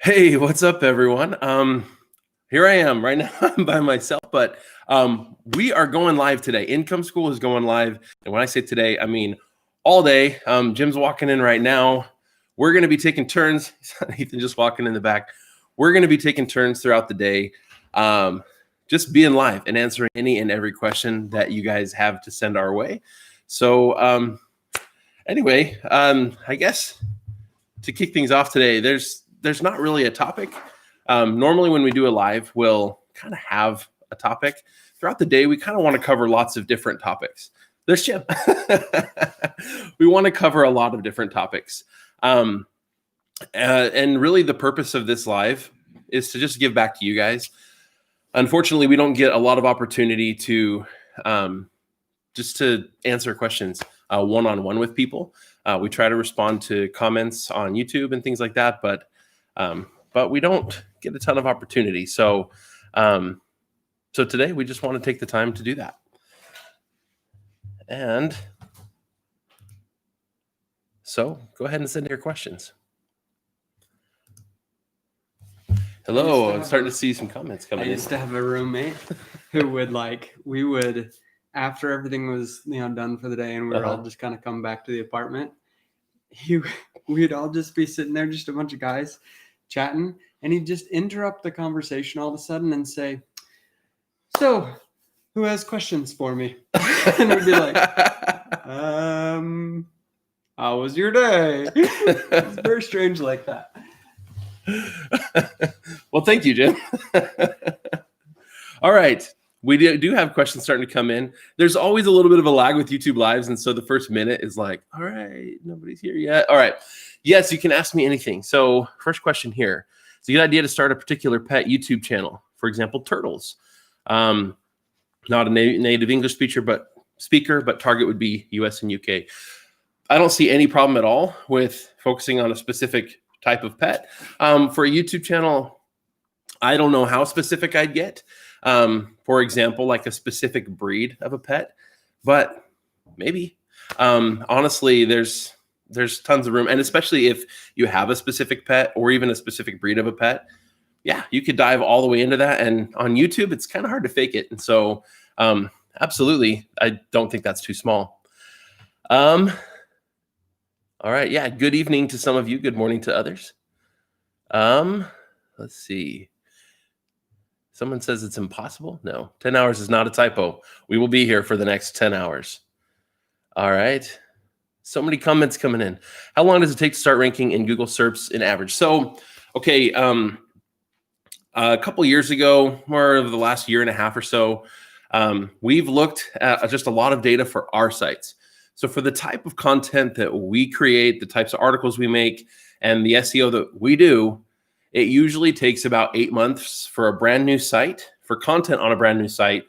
Hey, what's up, everyone? Here I am right now. I'm by myself, but we are going live today. Income School is going live, and when I say today, I mean all day. Jim's walking in right now. We're going to be taking turns. Ethan just walking in the back. We're going to be taking turns throughout the day, just being live and answering any and every question that you guys have to send our way. So, anyway, I guess to kick things off today, there's not really a topic. Normally when we do a live, we'll kind of have a topic. Throughout the day, we kind of want to cover lots of different topics. There's Jim. We want to cover a lot of different topics. And really the purpose of this live is to just give back to you guys. Unfortunately, we don't get a lot of opportunity to just to answer questions one-on-one with people. We try to respond to comments on YouTube and things like that, but we don't get a ton of opportunity. So today we just want to take the time to do that. And so go ahead and send your questions. Hello, I'm starting to see some comments coming in. I used to have a roommate who would, after everything was done for the day and we were all just kind of come back to the apartment, we'd all just be sitting there, just a bunch of guys chatting, and he'd just interrupt the conversation all of a sudden and say, "So, who has questions for me?" And we'd be like, "How was your day?" It's very strange like that. Well, thank you, Jim. All right. We do have questions starting to come in. There's always a little bit of a lag with YouTube Lives, and so the first minute is like, all right, nobody's here yet. All right. Yes, you can ask me anything. So first question here. It's a good idea to start a particular pet YouTube channel. For example, turtles. Not a native English speaker, but target would be US and UK. I don't see any problem at all with focusing on a specific type of pet. For a YouTube channel, I don't know how specific I'd get. For example, like a specific breed of a pet, but maybe. Honestly, there's tons of room, and especially if you have a specific pet or even a specific breed of a pet, yeah, you could dive all the way into that. And on YouTube, it's kind of hard to fake it. And so, absolutely, I don't think that's too small. All right, yeah. Good evening to some of you. Good morning to others. Let's see. Someone says it's impossible. No, 10 hours is not a typo. We will be here for the next 10 hours. All right. So many comments coming in. How long does it take to start ranking in Google SERPs in average? So, okay, a couple years ago, more of the last year and a half or so, we've looked at just a lot of data for our sites. So for the type of content that we create, the types of articles we make, and the SEO that we do, it usually takes about 8 months for a brand new site, for content on a brand new site,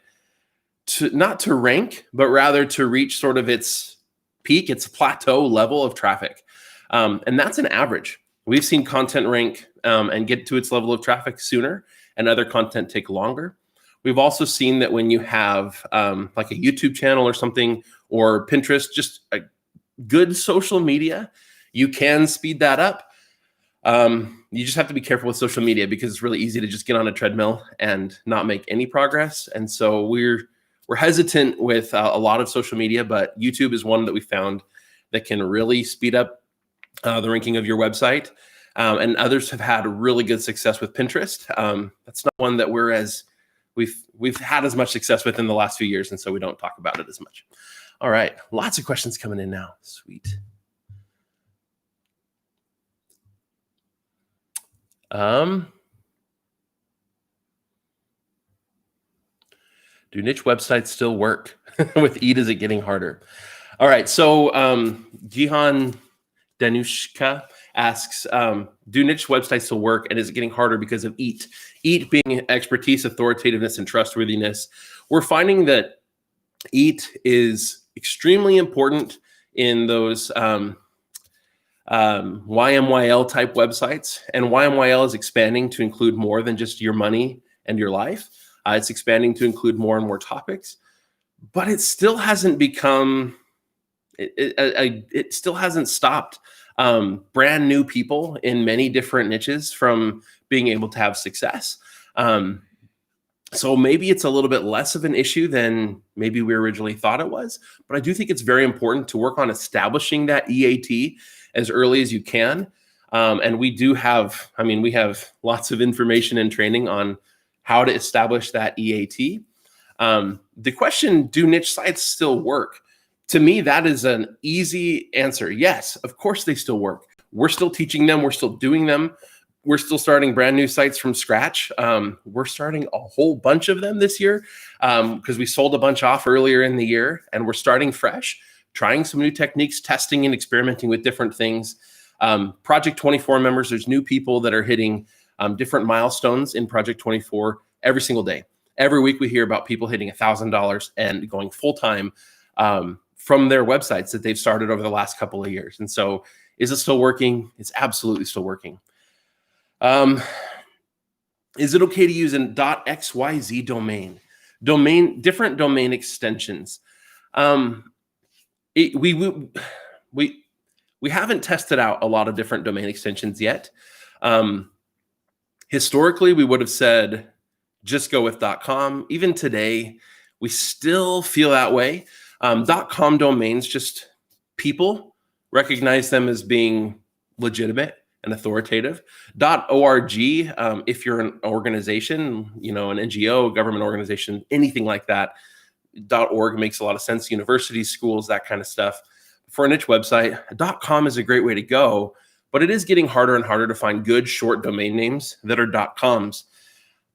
to not to rank, but rather to reach sort of its peak, its plateau level of traffic. And that's an average. We've seen content rank and get to its level of traffic sooner, and other content take longer. We've also seen that when you have like a YouTube channel or something, or Pinterest, just a good social media, you can speed that up. You just have to be careful with social media because it's really easy to just get on a treadmill and not make any progress. And so we're hesitant with a lot of social media, but YouTube is one that we found that can really speed up the ranking of your website. And others have had really good success with Pinterest. That's not one that we've had as much success with in the last few years, and so we don't talk about it as much. All right, lots of questions coming in now. Sweet. Do niche websites still work? With EAT, is it getting harder? All right, so Jihan Danushka asks, do niche websites still work, and is it getting harder because of EAT? EAT being expertise, authoritativeness, and trustworthiness. We're finding that EAT is extremely important in those YMYL type websites, and YMYL is expanding to include more than just your money and your life. It's expanding to include more and more topics, but it still hasn't become it still hasn't stopped brand new people in many different niches from being able to have success. So maybe it's a little bit less of an issue than maybe we originally thought it was, but I do think it's very important to work on establishing that EAT as early as you can. And we do have, we have lots of information and training on how to establish that EAT. The question, do niche sites still work? To me, that is an easy answer. Yes, of course they still work. We're still teaching them. We're still doing them. We're still starting brand new sites from scratch. We're starting a whole bunch of them this year because we sold a bunch off earlier in the year, and we're starting fresh, trying some new techniques, testing and experimenting with different things. Project 24 members, there's new people that are hitting different milestones in Project 24 every single day. Every week we hear about people hitting $1,000 and going full-time from their websites that they've started over the last couple of years. And so is it still working? It's absolutely still working. Is it okay to use an .xyz domain? Different domain extensions. We haven't tested out a lot of different domain extensions yet. Historically, we would have said, just go with .com. Even today, we still feel that way. .com domains, just people recognize them as being legitimate and authoritative. .org, if you're an organization, an NGO, government organization, anything like that, .org makes a lot of sense. Universities, schools, that kind of stuff. For a niche website, .com is a great way to go, but it is getting harder and harder to find good short domain names that are .coms.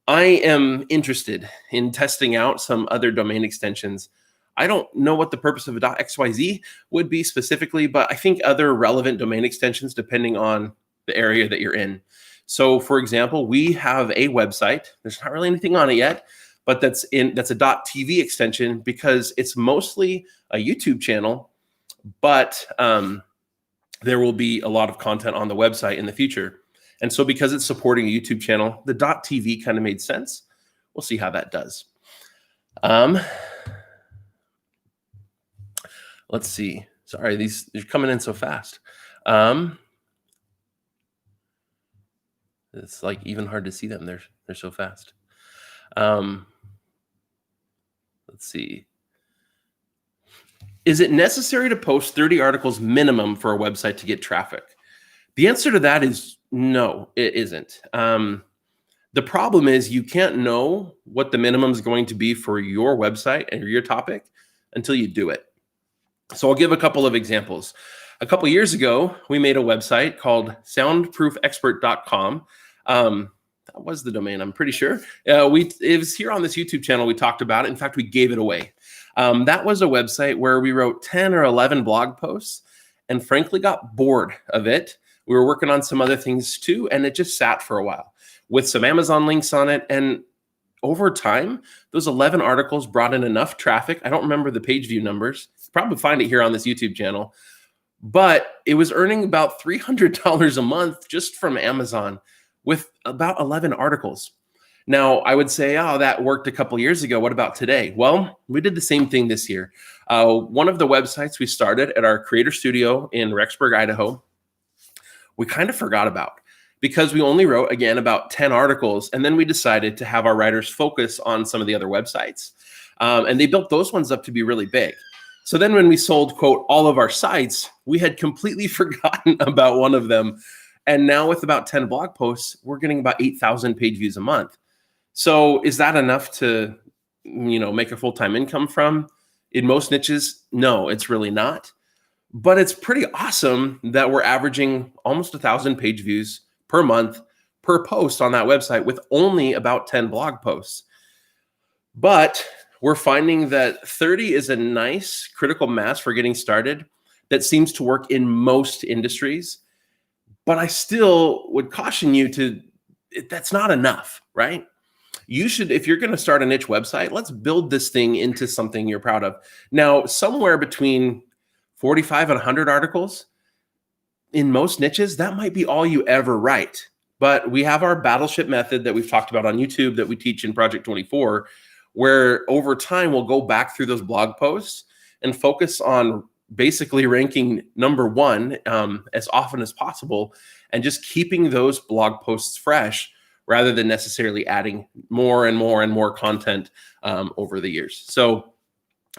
I am interested in testing out some other domain extensions. I don't know what the purpose of a .xyz would be specifically, but I think other relevant domain extensions depending on the area that you're in. So for example, we have a website. There's not really anything on it yet, but that's a .tv extension because it's mostly a YouTube channel, but there will be a lot of content on the website in the future. And so because it's supporting a YouTube channel, the .tv kind of made sense. We'll see how that does. Let's see. Sorry, they're coming in so fast. It's like even hard to see them. They're so fast. Let's see. Is it necessary to post 30 articles minimum for a website to get traffic? The answer to that is no, it isn't. The problem is you can't know what the minimum is going to be for your website and your topic until you do it. So I'll give a couple of examples. A couple years ago, we made a website called soundproofexpert.com. That was the domain, I'm pretty sure. It was here on this YouTube channel. We talked about it. In fact, we gave it away. That was a website where we wrote 10 or 11 blog posts and frankly got bored of it. We were working on some other things too, and it just sat for a while with some Amazon links on it. And over time, those 11 articles brought in enough traffic. I don't remember the page view numbers. Probably find it here on this YouTube channel. But it was earning about $300 a month just from Amazon with about 11 articles. Now, I would say, oh, that worked a couple years ago. What about today? Well, we did the same thing this year. One of the websites we started at our creator studio in Rexburg, Idaho, we kind of forgot about because we only wrote, again, about 10 articles. And then we decided to have our writers focus on some of the other websites. And they built those ones up to be really big. So then when we sold, quote, all of our sites, we had completely forgotten about one of them. And now with about 10 blog posts, we're getting about 8,000 page views a month. So is that enough to, make a full-time income from? In most niches, no, it's really not. But it's pretty awesome that we're averaging almost 1,000 page views per month per post on that website with only about 10 blog posts. But we're finding that 30 is a nice critical mass for getting started that seems to work in most industries. But I still would caution you that's not enough, right? You should, if you're going to start a niche website, let's build this thing into something you're proud of. Now, somewhere between 45 and 100 articles in most niches, that might be all you ever write. But we have our battleship method that we've talked about on YouTube that we teach in Project 24, where over time we'll go back through those blog posts and focus on basically ranking number one as often as possible, and just keeping those blog posts fresh rather than necessarily adding more and more and more content over the years. So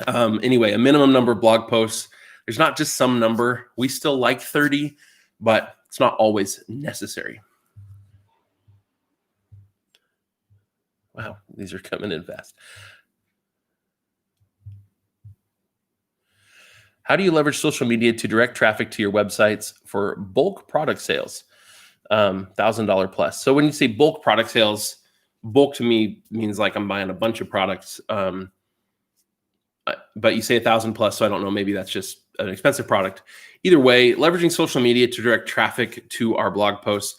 anyway, a minimum number of blog posts. There's not just some number. We still like 30, but it's not always necessary. Wow, these are coming in fast. How do you leverage social media to direct traffic to your websites for bulk product sales? $1,000 plus. So when you say bulk product sales, bulk to me means like I'm buying a bunch of products. But you say 1,000 plus, so I don't know. Maybe that's just an expensive product. Either way, leveraging social media to direct traffic to our blog posts.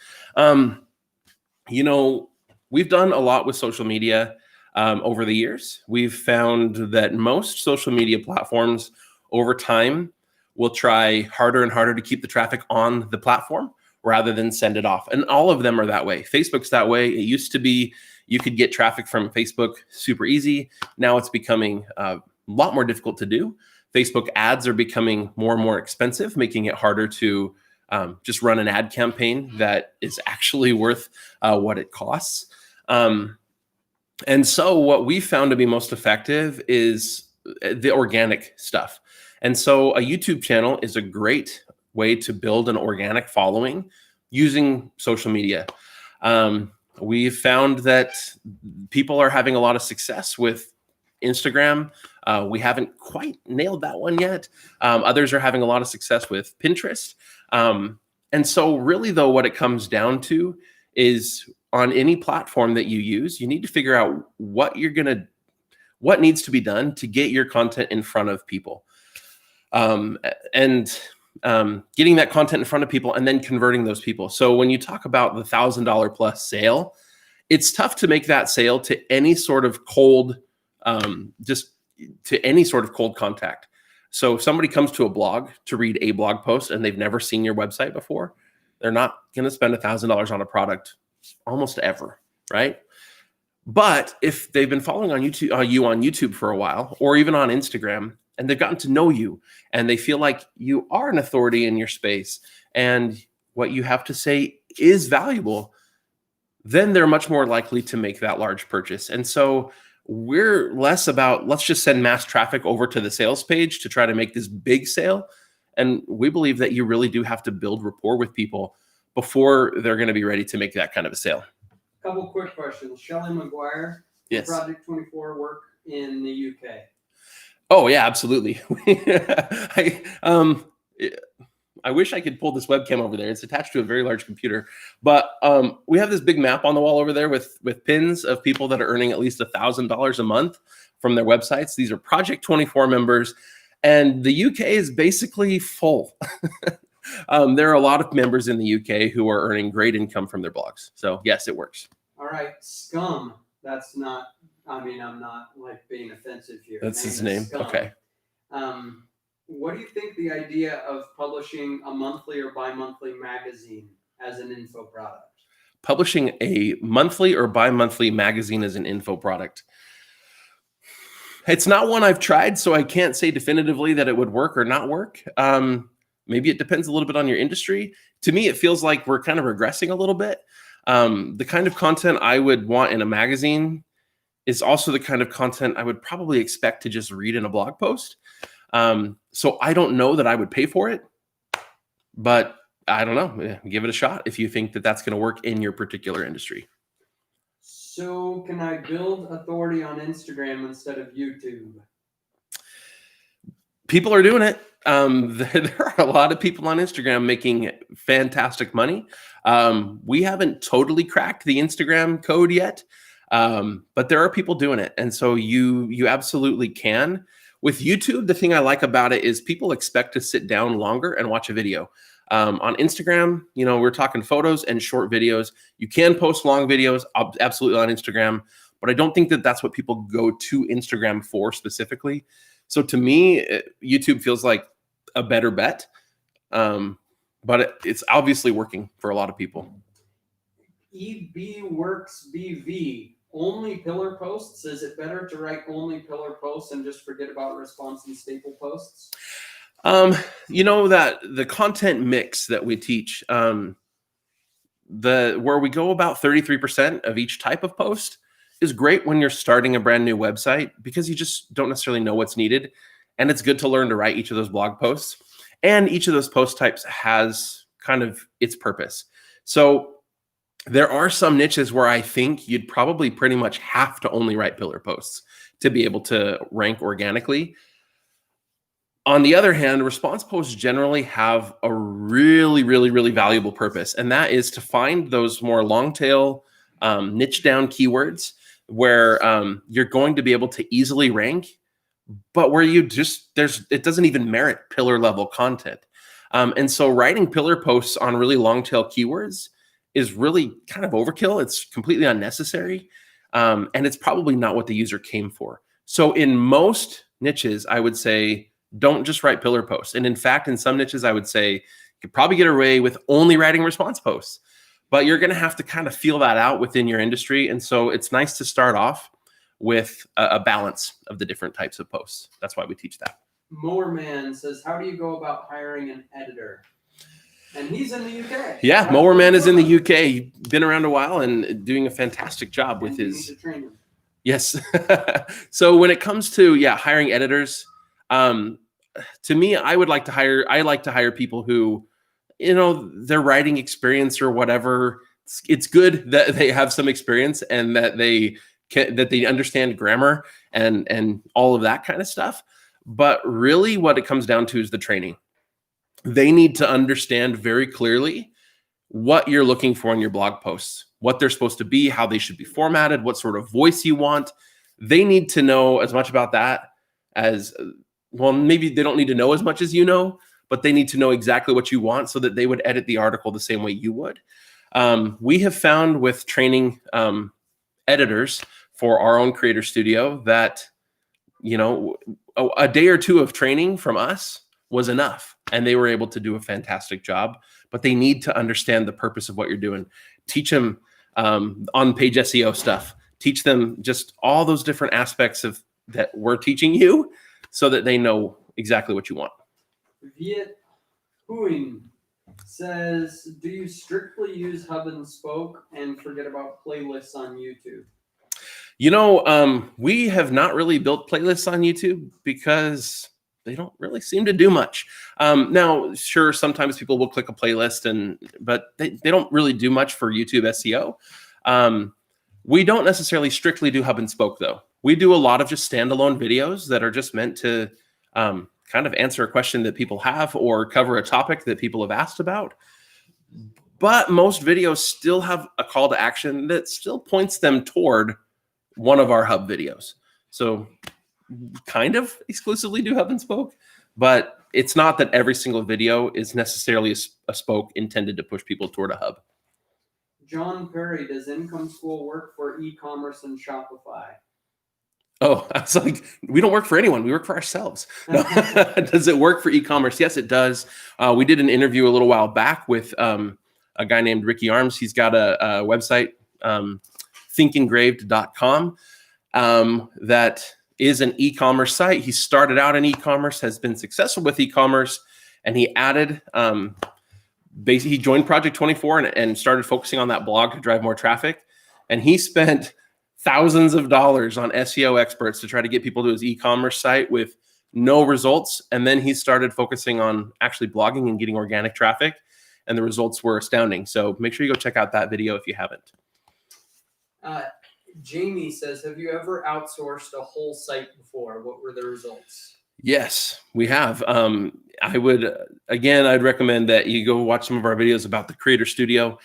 We've done a lot with social media over the years. We've found that most social media platforms over time will try harder and harder to keep the traffic on the platform rather than send it off. And all of them are that way. Facebook's that way. It used to be you could get traffic from Facebook super easy. Now it's becoming a lot more difficult to do. Facebook ads are becoming more and more expensive, making it harder to just run an ad campaign that is actually worth what it costs. And so what we found to be most effective is the organic stuff. And so a YouTube channel is a great way to build an organic following using social media. We've found that people are having a lot of success with Instagram. We haven't quite nailed that one yet. Others are having a lot of success with Pinterest. And so really, though, what it comes down to is on any platform that you use, you need to figure out what needs to be done to get your content in front of people. Getting that content in front of people and then converting those people. So when you talk about the $1,000 plus sale, it's tough to make that sale to any sort of cold, contact. So if somebody comes to a blog to read a blog post and they've never seen your website before, they're not going to spend $1,000 on a product almost ever, right? But if they've been following on YouTube for a while, or even on Instagram, and they've gotten to know you and they feel like you are an authority in your space and what you have to say is valuable, then they're much more likely to make that large purchase. And so we're less about, let's just send mass traffic over to the sales page to try to make this big sale. And we believe that you really do have to build rapport with people before they're going to be ready to make that kind of a sale. Couple quick questions. Shelley McGuire, yes. Project 24 work in the UK. Oh yeah, absolutely. I wish I could pull this webcam over there. It's attached to a very large computer, but we have this big map on the wall over there with pins of people that are earning at least $1,000 a month from their websites. These are Project 24 members, and the UK is basically full. There are a lot of members in the UK who are earning great income from their blogs. So yes, it works. All right, Scum. That's not. I mean, I'm not like being offensive here. That's his name. Scum. Okay. What do you think the idea of publishing a monthly or bi-monthly magazine as an info product? Publishing a monthly or bi-monthly magazine as an info product. It's not one I've tried, so I can't say definitively that it would work or not work. Maybe it depends a little bit on your industry. To me, it feels like we're kind of regressing a little bit. The kind of content I would want in a magazine is also the kind of content I would probably expect to just read in a blog post. So I don't know that I would pay for it, but I don't know. Give it a shot if you think that that's going to work in your particular industry. So can I build authority on Instagram instead of YouTube? People are doing it. There are a lot of people on Instagram making fantastic money. We haven't totally cracked the Instagram code yet, but there are people doing it. And so you absolutely can. With YouTube, the thing I like about it is people expect to sit down longer and watch a video. On Instagram, we're talking photos and short videos. You can post long videos, absolutely, on Instagram, but I don't think that that's what people go to Instagram for specifically. So to me, YouTube feels like a better bet, but it's obviously working for a lot of people. EB Works BV. Only pillar posts? Is it better to write only pillar posts and just forget about response and staple posts? That the content mix that we teach, where we go about 33% of each type of post is great when you're starting a brand new website because you just don't necessarily know what's needed. And it's good to learn to write each of those blog posts. And each of those post types has kind of its purpose. So there are some niches where I think you'd probably pretty much have to only write pillar posts to be able to rank organically. On the other hand, response posts generally have a really, really, really valuable purpose, and that is to find those more long tail, niche down keywords where you're going to be able to easily rank, but where it doesn't even merit pillar level content. And so writing pillar posts on really long tail keywords is really kind of overkill. It's completely unnecessary. And it's probably not what the user came for. So in most niches, I would say, don't just write pillar posts. And in fact, in some niches, I would say you could probably get away with only writing response posts, but you're going to have to kind of feel that out within your industry. And so it's nice to start off with a balance of the different types of posts. That's why we teach that. Mowerman says, how do you go about hiring an editor? And he's in the UK. Yeah, Mowerman is in the UK. He's been around a while and doing a fantastic job with his. Yes. So when it comes to hiring editors, to me, I like to hire people who, their writing experience or whatever. It's good that they have some experience and that they understand grammar and all of that kind of stuff. But really what it comes down to is the training. They need to understand very clearly what you're looking for in your blog posts, what they're supposed to be, how they should be formatted, what sort of voice you want. They need to know as much about that as, well, maybe they don't need to know as much as you know, but they need to know exactly what you want so that they would edit the article the same way you would. We have found with training editors for our own Creator Studio that, a day or two of training from us was enough, and they were able to do a fantastic job. But they need to understand the purpose of what you're doing. Teach them on-page SEO stuff. Teach them just all those different aspects of that we're teaching you, so that they know exactly what you want. Viet Huing says, do you strictly use hub and spoke and forget about playlists on YouTube? We have not really built playlists on YouTube because they don't really seem to do much. Now, sure, sometimes people will click a playlist, but they don't really do much for YouTube SEO. We don't necessarily strictly do hub and spoke, though. We do a lot of just standalone videos that are just meant to kind of answer a question that people have or cover a topic that people have asked about. But most videos still have a call to action that still points them toward one of our hub videos. So kind of exclusively do hub and spoke, but it's not that every single video is necessarily a spoke intended to push people toward a hub. John Perry, does Income School work for e-commerce and Shopify? Oh, I was like, we don't work for anyone. We work for ourselves. No. Does it work for e-commerce? Yes, it does. We did an interview a little while back with a guy named Ricky Arms. He's got a website, thinkengraved.com, that is an e-commerce site. He started out in e-commerce, has been successful with e-commerce, and he added, basically he joined Project 24 and started focusing on that blog to drive more traffic. And he spent thousands of dollars on SEO experts to try to get people to his e-commerce site with no results. And then he started focusing on actually blogging and getting organic traffic, and the results were astounding. So make sure you go check out that video if you haven't. Jamie says, have you ever outsourced a whole site before? What were the results? Yes, we have. I'd recommend that you go watch some of our videos about the Creator Studio.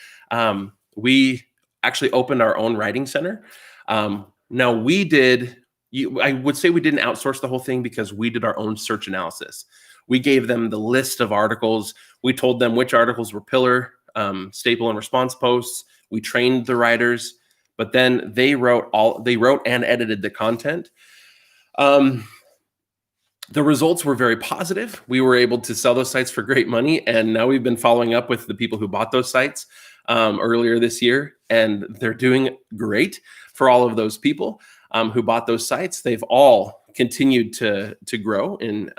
We actually opened our own writing center. Now I would say we didn't outsource the whole thing because we did our own search analysis. We gave them the list of articles. We told them which articles were pillar, staple, and response posts. We trained the writers, but then they wrote and edited the content. The results were very positive. We were able to sell those sites for great money. And now we've been following up with the people who bought those sites earlier this year, and they're doing great. For all of those people who bought those sites, they've all continued to grow in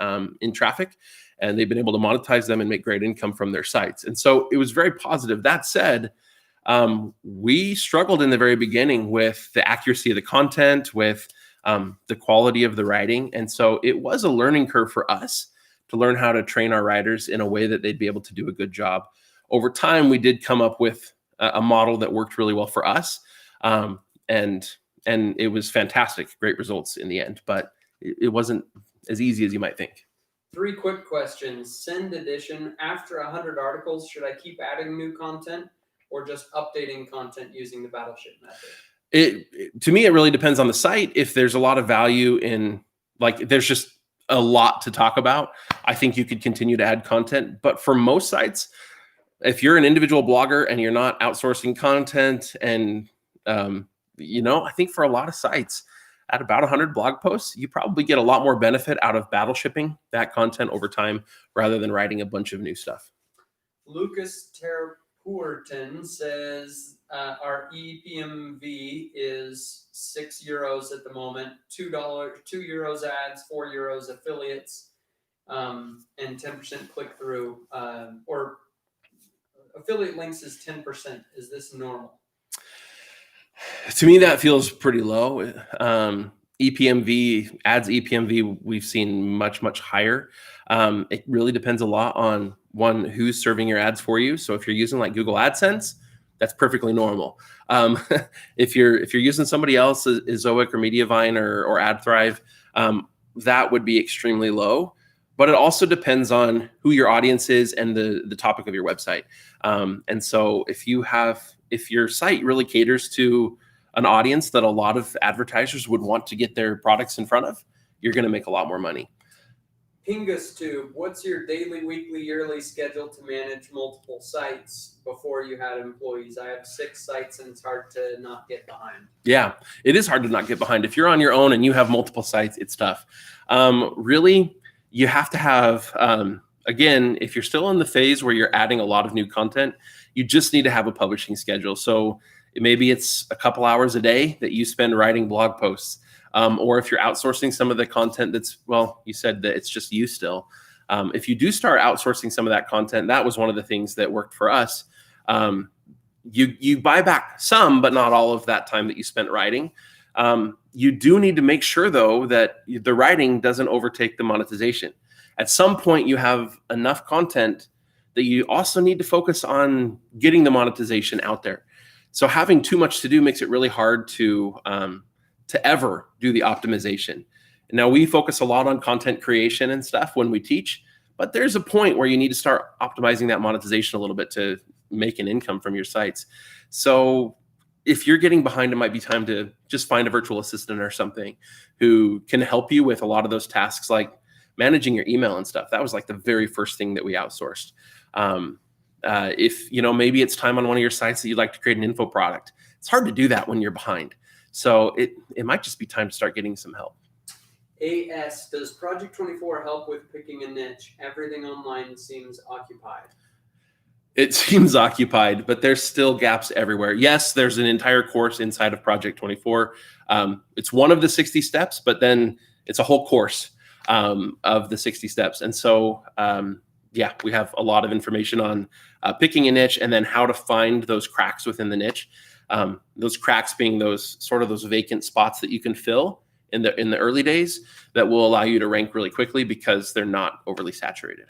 traffic. and they've been able to monetize them and make great income from their sites. And so it was very positive. That said, we struggled in the very beginning with the accuracy of the content, with the quality of the writing. And so it was a learning curve for us to learn how to train our writers in a way that they'd be able to do a good job. Over time, we did come up with a model that worked really well for us. And it was fantastic, great results in the end, but it wasn't as easy as you might think. 3 quick questions. Send edition. After 100 articles, should I keep adding new content or just updating content using the Battleship method? To me, it really depends on the site. If there's a lot of value in, like, there's just a lot to talk about, I think you could continue to add content. But for most sites, if you're an individual blogger and you're not outsourcing content, and I think for a lot of sites, at about 100 blog posts, you probably get a lot more benefit out of battleshipping that content over time rather than writing a bunch of new stuff. Lucas Terpurton says our EPMV is €6 at the moment, €2 ads, €4 affiliates, and 10% click through, or affiliate links is 10%. Is this normal? To me, that feels pretty low. EPMV, ads EPMV, we've seen much, much higher. It really depends a lot on, one, who's serving your ads for you. So if you're using like Google AdSense, that's perfectly normal. If you're using somebody else, Ezoic or Mediavine or AdThrive, that would be extremely low. But it also depends on who your audience is and the topic of your website. And so if your site really caters to an audience that a lot of advertisers would want to get their products in front of, you're going to make a lot more money. PingusTube, what's your daily, weekly, yearly schedule to manage multiple sites before you had employees? I have 6 sites and it's hard to not get behind. Yeah, it is hard to not get behind. If you're on your own and you have multiple sites, it's tough. Really, you have to have, again, if you're still in the phase where you're adding a lot of new content, you just need to have a publishing schedule. So maybe it's a couple hours a day that you spend writing blog posts. Or if you're outsourcing some of the content that's, well, you said that it's just you still. If you do start outsourcing some of that content, that was one of the things that worked for us. You buy back some, but not all of that time that you spent writing. You do need to make sure, though, that the writing doesn't overtake the monetization. At some point, you have enough content that you also need to focus on getting the monetization out there. So having too much to do makes it really hard to ever do the optimization. Now, we focus a lot on content creation and stuff when we teach, but there's a point where you need to start optimizing that monetization a little bit to make an income from your sites. So if you're getting behind, it might be time to just find a virtual assistant or something who can help you with a lot of those tasks, like managing your email and stuff. That was like the very first thing that we outsourced. If, maybe it's time on one of your sites that you'd like to create an info product, it's hard to do that when you're behind. So it might just be time to start getting some help. AS, does Project 24 help with picking a niche? Everything online seems occupied. It seems occupied, but there's still gaps everywhere. Yes, there's an entire course inside of Project 24. It's one of the 60 steps, but then it's a whole course of the 60 steps. And so, we have a lot of information on picking a niche and then how to find those cracks within the niche. Those cracks being those vacant spots that you can fill in the early days that will allow you to rank really quickly because they're not overly saturated.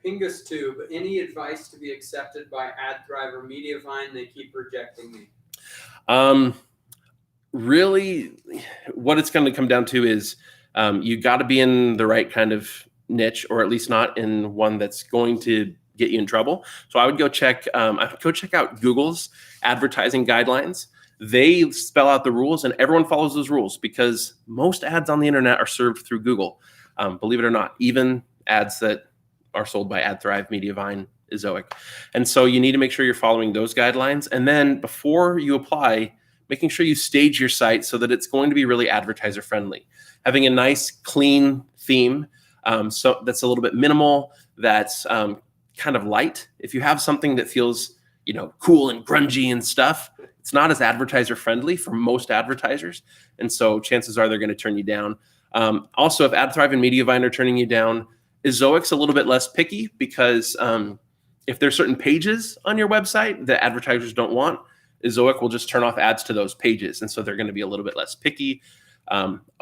PingusTube, any advice to be accepted by AdThrive or Mediavine? They keep rejecting me. Really, what it's going to come down to is you got to be in the right kind of niche, or at least not in one that's going to get you in trouble. So I would go check out Google's advertising guidelines. They spell out the rules and everyone follows those rules because most ads on the internet are served through Google. Believe it or not, even ads that are sold by AdThrive, Mediavine, Ezoic. And so you need to make sure you're following those guidelines. And then before you apply, making sure you stage your site so that it's going to be really advertiser friendly. Having a nice, clean theme, so that's a little bit minimal, that's kind of light. If you have something that feels, cool and grungy and stuff, it's not as advertiser friendly for most advertisers. And so chances are they're going to turn you down. Also, if AdThrive and Mediavine are turning you down, Ezoic's a little bit less picky because if there's certain pages on your website that advertisers don't want, Ezoic will just turn off ads to those pages. And so they're going to be a little bit less picky.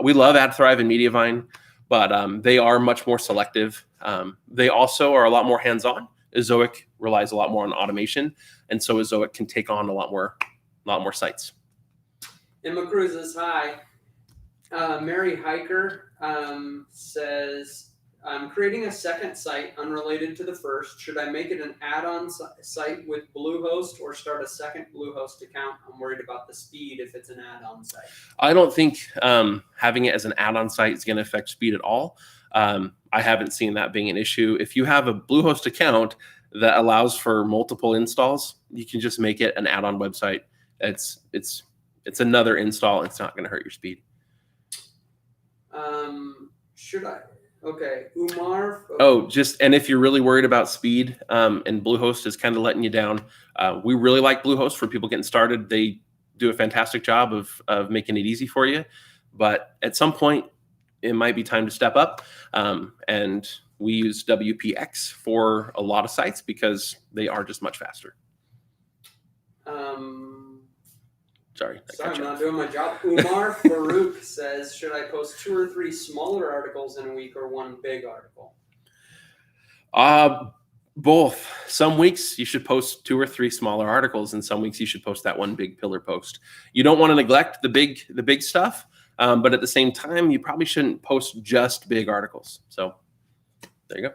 We love AdThrive and Mediavine, but they are much more selective. They also are a lot more hands-on. Ezoic relies a lot more on automation. And so Ezoic can take on a lot more sites. Emma Cruz says, hi. Mary Hiker says, I'm creating a second site unrelated to the first. Should I make it an add-on site with Bluehost or start a second Bluehost account? I'm worried about the speed if it's an add-on site. I don't think having it as an add-on site is going to affect speed at all. I haven't seen that being an issue. If you have a Bluehost account that allows for multiple installs, you can just make it an add-on website. It's another install. It's not going to hurt your speed. Should I? Okay, Umar. And if you're really worried about speed, and Bluehost is kind of letting you down, we really like Bluehost for people getting started. They do a fantastic job of making it easy for you. But at some point, it might be time to step up. And we use WPX for a lot of sites because they are just much faster. Sorry, I'm not doing my job. Umar Farouk says, should I post 2 or 3 smaller articles in a week or 1 big article? Both. Some weeks you should post 2 or 3 smaller articles, and some weeks you should post that 1 big pillar post. You don't want to neglect the big stuff, but at the same time, you probably shouldn't post just big articles. So there you go.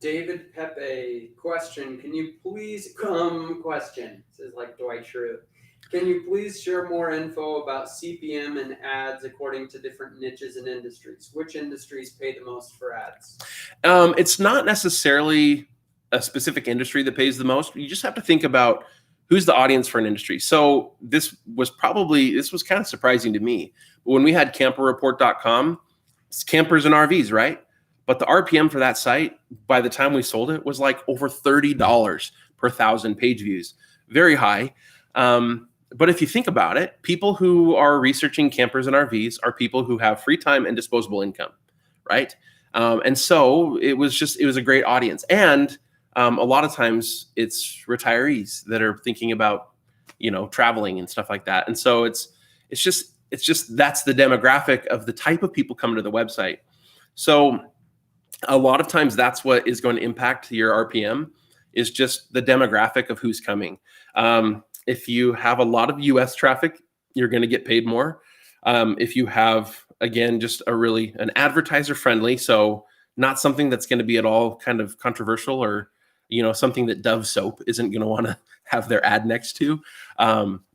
David Pepe, question. Can you please question? This is like Dwight Schrute. Can you please share more info about CPM and ads according to different niches and industries? Which industries pay the most for ads? It's not necessarily a specific industry that pays the most. You just have to think about who's the audience for an industry. So this was kind of surprising to me. When we had camperreport.com, it's campers and RVs, right? But the RPM for that site, by the time we sold it, was like over $30 per 1,000 page views. Very high. But if you think about it, people who are researching campers and RVs are people who have free time and disposable income, right? And so it was a great audience. And a lot of times it's retirees that are thinking about, traveling and stuff like that. And so it's just that's the demographic of the type of people coming to the website. So a lot of times that's what is going to impact your RPM is just the demographic of who's coming. If you have a lot of US traffic, you're going to get paid more. If you have, again, just an advertiser friendly, so not something that's going to be at all kind of controversial or, something that Dove soap isn't going to want to have their ad next to,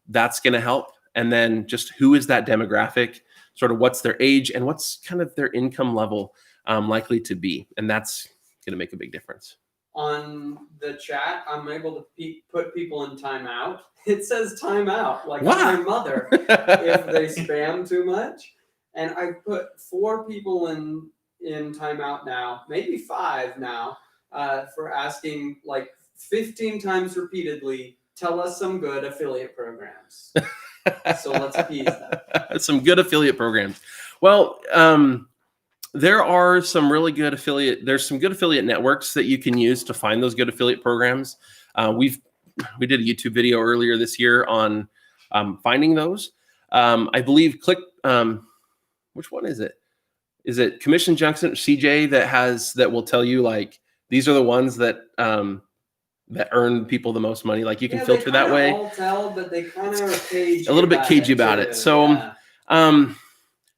that's going to help. And then just who is that demographic, sort of what's their age and what's kind of their income level likely to be. And that's going to make a big difference. On the chat, I'm able to put people in timeout. It says timeout, like wow. My mother, if they spam too much. And I put 4 people in timeout now, maybe 5 now, for asking like 15 times repeatedly, tell us some good affiliate programs. So let's appease them. Some good affiliate programs. Well, there are some really good there's some good affiliate networks that you can use to find those good affiliate programs. We did a YouTube video earlier this year on finding those. I believe which one is it? Is it Commission Junction CJ that will tell you like these are the ones that earn people the most money? Like you can filter that way. All tell, but they kind of are cagey a little bit cagey about it. So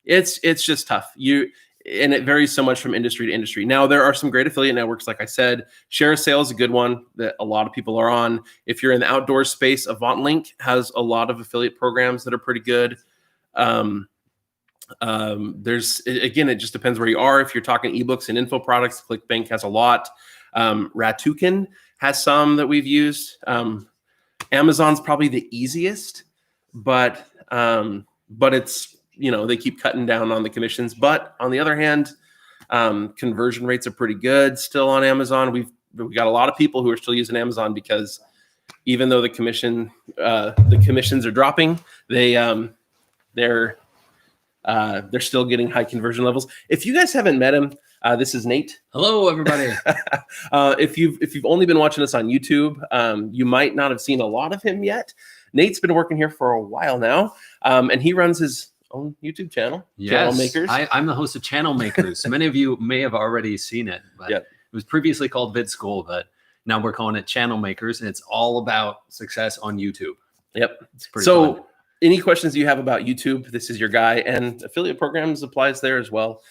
it's just tough. And it varies so much from industry to industry. Now, there are some great affiliate networks. Like I said, ShareASale is a good one that a lot of people are on. If you're in the outdoor space, AvantLink has a lot of affiliate programs that are pretty good. It just depends where you are. If you're talking ebooks and info products, ClickBank has a lot. Ratukin has some that we've used. Amazon's probably the easiest, but it's, they keep cutting down on the commissions. But on the other hand, conversion rates are pretty good still on Amazon. We've got a lot of people who are still using Amazon because even though the commissions are dropping, they're still getting high conversion levels. If you guys haven't met him, This is Nate. Hello, everybody. If you've only been watching us on YouTube, you might not have seen a lot of him yet. Nate's been working here for a while now, and he runs his own YouTube channel, Channel Makers. I'm the host of Channel Makers. Many of you may have already seen it, but Yep. It was previously called Vid School, but now we're calling it Channel Makers, and it's all about success on YouTube. Yep. It's pretty So fun. any questions you have about YouTube, this is your guy, and affiliate programs applies there as well.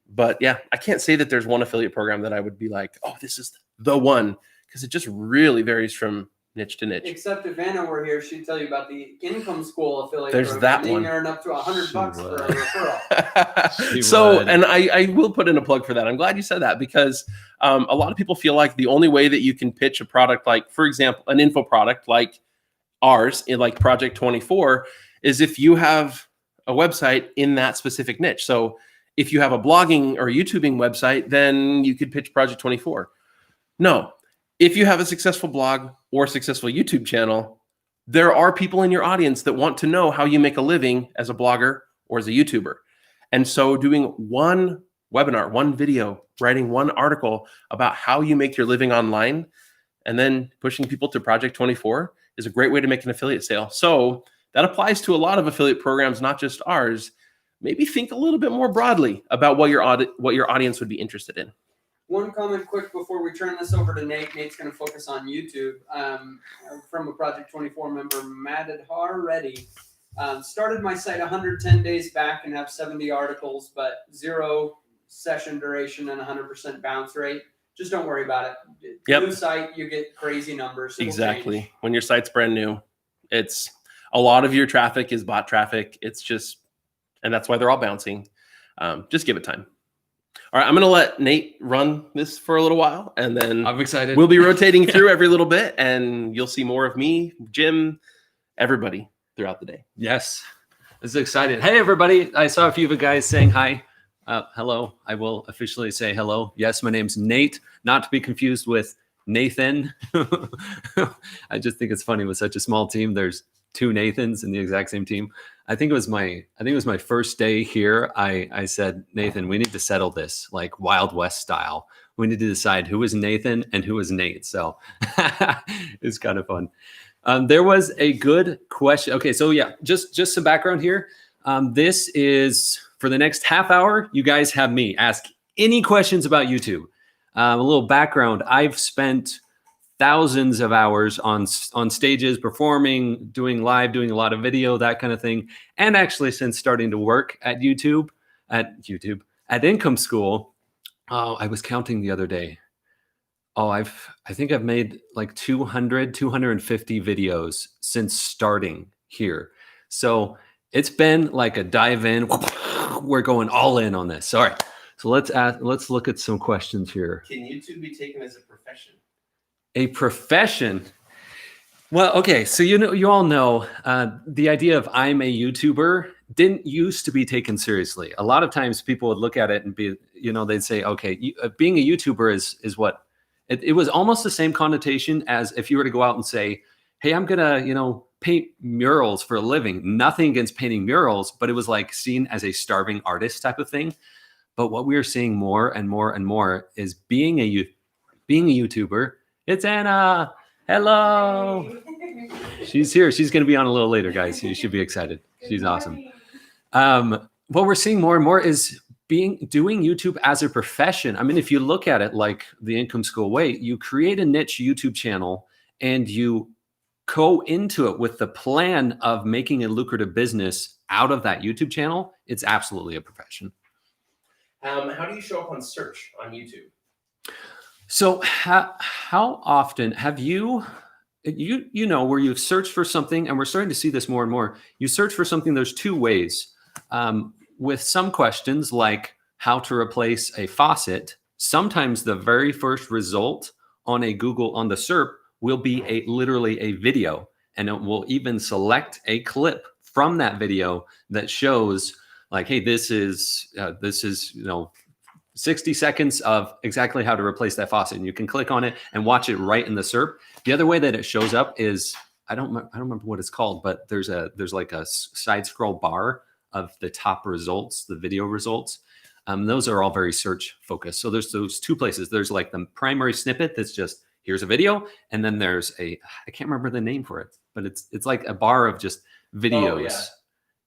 But yeah, I can't say that there's one affiliate program that I would be like, oh, this is the one, because it just really varies from niche to niche. Except if Anna were here, she'd tell you about the Income School affiliate There's program. that You one. can earn up to $100 She for a would. referral. She So, would. and I will put in a plug for that. I'm glad you said that, because a lot of people feel like the only way that you can pitch a product, like, for example, an info product like ours, in like Project 24, is if you have a website in that specific niche. So if you have a blogging or YouTubing website, then you could pitch Project 24. No, if you have a successful blog or successful YouTube channel, there are people in your audience that want to know how you make a living as a blogger or as a YouTuber. And so doing one webinar, one video, writing one article about how you make your living online, and then pushing people to Project 24 is a great way to make an affiliate sale. So that applies to a lot of affiliate programs, not just ours. Maybe think a little bit more broadly about what your audience would be interested in. One comment quick before we turn this over to Nate. Nate's going to focus on YouTube. From a Project 24 member, Madadhar Reddy. Started my site 110 days back and have 70 articles, but 0 session duration and 100% bounce rate. Just don't worry about it. Yep. New site, you get crazy numbers. It'll Exactly. change. When your site's brand new, it's a lot of your traffic is bot traffic. It's just, and that's why they're all bouncing. Just give it time. All right, I'm going to let Nate run this for a little while, and then I'm excited. we'll be rotating through every little bit, and you'll see more of me, Jim, everybody throughout the day. Yes. This is exciting. Hey, everybody. I saw a few of you guys saying hi. Hello. I will officially say hello. Yes, my name's Nate, not to be confused with Nathan. I just think it's funny with such a small team. There's 2 Nathans in the exact same team. I think it was my first day here. I said, Nathan, we need to settle this like Wild West style. We need to decide who is Nathan and who is Nate. So it's kind of fun. There was a good question. Okay, so yeah, just some background here. This is for the next half hour. You guys have me ask any questions about YouTube. A little background. I've spent thousands of hours on stages, performing, doing live, doing a lot of video, that kind of thing. And actually, since starting to work at at Income School, I was counting the other day. I think I've made like 250 videos since starting here. So it's been like a dive in. We're going all in on this. All right. So let's look at some questions here. Can YouTube be taken as a profession? A profession. Well, okay. So you all know the idea of I'm a YouTuber didn't used to be taken seriously. A lot of times people would look at it and be, they'd say, okay, being a YouTuber is what it was almost the same connotation as if you were to go out and say, hey, I'm gonna, paint murals for a living. Nothing against painting murals, but it was like seen as a starving artist type of thing. But what we're seeing more and more and more is being a YouTuber. It's Anna. Hello. She's here. She's going to be on a little later, guys. You should be excited. She's awesome. What we're seeing more and more is doing YouTube as a profession. I mean, if you look at it like the Income School way, you create a niche YouTube channel and you go into it with the plan of making a lucrative business out of that YouTube channel. It's absolutely a profession. How do you show up on search on YouTube? So how often have you where you've searched for something, and we're starting to see this more and more, you search for something, there's 2 ways. With some questions like how to replace a faucet, sometimes the very first result on the SERP will be literally a video, and it will even select a clip from that video that shows like, hey, this is 60 seconds of exactly how to replace that faucet, and you can click on it and watch it right in the SERP. The other way that it shows up is I don't remember what it's called, but there's like a side scroll bar of the top results, the video results. Those are all very search focused. So there's those two places. There's like the primary snippet that's just here's a video, and then there's I can't remember the name for it, but it's like a bar of just videos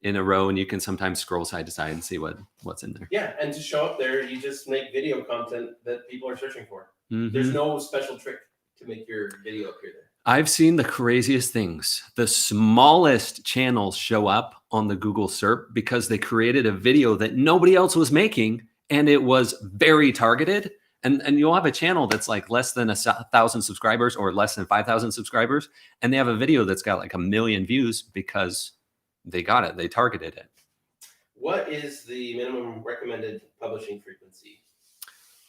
in a row, and you can sometimes scroll side to side and see what's in there. Yeah, and to show up there, you just make video content that people are searching for. Mm-hmm. There's no special trick to make your video appear there. I've seen the craziest things. The smallest channels show up on the Google SERP because they created a video that nobody else was making, and it was very targeted. And you'll have a channel that's like less than 1,000 subscribers or less than 5,000 subscribers, and they have a video that's got like 1 million views because they got it. They targeted it. What is the minimum recommended publishing frequency?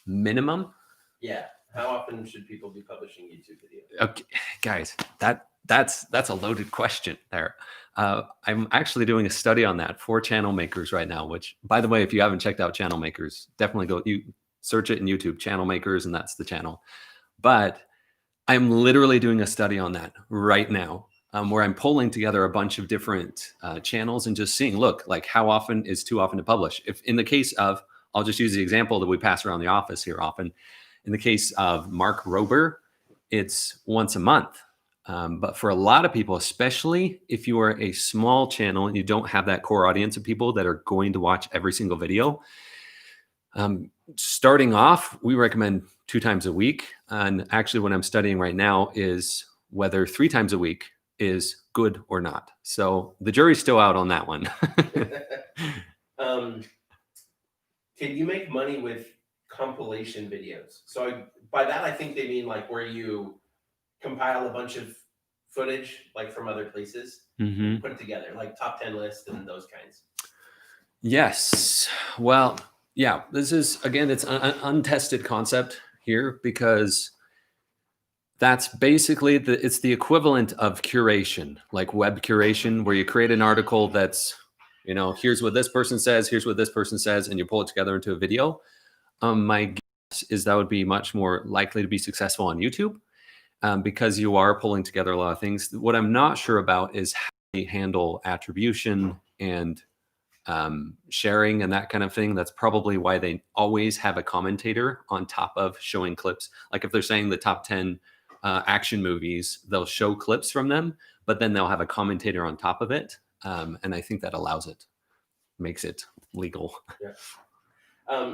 Minimum? Yeah. How often should people be publishing YouTube videos? Okay, guys, that's a loaded question there. I'm actually doing a study on that for Channel Makers right now, which, by the way, if you haven't checked out Channel Makers, definitely go, you search it in YouTube, Channel Makers, and that's the channel. But I'm literally doing a study on that right now, where I'm pulling together a bunch of different channels and just seeing, look, like how often is too often to publish? If in the case of, I'll just use the example that we pass around the office here often. In the case of Mark Rober, it's once a month. But for a lot of people, especially if you are a small channel and you don't have that core audience of people that are going to watch every single video, starting off, we recommend 2 times a week. And actually what I'm studying right now is whether 3 times a week is good or not. So the jury's still out on that one. Can you make money with compilation videos? So by that, I think they mean like where you compile a bunch of footage like from other places, put it together, like top 10 lists and those kinds. Yes. Well, yeah, this is, again, it's an untested concept here because that's basically it's the equivalent of curation, like web curation, where you create an article that's, here's what this person says, here's what this person says, and you pull it together into a video. My guess is that would be much more likely to be successful on YouTube because you are pulling together a lot of things. What I'm not sure about is how you handle attribution and sharing and that kind of thing. That's probably why they always have a commentator on top of showing clips. Like if they're saying the top 10 action movies, they'll show clips from them, but then they'll have a commentator on top of it. And I think that allows it, makes it legal. Yeah.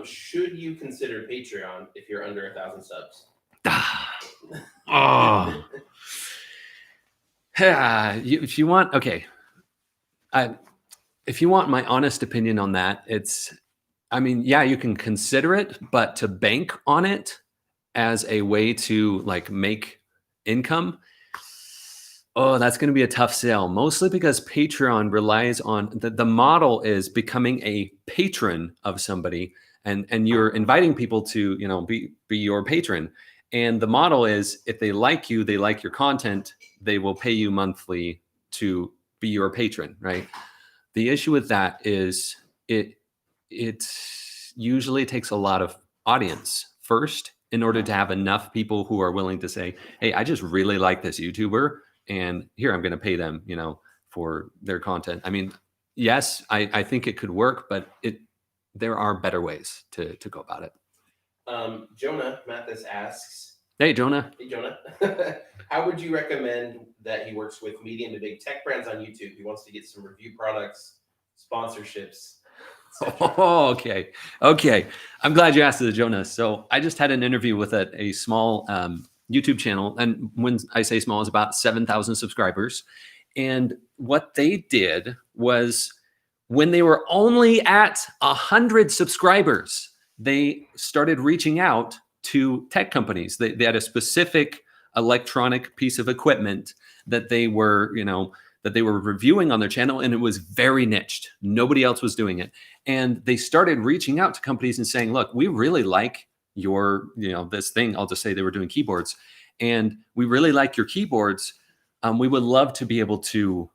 Should you consider Patreon if you're under 1,000 subs? Oh, if you want, okay. If you want my honest opinion on that, yeah, you can consider it, but to bank on it as a way to like make income, that's going to be a tough sell, mostly because Patreon relies on the model is becoming a patron of somebody, and you're inviting people to, be your patron. And the model is if they like you, they like your content, they will pay you monthly to be your patron, right? The issue with that is it usually takes a lot of audience first in order to have enough people who are willing to say, hey, I just really like this YouTuber, and here I'm going to pay them, for their content. I mean, yes, I think it could work, but there are better ways to go about it. Jonah Mathis asks, Hey, Jonah. Hey, Jonah. How would you recommend that he works with medium to big tech brands on YouTube? He wants to get some review products, sponsorships. Oh, okay. I'm glad you asked it, Jonah. So I just had an interview with a small YouTube channel. And when I say small, it's about 7,000 subscribers. And what they did was when they were only at 100 subscribers, they started reaching out to tech companies. They had a specific electronic piece of equipment that they were, reviewing on their channel, and it was very niched. Nobody else was doing it. And they started reaching out to companies and saying, look, we really like your, this thing. I'll just say they were doing keyboards, and we really like your keyboards. We would love to be able to,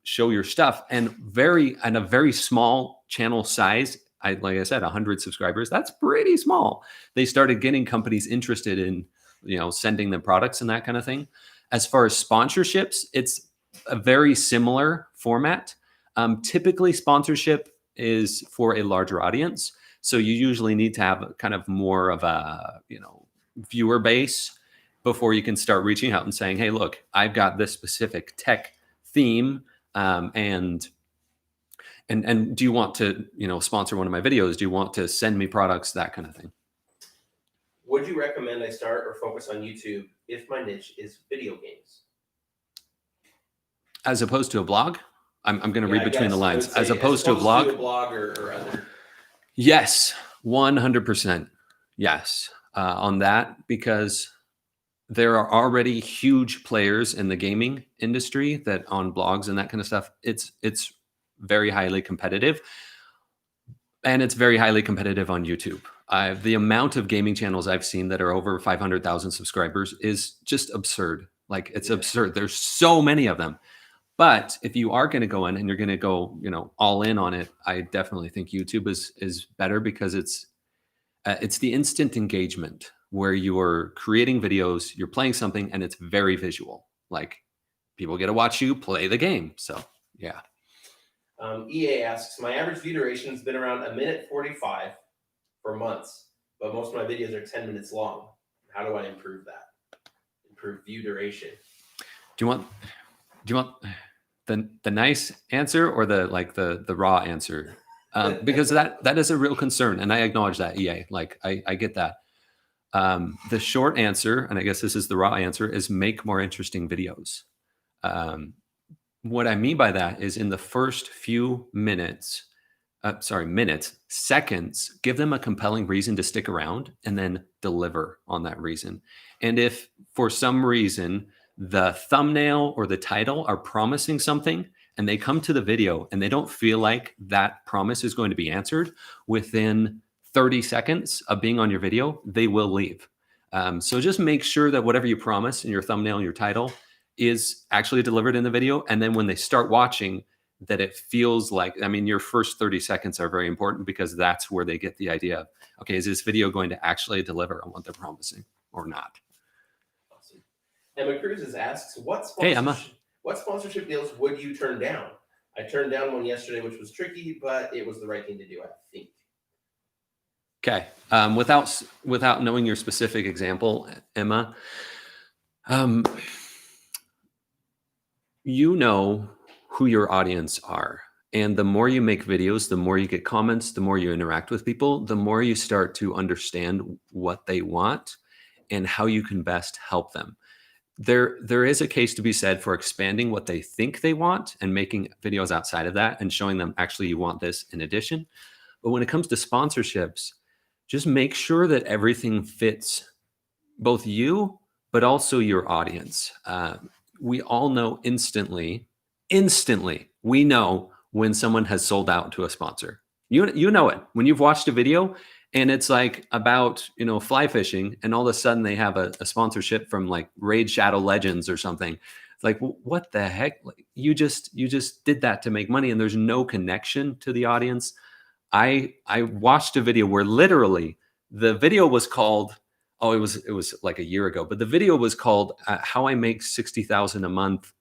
show your stuff. And a very small channel size, like I said, 100 subscribers, that's pretty small. They started getting companies interested in, sending them products and that kind of thing. As far as sponsorships, it's a very similar format. Typically, sponsorship is for a larger audience. So you usually need to have kind of more of a, viewer base before you can start reaching out and saying, hey, look, I've got this specific tech theme, and do you want to, sponsor one of my videos? Do you want to send me products, that kind of thing? Would you recommend I start or focus on YouTube if my niche is video games? As opposed to a blog? I'm going to Yeah, read I between guess the I would lines. say As opposed to a blog? or other. Yes, 100%. Yes, on that, because there are already huge players in the gaming industry that on blogs and that kind of stuff, it's very highly competitive. And it's very highly competitive on YouTube. The amount of gaming channels I've seen that are over 500,000 subscribers is just absurd. Like, it's absurd. There's so many of them. But if you are going to go in and you're going to go, all in on it, I definitely think YouTube is better, because it's the instant engagement where you are creating videos, you're playing something, and it's very visual. Like, people get to watch you play the game. So, yeah. EA asks, my average view duration has been around 1:45 for months, but most of my videos are 10 minutes long. How do I improve that? Improve view duration. Do you want the nice answer or the raw answer? Because that is a real concern, and I acknowledge that, EA. Like, I get that. The short answer, and I guess this is the raw answer, is make more interesting videos. What I mean by that is, in the first few seconds, give them a compelling reason to stick around, and then deliver on that reason. And if for some reason the thumbnail or the title are promising something, and they come to the video and they don't feel like that promise is going to be answered within 30 seconds of being on your video, they will leave. So just make sure that whatever you promise in your thumbnail and your title is actually delivered in the video. And then when they start watching, that it feels like, your first 30 seconds are very important, because that's where they get the idea of, okay, is this video going to actually deliver on what they're promising or not? Awesome. Emma Cruz asks, Hey, Emma. What sponsorship deals would you turn down? I turned down one yesterday, which was tricky, but it was the right thing to do, I think. Okay. Without knowing your specific example, Emma, you know who your audience are. And the more you make videos, the more you get comments, the more you interact with people, the more you start to understand what they want and how you can best help them. There is a case to be said for expanding what they think they want and making videos outside of that and showing them, actually, you want this in addition. But when it comes to sponsorships, just make sure that everything fits both you, but also your audience. We all know instantly, we know when someone has sold out to a sponsor. You know it. When you've watched a video and it's like about, fly fishing, and all of a sudden they have a sponsorship from like Raid Shadow Legends or something. It's like, what the heck? Like, you just did that to make money, and there's no connection to the audience. I watched a video where literally the video was called, it was like a year ago, but the video was called How I Make $60,000 a Month.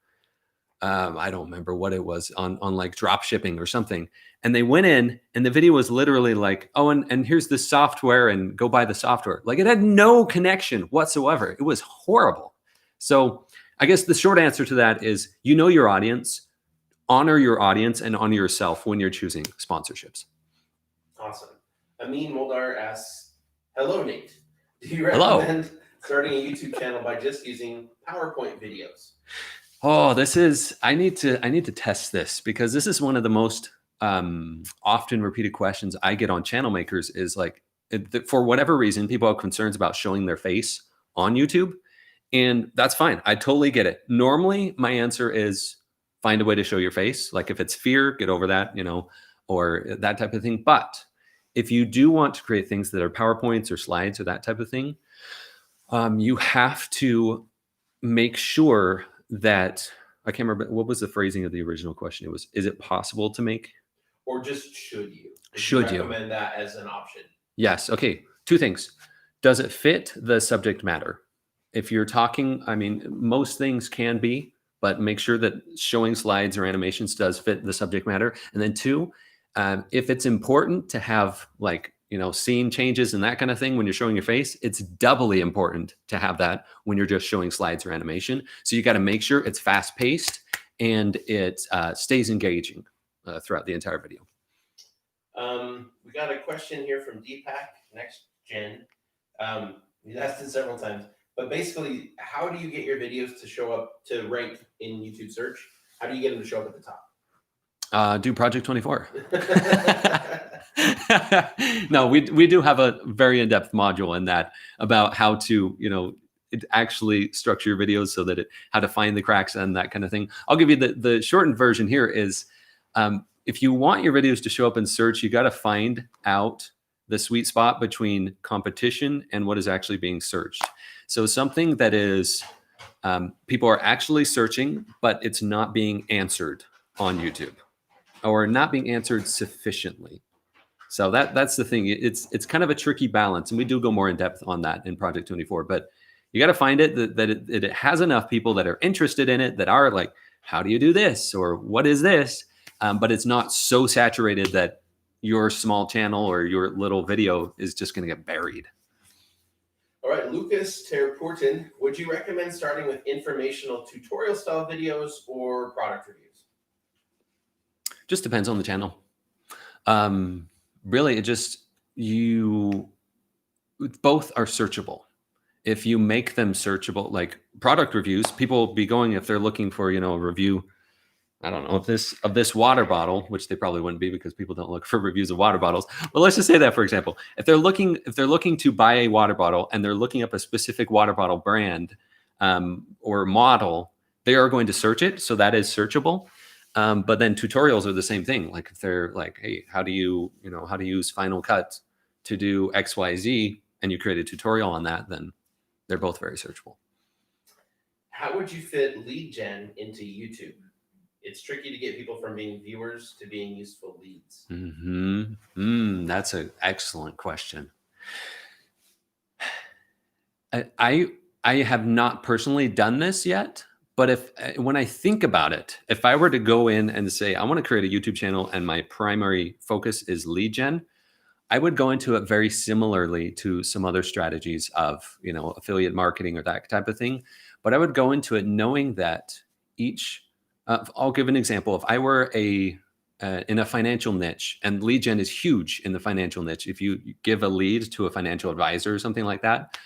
I don't remember what it was, on like drop shipping or something. And they went in, and the video was literally like, and here's the software, and go buy the software. Like, it had no connection whatsoever. It was horrible. So I guess the short answer to that is, your audience, honor your audience, and honor yourself when you're choosing sponsorships. Awesome. Amin Moldar asks, hello, Nate. Do you recommend starting a YouTube channel by just using PowerPoint videos? Oh, I need to test this, because this is one of the most often repeated questions I get on Channel Makers, is like, for whatever reason, people have concerns about showing their face on YouTube, and that's fine. I totally get it. Normally, my answer is find a way to show your face. Like, if it's fear, get over that, or that type of thing. But if you do want to create things that are PowerPoints or slides or that type of thing, you have to make sure that, I can't remember, what was the phrasing of the original question? It was, is it possible to make? Or just should you? Should you recommend that as an option? Yes. Okay. Two things. Does it fit the subject matter? If you're talking, most things can be, but make sure that showing slides or animations does fit the subject matter. And then two, if it's important to have like scene changes and that kind of thing when you're showing your face, it's doubly important to have that when you're just showing slides or animation. So you got to make sure it's fast paced and it stays engaging throughout the entire video. We got a question here from Deepak Next Gen. He's asked it several times, but basically, how do you get your videos to show up to rank in YouTube search? How do you get them to show up at the top? Do Project 24. No, we do have a very in-depth module in that about how to, actually structure your videos so that how to find the cracks and that kind of thing. I'll give you the shortened version here is, if you want your videos to show up in search, you got to find out the sweet spot between competition and what is actually being searched. So something that is, people are actually searching, but it's not being answered on YouTube or not being answered sufficiently. So that's the thing. It's kind of a tricky balance. And we do go more in depth on that in Project 24, but you got to find that it has enough people that are interested in it, that are like, how do you do this? Or what is this? But it's not so saturated that your small channel or your little video is just going to get buried. All right, Lucas Terpurtin, would you recommend starting with informational tutorial style videos or product reviews? Just depends on the channel. Really, both are searchable. If you make them searchable, like product reviews, people will be going, if they're looking for, a review, I don't know, of this water bottle, which they probably wouldn't be because people don't look for reviews of water bottles. But let's just say that, for example, if they're looking to buy a water bottle and they're looking up a specific water bottle brand or model, they are going to search it. So that is searchable. But then tutorials are the same thing. Like if they're like, hey, how do you use Final Cut to do XYZ, and you create a tutorial on that, then they're both very searchable. How would you fit lead gen into YouTube? It's tricky to get people from being viewers to being useful leads. That's an excellent question. I have not personally done this yet, but when I think about it, if I were to go in and say, I want to create a YouTube channel and my primary focus is lead gen, I would go into it very similarly to some other strategies of, affiliate marketing or that type of thing. But I would go into it knowing that I'll give an example. If I were in a financial niche, and lead gen is huge in the financial niche, if you give a lead to a financial advisor or something like that,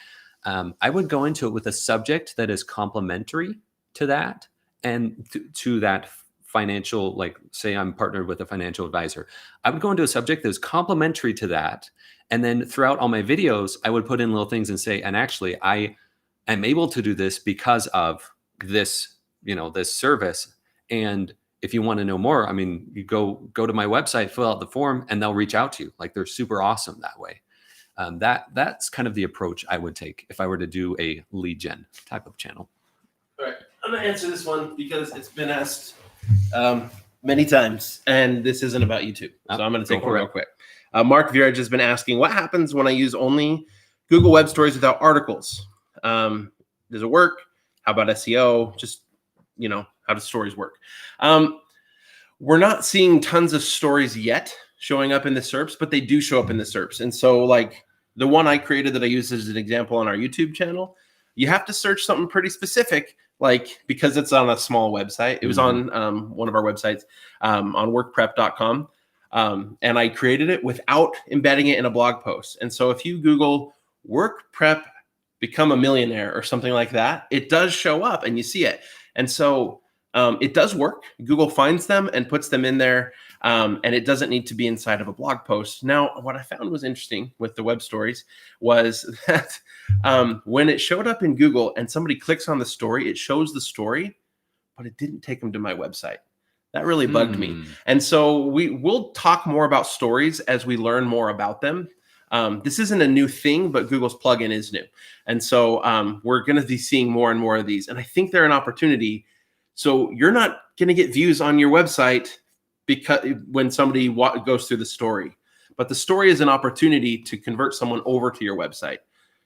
I would go into it with a subject that is complementary to that and to that financial, like say I'm partnered with a financial advisor. I would go into a subject that is complementary to that. And then throughout all my videos, I would put in little things and say, and actually I am able to do this because of this, this service. And if you want to know more, you go to my website, fill out the form, and they'll reach out to you. Like they're super awesome that way. That's kind of the approach I would take if I were to do a lead gen type of channel. All right, I'm going to answer this one because it's been asked many times, and this isn't about YouTube. So I'm going to take one real quick. Mark Viraj has been asking, what happens when I use only Google Web Stories without articles? Does it work? How about SEO? Just, how does stories work? We're not seeing tons of stories yet showing up in the SERPs, but they do show up in the SERPs. And so like the one I created that I use as an example on our YouTube channel, you have to search something pretty specific, like because it's on a small website. It was on one of our websites on workprep.com. And I created it without embedding it in a blog post. And so if you Google work prep, become a millionaire or something like that, it does show up and you see it. And so it does work. Google finds them and puts them in there. And it doesn't need to be inside of a blog post. Now, what I found was interesting with the web stories was that when it showed up in Google and somebody clicks on the story, it shows the story, but it didn't take them to my website. That really bugged me. And so we'll talk more about stories as we learn more about them. This isn't a new thing, but Google's plugin is new. And so we're going to be seeing more and more of these. And I think they're an opportunity. So you're not going to get views on your website because when somebody goes through the story, but the story is an opportunity to convert someone over to your website.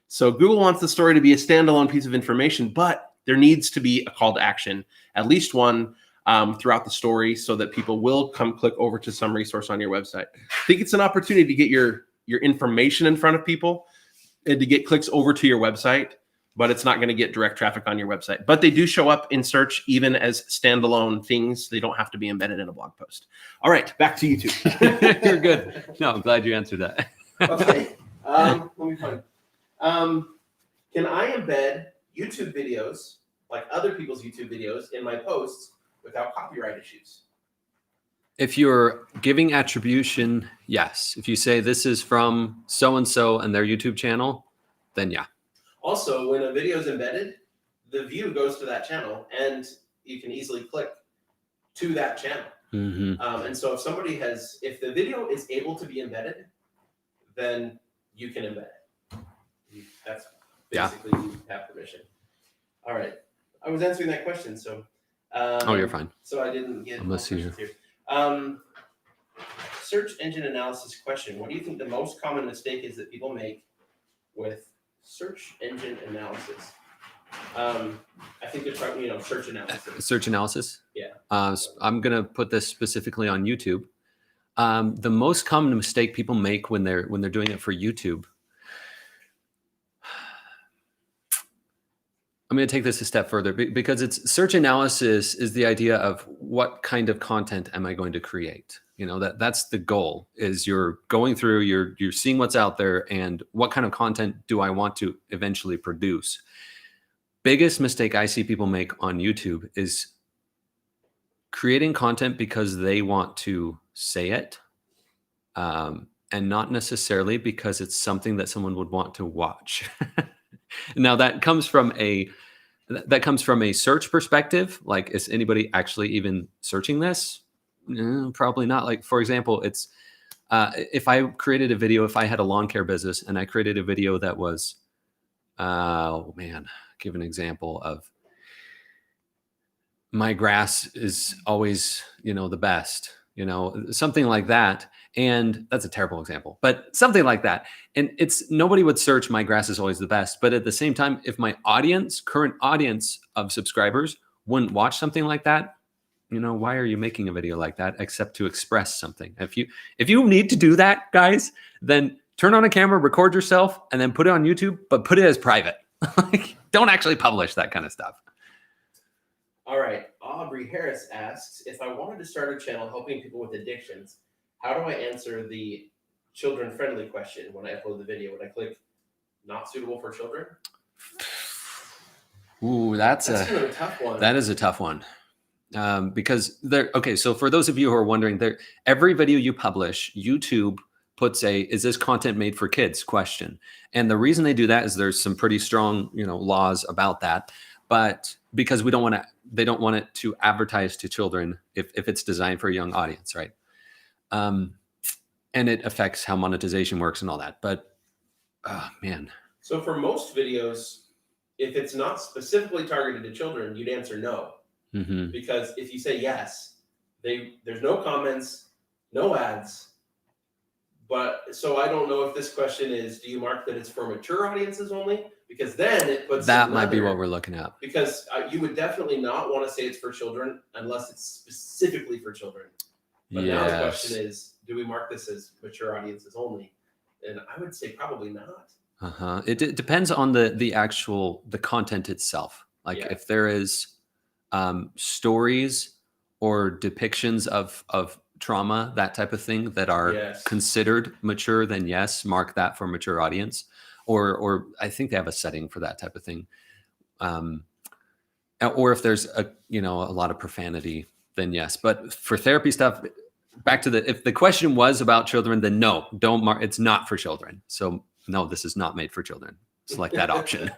So Google wants the story to be a standalone piece of information, but there needs to be a call to action, at least one throughout the story, so that people will come click over to some resource on your website. I think it's an opportunity to get your your information in front of people and to get clicks over to your website, but it's not going to get direct traffic on your website. But they do show up in search even as standalone things. They don't have to be embedded in a blog post. All right, back to YouTube. You're good. No, I'm glad you answered that. Okay. Let me find. Can I embed YouTube videos, like other people's YouTube videos, in my posts without copyright issues? If you're giving attribution, yes. If you say this is from so-and-so and their YouTube channel, then yeah. Also, when a video is embedded, the view goes to that channel, and you can easily click to that channel. Mm-hmm. And so if the video is able to be embedded, then you can embed it. That's basically you have permission. All right. I was answering that question, so. You're fine. So I didn't get Unless you. here. Search engine analysis question. What do you think the most common mistake is that people make with search engine analysis? I think it's probably, search analysis. Search analysis? Yeah. I'm going to put this specifically on YouTube. The most common mistake people make when they're doing it for YouTube. I'm going to take this a step further because it's search analysis is the idea of what kind of content am I going to create? That's the goal, is you're going through, you're seeing what's out there and what kind of content do I want to eventually produce. Biggest mistake I see people make on YouTube is creating content because they want to say it, and not necessarily because it's something that someone would want to watch. Now that comes from a search perspective. Like, is anybody actually even searching this? Probably not. Like, for example, it's if I created a video, if I had a lawn care business and I created a video that was, give an example of my grass is always, the best, something like that. And that's a terrible example, but something like that. And nobody would search my grass is always the best. But at the same time, if my current audience of subscribers wouldn't watch something like that, why are you making a video like that except to express something? If you need to do that, guys, then turn on a camera, record yourself, and then put it on YouTube, but put it as private. Don't actually publish that kind of stuff. All right. Aubrey Harris asks, if I wanted to start a channel helping people with addictions, how do I answer the children-friendly question when I upload the video? Would I click not suitable for children? Ooh, that's kind of a tough one. That is a tough one. Because so for those of you who are wondering, every video you publish, YouTube puts is this content made for kids question. And the reason they do that is there's some pretty strong, laws about that. But because they don't want it to advertise to children if it's designed for a young audience, right? And it affects how monetization works and all that. But, oh, man. So for most videos, if it's not specifically targeted to children, you'd answer no. Mm-hmm. Because if you say yes, there's no comments, no ads. But so I don't know if this question is, do you mark that it's for mature audiences only? Because then it puts that might be what we're looking at. Because you would definitely not want to say it's for children unless it's specifically for children. But now the question is, do we mark this as mature audiences only? And I would say probably not. It depends on the content itself. Like if there is stories or depictions of trauma, that type of thing that are considered mature, then yes, mark that for mature audience. Or I think they have a setting for that type of thing. Or if there's a lot of profanity, then yes. But for therapy stuff, back to if the question was about children, then no, don't mark. It's not for children. So no, this is not made for children. Select that option.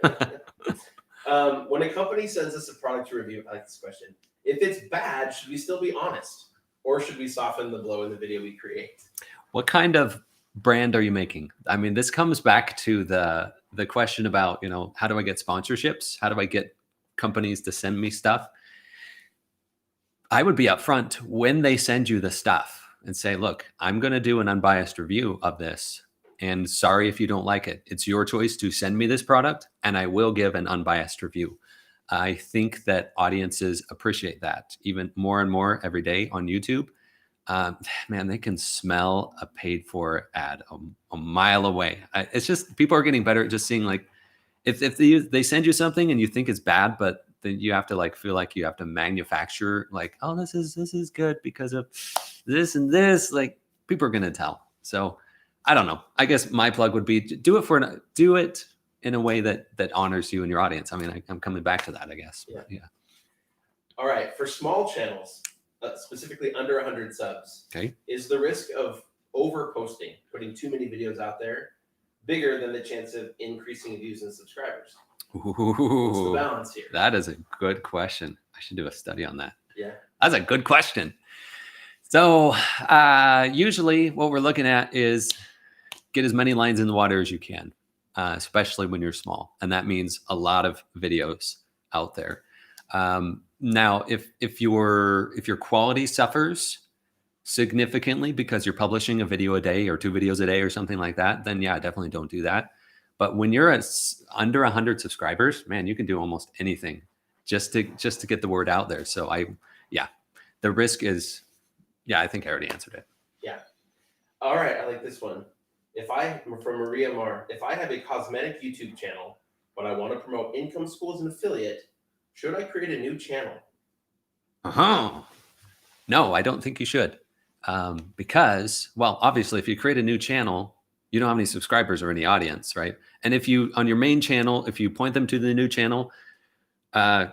When a company sends us a product to review, I like this question. If it's bad, should we still be honest? Or should we soften the blow in the video we create? What kind of brand are you making? I mean, this comes back to the question about, how do I get sponsorships? How do I get companies to send me stuff? I would be upfront when they send you the stuff and say, look, I'm going to do an unbiased review of this. And sorry if you don't like it. It's your choice to send me this product, and I will give an unbiased review. I think that audiences appreciate that even more and more every day on YouTube. man, they can smell a paid for ad a mile away. It's just people are getting better at just seeing like if they send you something and you think it's bad, but then you have to like feel like you have to manufacture like, oh, this is good because of this and this. Like people are gonna tell. So I don't know. I guess my plug would be do it in a way that honors you and your audience. I mean, I'm coming back to that, I guess. Yeah. All right. For small channels, specifically under 100 subs, Okay. is the risk of over posting, putting too many videos out there, bigger than the chance of increasing views and subscribers? What's the balance here? That is a good question. I should do a study on that. Yeah. That's a good question. So usually what we're looking at is get as many lines in the water as you can, especially when you're small. And that means a lot of videos out there. Now, if your quality suffers significantly because you're publishing a video a day or 2 videos a day or something like that, then yeah, definitely don't do that. But when you're at under 100 subscribers, man, you can do almost anything just to get the word out there. So the risk is, I think I already answered it. Yeah. All right. I like this one. From Maria Mar, if I have a cosmetic YouTube channel, but I want to promote Income School as an affiliate, should I create a new channel? No, I don't think you should. Because, well, obviously, if you create a new channel, you don't have any subscribers or any audience, right? And if you, on your main channel, if you point them to the new channel,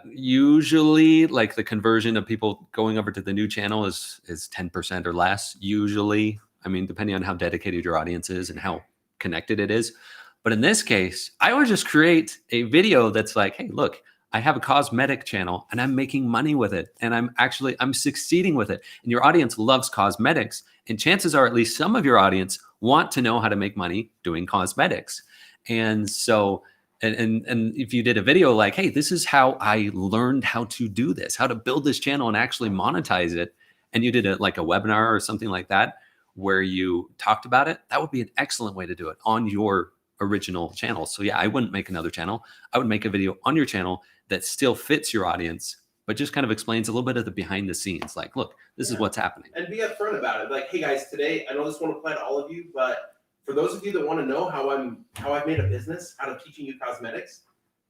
usually like the conversion of people going over to the new channel is 10% or less. Usually, I mean, depending on how dedicated your audience is and how connected it is. But in this case, I would just create a video that's like, hey, look, I have a cosmetic channel and I'm making money with it. And I'm succeeding with it. And your audience loves cosmetics. And chances are at least some of your audience want to know how to make money doing cosmetics. And so, and if you did a video like, hey, this is how I learned how to do this, how to build this channel and actually monetize it. And you did like a webinar or something like that, where you talked about it, that would be an excellent way to do it on your original channel. So yeah, I wouldn't make another channel. I would make a video on your channel that still fits your audience, but just kind of explains a little bit of the behind the scenes. Like, look, this is what's happening. And be upfront about it. Like, hey guys, today, I know this won't apply to all of you, but for those of you that want to know how I've made a business out of teaching you cosmetics,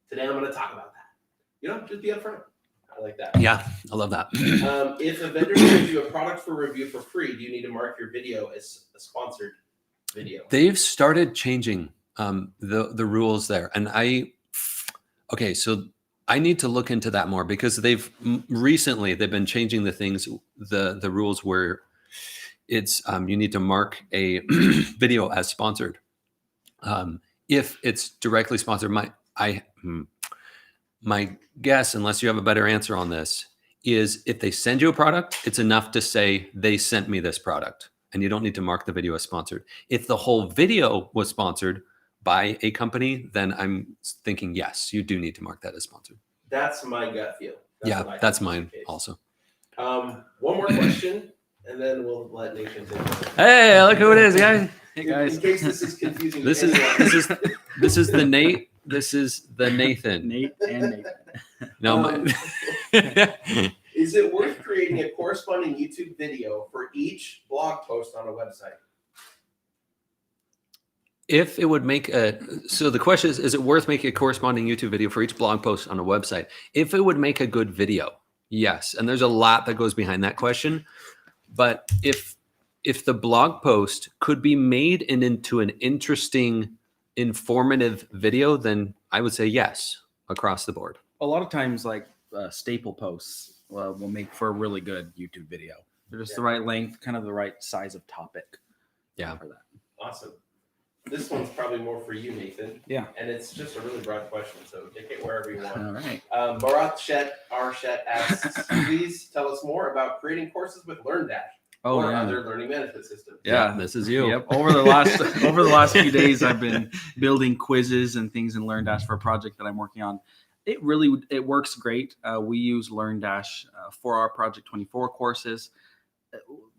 today I'm going to talk about that. Just be upfront. I like that. Yeah, I love that. If a vendor gives you a product for review for free, do you need to mark your video as a sponsored video? They've started changing the rules there. And so I need to look into that more because they've been changing the rules where it's you need to mark a video as sponsored. If it's directly sponsored, my guess, unless you have a better answer on this, is if they send you a product, it's enough to say they sent me this product and you don't need to mark the video as sponsored. If the whole video was sponsored by a company, then I'm thinking, yes, you do need to mark that as sponsored. That's my gut feel. That's mine also. One more question, and then we'll let Nathan take it. Hey, look who it is, guys. Hey guys. In case this is confusing. This is the Nate. This is the Nathan. Nate and Nathan. No, Is it worth creating a corresponding YouTube video for each blog post on a website? if it would make so the question is it worth making a corresponding YouTube video for each blog post on a website? If it would make a good video, yes. And there's a lot that goes behind that question. But if the blog post could be made into an interesting, informative video, then I would say yes, across the board. A lot of times, like staple posts will make for a really good YouTube video. They're just the right length, kind of the right size of topic. Yeah. For that. Awesome. This one's probably more for you, Nathan. Yeah. And it's just a really broad question, so take it wherever you want. All right. Bharat Shet asks, please tell us more about creating courses with LearnDash or other learning management systems. Yeah, this is you. Yep. Over the last few days, I've been building quizzes and things in LearnDash for a project that I'm working on. It works great. We use LearnDash for our Project 24 courses.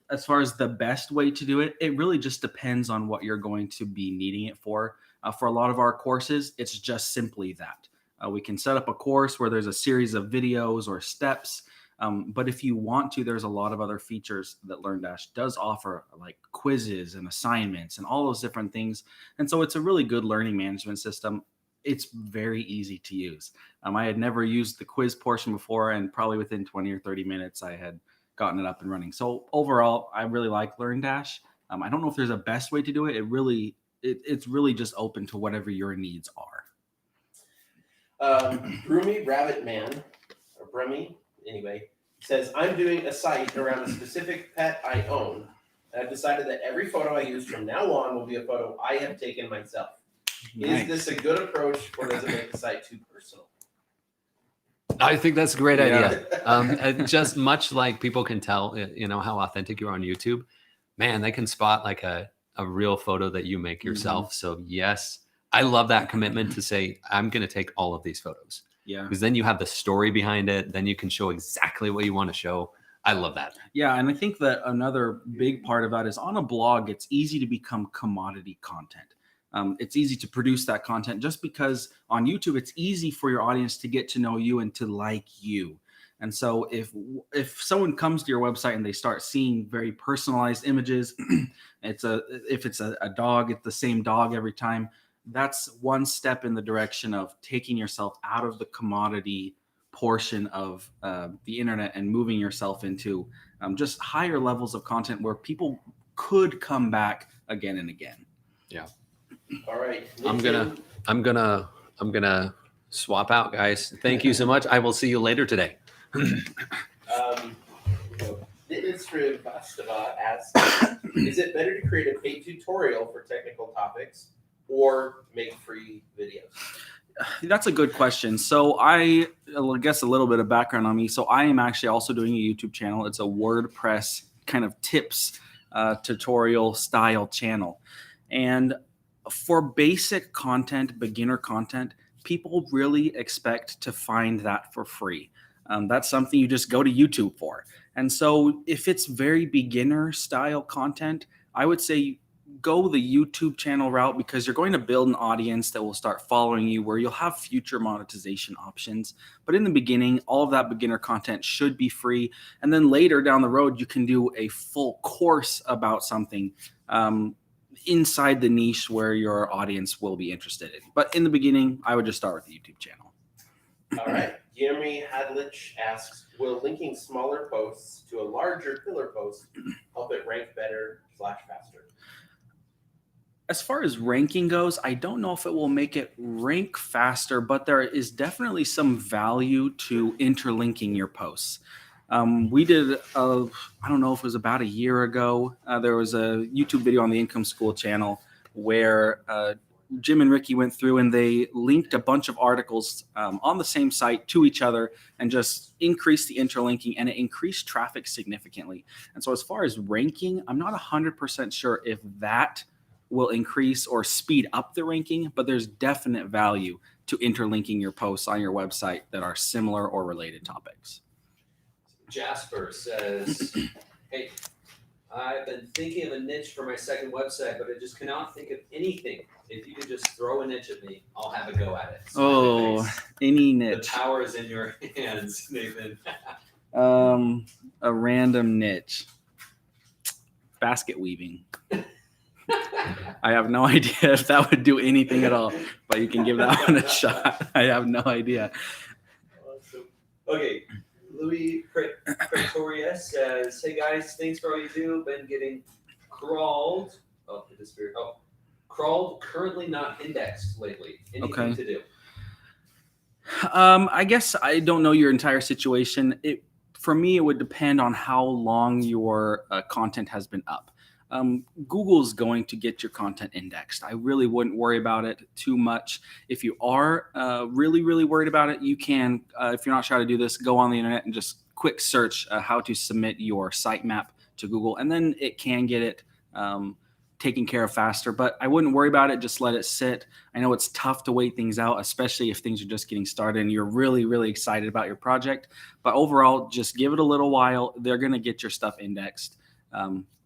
As far as the best way to do it, it really just depends on what you're going to be needing it for. For a lot of our courses, it's just simply that. We can set up a course where there's a series of videos or steps But if you want to, there's a lot of other features that LearnDash does offer, like quizzes and assignments and all those different things. And so it's a really good learning management system. It's very easy to use. I had never used the quiz portion before, and probably within 20 or 30 minutes, I had gotten it up and running. So overall, I really like LearnDash. I don't know if there's a best way to do it. It's really just open to whatever your needs are. Broomy Rabbit Man, or Brummy, anyway, says, I'm doing a site around a specific pet I own. And I've decided that every photo I use from now on will be a photo I have taken myself. Nice. Is this a good approach, or does it make the site too personal? I think that's a great Yeah. idea. Just much like people can tell, how authentic you are on YouTube, man, they can spot like a real photo that you make yourself. So yes, I love that commitment to say, I'm going to take all of these photos, Yeah. because then you have the story behind it. Then you can show exactly what you want to show. I love that. Yeah. And I think that another big part of that is on a blog, it's easy to become commodity content. It's easy to produce that content just because on YouTube, it's easy for your audience to get to know you and to like you. And so if someone comes to your website and they start seeing very personalized images, if it's a dog, it's the same dog every time. That's one step in the direction of taking yourself out of the commodity portion of the internet and moving yourself into just higher levels of content where people could come back again and again. Yeah. All right. I'm gonna swap out, guys. Thank you so much. I will see you later today. Nitman Srivastava asks, is it better to create a paid tutorial for technical topics or make free videos? That's a good question. So I guess a little bit of background on me. So I am actually also doing a YouTube channel. It's a WordPress kind of tips tutorial style channel. And for basic content, beginner content, people really expect to find that for free. That's something you just go to YouTube for. And so if it's very beginner style content, I would say go the YouTube channel route, because you're going to build an audience that will start following you, where you'll have future monetization options. But in the beginning, all of that beginner content should be free. And then later down the road, you can do a full course about something inside the niche where your audience will be interested in. But in the beginning, I would just start with the YouTube channel. All right. Jeremy Hadlich asks, will linking smaller posts to a larger pillar post help it rank better / faster? As far as ranking goes, I don't know if it will make it rank faster, but there is definitely some value to interlinking your posts. We did, I don't know if it was about a year ago, there was a YouTube video on the Income School channel where Jim and Ricky went through and they linked a bunch of articles on the same site to each other and just increased the interlinking, and it increased traffic significantly. And so as far as ranking, I'm not 100% sure if that will increase or speed up the ranking, but there's definite value to interlinking your posts on your website that are similar or related topics. Jasper says, hey, I've been thinking of a niche for my second website, but I just cannot think of anything. If you could just throw a niche at me, I'll have a go at it. So any the niche. power is in your hands, Nathan. A random niche. Basket weaving. I have no idea if that would do anything at all, but you can give that one a shot. I have no idea. Awesome. Okay, Louis Pretoria says, hey guys, thanks for all you do. Been getting crawled. Oh, it disappeared. Oh, crawled, currently not indexed lately. Anything to do? I guess I don't know your entire situation. For me, it would depend on how long your content has been up. Google's going to get your content indexed. I really wouldn't worry about it too much. If you are really, really worried about it, you can, if you're not sure how to do this, go on the internet and just quick search how to submit your sitemap to Google, and then it can get it taken care of faster. But I wouldn't worry about it. Just let it sit. I know it's tough to wait things out, especially if things are just getting started and you're really, really excited about your project. But overall, just give it a little while. They're going to get your stuff indexed.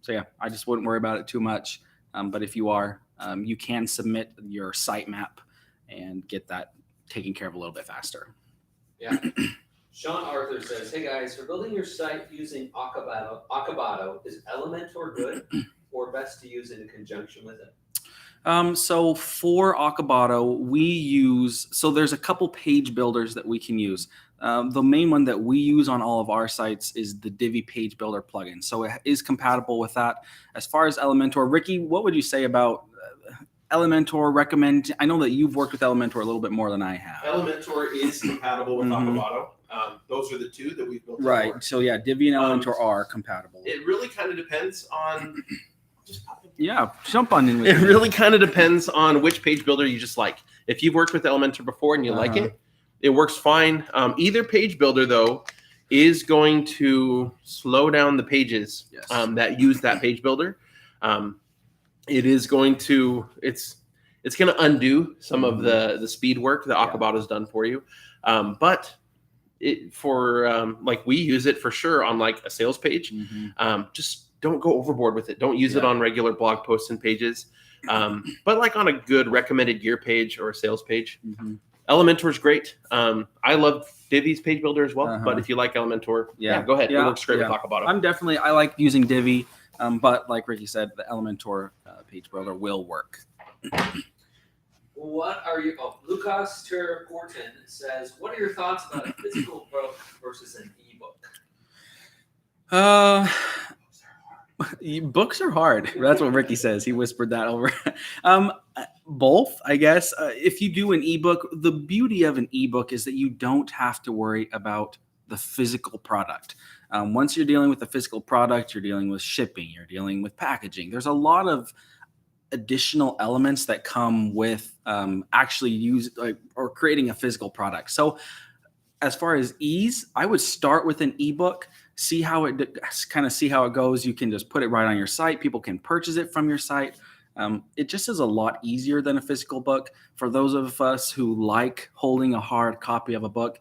So yeah, I just wouldn't worry about it too much. But if you are, you can submit your sitemap and get that taken care of a little bit faster. Yeah. Sean Arthur says, "Hey guys, for building your site using Acabado, is Elementor good or best to use in conjunction with it?" So for Acabado, we use, so there's a couple page builders that we can use. The main one that we use on all of our sites is the Divi Page Builder plugin. So it is compatible with that. As far as Elementor, Ricky, what would you say about Elementor? Recommend? I know that you've worked with Elementor a little bit more than I have. Elementor is compatible with Mhm. Acabado. Those are the two that we've built. Right. for. So yeah, Divi and Elementor are compatible. It really kind of depends on. Yeah, jump on in with It me. really kind of depends on which page builder you just like. If you've worked with Elementor before and you like Uh-huh. it works fine. Either page builder though is going to slow down the pages Yes. that use that page builder. It is going to it's going to undo some of the speed work that Yeah. Acabado has done for you. But it for like we use it for sure on like a sales page. Mhm. Just don't go overboard with it. Don't use it Yeah. on regular blog posts and pages. But like on a good recommended gear page or a sales page, Mhm. Elementor is great. I love Divi's page builder as well. Uh-huh. But if you like Elementor, Yeah. go ahead. Yeah. It works great Yeah. with Acabado. I like using Divi, but like Ricky said, the Elementor page builder will work. What are you? Oh, Lucas Tergorton says, "What are your thoughts about a physical book versus an ebook?" Books are hard. That's what Ricky says. He whispered that over. Both, I guess. If you do an ebook, the beauty of an ebook is that you don't have to worry about the physical product. Once you're dealing with the physical product, you're dealing with shipping, you're dealing with packaging. There's a lot of additional elements that come with actually or creating a physical product. So as far as ease, I would start with an ebook, see how it goes. You can just put it right on your site. People can purchase it from your site. It just is a lot easier than a physical book. For those of us who like holding a hard copy of a book,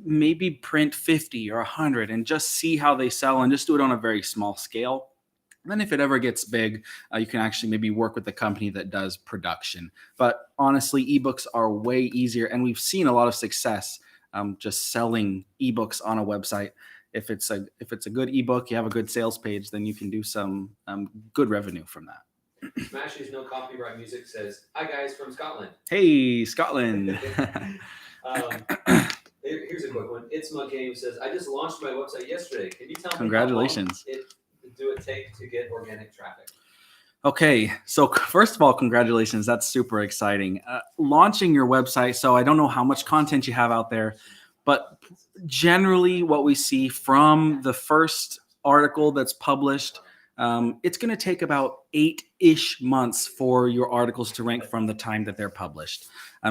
maybe print 50 or 100 and just see how they sell and just do it on a very small scale. Then if it ever gets big, you can actually maybe work with the company that does production. But honestly, ebooks are way easier, and we've seen a lot of success just selling ebooks on a website. If it's a good ebook, you have a good sales page, then you can do some good revenue from that. Smashes No Copyright Music says, "Hi guys from Scotland." Hey, Scotland. Here's a quick one. It's My Game says, "I just launched my website yesterday. Can you tell me Congratulations. how long do it take to get organic traffic?" Okay, so first of all, congratulations. That's super exciting. Launching your website. So I don't know how much content you have out there, but generally what we see from the first article that's published, it's going to take about 8-ish months for your articles to rank from the time that they're published.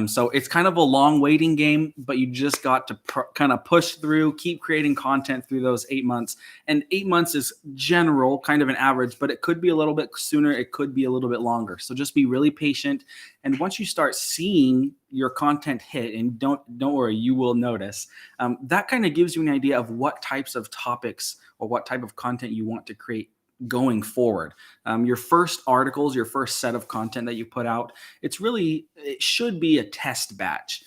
So it's kind of a long waiting game, but you just got to kind of push through, keep creating content through those 8 months. And 8 months is general, kind of an average, but it could be a little bit sooner. It could be a little bit longer. So just be really patient. And once you start seeing your content hit, and don't worry, you will notice, that kind of gives you an idea of what types of topics or what type of content you want to create going forward. Your first articles, your first set of content that you put out, it should be a test batch.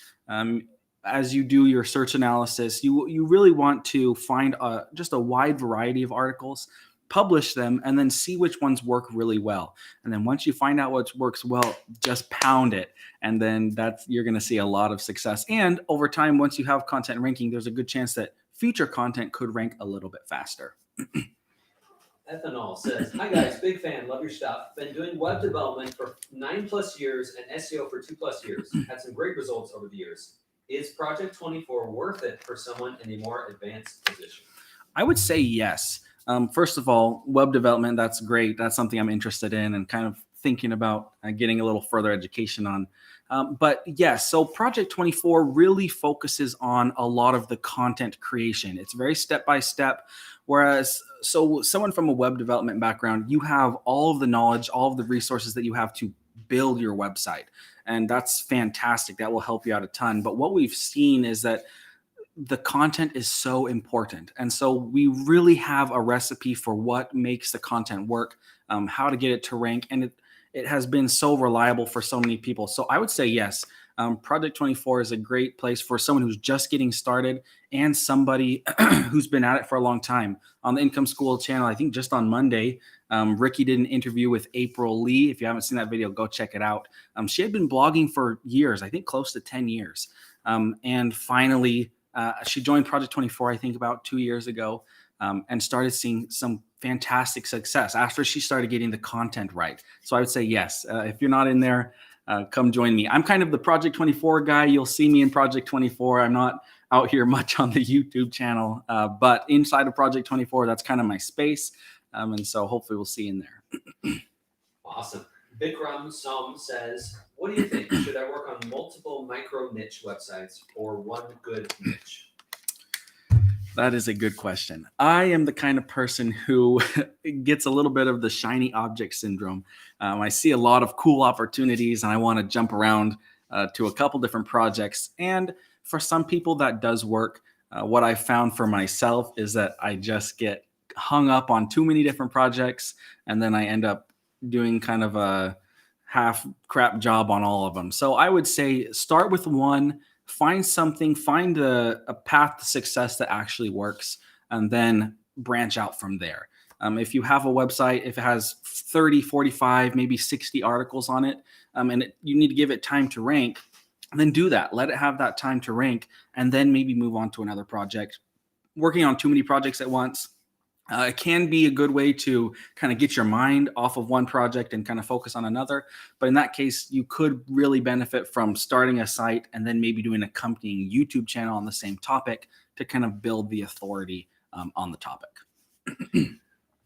As you do your search analysis, you really want to find just a wide variety of articles, publish them, and then see which ones work really well. And then once you find out what works well, just pound it. And then you're going to see a lot of success. And over time, once you have content ranking, there's a good chance that future content could rank a little bit faster. Ethanol says, "Hi guys, big fan, love your stuff. Been doing web development for 9+ years and SEO for 2+ years. Had some great results over the years. Is Project 24 worth it for someone in a more advanced position?" I would say yes. First of all, web development, that's great. That's something I'm interested in and kind of thinking about getting a little further education on. But yes, so Project 24 really focuses on a lot of the content creation. It's very step-by-step. Whereas, so someone from a web development background, you have all of the knowledge, all of the resources that you have to build your website. And that's fantastic. That will help you out a ton. But what we've seen is that the content is so important. And so we really have a recipe for what makes the content work, how to get it to rank. And it has been so reliable for so many people. So I would say yes. Project 24 is a great place for someone who's just getting started and somebody who's been at it for a long time. On the Income School channel, I think just on Monday, Ricky did an interview with April Lee. If you haven't seen that video, go check it out. She had been blogging for years, I think close to 10 years. And finally, she joined Project 24, I think about 2 years ago, and started seeing some fantastic success after she started getting the content right. So I would say, yes, if you're not in there, come join me. I'm kind of the Project 24 guy. You'll see me in Project 24. I'm not out here much on the YouTube channel, but inside of Project 24, that's kind of my space. And so hopefully we'll see you in there. Awesome. Bikram Som says, what do you think? Should I work on multiple micro niche websites or one good niche? That is a good question. I am the kind of person who gets a little bit of the shiny object syndrome. I see a lot of cool opportunities and I want to jump around to a couple different projects. And for some people that does work. What I found for myself is that I just get hung up on too many different projects and then I end up doing kind of a half crap job on all of them. So I would say start with one. Find something, find a path to success that actually works, and then branch out from there. If you have a website, if it has 30, 45, maybe 60 articles on it, you need to give it time to rank, then do that. Let it have that time to rank, and then maybe move on to another project. Working on too many projects at once, it can be a good way to kind of get your mind off of one project and kind of focus on another. But in that case, you could really benefit from starting a site and then maybe doing an accompanying YouTube channel on the same topic to kind of build the authority on the topic.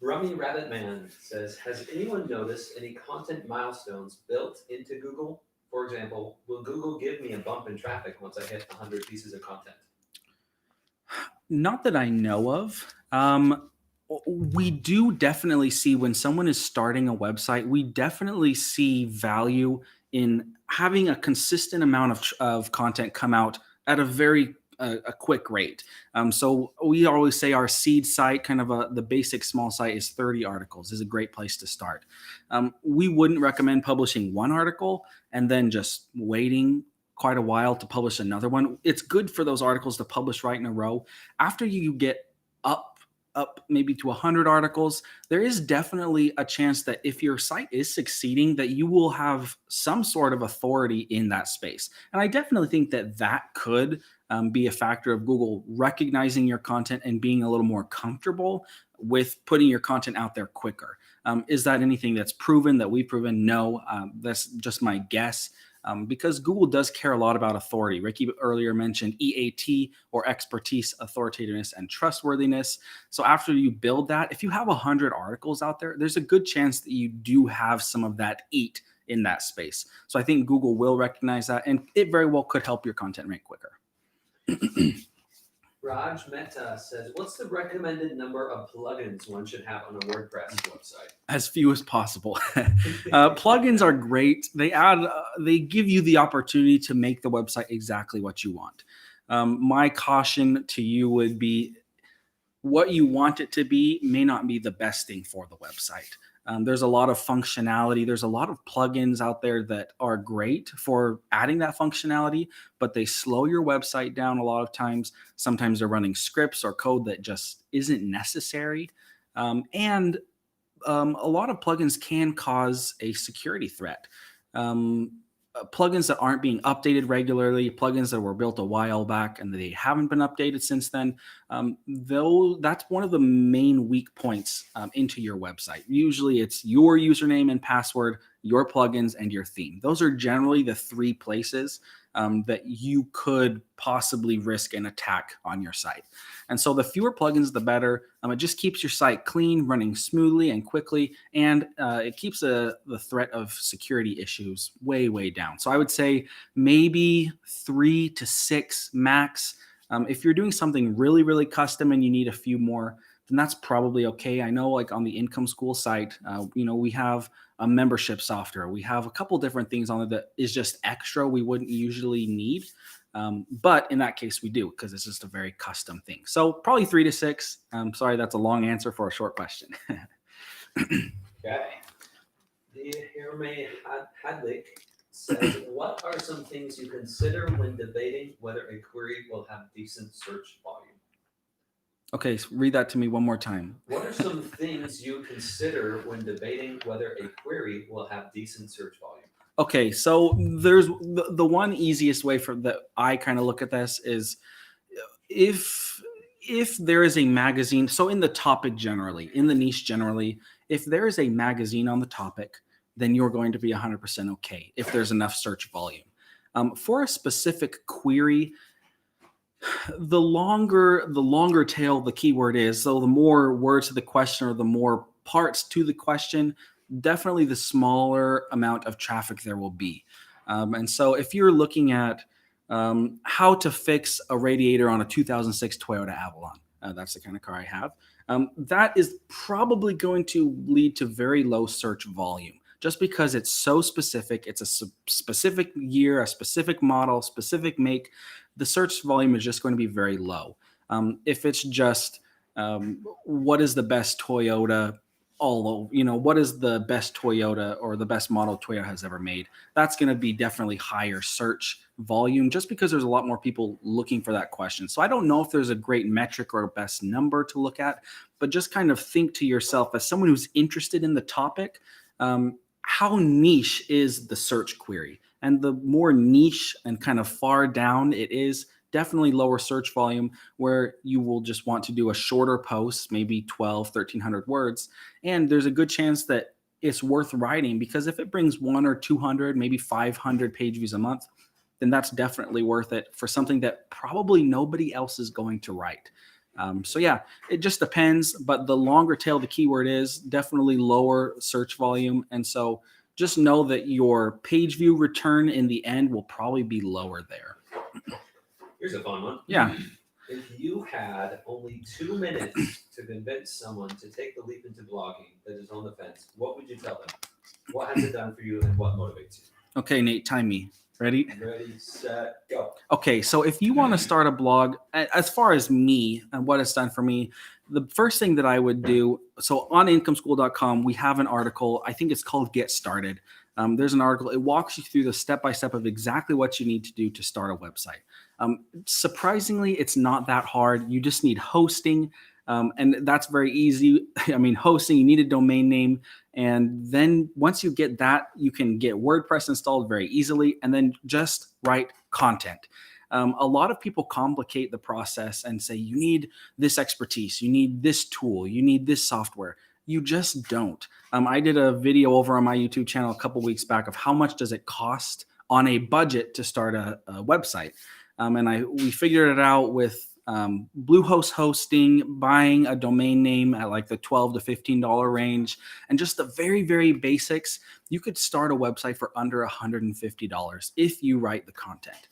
Rummy Rabbit Man says, has anyone noticed any content milestones built into Google? For example, will Google give me a bump in traffic once I hit 100 pieces of content? Not that I know of. We do definitely see when someone is starting a website, we definitely see value in having a consistent amount of content come out at a very a quick rate. So we always say our seed site, kind of the basic small site, is 30 articles is a great place to start. We wouldn't recommend publishing one article and then just waiting quite a while to publish another one. It's good for those articles to publish right in a row. After you get up maybe to 100 articles, there is definitely a chance that if your site is succeeding, that you will have some sort of authority in that space. And I definitely think that could be a factor of Google recognizing your content and being a little more comfortable with putting your content out there quicker. Is that anything that's proven, that we've proven? No, that's just my guess. Because Google does care a lot about authority. Ricky earlier mentioned EAT, or expertise, authoritativeness, and trustworthiness. So after you build that, if you have 100 articles out there, there's a good chance that you do have some of that EAT in that space. So I think Google will recognize that, and it very well could help your content rank quicker. Raj Mehta says, what's the recommended number of plugins one should have on a WordPress website? As few as possible. Plugins are great. They give you the opportunity to make the website exactly what you want. My caution to you would be, what you want it to be may not be the best thing for the website. There's a lot of functionality. There's a lot of plugins out there that are great for adding that functionality, but they slow your website down a lot of times. Sometimes they're running scripts or code that just isn't necessary. And a lot of plugins can cause a security threat. Plugins that aren't being updated regularly, plugins that were built a while back and they haven't been updated since then, though that's one of the main weak points into your website. Usually it's your username and password, your plugins, and your theme. Those are generally the three places that you could possibly risk an attack on your site. And so the fewer plugins, the better. It just keeps your site clean, running smoothly and quickly, and it keeps the threat of security issues way, way down. So I would say maybe 3 to 6 max. If you're doing something really, really custom and you need a few more, then that's probably okay. I know, like on the Income School site, we have a membership software. We have a couple different things on it that is just extra we wouldn't usually need. But in that case, we do, because it's just a very custom thing. So probably 3 to 6. Sorry, that's a long answer for a short question. Okay. The Herme Hadlik says, what are some things you consider when debating whether a query will have decent search volume? Okay, read that to me one more time. What are some things you consider when debating whether a query will have decent search volume? Okay, so there's the one easiest way for that I kind of look at this is if there is a magazine, so in the topic generally, in the niche generally, if there is a magazine on the topic, then you're going to be 100% okay if there's enough search volume. For a specific query, the longer tail the keyword is, so the more words to the question or the more parts to the question, definitely the smaller amount of traffic there will be. And so if you're looking at how to fix a radiator on a 2006 Toyota Avalon, that's the kind of car I have, that is probably going to lead to very low search volume just because it's so specific. It's a specific year, a specific model, specific make. The search volume is just going to be very low. If it's just what is the best Toyota, what is the best Toyota or the best model Toyota has ever made, that's going to be definitely higher search volume just because there's a lot more people looking for that question. So I don't know if there's a great metric or a best number to look at, but just kind of think to yourself as someone who's interested in the topic, how niche is the search query? And the more niche and kind of far down it is, definitely lower search volume, where you will just want to do a shorter post, maybe 1,300 words. And there's a good chance that it's worth writing, because if it brings 100 or 200, maybe 500 page views a month, then that's definitely worth it for something that probably nobody else is going to write. So yeah, it just depends, but the longer tail the keyword is, definitely lower search volume. And so just know that your page view return in the end will probably be lower there. Here's a fun one. Yeah. If you had only 2 minutes to convince someone to take the leap into blogging that is on the fence, what would you tell them? What has it done for you and what motivates you? Okay, Nate, time me. Ready? Ready, set, go. Okay, so if you want to start a blog, as far as me and what it's done for me, the first thing that I would do, so on incomeschool.com, we have an article, I think it's called Get Started. There's an article, it walks you through the step-by-step of exactly what you need to do to start a website. Surprisingly, it's not that hard. You just need hosting, and that's very easy. I mean, hosting, you need a domain name. And then once you get that, you can get WordPress installed very easily and then just write content. A lot of people complicate the process and say, you need this expertise, you need this tool, you need this software. You just don't. I did a video over on my YouTube channel a couple weeks back of how much does it cost on a budget to start a website. And we figured it out with Bluehost hosting, buying a domain name at like the $12 to $15 range, and just the very, very basics. You could start a website for under $150 if you write the content.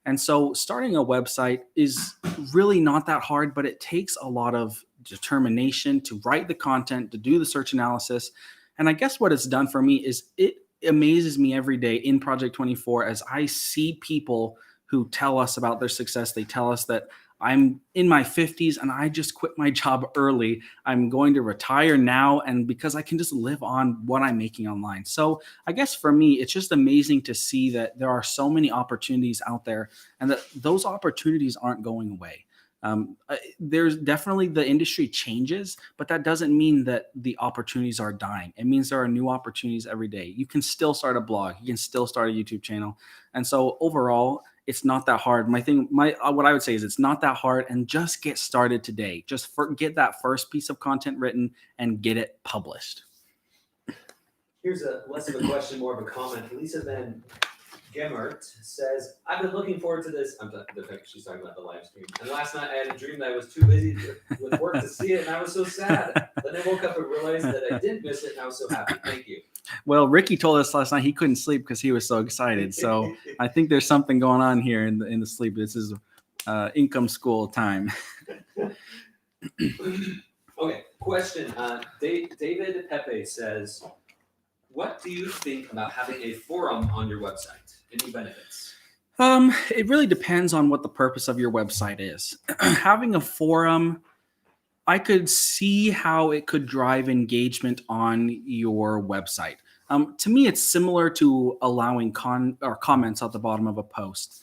And so starting a website is really not that hard, but it takes a lot of determination to write the content, to do the search analysis. And I guess what it's done for me is it amazes me every day in Project 24 as I see people who tell us about their success. They tell us that I'm in my 50s and I just quit my job early. I'm going to retire now, and because I can just live on what I'm making online. So I guess for me, it's just amazing to see that there are so many opportunities out there and that those opportunities aren't going away. There's definitely, the industry changes, but that doesn't mean that the opportunities are dying. It means there are new opportunities every day. You can still start a blog, you can still start a YouTube channel. And so overall, it's not that hard. What I would say is it's not that hard, and just get started today. Just get that first piece of content written and get it published. Here's less of a question, more of a comment. Lisa Van Gemert says, I've been looking forward to this. She's talking about the live stream. And last night I had a dream that I was too busy with work to see it, and I was so sad. Then I woke up and realized that I did miss it, and I was so happy. Thank you. Well, Ricky told us last night he couldn't sleep because he was so excited. So I think there's something going on here in the sleep. This is income school time. Okay, question. David Pepe says, what do you think about having a forum on your website? Any benefits? It really depends on what the purpose of your website is. Having a forum, I could see how it could drive engagement on your website. To me, it's similar to allowing comments at the bottom of a post.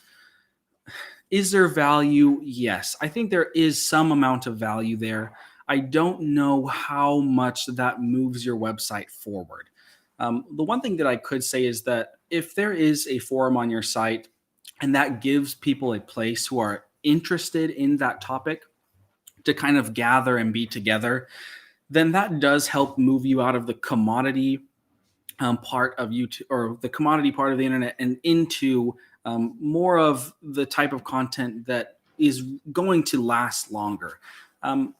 Is there value? Yes, I think there is some amount of value there. I don't know how much that moves your website forward. The one thing that I could say is that if there is a forum on your site and that gives people a place who are interested in that topic to kind of gather and be together, then that does help move you out of the commodity part of YouTube, or the commodity part of the internet, and into more of the type of content that is going to last longer. I'm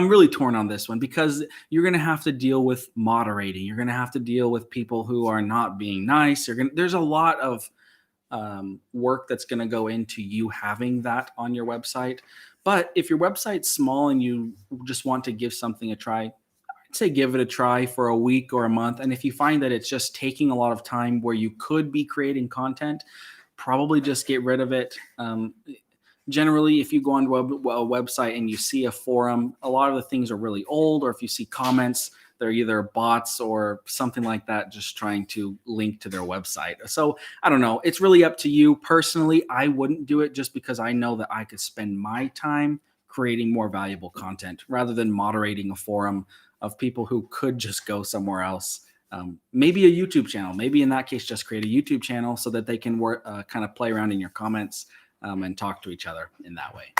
really torn on this one because you're going to have to deal with moderating. You're going to have to deal with people who are not being nice. There's a lot of work that's going to go into you having that on your website. But if your website's small and you just want to give something a try, I'd say give it a try for a week or a month. And if you find that it's just taking a lot of time where you could be creating content, probably just get rid of it. Generally, if you go onto a website and you see a forum, a lot of the things are really old, or if you see comments, they're either bots or something like that, just trying to link to their website. So I don't know. It's really up to you. Personally, I wouldn't do it just because I know that I could spend my time creating more valuable content rather than moderating a forum of people who could just go somewhere else. Maybe a YouTube channel. Maybe in that case, just create a YouTube channel so that they can work, kind of play around in your comments and talk to each other in that way.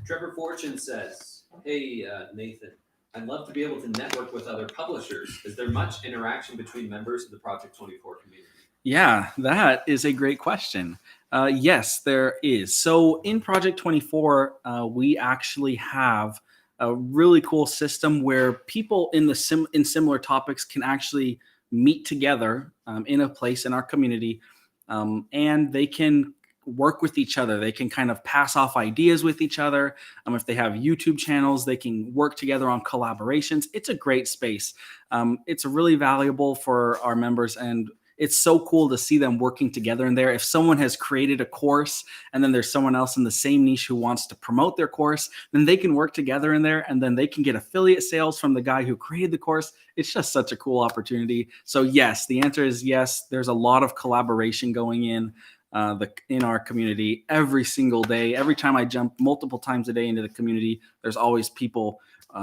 Trevor Fortune says, hey, Nathan, I'd love to be able to network with other publishers. Is there much interaction between members of the Project 24 community? Yeah, that is a great question. Yes, there is. So in Project 24, we actually have a really cool system where people in similar topics can actually meet together in a place in our community, and they can work with each other. They can kind of pass off ideas with each other. If they have YouTube channels, they can work together on collaborations. It's a great space. It's really valuable for our members, and it's so cool to see them working together in there. If someone has created a course and then there's someone else in the same niche who wants to promote their course, then they can work together in there, and then they can get affiliate sales from the guy who created the course. It's just such a cool opportunity. So yes, the answer is yes. There's a lot of collaboration going in our community every single day. Every time I jump multiple times a day into the community, there's always people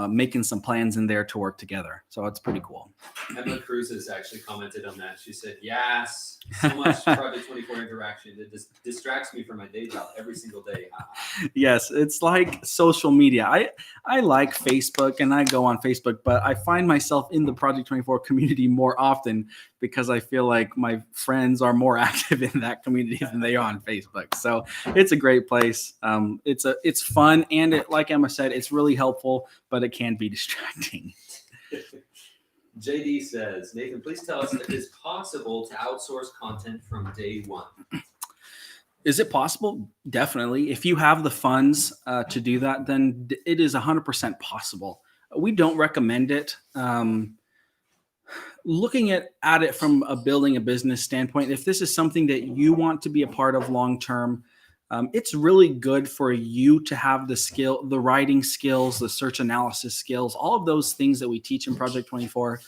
making some plans in there to work together. So it's pretty cool. Emma Cruz has actually commented on that. She said, yes, so much Project 24 interaction. It just distracts me from my day job every single day. Yes, it's like social media. I like Facebook and I go on Facebook, but I find myself in the Project 24 community more often because I feel like my friends are more active in that community than they are on Facebook. So it's a great place. It's fun, and like Emma said, it's really helpful, but it can be distracting. JD says, Nathan, please tell us if it's possible to outsource content from day one. Is it possible? Definitely. If you have the funds to do that, then it is 100% possible. We don't recommend it. Looking at it from building a business standpoint, if this is something that you want to be a part of long term, it's really good for you to have the writing skills, the search analysis skills, all of those things that we teach in Project 24.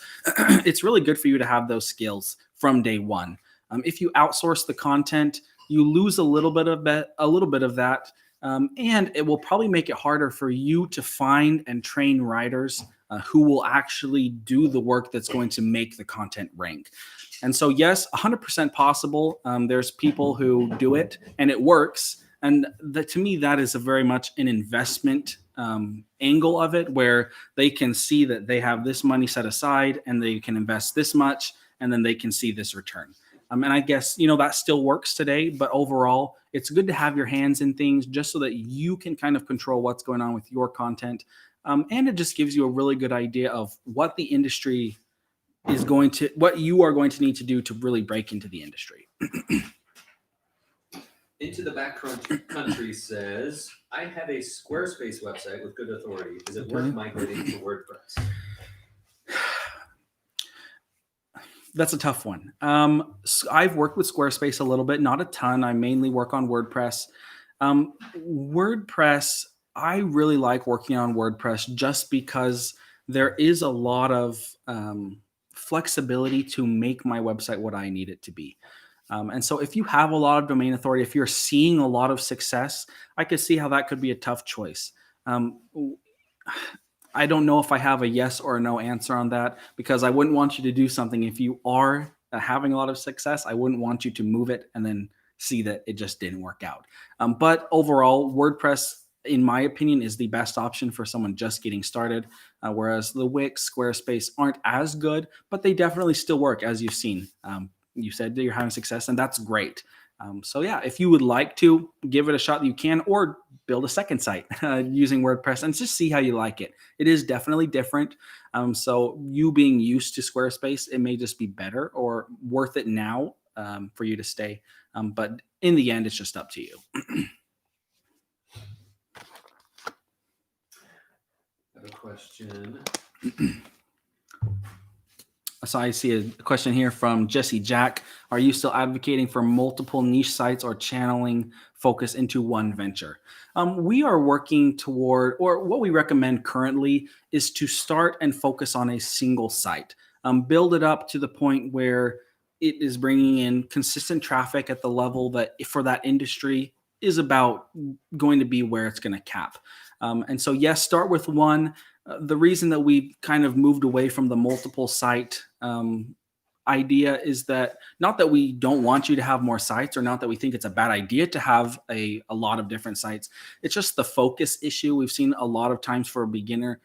It's really good for you to have those skills from day one. If you outsource the content, you lose a little bit of that, and it will probably make it harder for you to find and train writers who will actually do the work that's going to make the content rank. And so, yes, 100% possible. There's people who do it and it works. And to me, that is a very much an investment angle of it, where they can see that they have this money set aside and they can invest this much, and then they can see this return. And I guess, that still works today, but overall, it's good to have your hands in things just so that you can kind of control what's going on with your content. And it just gives you a really good idea of what the industry what you are going to need to do to really break into the industry. Into the Back Country says, I have a Squarespace website with good authority. Is it worth migrating to WordPress? That's a tough one. I've worked with Squarespace a little bit, not a ton. I mainly work on WordPress. WordPress, I really like working on WordPress just because there is a lot of flexibility to make my website what I need it to be. And so if you have a lot of domain authority, if you're seeing a lot of success, I could see how that could be a tough choice. I don't know if I have a yes or a no answer on that, because I wouldn't want you to do something if you are having a lot of success. I wouldn't want you to move it and then see that it just didn't work out. But overall, WordPress, in my opinion, is the best option for someone just getting started, whereas the Wix, Squarespace aren't as good, but they definitely still work, as you've seen. You said that you're having success, and that's great. So yeah, if you would like to give it a shot, you can, or build a second site using WordPress and just see how you like it. It is definitely different. So you being used to Squarespace, it may just be better or worth it now for you to stay. But in the end, it's just up to you. Got a question. So I see a question here from Jesse Jack. Are you still advocating for multiple niche sites or channeling focus into one venture? We are working toward, or what we recommend currently is to start and focus on a single site. Build it up to the point where it is bringing in consistent traffic at the level that for that industry is about going to be where it's going to cap. And so yes, start with one. The reason that we kind of moved away from the multiple site idea is that not that we don't want you to have more sites, or not that we think it's a bad idea to have a lot of different sites. It's just the focus issue. We've seen a lot of times for a beginner,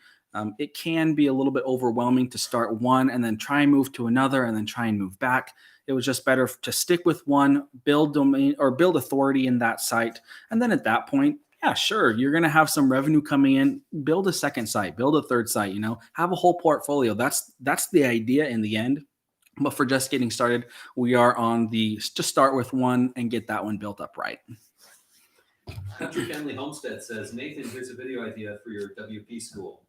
it can be a little bit overwhelming to start one and then try and move to another and then try and move back. It was just better to stick with one, build domain or build authority in that site. And then at that point, yeah, sure, you're going to have some revenue coming in. Build a second site, build a third site, have a whole portfolio. That's the idea in the end. But for just getting started, we are on to start with one and get that one built up right. Country Family Homestead says, Nathan, here's a video idea for your WP school.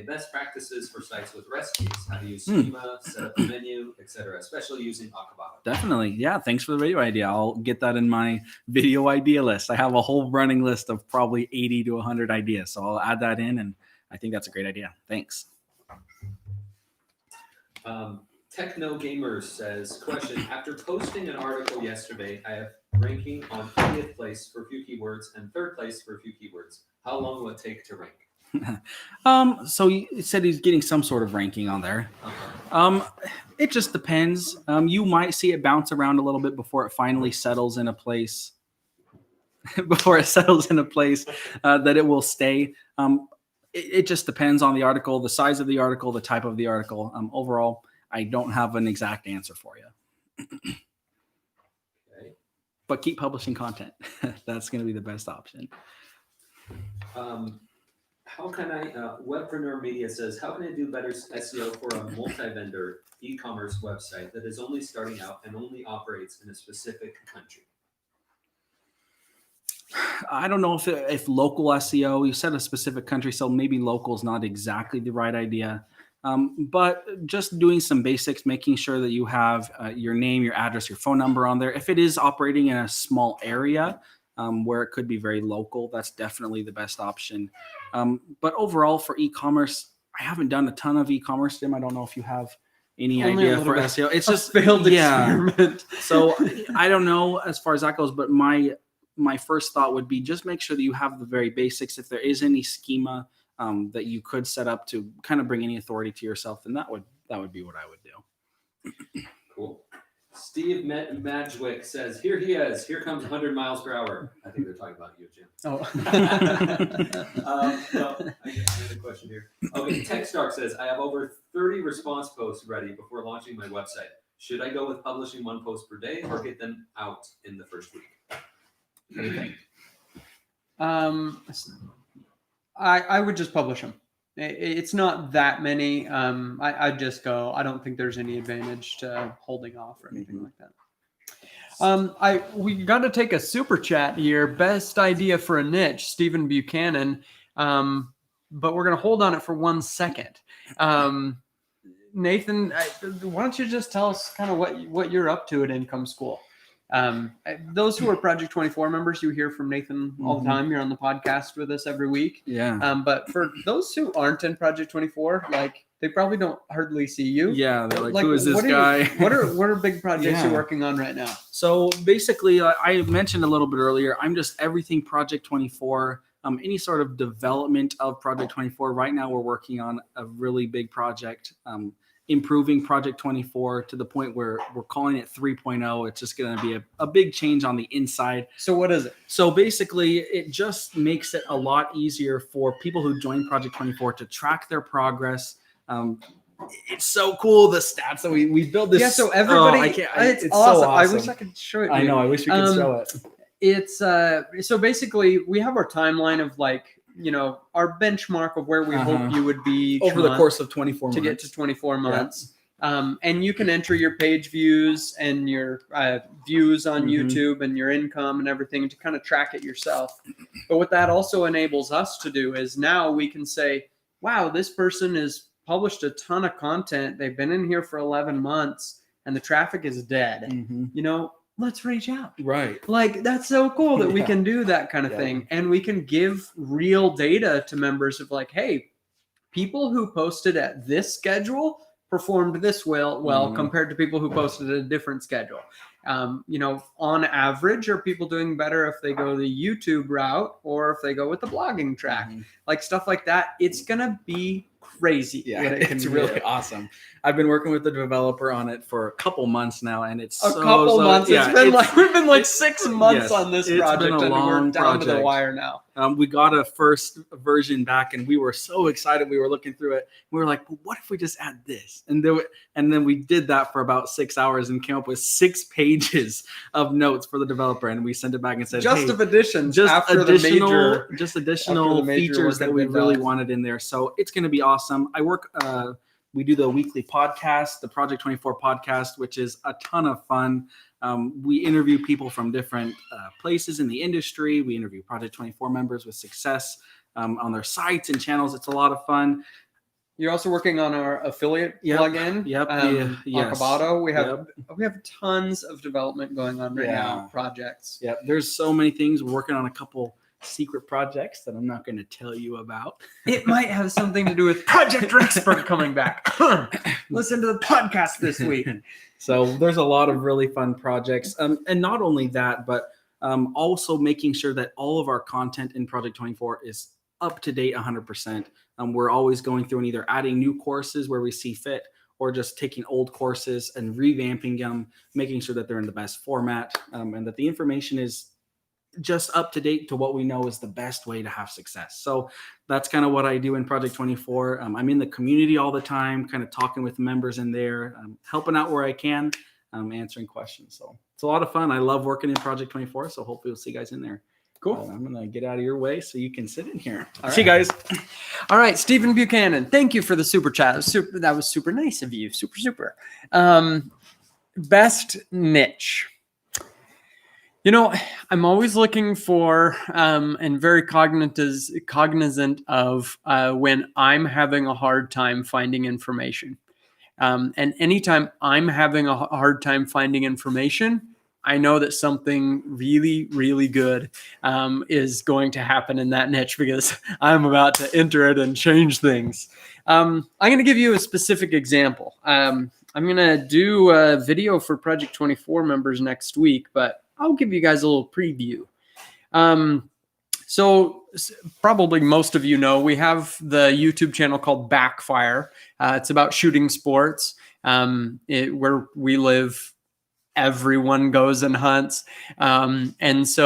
Best practices for sites with recipes, how to use schema, set up the menu, etc., especially using Akabata. Definitely. Yeah. Thanks for the video idea. I'll get that in my video idea list. I have a whole running list of probably 80 to 100 ideas. So I'll add that in, and I think that's a great idea. Thanks. Techno Gamers says, question, after posting an article yesterday, I have ranking on 80th place for a few keywords and 3rd place for a few keywords. How long will it take to rank? So he said he's getting some sort of ranking on there. Okay. It just depends. You might see it bounce around a little bit before it finally settles in a place. That it will stay. It just depends on the article, the size of the article, the type of the article. Overall, I don't have an exact answer for you. Okay. But keep publishing content. That's going to be the best option. How can I, Webpreneur Media says, how can I do better SEO for a multi-vendor e-commerce website that is only starting out and only operates in a specific country? I don't know if local SEO, you said a specific country, so maybe local is not exactly the right idea. But just doing some basics, making sure that you have your name, your address, your phone number on there. If it is operating in a small area, where it could be very local, that's definitely the best option. But overall for e-commerce, I haven't done a ton of e-commerce, Jim. I don't know if you have any idea for SEO. It's just failed experiment. So I don't know as far as that goes, but my first thought would be just make sure that you have the very basics. If there is any schema that you could set up to kind of bring any authority to yourself, then that would be what I would do. Cool. Steve Madgwick says, here he is. Here comes 100 miles per hour. I think they're talking about you, Jim. Oh. No, I have a question here. Okay, TechStark says, I have over 30 response posts ready before launching my website. Should I go with publishing 1 post per day or get them out in the first week? What do you think? I would just publish them. It's not that many. I'd just go. I don't think there's any advantage to holding off or anything like that. We got to take a super chat here. Best idea for a niche, Stephen Buchanan. But we're gonna hold on it for 1 second. Nathan, why don't you just tell us kind of what you're up to at Income School? Those who are Project 24 members, you hear from Nathan all the time. You're on the podcast with us every week. Yeah. But for those who aren't in Project 24, like they probably don't hardly see you. Yeah. They're like, who is this guy? What are big projects Yeah. you're working on right now? So basically, I mentioned a little bit earlier, I'm just everything Project 24. Any sort of development of Project 24. Right now, we're working on a really big project, improving Project 24 to the point where we're calling it 3.0. It's just going to be a big change on the inside. So what is it? So basically, it just makes it a lot easier for people who join Project 24 to track their progress. It's so cool, the stats that we build this. Yeah, so everybody, it's awesome. So awesome. I wish I could show it. I dude. know. I wish we could show it. It's so basically we have our timeline of like, our benchmark of where we hope you would be each Over the month course of 24 months. to get to 24 months. And you can enter your page views and your views on YouTube and your income and everything to kind of track it yourself. But what that also enables us to do is now we can say, wow, this person has published a ton of content. They've been in here for 11 months and the traffic is dead. Let's reach out. Right. Like, that's so cool that we can do that kind of Yeah. thing. And we can give real data to members of like, hey, people who posted at this schedule performed this well compared to people who posted at a different schedule. On average, are people doing better if they go the YouTube route or if they go with the blogging track? Like stuff like that. It's going to be crazy. Yeah, what it can it's do. really awesome. I've been working with the developer on it for a couple months now, and it's a couple months. Yeah, We've been like 6 months yes, on this it's project, been a and we're long down to the project. wire now. We got a first version back, and we were so excited. We were looking through it. We were like, well, "What if we just add this?" And then we did that for about 6 hours and came up with 6 pages of notes for the developer, and we sent it back and said, Just "Hey, of additions, just after additional, the major. just additional after the major features work that had we been really done." wanted in there." So it's going to be awesome. We do the weekly podcast, the Project 24 podcast, which is a ton of fun. We interview people from different places in the industry. We interview Project 24 members with success on their sites and channels. It's a lot of fun. You're also working on our affiliate Yep, plugin. yep, yes. Akabato. We have tons of development going on right Yeah. now. Projects. Yeah, there's so many things. We're working on a couple secret projects that I'm not going to tell you about. It might have something to do with Project Rexburg coming back. Listen to the podcast this week. So there's a lot of really fun projects. And not only that, but also making sure that all of our content in Project 24 is up to date 100%. We're always going through and either adding new courses where we see fit or just taking old courses and revamping them, making sure that they're in the best format and that the information is just up to date to what we know is the best way to have success. So that's kind of what I do in Project 24. I'm in the community all the time, kind of talking with members in there, helping out where I can, answering questions. So it's a lot of fun. I love working in Project 24. So hopefully we'll see you guys in there. Cool. I'm going to get out of your way so you can sit in here. All See you guys. All right, Stephen Buchanan, thank you for the super chat. That was super nice of you. Super. Best niche. I'm always looking for and very cognizant of when I'm having a hard time finding information. And anytime I'm having a hard time finding information, I know that something really, really good is going to happen in that niche because I'm about to enter it and change things. I'm going to give you a specific example. I'm going to do a video for Project 24 members next week, but I'll give you guys a little preview. So probably most of you know, we have the YouTube channel called Backfire. It's about shooting sports. Where we live, everyone goes and hunts. Anyway,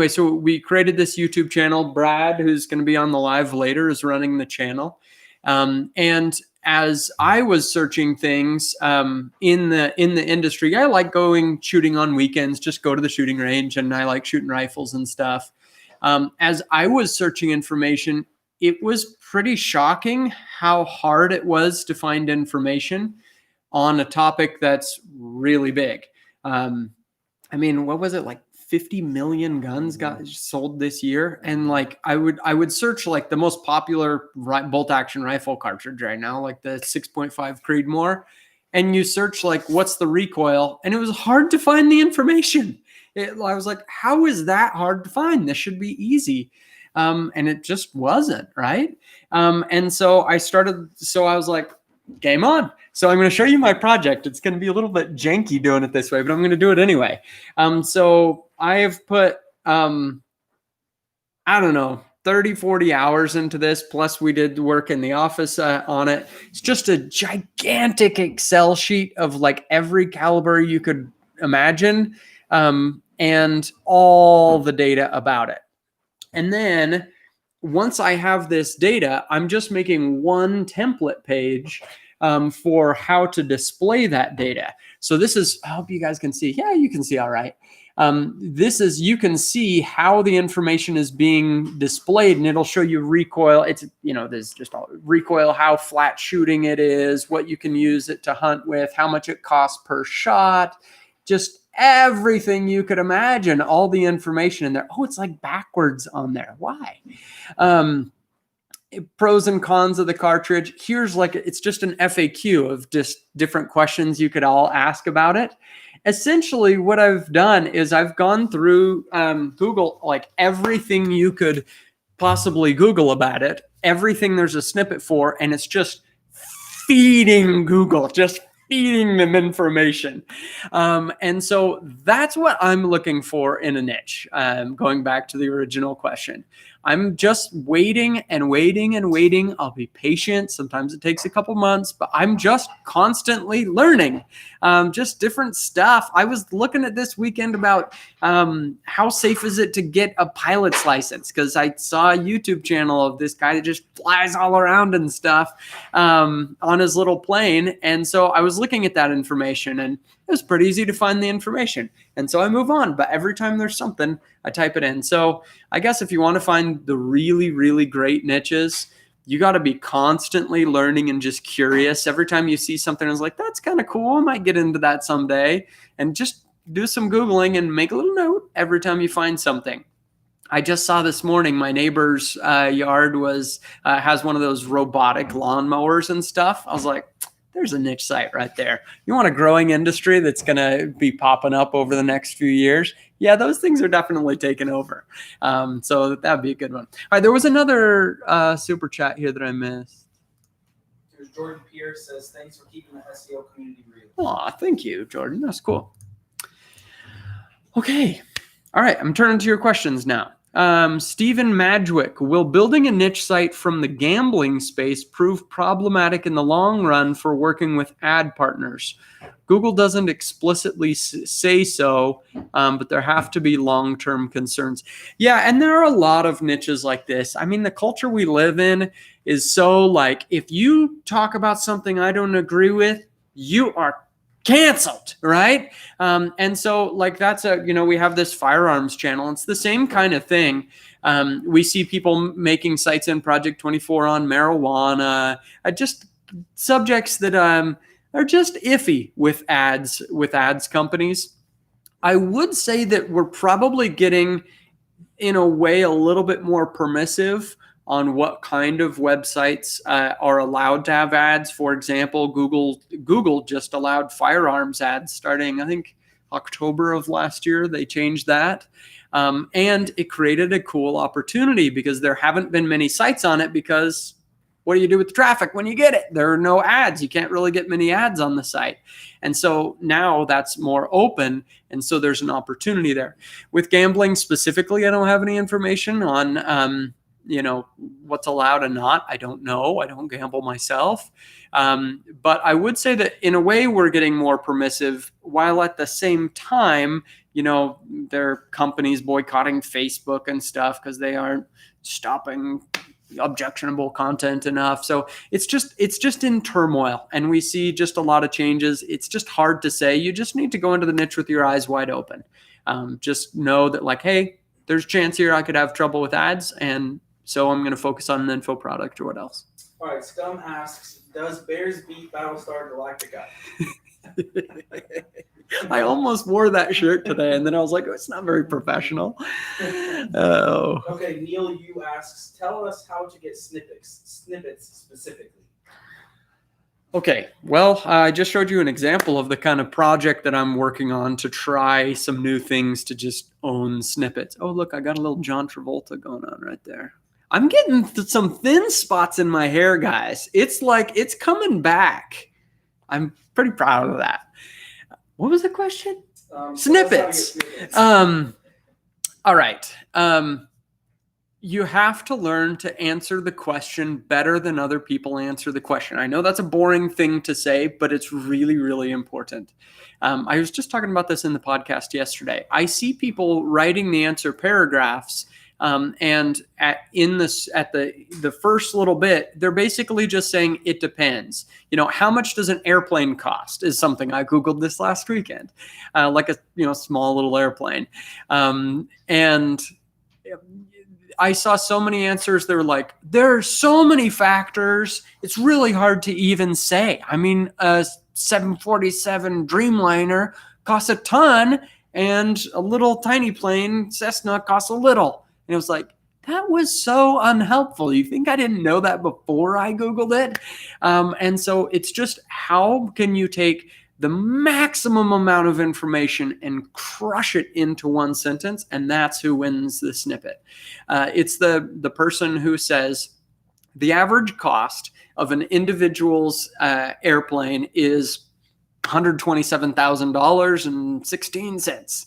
so we created this YouTube channel. Brad, who's going to be on the live later, is running the channel. And as I was searching things in the industry, I like going shooting on weekends, just go to the shooting range, and I like shooting rifles and stuff. As I was searching information, it was pretty shocking how hard it was to find information on a topic that's really big. What was it, like 50 million guns got sold this year? And like I would search like the most popular bolt action rifle cartridge right now, like the 6.5 Creedmoor, and you search like, what's the recoil? And it was hard to find the information. I was like, how is that hard to find? This should be easy. And it just wasn't, right? And so I was like, game on. So I'm going to show you my project. It's going to be a little bit janky doing it this way, but I'm going to do it anyway. So I have put, I don't know, 30, 40 hours into this. Plus we did work in the office on it. It's just a gigantic Excel sheet of like every caliber you could imagine, and all the data about it. And then once I have this data, I'm just making one template page for how to display that data. So this is, I hope you guys can see. Yeah, you can see all right. You can see how the information is being displayed, and it'll show you recoil. It's, there's just all recoil, how flat shooting it is, what you can use it to hunt with, how much it costs per shot, just everything you could imagine, all the information in there. Oh, it's like backwards on there. Why? Pros and cons of the cartridge. Here's it's just an FAQ of just different questions you could all ask about it. Essentially, what I've done is I've gone through Google, like everything you could possibly Google about it, everything there's a snippet for, and it's just feeding Google, just feeding them information. And so that's what I'm looking for in a niche. Going back to the original question, I'm just waiting and waiting and waiting. I'll be patient. Sometimes it takes a couple months, but I'm just constantly learning just different stuff. I was looking at this weekend about how safe is it to get a pilot's license, because I saw a YouTube channel of this guy that just flies all around and stuff on his little plane. And so I was looking at that information, and it was pretty easy to find the information. And so I move on. But every time there's something, I type it in. So I guess if you want to find the really, really great niches, you got to be constantly learning and just curious. Every time you see something, it's like, that's kind of cool. I might get into that someday. And just do some Googling and make a little note every time you find something. I just saw this morning, my neighbor's yard has one of those robotic lawnmowers and stuff. I was like, there's a niche site right there. You want a growing industry that's going to be popping up over the next few years? Yeah, those things are definitely taking over. So that'd be a good one. All right, there was another super chat here that I missed. There's Jordan Pierce says, thanks for keeping the SEO community real. Aw, thank you, Jordan. That's cool. Okay. All right, I'm turning to your questions now. Stephen Madgwick, will building a niche site from the gambling space prove problematic in the long run for working with ad partners? Google doesn't explicitly say so, but there have to be long-term concerns. Yeah, and there are a lot of niches like this. I mean, the culture we live in is so like, if you talk about something I don't agree with, you are canceled, right? And so like that's we have this firearms channel. It's the same kind of thing. We see people making sites in Project 24 on marijuana, just subjects that are just iffy with ads companies. I would say that we're probably getting, in a way, a little bit more permissive on what kind of websites are allowed to have ads. For example, Google just allowed firearms ads starting, I think, October of last year. They changed that. And it created a cool opportunity because there haven't been many sites on it, because what do you do with the traffic when you get it? There are no ads. You can't really get many ads on the site. And so now that's more open. And so there's an opportunity there. With gambling specifically, I don't have any information on what's allowed and not. I don't know. I don't gamble myself. But I would say that in a way we're getting more permissive, while at the same time, there are companies boycotting Facebook and stuff because they aren't stopping objectionable content enough. So it's just in turmoil, and we see just a lot of changes. It's just hard to say. You just need to go into the niche with your eyes wide open. Just know that, like, hey, there's a chance here I could have trouble with ads, and so I'm going to focus on an info product or what else. All right, Scum asks, does Bears beat Battlestar Galactica? I almost wore that shirt today, and then I was like, oh, it's not very professional. Oh. Okay, Neil Yu asks, tell us how to get snippets specifically. Okay, well, I just showed you an example of the kind of project that I'm working on to try some new things to just own snippets. Oh, look, I got a little John Travolta going on right there. I'm getting some thin spots in my hair, guys. It's like it's coming back. I'm pretty proud of that. What was the question? Snippets. All right. You have to learn to answer the question better than other people answer the question. I know that's a boring thing to say, but it's really, really important. I was just talking about this in the podcast yesterday. I see people writing the answer paragraphs, and at the first little bit, they're basically just saying it depends. How much does an airplane cost? Is something I Googled this last weekend, like a small little airplane, and I saw so many answers. They're like, there are so many factors. It's really hard to even say. I mean, a 747 Dreamliner costs a ton, and a little tiny plane, Cessna, costs a little. And it was like, that was so unhelpful. You think I didn't know that before I Googled it? And so it's just, how can you take the maximum amount of information and crush it into one sentence? And that's who wins the snippet. It's the person who says the average cost of an individual's airplane is $127,000.16.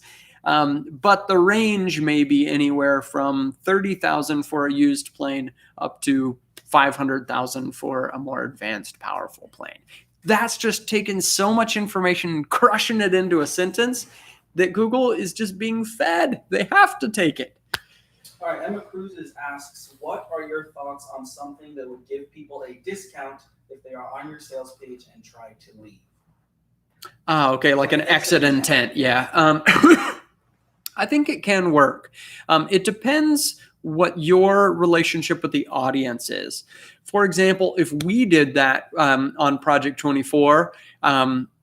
But the range may be anywhere from $30,000 for a used plane up to $500,000 for a more advanced, powerful plane. That's just taking so much information and crushing it into a sentence that Google is just being fed. They have to take it. All right, Emma Cruzes asks, what are your thoughts on something that would give people a discount if they are on your sales page and try to leave? Okay, like an exit intent. Yeah. I think it can work. It depends what your relationship with the audience is. For example, if we did that on Project 24,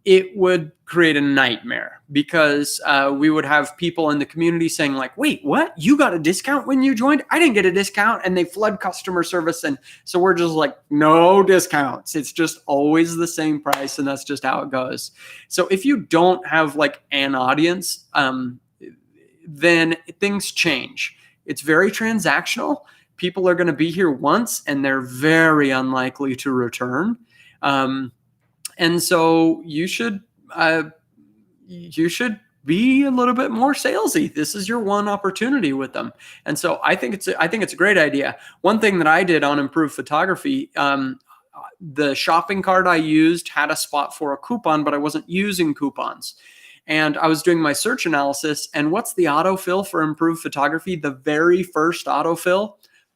it would create a nightmare, because we would have people in the community saying like, wait, what? You got a discount when you joined? I didn't get a discount. And they flood customer service. And so we're just like, no discounts. It's just always the same price. And that's just how it goes. So if you don't have like an audience, then things change. It's very transactional. People are going to be here once and they're very unlikely to return. And so you should be a little bit more salesy. This is your one opportunity with them. And so I think it's a great idea. One thing that I did on Improved Photography, the shopping cart I used had a spot for a coupon, but I wasn't using coupons. And I was doing my search analysis, and what's the autofill for Improved Photography? The very first autofill,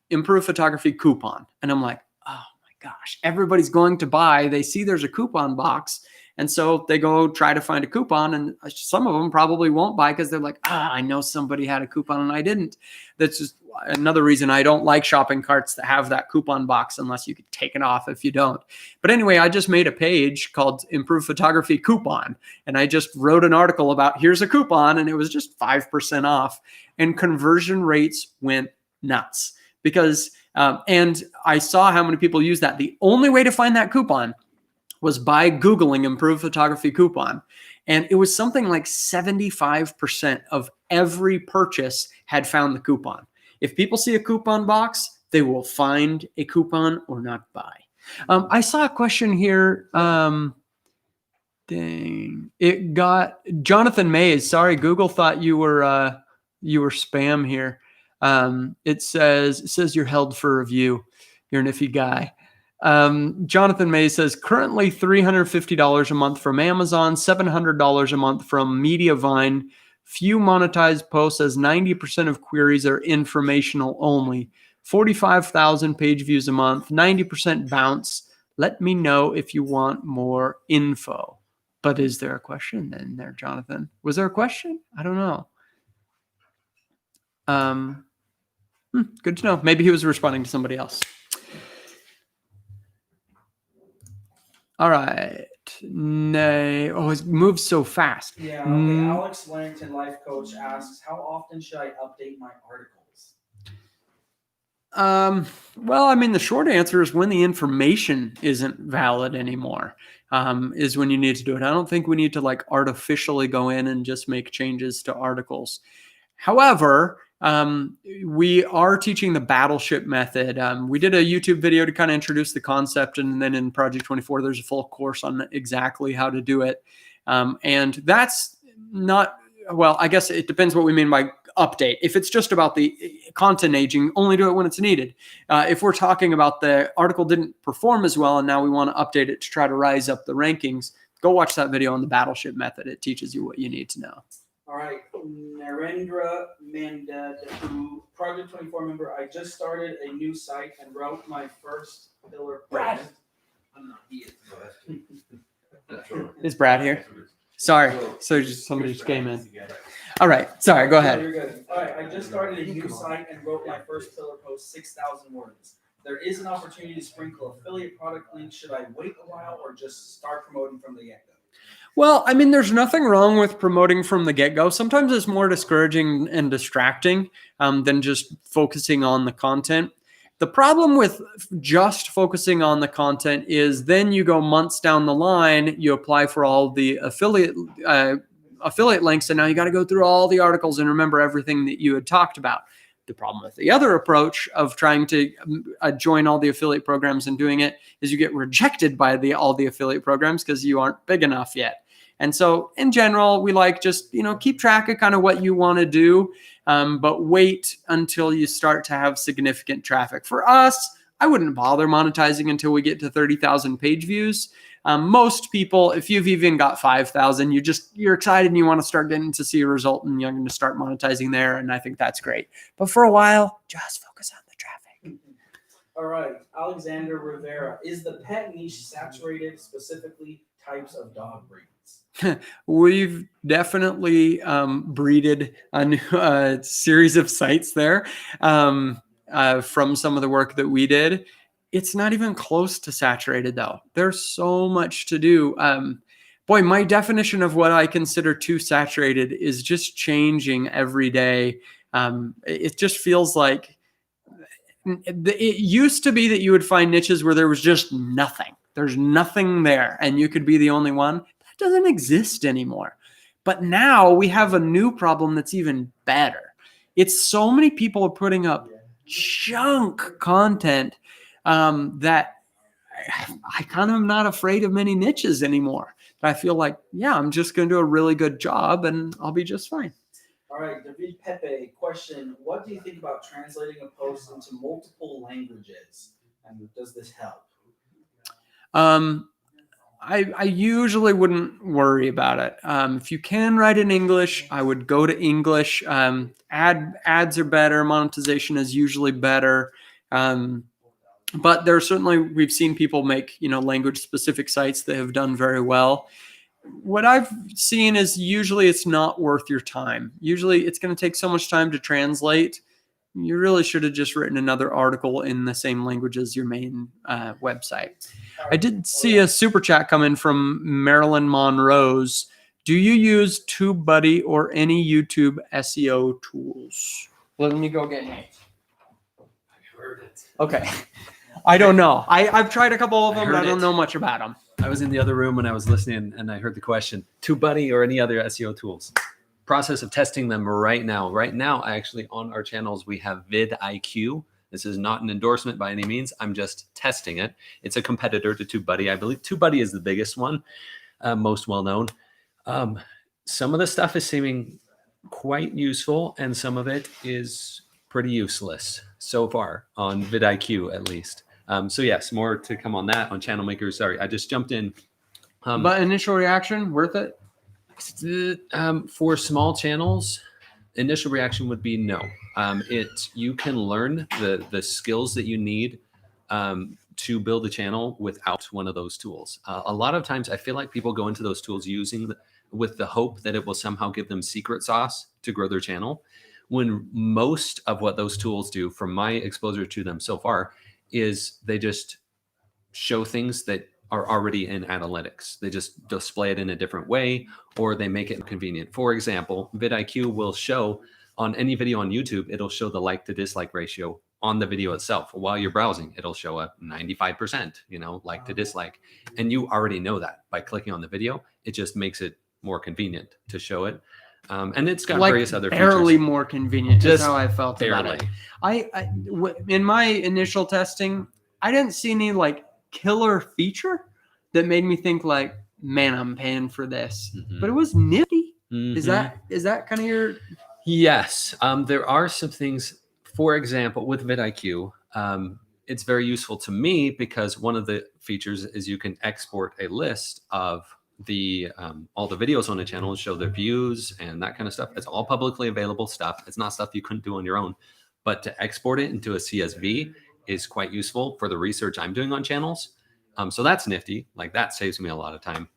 Improved Photography coupon. And I'm like, oh my gosh, everybody's going to buy. They see there's a coupon box. And so they go try to find a coupon, and some of them probably won't buy because they're like, I know somebody had a coupon and I didn't. That's just another reason I don't like shopping carts that have that coupon box unless you could take it off if you don't. But anyway, I just made a page called Improved Photography Coupon, and I just wrote an article about here's a coupon, and it was just 5% off, and conversion rates went nuts because, and I saw how many people use that. The only way to find that coupon was by Googling Improved Photography Coupon. And it was something like 75% of every purchase had found the coupon. If people see a coupon box, they will find a coupon or not buy. I saw a question here. It got Jonathan Mays. Sorry, Google thought you were spam here. It says you're held for review. You're an iffy guy. Jonathan May says currently $350 a month from Amazon, $700 a month from Mediavine. Few monetized posts, as 90% of queries are informational only. 45,000 page views a month, 90% bounce. Let me know if you want more info. But is there a question then there, Jonathan? Was there a question? I don't know. Good to know. Maybe he was responding to somebody else. All right. Nay. Oh, it moves so fast. Yeah. Okay. Alex Larrington, life coach, asks, how often should I update my articles? Well, I mean, the short answer is when the information isn't valid anymore, is when you need to do it. I don't think we need to like artificially go in and just make changes to articles. However, we are teaching the battleship method. We did a YouTube video to kind of introduce the concept, and then in Project 24, there's a full course on exactly how to do it. And that's not, well, I guess it depends what we mean by update. If it's just about the content aging, only do it when it's needed. If we're talking about the article didn't perform as well and now we want to update it to try to rise up the rankings, go watch that video on the battleship method. It teaches you what you need to know. All right, Narendra Mandad, who Project 24 member. I just started a new site and wrote my first pillar. Brad. I'm not here. Is Brad here? Sorry. So somebody just came in. All right. Sorry. Go ahead. You're good. All right, I just started a new site and wrote my first pillar post, 6,000 words. There is an opportunity to sprinkle affiliate product links. Should I wait a while or just start promoting from the get-go? Well, I mean, there's nothing wrong with promoting from the get-go. Sometimes it's more discouraging and distracting than just focusing on the content. The problem with just focusing on the content is then you go months down the line, you apply for all the affiliate links, and now you got to go through all the articles and remember everything that you had talked about. The problem with the other approach of trying to join all the affiliate programs and doing it is you get rejected by all the affiliate programs because you aren't big enough yet. And so in general, we like just, keep track of kind of what you want to do, but wait until you start to have significant traffic. For us, I wouldn't bother monetizing until we get to 30,000 page views. Most people, if you've even got 5,000, you're excited and you want to start getting to see a result and you're going to start monetizing there. And I think that's great. But for a while, just focus on the traffic. All right, Alexander Rivera. Is the pet niche saturated, specifically types of dog breeds? We've definitely breeded a new series of sites there from some of the work that we did. It's not even close to saturated, though. There's so much to do. Boy, my definition of what I consider too saturated is just changing every day. It just feels like it used to be that you would find niches where there was just nothing. There's nothing there, and you could be the only one. That doesn't exist anymore. But now we have a new problem that's even better. It's so many people are putting up junk content that I kind of am not afraid of many niches anymore. But I feel like, I'm just going to do a really good job and I'll be just fine. All right, David Pepe, question. What do you think about translating a post into multiple languages? And does this help? I usually wouldn't worry about it. If you can write in English, I would go to English. Ads are better. Monetization is usually better. But there's certainly, we've seen people make, language specific sites that have done very well. What I've seen is usually it's not worth your time. Usually it's going to take so much time to translate. You really should have just written another article in the same language as your main website. I did see a super chat come in from Marilyn Monrose. Do you use TubeBuddy or any YouTube SEO tools? Let me go get it. I heard it. Okay. I don't know. I've tried a couple of them, but I heard don't it. know much about them. I was in the other room when I was listening and I heard the question, TubeBuddy or any other SEO tools. Process of testing them right now. Right now, actually on our channels, we have vidIQ. This is not an endorsement by any means. I'm just testing it. It's a competitor to TubeBuddy. I believe TubeBuddy is the biggest one, most well-known. Some of the stuff is seeming quite useful and some of it is pretty useless so far on vidIQ at least. So yes, more to come on that on Channel Maker. Sorry, I just jumped in. But initial reaction, worth it? For small channels, initial reaction would be no. You can learn the skills that you need to build a channel without one of those tools. A lot of times I feel like people go into those tools with the hope that it will somehow give them secret sauce to grow their channel, when most of what those tools do, from my exposure to them so far, is they just show things that are already in analytics. They just display it in a different way, or they make it convenient. For example, vidIQ will show on any video on YouTube, it'll show the like to dislike ratio on the video itself. While you're browsing, it'll show up 95%, like to dislike. And you already know that by clicking on the video. It just makes it more convenient to show it. And it's got like various other barely features. more convenient. Just Just how I felt about it. Barely. In my initial testing, I didn't see any like killer feature that made me think like, man, I'm paying for this. Mhm. But it was nifty. Is Mhm. that kind of your? Yes, there are some things. For example, with vidIQ, it's very useful to me because one of the features is you can export a list of the all the videos on the channel and show their views and that kind of stuff. It's all publicly available stuff. It's not stuff you couldn't do on your own, but to export it into a CSV is quite useful for the research I'm doing on channels. So that's nifty. Like that saves me a lot of time.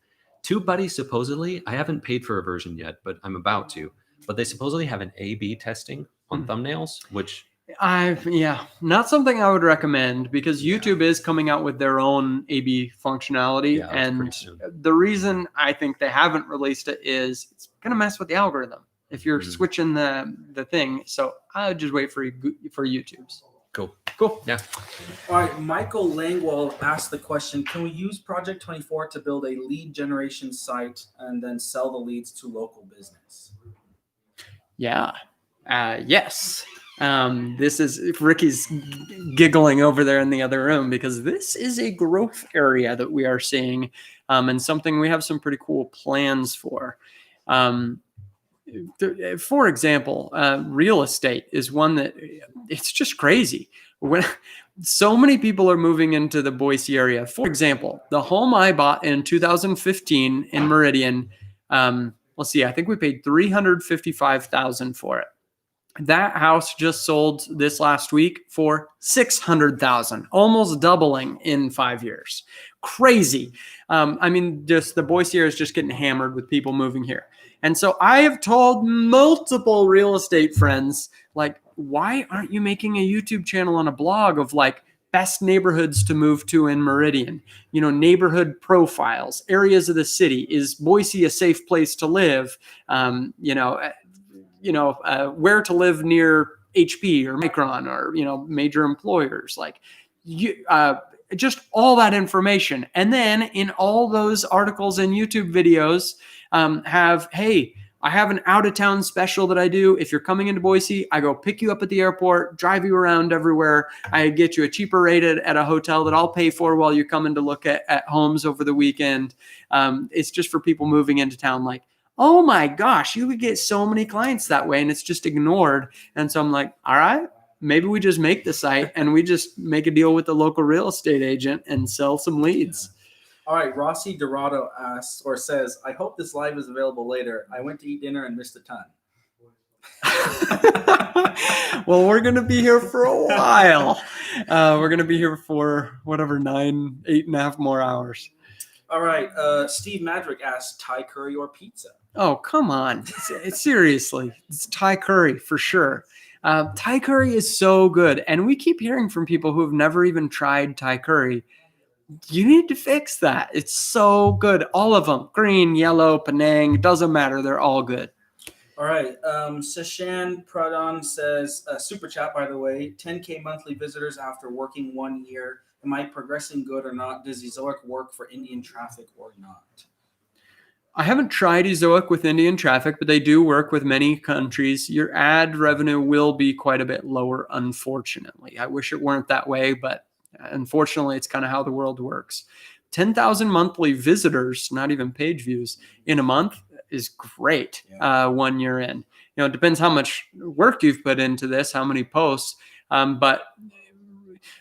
TubeBuddy supposedly, I haven't paid for a version yet, but I'm about to. But they supposedly have an A/B testing on thumbnails, which Not something I would recommend because YouTube is coming out with their own A/B functionality, Yeah, that's pretty and soon. the reason I think they haven't released it is it's gonna mess with the algorithm if you're switching the thing. So I would just wait for YouTube's. cool. Cool. All right, Michael Langwell asked the question: can we use Project 24 to build a lead generation site and then sell the leads to local business? Yeah. Yes. This is Ricky's giggling over there in the other room because this is a growth area that we are seeing, and something we have some pretty cool plans for. For example, real estate is one that it's just crazy. When so many people are moving into the Boise area. For example, the home I bought in 2015 in Meridian, let's see, I think we paid $355,000 for it. That house just sold this last week for $600,000, almost doubling in 5 years. Crazy. I mean, just the Boise area is just getting hammered with people moving here. And so I have told multiple real estate friends, like, why aren't you making a YouTube channel and a blog of like best neighborhoods to move to in Meridian? Neighborhood profiles, areas of the city. Is Boise a safe place to live? Where to live near HP or Micron or, major employers, like just all that information. And then in all those articles and YouTube videos hey, I have an out of town special that I do. If you're coming into Boise, I go pick you up at the airport, drive you around everywhere. I get you a cheaper rate at a hotel that I'll pay for while you're coming to look at homes over the weekend. It's just for people moving into town, like, oh my gosh, you would get so many clients that way, and it's just ignored. And so I'm like, all right, maybe we just make the site and we just make a deal with the local real estate agent and sell some leads. All right, Rossi Dorado asks or says, I hope this live is available later. I went to eat dinner and missed a ton. Well, we're going to be here for a while. We're going to be here for whatever, 8.5 more hours. All right, Steve Madrick asks, Thai curry or pizza? Oh, come on. Seriously. It's Thai curry for sure. Thai curry is so good. And we keep hearing from people who have never even tried Thai curry. You need to fix that. It's so good. All of them. Green, yellow, Penang. Doesn't matter. They're all good. All right. Sashan Pradhan says, super chat, by the way, 10K monthly visitors after working 1 year. Am I progressing good or not? Does Ezoic work for Indian traffic or not? I haven't tried Ezoic with Indian traffic, but they do work with many countries. Your ad revenue will be quite a bit lower, unfortunately. I wish it weren't that way, but unfortunately, it's kind of how the world works. 10,000 monthly visitors, not even page views, in a month is great. 1 year in. It depends how much work you've put into this, how many posts, but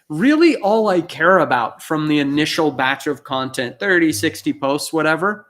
really all I care about from the initial batch of content, 30, 60 posts, whatever,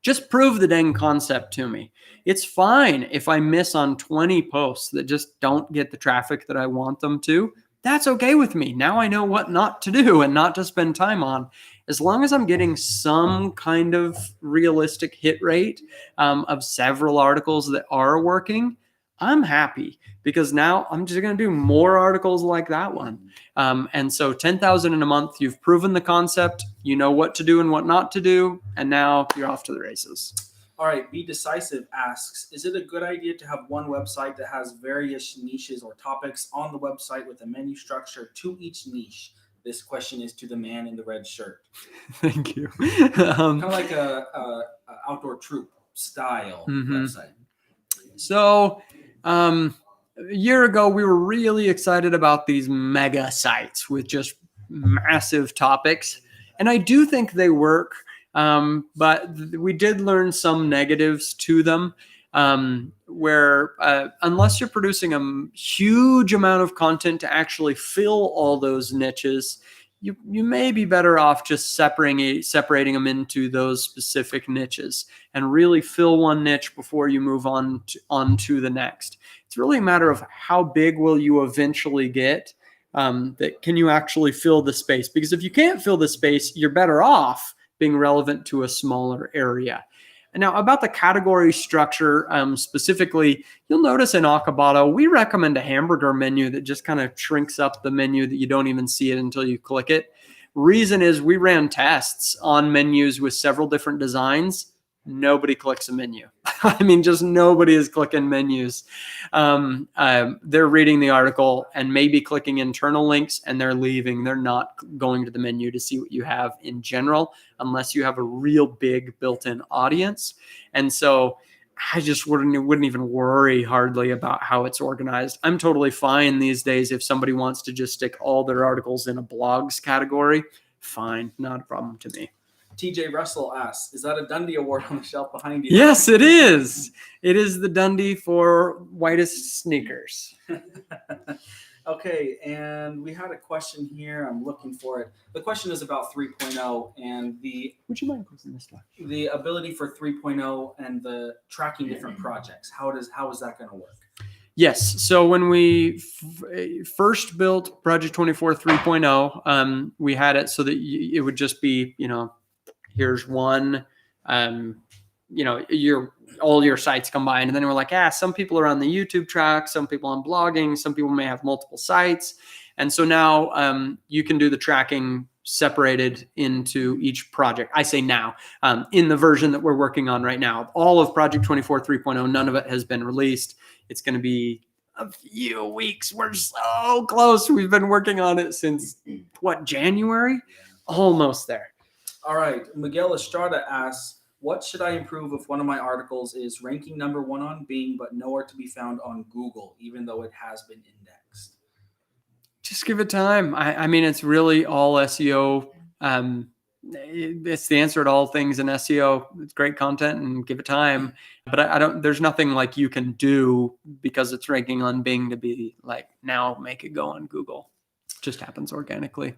just prove the dang concept to me. It's fine if I miss on 20 posts that just don't get the traffic that I want them to. That's okay with me. Now I know what not to do and not to spend time on. As long as I'm getting some kind of realistic hit rate of several articles that are working, I'm happy because now I'm just going to do more articles like that one. And so 10,000 in a month, you've proven the concept, you know what to do and what not to do, and now you're off to the races. All right, Be Decisive asks, is it a good idea to have one website that has various niches or topics on the website with a menu structure to each niche? This question is to the man in the red shirt. Thank you. Kind of like a outdoor troop style website. So, a year ago, we were really excited about these mega sites with just massive topics. And I do think they work, but we did learn some negatives to them, where unless you're producing a huge amount of content to actually fill all those niches, you may be better off just separating them into those specific niches and really fill one niche before you move on to the next. It's really a matter of how big will you eventually get, that can you actually fill the space? Because if you can't fill the space, you're better off being relevant to a smaller area. And now about the category structure, specifically, you'll notice in Akabato, we recommend a hamburger menu that just kind of shrinks up the menu that you don't even see it until you click it. Reason is we ran tests on menus with several different designs. Nobody clicks a menu. I mean, just nobody is clicking menus. They're reading the article and maybe clicking internal links and they're leaving. They're not going to the menu to see what you have in general, unless you have a real big built-in audience. And so I just wouldn't even worry hardly about how it's organized. I'm totally fine these days if somebody wants to just stick all their articles in a blogs category. Fine, not a problem to me. TJ Russell asks, is that a Dundee Award on the shelf behind you? Yes, it is. It is the Dundee for whitest sneakers. Okay, and we had a question here. I'm looking for it. The question is about 3.0 and Would you mind closing this door? the ability for 3.0 and the tracking different projects. How is that going to work? Yes. So when we first built Project 24 3.0, we had it so that it would just be, here's one, all your sites combined. And then we're like, some people are on the YouTube track, some people on blogging, some people may have multiple sites. And so now you can do the tracking separated into each project. I say now, in the version that we're working on right now. All of Project 24 3.0, none of it has been released. It's going to be a few weeks. We're so close. We've been working on it since, January? Almost there. All right. Miguel Estrada asks, what should I improve if one of my articles is ranking number 1 on Bing, but nowhere to be found on Google, even though it has been indexed? Just give it time. I mean, it's really all SEO. It's the answer to all things in SEO. It's great content and give it time. But there's nothing like you can do because it's ranking on Bing to be like, now make it go on Google. It just happens organically.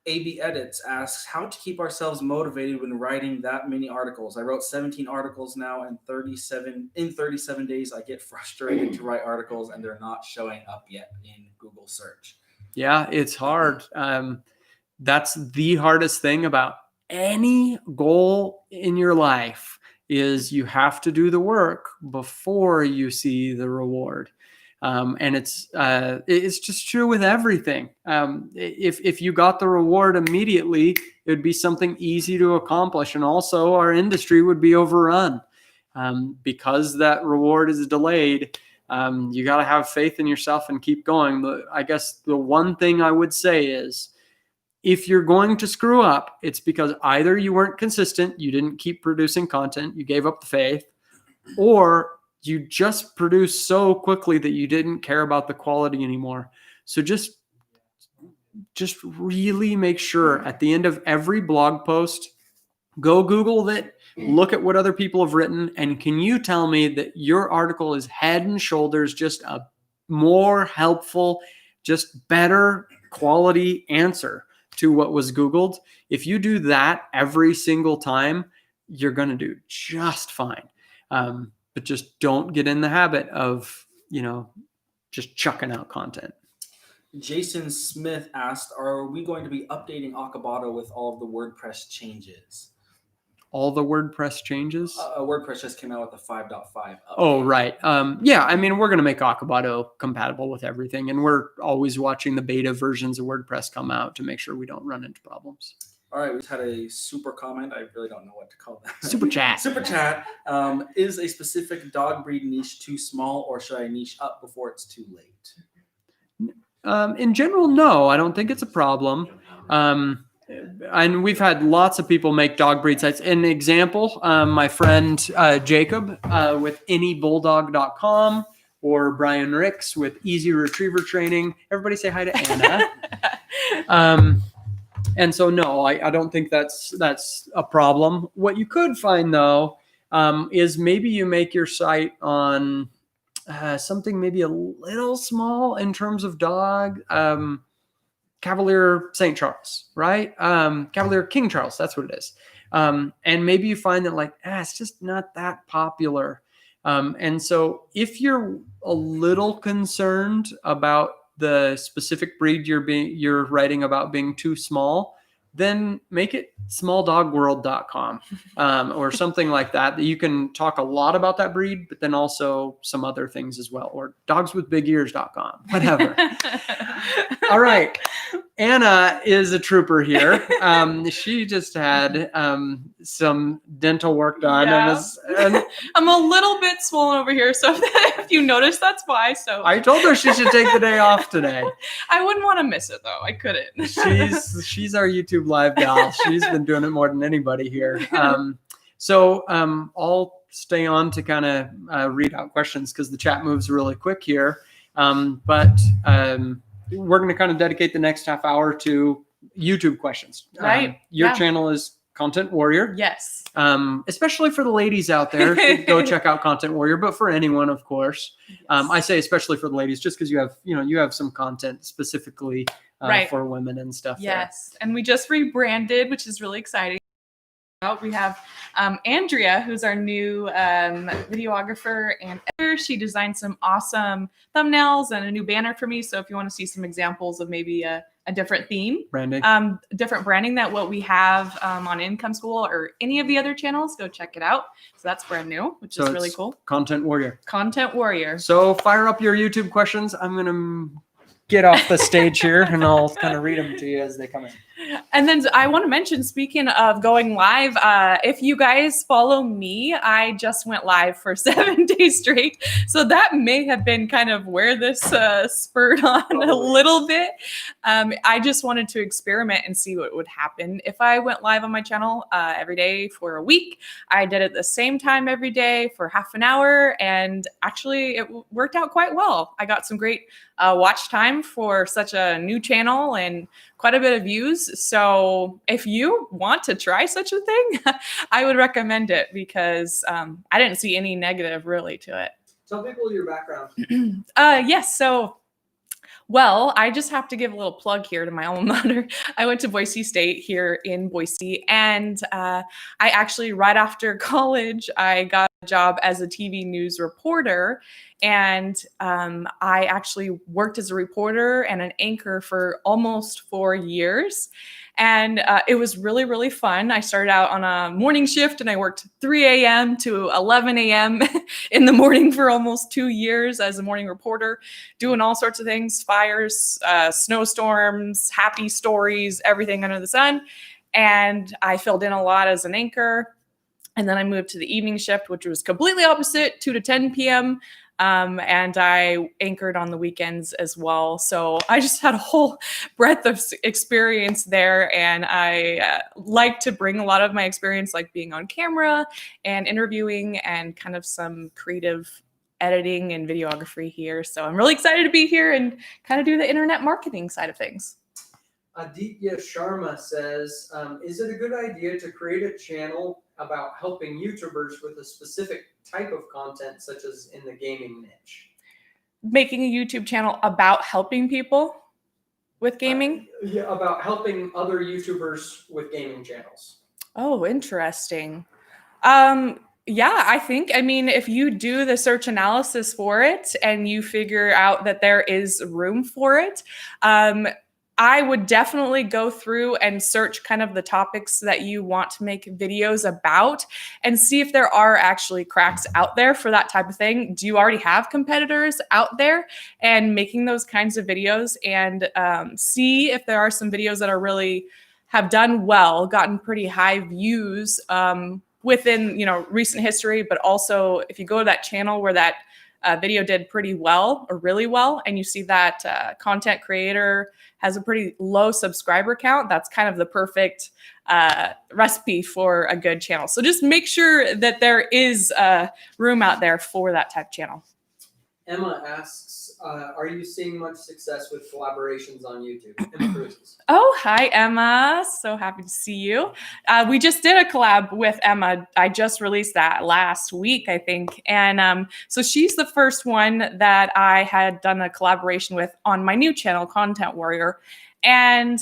AB Edits asks, how to keep ourselves motivated when writing that many articles. I wrote 17 articles now, and 37 days I get frustrated to write articles and they're not showing up yet in Google search. Yeah, it's hard. That's the hardest thing about any goal in your life is you have to do the work before you see the reward. And it's just true with everything. If you got the reward immediately, it would be something easy to accomplish. And also our industry would be overrun. Because that reward is delayed, you got to have faith in yourself and keep going. I guess the one thing I would say is, if you're going to screw up, it's because either you weren't consistent, you didn't keep producing content, you gave up the faith, or you just produced so quickly that you didn't care about the quality anymore. So just really make sure at the end of every blog post, go Google it, look at what other people have written, and can you tell me that your article is head and shoulders just a more helpful, just better quality answer to what was Googled? If you do that every single time, you're going to do just fine. But just don't get in the habit of, just chucking out content. Jason Smith asked, are we going to be updating Akabato with all of the WordPress changes? All the WordPress changes? WordPress just came out with the 5.5 update. Oh, right. Yeah, I mean, we're going to make Akabato compatible with everything. And we're always watching the beta versions of WordPress come out to make sure we don't run into problems. All right, we just had a super comment. I really don't know what to call that. Super chat. Super chat. Is a specific dog breed niche too small, or should I niche up before it's too late? In general, no, I don't think it's a problem. And we've had lots of people make dog breed sites. An example, my friend Jacob with anybulldog.com, or Brian Ricks with Easy Retriever Training. Everybody say hi to Anna. And so, no, I don't think that's a problem. What you could find, though, is maybe you make your site on something maybe a little small in terms of dog. Cavalier St. Charles, right? Cavalier King Charles, that's what it is. And maybe you find that it's just not that popular. And so if you're a little concerned about the specific breed you're writing about being too small, then make it smalldogworld.com or something like that you can talk a lot about that breed, but then also some other things as well, or dogswithbigears.com, whatever. All right. Anna is a trooper here. She just had some dental work done. Yeah. And I'm a little bit swollen over here, so if you notice, that's why. So I told her she should take the day off today. I wouldn't want to miss it though. I couldn't. She's our YouTube live gal. She's been doing it more than anybody here. I'll stay on to kind of read out questions because the chat moves really quick here. We're going to kind of dedicate the next half hour to YouTube questions. Right. Your Yeah. channel is Content Warrior. Yes. Especially for the ladies out there, go check out Content Warrior, but for anyone, of course. I say especially for the ladies, just because you have some content specifically Right. for women and stuff. Yes. And we just rebranded, which is really exciting. We have Andrea, who's our new videographer and editor. She designed some awesome thumbnails and a new banner for me. So if you want to see some examples of maybe a different theme, Branding. different branding that what we have on Income School or any of the other channels, go check it out. So that's brand new, which is really it's cool. Content Warrior. Content Warrior. So fire up your YouTube questions. I'm going to get off the stage here and I'll kind of read them to you as they come in. And then I want to mention, speaking of going live, if you guys follow me, I just went live for 7 days straight. So that may have been kind of where this spurred on a little bit. I just wanted to experiment and see what would happen. If I went live on my channel every day for a week, I did it the same time every day for half an hour. And actually, it worked out quite well. I got some great watch time for such a new channel and quite a bit of views. So if you want to try such a thing, I would recommend it because I didn't see any negative really to it. Tell people your background. Yes. So, well, I just have to give a little plug here to my alma mater. I went to Boise State here in Boise, and I actually, right after college, I got a job as a TV news reporter. And I actually worked as a reporter and an anchor for almost 4 years. And it was really, really fun. I started out on a morning shift and I worked 3 a.m. to 11 a.m. in the morning for almost 2 years as a morning reporter, doing all sorts of things, fires, snowstorms, happy stories, everything under the sun. And I filled in a lot as an anchor. And then I moved to the evening shift, which was completely opposite, 2 to 10 p.m. And I anchored on the weekends as well. So I just had a whole breadth of experience there. And I like to bring a lot of my experience, like being on camera and interviewing and kind of some creative editing and videography here. So I'm really excited to be here and kind of do the internet marketing side of things. Aditya Sharma says, is it a good idea to create a channel about helping YouTubers with a specific type of content, such as in the gaming niche? Making a YouTube channel about helping people with gaming? Yeah, about helping other YouTubers with gaming channels. Oh, interesting. Yeah, I mean, if you do the search analysis for it and you figure out that there is room for it, I would definitely go through and search kind of the topics that you want to make videos about and see if there are actually cracks out there for that type of thing. Do you already have competitors out there and making those kinds of videos, and see if there are some videos that are really have done well, gotten pretty high views within recent history, but also if you go to that channel where that video did pretty well or really well, and you see that content creator has a pretty low subscriber count, that's kind of the perfect recipe for a good channel. So just make sure that there is room out there for that type of channel. Emma asks, are you seeing much success with collaborations on YouTube? Emma Cruises. Oh, hi, Emma. So happy to see you. We just did a collab with Emma. I just released that last week, I think. And so she's the first one that I had done a collaboration with on my new channel, Content Warrior. And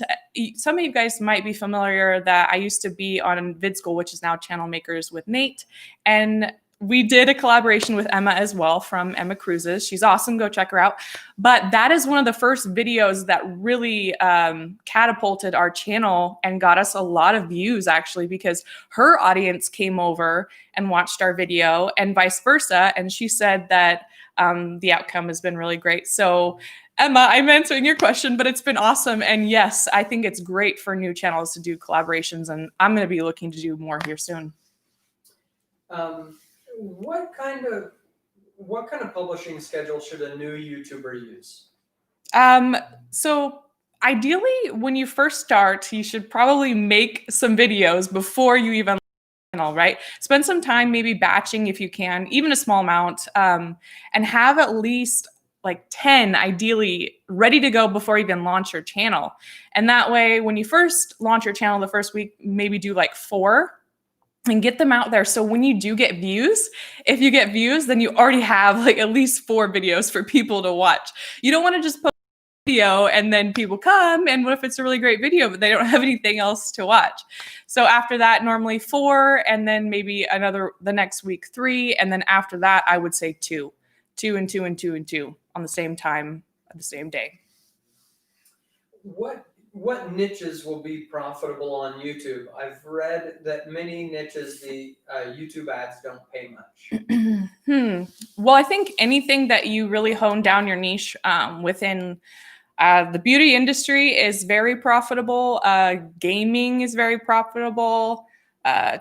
some of you guys might be familiar that I used to be on VidSchool, which is now Channel Makers with Nate. And we did a collaboration with Emma as well from Emma Cruises. She's awesome. Go check her out. But that is one of the first videos that really catapulted our channel and got us a lot of views, actually, because her audience came over and watched our video and vice versa. And she said that the outcome has been really great. So Emma, I'm answering your question, but it's been awesome. And yes, I think it's great for new channels to do collaborations. And I'm going to be looking to do more here soon. What kind of publishing schedule should a new YouTuber use? So ideally, when you first start, you should probably make some videos before you even right? Spend some time maybe batching if you can, even a small amount, and have at least like 10 ideally ready to go before you even launch your channel. And that way, when you first launch your channel the first week, maybe do like 4 and get them out there. So when you do get views, if you get views, then you already have like at least 4 videos for people to watch. You don't want to just post a video and then people come, and what if it's a really great video, but they don't have anything else to watch? So after that, normally 4, and then maybe the next week 3. And then after that, I would say 2 and 2 and 2 and 2 on the same time, the same day. What niches will be profitable on YouTube? I've read that many niches, the YouTube ads don't pay much. Well, I think anything that you really hone down your niche within the beauty industry is very profitable. Gaming is very profitable.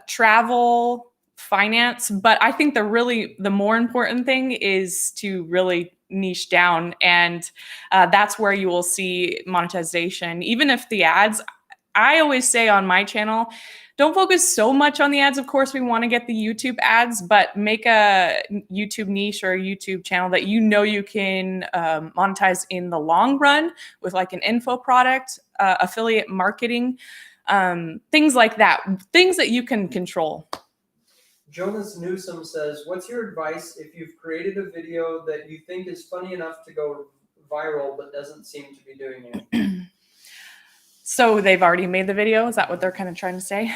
Travel, finance. But I think the more important thing is to really niche down, and that's where you will see monetization. Even if the ads, I always say on my channel, don't focus so much on the ads. Of course, we want to get the YouTube ads, but make a YouTube niche or a YouTube channel that you can monetize in the long run with like an info product, affiliate marketing, things like that, things that you can control. Jonas Newsom says, what's your advice if you've created a video that you think is funny enough to go viral but doesn't seem to be doing anything? So they've already made the video? Is that what they're kind of trying to say?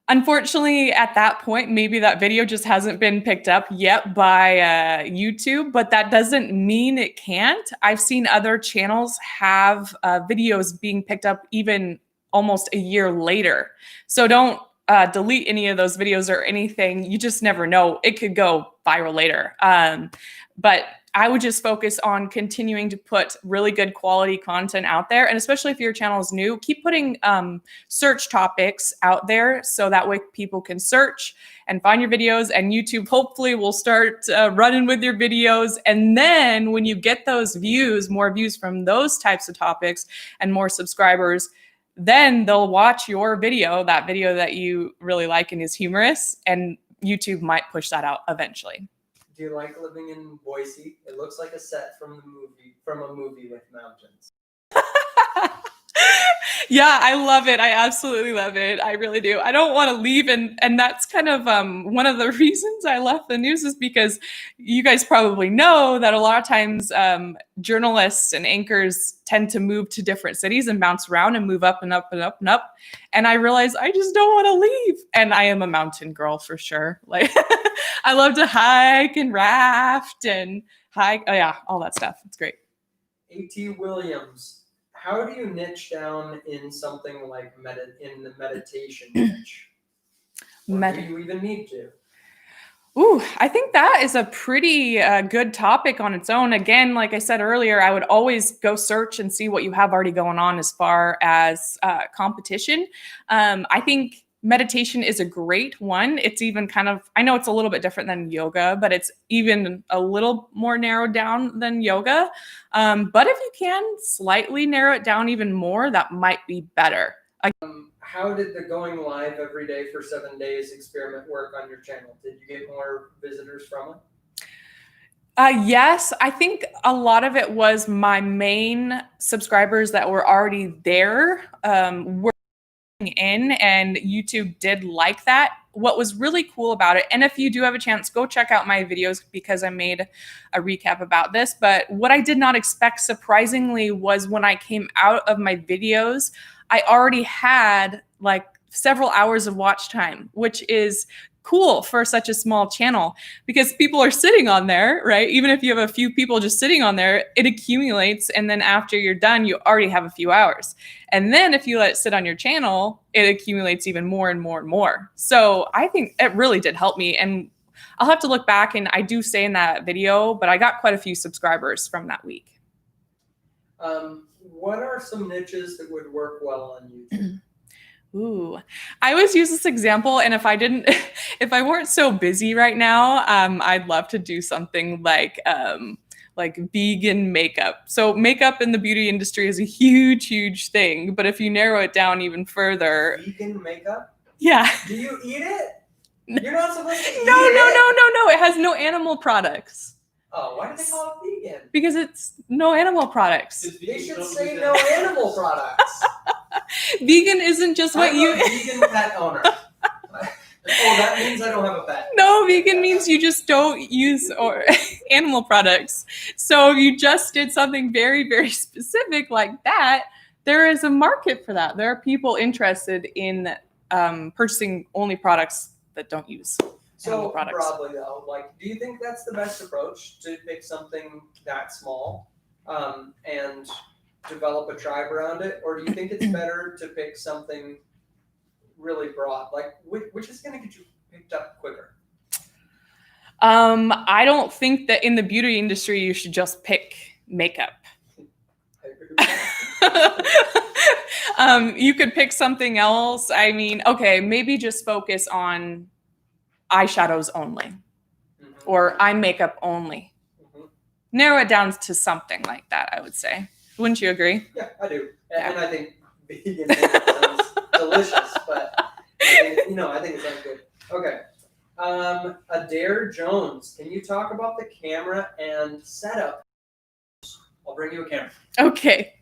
Unfortunately, at that point, maybe that video just hasn't been picked up yet by YouTube, but that doesn't mean it can't. I've seen other channels have videos being picked up even almost a year later. So don't delete any of those videos or anything. You just never know. It could go viral later. But I would just focus on continuing to put really good quality content out there. And especially if your channel is new, keep putting search topics out there so that way people can search and find your videos, and YouTube hopefully will start running with your videos. And then when you get those views, more views from those types of topics and more subscribers, then they'll watch your video, that video that you really like and is humorous, and YouTube might push that out eventually. Do you like living in Boise? It looks like a set from a movie with mountains. Yeah, I love it. I absolutely love it. I really do. I don't want to leave. And that's kind of one of the reasons I left the news, is because you guys probably know that a lot of times journalists and anchors tend to move to different cities and bounce around and move up and up and up and up. And I realized I just don't want to leave. And I am a mountain girl for sure. Like I love to hike and raft and hike. Oh yeah, all that stuff. It's great. A.T. Williams, how do you niche down in something like in the meditation niche? Or do you even need to? Ooh, I think that is a pretty good topic on its own. Again, like I said earlier, I would always go search and see what you have already going on as far as competition. I think meditation is a great one. It's even kind of, I know it's a little bit different than yoga, but it's even a little more narrowed down than yoga. But if you can slightly narrow it down even more, that might be better. How did the going live every day for 7 days experiment work on your channel? Did you get more visitors from it? Yes, I think a lot of it was my main subscribers that were already there were in, and YouTube did like that. What was really cool about it, and if you do have a chance, go check out my videos because I made a recap about this, but what I did not expect, surprisingly, was when I came out of my videos, I already had like several hours of watch time, which is cool for such a small channel because people are sitting on there, right? Even if you have a few people just sitting on there, it accumulates. And then after you're done, you already have a few hours. And then if you let it sit on your channel, it accumulates even more and more and more. So I think it really did help me. And I'll have to look back, and I do say in that video, but I got quite a few subscribers from that week. What are some niches that would work well on YouTube? Ooh, I always use this example, and if I weren't so busy right now, I'd love to do something like vegan makeup. So makeup in the beauty industry is a huge, huge thing. But if you narrow it down even further, Vegan makeup? yeah. Do you eat it? You're not supposed to eat No. it. It has no animal products Oh, why do they call it vegan? because it's no animal products. They should say no animal products. Vegan isn't just what I'm you. a vegan pet owner. Oh, that means I don't have a pet. No, vegan means you just don't use or animal products. So if you just did something very, very specific like that, there is a market for that. There are people interested in purchasing only products that don't use animal So products. broadly though, like, do you think that's the best approach to pick something that small and develop a tribe around it? Or do you think it's better to pick something really broad? Like, which is going to get you picked up quicker? I don't think that in the beauty industry you should just pick makeup. I agree with that. You could pick something else. I mean, okay, maybe just focus on eyeshadows only Mhm. or eye makeup only. Mhm. Narrow it down to something like that, I would say. Wouldn't you agree? Yeah, I do. And I think vegan makeup sounds delicious, but I think it sounds good. Okay. Adair Jones, can you talk about the camera and setup? I'll bring you a camera. Okay.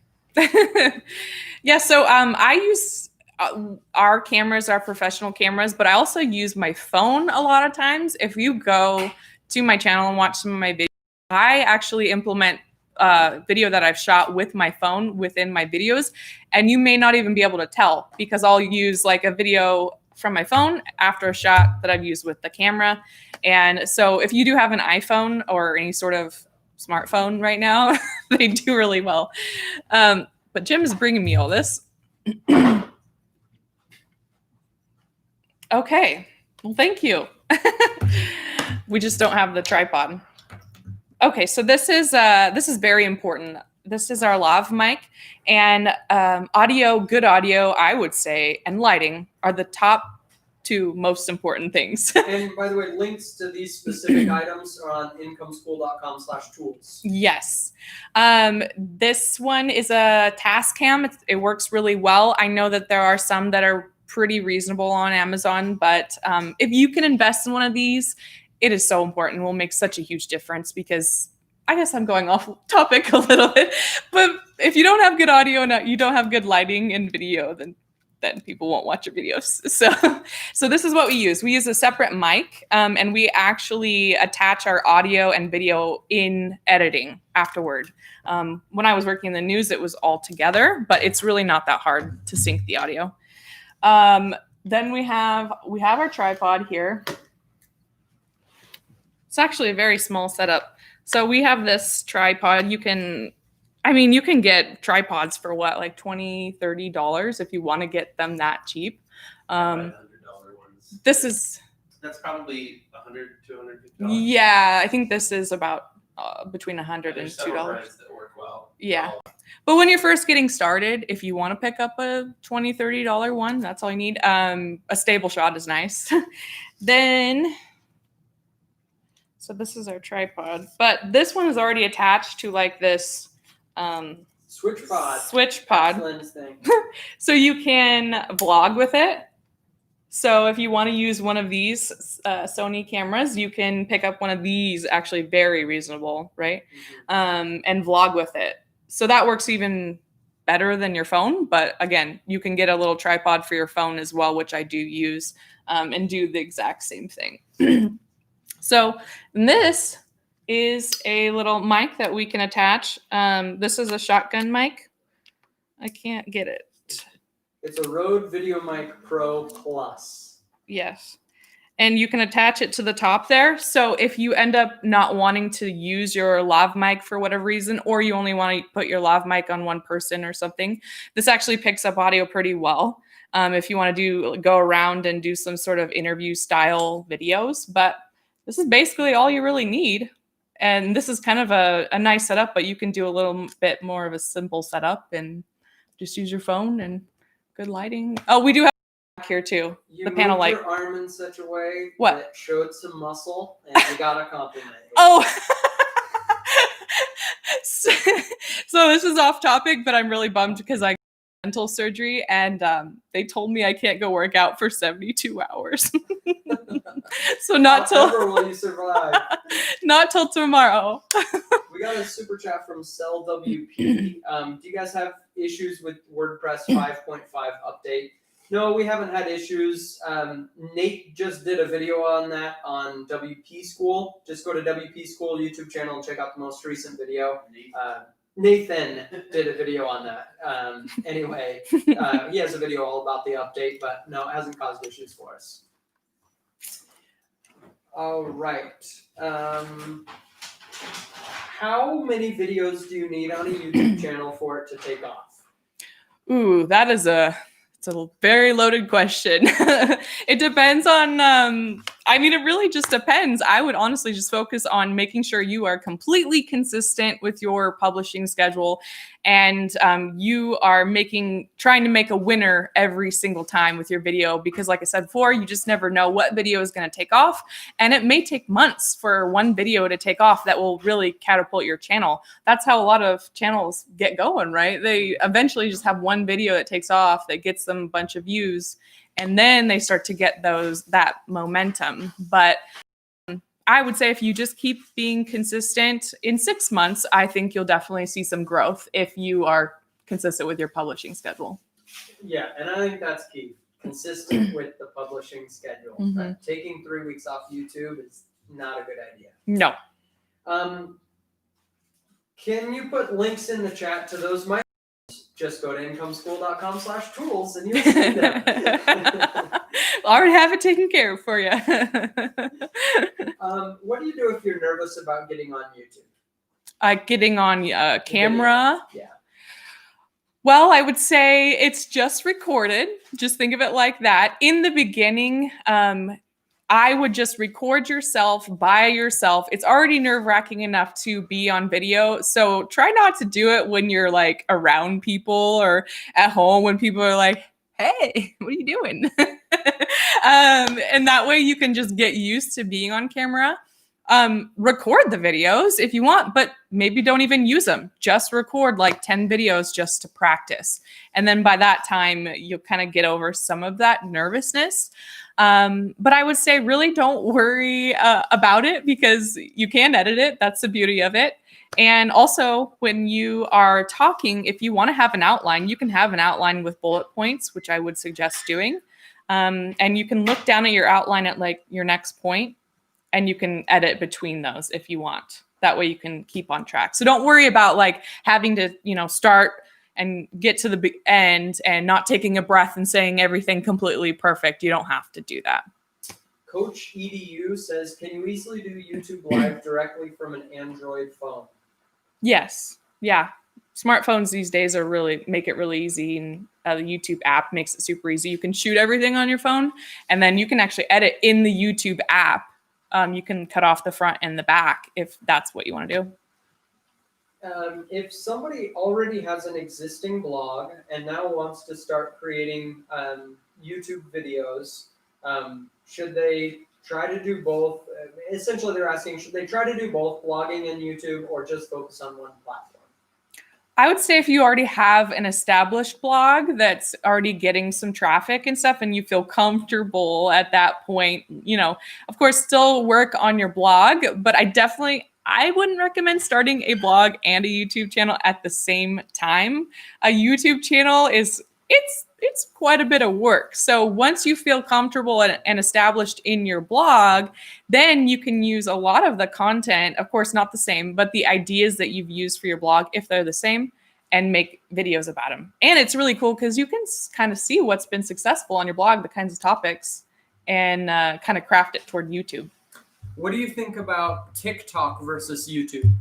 Yeah, so I use our cameras, our professional cameras, but I also use my phone a lot of times. If you go to my channel and watch some of my videos, I actually implement video that I've shot with my phone within my videos, and you may not even be able to tell because I'll use like a video from my phone after a shot that I've used with the camera. And so if you do have an iPhone or any sort of smartphone right now, they do really well. But Jim is bringing me all this. Okay, well, thank you. We just don't have the tripod. Okay, so this is very important. This is our lav mic, and audio, good audio, I would say, and lighting are the top two most important things. And by the way, links to these specific items are on incomeschool.com/tools. Yes. This one is a Tascam. It works really well. I know that there are some that are pretty reasonable on Amazon, but if you can invest in one of these, it is so important. It will make such a huge difference because I guess I'm going off topic a little bit, but if you don't have good audio and you don't have good lighting and video, then people won't watch your videos. So this is what we use. We use a separate mic, and we actually attach our audio and video in editing afterward. When I was working in the news, it was all together, but it's really not that hard to sync the audio. Then we have our tripod here. It's actually a very small setup. So we have this tripod. You can get tripods for what, like $20, $30 if you want to get them that cheap. $500 ones. This is That's probably $100, $250. Yeah, I think this is about between $100 and There's several $2. brands that work well. Yeah. But when you're first getting started, if you want to pick up a $20, $30 one, that's all you need. A stable shot is nice. Then, so this is our tripod, but this one is already attached to like this Switch pod. switch pod. Lens thing. So you can vlog with it. So if you want to use one of these Sony cameras, you can pick up one of these, actually very reasonable, right? And vlog with it. So that works even better than your phone. But again, you can get a little tripod for your phone as well, which I do use, and do the exact same thing. So this is a little mic that we can attach. This is a shotgun mic. I can't get it. It's a Rode VideoMic Pro Plus. Yes. And you can attach it to the top there. So if you end up not wanting to use your lav mic for whatever reason, or you only want to put your lav mic on one person or something, this actually picks up audio pretty well. If you want to go around and do some sort of interview style videos, but this is basically all you really need. And this is kind of a nice setup, but you can do a little bit more of a simple setup and just use your phone and good lighting. Oh, we do have here too. You The panel moved light. your arm in such a way What? that showed some muscle, and you got a compliment. Oh, so this is off topic, but I'm really bummed because I got dental surgery and they told me I can't go work out for 72 hours. So not However till will you survive. not till tomorrow. We got a super chat from Cell WP. Do you guys have issues with WordPress 5.5 update? No, we haven't had issues. Nate just did a video on that on WP School. Just go to WP School YouTube channel and check out the most recent video. Nathan did a video on that. Anyway, he has a video all about the update, but no, it hasn't caused issues for us. All right. How many videos do you need on a YouTube channel for it to take off? Ooh, it's a very loaded question. It depends on, I mean, it really just depends. I would honestly just focus on making sure you are completely consistent with your publishing schedule and you are trying to make a winner every single time with your video. Because like I said before, you just never know what video is going to take off. And it may take months for one video to take off that will really catapult your channel. That's how a lot of channels get going, right? They eventually just have one video that takes off that gets them a bunch of views, and then they start to get that momentum. But I would say if you just keep being consistent, in 6 months, I think you'll definitely see some growth if you are consistent with your publishing schedule. Yeah, and I think that's key. Consistent with the publishing schedule. Mhm. Taking 3 weeks off YouTube is not a good idea. No. Can you put links in the chat to those mics? Just go to incomeschool.com/tools and you'll see them. I already have it taken care of for you. What do you do if you're nervous about getting on YouTube? Getting on camera. Yeah. Well, I would say it's just recorded. Just think of it like that. In the beginning, I would just record yourself by yourself. It's already nerve-wracking enough to be on video. So try not to do it when you're like around people or at home when people are like, hey, what are you doing? And that way you can just get used to being on camera. Record the videos if you want, but maybe don't even use them. Just record like 10 videos just to practice. And then by that time, you'll kind of get over some of that nervousness. But I would say really don't worry about it because you can edit it. That's the beauty of it. And also when you are talking, if you want to have an outline, you can have an outline with bullet points, which I would suggest doing. And you can look down at your outline at like your next point and you can edit between those if you want. That way you can keep on track. So don't worry about like having to, start and get to the end and not taking a breath and saying everything completely perfect. You don't have to do that. Coach EDU says, can you easily do YouTube Live directly from an Android phone? Yes. Yeah. smartphones these days are make it really easy, and the YouTube app makes it super easy. You can shoot everything on your phone, and then you can actually edit in the YouTube app. You can cut off the front and the back if that's what you want to do. If somebody already has an existing blog and now wants to start creating YouTube videos, should they try to do both? Essentially, they're asking, should they try to do both blogging and YouTube, or just focus on one platform? I would say if you already have an established blog that's already getting some traffic and stuff, and you feel comfortable at that point, of course, still work on your blog. But I wouldn't recommend starting a blog and a YouTube channel at the same time. A YouTube channel it's quite a bit of work. So once you feel comfortable and established in your blog, then you can use a lot of the content, of course, not the same, but the ideas that you've used for your blog, if they're the same, and make videos about them. And it's really cool because you can kind of see what's been successful on your blog, the kinds of topics, and kind of craft it toward YouTube. What do you think about TikTok versus YouTube?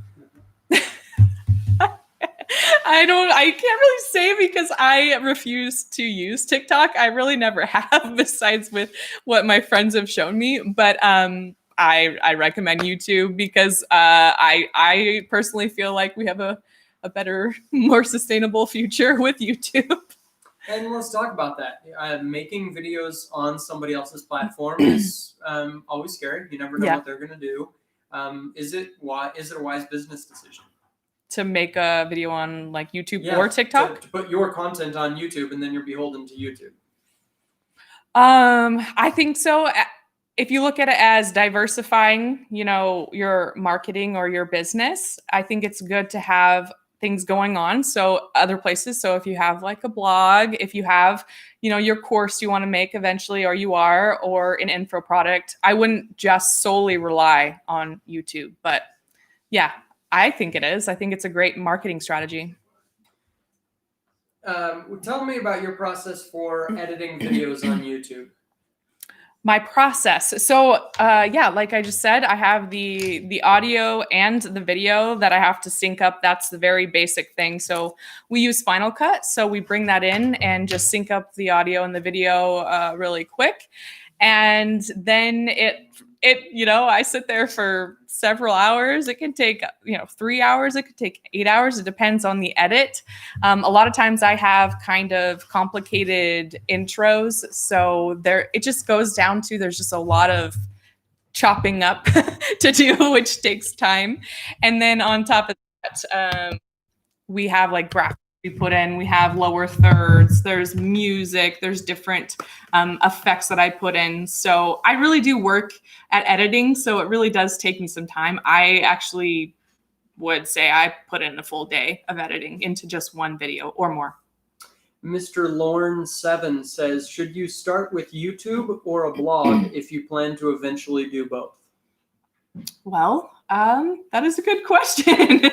I can't really say because I refuse to use TikTok. I really never have, besides with what my friends have shown me. But I recommend YouTube because I personally feel like we have a better, more sustainable future with YouTube. And let's talk about that. Making videos on somebody else's platform is always scary. You never know what they're going to do. Is it a wise business decision to make a video on like YouTube or TikTok? To put your content on YouTube and then you're beholden to YouTube. I think so. If you look at it as diversifying, your marketing or your business, I think it's good to have things going on. So other places. So if you have like a blog, if you have, your course you want to make eventually, or an info product, I wouldn't just solely rely on YouTube. But yeah, I think it is. I think it's a great marketing strategy. Tell me about your process for editing videos on YouTube. My process. So like I just said, I have the audio and the video that I have to sync up. That's the very basic thing. So we use Final Cut. So we bring that in and just sync up the audio and the video really quick. And then I sit there for several hours. It can take, 3 hours. It could take 8 hours. It depends on the edit. A lot of times I have kind of complicated intros. So it just goes down to, there's just a lot of chopping up to do, which takes time. And then on top of that, we have like graphics we put in, we have lower thirds, there's music, there's different effects that I put in. So I really do work at editing. So it really does take me some time. I actually would say I put in a full day of editing into just one video or more. Mr. Lorne7 says, should you start with YouTube or a blog if you plan to eventually do both? Well, that is a good question.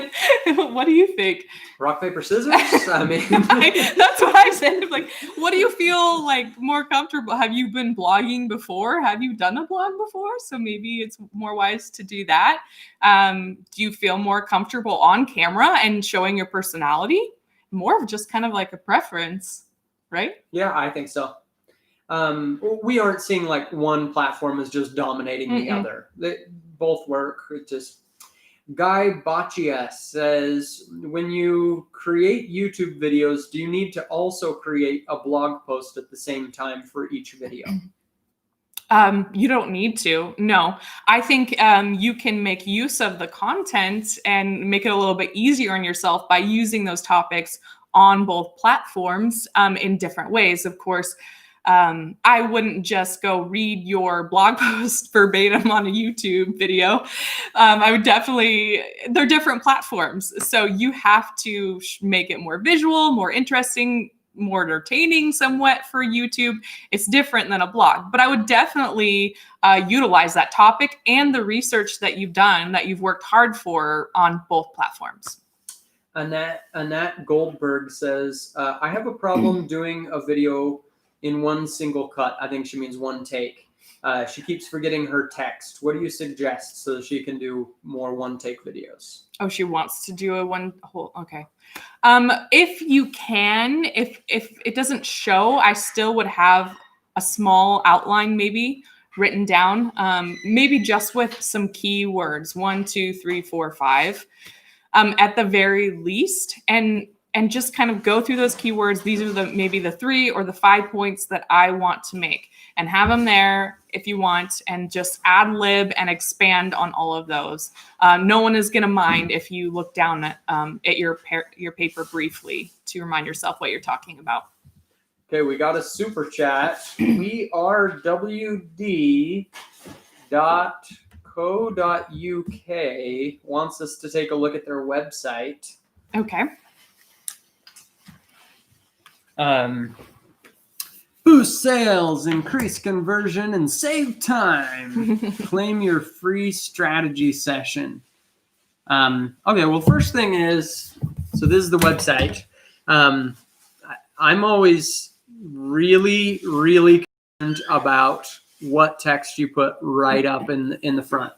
What do you think? Rock, paper, scissors? I mean, that's what I said. Like, what do you feel like more comfortable? Have you been blogging before? Have you done a blog before? So maybe it's more wise to do that. Do you feel more comfortable on camera and showing your personality? More of just kind of like a preference, right? Yeah, I think so. We aren't seeing like one platform is just dominating the other. They both work. It just Guy Baccia says, when you create YouTube videos, do you need to also create a blog post at the same time for each video? You don't need to. No, I think you can make use of the content and make it a little bit easier on yourself by using those topics on both platforms in different ways. Of course, I wouldn't just go read your blog post verbatim on a YouTube video. I would definitely, they're different platforms. So you have to make it more visual, more interesting, more entertaining somewhat for YouTube. It's different than a blog, but I would definitely utilize that topic and the research that you've done, that you've worked hard for on both platforms. Annette Goldberg says, I have a problem doing a video in one single cut. I think she means one take. She keeps forgetting her text. What do you suggest so that she can do more one take videos? Oh, she wants to do a one whole. Okay. If you can, if it doesn't show, I still would have a small outline maybe written down, maybe just with some keywords, 1, 2, 3, 4, 5, at the very least, and just kind of go through those keywords. These are maybe the 3 or the 5 points that I want to make, and have them there if you want, and just ad lib and expand on all of those. No one is going to mind if you look down at your paper briefly to remind yourself what you're talking about. Okay, we got a super chat. We are wd.co.uk wants us to take a look at their website. Okay. Boost sales, increase conversion, and save time. Claim your free strategy session. Okay, well, first thing is, so this is the website. I'm always really concerned about what text you put right up in the front.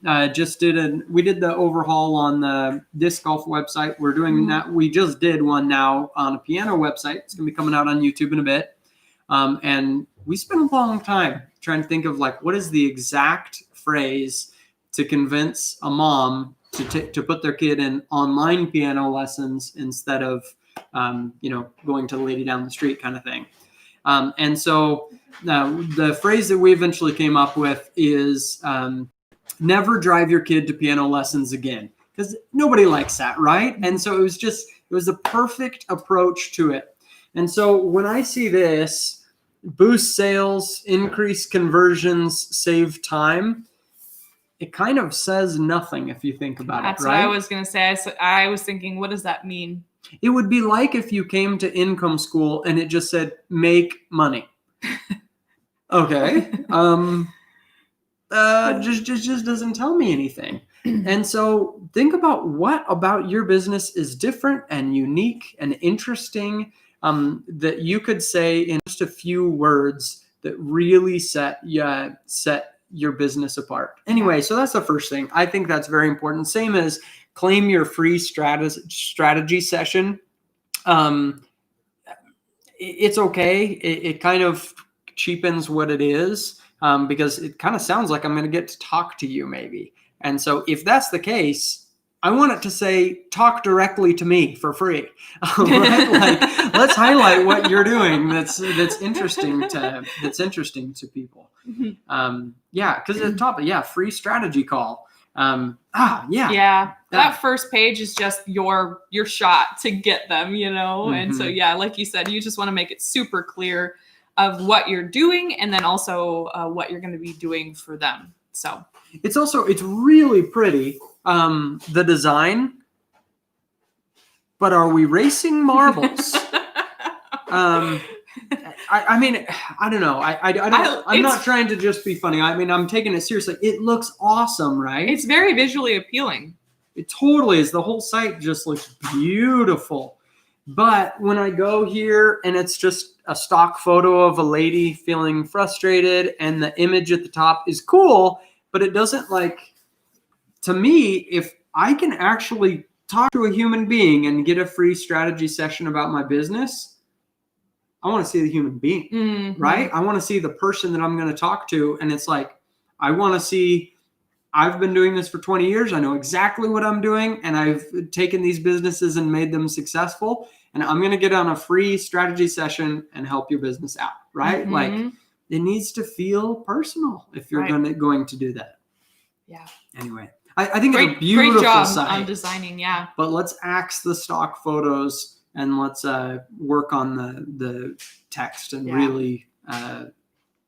We did the overhaul on the disc golf website. We're doing that. We just did one now on a piano website. It's gonna be coming out on YouTube in a bit. And we spent a long time trying to think of like, what is the exact phrase to convince a mom to put their kid in online piano lessons instead of, going to the lady down the street kind of thing. And so the phrase that we eventually came up with is, never drive your kid to piano lessons again, because nobody likes that, right? And so it was the perfect approach to it. And so when I see this, boost sales, increase conversions, save time, it kind of says nothing if you think about That's it, right? what I was going to say. I was thinking, what does that mean? It would be like if you came to income school and it just said, make money. Okay. Just doesn't tell me anything. And so think about what about your business is different and unique and interesting, that you could say in just a few words that really set your business apart. Anyway, so that's the first thing. I think that's very important. Same as claim your free strategy session. It's okay. It kind of cheapens what it is, because it kind of sounds like I'm going to get to talk to you maybe. And so if that's the case, I want it to say, talk directly to me for free. Right? Like, let's highlight what you're doing that's interesting to people. Yeah, because at the top, free strategy call. Yeah. That first page is just your shot to get them, And so, like you said, you just want to make it super clear of what you're doing, and then also what you're going to be doing for them. So it's really pretty, the design, but are we racing marbles? I mean, I don't know. I'm not trying to just be funny. I mean, I'm taking it seriously. It looks awesome, right? It's very visually appealing. It totally is. The whole site just looks beautiful. But when I go here and it's just a stock photo of a lady feeling frustrated and the image at the top is cool, but it doesn't to me, if I can actually talk to a human being and get a free strategy session about my business, I want to see the human being, right? I want to see the person that I'm going to talk to. And it's like, I want to see, I've been doing this for 20 years. I know exactly what I'm doing. And I've taken these businesses and made them successful. And I'm going to get on a free strategy session and help your business out, right? Like, it needs to feel personal if you're going to do that. Yeah. Anyway, I think it's a beautiful great job site. on designing, yeah. But let's axe the stock photos and let's work on the text and really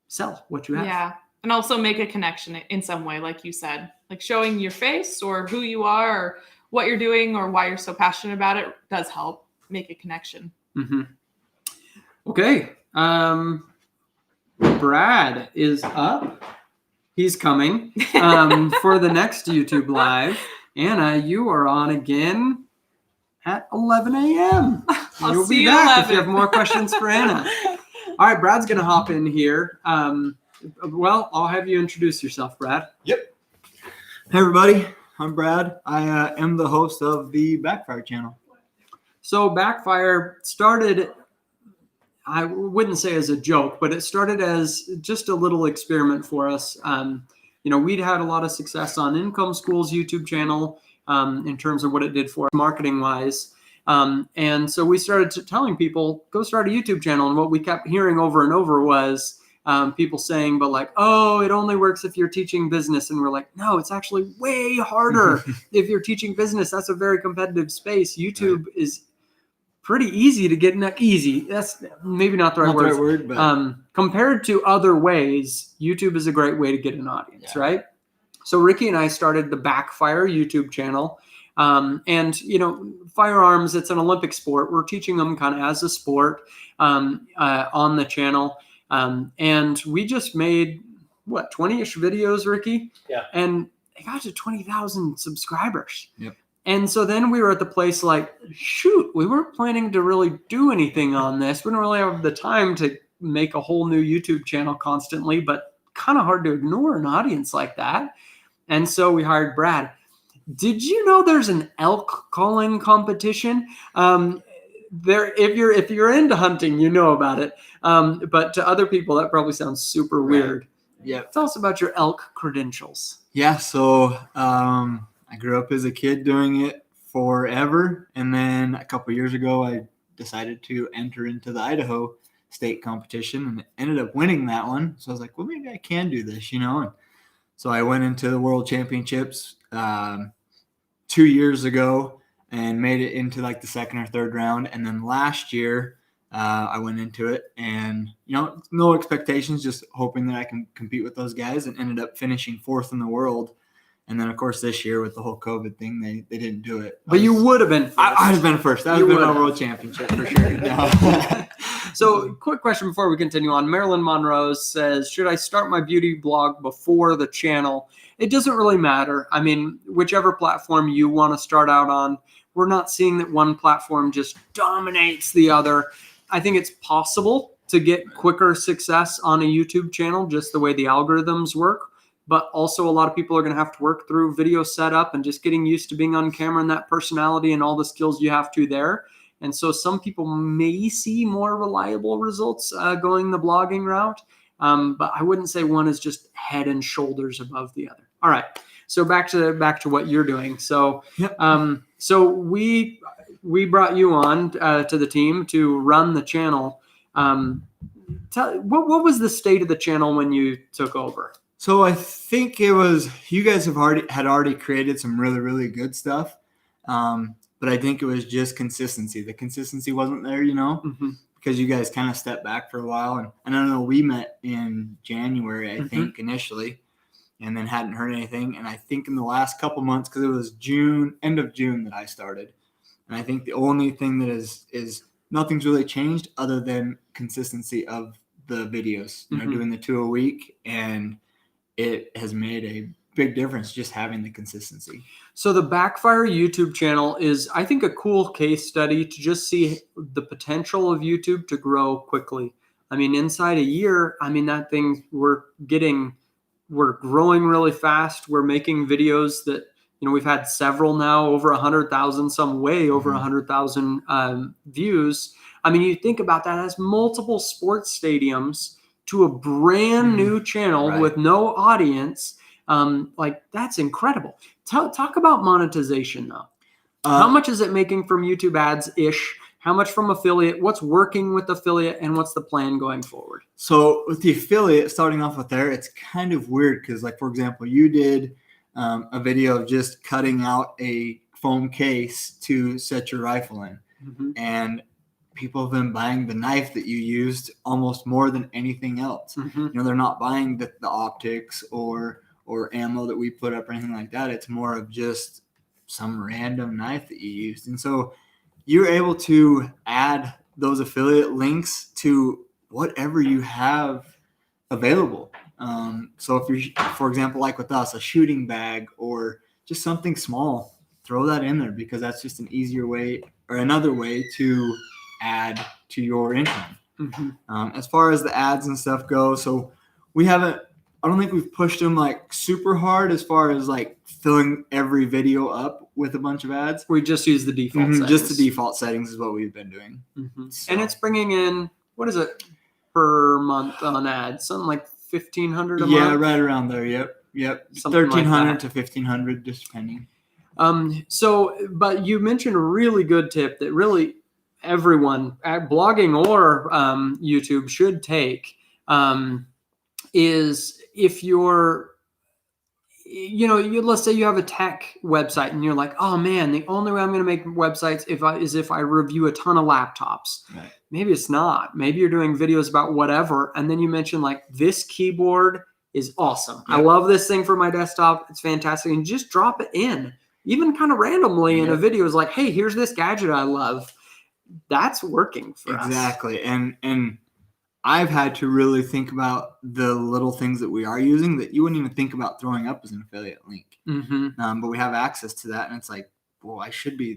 sell what you have. Yeah. And also make a connection in some way, like you said, like showing your face or who you are or what you're doing or why you're so passionate about it does help make a connection. Okay. Brad is up. He's coming for the next YouTube Live. Anna, you are on again at 11 a.m. I'll You'll see be you back 11. if you have more questions for Anna. All right, Brad's going to hop in here. Well, I'll have you introduce yourself, Brad. Hey everybody, I'm Brad. I am the host of the Backfire channel. So Backfire started, I wouldn't say as a joke, but it started as just a little experiment for us. We'd had a lot of success on Income School's YouTube channel in terms of what it did for us marketing wise. And so we started telling people, go start a YouTube channel. And what we kept hearing over and over was people saying, but like, oh, it only works if you're teaching business. And we're like, no, it's actually way harder if you're teaching business. That's a very competitive space. YouTube is pretty easy to get easy. That's maybe not the right word. But compared to other ways, YouTube is a great way to get an audience, right? So Ricky and I started the Backfire YouTube channel. Firearms, it's an Olympic sport. We're teaching them kind of as a sport on the channel. And we just made 20-ish videos, Ricky? Yeah. And it got to 20,000 subscribers. Yep. And so then we were at the place like, shoot, we weren't planning to really do anything on this. We don't really have the time to make a whole new YouTube channel constantly, but kind of hard to ignore an audience like that. And so we hired Brad. Did you know there's an elk calling competition? If you're into hunting, you know about it. But to other people, that probably sounds super weird. Yeah. Tell us about your elk credentials. Yeah, so I grew up as a kid doing it forever. And then a couple years ago, I decided to enter into the Idaho state competition and ended up winning that one. So I was like, well, maybe I can do this, And so I went into the World Championships 2 years ago and made it into like the second or third round. And then last year I went into it and, no expectations, just hoping that I can compete with those guys, and ended up finishing fourth in the world. And then, of course, this year with the whole COVID thing, they didn't do it. But you would have been first. I'd have been first. That would have been my world championship for sure. No. So quick question before we continue on. Marilyn Monroe says, should I start my beauty blog before the channel? It doesn't really matter. I mean, whichever platform you want to start out on, we're not seeing that one platform just dominates the other. I think it's possible to get quicker success on a YouTube channel, just the way the algorithms work. But also a lot of people are going to have to work through video setup and just getting used to being on camera and that personality and all the skills you have to there. And so some people may see more reliable results going the blogging route. But I wouldn't say one is just head and shoulders above the other. All right. So back to what you're doing. So, Yep. So we brought you on to the team to run the channel. What was the state of the channel when you took over? So I think it was, you guys had already created some really, really good stuff. But I think it was just consistency. The consistency wasn't there, Mm-hmm. because you guys kind of stepped back for a while. And I don't know, we met in January, I think, initially, and then hadn't heard anything. And I think in the last couple months, because it was end of June that I started. And I think the only thing that is nothing's really changed other than consistency of the videos, doing the 2 a week. And it has made a big difference just having the consistency. So the Backfire YouTube channel is, I think, a cool case study to just see the potential of YouTube to grow quickly. I mean, inside a year, that thing, we're growing really fast. We're making videos that, we've had several now, over 100,000, some way over 100,000 views. I mean, you think about that as multiple sports stadiums to a brand new channel with no audience. That's incredible. Talk about monetization though. How much is it making from YouTube ads ish? How much from affiliate? What's working with affiliate, and what's the plan going forward? So with the affiliate, starting off with there, it's kind of weird because, like, for example, you did a video of just cutting out a foam case to set your rifle in, and people have been buying the knife that you used almost more than anything else. They're not buying the optics or ammo that we put up or anything like that. It's more of just some random knife that you used. And so you're able to add those affiliate links to whatever you have available. So if you're, for example, like with us, a shooting bag or just something small, throw that in there, because that's just an easier way or another way to add to your income. As far as the ads and stuff go, so I don't think we've pushed them like super hard as far as like filling every video up with a bunch of ads. We just use the default settings. Just the default settings is what we've been doing. So. And it's bringing in, what is it per month on ads? Something like 1,500 a month? Yeah, right around there. Yep. Something 1,300 like to 1,500, just depending. But you mentioned a really good tip that really everyone at blogging or YouTube should take, is if you're, let's say you have a tech website and you're like, oh man, the only way I'm going to make websites is if I review a ton of laptops. Right. Maybe it's not. Maybe you're doing videos about whatever. And then you mention like, this keyboard is awesome. I love this thing for my desktop. It's fantastic. And just drop it in, even kind of randomly in a video. Is like, hey, here's this gadget I love. That's working for us. Exactly. And I've had to really think about the little things that we are using that you wouldn't even think about throwing up as an affiliate link. But we have access to that, and it's like, well,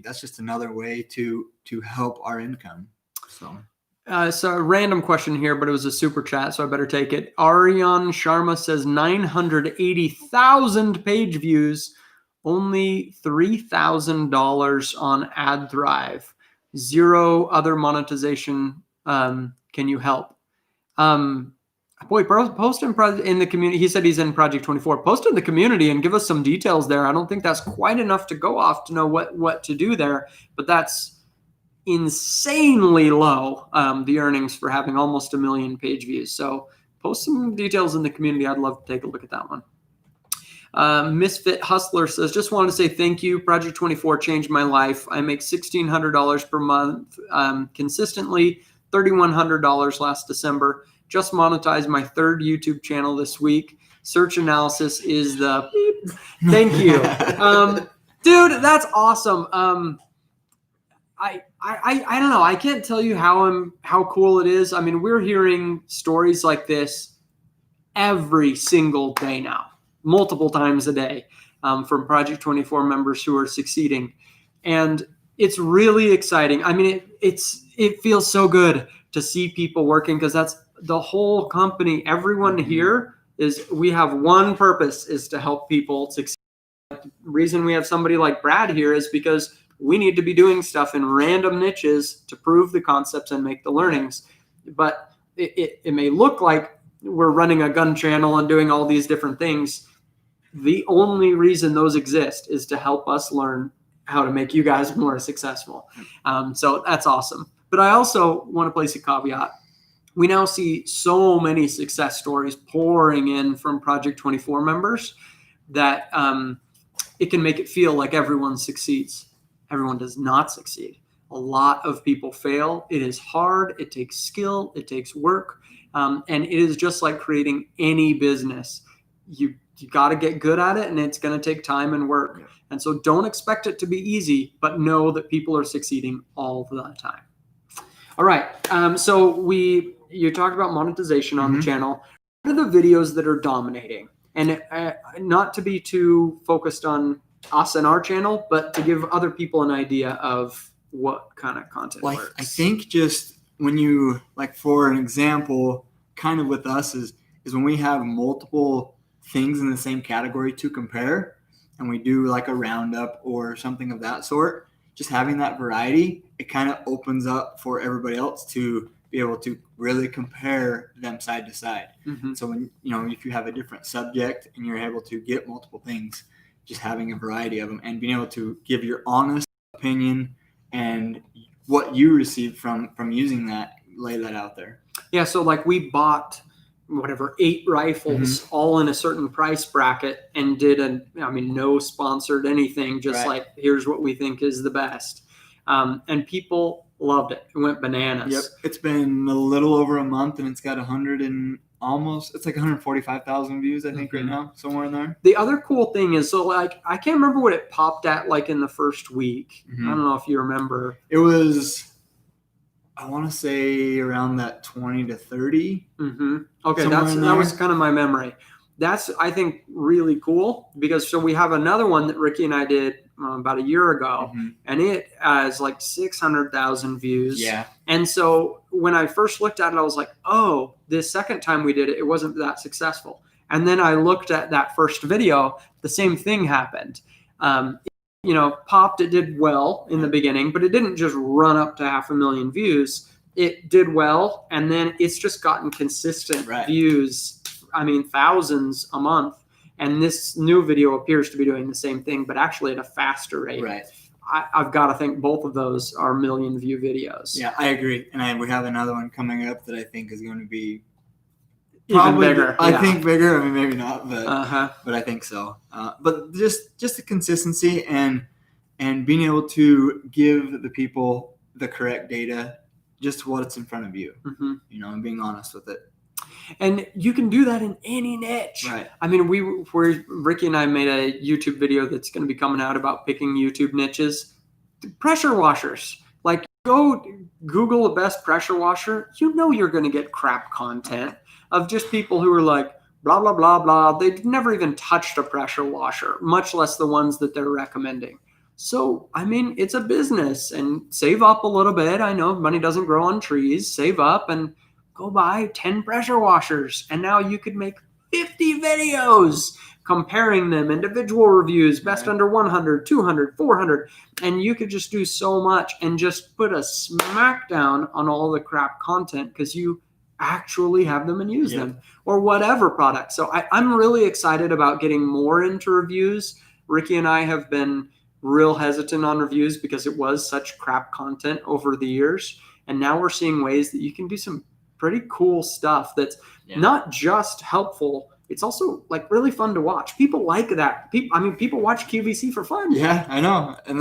that's just another way to help our income. So a random question here, but it was a super chat, so I better take it. Aryan Sharma says 980,000 page views, only $3,000 on AdThrive, 0 other monetization. Can you help? Post in the community. He said he's in Project 24. Post in the community and give us some details there. I don't think that's quite enough to go off to know what to do there, but that's insanely low, the earnings for having almost 1 million page views. So post some details in the community. I'd love to take a look at that one. Misfit Hustler says, just wanted to say thank you. Project 24 changed my life. I make $1,600 per month consistently, $3,100 last December. Just monetized my 3rd YouTube channel this week. Search analysis is the beep. Thank you. Dude, that's awesome. I don't know. I can't tell you how cool it is. I mean, we're hearing stories like this every single day now, multiple times a day, from Project 24 members who are succeeding. And it's really exciting. I mean, it feels so good to see people working, because that's the whole company. Everyone here we have one purpose, is to help people succeed. The reason we have somebody like Brad here is because we need to be doing stuff in random niches to prove the concepts and make the learnings. But it may look like we're running a gun channel and doing all these different things. The only reason those exist is to help us learn how to make you guys more successful. So that's awesome. But I also want to place a caveat. We now see so many success stories pouring in from Project 24 members that it can make it feel like everyone succeeds. Everyone does not succeed. A lot of people fail. It is hard. It takes skill. It takes work. And it is just like creating any business. You got to get good at it, and it's going to take time and work. Yeah. And so don't expect it to be easy, but know that people are succeeding all the time. All right. So you talked about monetization on the channel. What are the videos that are dominating? And not to be too focused on us and our channel, but to give other people an idea of what kind of content works. I think just when you, like, for an example, kind of with us is when we have multiple things in the same category to compare, and we do like a roundup or something of that sort, just having that variety, it kind of opens up for everybody else to be able to really compare them side to side. So when, if you have a different subject and you're able to get multiple things, just having a variety of them and being able to give your honest opinion and what you received from using that, lay that out there. Yeah. So like we bought 8 rifles all in a certain price bracket and did no sponsored anything, just like, here's what we think is the best. And people loved it. It went bananas. Yep. It's been a little over a month and it's got 145,000 views, I think, right now, somewhere in there. The other cool thing is, so like, I can't remember what it popped at like in the first week. I don't know if you remember. It was, I want to say around that 20 to 30. Okay. That was kind of my memory. that's, I think, really cool because so we have another one that Ricky and I did about a year ago, and it has like 600,000 views. Yeah. And so when I first looked at it, I was like, oh, this second time we did it, it wasn't that successful. And then I looked at that first video, the same thing happened. You know, popped, it did well in the beginning, but it didn't just run up to 500,000 views. It did well, and then it's just gotten consistent views. I mean, thousands a month. And this new video appears to be doing the same thing, but actually at a faster rate. Right. I've got to think both of those are million view videos. Yeah, I agree. And we have another one coming up that I think is going to be Even bigger. I think bigger. I mean, maybe not, but Uh-huh. I think so. But just the consistency and being able to give the people the correct data, just what's in front of you, Mm-hmm. you know, and being honest with it. And you can do that in any niche. Right. I mean, Ricky and I made a YouTube video that's going to be coming out about picking YouTube niches. Pressure washers. Like, go Google a best pressure washer. You know you're going to get crap content of just people who are like, blah, blah, blah, blah. They've never even touched a pressure washer, much less the ones that they're recommending. So, I mean, it's a business, and save up a little bit. I know money doesn't grow on trees. Save up and go buy 10 pressure washers. And now you could make 50 videos comparing them, individual reviews, best under 100, 200, 400. And you could just do so much and just put a smackdown on all the crap content because you actually have them and use them, or whatever product. So I'm really excited about getting more into reviews. Ricky and I have been real hesitant on reviews because it was such crap content over the years. And now we're seeing ways that you can do some pretty cool stuff that's not just helpful. It's also like really fun to watch. People like that. People watch QVC for fun. Yeah, I know. And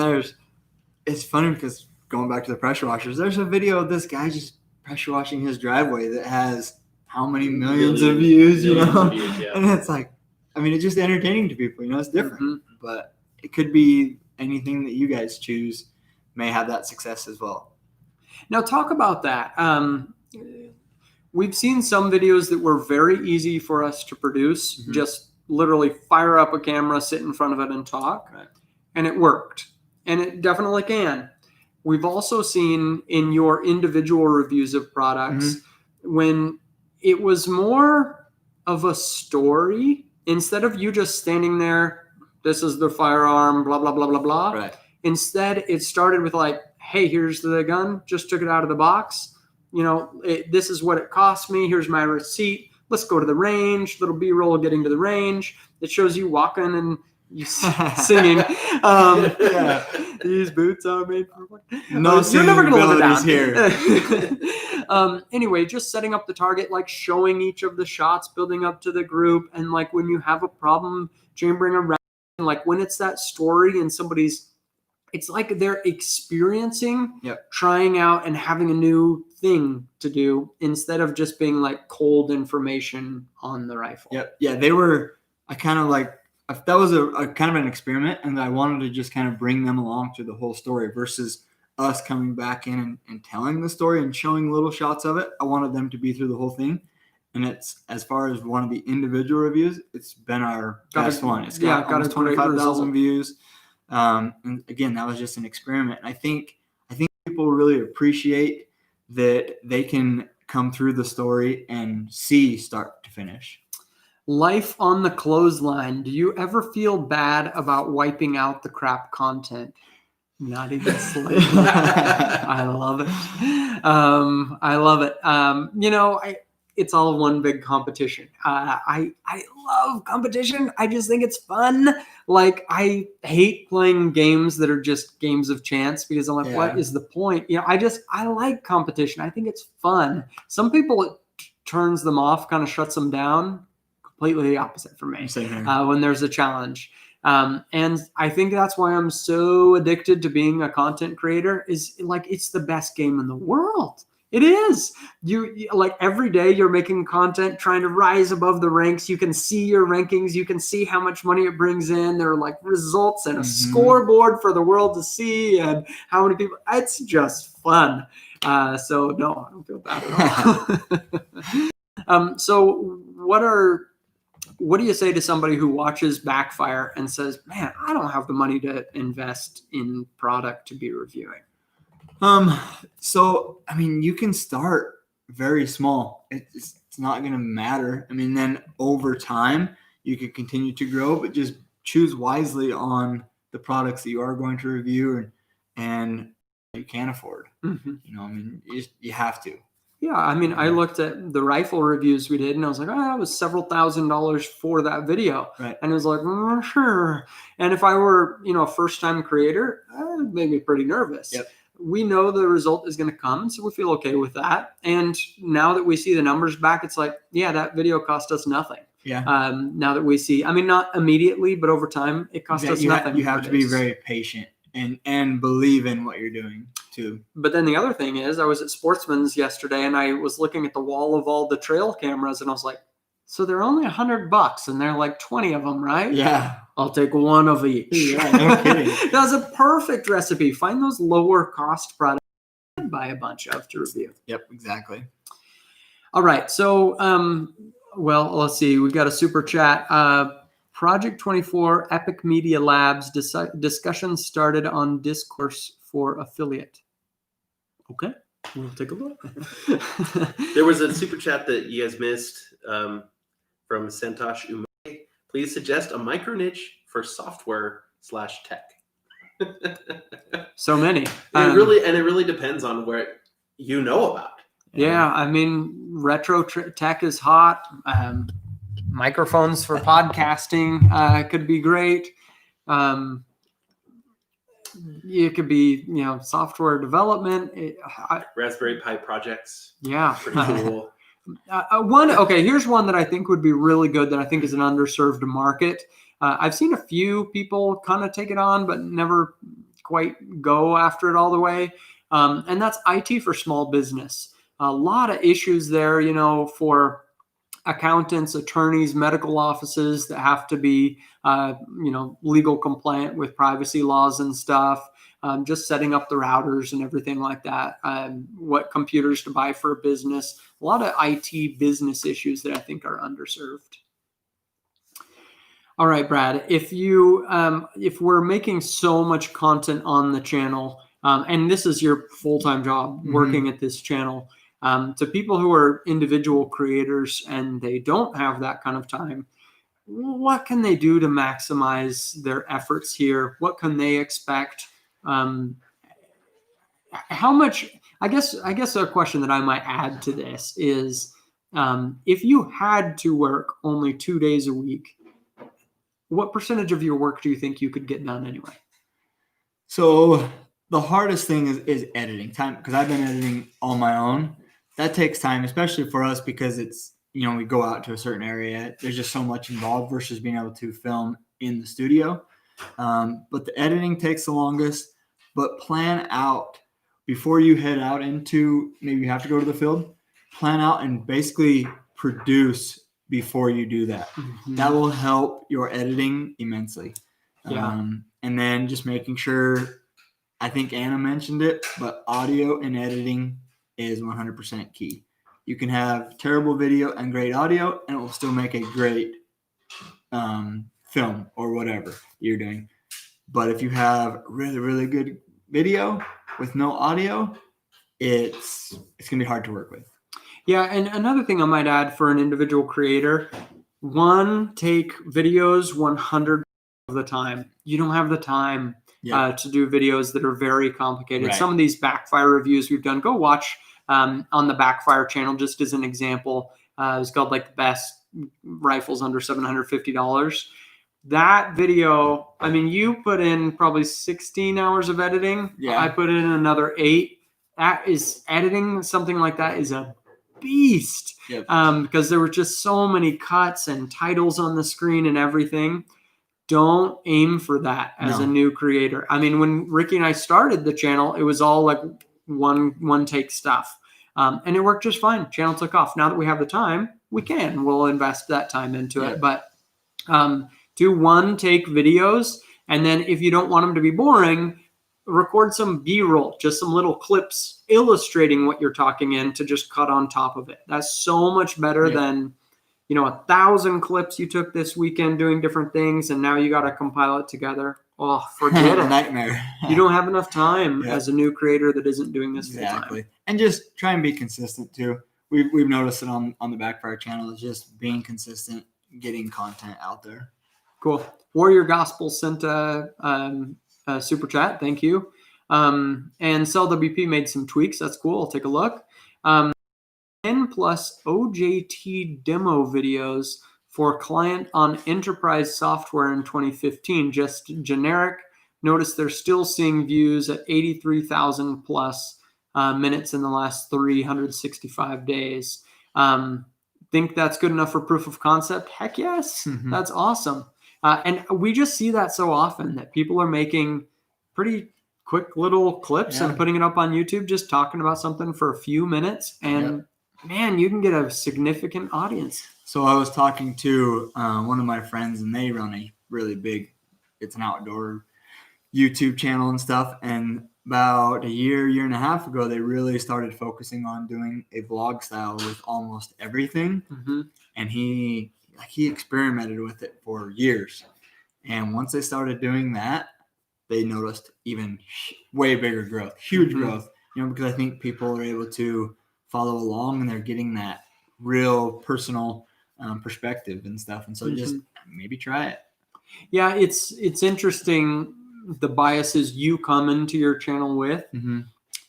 it's funny because going back to the pressure washers, there's a video of this guy just pressure washing his driveway that has how many millions of views, you know? And it's like, I mean, it's just entertaining to people, you know, it's different, but it could be anything that you guys choose may have that success as well. Now talk about that. We've seen some videos that were very easy for us to produce, just literally fire up a camera, sit in front of it and talk. Right. And it worked. And it definitely can. We've also seen in your individual reviews of products when it was more of a story, instead of you just standing there, this is the firearm, blah, blah, blah, blah, blah. Right. Instead, it started with like, hey, here's the gun, just took it out of the box. You know, this is what it cost me. Here's my receipt. Let's go to the range. Little B-roll getting to the range. It shows you walking and you singing. These boots are made for what? No you're never going to live abilities it down. Anyway, just setting up the target, like showing each of the shots, building up to the group. And like when you have a problem chambering around, like when it's that story and it's like they're experiencing, trying out and having a new thing to do instead of just being like cold information on the rifle. Yep. Yeah, that was a kind of an experiment, and I wanted to just kind of bring them along through the whole story versus us coming back in and telling the story and showing little shots of it. I wanted them to be through the whole thing. And it's, as far as one of the individual reviews, it's been our best one. It's got almost 25,000 views. And again, that was just an experiment. And I think people really appreciate that they can come through the story and see start to finish. Life on the clothesline. Do you ever feel bad about wiping out the crap content? Not even slightly. I love it. I love it. You know, it's all one big competition. I love competition. I just think it's fun. Like, I hate playing games that are just games of chance because I'm like, what is the point? You know, I like competition. I think it's fun. Some people, it turns them off, kind of shuts them down. Completely the opposite for me when there's a challenge. And I think that's why I'm so addicted to being a content creator is like, it's the best game in the world. It is. You like every day you're making content, trying to rise above the ranks. You can see your rankings. You can see how much money it brings in. There are like results and a scoreboard for the world to see and how many people. It's just fun. So no, I don't feel bad at all. So what are what do you say to somebody who watches Backfire and says, man, I don't have the money to invest in product to be reviewing? So I mean, you can start very small. It's not going to matter. I mean, then over time you can continue to grow, but just choose wisely on the products that you are going to review and you can afford. Mm-hmm. You know, I mean, you have to. Yeah, I mean, I looked at the rifle reviews we did, and I was like, oh, that was several $1,000s for that video. Right. And it was like, sure. And if I were, a first-time creator, it made me pretty nervous. Yep. We know the result is going to come, so we feel okay with that. And now that we see the numbers back, it's like, yeah, that video cost us nothing. Yeah. Now that we see, I mean, not immediately, but over time, it cost us nothing. You have to be very patient and believe in what you're doing too. But then the other thing is, I was at Sportsman's yesterday and I was looking at the wall of all the trail cameras and I was like, so they're only $100 and they're like 20 of them, right? Yeah. I'll take one of each. Yeah, no kidding. That's a perfect recipe. Find those lower cost products and buy a bunch of to review. Yep, exactly. All right. So, well, let's see. We've got a super chat. Project 24 Epic Media Labs discussion started on Discourse for affiliate. Okay, we'll take a look. There was a super chat that you guys missed from Santosh Umay. Please suggest a micro niche for software/tech. So many. It really depends on what you know about. Yeah, I mean, retro tech is hot. Microphones for podcasting could be great. It could be, software development. Raspberry Pi projects. Yeah. Pretty cool. Here's one that I think would be really good that I think is an underserved market. I've seen a few people kind of take it on, but never quite go after it all the way. And that's IT for small business. A lot of issues there, for accountants, attorneys, medical offices that have to be, legal compliant with privacy laws and stuff. Just setting up the routers and everything like that. What computers to buy for a business. A lot of IT business issues that I think are underserved. All right, Brad. If we're making so much content on the channel, and this is your full-time job, working at this channel. To people who are individual creators and they don't have that kind of time, what can they do to maximize their efforts here? What can they expect? How much? I guess a question that I might add to this is, if you had to work only 2 days a week, what percentage of your work do you think you could get done anyway? So the hardest thing is editing time, because I've been editing on my own. That takes time, especially for us, because it's, we go out to a certain area. There's just so much involved versus being able to film in the studio. But the editing takes the longest. But plan out before you head out into, maybe you have to go to the field, plan out and basically produce before you do that. Mm-hmm. That will help your editing immensely. Yeah. And then just making sure, I think Anna mentioned it, but audio and editing is 100% key. You can have terrible video and great audio, and it will still make a great film or whatever you're doing. But if you have really, really good video with no audio, it's gonna be hard to work with. Yeah, and another thing I might add for an individual creator, take videos 100% of the time. You don't have the time to do videos that are very complicated. Right. Some of these Backfire reviews we've done, go watch on the Backfire channel, just as an example. It's called like the best rifles under $750. That video, I mean, you put in probably 16 hours of editing. Yeah. I put in another 8. That is, editing something like that is a beast. Yep. Because there were just so many cuts and titles on the screen and everything. Don't aim for that as a new creator. I mean, when Ricky and I started the channel, it was all like one take stuff. And it worked just fine. Channel took off. Now that we have the time, we'll invest that time into it. But do 1 take videos. And then if you don't want them to be boring, record some B-roll, just some little clips illustrating what you're talking in to just cut on top of it. That's so much better than 1,000 clips you took this weekend doing different things, and now you got to compile it together. Oh, forget A it. nightmare. You don't have enough time Yeah. as a new creator that isn't doing this full time. Exactly. And just try and be consistent too. We've noticed it on the Backfire channel is just being consistent, getting content out there. Cool. Warrior Gospel sent a super chat. Thank you. And CellWP made some tweaks. That's cool. I'll take a look. 10 plus OJT demo videos for client on enterprise software in 2015. Just generic. Notice they're still seeing views at 83,000 plus minutes in the last 365 days. Think that's good enough for proof of concept? Heck yes. Mhm. That's awesome. And we just see that so often that people are making pretty quick little clips and Yeah. putting it up on YouTube, just talking about something for a few minutes. And man, you can get a significant audience. So I was talking to one of my friends, and they run a really big, it's an outdoor YouTube channel and stuff. And about a year and a half ago, they really started focusing on doing a vlog style with almost everything. Mm-hmm. And he experimented with it for years. And once they started doing that, they noticed even way bigger growth, huge Mhm. growth, because I think people are able to follow along and they're getting that real personal perspective and stuff. And so just maybe try it. Yeah, it's interesting the biases you come into your channel with. Mm-hmm.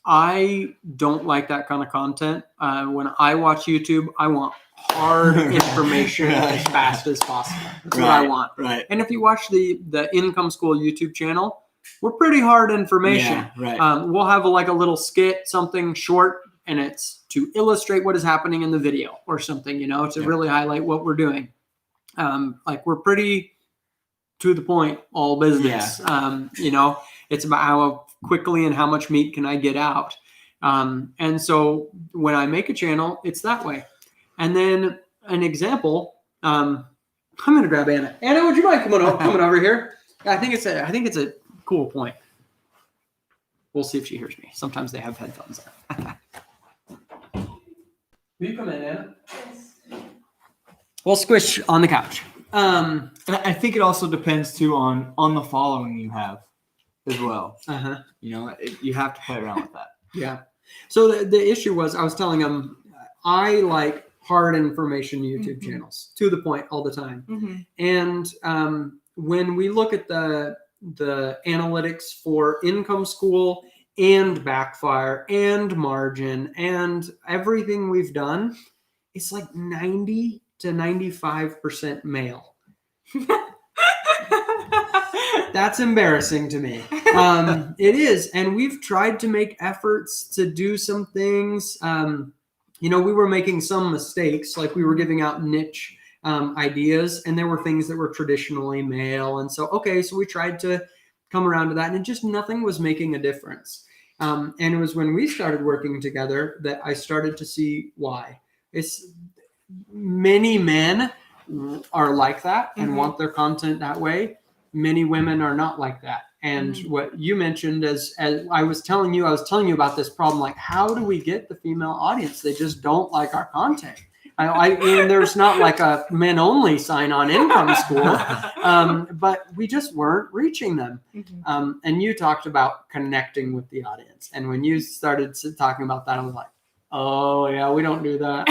I don't like that kind of content. When I watch YouTube, I want hard information as fast as possible. That's what I want. Right. And if you watch the Income School YouTube channel, we're pretty hard information. Yeah, right. We'll have a little skit, something short, and it's to illustrate what is happening in the video or something, to really highlight what we're doing. We're pretty to the point, all business. It's about how quickly and how much meat can I get out. And so when I make a channel, it's that way. And then an example, I'm going to grab Anna. Anna, would you mind coming over here? I think it's a cool point. We'll see if she hears me. Sometimes they have headphones on. Will you come in, Anna? We'll squish on the couch. And I think it also depends too on the following you have as well. Uh-huh. You have to play around with that. Yeah. So the issue was, I was telling them, I like hard information YouTube channels, to the point all the time. Mm-hmm. And when we look at the analytics for Income School and Backfire and Margin and everything we've done, it's like 90 to 95% male. That's embarrassing to me. It is. And we've tried to make efforts to do some things. We were making some mistakes, like we were giving out niche ideas, and there were things that were traditionally male. And so we tried to come around to that, and nothing was making a difference. And it was when we started working together that I started to see why. It's many men are like that and want their content that way. Many women are not like that. And what you mentioned, as I was telling you about this problem, like, how do we get the female audience? They just don't like our content. There's not like a men only sign on Income School, but we just weren't reaching them. And you talked about connecting with the audience. And when you started talking about that, I was like, oh yeah, we don't do that.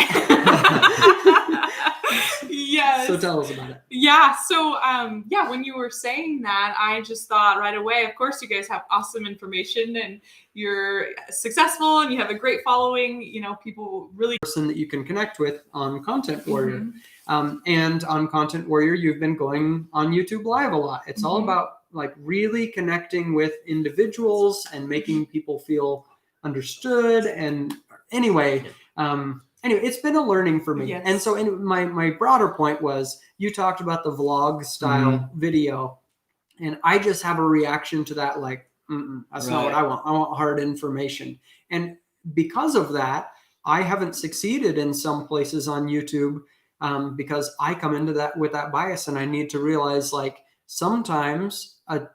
Yes. So tell us about it. Yeah. So, when you were saying that, I just thought right away, of course, you guys have awesome information and you're successful and you have a great following. People really. Person that you can connect with on Content Warrior. And on Content Warrior, you've been going on YouTube Live a lot. It's all about really connecting with individuals and making people feel understood. And anyway, it's been a learning for me. Yes. And so my broader point was, you talked about the vlog style video, and I just have a reaction to that. That's not what I want. I want hard information. And because of that, I haven't succeeded in some places on YouTube because I come into that with that bias, and I need to realize sometimes a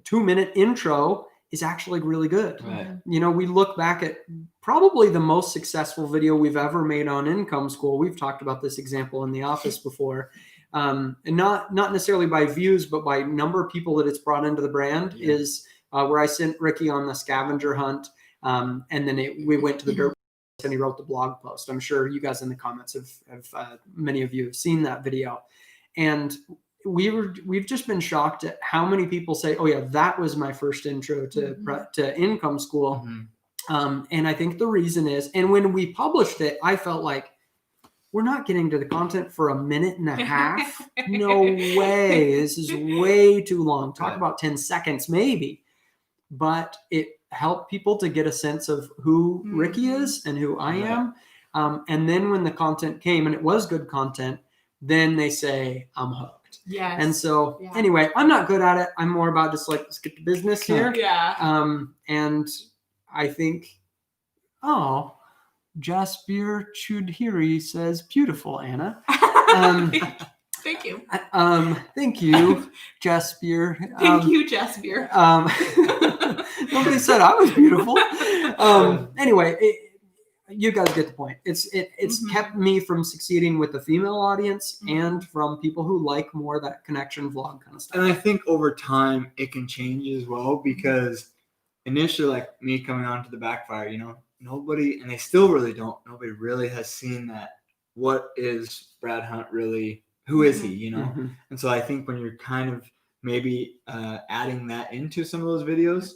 2-minute intro is actually really good. Right. You know, we look back at probably the most successful video we've ever made on Income School. We've talked about this example in the office before. And not necessarily by views, but by number of people that it's brought into the brand is where I sent Ricky on the scavenger hunt. And then we went to the dirt and he wrote the blog post. I'm sure you guys in the comments have many of you have seen that video. And we've just been shocked at how many people say, oh yeah, that was my first intro to Income School. And I think the reason is, and when we published it, I felt like, we're not getting to the content for a minute and a half. No way. This is way too long. Talk about 10 seconds, maybe. But it helped people to get a sense of who Ricky is and who I am. And then when the content came, and it was good content, then they say, I'm hooked. Yes. And so anyway, I'm not good at it. I'm more about just like, let's get to business here. Yeah. And I think, Jaspir Chudhiri says, beautiful, Anna. Thank you. Thank you, Jaspir. Thank you, Jaspir. Nobody said I was beautiful. Anyway, you guys get the point. It's kept me from succeeding with the female audience and from people who like more that connection vlog kind of stuff. And I think over time it can change as well, because initially, like me coming on to the Backfire, you know, nobody, and they still really don't, nobody really has seen that. What is Brad Hunt really? Who is he, you know? And so I think when you're kind of maybe adding that into some of those videos,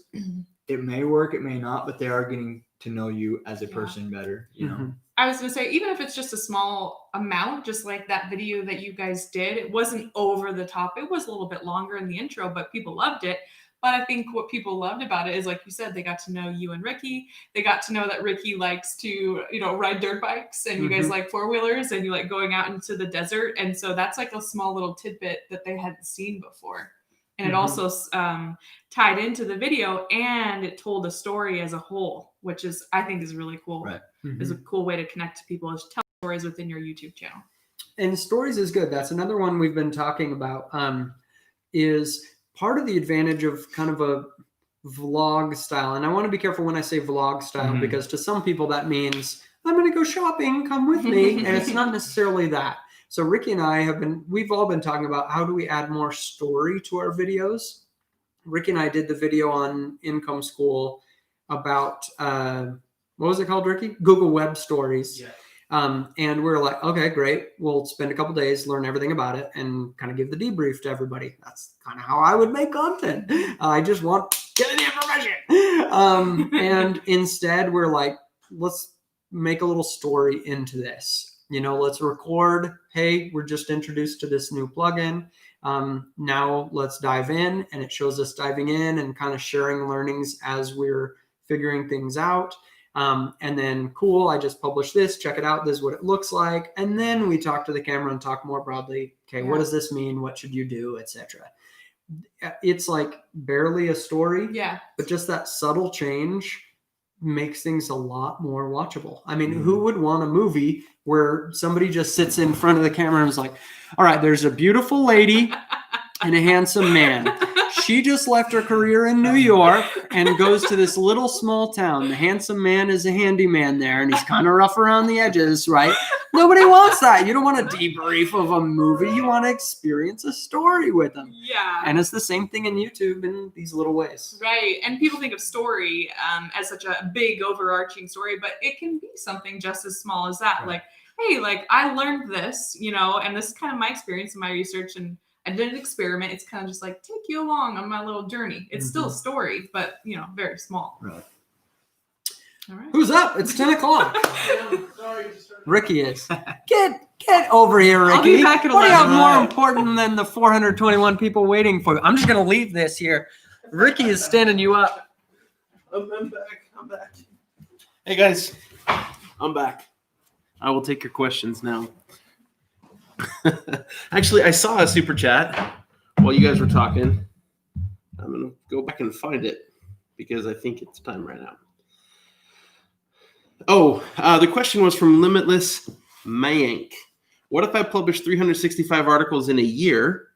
it may work, it may not, but they are getting to know you as a person better, you know? I was going to say, even if it's just a small amount, just like that video that you guys did, it wasn't over the top. It was a little bit longer in the intro, but people loved it. But I think what people loved about it is, like you said, they got to know you and Ricky. They got to know that Ricky likes to, ride dirt bikes, and you guys like four-wheelers, and you like going out into the desert. And so that's like a small little tidbit that they hadn't seen before. And it also tied into the video, and it told a story as a whole, which is, I think, is really cool. Right. Is a cool way to connect to people, is tell stories within your YouTube channel. And stories is good. That's another one we've been talking about, is part of the advantage of kind of a vlog style. And I want to be careful when I say vlog style, because to some people that means I'm going to go shopping, come with me. And it's not necessarily that. So Ricky and I we've all been talking about how do we add more story to our videos. Ricky and I did the video on Income School about, what was it called, Ricky? Google Web Stories. Yeah. And we're like, okay, great. We'll spend a couple days, learn everything about it, and kind of give the debrief to everybody. That's kind of how I would make content. I just want get the information. And instead, we're like, let's make a little story into this. Let's record. Hey, we're just introduced to this new plugin. Now let's dive in, and it shows us diving in and kind of sharing learnings as we're figuring things out. And then, cool, I just published this, check it out, this is what it looks like. And then we talk to the camera and talk more broadly. Okay, what does this mean? What should you do, etc. It's like barely a story, but just that subtle change makes things a lot more watchable. I mean, who would want a movie where somebody just sits in front of the camera and is like, all right, there's a beautiful lady and a handsome man. She just left her career in New York and goes to this little small town. The handsome man is a handyman there, and he's kind of rough around the edges, right? Nobody wants that. You don't want a debrief of a movie. You want to experience a story with them. Yeah. And it's the same thing in YouTube in these little ways. Right. And people think of story as such a big overarching story, but it can be something just as small as that. Right. Like, hey, like I learned this, and this is kind of my experience and my research, and I did an experiment. It's kind of just like take you along on my little journey. It's still a story, but very small. Right. All right. Who's up? It's 10 o'clock. Ricky is. Get over here, Ricky. I'll be back at what do you have 11. more important than the 421 people waiting for you? I'm just going to leave this here. Ricky is standing you up. I'm back. Hey, guys. I'm back. I will take your questions now. Actually, I saw a super chat while you guys were talking. I'm going to go back and find it because I think it's time right now. Oh, the question was from Limitless Mayank. What if I publish 365 articles in a year?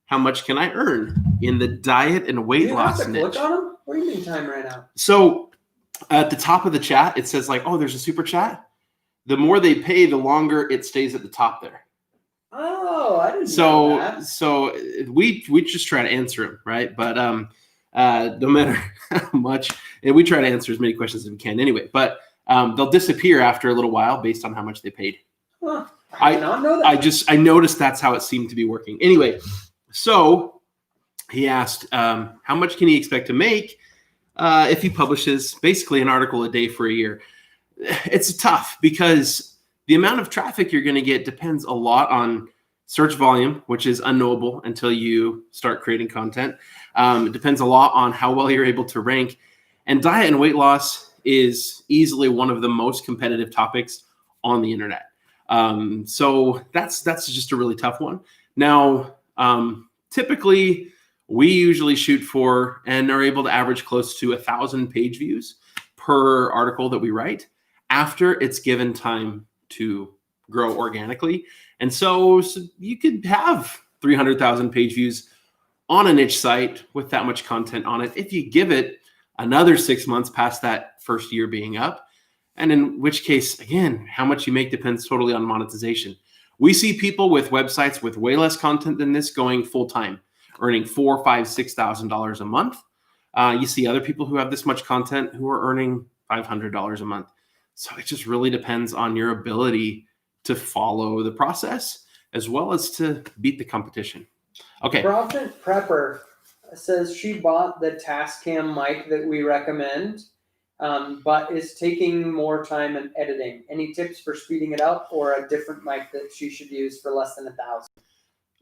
How much can I earn in the diet and weight loss niche? Click on them? What do you mean time ran out? So at the top of the chat, it says like, oh, there's a super chat. The more they pay, the longer it stays at the top there. Oh, I didn't know that. So we just try to answer them, right? But no matter how much, and we try to answer as many questions as we can anyway. But they'll disappear after a little while based on how much they paid. Huh, I did not know that. I noticed that's how it seemed to be working. Anyway, so he asked, how much can he expect to make if he publishes basically an article a day for a year? It's tough because the amount of traffic you're going to get depends a lot on search volume, which is unknowable until you start creating content. It depends a lot on how well you're able to rank. And diet and weight loss is easily one of the most competitive topics on the internet. So that's just a really tough one. Now, typically, we usually shoot for and are able to average close to 1,000 page views per article that we write after it's given time to grow organically. And so you could have 300,000 page views on a niche site with that much content on it if you give it another 6 months past that first year being up. And in which case, again, how much you make depends totally on monetization. We see people with websites with way less content than this going full time, earning $4,000, $5,000, $6,000 a month. You see other people who have this much content who are earning $500 a month. So it just really depends on your ability to follow the process as well as to beat the competition. Okay. Profit Prepper says she bought the Tascam mic that we recommend, but is taking more time in editing. Any tips for speeding it up or a different mic that she should use for less than $1,000?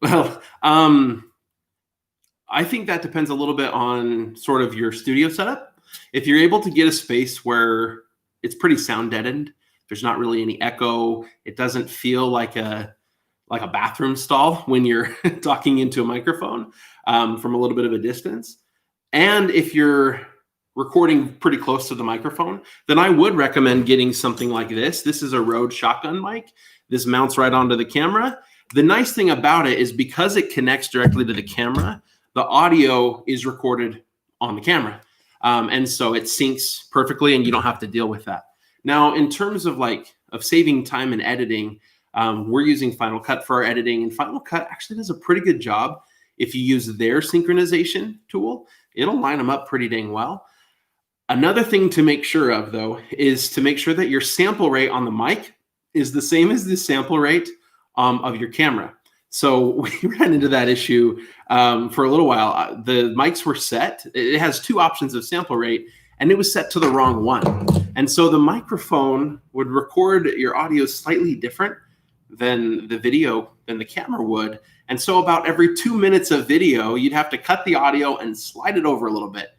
Well, I think that depends a little bit on sort of your studio setup. If you're able to get a space where it's pretty sound deadened, there's not really any echo, it doesn't feel like a bathroom stall when you're talking into a microphone from a little bit of a distance. And if you're recording pretty close to the microphone, then I would recommend getting something like this. This is a Rode shotgun mic. This mounts right onto the camera. The nice thing about it is because it connects directly to the camera, the audio is recorded on the camera. And so it syncs perfectly and you don't have to deal with that. Now, in terms of saving time and editing, we're using Final Cut for our editing, and Final Cut actually does a pretty good job. If you use their synchronization tool, it'll line them up pretty dang well. Another thing to make sure of, though, is to make sure that your sample rate on the mic is the same as the sample rate of your camera. So we ran into that issue for a little while. The mics were set. It has two options of sample rate, and it was set to the wrong one. And so the microphone would record your audio slightly different than the video, than the camera would. And so about every 2 minutes of video, you'd have to cut the audio and slide it over a little bit.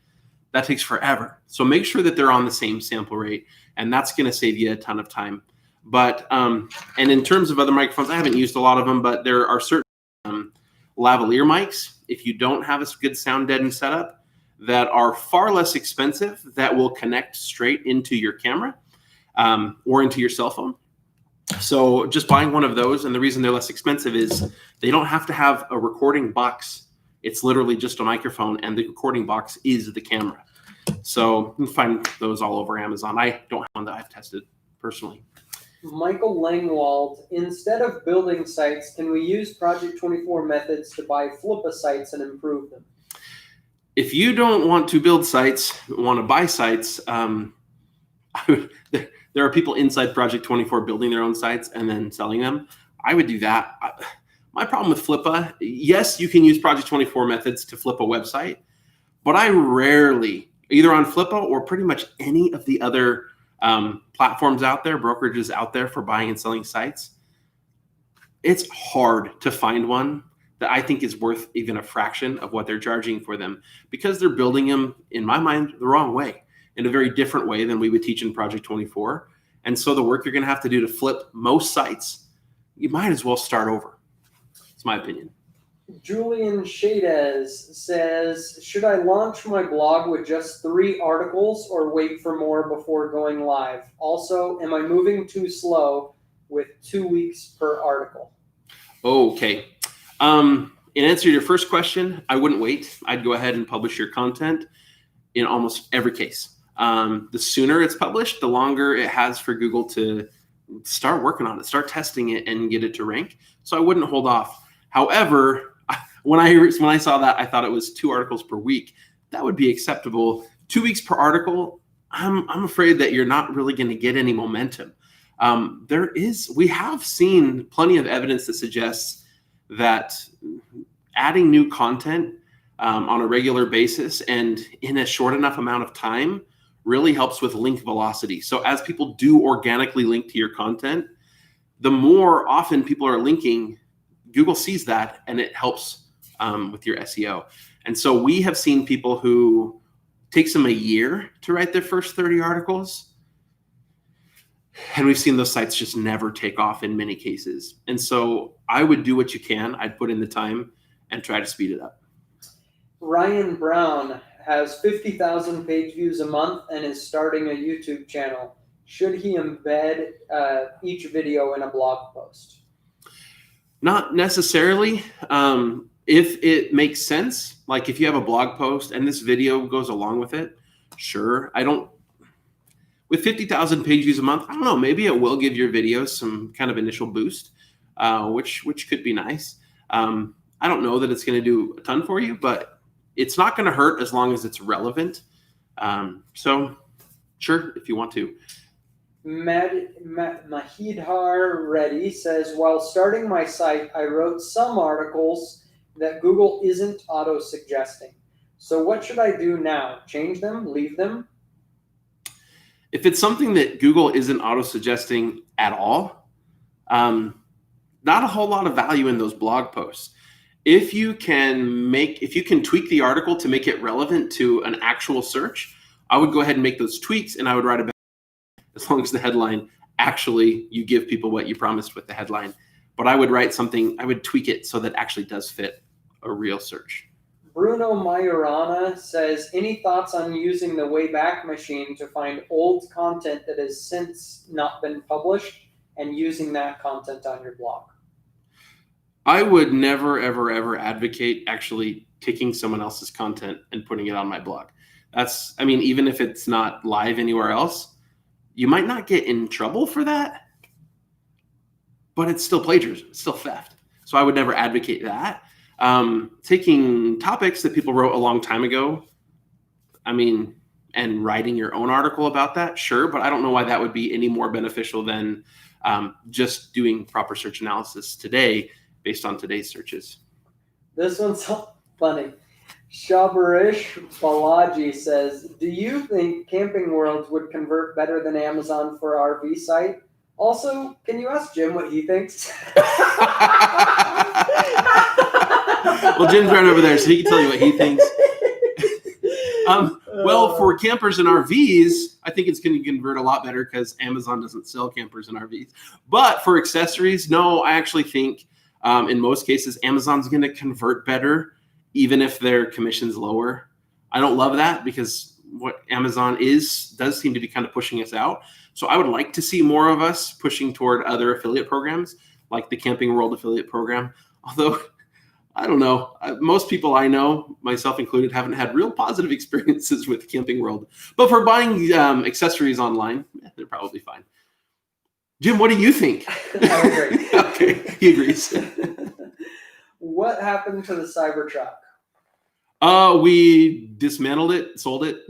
That takes forever. So make sure that they're on the same sample rate, and that's going to save you a ton of time. But, and in terms of other microphones, I haven't used a lot of them, but there are certain lavalier mics, if you don't have a good sound deadened setup, that are far less expensive, that will connect straight into your camera or into your cell phone. So just buying one of those, and the reason they're less expensive is they don't have to have a recording box. It's literally just a microphone, and the recording box is the camera. So you can find those all over Amazon. I don't have one that I've tested personally. Michael Langwald, instead of building sites, can we use Project 24 methods to buy Flippa sites and improve them? If you don't want to build sites, want to buy sites, there are people inside Project 24 building their own sites and then selling them. I would do that. My problem with Flippa, yes, you can use Project 24 methods to flip a website, but I rarely, either on Flippa or pretty much any of the other platforms out there, brokerages out there for buying and selling sites, it's hard to find one that I think is worth even a fraction of what they're charging for them, because they're building them, in my mind, the wrong way, in a very different way than we would teach in Project 24. And so the work you're going to have to do to flip most sites, you might as well start over. It's my opinion. Julian Shades says, should I launch my blog with just 3 articles or wait for more before going live? Also, am I moving too slow with 2 weeks per article? Okay. In answer to your first question, I wouldn't wait. I'd go ahead and publish your content. in almost every case. The sooner it's published, the longer it has for Google to start working on it, start testing it, and get it to rank. So I wouldn't hold off. However, when I saw that, I thought it was 2 articles per week. That would be acceptable. 2 weeks per article, I'm afraid that you're not really going to get any momentum. We have seen plenty of evidence that suggests that adding new content on a regular basis and in a short enough amount of time really helps with link velocity. So as people do organically link to your content, the more often people are linking, Google sees that and it helps with your SEO. And so we have seen people who takes them a year to write their first 30 articles. And we've seen those sites just never take off in many cases. And so I would do what you can. I'd put in the time and try to speed it up. Ryan Brown has 50,000 page views a month and is starting a YouTube channel. Should he embed each video in a blog post? Not necessarily. If it makes sense, like if you have a blog post and this video goes along with it, sure. With 50,000 page views a month, I don't know, maybe it will give your videos some kind of initial boost, which could be nice. I don't know that it's going to do a ton for you, but it's not going to hurt as long as it's relevant. So sure, if you want to. Mahidhar Reddy says, while starting my site, I wrote some articles that Google isn't auto-suggesting. So what should I do now? Change them? Leave them? If it's something that Google isn't auto-suggesting at all, not a whole lot of value in those blog posts. If you can tweak the article to make it relevant to an actual search, I would go ahead and make those tweaks and I would write about it as long as the headline actually you give people what you promised with the headline. But I would write something, I would tweak it so that actually does fit a real search. Bruno Majorana says, any thoughts on using the Wayback Machine to find old content that has since not been published and using that content on your blog? I would never, ever, ever advocate actually taking someone else's content and putting it on my blog. Even if it's not live anywhere else, you might not get in trouble for that, but it's still plagiarism, it's still theft. So I would never advocate that. Taking topics that people wrote a long time ago, and writing your own article about that, sure, but I don't know why that would be any more beneficial than just doing proper search analysis today based on today's searches. This one's funny. Shabarish Balaji says, do you think Camping World would convert better than Amazon for RV site? Also, can you ask Jim what he thinks? Well, Jim's right over there, so he can tell you what he thinks. Well, for campers and RVs, I think it's going to convert a lot better because Amazon doesn't sell campers and RVs. But for accessories, no, I actually think in most cases, Amazon's going to convert better, even if their commission's lower. I don't love that because what Amazon does seem to be kind of pushing us out. So I would like to see more of us pushing toward other affiliate programs, like the Camping World affiliate program. Although, I don't know, most people I know, myself included, haven't had real positive experiences with Camping World. But for buying accessories online, they're probably fine. Jim, what do you think? I agree. Okay, he agrees. What happened to the Cybertruck? We dismantled it, sold it.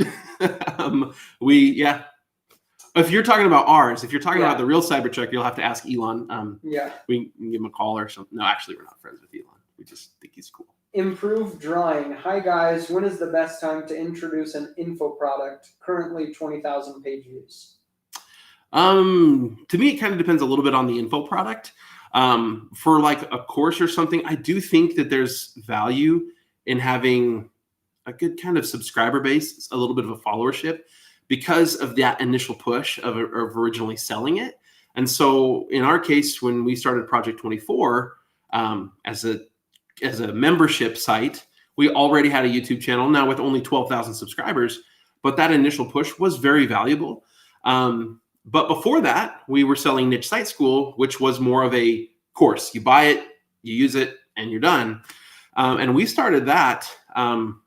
If you're talking about ours, if you're talking about the real Cybertruck, you'll have to ask Elon. We can give him a call or something. No, actually, we're not friends with Elon. We just think he's cool. Improved drawing. Hi guys, when is the best time to introduce an info product? Currently 20,000 page views. To me, it kind of depends a little bit on the info product. For like a course or something, I do think that there's value in having a good kind of subscriber base, a little bit of a followership, because of that initial push of originally selling it. And so in our case, when we started Project 24 as a membership site, we already had a YouTube channel now with only 12,000 subscribers, but that initial push was very valuable. But before that, we were selling Niche Site School, which was more of a course. You buy it, you use it, and you're done. And we started that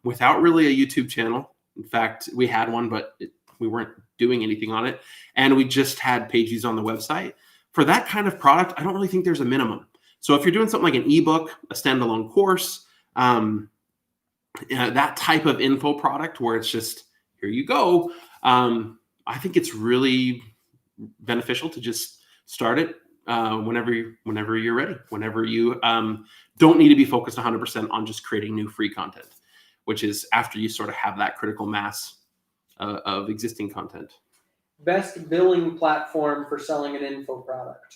without really a YouTube channel, In fact, we had one, but we weren't doing anything on it. And we just had page views on the website. For that kind of product, I don't really think there's a minimum. So if you're doing something like an ebook, a standalone course, that type of info product where it's just, here you go. I think it's really beneficial to just start it whenever you're ready, whenever you don't need to be focused 100% on just creating new free content, which is after you sort of have that critical mass of existing content. Best billing platform for selling an info product?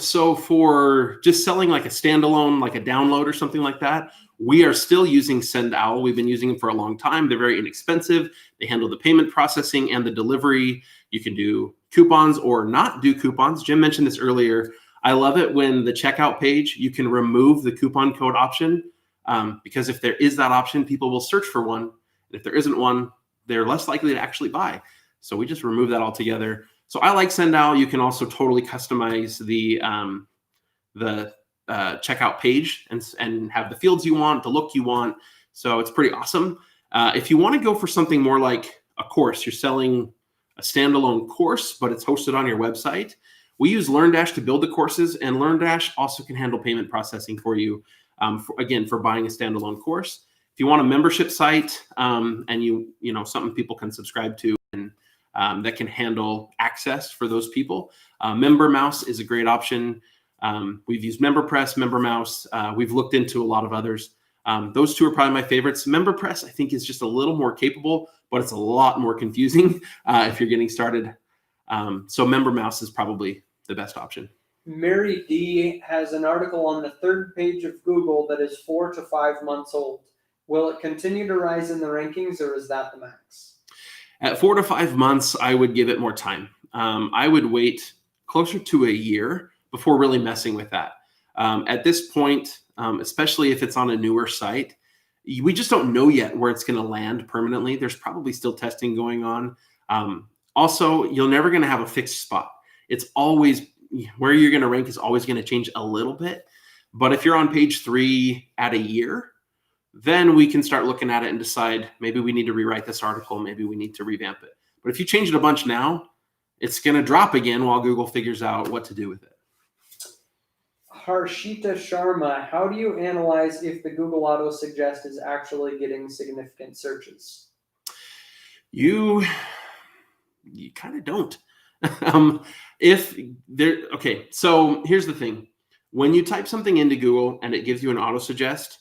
So for just selling like a standalone, like a download or something like that, we are still using SendOwl. We've been using them for a long time. They're very inexpensive. They handle the payment processing and the delivery. You can do coupons or not do coupons. Jim mentioned this earlier. I love it when the checkout page, you can remove the coupon code option because if there is that option, people will search for one. And if there isn't one, they're less likely to actually buy. So we just remove that altogether. So I like SendOwl. You can also totally customize the checkout page and have the fields you want, the look you want. So it's pretty awesome. If you want to go for something more like a course, you're selling a standalone course, but it's hosted on your website. We use LearnDash to build the courses, and LearnDash also can handle payment processing for you, for buying a standalone course. If you want a membership site and you know something people can subscribe to and that can handle access for those people, MemberMouse is a great option. We've used MemberPress, MemberMouse. We've looked into a lot of others. Those two are probably my favorites. MemberPress, I think, is just a little more capable, but it's a lot more confusing if you're getting started. So MemberMouse is probably the best option. Mary D has an article on the third page of Google that is 4 to 5 months old. Will it continue to rise in the rankings, or is that the max? At 4 to 5 months, I would give it more time. I would wait closer to a year before really messing with that. At this point, especially if it's on a newer site, we just don't know yet where it's going to land permanently. There's probably still testing going on. Also, you're never going to have a fixed spot. It's always where you're going to rank is always going to change a little bit. But if you're on page 3 at a year, then we can start looking at it and decide maybe we need to rewrite this article. Maybe we need to revamp it. But if you change it a bunch now, it's going to drop again while Google figures out what to do with it. Harshita Sharma, how do you analyze if the Google Auto Suggest is actually getting significant searches? You kind of don't. So here's the thing. When you type something into Google and it gives you an auto suggest,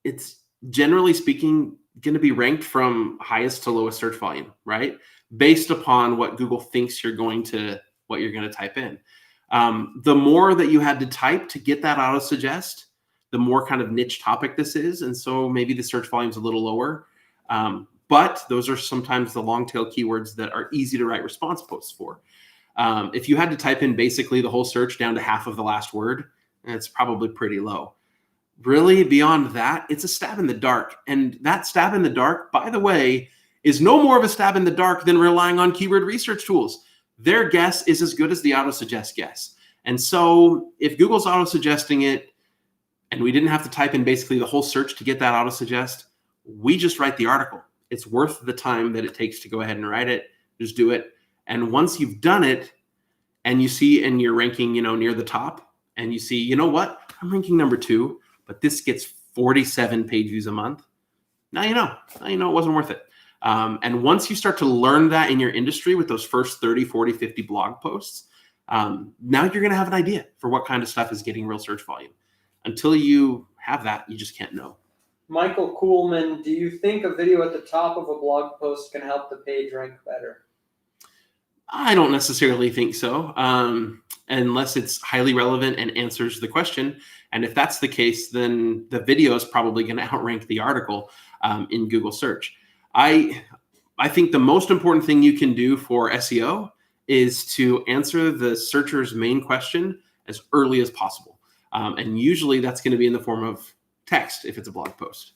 it's generally speaking going to be ranked from highest to lowest search volume, right? Based upon what Google thinks what you're going to type in. The more that you had to type to get that auto suggest, the more kind of niche topic this is. And so maybe the search volume is a little lower. But those are sometimes the long tail keywords that are easy to write response posts for. If you had to type in basically the whole search down to half of the last word, it's probably pretty low. Really, beyond that, it's a stab in the dark. And that stab in the dark, by the way, is no more of a stab in the dark than relying on keyword research tools. Their guess is as good as the auto-suggest guess. And so if Google's auto-suggesting it, and we didn't have to type in basically the whole search to get that auto-suggest, we just write the article. It's worth the time that it takes to go ahead and write it. Just do it. And once you've done it, and you see and you're ranking, near the top, and you see, you know what? I'm ranking number 2, but this gets 47 page views a month. Now you know it wasn't worth it. And once you start to learn that in your industry with those first 30, 40, 50 blog posts, now you're going to have an idea for what kind of stuff is getting real search volume. Until you have that, you just can't know. Michael Kuhlman, do you think a video at the top of a blog post can help the page rank better? I don't necessarily think so, unless it's highly relevant and answers the question. And if that's the case, then the video is probably going to outrank the article in Google search. I think the most important thing you can do for SEO is to answer the searcher's main question as early as possible. And usually that's going to be in the form of text if it's a blog post.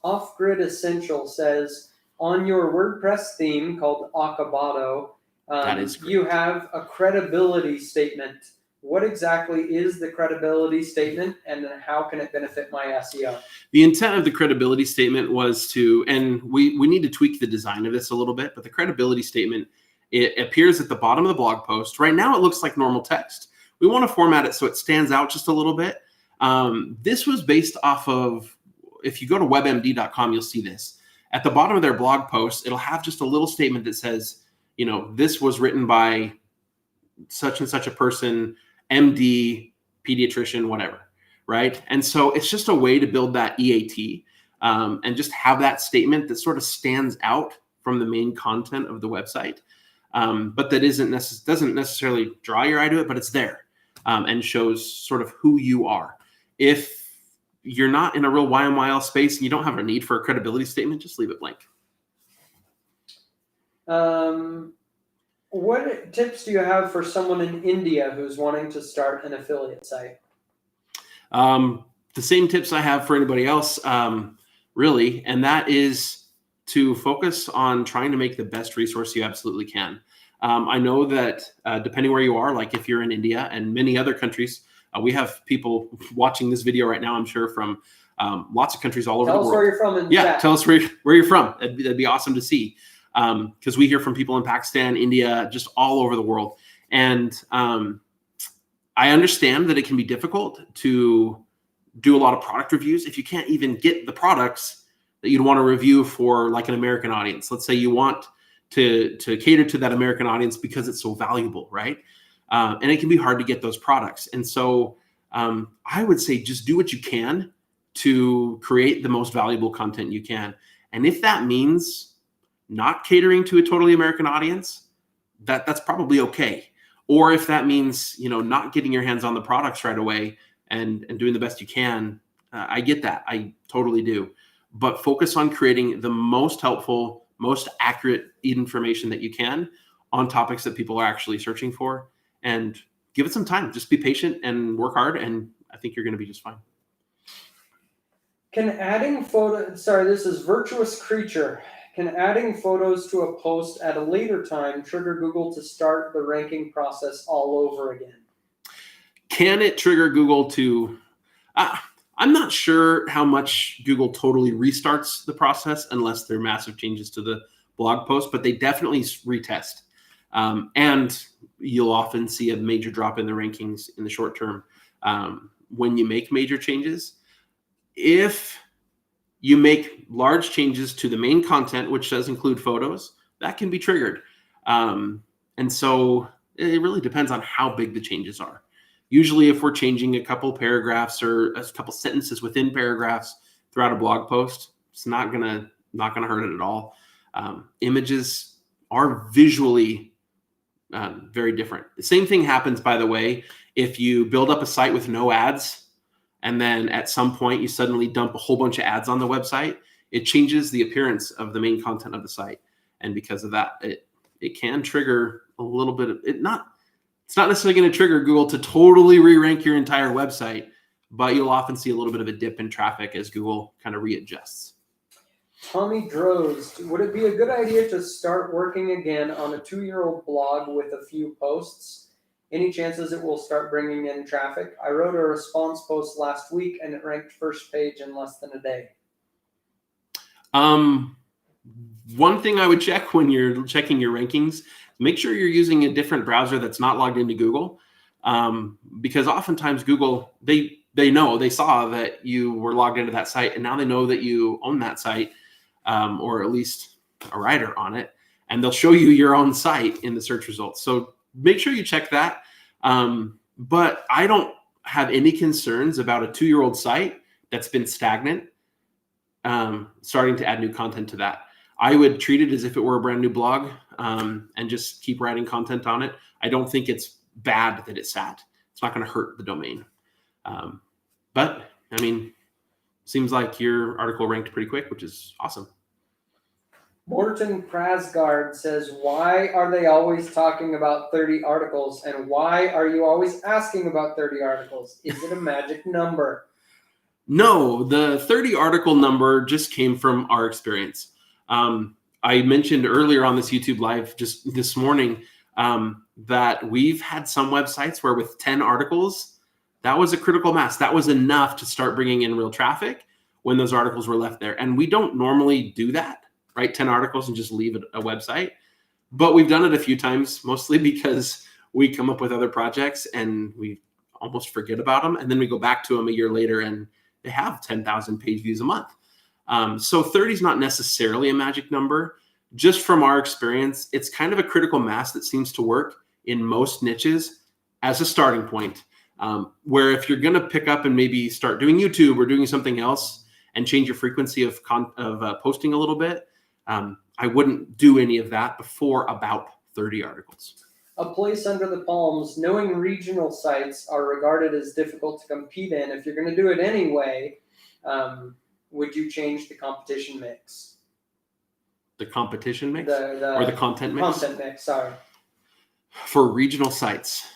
Off-Grid Essential says, on your WordPress theme called Akabato, That is great. you have a credibility statement What exactly is the credibility statement, and then how can it benefit my SEO? The intent of the credibility statement was to, and we need to tweak the design of this a little bit, but the credibility statement, it appears at the bottom of the blog post. Right now it looks like normal text. We want to format it so it stands out just a little bit. This was based off of, if you go to webmd.com, you'll see this. At the bottom of their blog post, it'll have just a little statement that says, this was written by such and such a person, MD, pediatrician, whatever, right? And so it's just a way to build that EAT and just have that statement that sort of stands out from the main content of the website, but that doesn't necessarily draw your eye to it, but it's there and shows sort of who you are. If you're not in a real YMYL space and you don't have a need for a credibility statement, just leave it blank. What tips do you have for someone in India who's wanting to start an affiliate site? The same tips I have for anybody else, really, and that is to focus on trying to make the best resource you absolutely can. I know that depending where you are, like if you're in India and many other countries, we have people watching this video right now, I'm sure, from lots of countries all over the world. Tell us where you're from. Tell us where you're from. That'd be awesome to see. Because we hear from people in Pakistan, India, just all over the world. And I understand that it can be difficult to do a lot of product reviews if you can't even get the products that you'd want to review for like an American audience. Let's say you want to cater to that American audience because it's so valuable, right? And it can be hard to get those products. And so I would say just do what you can to create the most valuable content you can. And if that means not catering to a totally American audience, that's probably okay. Or if that means, not getting your hands on the products right away and doing the best you can, I get that. I totally do. But focus on creating the most helpful, most accurate information that you can on topics that people are actually searching for, and give it some time. Just be patient and work hard, and I think you're going to be just fine. Can adding this is Virtuous Creature. Can adding photos to a post at a later time trigger Google to start the ranking process all over again? Can it trigger Google to... I'm not sure how much Google totally restarts the process unless there are massive changes to the blog post, but they definitely retest. And you'll often see a major drop in the rankings in the short term when you make major changes. If you make large changes to the main content, which does include photos, that can be triggered. And so it really depends on how big the changes are. Usually if we're changing a couple paragraphs or a couple sentences within paragraphs throughout a blog post, it's not gonna hurt it at all. Images are visually very different. The same thing happens, by the way, if you build up a site with no ads, and then at some point you suddenly dump a whole bunch of ads on the website, it changes the appearance of the main content of the site. And because of that, it can trigger a little bit of it. It's not necessarily going to trigger Google to totally re-rank your entire website, but you'll often see a little bit of a dip in traffic as Google kind of readjusts. Tommy Droz, would it be a good idea to start working again on a 2-year-old blog with a few posts? Any chances it will start bringing in traffic? I wrote a response post last week and it ranked first page in less than a day. One thing I would check when you're checking your rankings, make sure you're using a different browser that's not logged into Google, because oftentimes Google, they saw that you were logged into that site, and now they know that you own that site, or at least a writer on it, and they'll show you your own site in the search results. So make sure you check that. But I don't have any concerns about a 2-year-old site that's been stagnant, starting to add new content to that. I would treat it as if it were a brand new blog, and just keep writing content on it. I don't think it's bad that it sat. It's not going to hurt the domain. But I mean, seems like your article ranked pretty quick, which is awesome. Morton Prasgard says, why are they always talking about 30 articles? And why are you always asking about 30 articles? Is it a magic number? No, the 30 article number just came from our experience. I mentioned earlier on this YouTube live just this morning, that we've had some websites where with 10 articles, that was a critical mass. That was enough to start bringing in real traffic when those articles were left there. And we don't normally do that, right? 10 articles and just leave a website. But we've done it a few times, mostly because we come up with other projects and we almost forget about them. And then we go back to them a year later and they have 10,000 page views a month. So 30 is not necessarily a magic number. Just from our experience, it's kind of a critical mass that seems to work in most niches as a starting point. Where if you're going to pick up and maybe start doing YouTube or doing something else and change your frequency of posting a little bit, I wouldn't do any of that before about 30 articles. A place under the palms, knowing regional sites are regarded as difficult to compete in. If you're going to do it anyway, would you change the competition mix? The competition mix or the content mix? Content mix, sorry. For regional sites,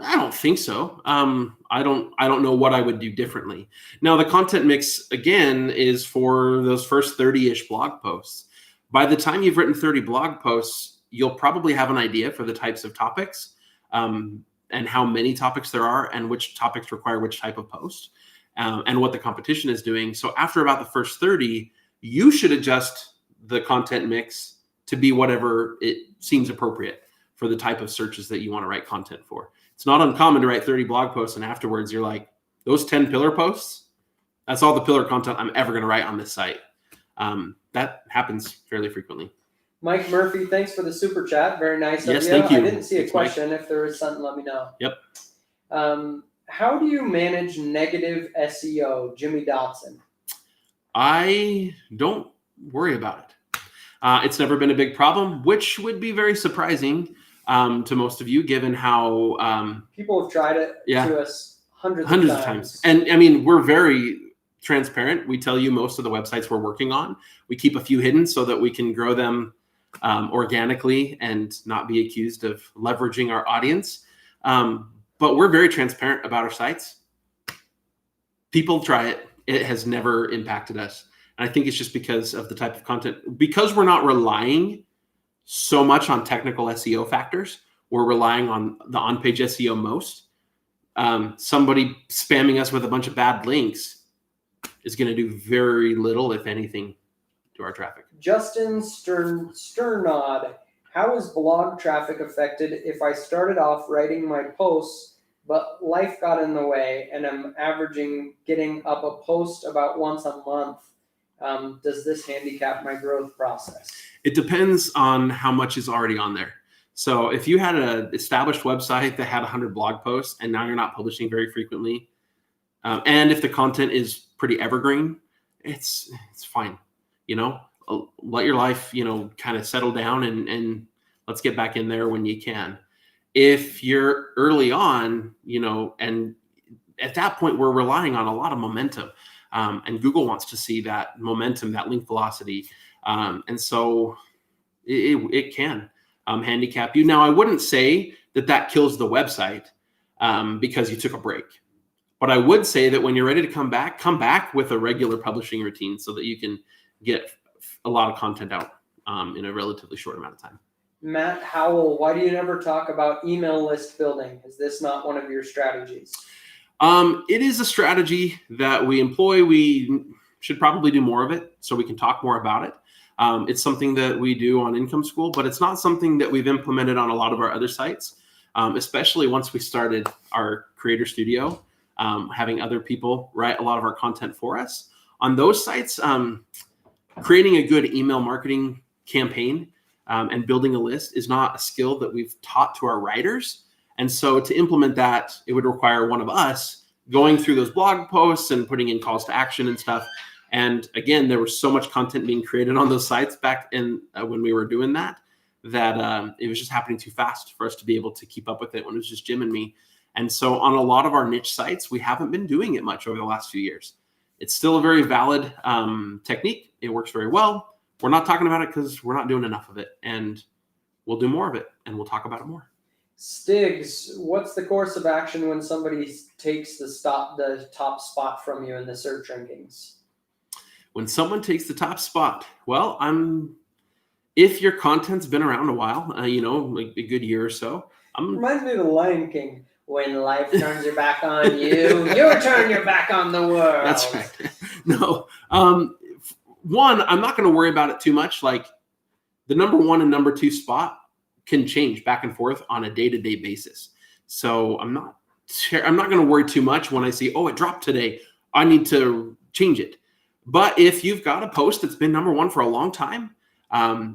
I don't think so. I don't know what I would do differently. Now, the content mix, again, is for those first 30-ish blog posts. By the time you've written 30 blog posts, you'll probably have an idea for the types of topics and how many topics there are and which topics require which type of post and what the competition is doing. So after about the first 30, you should adjust the content mix to be whatever it seems appropriate for the type of searches that you want to write content for. It's not uncommon to write 30 blog posts and afterwards you're like, those 10 pillar posts, that's all the pillar content I'm ever going to write on this site. That happens fairly frequently. Mike Murphy, thanks for the super chat. Very nice Yes, of you. thank you. I didn't see a Thanks, Mike. question. If there is something, let me know. Yep. How do you manage negative SEO, Jimmy Dotson? I don't worry about it. It's never been a big problem, which would be very surprising to most of you, given how People have tried it to us hundreds of times. And I mean, we're very transparent. We tell you most of the websites we're working on. We keep a few hidden so that we can grow them organically and not be accused of leveraging our audience. But we're very transparent about our sites. People try it. It has never impacted us. And I think it's just because of the type of content. Because we're not relying so much on technical SEO factors, we're relying on the on-page SEO most. Somebody spamming us with a bunch of bad links is going to do very little, if anything, to our traffic. Justin Sternod, how is blog traffic affected if I started off writing my posts, but life got in the way and I'm averaging getting up a post about once a month? Does this handicap my growth process? It depends on how much is already on there. So if you had an established website that had 100 blog posts and now you're not publishing very frequently, and if the content is pretty evergreen, it's fine. You know, let your life, kind of settle down and let's get back in there when you can. If you're early on, and at that point, we're relying on a lot of momentum. And Google wants to see that momentum, that link velocity. And so it can handicap you. Now, I wouldn't say that kills the website because you took a break. But I would say that when you're ready to come back with a regular publishing routine so that you can get a lot of content out in a relatively short amount of time. Matt Howell, why do you never talk about email list building? Is this not one of your strategies? It is a strategy that we employ. We should probably do more of it so we can talk more about it. It's something that we do on Income School, but it's not something that we've implemented on a lot of our other sites, especially once we started our Creator Studio, having other people write a lot of our content for us. On those sites, creating a good email marketing campaign and building a list is not a skill that we've taught to our writers. And so to implement that, it would require one of us going through those blog posts and putting in calls to action and stuff. And again, there was so much content being created on those sites back in when we were doing that it was just happening too fast for us to be able to keep up with it when it was just Jim and me. And so on a lot of our niche sites, we haven't been doing it much over the last few years. It's still a very valid technique. It works very well. We're not talking about it because we're not doing enough of it. And we'll do more of it and we'll talk about it more. Stiggs, what's the course of action when somebody takes the top spot from you in the search rankings? When someone takes the top spot, well, if your content's been around a while, like a good year or so, Reminds me of the Lion King. When life turns your back on you, you turn your back on the world. That's right. No. One, I'm not going to worry about it too much. Like the number 1 and number 2 spot can change back and forth on a day-to-day basis. So I'm not going to worry too much when I see, oh, it dropped today, I need to change it. But if you've got a post that's been number 1 for a long time,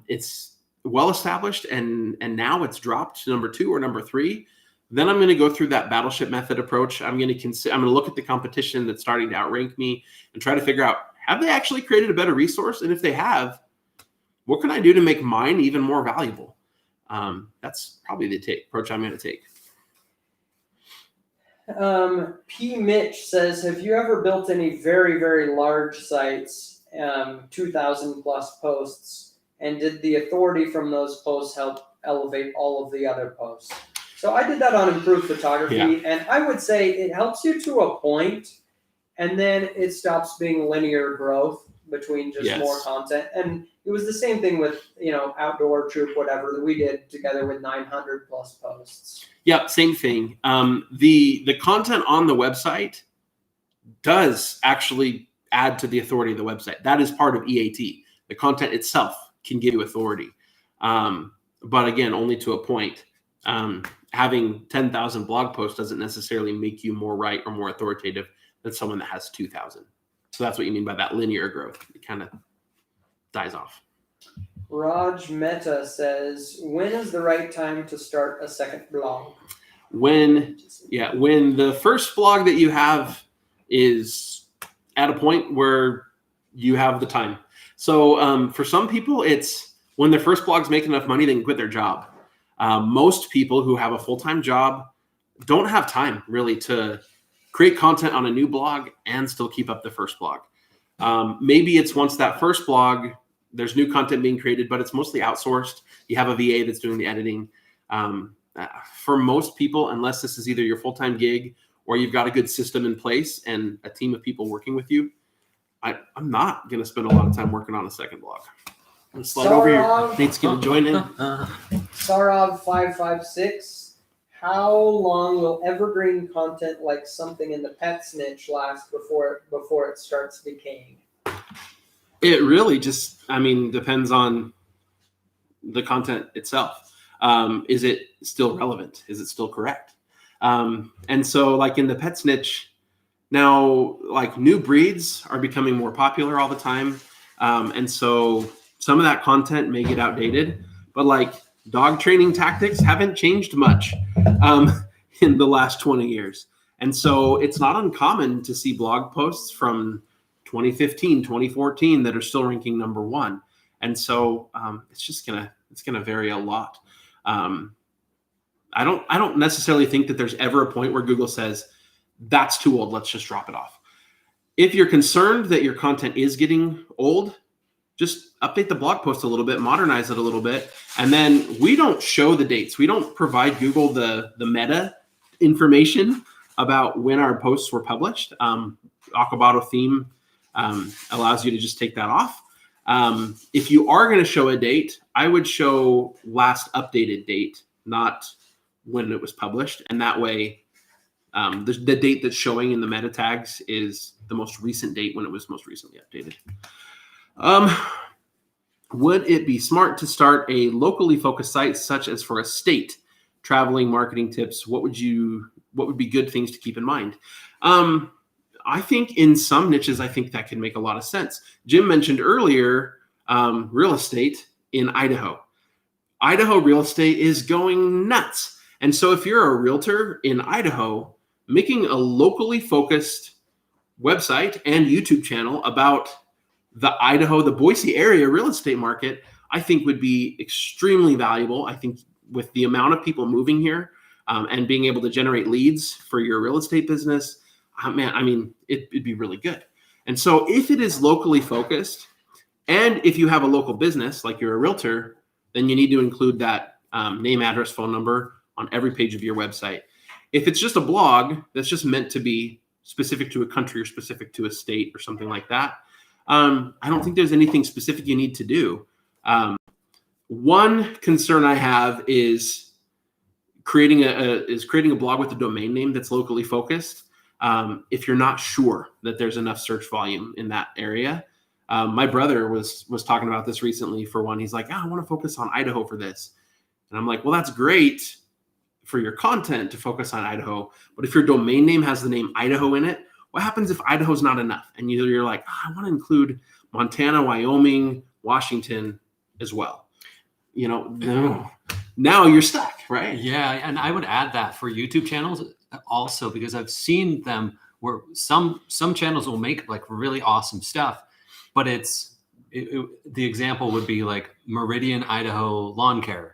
it's well established, and now it's dropped to number 2 or number 3, then I'm going to go through that battleship method approach. I'm going to look at the competition that's starting to outrank me and try to figure out, have they actually created a better resource? And if they have, what can I do to make mine even more valuable? That's probably the approach I'm going to take. P. Mitch says, have you ever built any very, very large sites, 2,000 plus posts, and did the authority from those posts help elevate all of the other posts? So I did that on Improved Photography, and I would say it helps you to a point, and then it stops being linear growth between just more content. And it was the same thing with, Outdoor Troop, whatever, that we did together with 900 plus posts. Yep, same thing. The content on the website does actually add to the authority of the website. That is part of EAT. The content itself can give you authority. But again, only to a point. Having 10,000 blog posts doesn't necessarily make you more right or more authoritative than someone that has 2,000. So that's what you mean by that linear growth. It kind of dies off. Raj Mehta says, when is the right time to start a second blog? When the first blog that you have is at a point where you have the time. So for some people, it's when their first blog's making enough money, they can quit their job. Most people who have a full-time job don't have time really to create content on a new blog and still keep up the first blog. Maybe it's once that first blog, there's new content being created, but it's mostly outsourced. You have a VA that's doing the editing. For most people, unless this is either your full-time gig or you've got a good system in place and a team of people working with you, I'm not going to spend a lot of time working on a second blog. I'm gonna slide over here. Nate's going to join in. Sarov556, how long will evergreen content like something in the pets niche last before it starts decaying? It really just, depends on the content itself. Is it still relevant? Is it still correct? And so like in the pets niche, now like new breeds are becoming more popular all the time. And so some of that content may get outdated, but like dog training tactics haven't changed much in the last 20 years. And so it's not uncommon to see blog posts from 2015, 2014 that are still ranking number 1. And so it's gonna vary a lot. I don't necessarily think that there's ever a point where Google says that's too old, let's just drop it off. If you're concerned that your content is getting old, just update the blog post a little bit, modernize it a little bit. And then we don't show the dates. We don't provide Google the meta information about when our posts were published. Akabato theme allows you to just take that off. If you are going to show a date, I would show last updated date, not when it was published. And that way, the date that's showing in the meta tags is the most recent date when it was most recently updated. Would it be smart to start a locally focused site such as for a state? Traveling, marketing tips, what would be good things to keep in mind? I think in some niches, I think that can make a lot of sense. Jim mentioned earlier real estate in Idaho. Idaho real estate is going nuts. And so if you're a realtor in Idaho, making a locally focused website and YouTube channel about the Boise area real estate market, I think would be extremely valuable. I think with the amount of people moving here and being able to generate leads for your real estate business, it'd be really good. And so if it is locally focused, and if you have a local business, like you're a realtor, then you need to include that name, address, phone number on every page of your website. If it's just a blog that's just meant to be specific to a country or specific to a state or something like that, I don't think there's anything specific you need to do. One concern I have is creating a blog with a domain name that's locally focused. If you're not sure that there's enough search volume in that area, my brother was talking about this recently. For one, he's like, I want to focus on Idaho for this, and I'm like, well, that's great for your content to focus on Idaho, but if your domain name has the name Idaho in it, what happens if Idaho's not enough? And you're like, I want to include Montana, Wyoming, Washington as well. Now you're stuck, right? Yeah, and I would add that for YouTube channels also, because I've seen them where some channels will make like really awesome stuff, but the example would be like Meridian Idaho Lawn Care.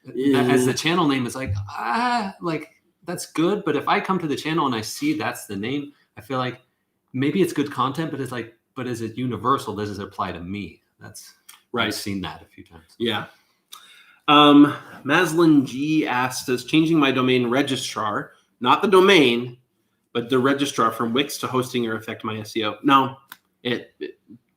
As the channel name is like that's good, but if I come to the channel and I see that's the name, I feel like maybe it's good content, but it's like, but is it universal? Does it apply to me? That's right. I've seen that a few times. Yeah. Maslin G asked, does changing my domain registrar, not the domain, but the registrar from Wix to hosting affect my SEO? No, it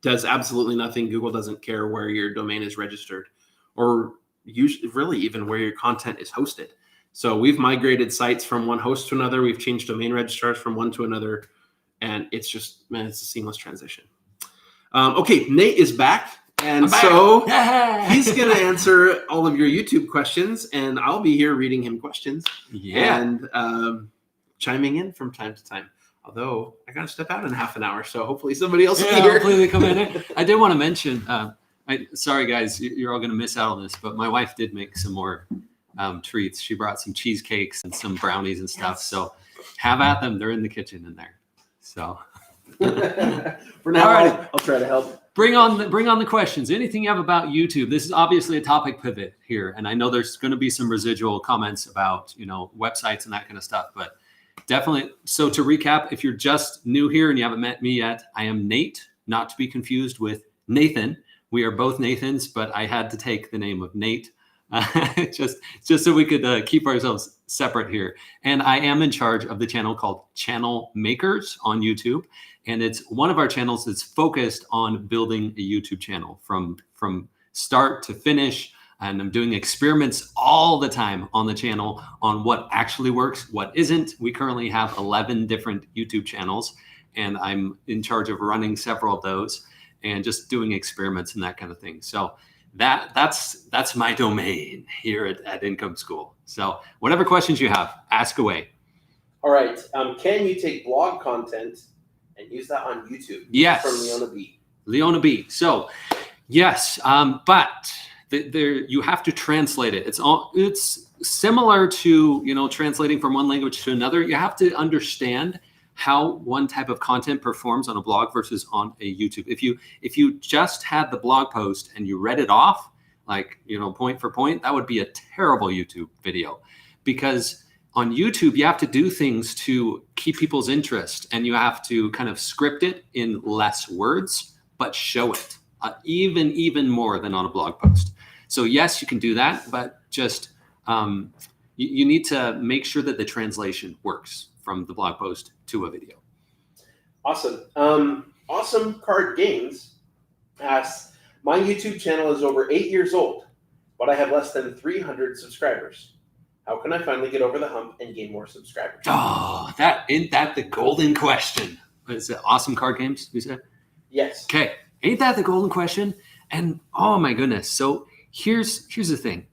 does absolutely nothing. Google doesn't care where your domain is registered, or usually really even where your content is hosted. So we've migrated sites from one host to another. We've changed domain registrars from one to another. And it's just, man, it's a seamless transition. Okay, Nate is back. And so he's going to answer all of your YouTube questions, and I'll be here reading him questions and chiming in from time to time. Although I got to step out in half an hour, so hopefully somebody else will be here. Hopefully they come in. I did want to mention, sorry guys, you're all going to miss out on this, but my wife did make some more treats. She brought some cheesecakes and some brownies and stuff. Yes. So have at them. They're in the kitchen in there. So for now, right. I'll try to help. Bring on the questions. Anything you have about YouTube? This is obviously a topic pivot here, and I know there's going to be some residual comments about websites and that kind of stuff, but definitely. So to recap, if you're just new here and you haven't met me yet, I am Nate, not to be confused with Nathan. We are both Nathans, but I had to take the name of Nate just so we could keep ourselves separate here. And I am in charge of the channel called Channel Makers on YouTube. And it's one of our channels that's focused on building a YouTube channel from start to finish. And I'm doing experiments all the time on the channel on what actually works, what isn't. We currently have 11 different YouTube channels, and I'm in charge of running several of those and just doing experiments and that kind of thing. So that's my domain here at Income School. So whatever questions you have, ask away. All right. Can you take blog content and use that on YouTube? Yes. From Leona B. Leona B. So yes, but there you have to translate it. It's similar to translating from one language to another. You have to understand how one type of content performs on a blog versus on a YouTube. If you just had the blog post and you read it off, like point for point, that would be a terrible YouTube video, because on YouTube you have to do things to keep people's interest, and you have to kind of script it in less words, but show it even more than on a blog post. So yes, you can do that, but just you need to make sure that the translation works from the blog post to a video. Awesome. Awesome Card Games asks, my YouTube channel is over 8 years old, but I have less than 300 subscribers. How can I finally get over the hump and gain more subscribers? Oh, isn't that the golden question? Is it Awesome Card Games, you said? Yes. Okay. Ain't that the golden question? And oh my goodness. So here's the thing.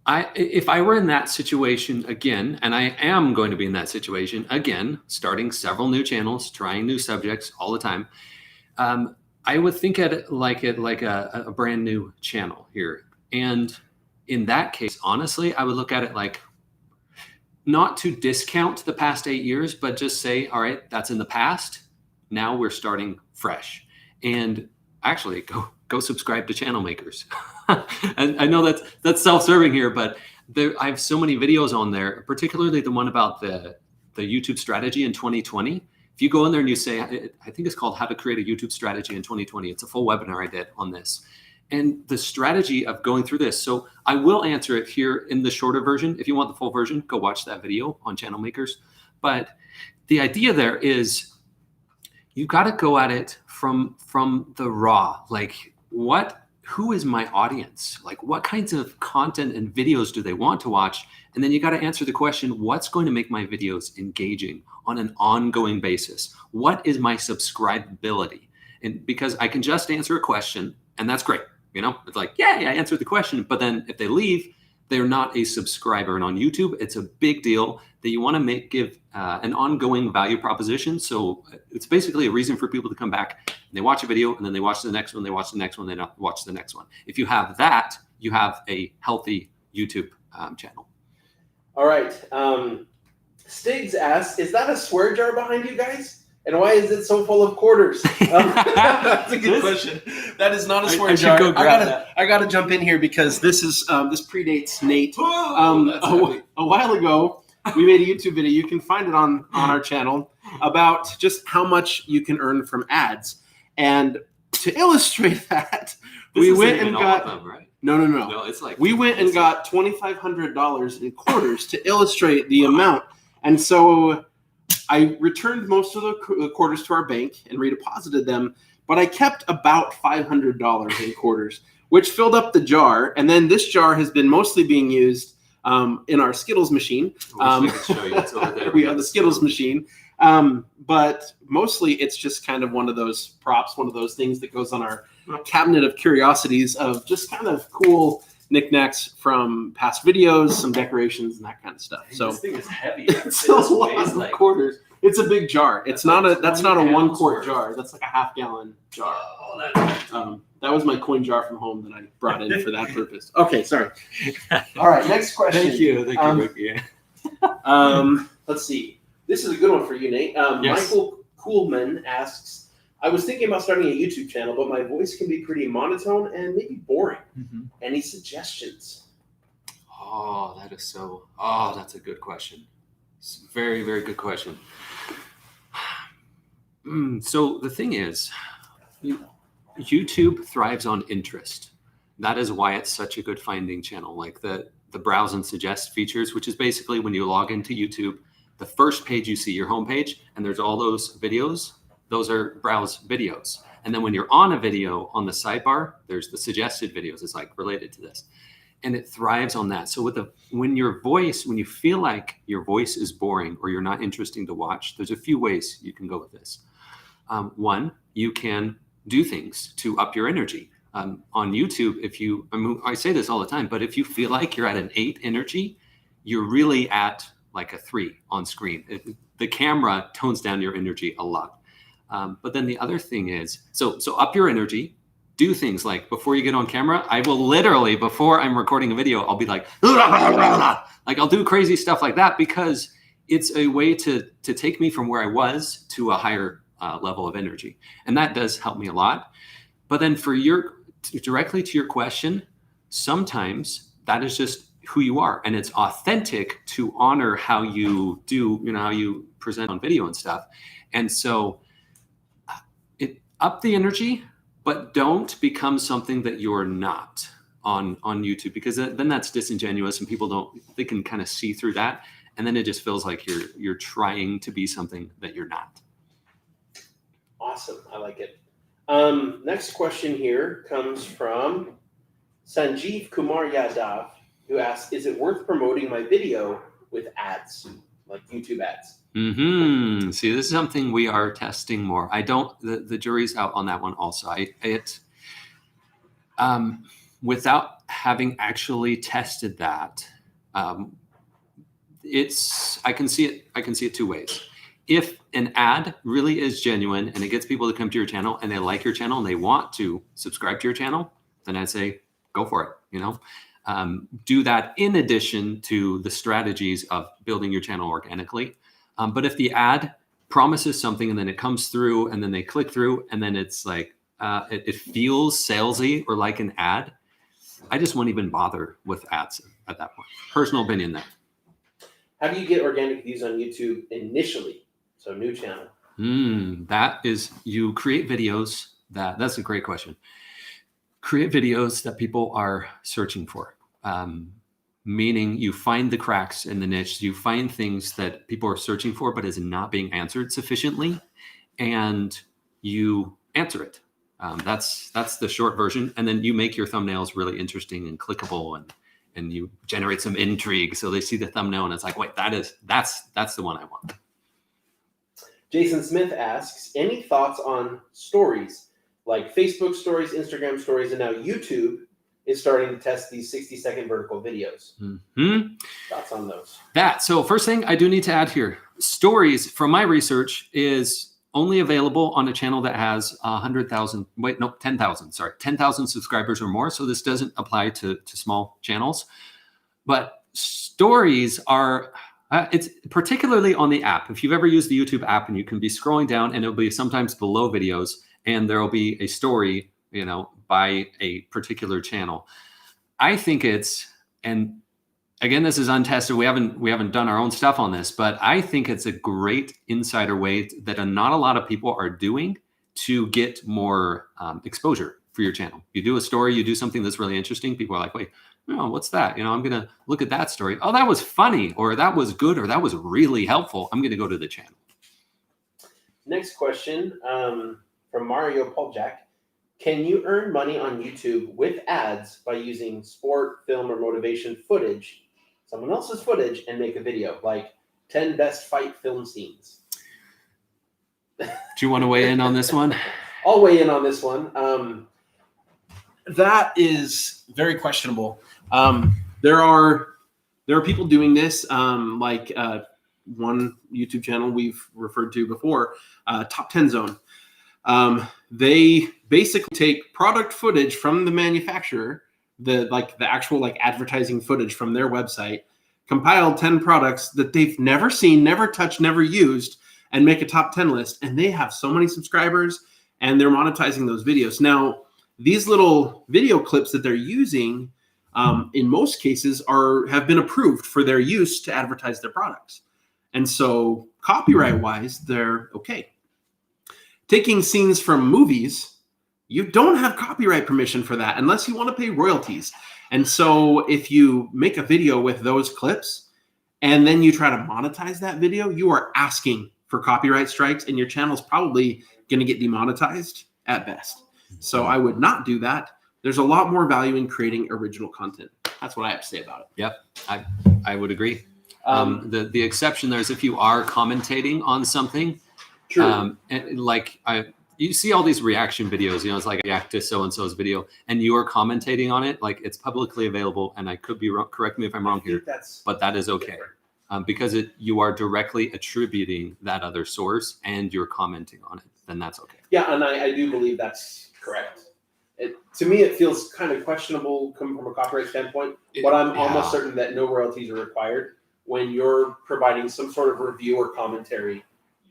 If I were in that situation again, and I am going to be in that situation again, starting several new channels, trying new subjects all the time, I would think at it like a brand new channel here. And in that case, honestly, I would look at it like, not to discount the past 8 years, but just say, all right, that's in the past. Now we're starting fresh. And actually go subscribe to Channel Makers. And I know that's self-serving here, but I have so many videos on there, particularly the one about the YouTube strategy in 2020. If you go in there and you say, I think it's called How to Create a YouTube Strategy in 2020. It's a full webinar I did on this. And the strategy of going through this. So I will answer it here in the shorter version. If you want the full version, go watch that video on Channel Makers. But the idea there is you've got to go at it from the raw, like who is my audience? Like what kinds of content and videos do they want to watch? And then you got to answer the question, what's going to make my videos engaging on an ongoing basis? What is my subscribability? And because I can just answer a question and that's great. It's like, yeah, I answered the question. But then if they leave, they're not a subscriber. And on YouTube, it's a big deal that you want to give an ongoing value proposition. So it's basically a reason for people to come back and they watch a video and then they watch the next one, they watch the next one, they watch the next one. If you have that, you have a healthy YouTube channel. All right. Stiggs asks, is that a swear jar behind you guys? And why is it so full of quarters? That's a good question. That is not a swear jar. I gotta jump in here because this predates Nate. A while ago, we made a YouTube video. You can find it on our channel about just how much you can earn from ads. And to illustrate that, we went and got no. It's like we went and got $2,500 in quarters to illustrate the amount. And so I returned most of the quarters to our bank and redeposited them, but I kept about $500 in quarters, which filled up the jar. And then this jar has been mostly being used in our Skittles machine. We should show you. It's over there. We have the Skittles machine. But mostly it's just kind of one of those props, one of those things that goes on our cabinet of curiosities of just kind of cool knickknacks from past videos, some decorations and that kind of stuff. So this thing is heavy. it's a lot of quarters. It's a big jar. That's not a 1 quart jar. That's like a half-gallon jar. That was my coin jar from home that I brought in for that purpose. Okay, sorry. All right, next question. Thank you, Ricky. Let's see. This is a good one for you, Nate. Yes. Michael Kuhlman asks, I was thinking about starting a YouTube channel, but my voice can be pretty monotone and maybe boring. Any suggestions? That's a good question. It's a very, very good question. So the thing is, YouTube thrives on interest. That is why it's such a good finding channel, like the browse and suggest features, which is basically when you log into YouTube, the first page you see, your homepage, and there's all those videos. Those are browse videos. And then when you're on a video on the sidebar, there's the suggested videos. It's like related to this. And it thrives on that. So when you feel like your voice is boring or you're not interesting to watch, there's a few ways you can go with this. One, you can do things to up your energy. On YouTube, I say this all the time, but if you feel like you're at an 8 energy, you're really at like a 3 on screen. The camera tones down your energy a lot. But then the other thing is, so up your energy, do things like before you get on camera, I will literally, before I'm recording a video, I'll be like I'll do crazy stuff like that because it's a way to take me from where I was to a higher level of energy. And that does help me a lot. But then directly to your question, sometimes that is just who you are. And it's authentic to honor how you do, how you present on video and stuff. And so up the energy, but don't become something that you're not on YouTube, because then that's disingenuous and they can kind of see through that. And then it just feels like you're trying to be something that you're not. Awesome. I like it. Next question here comes from Sanjeev Kumar Yadav, who asks, is it worth promoting my video with ads, like YouTube ads? See, this is something we are testing more. The jury's out on that one also. Without having actually tested that, I can see it two ways. If an ad really is genuine and it gets people to come to your channel and they like your channel and they want to subscribe to your channel, then I'd say go for it. Do that in addition to the strategies of building your channel organically. But if the ad promises something and then it comes through and then they click through and then it's like it feels salesy or like an ad, I just won't even bother with ads at that point. Personal opinion there. How do you get organic views on YouTube initially? So new channel. That is, you create videos that's a great question. Create videos that people are searching for. Meaning you find the cracks in the niche, you find things that people are searching for, but is not being answered sufficiently. And you answer it. That's the short version. And then you make your thumbnails really interesting and clickable, and you generate some intrigue. So they see the thumbnail and it's like, wait, that's the one I want. Jason Smith asks, any thoughts on stories like Facebook stories, Instagram stories, and now YouTube is starting to test these 60-second vertical videos. Mm-hmm. Thoughts on those? So first thing I do need to add here, stories from my research is only available on a channel that has 10,000 subscribers or more. So this doesn't apply to small channels, but stories are, it's particularly on the app. If you've ever used the YouTube app, and you can be scrolling down and it'll be sometimes below videos and there'll be a story, by a particular channel. I think and again, this is untested. We haven't done our own stuff on this, but I think it's a great insider way that not a lot of people are doing to get more exposure for your channel. You do a story, you do something that's really interesting. People are like, wait, no, what's that? I'm going to look at that story. Oh, that was funny, or that was good, or that was really helpful. I'm going to go to the channel. Next question from Mario Poljak. Can you earn money on YouTube with ads by using sport, film, or motivation footage, someone else's footage, and make a video, like 10 best fight film scenes? Do you want to weigh in on this one? I'll weigh in on this one. That is very questionable. There are people doing this, like one YouTube channel we've referred to before, Top 10 Zone. They basically take product footage from the manufacturer, the actual advertising footage from their website, compile 10 products that they've never seen, never touched, never used, and make a top 10 list. And they have so many subscribers, and they're monetizing those videos. Now, these little video clips that they're using, in most cases, have been approved for their use to advertise their products. And so copyright-wise, they're okay. Taking scenes from movies, you don't have copyright permission for that unless you want to pay royalties. And so if you make a video with those clips and then you try to monetize that video, you are asking for copyright strikes, and your channel's probably going to get demonetized at best. So I would not do that. There's a lot more value in creating original content. That's what I have to say about it. Yep, I would agree. The exception there is if you are commentating on something. True. And you see all these reaction videos, it's like react to so-and-so's video, and you are commentating on it, like it's publicly available, and I could be wrong, correct me if I'm wrong here, but that is okay. Because you are directly attributing that other source and you're commenting on it, then that's okay. Yeah, and I do believe that's correct. To me, it feels kind of questionable coming from a copyright standpoint, but I'm almost certain that no royalties are required when you're providing some sort of review or commentary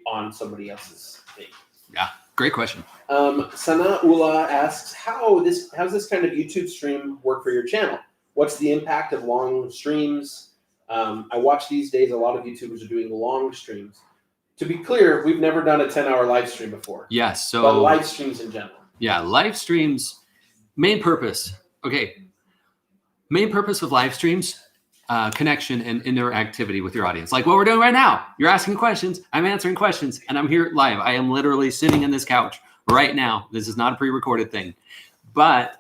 on somebody else's thing. Yeah, great question. Sana Ula asks, how's this kind of YouTube stream work for your channel? What's the impact of long streams? I watch these days, a lot of YouTubers are doing long streams. To be clear, we've never done a 10-hour live stream before. Yes, but live streams in general. Yeah, live streams, main purpose of live streams, connection and interactivity with your audience. Like what we're doing right now. You're asking questions, I'm answering questions, and I'm here live. I am literally sitting in this couch right now. This is not a pre-recorded thing. But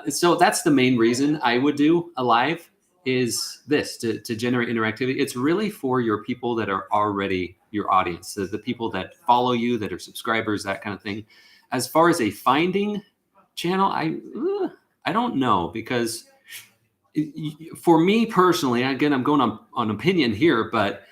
so that's the main reason I would do a live, is this, to generate interactivity. It's really for your people that are already your audience, the people that follow you, that are subscribers, that kind of thing. As far as a finding channel, I don't know, because for me personally, again, I'm going on opinion here, but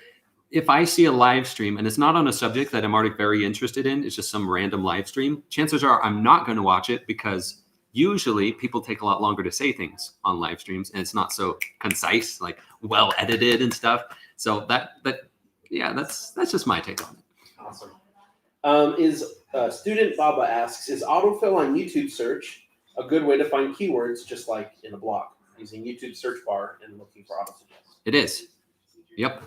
if I see a live stream and it's not on a subject that I'm already very interested in, it's just some random live stream, chances are I'm not going to watch it, because usually people take a lot longer to say things on live streams, and it's not so concise, like well edited and stuff. So that's just my take on it. Awesome. Student Baba asks, is autofill on YouTube search a good way to find keywords, just like in a blog, using YouTube search bar and looking for auto suggest? It is. Yep.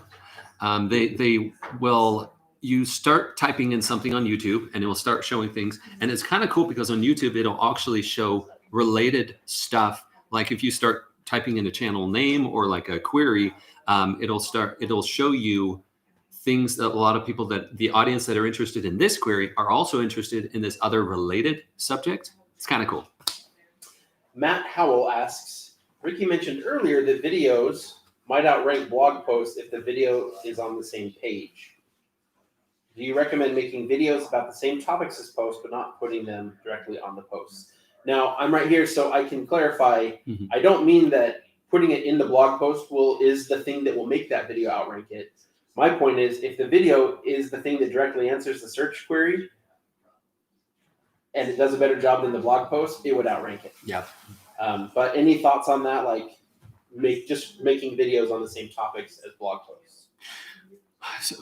They will, you start typing in something on YouTube and it will start showing things. And it's kind of cool because on YouTube, it'll actually show related stuff. Like if you start typing in a channel name or like a query, it'll show you things that a lot of people, that the audience that are interested in this query are also interested in this other related subject. It's kind of cool. Matt Howell asks, Ricky mentioned earlier that videos might outrank blog posts if the video is on the same page. Do you recommend making videos about the same topics as posts, but not putting them directly on the posts? Now, I'm right here, so I can clarify. Mhm. I don't mean that putting it in the blog post is the thing that will make that video outrank it. My point is, if the video is the thing that directly answers the search query, and it does a better job than the blog post, it would outrank it. Yeah. But any thoughts on that? Like, just making videos on the same topics as blog posts. So,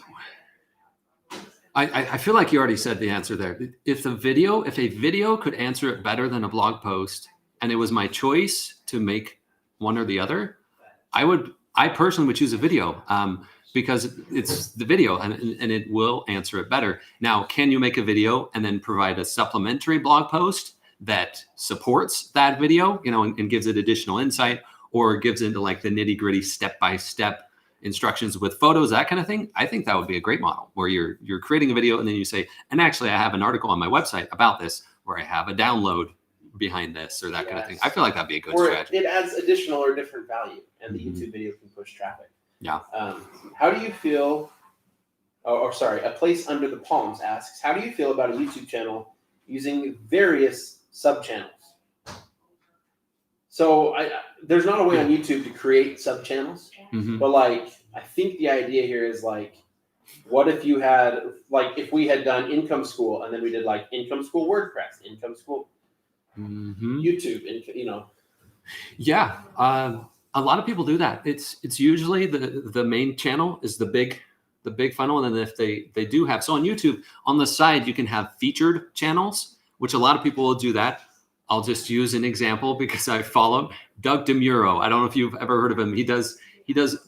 I feel like you already said the answer there. If a video could answer it better than a blog post, and it was my choice to make one or the other, I personally would choose a video, because it's the video and it will answer it better. Now, can you make a video and then provide a supplementary blog post that supports that video, and gives it additional insight, or gives into like the nitty-gritty step-by-step instructions with photos, that kind of thing? I think that would be a great model, where you're creating a video and then you say, and actually I have an article on my website about this, where I have a download behind this, or that kind of thing. I feel like that'd be a good strategy. It adds additional or different value, and the YouTube video can push traffic. Yeah. How do you feel? A Place Under the Palms asks, how do you feel about a YouTube channel using various sub-channels? So there's not a way on YouTube to create sub-channels, but like, I think the idea here is like, what if you had, like, if we had done Income School and then we did like Income School WordPress, Income School YouTube, and Yeah. A lot of people do that. It's usually the main channel is the big funnel. And then if they do have, so on YouTube, on the side, you can have featured channels, which a lot of people will do that. I'll just use an example because I follow Doug DeMuro. I don't know if you've ever heard of him. He does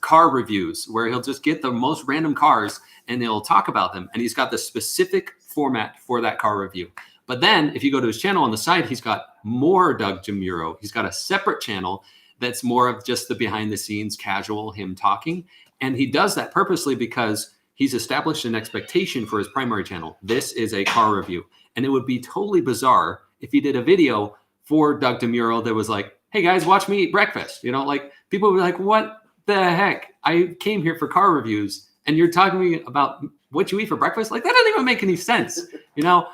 car reviews where he'll just get the most random cars and he'll talk about them. And he's got the specific format for that car review. But then if you go to his channel on the side, he's got more Doug DeMuro. He's got a separate channel that's more of just the behind the scenes casual, him talking. And he does that purposely because he's established an expectation for his primary channel. This is a car review. And it would be totally bizarre if he did a video for Doug DeMuro that was like, hey guys, watch me eat breakfast. Like, people would be like, what the heck? I came here for car reviews and you're talking to me about what you eat for breakfast? Like, that doesn't even make any sense,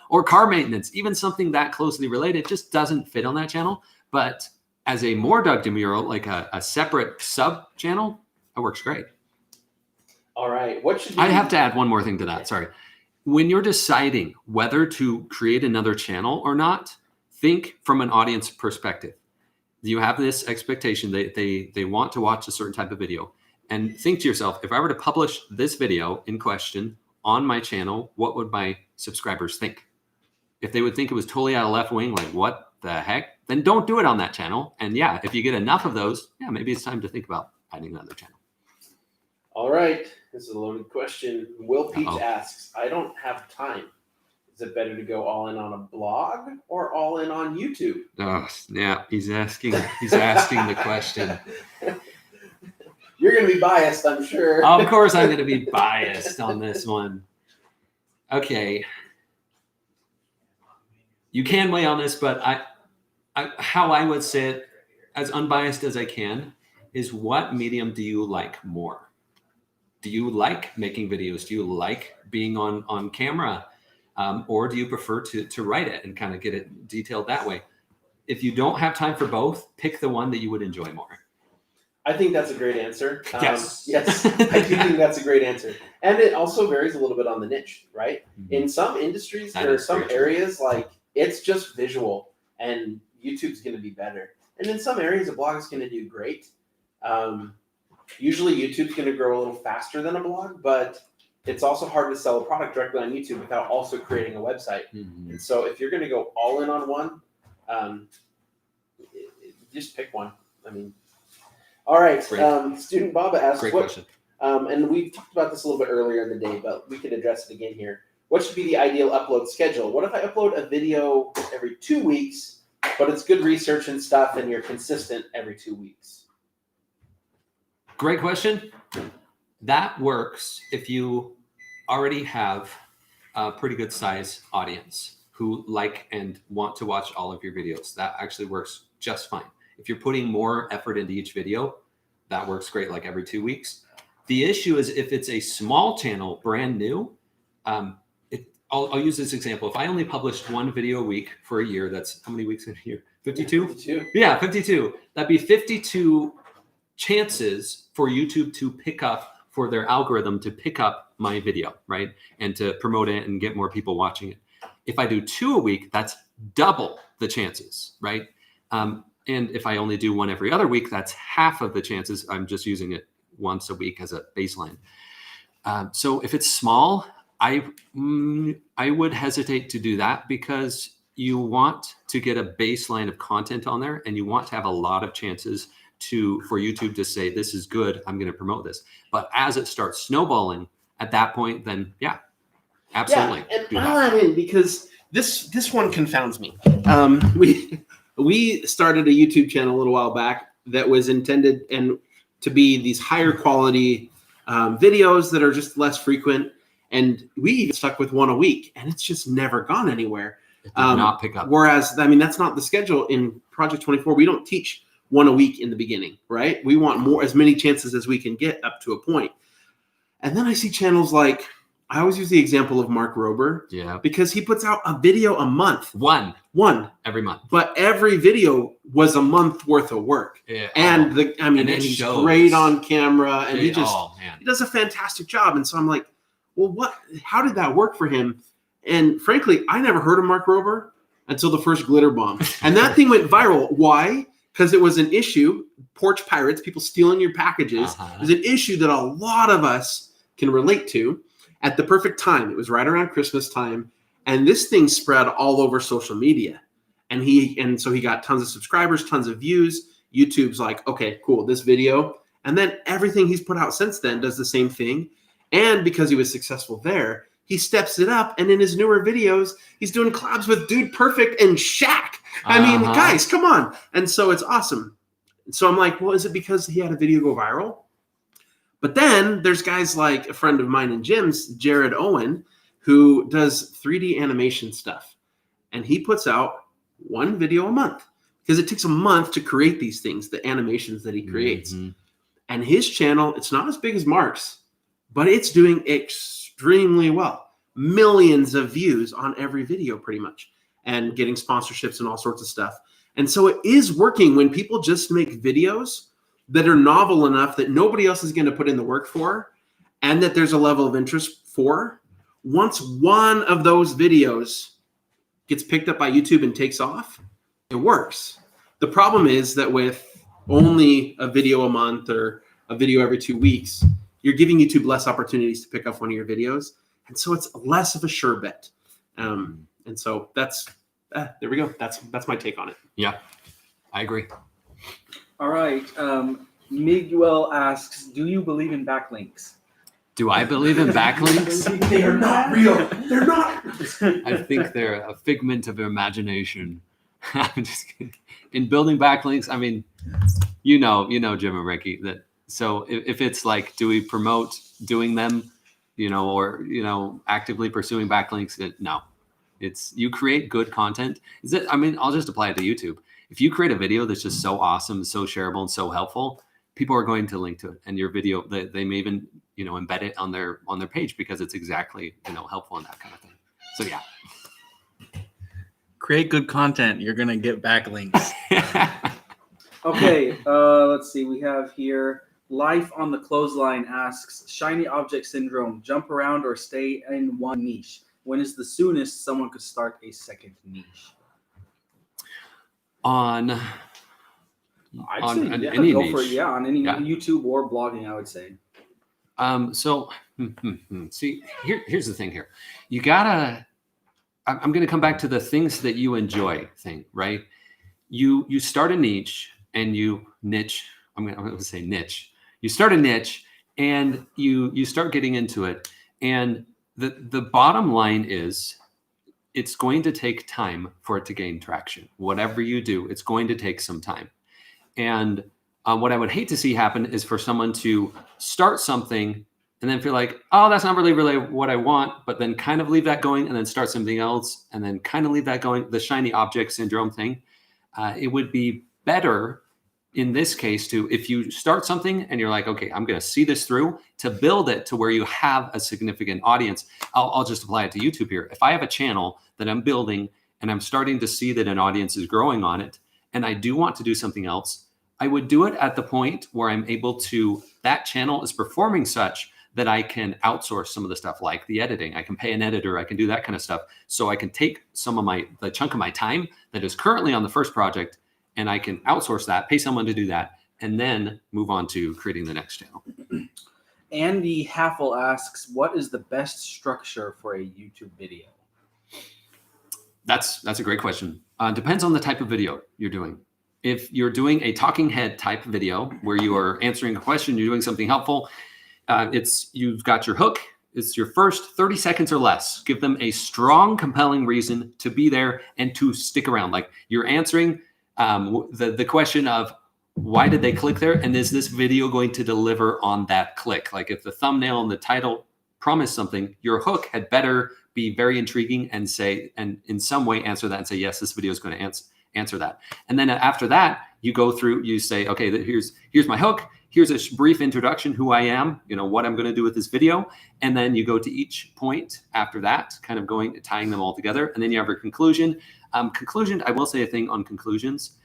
or car maintenance. Even something that closely related just doesn't fit on that channel. But as a more Doug DeMuro, like a separate sub channel, that works great. All right. What should I have to add one more thing to that. Sorry. When you're deciding whether to create another channel or not, think from an audience perspective. You have this expectation that they want to watch a certain type of video, and think to yourself, if I were to publish this video in question on my channel, what would my subscribers think? If they would think it was totally out of left wing, like what the heck, then don't do it on that channel. And yeah, if you get enough of those, maybe it's time to think about adding another channel. All right. This is a loaded question. Will Peach asks, I don't have time. Is it better to go all in on a blog or all in on YouTube? Oh, yeah. He's asking the question. You're going to be biased, I'm sure. Of course I'm going to be biased on this one. Okay. You can weigh on this, but how I would say it, as unbiased as I can, is what medium do you like more? Do you like making videos? Do you like being on camera? Or do you prefer to write it and kind of get it detailed that way? If you don't have time for both, pick the one that you would enjoy more. I think that's a great answer. Yes. Yes, I do think that's a great answer. And it also varies a little bit on the niche, right? Mhm. In some industries, That there are is some very true. areas like it's just visual and YouTube's going to be better. And in some areas, a blog is going to do great. Usually YouTube's going to grow a little faster than a blog, but it's also hard to sell a product directly on YouTube without also creating a website. Mhm. And so if you're going to go all in on one, just pick one. I mean, all right. Great. Student Baba asks, Great what, question. and we talked about this a little bit earlier in the day, but we could address it again here. What should be the ideal upload schedule? What if I upload a video every 2 weeks, but it's good research and stuff, and you're consistent every 2 weeks? Great question. That works if you already have a pretty good size audience who like and want to watch all of your videos. That actually works just fine. If you're putting more effort into each video, that works great, like every 2 weeks. The issue is if it's a small channel, brand new, I'll use this example. If I only published one video a week for a year, that's how many weeks in a year? 52? 52. Yeah, 52. That'd be 52 chances for YouTube to pick up, for their algorithm to pick up my video, right? And to promote it and get more people watching it. If I do 2 a week, that's double the chances, right? And if I only do one every other week, that's half of the chances. I'm just using it once a week as a baseline. So if it's small, I would hesitate to do that, because you want to get a baseline of content on there, and you want to have a lot of chances for YouTube to say, this is good, I'm going to promote this. But as it starts snowballing at that point, then yeah, absolutely. Yeah, and do I'll that. add in, because this one confounds me. We started a YouTube channel a little while back that was intended and to be these higher quality videos that are just less frequent. And we even stuck with one a week, and it's just never gone anywhere. It did not pick up. Whereas, I mean, that's not the schedule in Project 24. We don't teach one a week in the beginning, right? We want as many chances as we can get up to a point. And then I see channels like, I always use the example of Mark Rober, Yeah. because he puts out a video a month. One One. every month. But every video was a month worth of work. Yeah. And And it he's shows. great on camera, and he man. does a fantastic job. And so I'm like, well, how did that work for him? And frankly, I never heard of Mark Rober until the first glitter bomb. And that thing went viral. Why? Because it was an issue, porch pirates, people stealing your packages. It was an issue that a lot of us can relate to at the perfect time. It was right around Christmas time. And this thing spread all over social media. And so he got tons of subscribers, tons of views. YouTube's like, okay, cool, this video. And then everything he's put out since then does the same thing. And because he was successful there, he steps it up. And in his newer videos, he's doing collabs with Dude Perfect and Shaq. I mean, guys, come on. And so it's awesome. So I'm like, well, is it because he had a video go viral? But then there's guys like a friend of mine and Jim's, Jared Owen, who does 3D animation stuff. And he puts out one video a month, because it takes a month to create these things, the animations that he creates. Mm-hmm. And his channel, it's not as big as Mark's, but it's doing extremely well. Millions of views on every video pretty much, and getting sponsorships and all sorts of stuff. And so it is working when people just make videos that are novel enough that nobody else is going to put in the work for, and that there's a level of interest for. Once one of those videos gets picked up by YouTube and takes off, it works. The problem is that with only a video a month or a video every 2 weeks, you're giving YouTube less opportunities to pick up one of your videos. And so it's less of a sure bet. And so that's, there we go. That's my take on it. Yeah, I agree. All right. Miguel asks, do you believe in backlinks? Do I believe in backlinks? They are not real. They're not. I think they're a figment of imagination. I'm just kidding. In building backlinks, I mean, you know, Jim and Ricky, that so if it's like, do we promote doing them, or actively pursuing backlinks? No, it's you create good content. I'll just apply it to YouTube. If you create a video that's just so awesome, so shareable, and so helpful, people are going to link to it. And your video, they may even embed it on their page because it's exactly helpful and that kind of thing. So yeah. Create good content. You're gonna get backlinks. Okay, let's see. We have here Life on the Clothesline asks, shiny object syndrome, jump around or stay in one niche? When is the soonest someone could start a second niche? On any go niche. for it. On any Yeah. YouTube or blogging, I would say. So see, here's the thing here. You gotta, I'm going to come back to the things that you enjoy thing, right? You start a niche and you niche. I'm going to say niche. You start a niche and you start getting into it. And the bottom line is it's going to take time for it to gain traction. Whatever you do, it's going to take some time. And what I would hate to see happen is for someone to start something and then feel like, oh, that's not really what I want, but then kind of leave that going and then start something else and then kind of leave that going, the shiny object syndrome thing. It would be better in this case to, if you start something and you're like, okay, I'm going to see this through, to build it to where you have a significant audience. I'll just apply it to YouTube here. If I have a channel that I'm building and I'm starting to see that an audience is growing on it, and I do want to do something else, I would do it at the point where I'm able to, that channel is performing such that I can outsource some of the stuff like the editing. I can pay an editor, I can do that kind of stuff. So I can take some of the chunk of my time that is currently on the first project, and I can outsource that, pay someone to do that, and then move on to creating the next channel. Andy Haffel asks, what is the best structure for a YouTube video? That's a great question. Depends on the type of video you're doing. If you're doing a talking head type video where you are answering a question, you're doing something helpful, you've got your hook. It's your first 30 seconds or less. Give them a strong, compelling reason to be there and to stick around. Like you're answering the question of why did they click there, and is this video going to deliver on that click? Like if the thumbnail and the title promise something, your hook had better be very intriguing and in some way answer that and say, yes, this video is going to answer that. And then after that, you go through, you say, okay, here's my hook. Here's a brief introduction, who I am, what I'm going to do with this video. And then you go to each point after that, kind of tying them all together. And then you have your conclusion. Conclusion, I will say a thing on conclusions.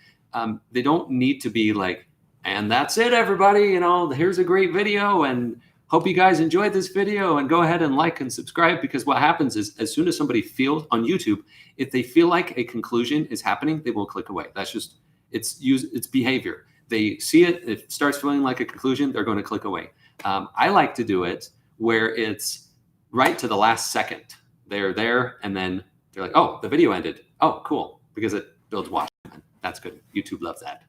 They don't need to be like, and that's it, everybody. Here's a great video, and hope you guys enjoyed this video, and go ahead and like and subscribe, because what happens is as soon as somebody feels on YouTube, if they feel like a conclusion is happening, they will click away. That's just, it's behavior. They see it, it starts feeling like a conclusion, they're going to click away. I like to do it where it's right to the last second. They're there, and then they're like, oh, the video ended. Oh, cool, because it builds watch time. That's good. YouTube loves that.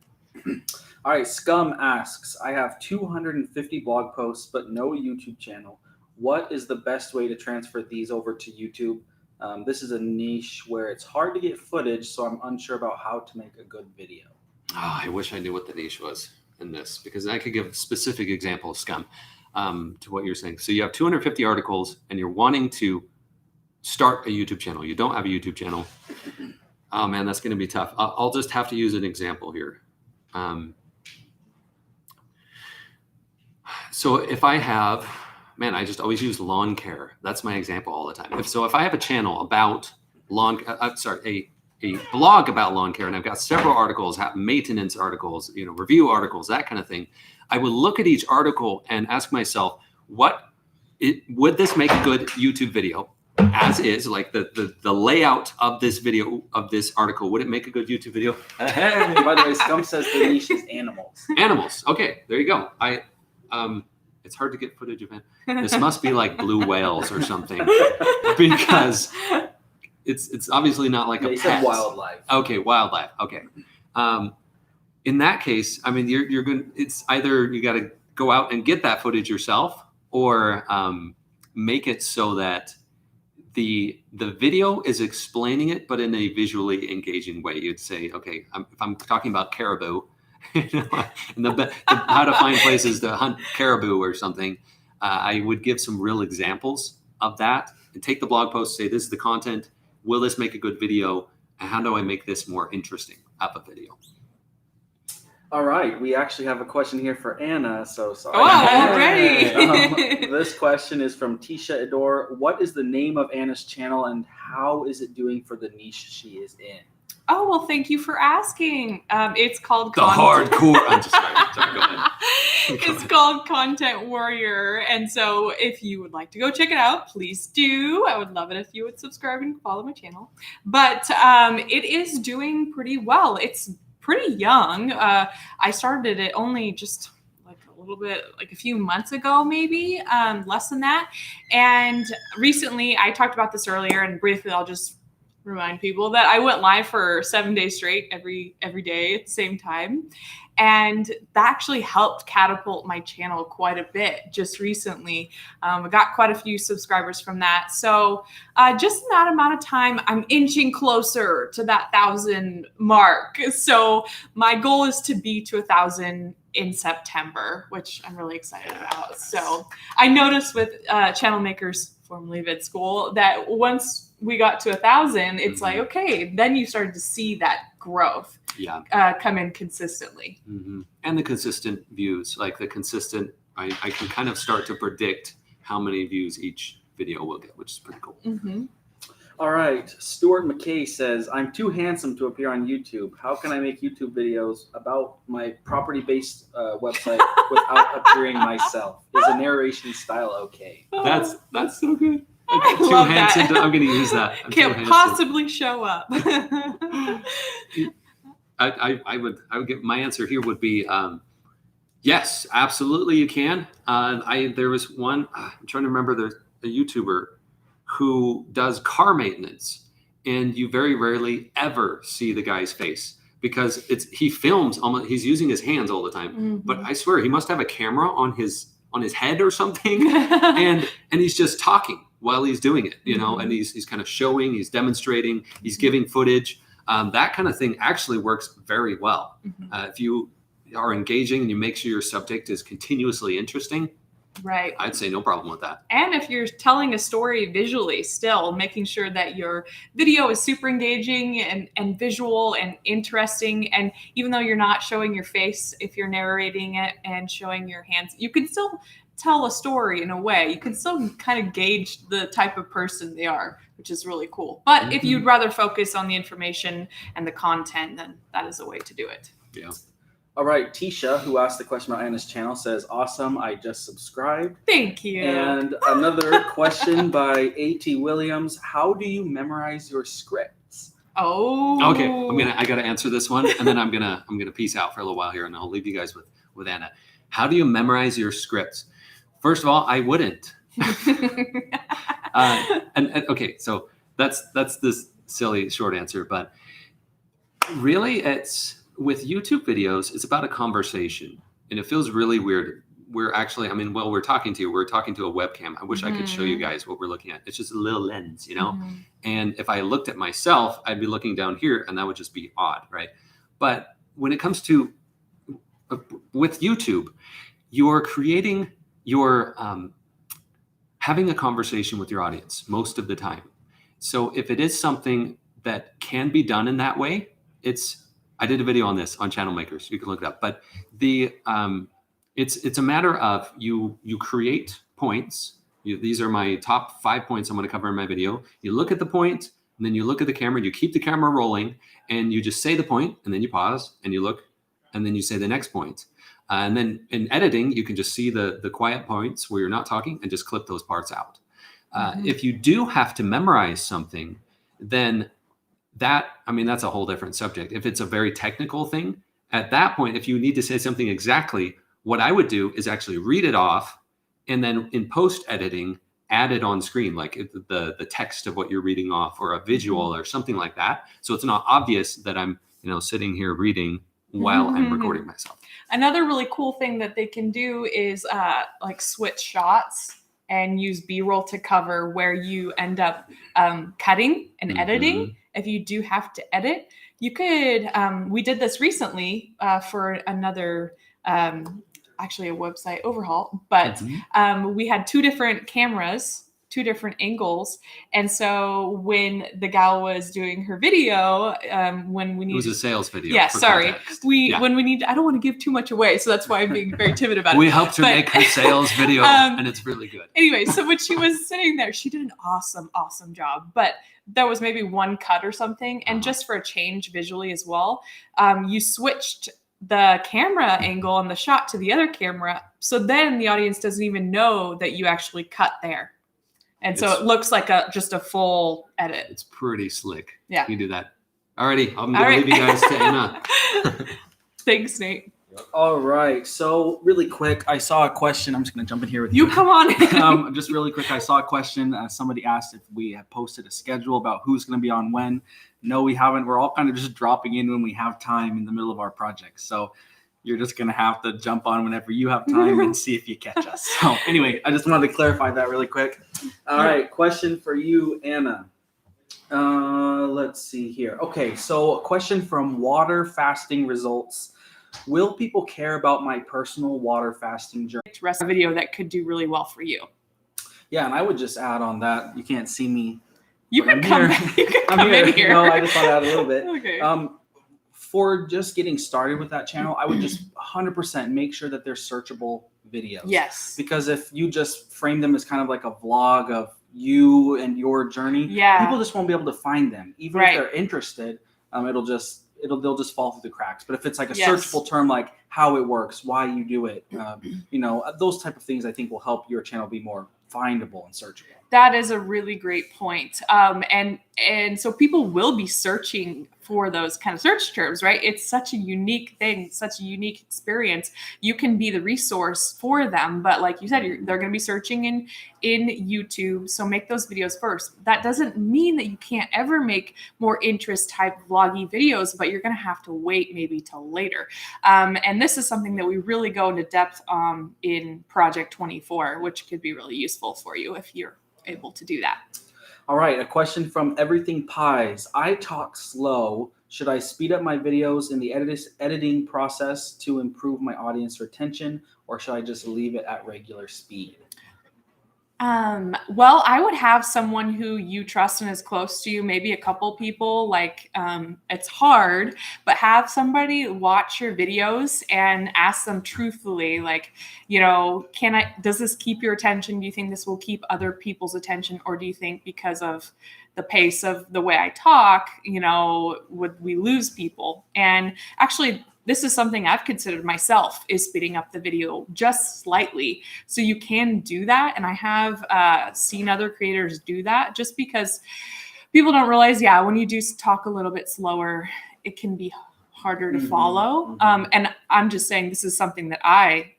All right, Scum asks, I have 250 blog posts, but no YouTube channel. What is the best way to transfer these over to YouTube? This is a niche where it's hard to get footage, so I'm unsure about how to make a good video. Oh, I wish I knew what the niche was in this, because I could give specific examples, Scum, to what you're saying. So you have 250 articles and you're wanting to start a YouTube channel. You don't have a YouTube channel. Oh man, that's going to be tough. I'll just have to use an example here. So if I have, I just always use lawn care. That's my example all the time. If I have a channel about a blog about lawn care, and I've got several articles, maintenance articles, review articles, that kind of thing, I would look at each article and ask myself, would this make a good YouTube video? As is, like the layout of this video, of this article, would it make a good YouTube video? Hey, by the way, Scum says the niche is animals. Animals. Okay, there you go. It's hard to get footage of it. This must be like blue whales or something, because it's obviously not like a pet. Said wildlife. Okay, wildlife. Okay. In that case, you're going. It's either you got to go out and get that footage yourself, or make it so that the video is explaining it, but in a visually engaging way. You'd say, okay, if I'm talking about caribou, and how to find places to hunt caribou or something, I would give some real examples of that and take the blog post, say, this is the content. Will this make a good video? And how do I make this more interesting of a video? All right, we actually have a question here for Anna. So sorry. Oh, already. This question is from Tisha Ador. What is the name of Anna's channel, and how is it doing for the niche she is in? Oh, well, thank you for asking. It's called Hardcore. I'm just sorry, go ahead. It's called Content Warrior. And so if you would like to go check it out, please do. I would love it if you would subscribe and follow my channel. But it is doing pretty well. It's pretty young. I started it only just like a little bit, like a few months ago, maybe less than that. And recently, I talked about this earlier, and briefly, I'll just remind people that I went live for 7 days straight every day at the same time. And that actually helped catapult my channel quite a bit just recently. I got quite a few subscribers from that. So just in that amount of time, I'm inching closer to that 1,000 mark. So my goal is to be to 1,000 in September, which I'm really excited about. So I noticed with Channel Makers, formerly Vid School, that once we got to 1,000, it's like, okay, then you started to see that growth come in consistently. And the consistent views, like the consistent, I can kind of start to predict how many views each video will get, which is pretty cool. All right. Stuart McKay says, I'm too handsome to appear on YouTube. How can I make YouTube videos about my property-based website without appearing myself? Is a narration style okay? That's so good. I Too love handsome. that. I'm going to use that. I'm too Can't handsome. possibly show up. I would get, my answer here would be yes, absolutely you can. There was one, I'm trying to remember, there's a YouTuber who does car maintenance, and you very rarely ever see the guy's face because he films almost, he's using his hands all the time. But I swear he must have a camera on his head or something, and he's just talking while he's doing it, you know, and he's kind of showing, he's demonstrating, he's giving footage. That kind of thing actually works very well. If you are engaging and you make sure your subject is continuously interesting, Right. I'd say no problem with that. And if you're telling a story visually still, making sure that your video is super engaging and visual and interesting. And even though you're not showing your face, if you're narrating it and showing your hands, you can still tell a story in a way. You can still kind of gauge the type of person they are, which is really cool. But if you'd rather focus on the information and the content, then that is a way to do it. Yeah. All right, Tisha, who asked the question about Anna's channel, says, awesome, I just subscribed. Thank you. And another question by A.T. Williams, how do you memorize your scripts? Oh. Okay, I gotta answer this one, and then I'm gonna peace out for a little while here, and I'll leave you guys with Anna. How do you memorize your scripts? First of all, I wouldn't. and okay, so that's this silly short answer, but really, it's with YouTube videos, it's about a conversation, and it feels really weird. We're actually, we're talking to a webcam. I wish I could show you guys what we're looking at. It's just a little lens, you know? And if I looked at myself, I'd be looking down here, and that would just be odd, right? But when it comes to, with YouTube, you're creating, you're having a conversation with your audience most of the time. So if it is something that can be done in that way, I did a video on this on Channel Makers. You can look it up. But it's a matter of you create points. These are my top 5 points I'm going to cover in my video. You look at the point, and then you look at the camera. You keep the camera rolling, and you just say the point, and then you pause, and you look, and then you say the next point. And then in editing, you can just see the quiet points where you're not talking and just clip those parts out. If you do have to memorize something, then that's a whole different subject. If it's a very technical thing, at that point, if you need to say something exactly, what I would do is actually read it off, and then in post editing, add it on screen, like the text of what you're reading off, or a visual or something like that. So it's not obvious that I'm sitting here reading while I'm recording myself. Another really cool thing that they can do is like switch shots and use B-roll to cover where you end up cutting and editing. If you do have to edit, you could, we did this recently for another, actually a website overhaul, but we had 2 different cameras, 2 different angles. And so when the gal was doing her video, when we need, it was a sales video. Yeah, for sorry. context. When we need, I don't want to give too much away. So that's why I'm being very timid about it. We helped her make her sales video, and it's really good. Anyway, so when she was sitting there, she did an awesome job. But there was maybe one cut or something. And just for a change visually as well, you switched the camera angle on the shot to the other camera. So then the audience doesn't even know that you actually cut there. And so it looks like just a full edit. It's pretty slick. Yeah. You do that. Alrighty, I'm going to leave you guys to Anna. Thanks, Nate. All right. So really quick, I saw a question. I'm just going to jump in here with You come on. Just really quick, I saw a question. Somebody asked if we have posted a schedule about who's going to be on when. No, we haven't. We're all kind of just dropping in when we have time in the middle of our projects. So you're just going to have to jump on whenever you have time and see if you catch us. So anyway, I just wanted to clarify that really quick. All right. Question for you, Anna. Let's see here. Okay. So a question from Water Fasting Results. Will people care about my personal water fasting journey? Rest of the video that could do really well for you. Yeah, and I would just add on that. You can't see me. You but can I'm come. here. You can I'm come here. in here. No, I just want to add a little bit. Okay. For just getting started with that channel, I would just 100% make sure that they're searchable videos. Yes. Because if you just frame them as kind of like a vlog of you and your journey, Yeah. people just won't be able to find them. Even Right. if they're interested, they'll just fall through the cracks. But if it's like a Yes. searchable term, like how it works, why you do it, those type of things, I think will help your channel be more findable and searchable. That is a really great point. And so people will be searching for those kind of search terms, right? It's such a unique thing, such a unique experience. You can be the resource for them, but like you said, they're going to be searching in YouTube. So make those videos first. That doesn't mean that you can't ever make more interest type vloggy videos, but you're going to have to wait maybe till later. And this is something that we really go into depth in Project 24, which could be really useful for you if you're able to do that. All right, a question from Everything Pies. I talk slow. Should I speed up my videos in the editing process to improve my audience retention, or should I just leave it at regular speed? Well, I would have someone who you trust and is close to you, maybe a couple people. Like, it's hard, but have somebody watch your videos and ask them truthfully, like, does this keep your attention? Do you think this will keep other people's attention? Or do you think because of the pace of the way I talk, would we lose people? And actually, this is something I've considered myself, is speeding up the video just slightly. So you can do that. And I have seen other creators do that, just because people don't realize, when you do talk a little bit slower, it can be harder to follow. And I'm just saying this is something that I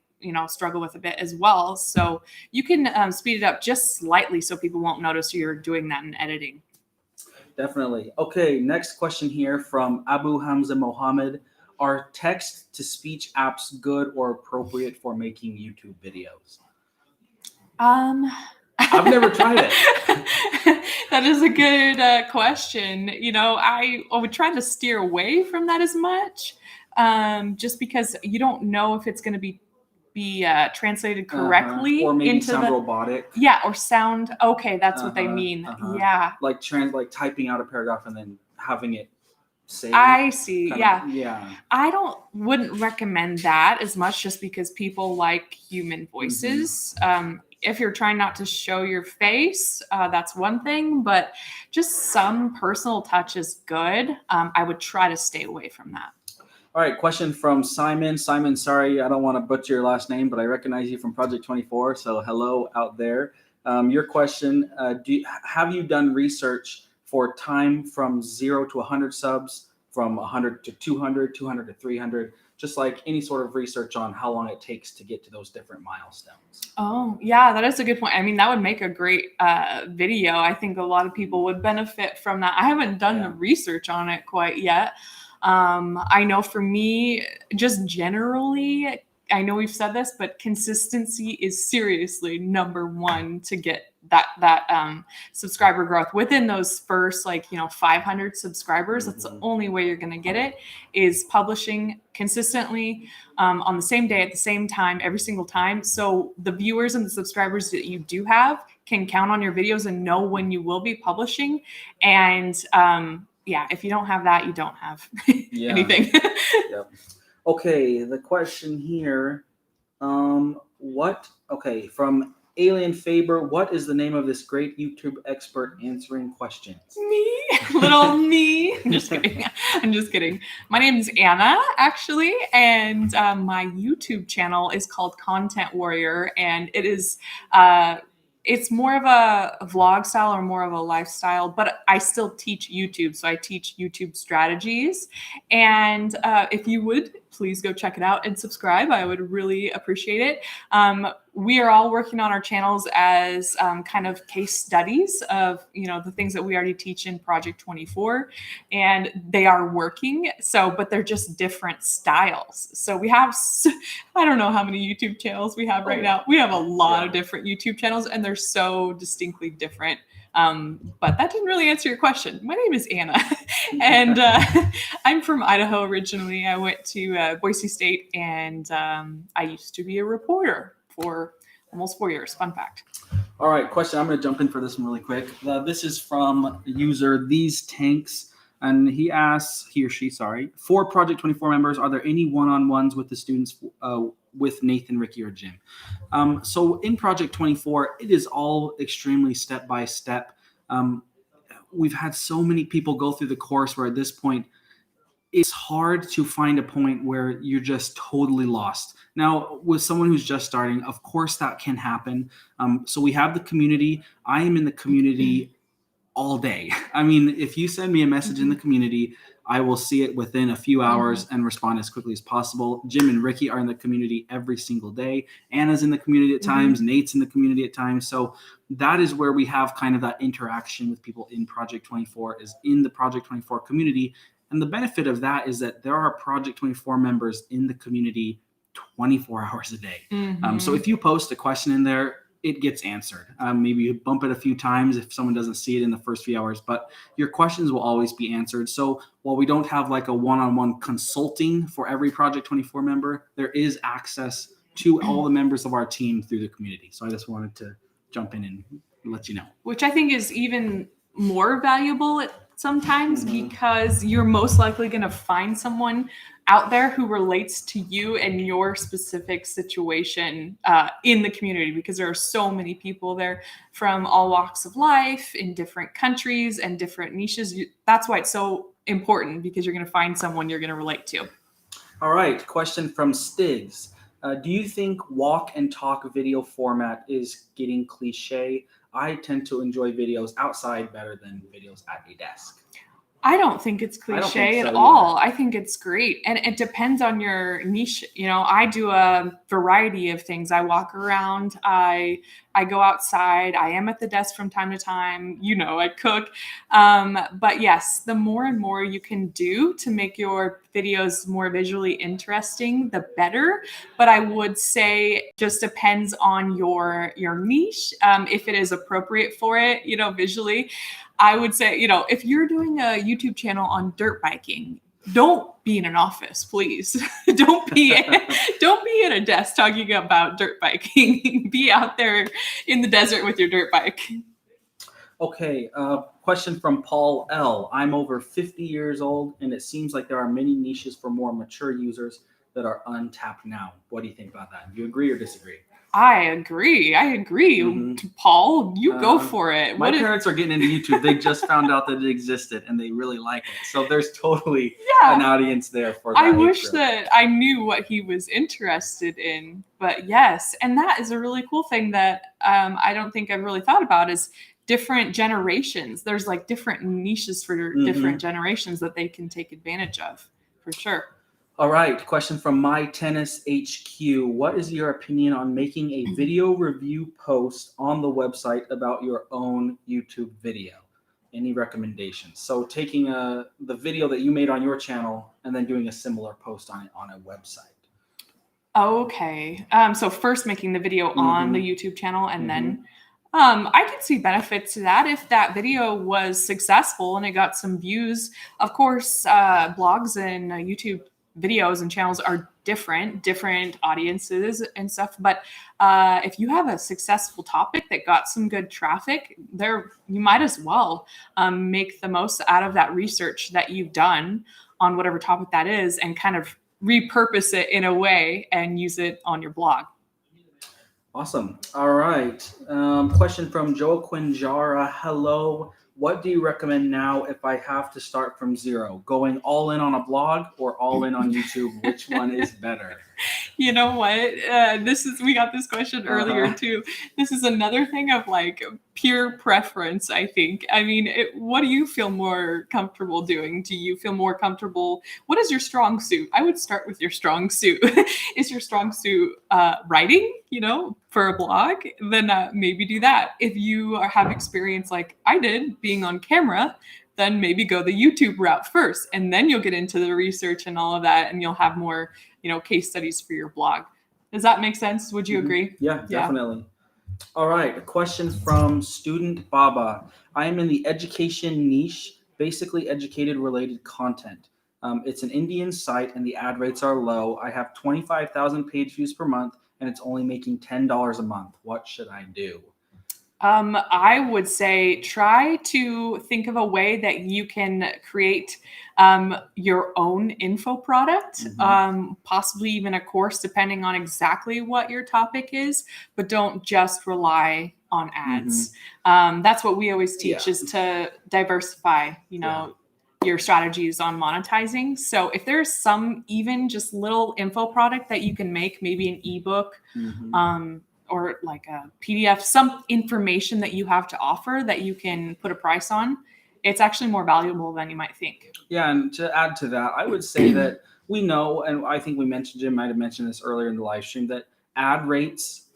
struggle with a bit as well. So you can speed it up just slightly so people won't notice you're doing that in editing. Definitely. Okay, next question here from Abu Hamza Mohammed. Are text-to-speech apps good or appropriate for making YouTube videos? I've never tried it. That is a good question. I would try to steer away from that as much, just because you don't know if it's going to be translated correctly or maybe into sound robotic. Yeah, or sound. Okay, that's what they mean. Yeah, like typing out a paragraph and then having it say. I see. Yeah. Yeah. I wouldn't recommend that as much, just because people like human voices. If you're trying not to show your face, that's one thing, but just some personal touch is good. I would try to stay away from that. All right, question from Simon. Simon, sorry, I don't want to butcher your last name, but I recognize you from Project 24, so hello out there. Your question, have you done research for time from 0 to 100 subs, from 100 to 200, 200 to 300, just like any sort of research on how long it takes to get to those different milestones? Oh, yeah, that is a good point. I mean, that would make a great video. I think a lot of people would benefit from that. I haven't done the research on it quite yet. I know for me, just generally, I know we've said this, but consistency is seriously number one to get that subscriber growth within those first 500 subscribers. That's the only way you're going to get it, is publishing consistently on the same day at the same time every single time. So the viewers and the subscribers that you do have can count on your videos and know when you will be publishing. And if you don't have that, you don't have anything. Yep. Okay, the question here, from Alien Faber, what is the name of this great YouTube expert answering questions? Me, little me. I'm just kidding. I'm just kidding. My name is Anna, actually, and my YouTube channel is called Content Warrior, and it is it's more of a vlog style or more of a lifestyle, but I still teach YouTube. So I teach YouTube strategies. And if you would please go check it out and subscribe. I would really appreciate it. We are all working on our channels as kind of case studies of, the things that we already teach in Project 24, and they are working. So, but they're just different styles. So we have, I don't know how many YouTube channels we have right now. We have a lot of different YouTube channels, and they're so distinctly different. But that didn't really answer your question. My name is Anna, and I'm from Idaho originally. I went to Boise State, and I used to be a reporter for almost 4 years. Fun fact. All right, question. I'm going to jump in for this one really quick. This is from user These Tanks, and he or she, for Project 24 members, are there any one-on-ones with the students with Nathan, Ricky, or Jim? So in Project 24, it is all extremely step-by-step. We've had so many people go through the course where at this point, it's hard to find a point where you're just totally lost. Now, with someone who's just starting, of course that can happen. So we have the community. I am in the community all day. I mean, if you send me a message in the community, I will see it within a few hours and respond as quickly as possible. Jim and Ricky are in the community every single day. Anna's in the community at times. Nate's in the community at times. So that is where we have kind of that interaction with people in Project 24, is in the Project 24 community. And the benefit of that is that there are Project 24 members in the community 24 hours a day. So if you post a question in there, it gets answered. Maybe you bump it a few times if someone doesn't see it in the first few hours, but your questions will always be answered. So while we don't have like a one-on-one consulting for every Project 24 member, there is access to all the members of our team through the community. So I just wanted to jump in and let you know. Which I think is even more valuable sometimes, because you're most likely going to find someone out there who relates to you and your specific situation in the community, because there are so many people there from all walks of life in different countries and different niches. That's why it's so important, because you're going to find someone you're going to relate to. All right, question from Stigs. Do you think walk and talk video format is getting cliche? I tend to enjoy videos outside better than videos at a desk. I don't think it's cliche at all. I think it's great. And it depends on your niche. I do a variety of things. I walk around, I go outside, I am at the desk from time to time, I cook. But yes, the more and more you can do to make your videos more visually interesting, the better. But I would say it just depends on your niche. If it is appropriate for it, visually. I would say, if you're doing a YouTube channel on dirt biking, don't be in an office, please. Don't be at a desk talking about dirt biking. Be out there in the desert with your dirt bike. Okay, question from Paul L. I'm over 50 years old, and it seems like there are many niches for more mature users that are untapped now. What do you think about that? Do you agree or disagree? I agree. Paul, you go for it. My parents are getting into YouTube. They just found out that it existed, and they really like it. So there's totally an audience there for that. I wish that I knew what he was interested in. But yes, and that is a really cool thing that I don't think I've really thought about, is different generations. There's like different niches for different generations that they can take advantage of, for sure. All right, question from My Tennis HQ. What is your opinion on making a video review post on the website about your own YouTube video? Any recommendations? So taking the video that you made on your channel and then doing a similar post on it on a website. Okay. So first making the video on the YouTube channel, and then I could see benefits to that if that video was successful and it got some views. Of course, blogs and YouTube videos and channels are different audiences and stuff. But if you have a successful topic that got some good traffic there, you might as well make the most out of that research that you've done on whatever topic that is, and kind of repurpose it in a way and use it on your blog. Awesome. All right. Question from Joe Quinjara. Hello. What do you recommend now if I have to start from zero? Going all in on a blog or all in on YouTube? Which one is better? You know what? We got this question earlier too. This is another thing of like pure preference, I think. I mean, what do you feel more comfortable doing? Do you feel more comfortable? What is your strong suit? I would start with your strong suit. Is your strong suit writing, for a blog? Then maybe do that. If you have experience like I did being on camera, then maybe go the YouTube route first, and then you'll get into the research and all of that, and you'll have more, case studies for your blog. Does that make sense? Would you agree? Yeah, definitely. All right, a question from student Baba. I am in the education niche, basically educated related content. It's an Indian site and the ad rates are low. I have 25,000 page views per month and it's only making $10 a month. What should I do? I would say try to think of a way that you can create your own info product, possibly even a course, depending on exactly what your topic is, but don't just rely on ads. That's what we always teach is to diversify, your strategies on monetizing. So if there's some even just little info product that you can make, maybe an ebook, or like a PDF, some information that you have to offer that you can put a price on, it's actually more valuable than you might think. Yeah, and to add to that, I would say that we know, and I think Jim might have mentioned this earlier in the live stream, that ad rates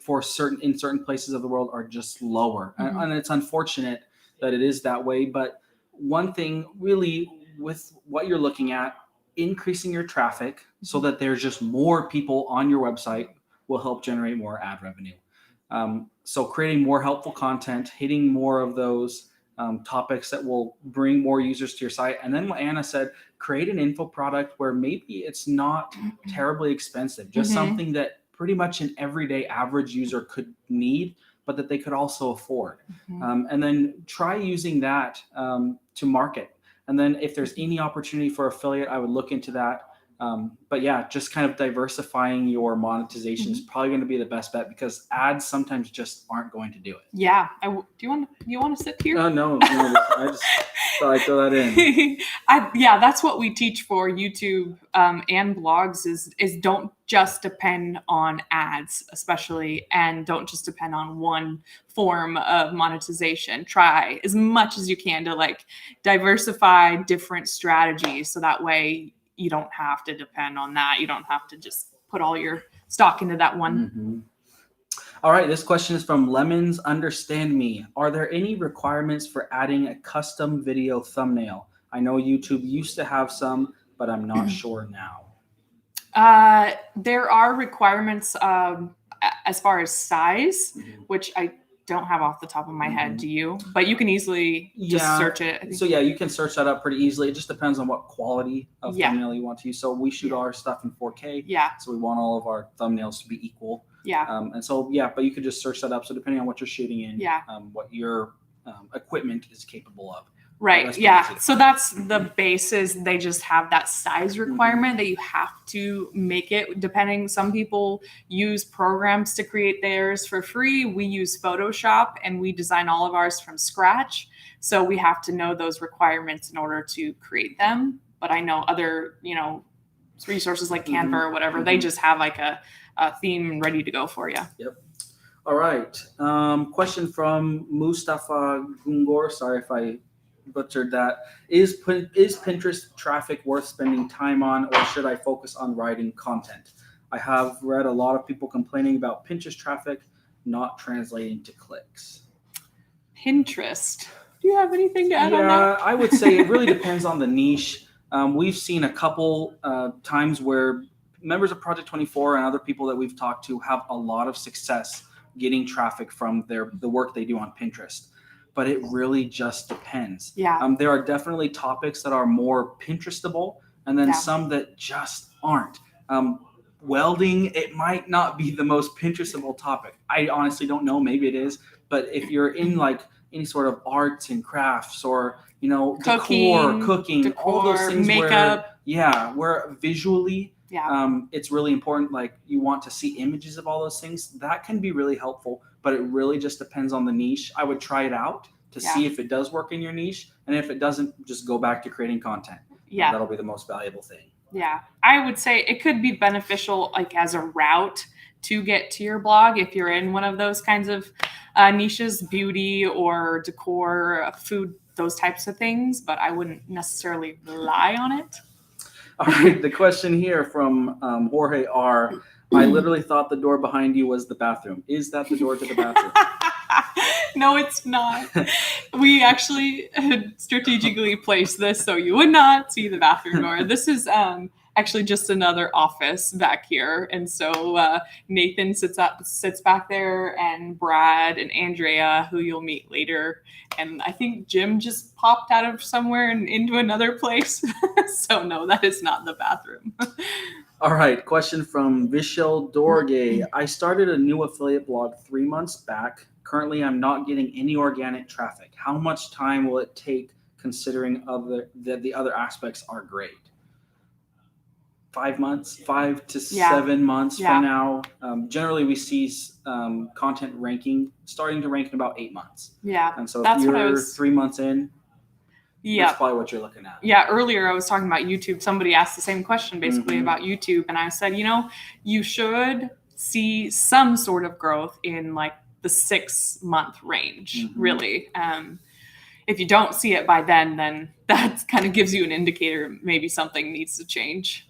in certain places of the world are just lower. And it's unfortunate that it is that way. But one thing really with what you're looking at, increasing your traffic so that there's just more people on your website will help generate more ad revenue. So creating more helpful content, hitting more of those topics that will bring more users to your site. And then what Anna said, create an info product where maybe it's not terribly expensive, just something that pretty much an everyday average user could need, but that they could also afford. And then try using that to market. And then if there's any opportunity for affiliate, I would look into that. But yeah, just kind of diversifying your monetization is probably going to be the best bet because ads sometimes just aren't going to do it. Yeah. Do you want to sit here? No, I just thought I'd throw that in. That's what we teach for YouTube and blogs is don't just depend on ads, especially, and don't just depend on one form of monetization. Try as much as you can to like diversify different strategies so that way you don't have to depend on that. You don't have to just put all your stock into that one. All right. This question is from Lemons Understand Me. Are there any requirements for adding a custom video thumbnail? I know YouTube used to have some, but I'm not sure now. There are requirements as far as size, which I don't have off the top of my head. Do you? But you can easily just search it. So you can search that up pretty easily. It just depends on what quality of thumbnail you want to use. So we shoot our stuff in 4K. Yeah. So we want all of our thumbnails to be equal. Yeah. But you could just search that up. So depending on what you're shooting in, what your equipment is capable of. Right. Yeah. So that's the basis. They just have that size requirement that you have to make it depending. Some people use programs to create theirs for free. We use Photoshop and we design all of ours from scratch. So we have to know those requirements in order to create them. But I know other, resources like Canva or whatever, they just have like a theme ready to go for you. Yep. All right. Question from Mustafa Gungor. Sorry if I butchered that. Is Pinterest traffic worth spending time on, or should I focus on writing content? I have read a lot of people complaining about Pinterest traffic not translating to clicks. Pinterest. Do you have anything to add on that? Yeah, I would say it really depends on the niche. We've seen a couple times where members of Project 24 and other people that we've talked to have a lot of success getting traffic from the work they do on Pinterest. But it really just depends. Yeah. There are definitely topics that are more Pinterestable, and then some that just aren't. Welding, it might not be the most Pinterestable topic. I honestly don't know. Maybe it is. But if you're in like any sort of arts and crafts or, cooking, all those things makeup. where visually it's really important. Like you want to see images of all those things. That can be really helpful. But it really just depends on the niche. I would try it out to see if it does work in your niche. And if it doesn't, just go back to creating content. Yeah. That'll be the most valuable thing. Yeah, I would say it could be beneficial like as a route to get to your blog if you're in one of those kinds of niches, beauty or decor, food, those types of things, but I wouldn't necessarily rely on it. All right, the question here from Jorge R. I literally thought the door behind you was the bathroom. Is that the door to the bathroom? No, it's not. We actually strategically placed this so you would not see the bathroom door. This is actually just another office back here, and so Nathan sits back there, and Brad and Andrea, who you'll meet later, and I think Jim just popped out of somewhere and into another place. So no, that is not the bathroom. All right, question from Vishal Dorge. I started a new affiliate blog 3 months back. Currently, I'm not getting any organic traffic. How much time will it take considering the other aspects are great? 5 months, 5 to 7 months from now. Generally, we see content starting to rank in about 8 months. Yeah, and so if you're 3 months in, that's probably what you're looking at. Yeah, earlier I was talking about YouTube. Somebody asked the same question basically about YouTube, and I said, you should see some sort of growth in like the 6 month range, really. If you don't see it by then that kind of gives you an indicator maybe something needs to change.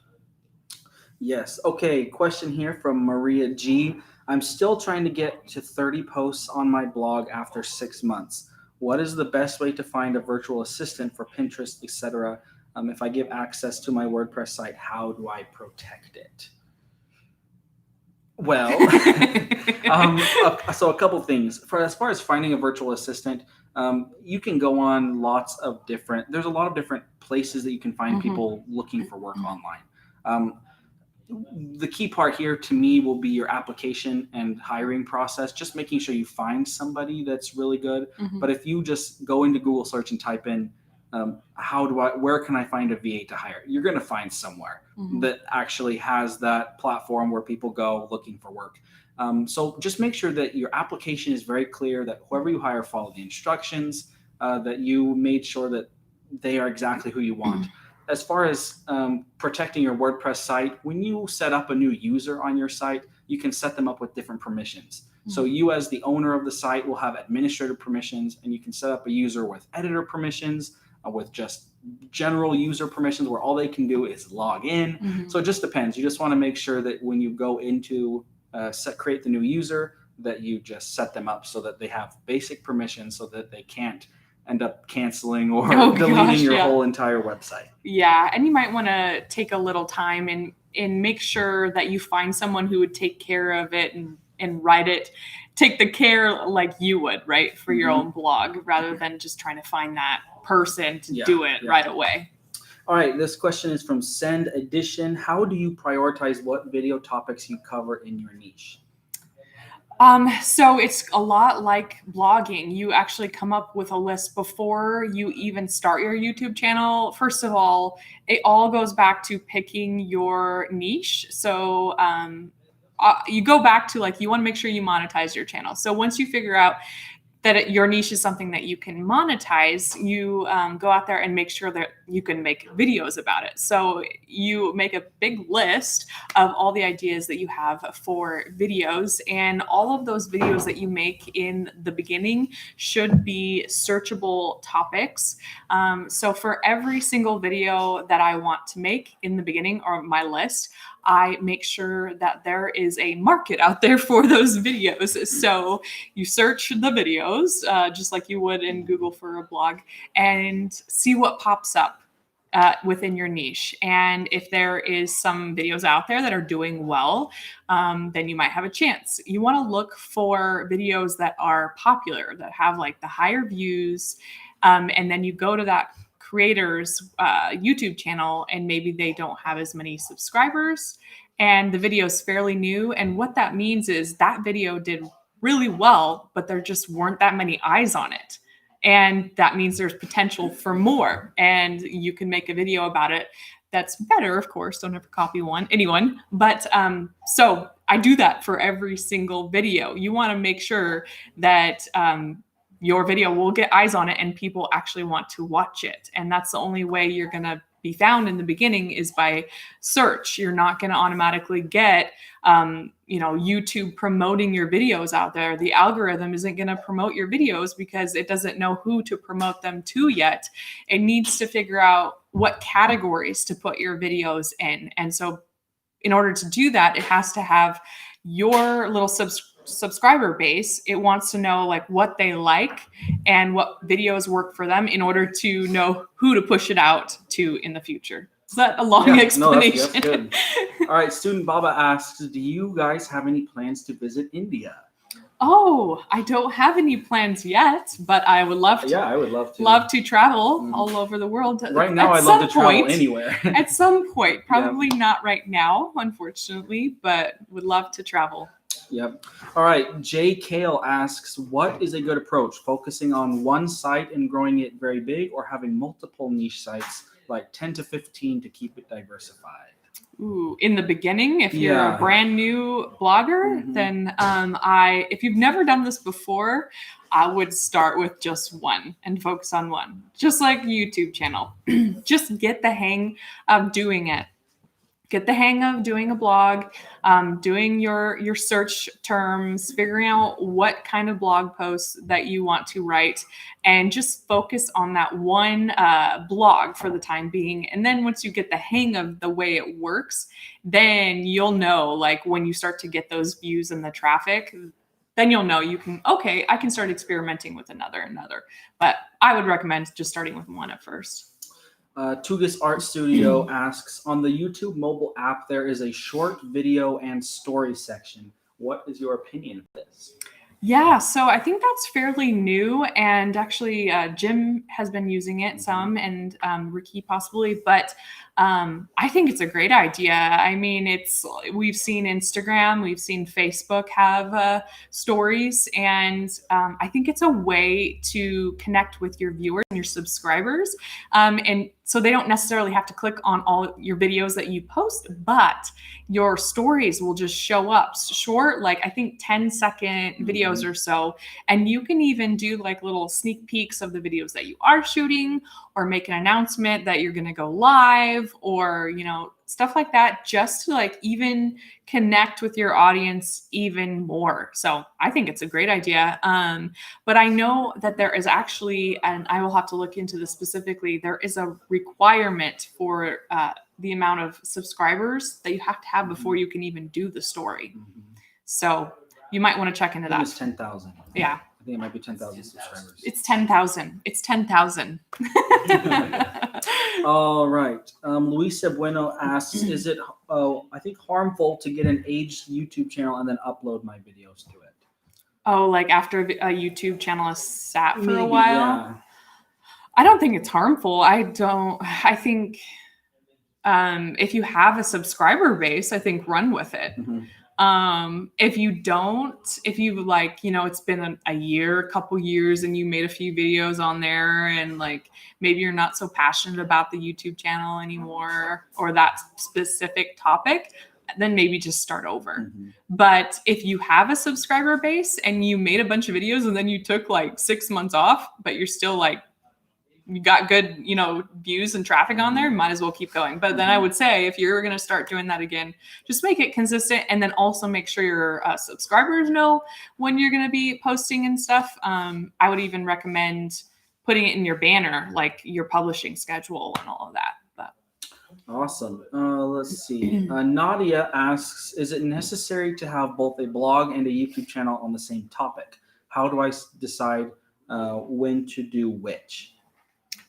Yes. Okay. Question here from Maria G. I'm still trying to get to 30 posts on my blog after 6 months. What is the best way to find a virtual assistant for Pinterest, etc.? If I give access to my WordPress site, how do I protect it? Well, so a couple things. As far as finding a virtual assistant, you can go on there's a lot of different places that you can find people looking for work online. The key part here to me will be your application and hiring process, just making sure you find somebody that's really good. But if you just go into Google search and type in, where can I find a VA to hire? You're going to find somewhere that actually has that platform where people go looking for work. So just make sure that your application is very clear, that whoever you hire follow the instructions, that you made sure that they are exactly who you want. As far as protecting your WordPress site, when you set up a new user on your site, you can set them up with different permissions. So you as the owner of the site will have administrative permissions, and you can set up a user with editor permissions, with just general user permissions where all they can do is log in. So it just depends. You just want to make sure that when you go into create the new user, that you just set them up so that they have basic permissions so that they can't end up canceling or deleting your whole entire website. Yeah, and you might want to take a little time and make sure that you find someone who would take care of it and write it, take the care like you would, right, for your own blog, rather than just trying to find that person to do it right away. All right, this question is from Send Edition. How do you prioritize what video topics you cover in your niche? So it's a lot like blogging. You actually come up with a list before you even start your YouTube channel. First of all, it all goes back to picking your niche. So you go back to you want to make sure you monetize your channel. So once you figure out that your niche is something that you can monetize, you go out there and make sure that you can make videos about it. So you make a big list of all the ideas that you have for videos, and all of those videos that you make in the beginning should be searchable topics. So for every single video that I want to make in the beginning or my list, I make sure that there is a market out there for those videos. So you search the videos, just like you would in Google for a blog, and see what pops up within your niche. And if there is some videos out there that are doing well, then you might have a chance. You want to look for videos that are popular, that have the higher views, and then you go to that creator's YouTube channel, and maybe they don't have as many subscribers and the video is fairly new. And what that means is that video did really well, but there just weren't that many eyes on it. And that means there's potential for more, and you can make a video about it that's better. Of course, don't ever copy anyone. But so I do that for every single video. You want to make sure that your video will get eyes on it and people actually want to watch it. And that's the only way you're going to be found in the beginning is by search. You're not going to automatically get, YouTube promoting your videos out there. The algorithm isn't going to promote your videos because it doesn't know who to promote them to yet. It needs to figure out what categories to put your videos in. And so in order to do that, it has to have your little subscriber base. It wants to know like what they like and what videos work for them in order to know who to push it out to in the future. Is that a long explanation? No, that's good. All right, student Baba asks, do you guys have any plans to visit India? Oh, I don't have any plans yet, but I would love to. Yeah, I would love to. Love to travel all over the world. Right now, I'd love to travel anywhere. At some point, probably not right now, unfortunately, but would love to travel. Yep. All right. Jay Kale asks, what is a good approach? Focusing on one site and growing it very big, or having multiple niche sites like 10 to 15 to keep it diversified? Ooh, in the beginning, if you're a brand new blogger, then if you've never done this before, I would start with just one and focus on one, just like YouTube channel. Just get the hang of doing it. Get the hang of doing a blog, doing your search terms, figuring out what kind of blog posts that you want to write, and just focus on that one blog for the time being. And then once you get the hang of the way it works, then you'll know, like when you start to get those views and the traffic, then you'll know I can start experimenting with another. But I would recommend just starting with one at first. Tugas Art Studio asks, on the YouTube mobile app, there is a short video and story section. What is your opinion of this? Yeah, so I think that's fairly new, and actually Jim has been using it some, and Ricky possibly, but I think it's a great idea. I mean, we've seen Instagram, we've seen Facebook have stories, and I think it's a way to connect with your viewers and your subscribers, and so they don't necessarily have to click on all your videos that you post, but your stories will just show up short, like I think 10-second videos or so. And you can even do like little sneak peeks of the videos that you are shooting, or make an announcement that you're going to go live, or, stuff like that, just to like even connect with your audience even more. So I think it's a great idea. But I know that there is actually, and I will have to look into this specifically, there is a requirement for the amount of subscribers that you have to have before you can even do the story. So you might want to check into that. It's 10,000. Yeah. I think it might be 10,000 subscribers. It's 10,000. It's 10,000. All right. Luisa Bueno asks, is it, I think, harmful to get an aged YouTube channel and then upload my videos to it? Oh, like after a YouTube channel is sat for Maybe, a while? Yeah. I don't think it's harmful. I think if you have a subscriber base, I think run with it. If you like, it's been a year, a couple years, and you made a few videos on there, and like maybe you're not so passionate about the YouTube channel anymore or that specific topic, then maybe just start over. But if you have a subscriber base and you made a bunch of videos and then you took like 6 months off, but you're still like, you got good, views and traffic on there, might as well keep going. But then I would say, if you're going to start doing that again, just make it consistent, and then also make sure your subscribers know when you're going to be posting and stuff. I would even recommend putting it in your banner, like your publishing schedule and all of that. But awesome. Let's see. Nadia asks, is it necessary to have both a blog and a YouTube channel on the same topic? How do I decide when to do which?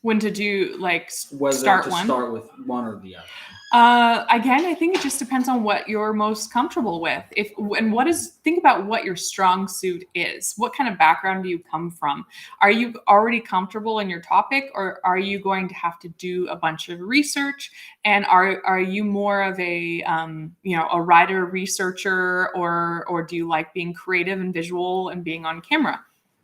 When to do, like, Whether start to one? Start with one or the other. Again, I think it just depends on what you're most comfortable with. Think about what your strong suit is. What kind of background do you come from? Are you already comfortable in your topic, or are you going to have to do a bunch of research? And are you more of a writer, researcher, or do you like being creative and visual and being on camera?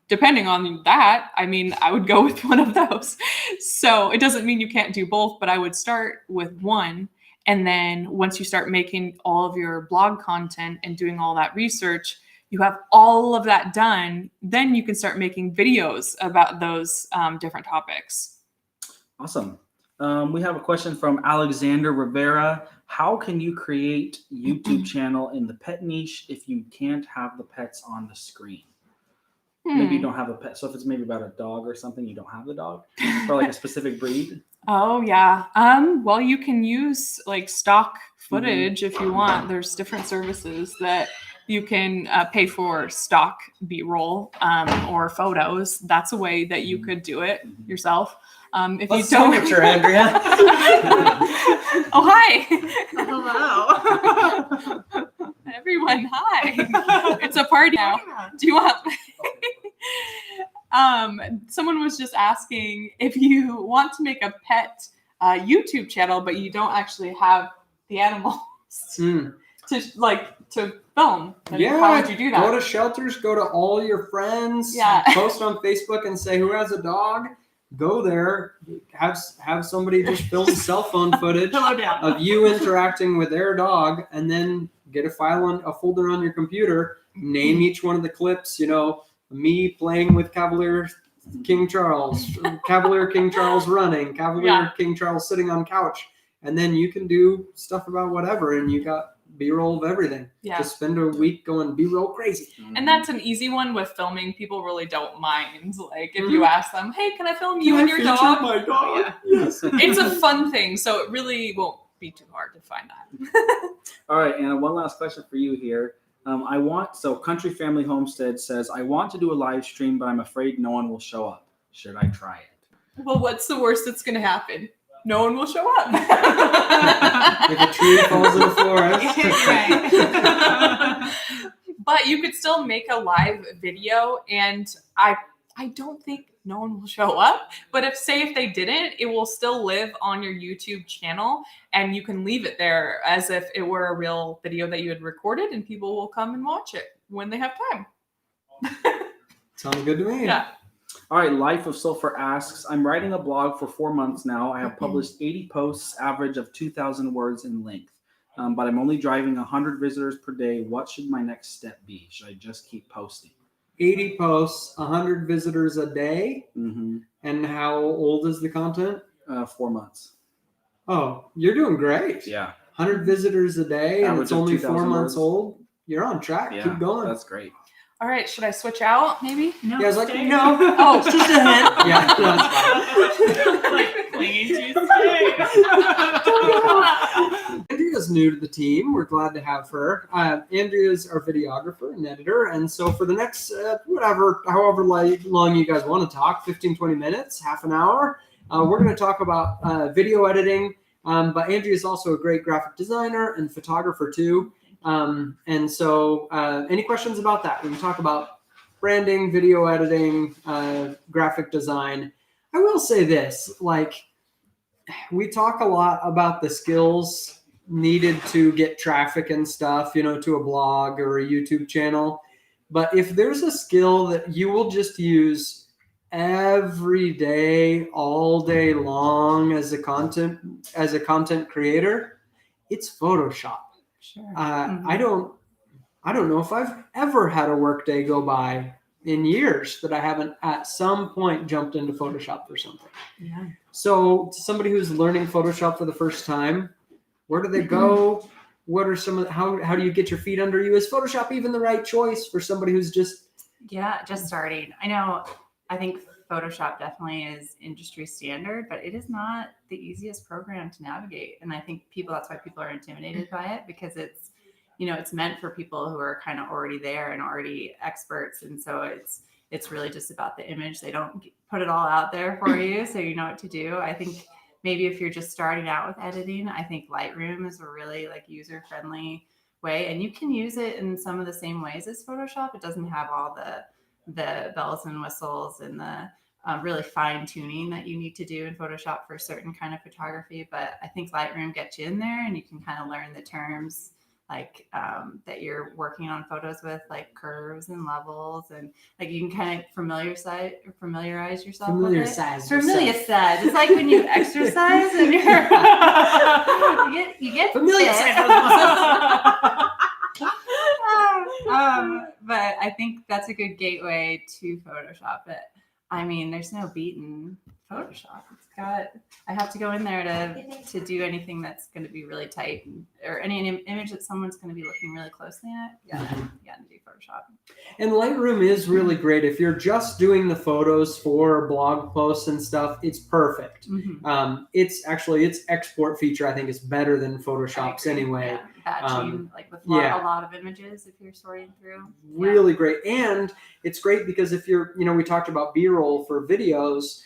Depending on that, I would go with one of those. So it doesn't mean you can't do both, but I would start with one. And then once you start making all of your blog content and doing all that research, you have all of that done, then you can start making videos about those different topics. Awesome. We have a question from Alexander Rivera. How can you create YouTube channel in the pet niche if you can't have the pets on the screen? Maybe you don't have a pet. So if it's maybe about a dog or something, you don't have the dog, or like a specific breed. Oh yeah. Well, you can use like stock footage if you want. There's different services that you can pay for stock B-roll or photos. That's a way that you could do it yourself. If What's you don't, temperature, Andrea? oh hi, Hello. everyone. Hi, it's a party now. Do you want? Someone was just asking if you want to make a pet YouTube channel, but you don't actually have the animals to film. And Yeah, how would you do that? Go to shelters, go to all your friends, Yeah. post on Facebook and say who has a dog. Go there, have somebody just film cell phone footage Hello down. of you interacting with their dog, and then get a folder on your computer. Name each one of the clips. You know, me playing with Cavalier King Charles, Cavalier King Charles running, Cavalier King Charles sitting on couch, and then you can do stuff about whatever, and you got B-roll of everything. Yeah. Just spend a week going B-roll crazy. And that's an easy one with filming. People really don't mind. Like if you ask them, "Hey, can I film you and your dog?" My dog. Yeah. Yes. It's a fun thing, so it really won't be too hard to find that. All right, Anna, one last question for you here. Country Family Homestead says, I want to do a live stream, but I'm afraid no one will show up. Should I try it? Well, what's the worst that's going to happen? No one will show up. If a tree falls in the forest. Right. But you could still make a live video, and I don't think no one will show up. But if they didn't, it will still live on your YouTube channel, and you can leave it there as if it were a real video that you had recorded, and people will come and watch it when they have time. Sounds good to me. Yeah. All right, Life of Sulfur asks, I'm writing a blog for 4 months now. I have published 80 posts, average of 2,000 words in length. But I'm only driving 100 visitors per day. What should my next step be? Should I just keep posting? 80 posts, 100 visitors a day. Mm-hmm. And how old is the content? 4 months. Oh, you're doing great. Yeah. 100 visitors a day, and Average it's of only 2,000 4 months words. old. You're on track. Yeah, Keep going. that's great. All right, should I switch out maybe? No, Yeah, I was like, stay. no. Oh, just a hint. Yeah, no, it's fine. Like clinging to stay. Andrea's new to the team. We're glad to have her. Andrea's our videographer and editor. And so for the next, however long you guys want to talk, 15, 20 minutes, half an hour, we're going to talk about video editing. But Andrea's also a great graphic designer and photographer too. And so any questions about that? We can talk about branding, video editing, graphic design. I will say this, we talk a lot about the skills needed to get traffic and stuff, to a blog or a YouTube channel. But if there's a skill that you will just use every day, all day long as a content creator, it's Photoshop. Sure. I don't know if I've ever had a work day go by in years that I haven't at some point jumped into Photoshop or something. Yeah. So to somebody who's learning Photoshop for the first time, where do they go? What are how do you get your feet under you? Is Photoshop even the right choice for somebody who's just starting? I think Photoshop definitely is industry standard, but it is not the easiest program to navigate. And I think that's why people are intimidated by it, because it's meant for people who are kind of already there and already experts. And so it's really just about the image. They don't put it all out there for you, so you know what to do. I think maybe if you're just starting out with editing, I think Lightroom is a really user-friendly way, and you can use it in some of the same ways as Photoshop. It doesn't have all the bells and whistles and the really fine tuning that you need to do in Photoshop for certain kind of photography. But I think Lightroom gets you in there, and you can kind of learn the terms that you're working on photos with, like curves and levels, and you can kind of familiarize yourself with it. Familiarize. It's like when you exercise and you get familiar. But I think that's a good gateway to Photoshop. But I mean, there's no beating Photoshop. It's I have to go in there to do anything that's going to be really tight or any image that someone's going to be looking really closely at. Yeah, you got to do Photoshop. And Lightroom is really great. If you're just doing the photos for blog posts and stuff, it's perfect. It's export feature, I think, is better than Photoshop's anyway. Yeah, batching, like with a lot of images if you're sorting through. Really great. And it's great because if you're, we talked about B-roll for videos,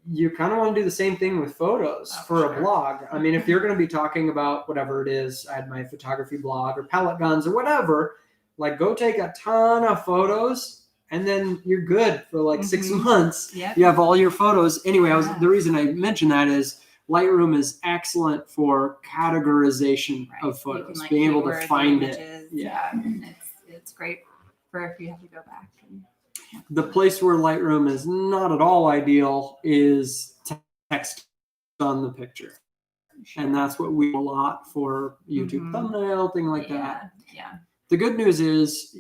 you kind of want to do the same thing with photos for a blog. I mean, if you're going to be talking about whatever it is, I had my photography blog or pellet guns or whatever, like go take a ton of photos and then you're good for like 6 months. Yep. You have all your photos. Anyway, the reason I mentioned that is Lightroom is excellent for categorization of photos, You can, like, being able to keyword find images. it. It's great for if you have to go back. The place where Lightroom is not at all ideal is text on the picture. And that's what we do a lot for YouTube thumbnail, thing like that. Yeah. The good news is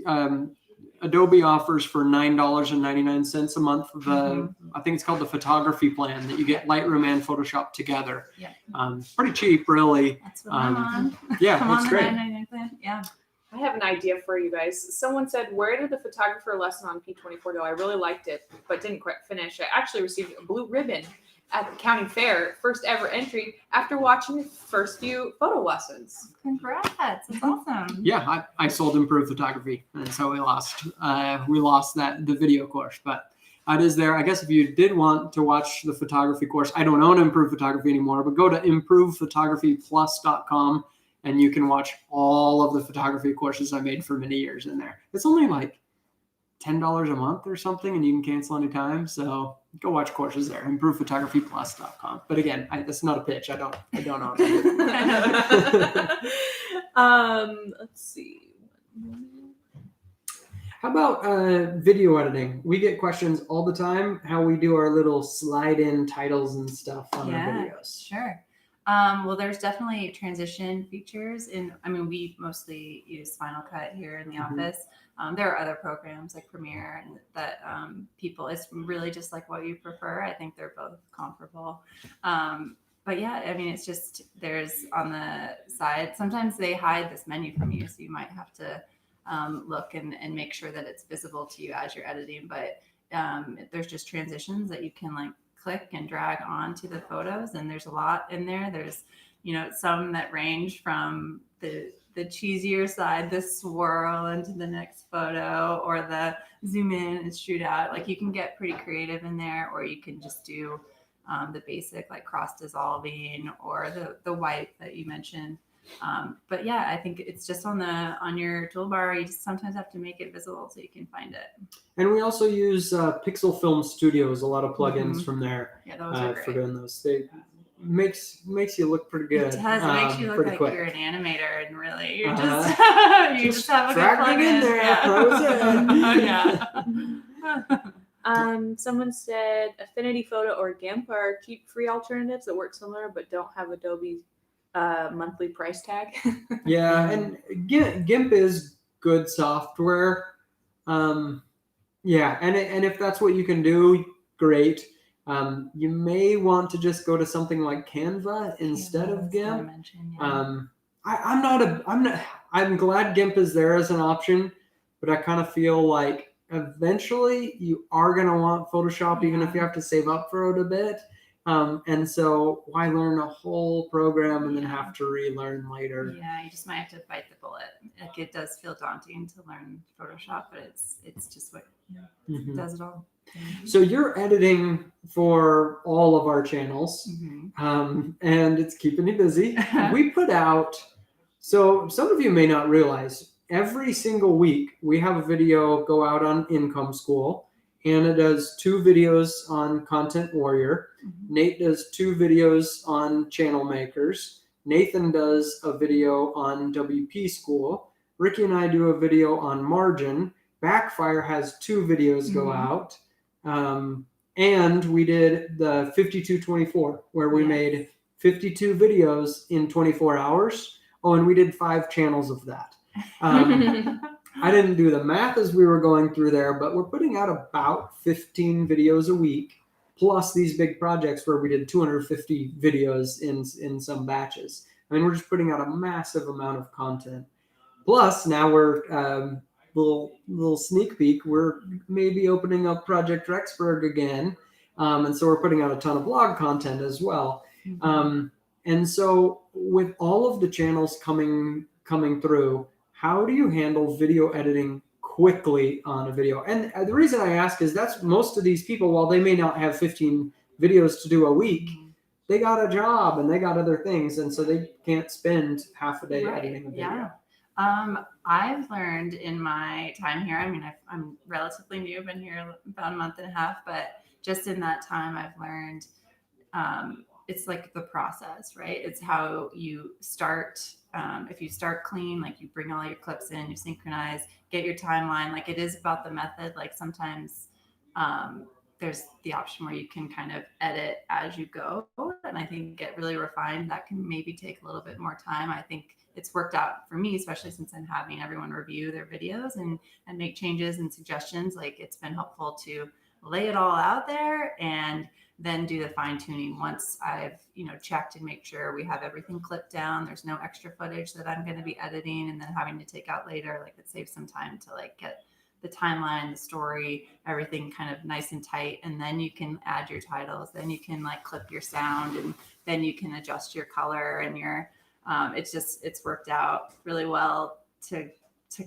Adobe offers for $9.99 a month I think it's called the photography plan, that you get Lightroom and Photoshop together. Yeah. Pretty cheap, really. That's what I'm on. Yeah, I'm that's on great. the 999 plan. Yeah. I have an idea for you guys. Someone said, where did the photographer lesson on P24 go? I really liked it, but didn't quite finish. I actually received a blue ribbon at the county fair, first ever entry, after watching the first few photo lessons. Congrats. That's awesome. Yeah, I sold improved photography, and so we lost the video course, but it is there. I guess if you did want to watch the photography course, I don't own improved photography anymore, but go to improvephotographyplus.com and you can watch all of the photography courses I made for many years in there. It's only like $10 a month or something, and you can cancel anytime. So go watch courses there. Improvephotographyplus.com. But again, that's not a pitch. I don't own it. Let's see. How about video editing? We get questions all the time how we do our little slide in titles and stuff on our videos. Sure. Well, there's definitely transition features we mostly use Final Cut here in the office. There are other programs like Premiere and that it's really just like what you prefer. I think they're both comparable. But yeah, it's just, there's on the side, sometimes they hide this menu from you. So you might have to look and make sure that it's visible to you as you're editing. But there's just transitions that you can like click and drag onto the photos, and there's a lot in there. There's some that range from the cheesier side, the swirl into the next photo, or the zoom in and shoot out. Like you can get pretty creative in there, or you can just do the basic like cross dissolving or the white that you mentioned. But yeah, I think it's just on your toolbar. You just sometimes have to make it visible so you can find it. And we also use Pixel Film Studios, a lot of plugins from there. Yeah, those are great. For doing those. They makes you look pretty good. It does. It makes you look like quick. you're an animator, and really you're just you just have a good drag plug it in there. Someone said Affinity Photo or GIMP are cheap free alternatives that work similar but don't have Adobe's monthly price tag. Yeah, and GIMP is good software. And if that's what you can do, great. You may want to just go to something like Canva instead of GIMP. I'm glad GIMP is there as an option, but I kind of feel like eventually you are going to want Photoshop, even if you have to save up for it a bit. And so why learn a whole program and then have to relearn later? Yeah, you just might have to bite the bullet. Like it does feel daunting to learn Photoshop, but it's just what does it all. So you're editing for all of our channels, and it's keeping you busy. We put out, so some of you may not realize, every single week we have a video go out on Income School. Anna does 2 videos on Content Warrior. Nate does 2 videos on Channel Makers. Nathan does a video on WP School. Ricky and I do a video on Margin. Backfire has 2 videos go out. And we did the 5224, where we made 52 videos in 24 hours. Oh, and we did 5 channels of that. I didn't do the math as we were going through there, but we're putting out about 15 videos a week, plus these big projects where we did 250 videos in some batches. I mean, we're just putting out a massive amount of content. Plus, now we're little sneak peek. We're maybe opening up Project Rexburg again, and so we're putting out a ton of blog content as well. And so, with all of the channels coming through, how do you handle video editing quickly on a video? And the reason I ask is that's most of these people, while they may not have 15 videos to do a week, they got a job and they got other things, and so they can't spend half a day editing a video. Yeah. I've learned in my time here, I mean, I'm relatively new, been here about a month and a half, but just in that time I've learned it's like the process, right? It's how you start. If you start clean, like you bring all your clips in, you synchronize, get your timeline. Like it is about the method. Like sometimes there's the option where you can kind of edit as you go. And I think get really refined. That can maybe take a little bit more time. I think it's worked out for me, especially since I'm having everyone review their videos and make changes and suggestions. Like it's been helpful to lay it all out there and then do the fine tuning once I've, checked and make sure we have everything clipped down. There's no extra footage that I'm going to be editing and then having to take out later. Like it saves some time to like get the timeline, the story, everything kind of nice and tight. And then you can add your titles, then you can like clip your sound, and then you can adjust your color and your, it's worked out really well to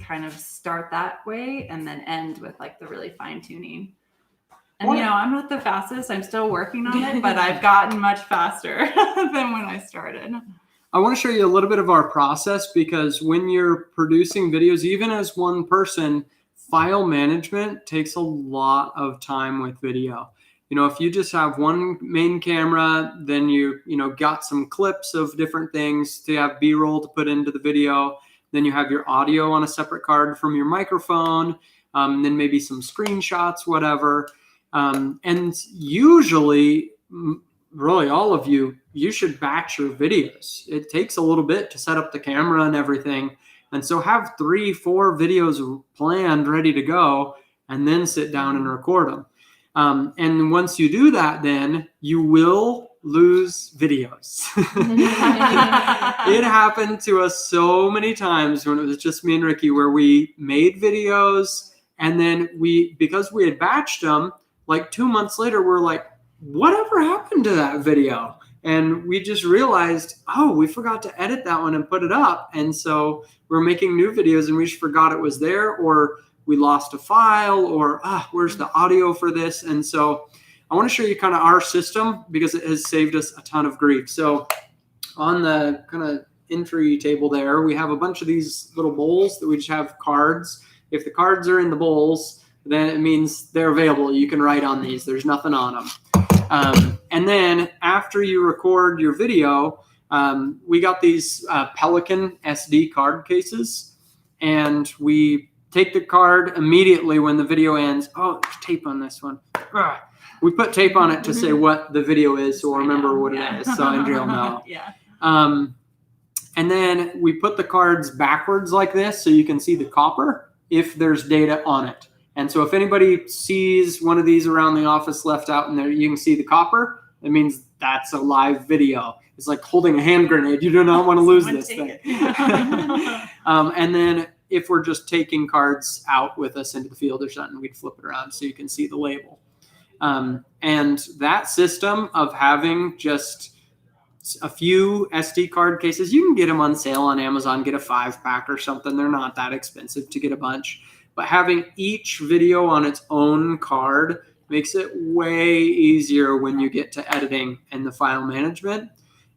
kind of start that way and then end with like the really fine tuning. And I'm not the fastest. I'm still working on it, but I've gotten much faster than when I started. I want to show you a little bit of our process, because when you're producing videos, even as one person, file management takes a lot of time with video. If you just have one main camera, then you got some clips of different things to have B-roll to put into the video. Then you have your audio on a separate card from your microphone, then maybe some screenshots, whatever. And usually, really all of you should batch your videos. It takes a little bit to set up the camera and everything. And so have 3-4 videos planned, ready to go, and then sit down and record them. And once you do that, then you will lose videos. It happened to us so many times when it was just me and Ricky, where we made videos and then because we had batched them, like 2 months later, we're like, whatever happened to that video? And we just realized, we forgot to edit that one and put it up. And so we're making new videos and we just forgot it was there, or we lost a file, or where's the audio for this? And so I want to show you kind of our system, because it has saved us a ton of grief. So on the kind of entry table there, we have a bunch of these little bowls that we just have cards. If the cards are in the bowls, then it means they're available. You can write on these. There's nothing on them. And then after you record your video, we got these Pelican SD card cases, and we take the card immediately when the video ends. Oh, there's tape on this one. We put tape on it to say what the video is, so we'll remember what it is, so Andrea will know. Yeah. And then we put the cards backwards like this, so you can see the copper if there's data on it. And so if anybody sees one of these around the office left out in there, you can see the copper. It means that's a live video. It's like holding a hand grenade. You do not want to lose this thing. And then if we're just taking cards out with us into the field or something, we'd flip it around so you can see the label. And that system of having just a few SD card cases, you can get them on sale on Amazon, get a 5-pack or something. They're not that expensive to get a bunch. But having each video on its own card makes it way easier when you get to editing and the file management.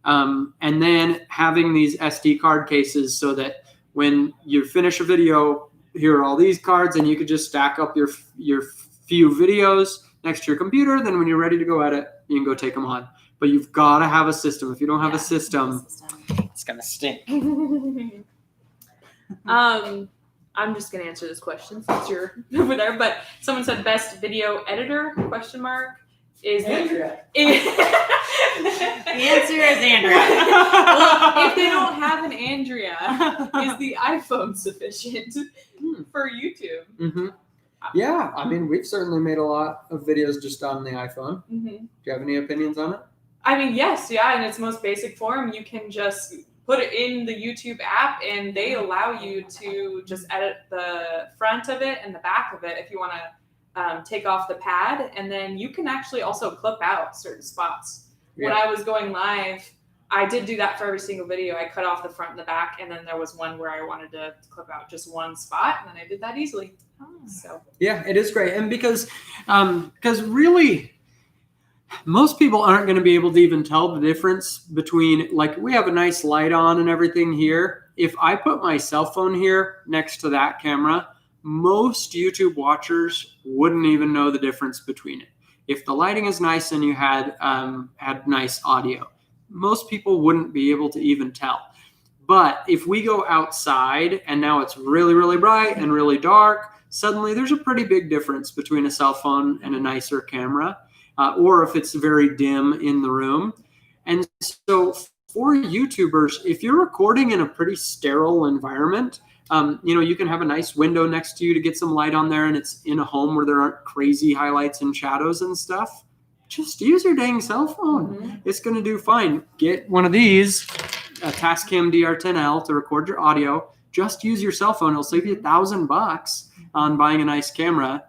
And then having these SD card cases so that when you finish a video, here are all these cards, and you could just stack up your few videos next to your computer. Then when you're ready to go edit, you can go take them on. But you've got to have a system. If you don't have a system, it's going to stink. I'm just gonna answer this question since you're over there. But someone said best video editor ? Is Andrea. The answer is Andrea. Well, if they don't have an Andrea, is the iPhone sufficient for YouTube? Mm-hmm. Yeah, I mean, we've certainly made a lot of videos just on the iPhone. Mm-hmm. Do you have any opinions on it? I mean, yes, yeah, in its most basic form, you can just put it in the YouTube app and they allow you to just edit the front of it and the back of it if you want to take off the pad. And then you can actually also clip out certain spots. Yeah. When I was going live, I did do that for every single video. I cut off the front and the back, and then there was one where I wanted to clip out just one spot, and then I did that easily. So Yeah, it is great. And because really, most people aren't going to be able to even tell the difference between, like, we have a nice light on and everything here. If I put my cell phone here next to that camera, most YouTube watchers wouldn't even know the difference between it. If the lighting is nice and you had nice audio, most people wouldn't be able to even tell. But if we go outside and now it's really, really bright and really dark, suddenly there's a pretty big difference between a cell phone and a nicer camera, or if it's very dim in the room. And so for YouTubers, if you're recording in a pretty sterile environment, you can have a nice window next to you to get some light on there, and it's in a home where there aren't crazy highlights and shadows and stuff. Just use your dang cell phone. Mm-hmm. It's going to do fine. Get one of these, a Tascam DR10L, to record your audio. Just use your cell phone. It'll save you $1,000 on buying a nice camera,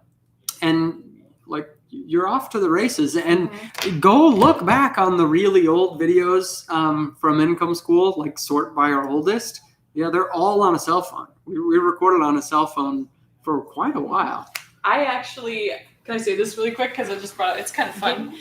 and like, you're off to the races. And go look back on the really old videos from Income School, like Sort by Our Oldest. Yeah, they're all on a cell phone. We recorded on a cell phone for quite a while. I actually, can I say this really quick? Because I just brought it's kind of fun.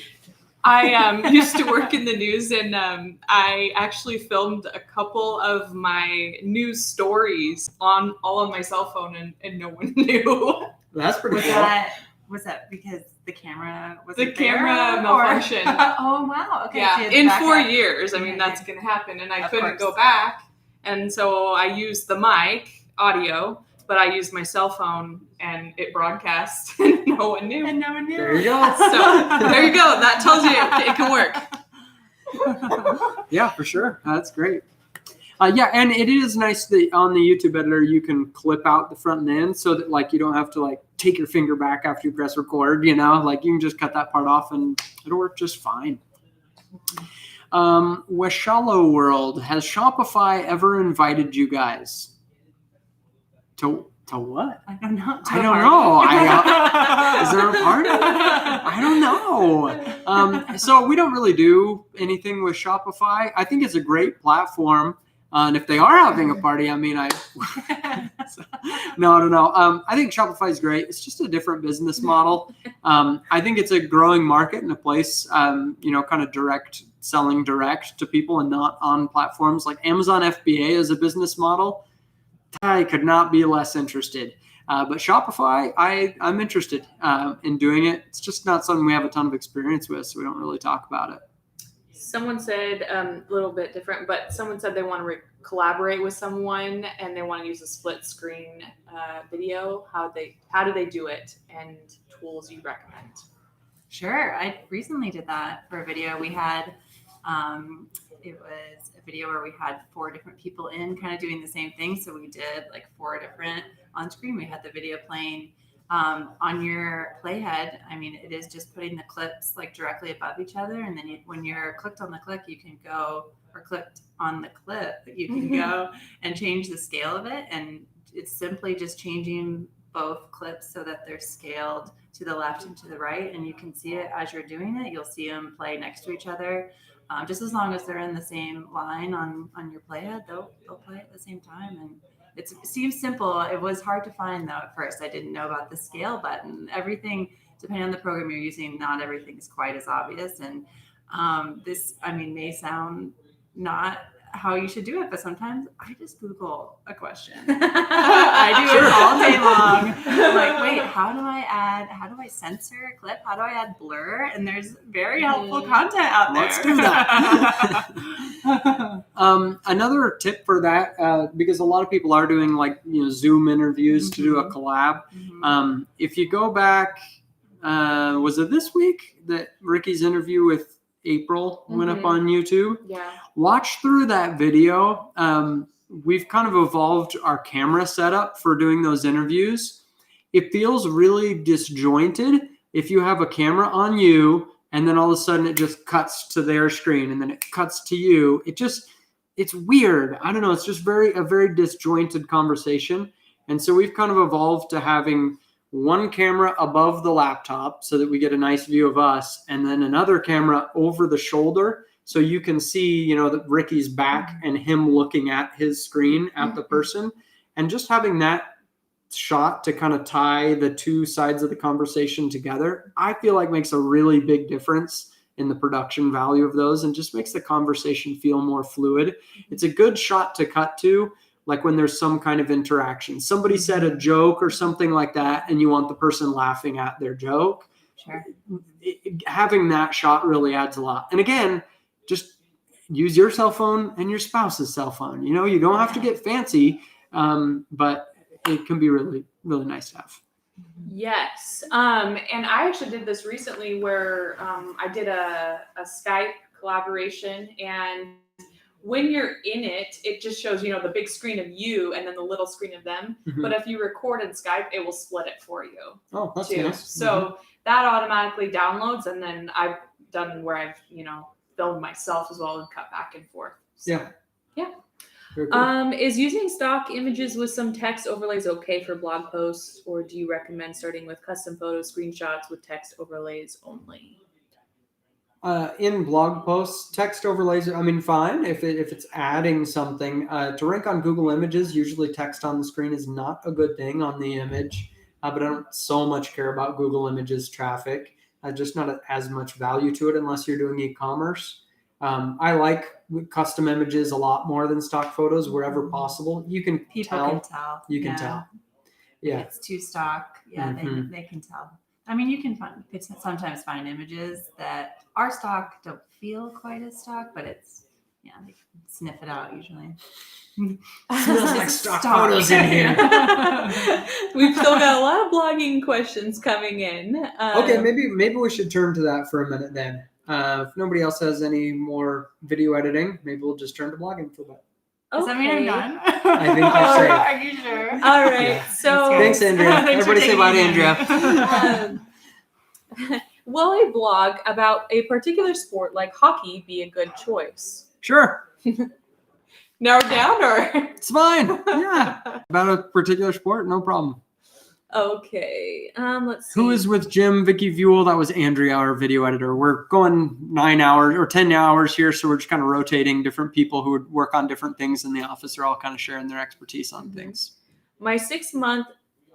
I used to work in the news, and I actually filmed a couple of my news stories on my cell phone, and no one knew. That's pretty cool. Was that because the camera was The camera malfunctioned. Oh wow! Okay. Yeah, so in back 4 up. years. I mean, Okay. that's going to happen, and I Of couldn't course. go back, and so I used the mic audio, but I used my cell phone, and it broadcast, and no one knew. And no one knew. There you go. So there you go. That tells you it can work. Yeah, for sure. That's great. Yeah, and it is nice that on the YouTube editor you can clip out the front and end, so that, like, you don't have to, like, take your finger back after you press record. Like, you can just cut that part off and it'll work just fine. Weshallow World, has Shopify ever invited you guys to what? I don't know. I don't know. Is there a party? I don't know. So we don't really do anything with Shopify. I think it's a great platform. And if they are having a party, I mean, no, I don't know. I think Shopify is great. It's just a different business model. I think it's a growing market and a place, kind of selling direct to people and not on platforms like Amazon FBA as a business model. I could not be less interested. But Shopify, I'm interested in doing it. It's just not something we have a ton of experience with, so we don't really talk about it. Someone said a little bit different, but someone said they want to collaborate with someone and they want to use a split screen video. How do they do it, and tools you recommend? Sure. I recently did that for a video. We had, it was a video where we had 4 different people in kind of doing the same thing. So we did like 4 different on screen. We had the video playing on your playhead. I mean, it is just putting the clips like directly above each other. And then when you're clicked on the clip, you can go, or clicked on the clip, you can go and change the scale of it. And it's simply just changing both clips so that they're scaled to the left and to the right. And you can see it as you're doing it. You'll see them play next to each other. Just as long as they're in the same line on your playhead, they'll play at the same time. And it seems simple. It was hard to find, though, at first. I didn't know about the scale button. Everything, depending on the program you're using, not everything is quite as obvious. And this, I mean, may sound not how you should do it, but sometimes I just Google a question. I do it all day long. I'm like, wait, how do I censor a clip? How do I add blur? And there's very helpful content out there. Let's do that. Another tip for that, because a lot of people are doing Zoom interviews to do a collab. If you go back, was it this week that Ricky's interview with April went up on YouTube? Yeah. Watch through that video. We've kind of evolved our camera setup for doing those interviews. it feels really disjointed if you have a camera on you and then all of a sudden it just cuts to their screen and then it cuts to you. It's weird. I don't know. It's just a very disjointed conversation. And so we've kind of evolved to having one camera above the laptop so that we get a nice view of us, and then another camera over the shoulder so you can see, that Ricky's back and him looking at his screen at the person, and just having that shot to kind of tie the two sides of the conversation together, I feel like makes a really big difference in the production value of those and just makes the conversation feel more fluid. It's a good shot to cut to, like when there's some kind of interaction. Somebody said a joke or something like that, and you want the person laughing at their joke. Sure. Having that shot really adds a lot. And again, just use your cell phone and your spouse's cell phone. You don't have to get fancy, but it can be really, really nice to have. Yes. And I actually did this recently where I did a Skype collaboration, and when you're in it, it just shows, the big screen of you and then the little screen of them. Mhm. But if you record in Skype, it will split it for you. Oh, that's too. nice. So that automatically downloads, and then I've done where I've, filmed myself as well and cut back and forth. So, Yeah. Yeah. Very cool. Is using stock images with some text overlays okay for blog posts, or do you recommend starting with custom photo screenshots with text overlays only? In blog posts, text overlays, fine if it's adding something. To rank on Google Images, usually text on the screen is not a good thing on the image, but I don't so much care about Google Images traffic. Just not as much value to it unless you're doing e-commerce. I like custom images a lot more than stock photos wherever possible. You can People tell. can tell. You can tell. Yeah. It's too stock. Yeah, Mhm. they can tell. You can sometimes find images that are stock, don't feel quite as stock, but they can sniff it out usually. Smells like stock photos in here. We've still got a lot of blogging questions coming in. Okay, maybe we should turn to that for a minute then. If nobody else has any more video editing, maybe we'll just turn to blogging for a bit. Does that mean I'm done? I think you're safe. Are you sure? All right. Yeah. So Thanks, Andrea. Thanks for Everybody say taking bye to me. Andrea. Will a blog about a particular sport like hockey be a good choice? Sure, Narrow down or? it's fine. Yeah, about a particular sport, no problem. Okay. Let's see. Who is with Jim, Vicky Buell? That was Andrea, our video editor. We're going 9 hours or 10 hours here, so we're just kind of rotating different people who would work on different things in the office. They're all kind of sharing their expertise on things. My 6-month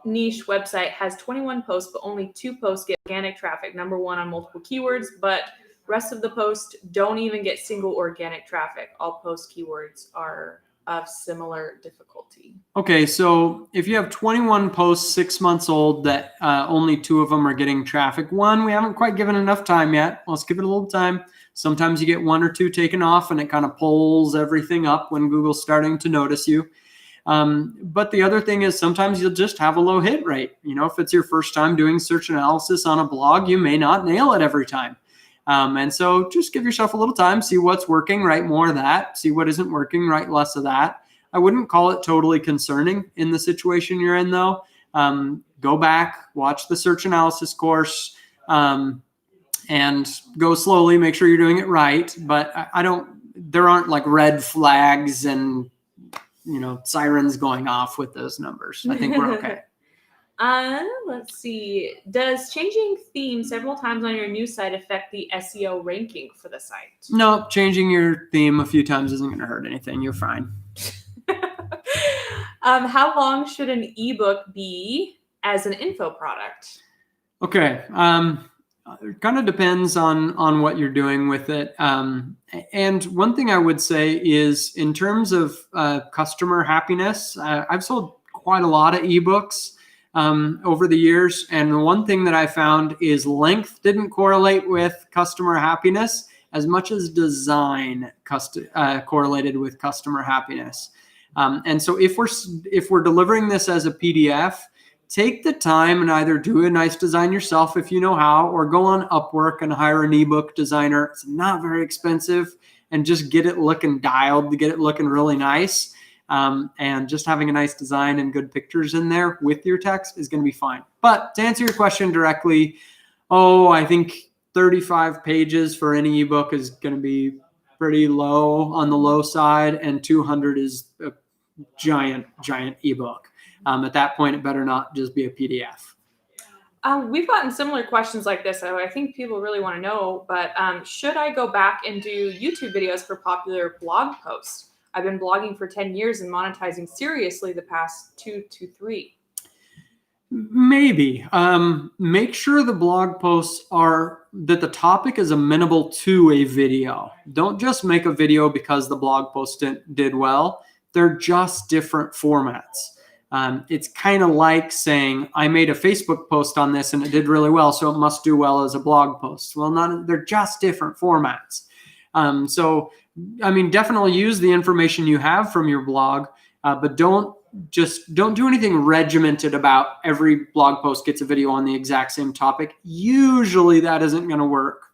niche website has 21 posts, but only 2 posts get organic traffic. Number 1 on multiple keywords, but rest of the posts don't even get single organic traffic. All post keywords are of similar difficulty. Okay, so if you have 21 posts 6 months old that only 2 of them are getting traffic, one, we haven't quite given enough time yet. Let's give it a little time. Sometimes you get 1 or 2 taken off and it kind of pulls everything up when Google's starting to notice you. But the other thing is sometimes you'll just have a low hit rate. If it's your first time doing search analysis on a blog, you may not nail it every time. And so just give yourself a little time, see what's working, write more of that, see what isn't working, write less of that. I wouldn't call it totally concerning in the situation you're in though. Go back, watch the search analysis course, and go slowly, make sure you're doing it right. But there aren't like red flags and, sirens going off with those numbers. I think we're okay. Let's see. Does changing theme several times on your news site affect the SEO ranking for the site? No, changing your theme a few times isn't going to hurt anything. You're fine. How long should an ebook be as an info product? Okay. It kind of depends on what you're doing with it. And one thing I would say is in terms of customer happiness, I've sold quite a lot of ebooks over the years. And the one thing that I found is length didn't correlate with customer happiness as much as design correlated with customer happiness. And so if we're delivering this as a PDF, take the time and either do a nice design yourself if you know how, or go on Upwork and hire an ebook designer. It's not very expensive, and just get it looking dialed, get it looking really nice. And just having a nice design and good pictures in there with your text is going to be fine. But to answer your question directly, I think 35 pages for any ebook is going to be pretty low on the low side, and 200 is a giant ebook. At that point, it better not just be a PDF. We've gotten similar questions like this. So I think people really want to know, but should I go back and do YouTube videos for popular blog posts? I've been blogging for 10 years and monetizing seriously the past 2 to 3. Maybe. Make sure the blog posts are that the topic is amenable to a video. Don't just make a video because the blog post did well. They're just different formats. It's kind of like saying, I made a Facebook post on this and it did really well, so it must do well as a blog post. Well, they're just different formats. So, I mean, definitely use the information you have from your blog, but don't do anything regimented about every blog post gets a video on the exact same topic. Usually that isn't going to work.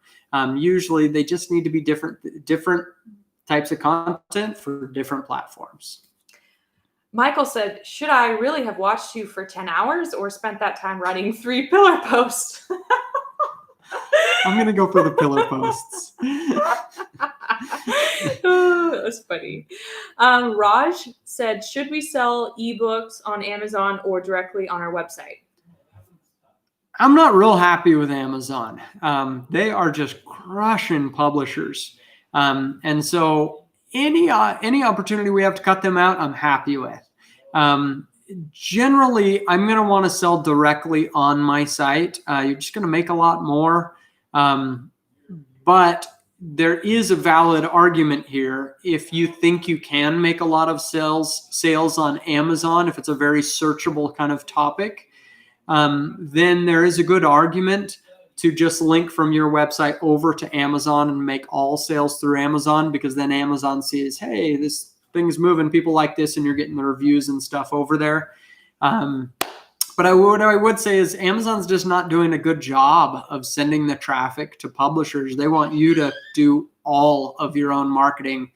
Usually they just need to be different types of content for different platforms. Michael said, should I really have watched you for 10 hours or spent that time writing 3 pillar posts? I'm going to go for the pillar posts. Oh, that's funny. Raj said, should we sell ebooks on Amazon or directly on our website? I'm not real happy with Amazon. They are just crushing publishers. And so any opportunity we have to cut them out, I'm happy with. Generally, I'm going to want to sell directly on my site. You're just going to make a lot more. But there is a valid argument here. If you think you can make a lot of sales on Amazon, if it's a very searchable kind of topic, then there is a good argument to just link from your website over to Amazon and make all sales through Amazon, because then Amazon sees, hey, this thing's moving, people like this, and you're getting the reviews and stuff over there. But what I would say is Amazon's just not doing a good job of sending the traffic to publishers. They want you to do all of your own marketing.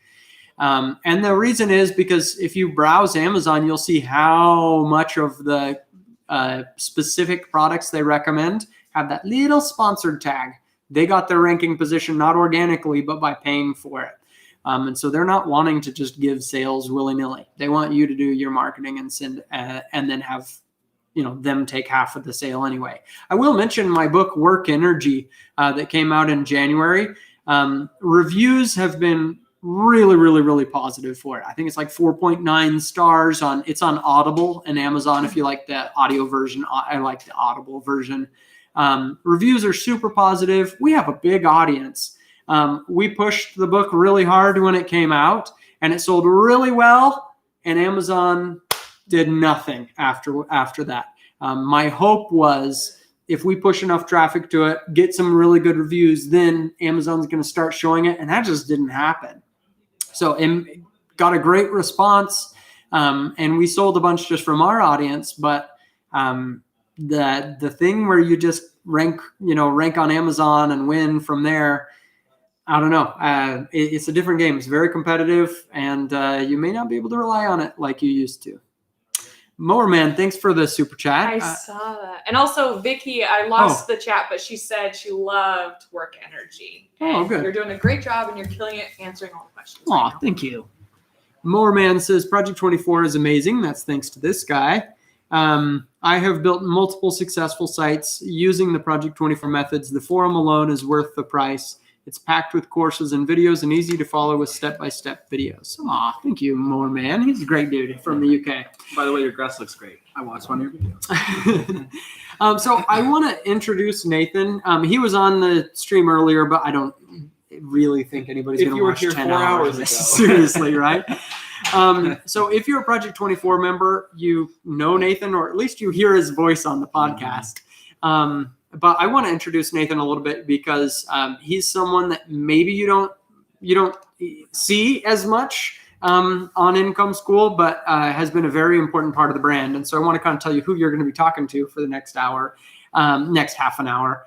And the reason is because if you browse Amazon, you'll see how much of the specific products they recommend have that little sponsored tag. They got their ranking position not organically, but by paying for it. And so they're not wanting to just give sales willy-nilly. They want you to do your marketing and send, and then have them take half of the sale anyway. I will mention my book, Work Energy, that came out in January. Reviews have been really, really, really positive for it. I think it's like 4.9 stars it's on Audible and Amazon. If you like the audio version, I like the Audible version. Reviews are super positive. We have a big audience. We pushed the book really hard when it came out, and it sold really well, and Amazon did nothing after that. My hope was if we push enough traffic to it, get some really good reviews, then Amazon's going to start showing it, and that just didn't happen. So it got a great response, and we sold a bunch just from our audience, but the thing where you just rank on Amazon and win from there, I don't know. It's a different game. It's very competitive, and you may not be able to rely on it like you used to. Mowerman, thanks for the super chat. I saw that. And also, Vicky, I lost the chat, but she said she loved Work Energy. Oh, good. You're doing a great job, and you're killing it answering all the questions. Oh, thank you. Mowerman says, Project 24 is amazing. That's thanks to this guy. I have built multiple successful sites using the Project 24 methods. The forum alone is worth the price. It's packed with courses and videos and easy to follow with step-by-step videos. Aw, thank you, Mowerman. He's a great dude from the UK. By the way, your grass looks great. I watched one of your videos. So I want to introduce Nathan. He was on the stream earlier, but I don't really think anybody's going to watch 10 hours ago. Seriously, right? So if you're a Project 24 member, you know Nathan, or at least you hear his voice on the podcast. But I want to introduce Nathan a little bit because he's someone that maybe you don't see as much on Income School, but has been a very important part of the brand. And so I want to kind of tell you who you're going to be talking to for the next hour, next half an hour.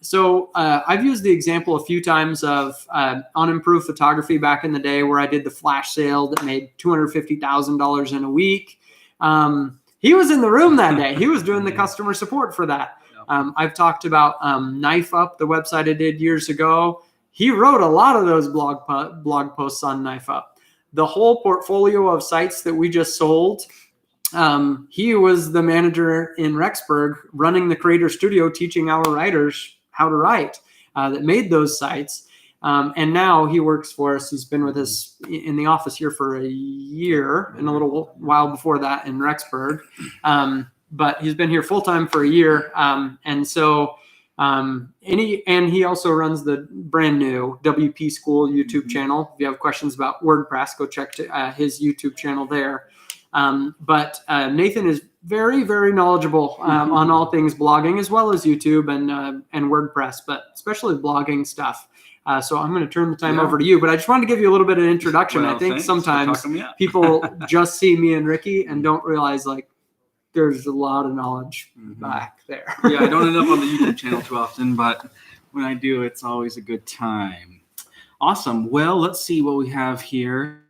So I've used the example a few times of unimproved photography back in the day where I did the flash sale that made $250,000 in a week. He was in the room that day. He was doing the customer support for that. I've talked about Knife Up, the website I did years ago. He wrote a lot of those blog posts on Knife Up. The whole portfolio of sites that we just sold, he was the manager in Rexburg running the Creator Studio, teaching our writers how to write that made those sites. And now he works for us. He's been with us in the office here for a year and a little while before that in Rexburg. But he's been here full time for a year. And so he also runs the brand new WP School YouTube channel. If you have questions about WordPress, go check his YouTube channel there. But Nathan is very, very knowledgeable on all things blogging, as well as YouTube and WordPress, but especially blogging stuff. So I'm going to turn the time over to you, but I just wanted to give you a little bit of introduction. Well, I think thanks for sometimes talking me up. people just see me and Ricky and don't realize like there's a lot of knowledge back there. Yeah, I don't end up on the YouTube channel too often, but when I do, it's always a good time. Awesome. Well, let's see what we have here.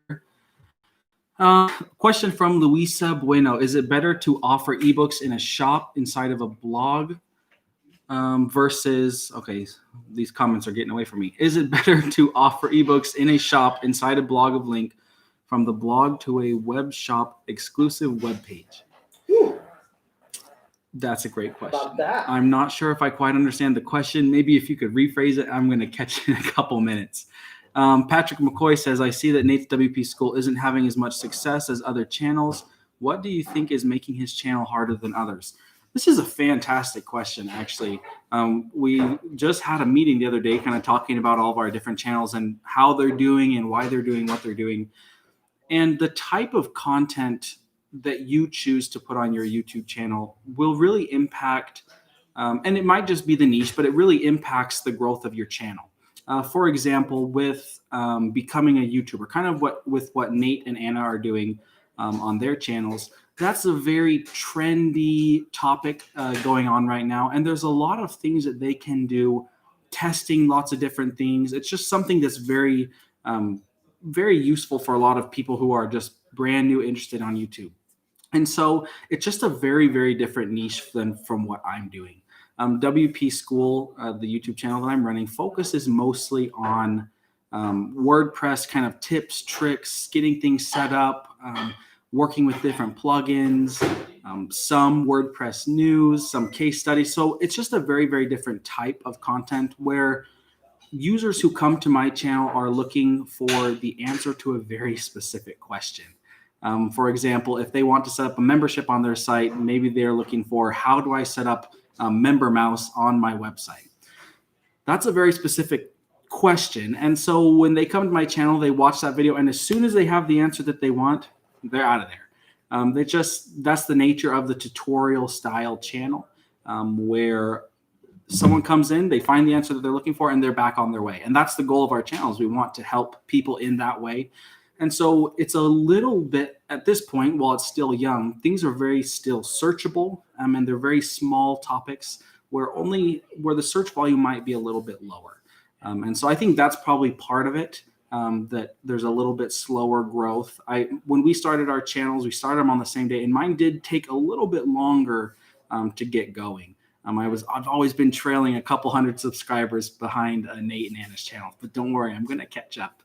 Question from Luisa Bueno. Is it better to offer ebooks in a shop inside of a blog versus, okay, these comments are getting away from me. Is it better to offer ebooks in a shop inside a blog of link from the blog to a web shop exclusive web page? That's a great question. About that. I'm not sure if I quite understand the question. Maybe if you could rephrase it, I'm going to catch it in a couple minutes. Patrick McCoy says, I see that Nate's WP School isn't having as much success as other channels. What do you think is making his channel harder than others? This is a fantastic question, actually. We just had a meeting the other day kind of talking about all of our different channels and how they're doing and why they're doing what they're doing. And the type of content that you choose to put on your YouTube channel will really impact, and it might just be the niche, but it really impacts the growth of your channel. For example, with becoming a YouTuber, kind of what Nate and Anna are doing on their channels, that's a very trendy topic going on right now. And there's a lot of things that they can do, testing lots of different things. It's just something that's very, very useful for a lot of people who are just brand new interested on YouTube. And so it's just a very, very different niche than from what I'm doing. WP School, the YouTube channel that I'm running, focuses mostly on WordPress kind of tips, tricks, getting things set up, working with different plugins, some WordPress news, some case studies. So it's just a very, very different type of content where users who come to my channel are looking for the answer to a very specific question. For example, if they want to set up a membership on their site, maybe they're looking for how do I set up Member Mouse on my website? That's a very specific question. And so when they come to my channel, they watch that video, and as soon as they have the answer that they want, they're out of there. That's the nature of the tutorial style channel, where someone comes in, they find the answer that they're looking for, and they're back on their way. And that's the goal of our channels. We want to help people in that way. And so it's a little bit, at this point, while it's still young, things are very still searchable, and they're very small topics where the search volume might be a little bit lower. And so I think that's probably part of it, that there's a little bit slower growth. When we started our channels, we started them on the same day, and mine did take a little bit longer to get going. I've always been trailing a couple hundred subscribers behind Nate and Anna's channel, but don't worry, I'm going to catch up.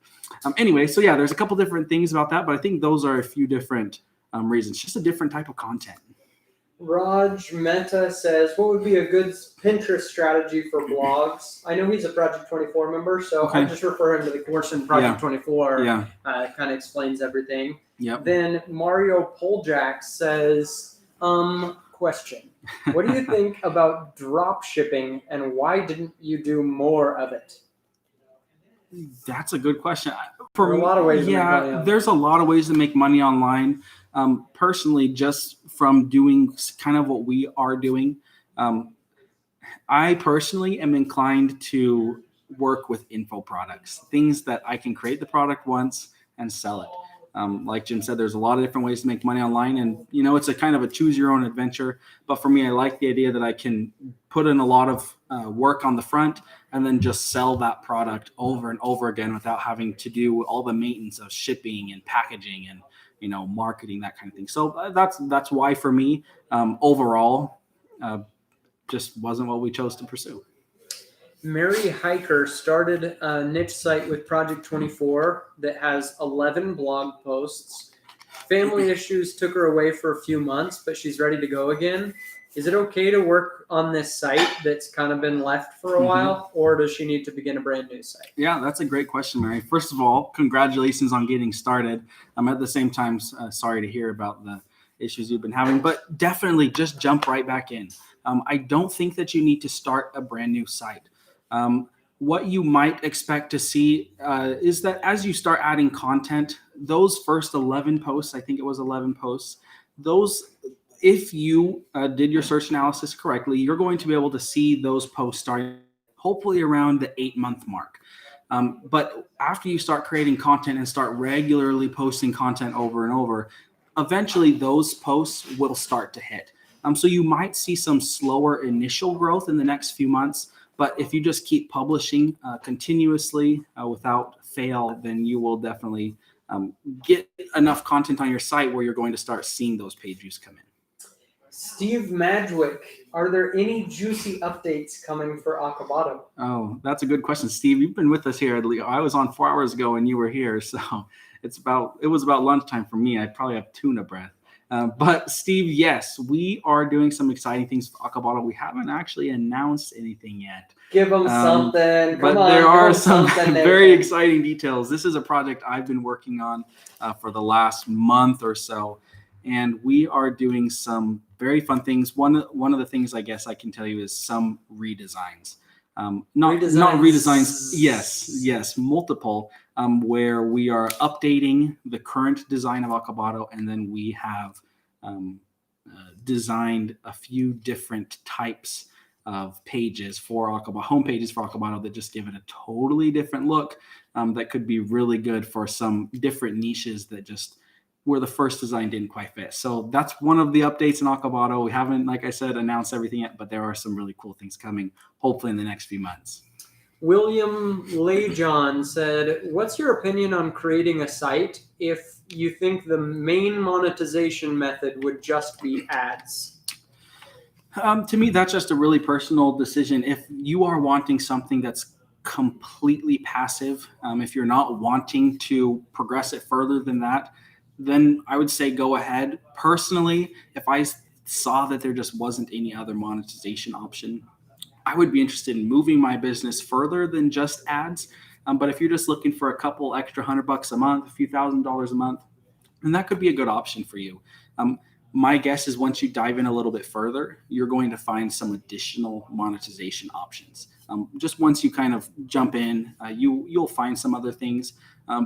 Anyway, so yeah, there's a couple different things about that, but I think those are a few different reasons, just a different type of content. Raj Mehta says, what would be a good Pinterest strategy for blogs? I know he's a Project 24 member, so Okay. I'll just refer him to the course in Project 24. Yeah. Kind of explains everything. Yep. Then Mario Poljak says, question. What do you think about drop shipping, and why didn't you do more of it? That's a good question. There are a lot of ways to make money online. There's a lot of ways to make money online. Personally, just from doing kind of what we are doing, I personally am inclined to work with info products, things that I can create the product once and sell it. Like Jim said, there's a lot of different ways to make money online, and it's a kind of a choose your own adventure. But for me, I like the idea that I can put in a lot of work on the front and then just sell that product over and over again without having to do all the maintenance of shipping and packaging and marketing, that kind of thing. So that's why for me, overall, just wasn't what we chose to pursue. Mary Hiker started a niche site with Project 24 that has 11 blog posts. Family issues took her away for a few months, but she's ready to go again. Is it okay to work on this site that's kind of been left for a while, or does she need to begin a brand new site? Yeah, that's a great question, Mary. First of all, congratulations on getting started. I'm at the same time sorry to hear about the issues you've been having, but definitely just jump right back in. I don't think that you need to start a brand new site. What you might expect to see is that as you start adding content, those first 11 posts, I think it was 11 posts, those, if you did your search analysis correctly, you're going to be able to see those posts starting hopefully around the 8-month mark. But after you start creating content and start regularly posting content over and over, eventually those posts will start to hit. So you might see some slower initial growth in the next few months, but if you just keep publishing continuously without fail, then you will definitely get enough content on your site where you're going to start seeing those page views come in. Steve Madgwick, are there any juicy updates coming for Acabado? Oh, that's a good question, Steve. You've been with us here. I was on 4 hours ago and you were here, so it was about lunchtime for me. I probably have tuna breath. But Steve, yes, we are doing some exciting things for Acabado. We haven't actually announced anything yet. Give them something. But there are some very exciting details. This is a project I've been working on for the last month or so, and we are doing some very fun things. One of the things I guess I can tell you is some redesigns. Not redesigns. Yes, multiple. Where we are updating the current design of Acabado, and then we have designed a few different types of pages for Acabado, home pages for Acabado that just give it a totally different look that could be really good for some different niches that just where the first design didn't quite fit. So that's one of the updates in Acabado. We haven't, like I said, announced everything yet, but there are some really cool things coming, hopefully in the next few months. William Lejon said, what's your opinion on creating a site if you think the main monetization method would just be ads? To me, that's just a really personal decision. If you are wanting something that's completely passive, if you're not wanting to progress it further than that, then I would say go ahead. Personally, if I saw that there just wasn't any other monetization option, I would be interested in moving my business further than just ads. But if you're just looking for a couple extra $100 a month, a few $1,000s a month, then that could be a good option for you. My guess is once you dive in a little bit further, you're going to find some additional monetization options. Just once you kind of jump in, you'll find some other things,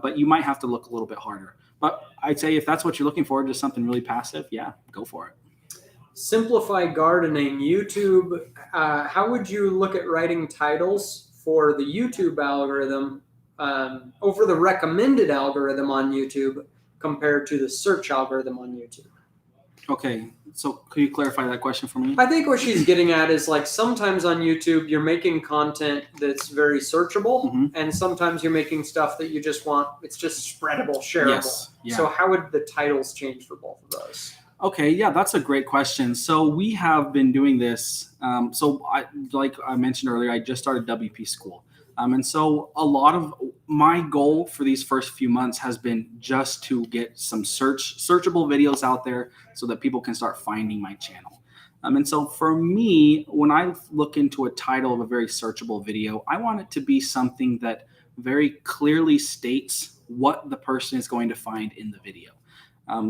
but you might have to look a little bit harder. But I'd say if that's what you're looking for, just something really passive, yeah, go for it. Simplify Gardening, YouTube. How would you look at writing titles for the YouTube algorithm over the recommended algorithm on YouTube compared to the search algorithm on YouTube? Okay, so could you clarify that question for me? I think what she's getting at is like sometimes on YouTube you're making content that's very searchable, and sometimes you're making stuff that you just want, it's just spreadable, shareable. Yes, yeah. So how would the titles change for both of those? Okay, yeah, that's a great question. So we have been doing this. Like I mentioned earlier, I just started WP School. And so a lot of my goal for these first few months has been just to get some searchable videos out there so that people can start finding my channel. And so for me, when I look into a title of a very searchable video, I want it to be something that very clearly states what the person is going to find in the video.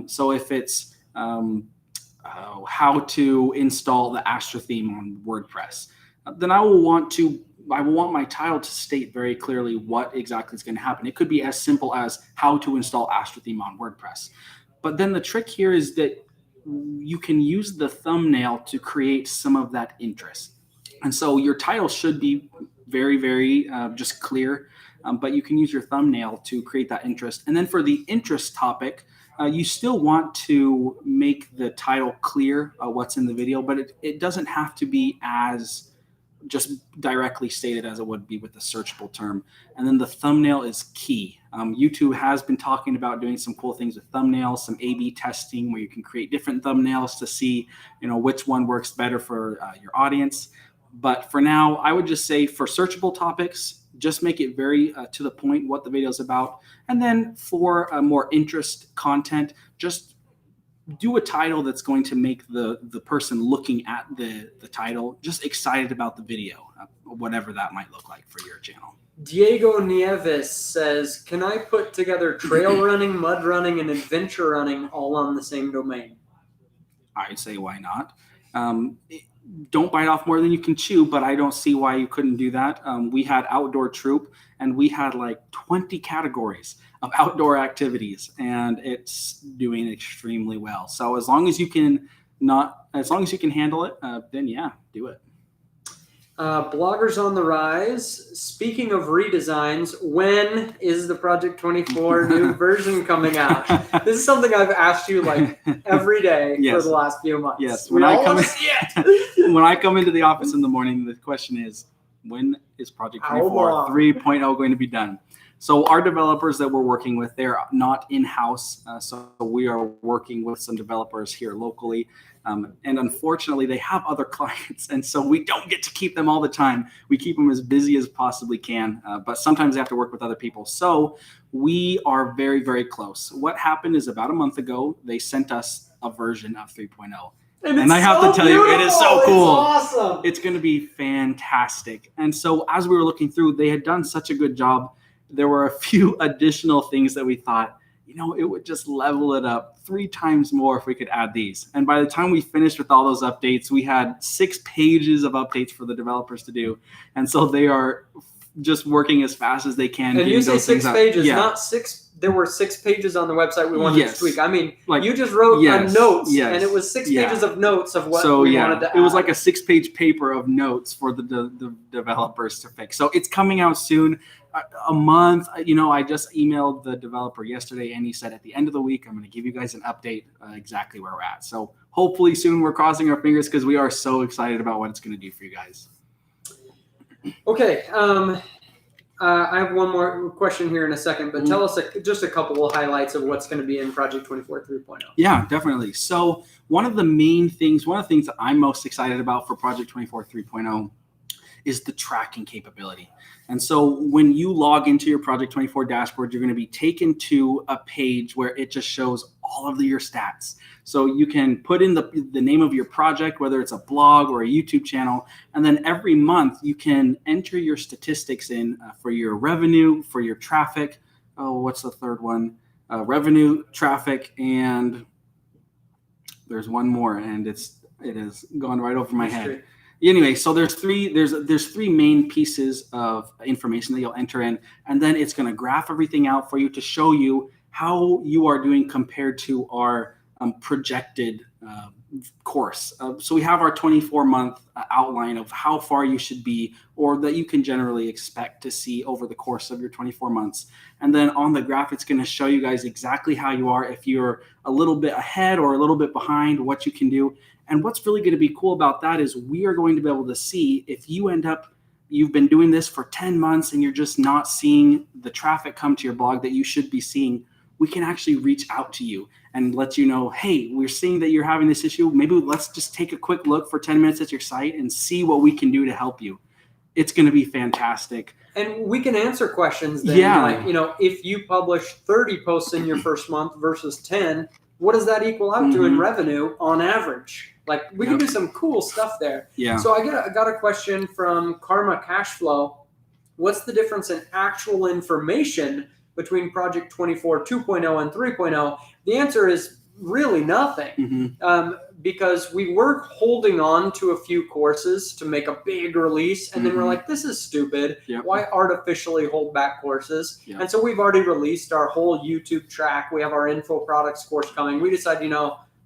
So if it's how to install the Astra theme on WordPress, then I will want my title to state very clearly what exactly is going to happen. It could be as simple as how to install Astra theme on WordPress. But then the trick here is that you can use the thumbnail to create some of that interest. And so your title should be very, very just clear. but you can use your thumbnail to create that interest. And then for the interest topic, you still want to make the title clear what's in the video, but it doesn't have to be as just directly stated as it would be with the searchable term. And then the thumbnail is key. YouTube has been talking about doing some cool things with thumbnails, some A/B testing where you can create different thumbnails to see, which one works better for your audience. But for now, I would just say for searchable topics, just make it very to the point what the video is about. And then for more interest content, just do a title that's going to make the person looking at the title just excited about the video, whatever that might look like for your channel. Diego Nieves says, can I put together trail running, mud running, and adventure running all on the same domain? I'd say why not? Don't bite off more than you can chew, but I don't see why you couldn't do that. We had Outdoor Troop, and we had like 20 categories of outdoor activities, and it's doing extremely well. So as long as you can handle it, then yeah, do it. Bloggers on the Rise. Speaking of redesigns, when is the Project 24 new version coming out? This is something I've asked you like every day for the last few months. Yes. When I come into the office in the morning, the question is, when is Project 24 3.0 going to be done? So our developers that we're working with, they're not in-house. So we are working with some developers here locally. And unfortunately, they have other clients. And so we don't get to keep them all the time. We keep them as busy as possibly can. But sometimes they have to work with other people. So we are very, very close. What happened is about a month ago, they sent us a version of 3.0. And I have to tell you, it is so cool. It's awesome. It's going to be fantastic. And so as we were looking through, they had done such a good job. There were a few additional things that we thought, it would just level it up 3 times more if we could add these. And by the time we finished with all those updates, we had 6 pages of updates for the developers to do. And so they are just working as fast as they can. And you say 6 pages, not 6. There were 6 pages on the website we wanted to tweak. I mean, you just wrote notes, and it was 6 pages of notes of what we wanted to add. It was like a 6-page paper of notes for the developers to fix. So it's coming out soon. A month, I just emailed the developer yesterday, and he said at the end of the week, I'm going to give you guys an update exactly where we're at. So hopefully soon. We're crossing our fingers because we are so excited about what it's going to do for you guys. Okay. I have one more question here in a second, but tell us just a couple of highlights of what's going to be in Project 24 3.0. Yeah, definitely. So one of the things that I'm most excited about for Project 24 3.0 is the tracking capability. And so when you log into your Project 24 dashboard, you're going to be taken to a page where it just shows all of your stats. So you can put in the name of your project, whether it's a blog or a YouTube channel, and then every month you can enter your statistics in for your revenue, for your traffic. Oh, what's the third one? Revenue, traffic, and there's one more, and it has gone right over my head. Anyway, so there's three main pieces of information that you'll enter in, and then it's going to graph everything out for you to show you how you are doing compared to our projected course. So we have our 24-month outline of how far you should be, or that you can generally expect to see over the course of your 24 months. And then on the graph, it's going to show you guys exactly how you are, if you're a little bit ahead or a little bit behind, what you can do. And what's really going to be cool about that is we are going to be able to see if you've been doing this for 10 months and you're just not seeing the traffic come to your blog that you should be seeing. We can actually reach out to you and let you know, hey, we're seeing that you're having this issue. Maybe let's just take a quick look for 10 minutes at your site and see what we can do to help you. It's going to be fantastic. And we can answer questions then. Yeah. Like, if you publish 30 posts in your first month versus 10, what does that equal out to in revenue on average? Like, we can do some cool stuff there. Yeah. So I got a question from Karma Cashflow. What's the difference in actual information between Project 24 2.0 and 3.0? The answer is really nothing, because we were holding on to a few courses to make a big release, and then we're like, this is stupid. Why artificially hold back courses? And so we've already released our whole YouTube track. We have our info products course coming. We decided,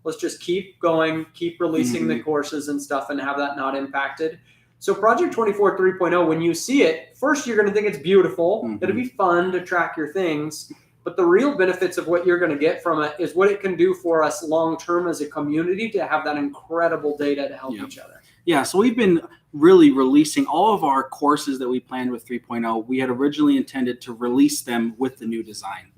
let's just keep going, keep releasing the courses and stuff and have that not impacted. So Project 24 3.0, when you see it, first you're going to think it's beautiful. Mhm. It'll be fun to track your things. But the real benefits of what you're going to get from it is what it can do for us long term as a community to have that incredible data to help Yeah. each other. Yeah, so we've been really releasing all of our courses that we planned with 3.0. We had originally intended to release them with the new design.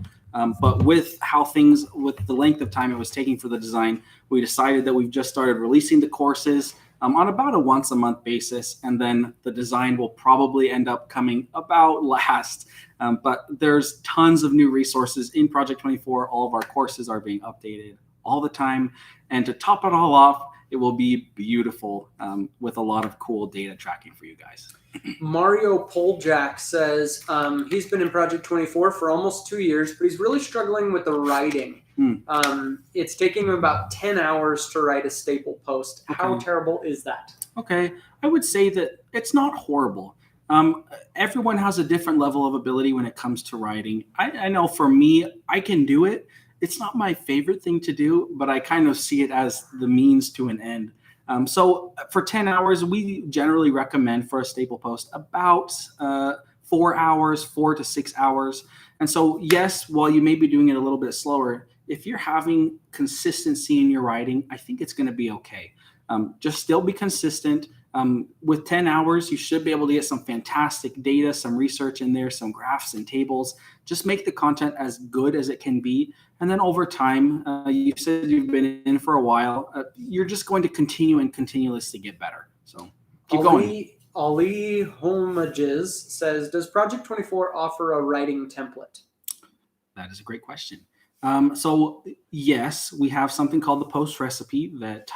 But with how things, with the length of time it was taking for the design, we decided that we've just started releasing the courses on about a once a month basis. And then the design will probably end up coming about last. But there's tons of new resources in Project 24. All of our courses are being updated all the time. And to top it all off, it will be beautiful with a lot of cool data tracking for you guys. Mario Poljack says he's been in Project 24 for almost 2 years, but he's really struggling with the writing. It's taking him about 10 hours to write a staple post. How Okay. terrible is that? Okay, I would say that it's not horrible. Everyone has a different level of ability when it comes to writing. I know for me, I can do it. It's not my favorite thing to do, but I kind of see it as the means to an end. So for 10 hours, we generally recommend for a staple post about 4 hours, 4 to 6 hours. And so, yes, while you may be doing it a little bit slower, if you're having consistency in your writing, I think it's going to be okay. Just still be consistent. With 10 hours, you should be able to get some fantastic data, some research in there, some graphs and tables. Just make the content as good as it can be. And then over time, you said you've been in for a while, you're just going to continue and continuously get better. So keep going. Ali Homages says, does Project 24 offer a writing template? That is a great question. So yes, we have something called the post recipe that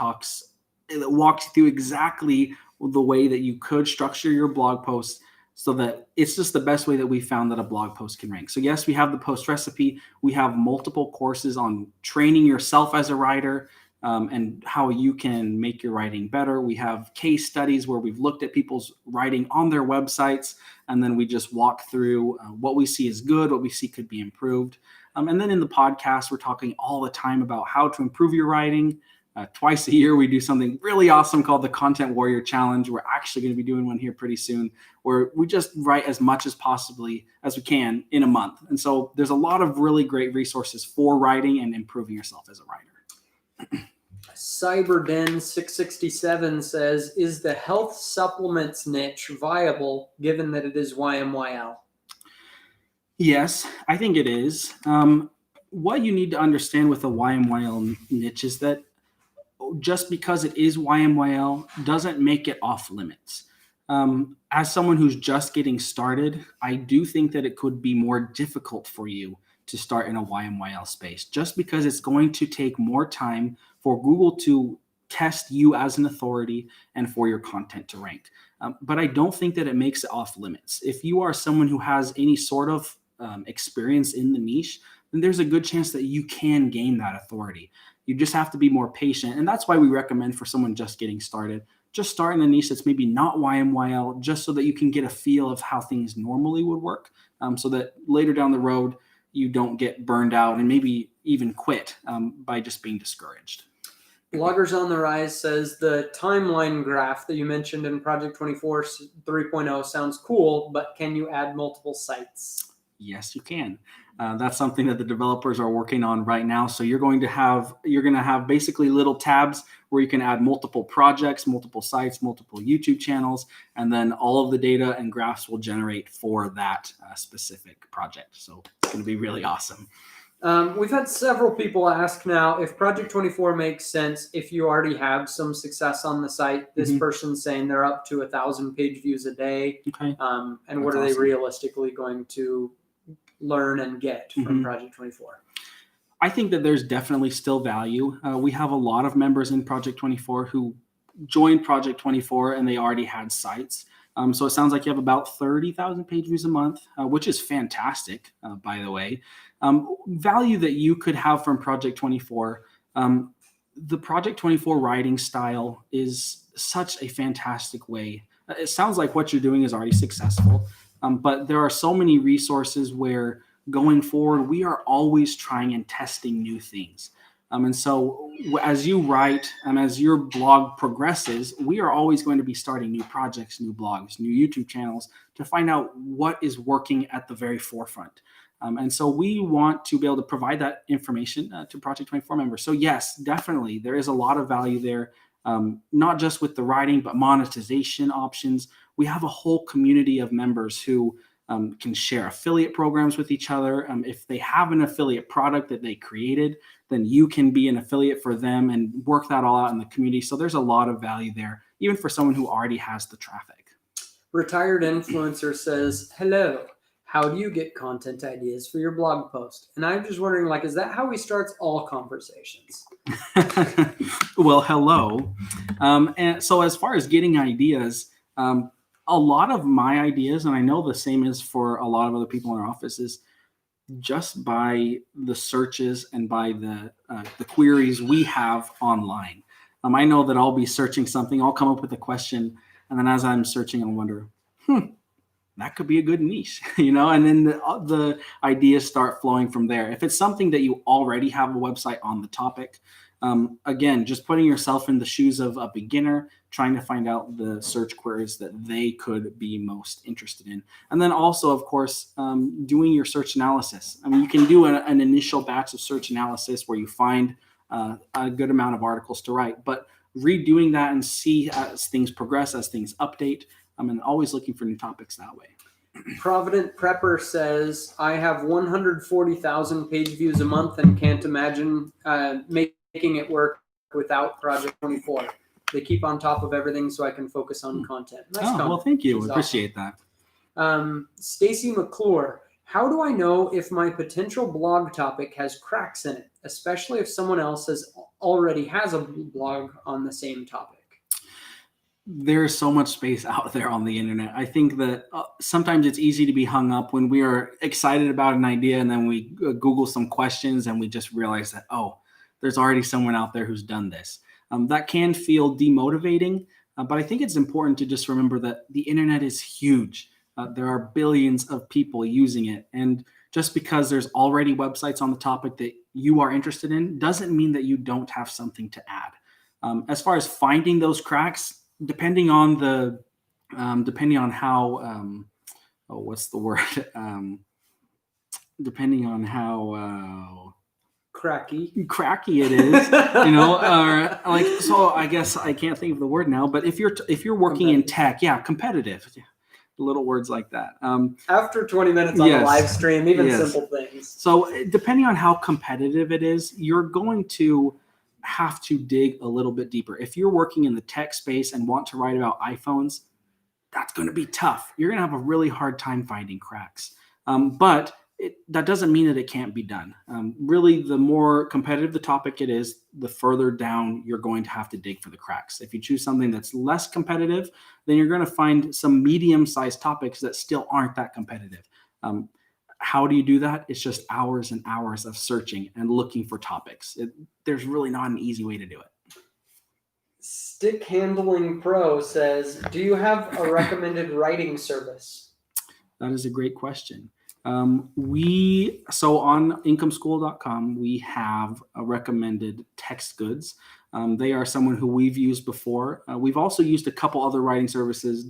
walks through exactly the way that you could structure your blog post so that it's just the best way that we found that a blog post can rank. So yes, we have the post recipe. We have multiple courses on training yourself as a writer and how you can make your writing better. We have case studies where we've looked at people's writing on their websites, and then we just walk through what we see is good, what we see could be improved. And then in the podcast, we're talking all the time about how to improve your writing. Twice a year, we do something really awesome called the Content Warrior Challenge. We're actually going to be doing one here pretty soon, where we just write as much as possibly as we can in a month. And so there's a lot of really great resources for writing and improving yourself as a writer. Cyberden667 says, is the health supplements niche viable given that it is YMYL? Yes, I think it is. What you need to understand with the YMYL niche is that just because it is YMYL doesn't make it off limits. As someone who's just getting started, I do think that it could be more difficult for you to start in a YMYL space, just because it's going to take more time for Google to test you as an authority and for your content to rank. But I don't think that it makes it off limits. If you are someone who has any sort of experience in the niche, then there's a good chance that you can gain that authority. You just have to be more patient. And that's why we recommend for someone just getting started, just start in a niche that's maybe not YMYL, just so that you can get a feel of how things normally would work, so that later down the road, you don't get burned out and maybe even quit by just being discouraged. Bloggers on the Rise says the timeline graph that you mentioned in Project 24 3.0 sounds cool, but can you add multiple sites? Yes, you can. That's something that the developers are working on right now. So you're going to have basically little tabs where you can add multiple projects, multiple sites, multiple YouTube channels, and then all of the data and graphs will generate for that specific project. So it's going to be really awesome. We've had several people ask now if Project 24 makes sense if you already have some success on the site. This person's saying they're up to 1,000 page views a day. Okay. And what are they realistically going to learn and get from Project 24? I think that there's definitely still value. We have a lot of members in Project 24 who joined Project 24 and they already had sites. So it sounds like you have about 30,000 page views a month, which is fantastic, by the way. Value that you could have from Project 24. The Project 24 writing style is such a fantastic way. It sounds like what you're doing is already successful. But there are so many resources where going forward, we are always trying and testing new things. And so as you write, as your blog progresses, we are always going to be starting new projects, new blogs, new YouTube channels to find out what is working at the very forefront. And so we want to be able to provide that information to Project 24 members. So yes, definitely, there is a lot of value there, not just with the writing, but monetization options. We have a whole community of members who can share affiliate programs with each other. If they have an affiliate product that they created, then you can be an affiliate for them and work that all out in the community. So there's a lot of value there, even for someone who already has the traffic. Retired influencer says, hello, how do you get content ideas for your blog post? And I'm just wondering, like, is that how he starts all conversations? Well, hello. And so as far as getting ideas, a lot of my ideas, and I know the same is for a lot of other people in our office, is just by the searches and by the queries we have online. I know that I'll be searching something, I'll come up with a question, and then as I'm searching, I'll wonder, that could be a good niche, and then the ideas start flowing from there. If it's something that you already have a website on the topic, again, just putting yourself in the shoes of a beginner, trying to find out the search queries that they could be most interested in. And then also, of course, doing your search analysis. You can do an initial batch of search analysis where you find a good amount of articles to write, but redoing that and see as things progress, as things update, and always looking for new topics that way. Provident Prepper says, I have 140,000 page views a month and can't imagine making it work without Project 24. They keep on top of everything so I can focus on content. Nice comment. Well, thank you. Which is Appreciate that. Stacy McClure, how do I know if my potential blog topic has cracks in it, especially if someone else already has a blog on the same topic? There's so much space out there on the internet. I think that sometimes it's easy to be hung up when we are excited about an idea and then we Google some questions and we just realize that, oh, there's already someone out there who's done this. That can feel demotivating, but I think it's important to just remember that the internet is huge. There are billions of people using it. And just because there's already websites on the topic that you are interested in doesn't mean that you don't have something to add. As far as finding those cracks, depending on how, what's the word? Depending on how cracky it is, so I guess I can't think of the word now, but if you're working in tech, competitive, little words like that. After 20 minutes on a live stream, even simple things. So depending on how competitive it is, you're going to have to dig a little bit deeper. If you're working in the tech space and want to write about iPhones, that's going to be tough. You're going to have a really hard time finding cracks. But that doesn't mean that it can't be done. Really, the more competitive the topic it is, the further down you're going to have to dig for the cracks. If you choose something that's less competitive, then you're going to find some medium-sized topics that still aren't that competitive. How do you do that? It's just hours and hours of searching and looking for topics. There's really not an easy way to do it. Stick Handling Pro says, do you have a recommended writing service? That is a great question. So on incomeschool.com, we have a recommended Text Goods. They are someone who we've used before. We've also used a couple other writing services.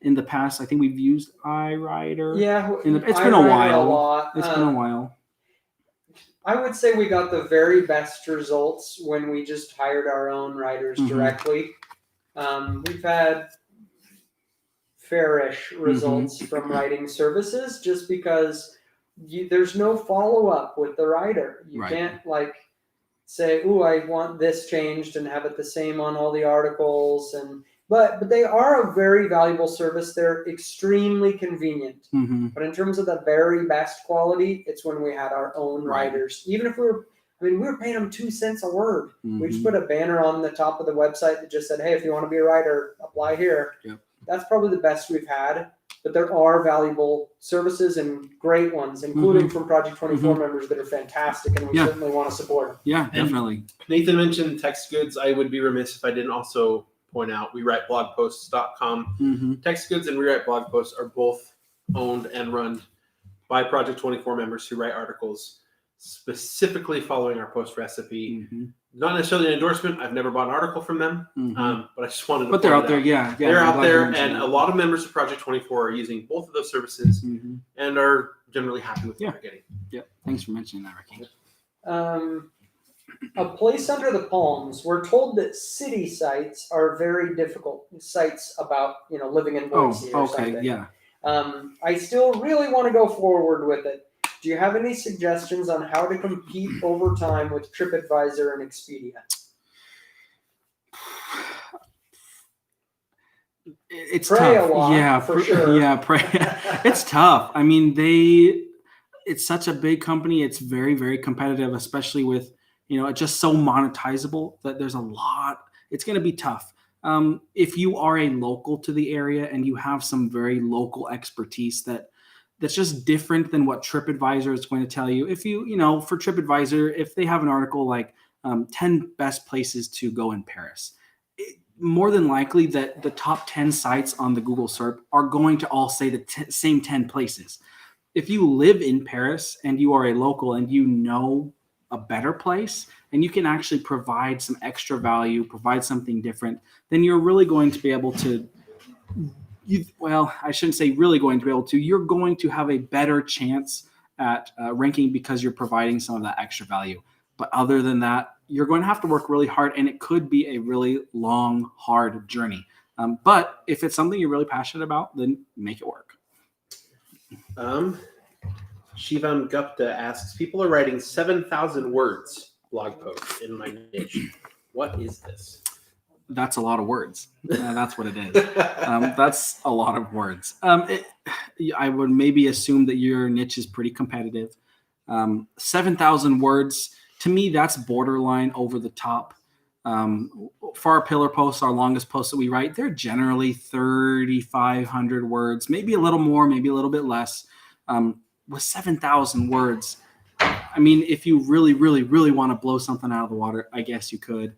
In the past, I think we've used iWriter. Yeah, it's been a while. It's been a while. I would say we got the very best results when we just hired our own writers directly. We've had fairish results from writing services just because there's no follow-up with the writer. You can't say, "Ooh, I want this changed," and have it the same on all the articles. But they are a very valuable service. They're extremely convenient. But in terms of the very best quality, it's when we had our own writers. Even if we were paying them 2 cents a word. We just put a banner on the top of the website that just said, "Hey, if you want to be a writer, apply here." Yep. That's probably the best we've had. But there are valuable services and great ones, including from Project 24 members that are fantastic, and we certainly want to support them. Yeah, definitely. Nathan mentioned Text Goods. I would be remiss if I didn't also point out rewriteblogposts.com. Text Goods and Rewrite Blog Posts are both owned and run by Project 24 members who write articles. specifically following our post recipe. Mm-hmm. Not necessarily an endorsement. I've never bought an article from them, but I just wanted to. But they're point out it there, yeah. They're I'm out glad you there, mentioned and that. a lot of members of Project 24 are using both of those services Mhm. and are generally happy with what they're getting. Yeah, thanks for mentioning that, Ricky. A place under the palms. We're told that city sites are very difficult sites about living in Boise or okay, something. yeah. I still really want to go forward with it. Do you have any suggestions on how to compete over time with TripAdvisor and Expedia? It's Pray tough. a lot, yeah, for sure. Yeah, pray. It's tough. I mean, it's such a big company. It's very, very competitive, especially with, it's just so monetizable that there's a lot. It's going to be tough. If you are a local to the area and you have some very local expertise that's just different than what TripAdvisor is going to tell you. If for TripAdvisor, if they have an article like 10 best places to go in Paris, more than likely that the top 10 sites on the Google SERP are going to all say the same 10 places. If you live in Paris and you are a local and you know a better place and you can actually provide some extra value, provide something different, then you're really going to be able to, I shouldn't say really going to be able to, you're going to have a better chance at ranking because you're providing some of that extra value. But other than that, you're going to have to work really hard, and it could be a really long, hard journey. But if it's something you're really passionate about, then make it work. Shivam Gupta asks, people are writing 7,000 words blog posts in my niche. What is this? That's a lot of words. That's what it is. That's a lot of words. I would maybe assume that your niche is pretty competitive. 7,000 words. To me, that's borderline over the top. For our pillar posts, our longest posts that we write, they're generally 3,500 words, maybe a little more, maybe a little bit less. With 7,000 words, I mean, if you really, really, really want to blow something out of the water, I guess you could.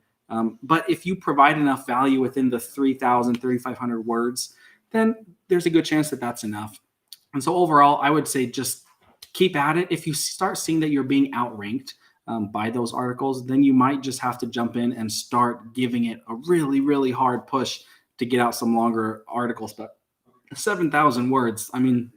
But if you provide enough value within the 3,000, 3,500 words, then there's a good chance that that's enough. And so overall, I would say just keep at it. If you start seeing that you're being outranked by those articles, then you might just have to jump in and start giving it a really, really hard push to get out some longer articles. But 7,000 words, I mean,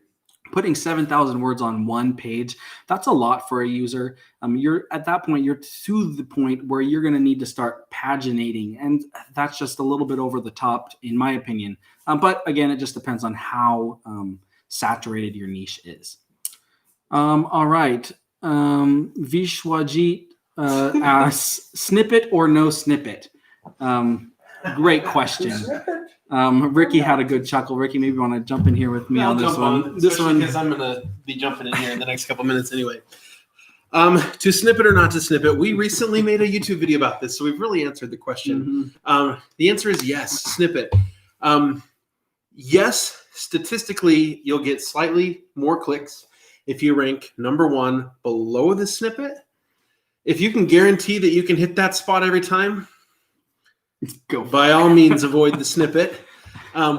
putting 7,000 words on one page, that's a lot for a user. You're at that point, you're to the point where you're going to need to start paginating. And that's just a little bit over the top, in my opinion. But again, it just depends on how saturated your niche is. All right. Vishwajit asks, snippet or no snippet? Great question. Ricky had a good chuckle. Ricky, maybe you want to jump in here with me on this one. This one, because I'm going to be jumping in here in the next couple minutes anyway. To snippet or not to snippet, we recently made a YouTube video about this, so we've really answered the question. The answer is yes, snippet. Yes, statistically, you'll get slightly more clicks if you rank number one below the snippet. If you can guarantee that you can hit that spot every time, by all means, avoid the snippet.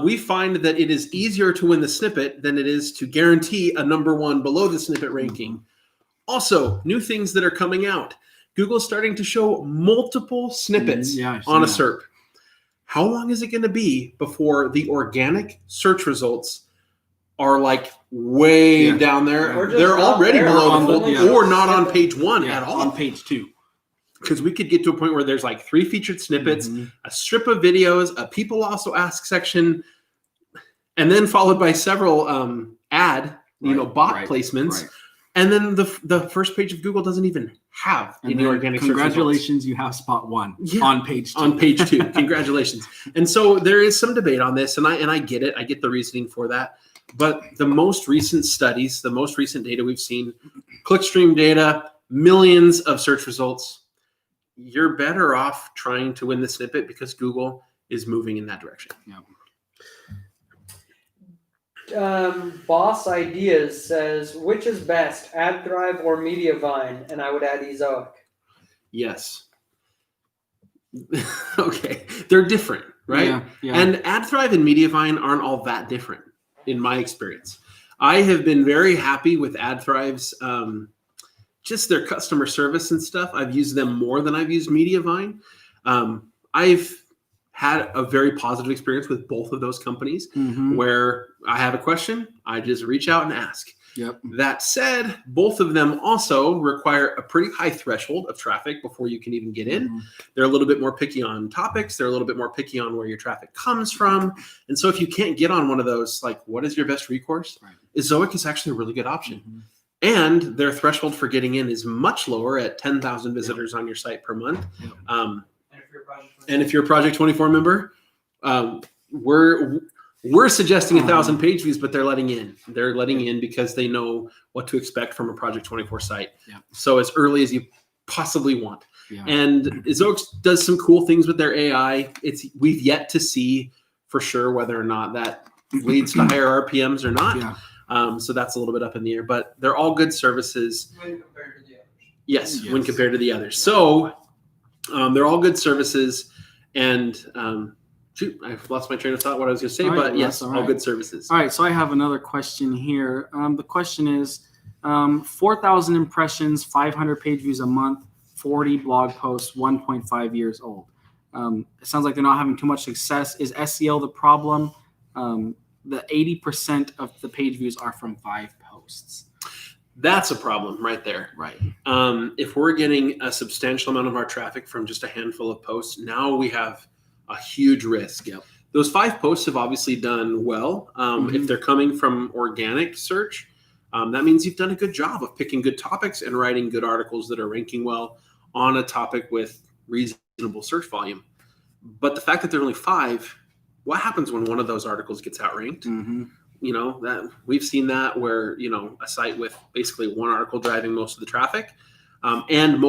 We find that it is easier to win the snippet than it is to guarantee a number one below the snippet ranking. Also, new things that are coming out. Google's starting to show multiple snippets on a SERP. How long is it going to be before the organic search results are like way down there? They're already below the fold, or not on page one at all. On page two. Because we could get to a point where there's like 3 featured snippets, a strip of videos, a people also ask section, and then followed by several bot placements. Right. And then the first page of Google doesn't even have any organic search results. Congratulations, you have spot one on page two. On page two. Congratulations. And so there is some debate on this, and I get it. I get the reasoning for that. But the most recent studies, the most recent data we've seen, clickstream data, millions of search results, you're better off trying to win the snippet because Google is moving in that direction. Boss Ideas says, which is best, AdThrive or Mediavine? And I would add Ezoic. Yes. Okay. They're different, right? Yeah. And AdThrive and Mediavine aren't all that different in my experience. I have been very happy with AdThrive's just their customer service and stuff. I've used them more than I've used Mediavine. I've had a very positive experience with both of those companies where I have a question, I just reach out and ask. Yep. That said, both of them also require a pretty high threshold of traffic before you can even get in. They're a little bit more picky on topics. They're a little bit more picky on where your traffic comes from. And so if you can't get on one of those, like, what is your best recourse? Right. Ezoic is actually a really good option. And their threshold for getting in is much lower at 10,000 visitors on your site per month. And if you're a Project 24 member, we're suggesting 1,000 page views, but they're letting in. They're letting in because they know what to expect from a Project 24 site. Yeah. So as early as you possibly want. Yeah. And Ezoic does some cool things with their AI. We've yet to see for sure whether or not that leads to higher RPMs or not. Yeah. So that's a little bit up in the air, but they're all good services. When compared to the others. Yes, when compared to the others. So they're all good services. And shoot, I've lost my train of thought what I was going to say, All right, but well, yes, that's all all right. good services. All right, so I have another question here. The question is 4,000 impressions, 500 page views a month, 40 blog posts, 1.5 years old. It sounds like they're not having too much success. Is SEO the problem? The 80% of the page views are from 5 posts. That's a problem right there. Right. If we're getting a substantial amount of our traffic from just a handful of posts, now we have a huge risk. Yep. Those 5 posts have obviously done well. If they're coming from organic search, that means you've done a good job of picking good topics and writing good articles that are ranking well on a topic with reasonable search volume. But the fact that there are only 5, what happens when one of those articles gets outranked? You know, that we've seen that where, you know, a site with basically one article driving most of the traffic and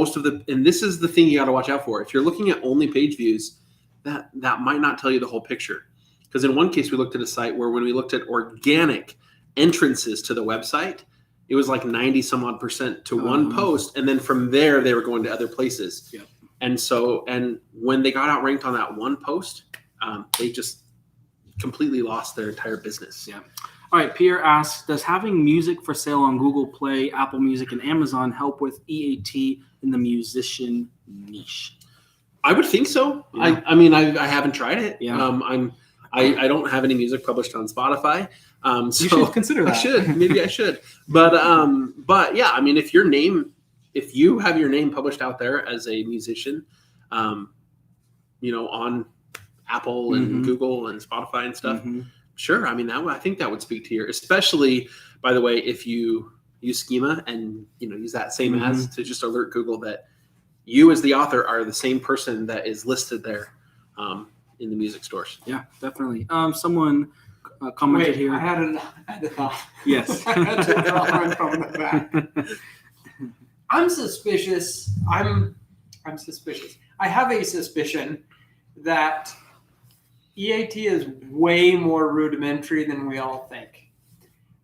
this is the thing you got to watch out for. If you're looking at only page views, that might not tell you the whole picture. Because in one case, we looked at a site where when we looked at organic entrances to the website, it was like 90 some odd % to one post. And then from there, they were going to other places. Yep. And when they got outranked on that one post, they just completely lost their entire business. Yeah. All right. Pierre asks, does having music for sale on Google Play, Apple Music, and Amazon help with EAT in the musician niche? I would think so. Yeah. I mean, I haven't tried it. Yeah. I don't have any music published on Spotify. So You should consider that. I should. Maybe I should. But yeah, I mean, if you have your name published out there as a musician, you know, on Apple and Google and Spotify and stuff, sure. I mean, I think that would speak to your, especially, by the way, if you use Schema and, you know, use that same as to just alert Google that you as the author are the same person that is listed there in the music stores. Yeah, definitely. Someone commented here. I had a thought. Yes. I had to draw my phone back. I'm suspicious. I'm suspicious. I have a suspicion that EAT is way more rudimentary than we all think.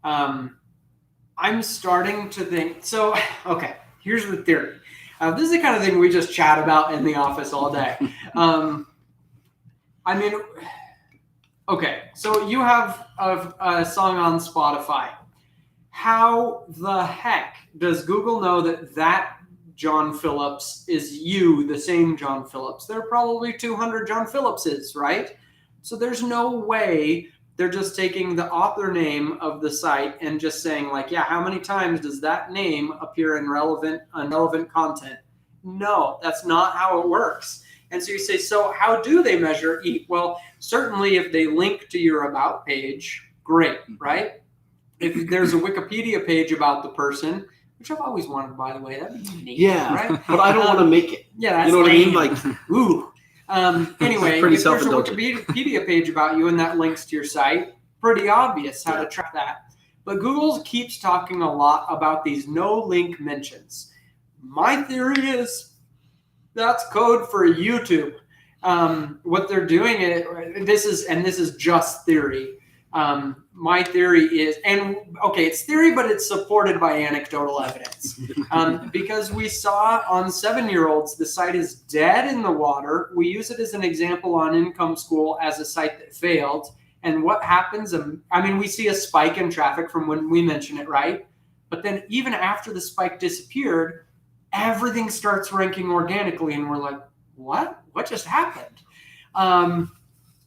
I'm starting to think. So, okay, here's the theory. This is the kind of thing we just chat about in the office all day. I mean, okay, so you have a song on Spotify. How the heck does Google know that John Phillips is you, the same John Phillips? There are probably 200 John Phillipses, right? So there's no way they're just taking the author name of the site and just saying, like, yeah, how many times does that name appear in relevant content? No, that's not how it works. And so you say, so how do they measure EAT? Well, certainly if they link to your about page, great, right? If there's a Wikipedia page about the person, which I've always wanted, by the way, that'd be neat, Yeah, right? but I don't want to make it. Yeah, that's You know what I mean? lame. Like, Ooh. Anyway, pretty if there's a self-indulgent. Wikipedia page about you and that links to your site, pretty obvious how to track that. But Google keeps talking a lot about these no link mentions. My theory is that's code for YouTube. What they're doing this is just theory. My theory is, and okay, it's theory, but it's supported by anecdotal evidence. Because we saw on 7-year-olds, the site is dead in the water. We use it as an example on Income School as a site that failed. And what happens? I mean, we see a spike in traffic from when we mention it, right? But then even after the spike disappeared, everything starts ranking organically, and we're like, what? What just happened?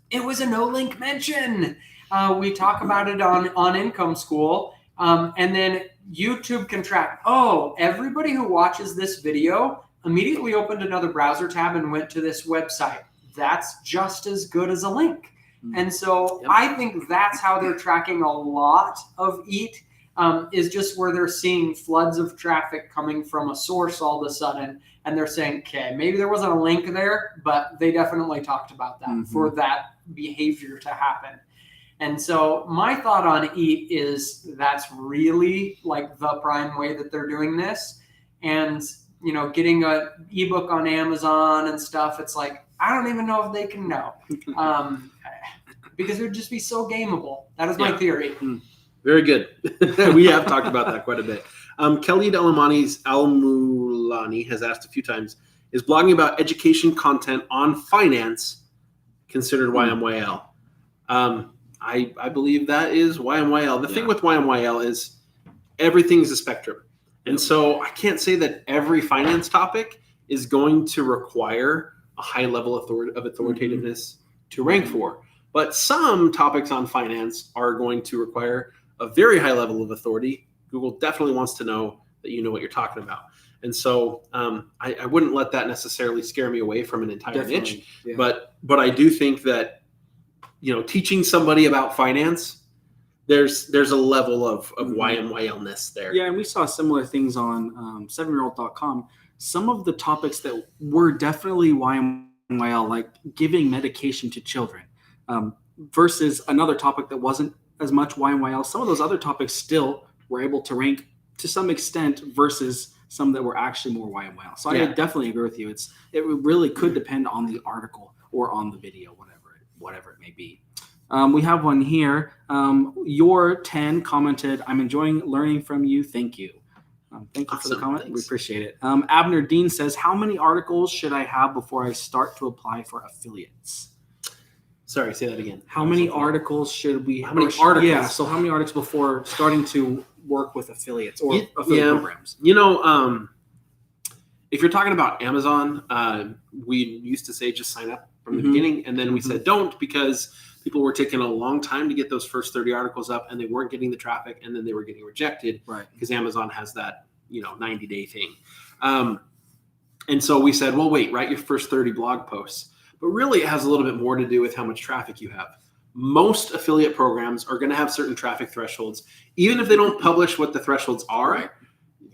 It was a no-link mention. We talk about it on Income School, and then YouTube can track, oh, everybody who watches this video immediately opened another browser tab and went to this website. That's just as good as a link. And so I think that's how they're tracking a lot of EAT, is just where they're seeing floods of traffic coming from a source all of a sudden. And they're saying, okay, maybe there wasn't a link there, but they definitely talked about that for that behavior to happen. And so my thought on EAT is that's really like the prime way that they're doing this. And, you know, getting a ebook on Amazon and stuff, it's like, I don't even know if they can know. Because it would just be so gameable. That is my theory. Very good. We have talked about that quite a bit. Kelly Al-Mulani has asked a few times, is blogging about education content on finance considered YMYL? I believe that is YMYL. The thing with YMYL is everything's a spectrum. And so I can't say that every finance topic is going to require a high level of authoritativeness to rank for. But some topics on finance are going to require a very high level of authority. Google definitely wants to know that you know what you're talking about. And so I wouldn't let that necessarily scare me away from an entire niche. Yeah. But I do think that, you know, teaching somebody about finance, there's a level of YMYL-ness there. Yeah, and we saw similar things on 7yearold.com. Some of the topics that were definitely YMYL, like giving medication to children, versus another topic that wasn't as much YMYL. Some of those other topics still were able to rank to some extent versus some that were actually more YMYL. So I definitely agree with you. It really could depend on the article or on the video, whatever it may be. We have one here. Your 10 commented, I'm enjoying learning from you. Thank you. Thank you for the comment. Thanks. We appreciate it. Abner Dean says, how many articles should I have before I start to apply for affiliates? Sorry, say that again. How many articles should we? How many articles? Yeah. So how many articles before starting to work with affiliates or affiliate programs? You know, if you're talking about Amazon, we used to say just sign up from the beginning, and then we said don't, because people were taking a long time to get those first 30 articles up, and they weren't getting the traffic, and then they were getting rejected, right? Because Amazon has that 90-day thing. And so we said, well, wait, write your first 30 blog posts. But really, it has a little bit more to do with how much traffic you have. Most affiliate programs are going to have certain traffic thresholds. Even if they don't publish what the thresholds are, right.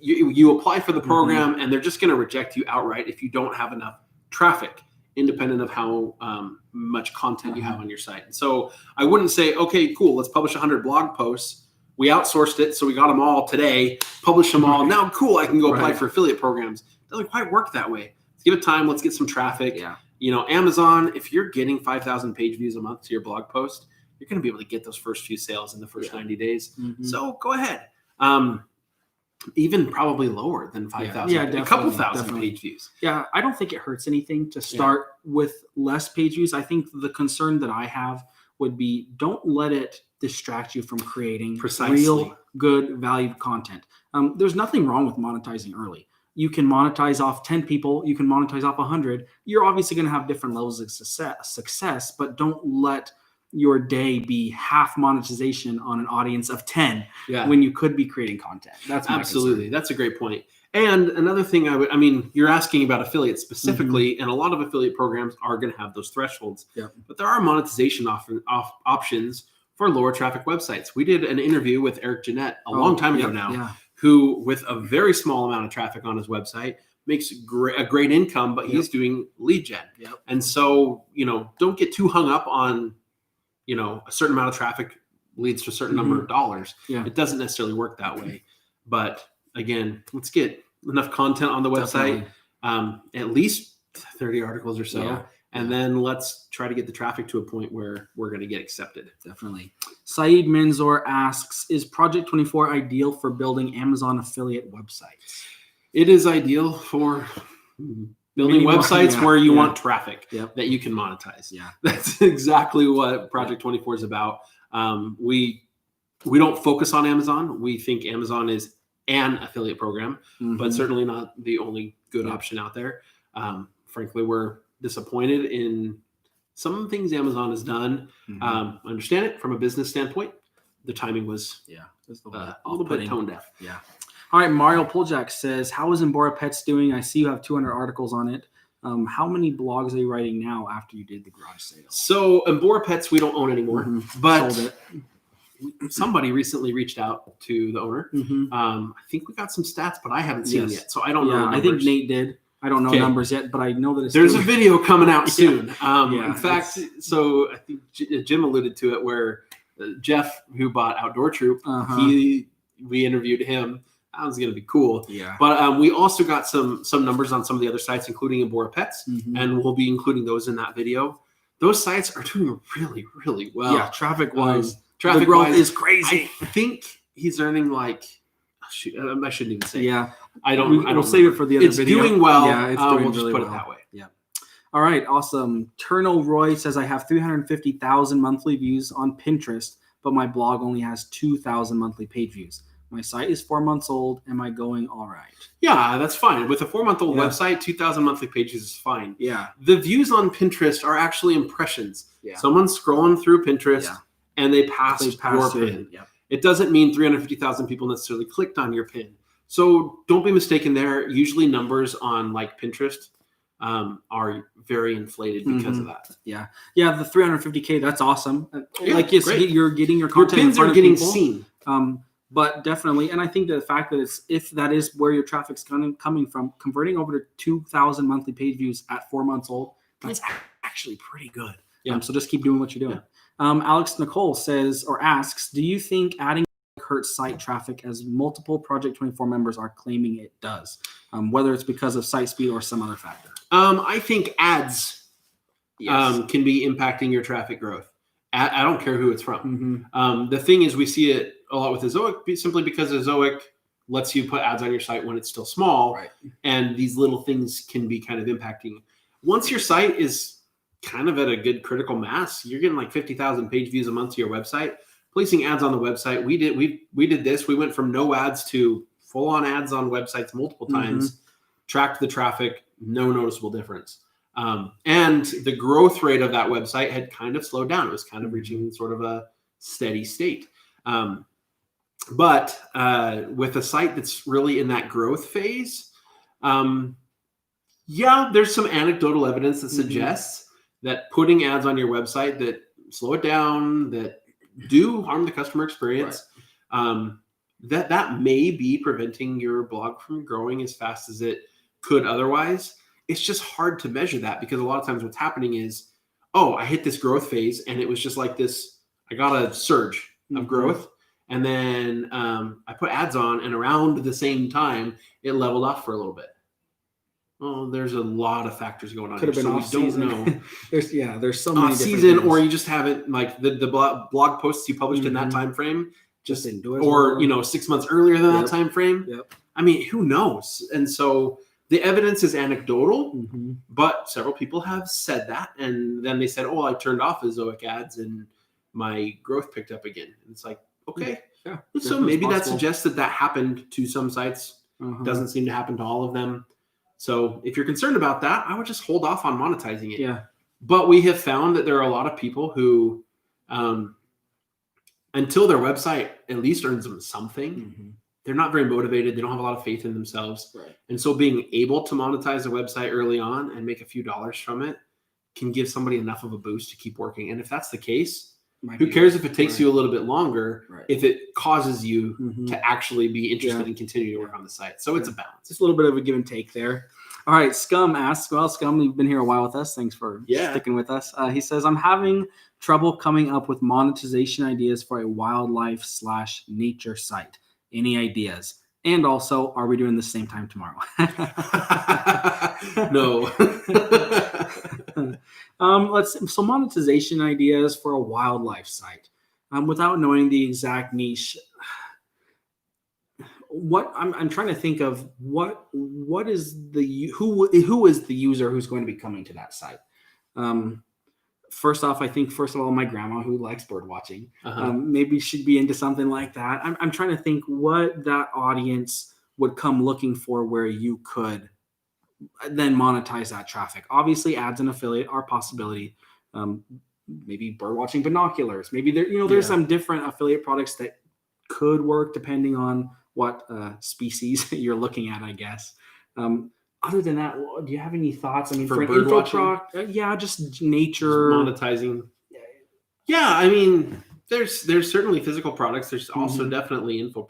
you apply for the program, and they're just going to reject you outright if you don't have enough traffic, independent of how much content you have on your site. And so I wouldn't say, okay, cool, let's publish 100 blog posts. We outsourced it, so we got them all today, publish them all. Now, cool, I can go apply for affiliate programs. It doesn't quite work that way. Let's give it time. Let's get some traffic. Yeah. You know, Amazon, if you're getting 5,000 page views a month to your blog post, you're going to be able to get those first few sales in the first 90 days. So go ahead. Even probably lower than 5,000. A couple thousand page views. Yeah, I don't think it hurts anything to start with less page views. I think the concern that I have would be, don't let it distract you from creating real, good, valued content. There's nothing wrong with monetizing early. You can monetize off 10 people. You can monetize off 100. You're obviously going to have different levels of success, but don't let your day be half monetization on an audience of 10 when you could be creating content. That's my absolutely. concern. That's a great point. And another thing you're asking about affiliates specifically, and a lot of affiliate programs are going to have those thresholds, but there are monetization options for lower traffic websites. We did an interview with Eric Jeanette a long time ago now, who with a very small amount of traffic on his website makes a great income, but he's doing lead gen. And so, don't get too hung up on, a certain amount of traffic leads to a certain number of dollars. It doesn't necessarily work that way. But again, let's get enough content on the website, at least 30 articles or so. And then let's try to get the traffic to a point where we're going to get accepted. Definitely. Saeed Manzoor asks, is Project 24 ideal for building Amazon affiliate websites? It is ideal for building websites where you want traffic that you can monetize. That's exactly what Project 24 is about. We don't focus on Amazon. We think Amazon is an affiliate program, but certainly not the only good option out there. Frankly, we're disappointed in some of the things Amazon has done. I understand it from a business standpoint. The timing was Just a little bit tone deaf. Yeah. All right. Mario Poljak says, how is Embora Pets doing? I see you have 200 articles on it. How many blogs are you writing now after you did the garage sale? So Embora Pets we don't own anymore, but Sold somebody recently reached out to the owner. I think we got some stats, but I haven't seen them Yes. yet, so I don't know. Yeah, the I think numbers. Nate did. I don't know Okay. numbers yet, but I know that it's There's a doing- video coming out Yeah. soon. Yeah, In fact, so I think Jim alluded to it, where Jeff, who bought Outdoor Troop, we interviewed him. That was going to be cool. Yeah. But we also got some numbers on some of the other sites, including Embora Pets, Mhm. and we'll be including those in that video. Those sites are doing really, really well. Yeah, traffic wise, traffic the growth wise is crazy. I think he's earning like, shoot, I shouldn't even say. Yeah. I don't. We'll save it for the other It's video. doing well. Yeah, it's doing we'll just really put well. it that way. Yeah. All right, awesome. Turnal Roy says, I have 350,000 monthly views on Pinterest, but my blog only has 2,000 monthly page views. My site is 4 months old. Am I going all right? Yeah, that's fine. With a 4-month-old Yeah. website, 2,000 monthly pages is fine. Yeah. The views on Pinterest are actually impressions. Yeah. Someone's scrolling through Pinterest Yeah. and they passed They pass your through pin. it. Yep. It doesn't mean 350,000 people necessarily clicked on your pin. So don't be mistaken there. Usually numbers on like Pinterest are very inflated because of that. Yeah. Yeah, the 350K, that's awesome. Yeah, Like yes, great. you're getting your Your content in pins front are of getting people. seen. But definitely, and I think that the fact that it's, if that is where your traffic's coming from, converting over to 2,000 monthly page views at 4 months old, that's actually pretty good. Yeah. So just keep doing what you're doing. Alex Nicole says or asks, do you think adding hurts site traffic as multiple Project 24 members are claiming it does, whether it's because of site speed or some other factor? I think ads can be impacting your traffic growth. I don't care who it's from. The thing is, we see it a lot with Ezoic simply because Ezoic lets you put ads on your site when it's still small, Right. and these little things can be kind of impacting. Once your site is kind of at a good critical mass, you're getting like 50,000 page views a month to your website. Placing ads on the website, we did this. We went from no ads to full on ads on websites multiple times. Tracked the traffic, no noticeable difference. And the growth rate of that website had kind of slowed down. It was kind of reaching sort of a steady state. But with a site that's really in that growth phase, there's some anecdotal evidence that suggests that putting ads on your website that slow it down, that do harm the customer experience, that may be preventing your blog from growing as fast as it could otherwise. It's just hard to measure that because a lot of times what's happening is, I hit this growth phase and it was just like this, I got a surge of growth. And then I put ads on and around the same time, it leveled off for a little bit. Well, there's a lot of factors going on. Could have been here, off so we season. don't know. there's so many Off different season, things. or you just haven't like the blog posts you published in that time frame, just didn't do it, or 6 months earlier than that time frame. Yep. I mean, who knows? And so the evidence is anecdotal, but several people have said that, and then they said, I turned off Ezoic ads and my growth picked up again. And it's like, okay, yeah. So maybe that suggests that happened to some sites. Doesn't seem to happen to all of them. So if you're concerned about that, I would just hold off on monetizing it. Yeah. But we have found that there are a lot of people who, until their website at least earns them something, they're not very motivated. They don't have a lot of faith in themselves. Right. And so being able to monetize a website early on and make a few dollars from it can give somebody enough of a boost to keep working. And if that's the case, who cares if it takes you a little bit longer, if it causes you to actually be interested and continue to work on the site. So it's a balance. Just a little bit of a give and take there. All right, Scum asks, Scum, you've been here a while with us. Thanks for sticking with us. He says, I'm having trouble coming up with monetization ideas for a wildlife/nature site. Any ideas? And also, are we doing this same time tomorrow? No. So monetization ideas for a wildlife site. Without knowing the exact niche, what I'm trying to think of what is who is the user who's going to be coming to that site. first off, I think first of all, my grandma who likes bird watching, Uh-huh. maybe should be into something like that. I'm trying to think what that audience would come looking for, where you could then monetize that traffic. Obviously, ads and affiliate are a possibility. Maybe bird watching binoculars. Maybe there's some different affiliate products that could work depending on what species you're looking at, I guess. Other than that, do you have any thoughts? I mean, For for an bird info watching? yeah, just nature. Monetizing. Yeah, I mean, there's certainly physical products. There's also definitely info,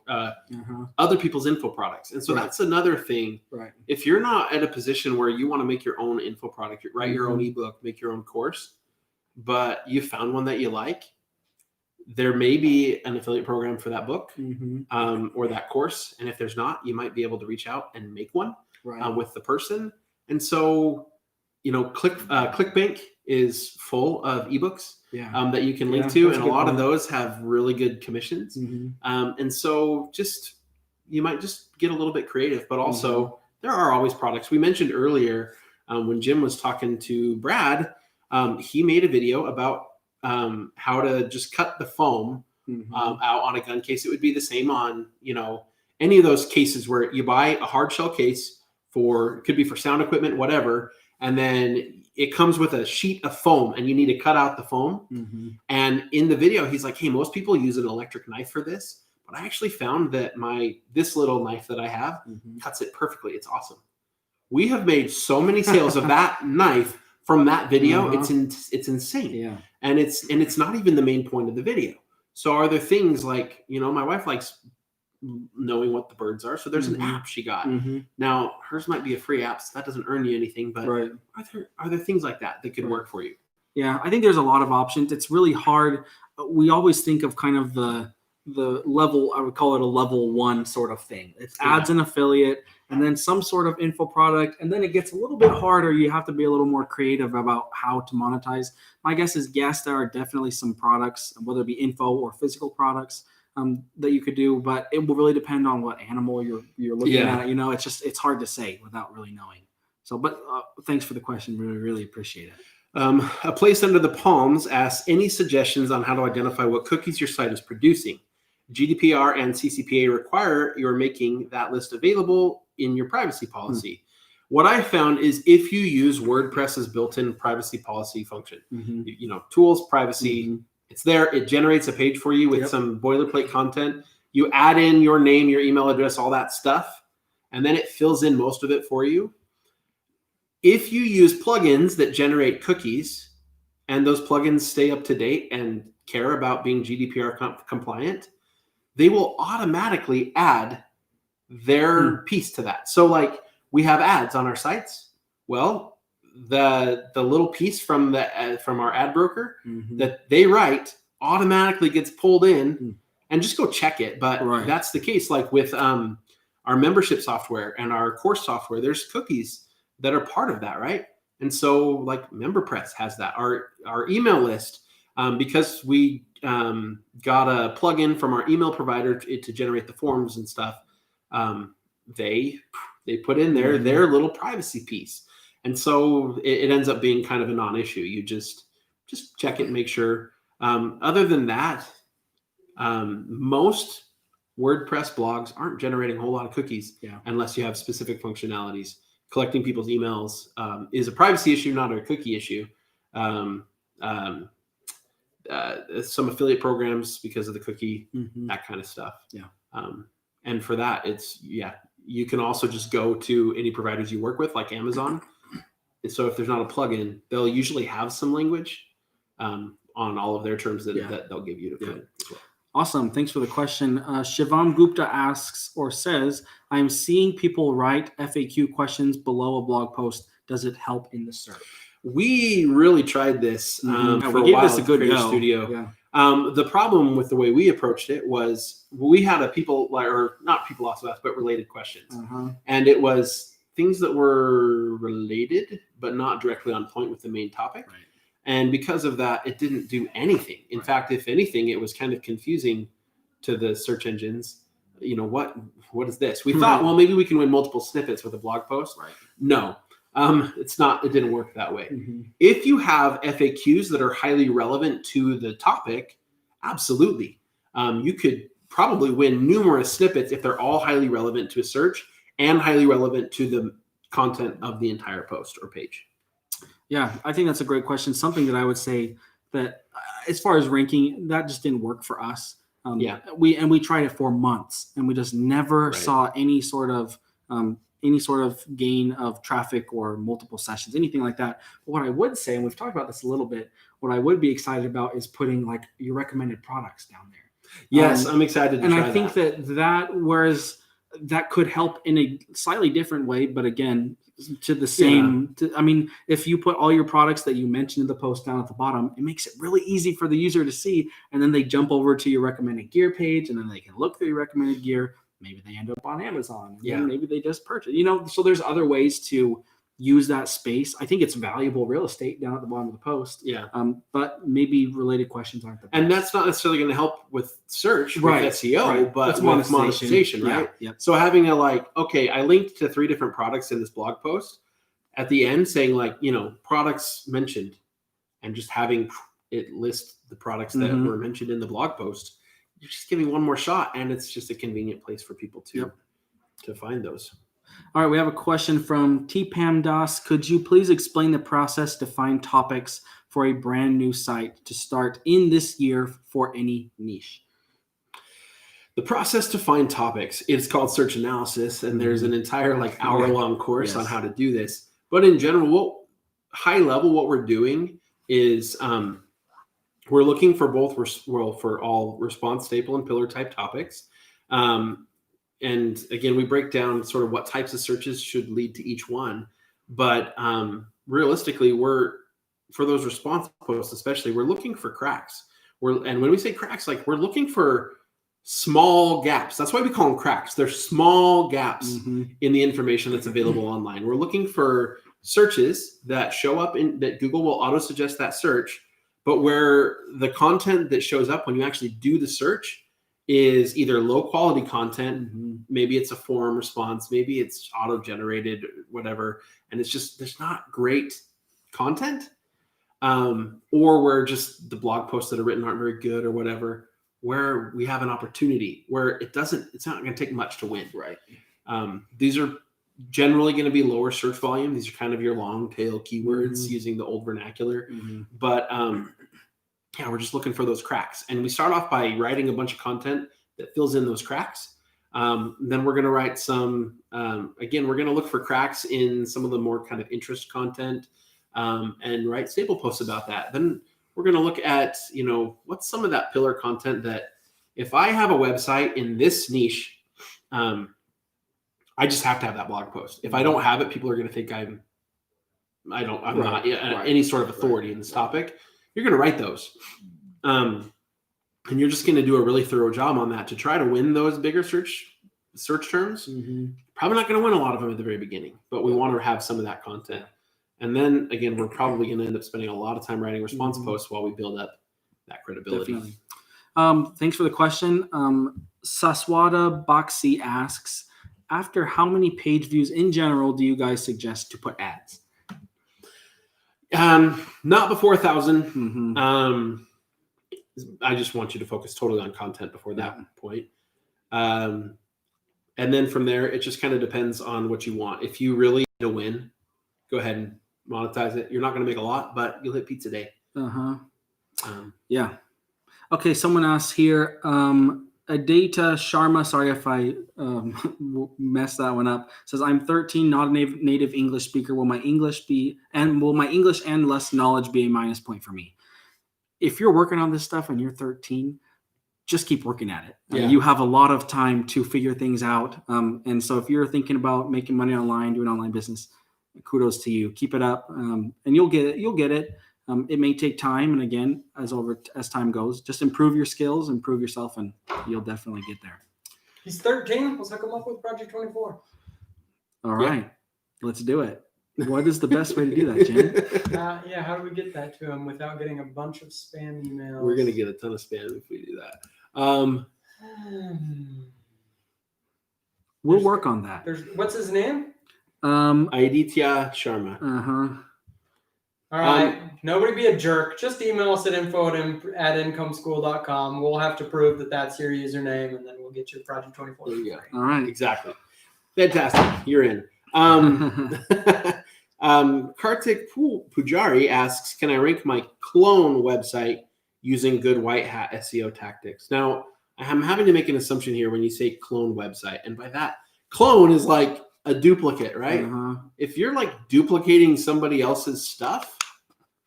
other people's info products, and so that's another thing. Right. If you're not at a position where you want to make your own info product, write your own ebook, make your own course, but you found one that you like, there may be an affiliate program for that book or that course, and if there's not, you might be able to reach out and make one with the person. And so, ClickBank is full of ebooks that you can link to, and a lot of those have really good commissions. And so you might just get a little bit creative, but also there are always products. We mentioned earlier when Jim was talking to Brad, he made a video about how to just cut the foam out on a gun case. It would be the same on, any of those cases where you buy a hard shell case could be for sound equipment, whatever. And then it comes with a sheet of foam and you need to cut out the foam. And in the video, he's like, hey, most people use an electric knife for this, but I actually found that this little knife that I have cuts it perfectly. It's awesome. We have made so many sales of that knife from that video. It's insane. Yeah. And it's not even the main point of the video. So are there things like, my wife likes knowing what the birds are. So there's an app she got. Now hers might be a free app, so that doesn't earn you anything, but are there things like that could work for you? Yeah, I think there's a lot of options. It's really hard. We always think of kind of the level, I would call it a level 1 sort of thing. It's ads and affiliate, and then some sort of info product. And then it gets a little bit harder. You have to be a little more creative about how to monetize. My guess is, yes, there are definitely some products, whether it be info or physical products, that you could do, but it will really depend on what animal you're looking at. It's hard to say without really knowing. So, but thanks for the question. Really, really appreciate it. A Place Under the Palms asks, any suggestions on how to identify what cookies your site is producing? GDPR and CCPA require you're making that list available in your privacy policy. What I found is if you use WordPress's built-in privacy policy function, tools, privacy, it's there. It generates a page for you with some boilerplate content. You add in your name, your email address, all that stuff, and then it fills in most of it for you. If you use plugins that generate cookies and those plugins stay up to date and care about being GDPR compliant, they will automatically add their piece to that. So like we have ads on our sites. Well, the little piece from our ad broker that they write automatically gets pulled in, and just go check it. But that's the case. Like with our membership software and our course software, there's cookies that are part of that, right? And so like MemberPress has that. Our email list, because we got a plugin from our email provider to generate the forms and stuff, they put in their little privacy piece. And so it ends up being kind of a non-issue. You just check it and make sure. Other than that, most WordPress blogs aren't generating a whole lot of cookies unless you have specific functionalities. Collecting people's emails is a privacy issue, not a cookie issue. Some affiliate programs because of the cookie, that kind of stuff. And for that, you can also just go to any providers you work with, like Amazon. And so if there's not a plugin, they'll usually have some language on all of their terms that they'll give you to put in as well. Awesome. Thanks for the question. Shivam Gupta asks or says, I'm seeing people write FAQ questions below a blog post. Does it help in the search? We really tried this for we gave a while this a good Creator go. Studio. Yeah. The problem with the way we approached it was we had not people also asked, but related questions. And it was things that were related, but not directly on point with the main topic. Right. And because of that, it didn't do anything. In fact, if anything, it was kind of confusing to the search engines. What is this? We thought, well, maybe we can win multiple snippets with a blog post. Right. No. It's not. It didn't work that way. Mm-hmm. If you have FAQs that are highly relevant to the topic, absolutely, you could probably win numerous snippets if they're all highly relevant to a search and highly relevant to the content of the entire post or page. Yeah, I think that's a great question. Something that I would say that as far as ranking, that just didn't work for us. We tried it for months and we just never saw any sort of gain of traffic or multiple sessions, anything like that. But what I would say, and we've talked about this a little bit, what I would be excited about is putting like your recommended products down there. Yes, I'm excited to and try I think whereas that could help in a slightly different way, but again, to the same, I mean, if you put all your products that you mentioned in the post down at the bottom, it makes it really easy for the user to see. And then they jump over to your recommended gear page and then they can look through your recommended gear. Maybe they end up on Amazon. And maybe they just purchase, so there's other ways to use that space. I think it's valuable real estate down at the bottom of the post. Yeah. But maybe related questions aren't the best. And that's not necessarily going to help with search, with Right, SEO, right. but It's with monetization, right? Yeah, yep. So having I linked to 3 different products in this blog post at the end saying products mentioned and just having it list the products that were mentioned in the blog post. You're just giving one more shot and it's just a convenient place for people to find those. All right, we have a question from T. Pam Das. Could you please explain the process to find topics for a brand new site to start in this year for any niche? The process to find topics, it's called search analysis, and there's an entire hour-long course on how to do this. But in general, high level, what we're doing is we're looking for both for all response staple and pillar type topics. And again, we break down sort of what types of searches should lead to each one. But realistically, for those response posts, especially, we're looking for cracks. And when we say cracks, we're looking for small gaps. That's why we call them cracks. They're small gaps in the information that's available online. We're looking for searches that show up that Google will auto suggest that search, but where the content that shows up when you actually do the search is either low quality content, maybe it's a forum response, maybe it's auto generated, whatever, and it's just there's not great content, or where just the blog posts that are written aren't very good or whatever, where we have an opportunity where it's not going to take much to win. Right. These are generally going to be lower search volume. These are kind of your long tail keywords using the old vernacular, but we're just looking for those cracks. And we start off by writing a bunch of content that fills in those cracks. Then we're going to write some, again, we're going to look for cracks in some of the more kind of interest content, and write staple posts about that. Then we're going to look at, what's some of that pillar content that if I have a website in this niche, I just have to have that blog post. If I don't have it, people are going to think I'm not any sort of authority in this topic. You're going to write those. And you're just going to do a really thorough job on that to try to win those bigger search terms. Probably not going to win a lot of them at the very beginning, but we want to have some of that content. And then again, we're probably going to end up spending a lot of time writing response posts while we build up that credibility. Definitely. Thanks for the question. Saswada Boxy asks, after how many page views in general do you guys suggest to put ads? Not before 1,000. I just want you to focus totally on content before that point. And then from there, it just kind of depends on what you want. If you really need to win, go ahead and monetize it. You're not going to make a lot, but you'll hit pizza day. Yeah. Okay. Someone asks here, Adeta Sharma, sorry if I messed that one up, says, I'm 13, not a native English speaker. Will my English and less knowledge be a minus point for me? If you're working on this stuff and you're 13, just keep working at it. You have a lot of time to figure things out. And so if you're thinking about making money online, doing online business, kudos to you. Keep it up, and you'll get it. It may take time, and again, as time goes, just improve your skills, improve yourself, and you'll definitely get there. He's 13. Let's hook him up with Project 24. All right, let's do it. What is the best way to do that, Jen? How do we get that to him without getting a bunch of spam emails? We're going to get a ton of spam if we do that. We'll work on that. What's his name? Aditya Sharma. All right. Nobody be a jerk. Just email us at info@incomeschool.com. We'll have to prove that that's your username, and then we'll get you Project 24. There you go. All right. Exactly. Fantastic. You're in. Kartik Pujari asks, can I rank my clone website using good white hat SEO tactics? Now, I'm having to make an assumption here when you say clone website. And by that, clone is like a duplicate, right? If you're like duplicating somebody else's stuff,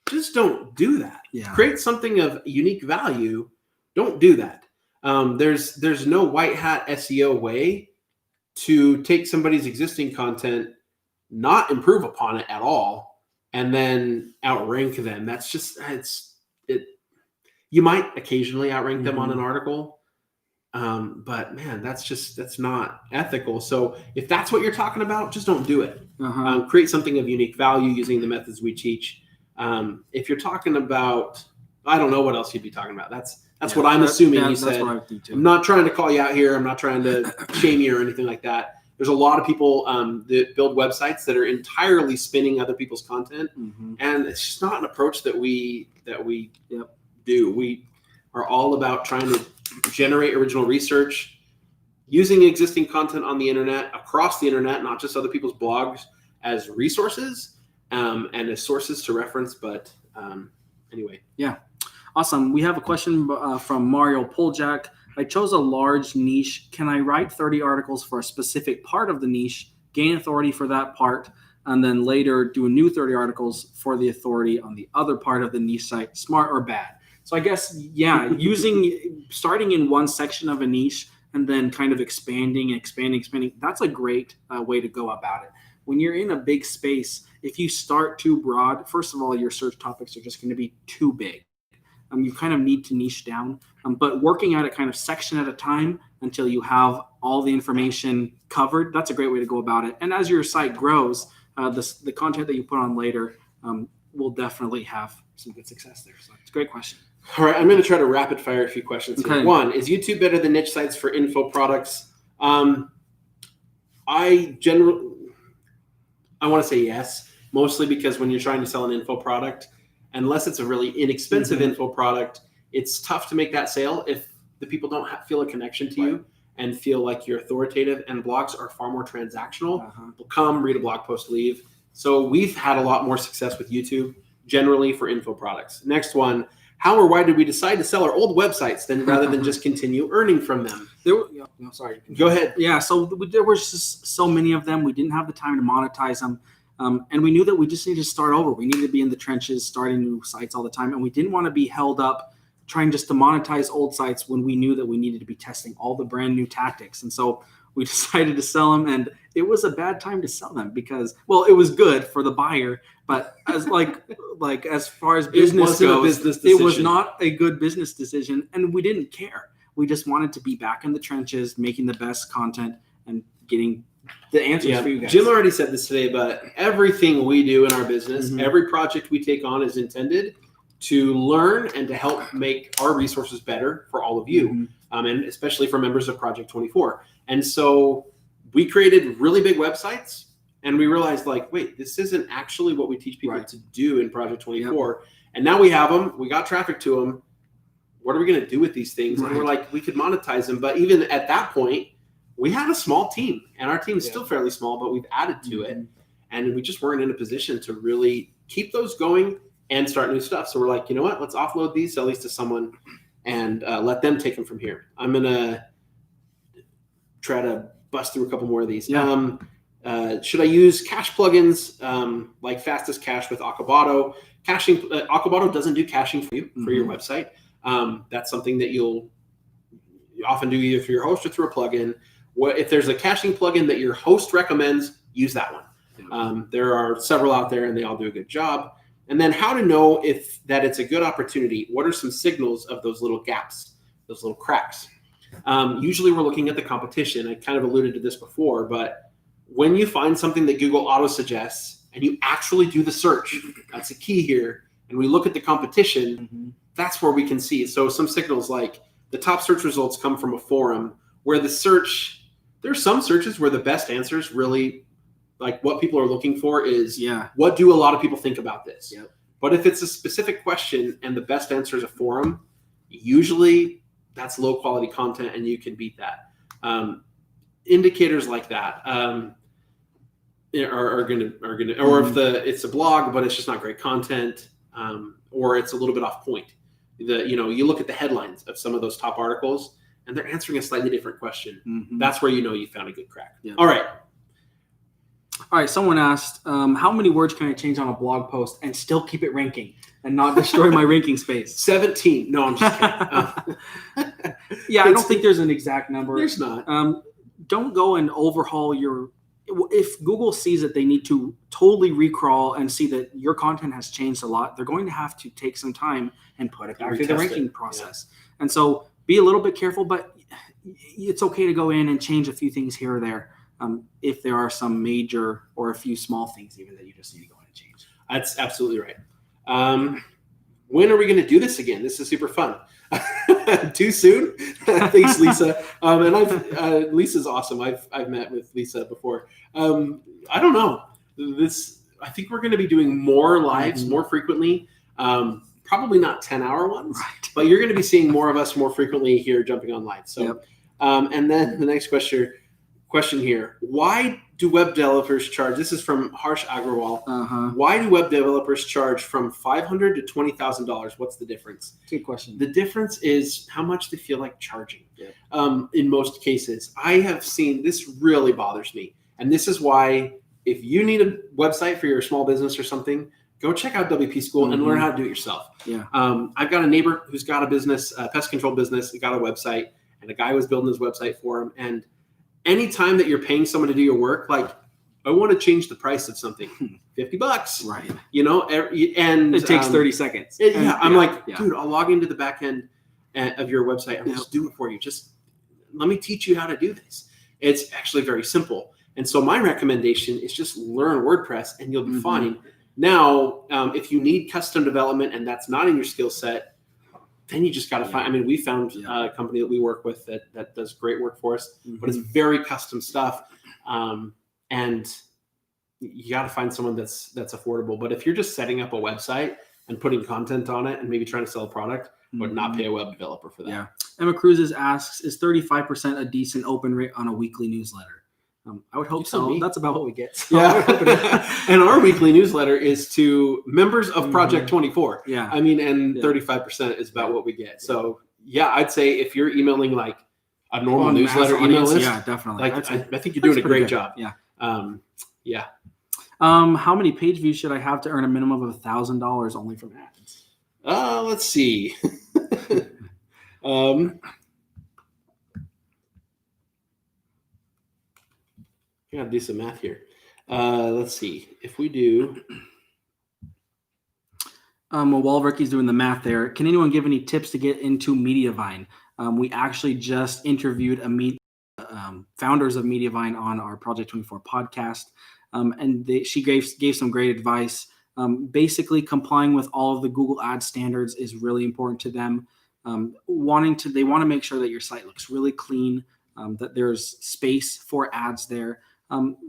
just don't do that. Yeah. Create something of unique value. Don't do that. There's no white hat SEO way to take somebody's existing content, not improve upon it at all, and then outrank them. That's just you might occasionally outrank them on an article, but man, that's not ethical. So if that's what you're talking about, just don't do it. Create something of unique value using the methods we teach. If you're talking about, I don't know what else you'd be talking about. That's what I'm assuming you said. I'm not trying to call you out here. I'm not trying to shame you or anything like that. There's a lot of people that build websites that are entirely spinning other people's content, and it's just not an approach that we do. We are all about trying to generate original research, using existing content on the internet, across the internet, not just other people's blogs, as resources and as sources to reference. But anyway. Yeah. Awesome. We have a question from Mario Poljak. I chose a large niche. Can I write 30 articles for a specific part of the niche, gain authority for that part, and then later do a new 30 articles for the authority on the other part of the niche site? Smart or bad? So I guess, yeah, starting in one section of a niche and then kind of expanding. That's a great way to go about it. When you're in a big space, if you start too broad, first of all, your search topics are just going to be too big. You kind of need to niche down, but working at it kind of section at a time until you have all the information covered, that's a great way to go about it. And as your site grows, the content that you put on later will definitely have some good success there. So it's a great question. All right, I'm going to try to rapid fire a few questions here. Okay. One, is YouTube better than niche sites for info products? I want to say yes, mostly because when you're trying to sell an info product, unless it's a really inexpensive info product, it's tough to make that sale if the people don't feel a connection to you and feel like you're authoritative. And blogs are far more transactional. They'll come, read a blog post, leave. So we've had a lot more success with YouTube generally for info products. Next one, how or why did we decide to sell our old websites rather than just continue earning from them? Sorry. Go ahead. Yeah, so there was just so many of them. We didn't have the time to monetize them. And we knew that we just needed to start over. We needed to be in the trenches, starting new sites all the time. And we didn't want to be held up trying just to monetize old sites when we knew that we needed to be testing all the brand new tactics. And so we decided to sell them. And it was a bad time to sell them because, well, it was good for the buyer. But as as far as business goes, it was not a good business decision. And we didn't care. We just wanted to be back in the trenches, making the best content and getting the answers for you guys. Jim already said this today, but everything we do in our business, every project we take on is intended to learn and to help make our resources better for all of you, and especially for members of Project 24. And so we created really big websites and we realized wait, this isn't actually what we teach people to do in Project 24. And now we have them, we got traffic to them. What are we going to do with these things? And we're like, we could monetize them. But even at that point, we had a small team, and our team is still fairly small, but we've added to it. And we just weren't in a position to really keep those going and start new stuff. So we're like, you know what? Let's offload these, sell these to someone, and let them take them from here. I'm going to try to bust through a couple more of these. Should I use cache plugins like Fastest Cache with Akabato? Caching, Akabato doesn't do caching for you, for your website. That's something that you often do either through your host or through a plugin. If there's a caching plugin that your host recommends, use that one. There are several out there and they all do a good job. And then how to know that it's a good opportunity. What are some signals of those little gaps, those little cracks? Usually we're looking at the competition. I kind of alluded to this before, but when you find something that Google auto suggests and you actually do the search, that's the key here. And we look at the competition, that's where we can see. So some signals like the top search results come from a forum where the search, there's some searches where the best answers really like what people are looking for is Yeah. what do a lot of people think about this? Yep. But if it's a specific question and the best answer is a forum, usually that's low quality content and you can beat that. Indicators like that are gonna, or if it's a blog but it's just not great content, or it's a little bit off point. You look at the headlines of some of those top articles and they're answering a slightly different question. Mhm. That's where you found a good crack. Yeah. All right. All right, someone asked, how many words can I change on a blog post and still keep it ranking and not destroy my ranking space? 17. No, I'm just kidding. Yeah, I don't think there's an exact number. There's not. Don't go and overhaul your. If Google sees that they need to totally recrawl and see that your content has changed a lot, they're going to have to take some time and put it back through the Retest ranking it. process. And so be a little bit careful, but it's okay to go in and change a few things here or there. If there are some major or a few small things even that you just need to go in and change. That's absolutely right. When are we going to do this again? This is super fun. Too soon? Thanks, Lisa. And Lisa's awesome. I've met with Lisa before. I don't know. I think we're going to be doing more lives more frequently. Probably not 10-hour ones, but you're going to be seeing more of us more frequently here jumping on live. So, and then the next question here: why do web developers charge? This is from Harsh Agrawal. Why do web developers charge from $500 to $20,000? What's the difference? Good question. The difference is how much they feel like charging. In most cases, I have seen this really bothers me, and this is why if you need a website for your small business or something, go check out WP School and learn how to do it yourself. Yeah. I've got a neighbor who's got a business, a pest control business. He got a website, and a guy was building his website for him. And anytime that you're paying someone to do your work, like, I want to change the price of something, $50, Right. And It takes 30 seconds. I'm like, dude, I'll log into the back end of your website and just do it for you. Just let me teach you how to do this. It's actually very simple. And so my recommendation is just learn WordPress and you'll be fine. Now, if you need custom development and that's not in your skill set, then you just got to find. I mean, we found a company that we work with that does great work for us, but it's very custom stuff, and you got to find someone that's affordable. But if you're just setting up a website and putting content on it and maybe trying to sell a product, would not pay a web developer for that. Yeah. Emma Cruzes asks, is 35% a decent open rate on a weekly newsletter? I would hope so. That's about what we get. So And our weekly newsletter is to members of Project 24. Yeah. I mean, and 35% is about what we get. So yeah, I'd say if you're emailing like a normal newsletter email list, yeah, definitely. Like, I think you're doing a great job. Yeah. Yeah. How many page views should I have to earn a minimum of $1,000 only from ads? Let's see. I gotta do some math here. Let's see. If we do, while Ricky's doing the math there, can anyone give any tips to get into Mediavine? We actually just interviewed founders of Mediavine on our Project 24 podcast, and she gave some great advice. Basically, complying with all of the Google Ads standards is really important to them. They want to make sure that your site looks really clean, that there's space for ads there.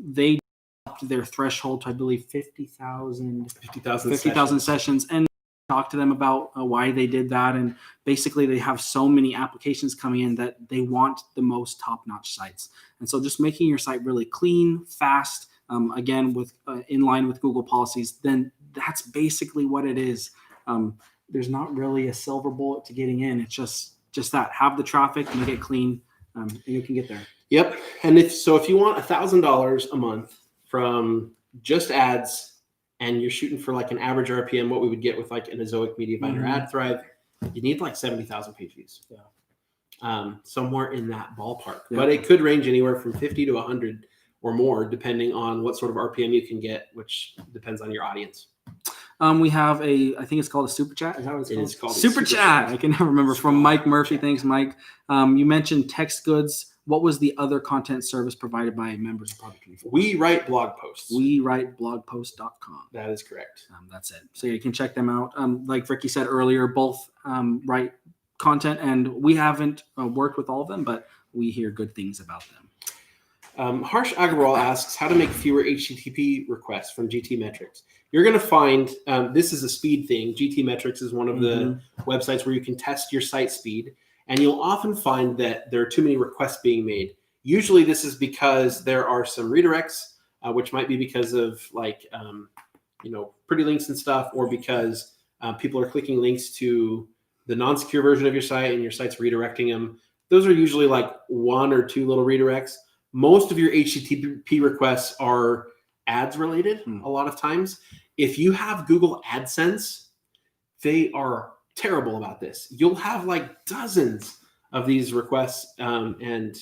They upped their threshold to, I believe, 50,000 sessions, and talk to them about why they did that. And basically, they have so many applications coming in that they want the most top-notch sites. And so, just making your site really clean, fast, again with in line with Google policies, then that's basically what it is. There's not really a silver bullet to getting in. It's just that have the traffic, make it clean, and you can get there. Yep. And if you want $1,000 a month from just ads, and you're shooting for like an average RPM, what we would get with like an Ezoic, Mediavine, or AdThrive, you need like 70,000 page views. Yeah. Somewhere in that ballpark. Yeah. But it could range anywhere from 50 to 100 or more, depending on what sort of RPM you can get, which depends on your audience. We have I think it's called a super chat. Is that what it's called? It is called super chat. I can never remember. From Mike Murphy. Thanks, Mike. You mentioned text goods. What was the other content service provided by members of Project 24? We write blog posts. We write blogpost.com. That is correct. That's it. So you can check them out. Like Ricky said earlier, both write content, and we haven't worked with all of them, but we hear good things about them. Harsh Agarwal asks how to make fewer HTTP requests from GTmetrix. You're going to find this is a speed thing. GTmetrix is one of the websites where you can test your site speed, and you'll often find that there are too many requests being made. Usually this is because there are some redirects, which might be because of pretty links and stuff, or because people are clicking links to the non-secure version of your site and your site's redirecting them. Those are usually like 1 or 2 little redirects. Most of your HTTP requests are ads related a lot of times. If you have Google AdSense, they are terrible about this. You'll have like dozens of these requests, and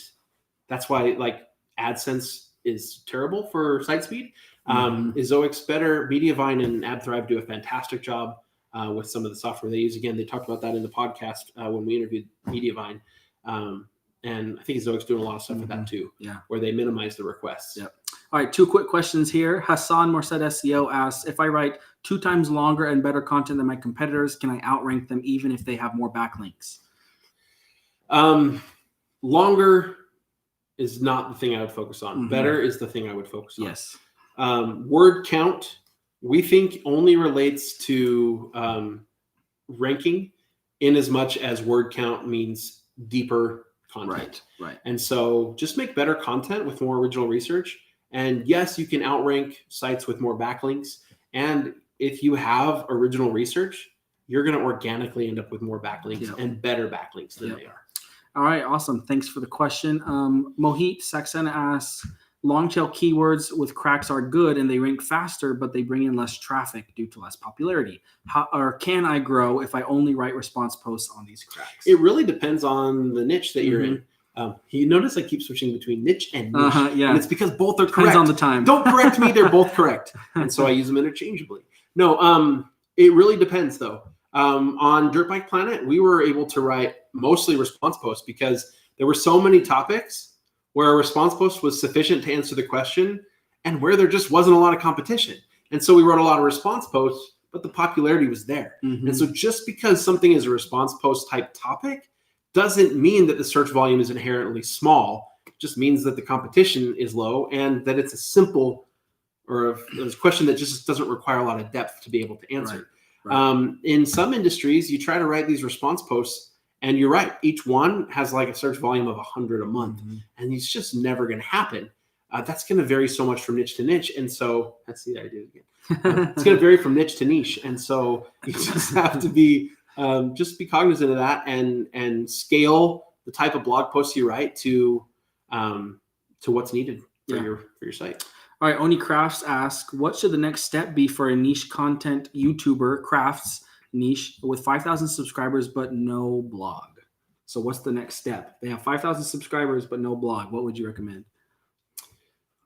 that's why like AdSense is terrible for site speed. Ezoic's better. Mediavine and AdThrive do a fantastic job with some of the software they use. Again, they talked about that in the podcast when we interviewed Mediavine. And I think Ezoic's doing a lot of stuff with that too, where they minimize the requests. Yep. All right, 2 quick questions here. Hassan Morset SEO asks, if I write 2 times longer and better content than my competitors, can I outrank them even if they have more backlinks? Longer is not the thing I would focus on. Better is the thing I would focus on. Yes. Word count, we think only relates to ranking in as much as word count means deeper content. Right. And so just make better content with more original research. And yes, you can outrank sites with more backlinks. And if you have original research, you're going to organically end up with more backlinks and better backlinks than they are. All right, awesome. Thanks for the question. Mohit Saxena asks, long tail keywords with cracks are good and they rank faster, but they bring in less traffic due to less popularity. Can I grow if I only write response posts on these cracks? It really depends on the niche that you're in. You notice I keep switching between niche and niche. And it's because both are correct. Depends on the time. Don't correct me. They're both correct. And so I use them interchangeably. No, it really depends though. On Dirt Bike Planet, we were able to write mostly response posts because there were so many topics where a response post was sufficient to answer the question and where there just wasn't a lot of competition. And so we wrote a lot of response posts, but the popularity was there. And so just because something is a response post type topic doesn't mean that the search volume is inherently small. It just means that the competition is low and that it's a simple or a question that just doesn't require a lot of depth to be able to answer. In some industries, you try to write these response posts, and you're right, each one has like a search volume of 100 a month, and it's just never going to happen. That's going to vary so much from niche to niche, and so that's the idea again. It's going to vary from niche to niche, and so you just have to be be cognizant of that and scale the type of blog posts you write to what's needed for your site. All right, Oni Crafts asks, what should the next step be for a niche content YouTuber, crafts niche, with 5,000 subscribers but no blog? So what's the next step? They have 5,000 subscribers but no blog. What would you recommend?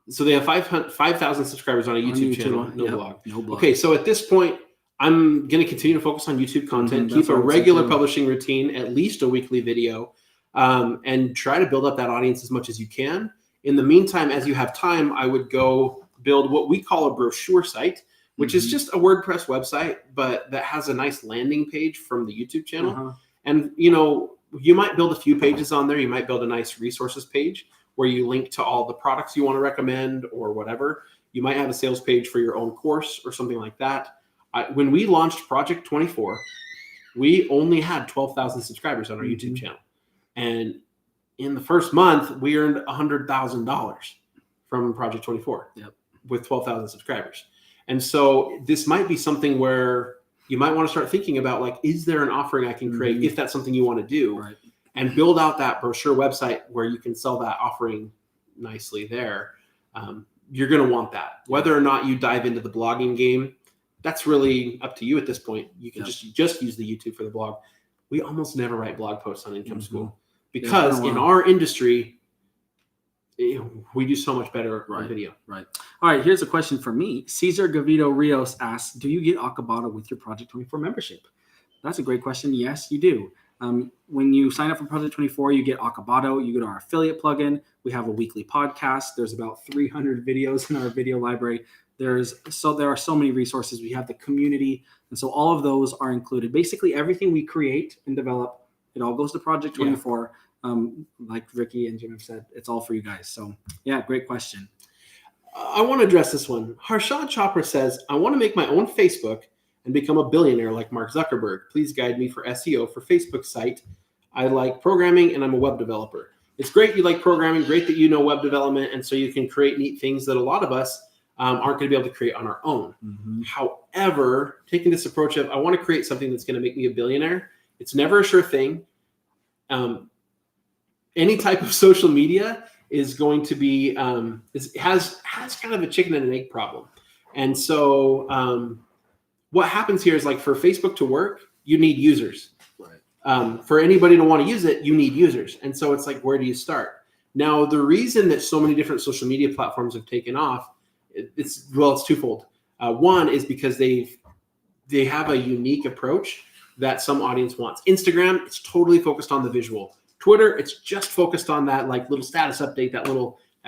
So they have 5,000 subscribers on a YouTube channel, no blog. No blog. Okay, so at this point, I'm going to continue to focus on YouTube content, keep a regular publishing routine, at least a weekly video, and try to build up that audience as much as you can. In the meantime, as you have time, I would go build what we call a brochure site, which is just a WordPress website, but that has a nice landing page from the YouTube channel. And, you might build a few pages on there. You might build a nice resources page where you link to all the products you want to recommend or whatever. You might have a sales page for your own course or something like that. When we launched Project 24, we only had 12,000 subscribers on our YouTube channel. And in the first month, we earned $100,000 from Project 24 with 12,000 subscribers. And so this might be something where you might want to start thinking about, like, is there an offering I can create if that's something you want to do, and build out that brochure website where you can sell that offering nicely there. You're going to want that. Whether or not you dive into the blogging game, that's really up to you at this point. You can just use the YouTube for the blog. We almost never write blog posts on Income School because in our industry, we do so much better on video. All right, here's a question for me. Cesar Gavito Rios asks, do you get Akabata with your Project 24 membership? That's a great question. Yes, you do. When you sign up for Project 24, you get Akabata. You get our affiliate plugin. We have a weekly podcast. There's about 300 videos in our video library. There are so many resources. We have the community. And so all of those are included. Basically, everything we create and develop, it all goes to Project 24. like Ricky and Jim have said, it's all for you guys. So yeah, great question. I want to address this one. Harshad Chopra says, I want to make my own Facebook and become a billionaire like Mark Zuckerberg. Please guide me for SEO for Facebook site. I like programming and I'm a web developer. It's great you like programming, great that you know web development, and so you can create neat things that a lot of us aren't going to be able to create on our own. However, taking this approach of I want to create something that's going to make me a billionaire, it's never a sure thing. Any type of social media is going to be has kind of a chicken and an egg problem. And so what happens here is, like, for Facebook to work, you need users. For anybody to want to use it, you need users. And so it's like, where do you start? Now, the reason that so many different social media platforms have taken off, it's twofold. One is because they have a unique approach that some audience wants. Instagram, it's totally focused on the visual. Twitter, it's just focused on that, like, little status update, that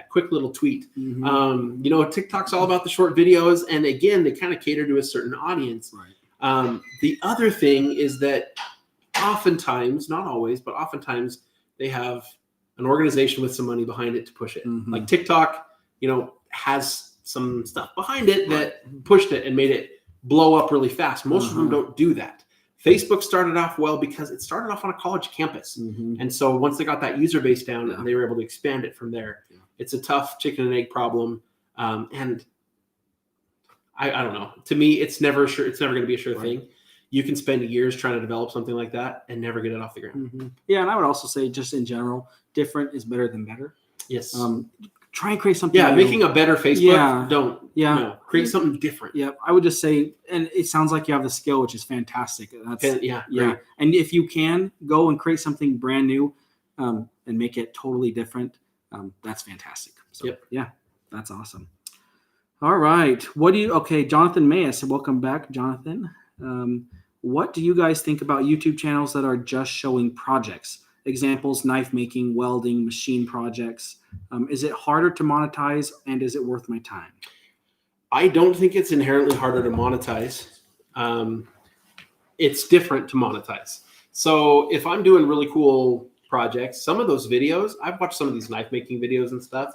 quick little tweet. TikTok's all about the short videos, and again, they kind of cater to a certain audience. The other thing is that oftentimes, not always, but oftentimes, they have an organization with some money behind it to push it. Like TikTok, has some stuff behind it that pushed it and made it blow up really fast. Most of them don't do that. Facebook started off well because it started off on a college campus. And so once they got that user base down, they were able to expand it from there. It's a tough chicken and egg problem. And I don't know. To me, it's never sure. It's never going to be a sure thing. You can spend years trying to develop something like that and never get it off the ground. Yeah, and I would also say, just in general, different is better than better. Yes. Try and create something. Yeah, new. making a better Facebook. Don't. Yeah. No, create something different. Yeah, I would just say, and it sounds like you have the skill, which is fantastic. That's yeah. Great. And if you can go and create something brand new, and make it totally different, that's fantastic. So yeah, that's awesome. All right. Jonathan Mayes, welcome back, Jonathan. What do you guys think about YouTube channels that are just showing projects? Examples: knife making, welding, machine projects. Is it harder to monetize, and is it worth my time? I don't think it's inherently harder to monetize. It's different to monetize. So if I'm doing really cool projects, some of those videos, I've watched some of these knife making videos and stuff,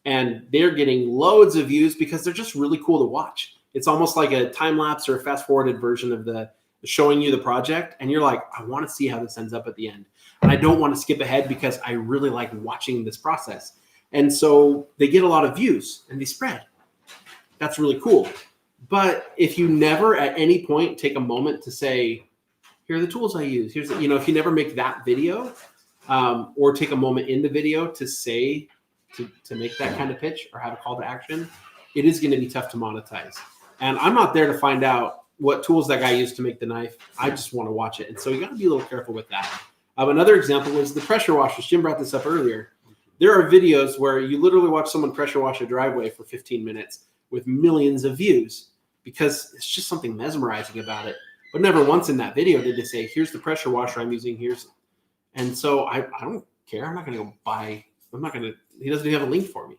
and they're getting loads of views because they're just really cool to watch. It's almost like a time lapse or a fast forwarded version of showing you the project, and you're like, I want to see how this ends up at the end. And I don't want to skip ahead because I really like watching this process. And so they get a lot of views and they spread. That's really cool. But if you never at any point take a moment to say, here are the tools I use. If you never make that video, or take a moment in the video to say, to make that kind of pitch or have a call to action, it is going to be tough to monetize. And I'm not there to find out what tools that guy used to make the knife. I just want to watch it. And so you got to be a little careful with that. Another example is the pressure washers. Jim brought this up earlier. There are videos where you literally watch someone pressure wash a driveway for 15 minutes with millions of views because it's just something mesmerizing about it. But never once in that video did they say, here's the pressure washer I'm using. And so I don't care. I'm not going to go buy. He doesn't even have a link for me.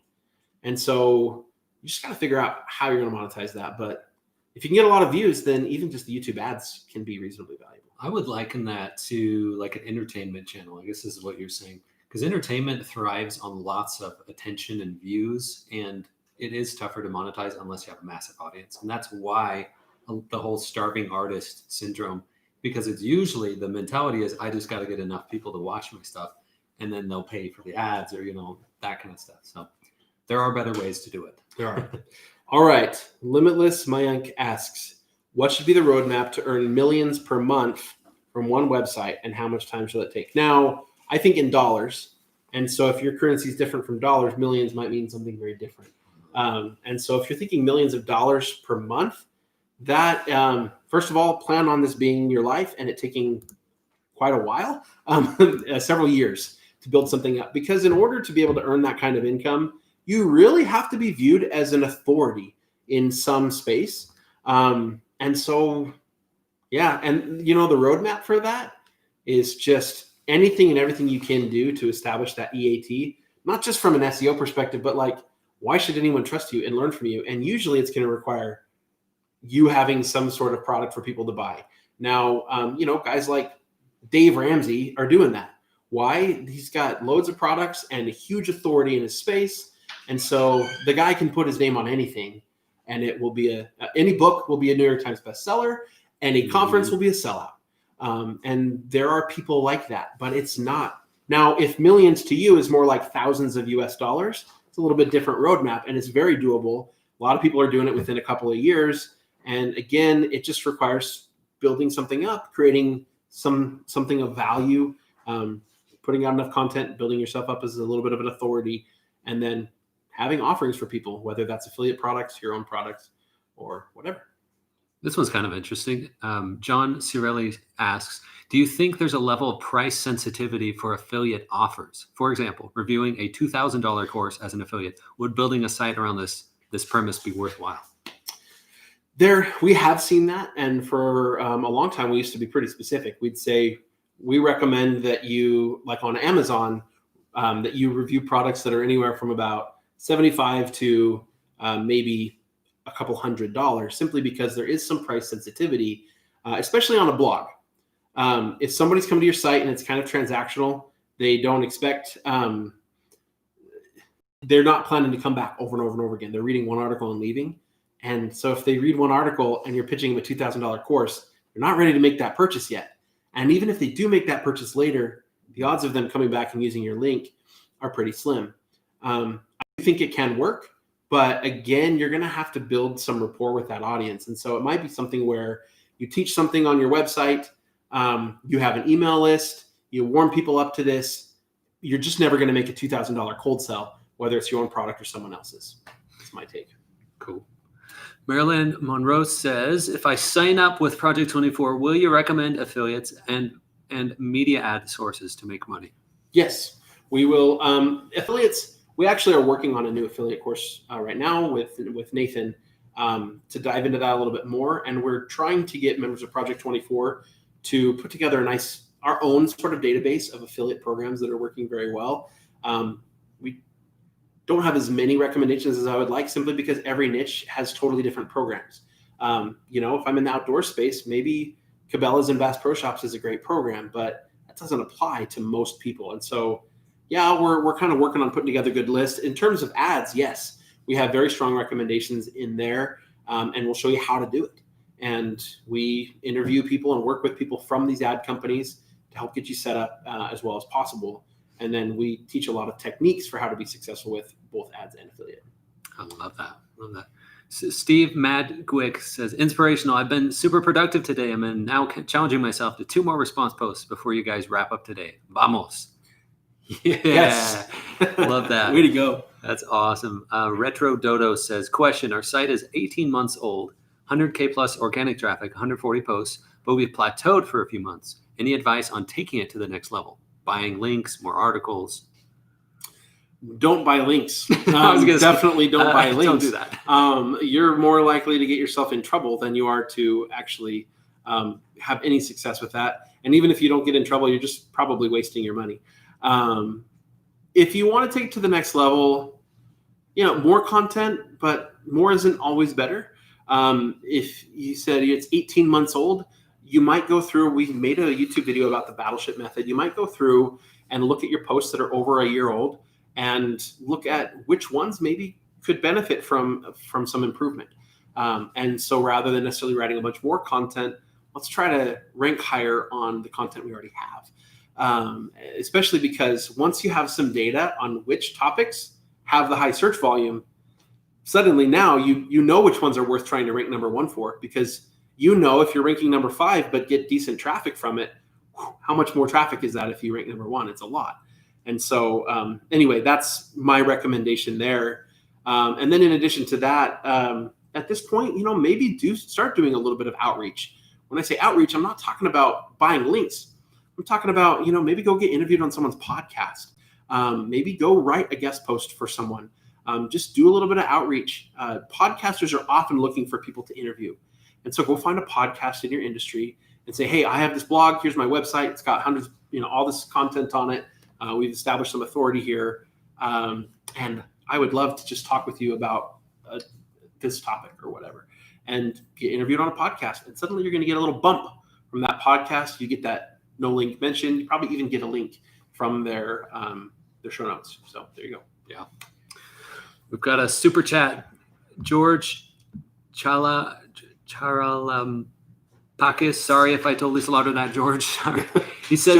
And so you just got to figure out how you're going to monetize that. But if you can get a lot of views, then even just the YouTube ads can be reasonably valuable. I would liken that to like an entertainment channel. I guess this is what you're saying. Because entertainment thrives on lots of attention and views, and it is tougher to monetize unless you have a massive audience. And that's why the whole starving artist syndrome, because it's usually the mentality is, I just got to get enough people to watch my stuff, and then they'll pay for the ads or, that kind of stuff. So there are better ways to do it. There are. All right. Limitless Mayank asks, what should be the roadmap to earn millions per month from one website, and how much time shall it take? Now, I think in dollars. And so if your currency is different from dollars, millions might mean something very different. And so if you're thinking millions of dollars per month, that, first of all, plan on this being your life and it taking quite a while, several years to build something up. Because in order to be able to earn that kind of income, you really have to be viewed as an authority in some space. And so, yeah, and the roadmap for that is just anything and everything you can do to establish that EAT, not just from an SEO perspective, but like, why should anyone trust you and learn from you? And usually it's going to require you having some sort of product for people to buy. Now, guys like Dave Ramsey are doing that. Why? He's got loads of products and a huge authority in his space. And so the guy can put his name on anything, and it will be any book will be a New York Times bestseller, any conference will be a sellout. And there are people like that, but it's not. Now, if millions to you is more like thousands of US dollars, it's a little bit different roadmap, and it's very doable. A lot of people are doing it within a couple of years. And again, it just requires building something up, creating something of value, putting out enough content, building yourself up as a little bit of an authority, and then having offerings for people, whether that's affiliate products, your own products, or whatever. This one's kind of interesting. John Cirelli asks, do you think there's a level of price sensitivity for affiliate offers? For example, reviewing a $2,000 course as an affiliate, would building a site around this premise be worthwhile? We have seen that. And for a long time, we used to be pretty specific. We'd say, we recommend that you, like on Amazon, that you review products that are anywhere from about $75 to maybe a couple $100, simply because there is some price sensitivity, especially on a blog. If somebody's coming to your site and it's kind of transactional, they don't expect, they're not planning to come back over and over and over again. They're reading one article and leaving. And so if they read one article and you're pitching them a $2,000 course, they're not ready to make that purchase yet. And even if they do make that purchase later, the odds of them coming back and using your link are pretty slim. I think it can work. But again, you're going to have to build some rapport with that audience. And so it might be something where you teach something on your website, you have an email list, you warm people up to this. You're just never going to make a $2,000 cold sell, whether it's your own product or someone else's. That's my take. Cool. Marilyn Monroe says, if I sign up with Project 24, will you recommend affiliates and media ad sources to make money? Yes, we will. Affiliates. We actually are working on a new affiliate course right now with Nathan to dive into that a little bit more. And we're trying to get members of Project 24 to put together our own sort of database of affiliate programs that are working very well. We don't have as many recommendations as I would like, simply because every niche has totally different programs. If I'm in the outdoor space, maybe Cabela's and Bass Pro Shops is a great program, but that doesn't apply to most people. And so, yeah, we're kind of working on putting together a good list. In terms of ads, yes, we have very strong recommendations in there, and we'll show you how to do it. And we interview people and work with people from these ad companies to help get you set up as well as possible. And then we teach a lot of techniques for how to be successful with both ads and affiliate. I love that. Steve Madgwick says, inspirational. I've been super productive today. I'm now challenging myself to 2 more response posts before you guys wrap up today. Vamos. Yeah. Yes. Love that. Way to go. That's awesome. Retro Dodo says, question, our site is 18 months old, 100K plus organic traffic, 140 posts, but we've plateaued for a few months. Any advice on taking it to the next level? Buying links, more articles? Don't buy links. Definitely don't buy links. Don't do that. You're more likely to get yourself in trouble than you are to actually have any success with that. And even if you don't get in trouble, you're just probably wasting your money. If you want to take it to the next level, more content, but more isn't always better. If you said it's 18 months old, you might go through, we made a YouTube video about the Battleship method. You might go through and look at your posts that are over a year old and look at which ones maybe could benefit from some improvement. And so rather than necessarily writing a bunch more content, let's try to rank higher on the content we already have. Especially because once you have some data on which topics have the high search volume, suddenly now you know which ones are worth trying to rank number 1 for, because if you're ranking number 5 but get decent traffic from it, how much more traffic is that if you rank number 1? It's a lot. And so anyway, that's my recommendation there. And then in addition to that, at this point, maybe do start doing a little bit of outreach. When I say outreach, I'm not talking about buying links. I'm talking about, maybe go get interviewed on someone's podcast. Maybe go write a guest post for someone. Just do a little bit of outreach. Podcasters are often looking for people to interview. And so go find a podcast in your industry and say, hey, I have this blog. Here's my website. It's got hundreds, all this content on it. We've established some authority here. And I would love to just talk with you about this topic or whatever, and get interviewed on a podcast. And suddenly you're going to get a little bump from that podcast. You get that no link mentioned. You probably even get a link from their show notes. So there you go. Yeah. We've got a super chat. George Charampakis. Sorry if I totally slaughtered that, George. He says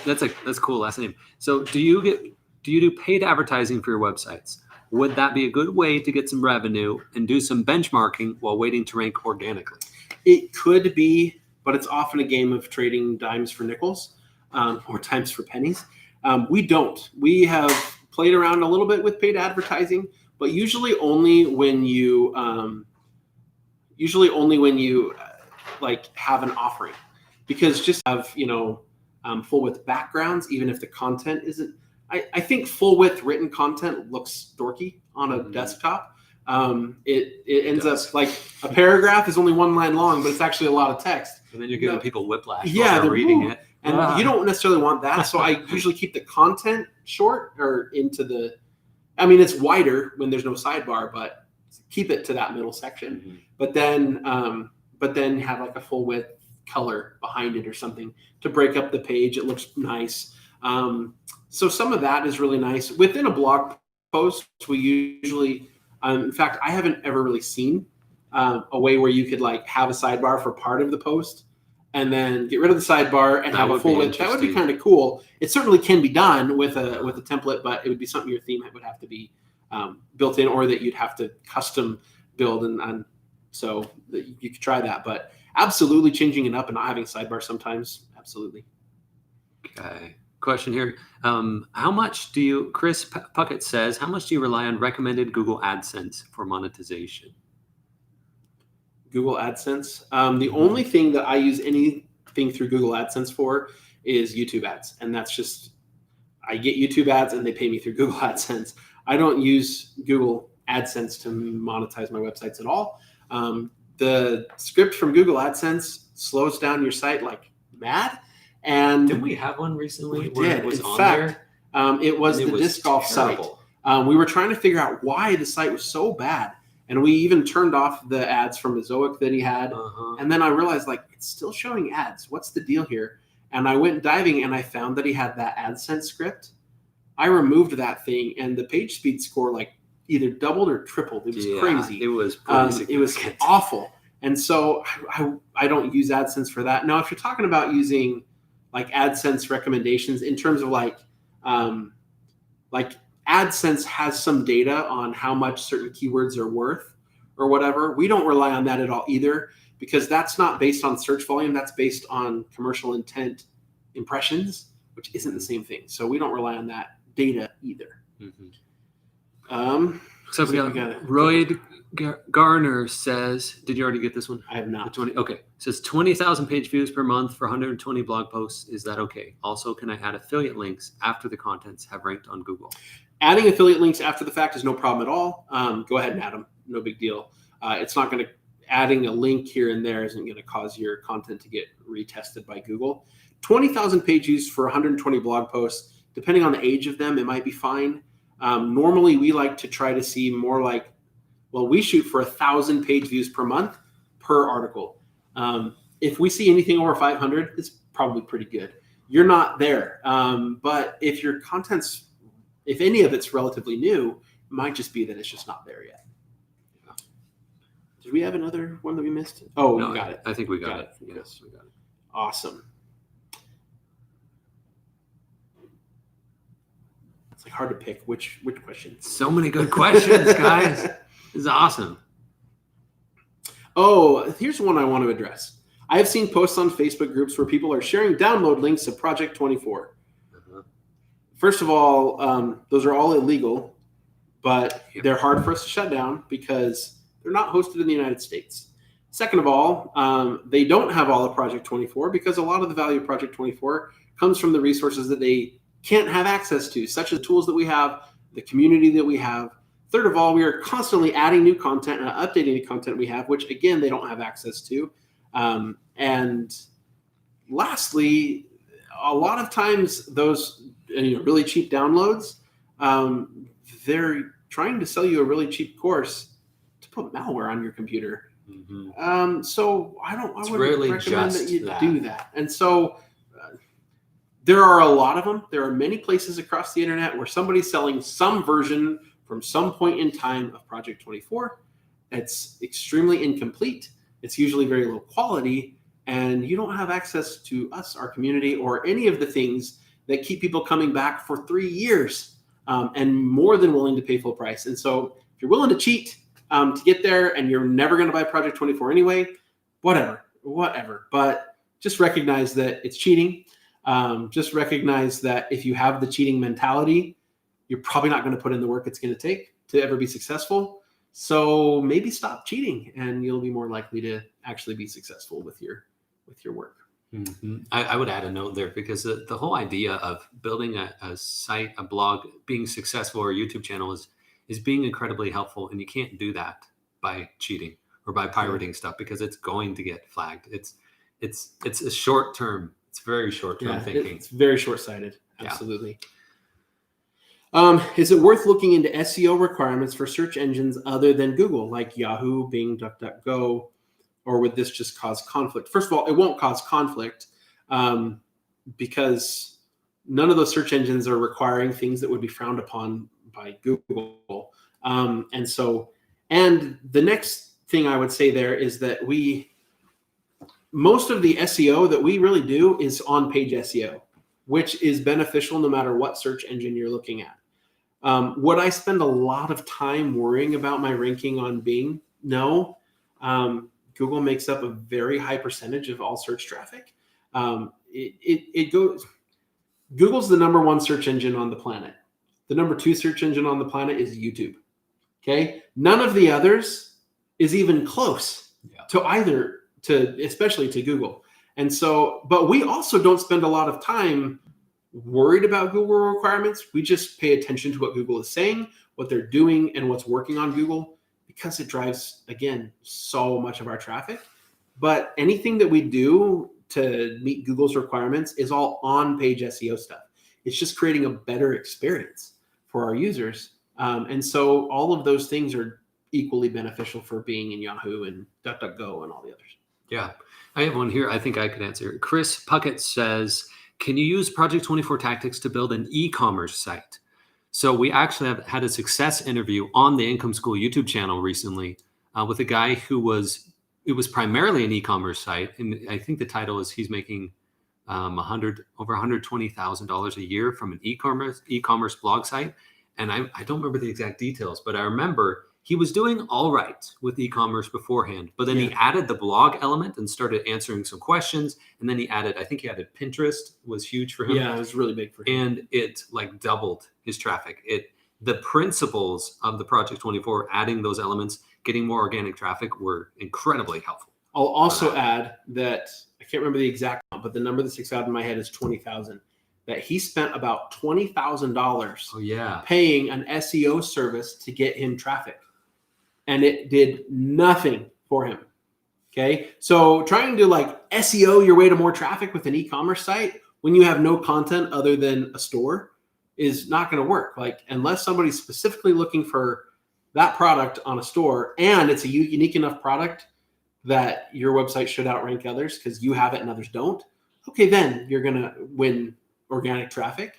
that's cool last name. So do you do paid advertising for your websites? Would that be a good way to get some revenue and do some benchmarking while waiting to rank organically? It could be, but it's often a game of trading dimes for nickels or times for pennies. We don't. We have played around a little bit with paid advertising, but usually only when you like have an offering, because just have full width backgrounds, even if the content isn't. I think full width written content looks dorky on a desktop. It ends up like a paragraph is only one line long, but it's actually a lot of text. And then you're giving people whiplash while Yeah, they're reading it. And you don't necessarily want that. So I usually keep the content short or it's wider when there's no sidebar, but keep it to that middle section. Mm-hmm. But then have like a full width color behind it or something to break up the page. It looks nice. So some of that is really nice. Within a blog post, we usually, in fact, I haven't ever really seen a way where you could like have a sidebar for part of the post and then get rid of the sidebar and have a full width. That would be kind of cool. It certainly can be done with a template, but it would be something your theme would have to be built in, or that you'd have to custom build. And so you could try that, but absolutely changing it up and not having a sidebar sometimes. Absolutely. Okay. Question here. How much do you, Chris Puckett says, how much do you rely on recommended Google AdSense for monetization? Google AdSense. The only thing that I use anything through Google AdSense for is YouTube ads. And that's just, I get YouTube ads and they pay me through Google AdSense. I don't use Google AdSense to monetize my websites at all. The script from Google AdSense slows down your site like mad. And didn't we have one recently? We did. It was in on fact, there? It was the disc golf terrible. site. We were trying to figure out why the site was so bad. And we even turned off the ads from Ezoic that he had. And then I realized, like, it's still showing ads. What's the deal here? And I went diving and I found that he had that AdSense script. I removed that thing and the page speed score like either doubled or tripled. It was crazy. It was awful. And so I don't use AdSense for that. Now, if you're talking about using like AdSense recommendations in terms of like AdSense has some data on how much certain keywords are worth or whatever. We don't rely on that at all either, because that's not based on search volume. That's based on commercial intent impressions, which isn't the same thing. So we don't rely on that data either. Mm-hmm. So we got Royd Garner says, did you already get this one? I have not. 20, okay. Says 20,000 page views per month for 120 blog posts. Is that okay? Also, can I add affiliate links after the contents have ranked on Google? Adding affiliate links after the fact is no problem at all. Go ahead and add them. No big deal. It's not going to, adding a link here and there isn't going to cause your content to get retested by Google. 20,000 page views for 120 blog posts, depending on the age of them, it might be fine. Normally, we like to try to see more like, well, we shoot for 1,000 page views per month per article. If we see anything over 500, it's probably pretty good. You're not there. But if your content's, if any of it's relatively new, it might just be that it's just not there yet. Did we have another one that we missed? Oh, no, we got it. I think we got it. Yes, we got it. Awesome. It's like hard to pick which question. So many good questions, guys. This is awesome. Oh, here's one I want to address. I have seen posts on Facebook groups where people are sharing download links of Project 24. First of all, those are all illegal, but they're hard for us to shut down because they're not hosted in the United States. Second of all, they don't have all of Project 24 because a lot of the value of Project 24 comes from the resources that they can't have access to, such as tools that we have, the community that we have. Third of all, we are constantly adding new content and updating the content we have, which again, they don't have access to. And lastly, a lot of times those really cheap downloads, they're trying to sell you a really cheap course to put malware on your computer. So I wouldn't recommend that you do that. And so there are a lot of them. There are many places across the internet where somebody's selling some version from some point in time of Project 24. It's extremely incomplete. It's usually very low quality, and you don't have access to us, our community, or any of the things that keep people coming back for 3 years and more than willing to pay full price. And so if you're willing to cheat to get there and you're never going to buy Project 24 anyway, whatever. But just recognize that it's cheating. Just recognize that if you have the cheating mentality, you're probably not going to put in the work it's going to take to ever be successful. So maybe stop cheating and you'll be more likely to actually be successful with your work. Mm-hmm. I would add a note there because the whole idea of building a site, a blog, being successful, or a YouTube channel is being incredibly helpful. And you can't do that by cheating or by pirating stuff because it's going to get flagged. It's a short term. It's very short term thinking. It's very short-sighted. Absolutely. Is it worth looking into SEO requirements for search engines other than Google, like Yahoo, Bing, DuckDuckGo, or would this just cause conflict? First of all, it won't cause conflict because none of those search engines are requiring things that would be frowned upon by Google. And the next thing I would say there is that most of the SEO that we really do is on-page SEO, which is beneficial no matter what search engine you're looking at. Would I spend a lot of time worrying about my ranking on Bing? No. Google makes up a very high percentage of all search traffic. Google's the number one search engine on the planet. The number two search engine on the planet is YouTube. Okay. None of the others is even close especially to Google. And so, but we also don't spend a lot of time worried about Google requirements. We just pay attention to what Google is saying, what they're doing, and what's working on Google, because it drives, again, so much of our traffic. But anything that we do to meet Google's requirements is all on-page SEO stuff. It's just creating a better experience for our users. And so all of those things are equally beneficial for Bing and Yahoo and DuckDuckGo and all the others. Yeah. I have one here. I think I could answer. Chris Puckett says, can you use Project 24 tactics to build an e-commerce site? So we actually have had a success interview on the Income School YouTube channel recently with a guy it was primarily an e-commerce site. And I think the title is he's making over $120,000 a year from an e-commerce blog site. And I don't remember the exact details, but I remember he was doing all right with e-commerce beforehand, but then he added the blog element and started answering some questions. And then I think he added Pinterest was huge for him. Yeah, it was really big for him. And it like doubled his traffic. The principles of the Project 24, adding those elements, getting more organic traffic were incredibly helpful. I'll also add that I can't remember the exact amount, but the number that sticks out in my head is 20,000. That he spent about $20,000 paying an SEO service to get him traffic. And it did nothing for him. Okay. So trying to like SEO your way to more traffic with an e-commerce site when you have no content other than a store is not going to work. Like unless somebody's specifically looking for that product on a store and it's a unique enough product that your website should outrank others because you have it and others don't. Okay. Then you're going to win organic traffic,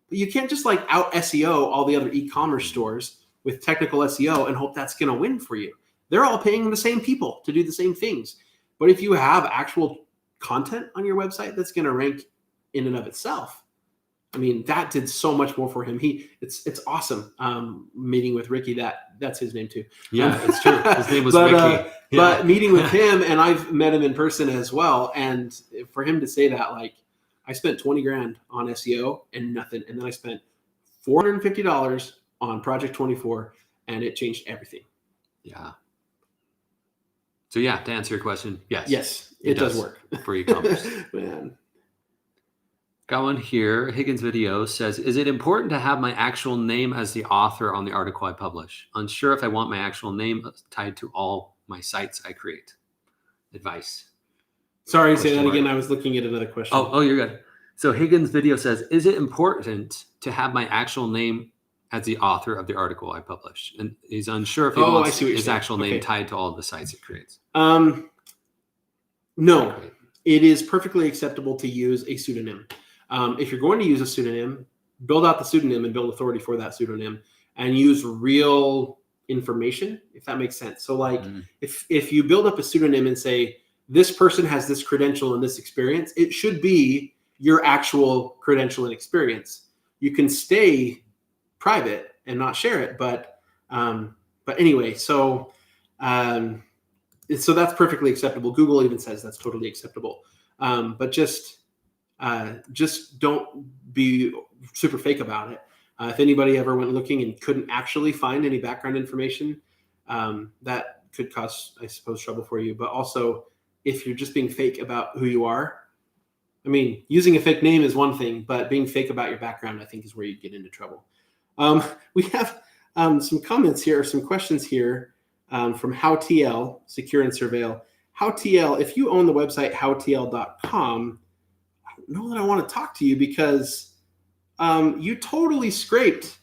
but you can't just like out SEO all the other e-commerce stores with technical SEO and hope that's going to win for you. They're all paying the same people to do the same things. But if you have actual content on your website that's going to rank in and of itself, I mean, that did so much more for him. It's awesome. Meeting with Ricky, that's his name too. Yeah, it's true. His name was Ricky. But meeting with him, and I've met him in person as well. And for him to say that, like, I spent $20,000 on SEO and nothing. And then I spent $450 on Project 24 and it changed everything. Yeah. So yeah, to answer your question, yes. It does work for e-commerce. Man. Got one here. Higgins Video says, is it important to have my actual name as the author on the article I publish? Unsure if I want my actual name tied to all my sites I create. Advice. Sorry, say that again. I was looking at another question. Oh, you're good. So Higgins Video says, is it important to have my actual name as the author of the article I published? And he's unsure if he wants his actual name tied to all the sites it creates. No, it is perfectly acceptable to use a pseudonym. If you're going to use a pseudonym, build out the pseudonym and build authority for that pseudonym, and use real information, if that makes sense. So like if you build up a pseudonym and say, this person has this credential and this experience, it should be your actual credential and experience. You can stay private and not share it, but anyway, so that's perfectly acceptable. Google even says that's totally acceptable. But just don't be super fake about it. If anybody ever went looking and couldn't actually find any background information, that could cause, I suppose, trouble for you. But also, if you're just being fake about who you are, I mean, using a fake name is one thing, but being fake about your background, I think, is where you get into trouble. We have some comments here, some questions here from HowTL, Secure and Surveil. HowTL, if you own the website howtl.com, I don't know that I want to talk to you because you totally scraped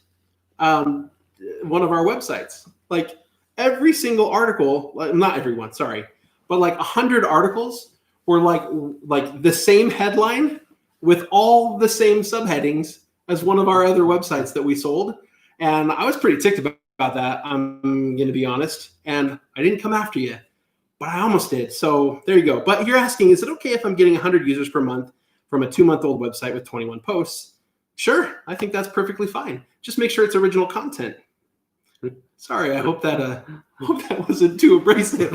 one of our websites. Like every single article, not everyone, sorry, but like 100 articles were like the same headline with all the same subheadings as one of our other websites that we sold. And I was pretty ticked about that, I'm going to be honest. And I didn't come after you, but I almost did. So there you go. But you're asking, is it okay if I'm getting 100 users per month from a 2-month-old website with 21 posts? Sure, I think that's perfectly fine. Just make sure it's original content. Sorry, I hope that wasn't too abrasive.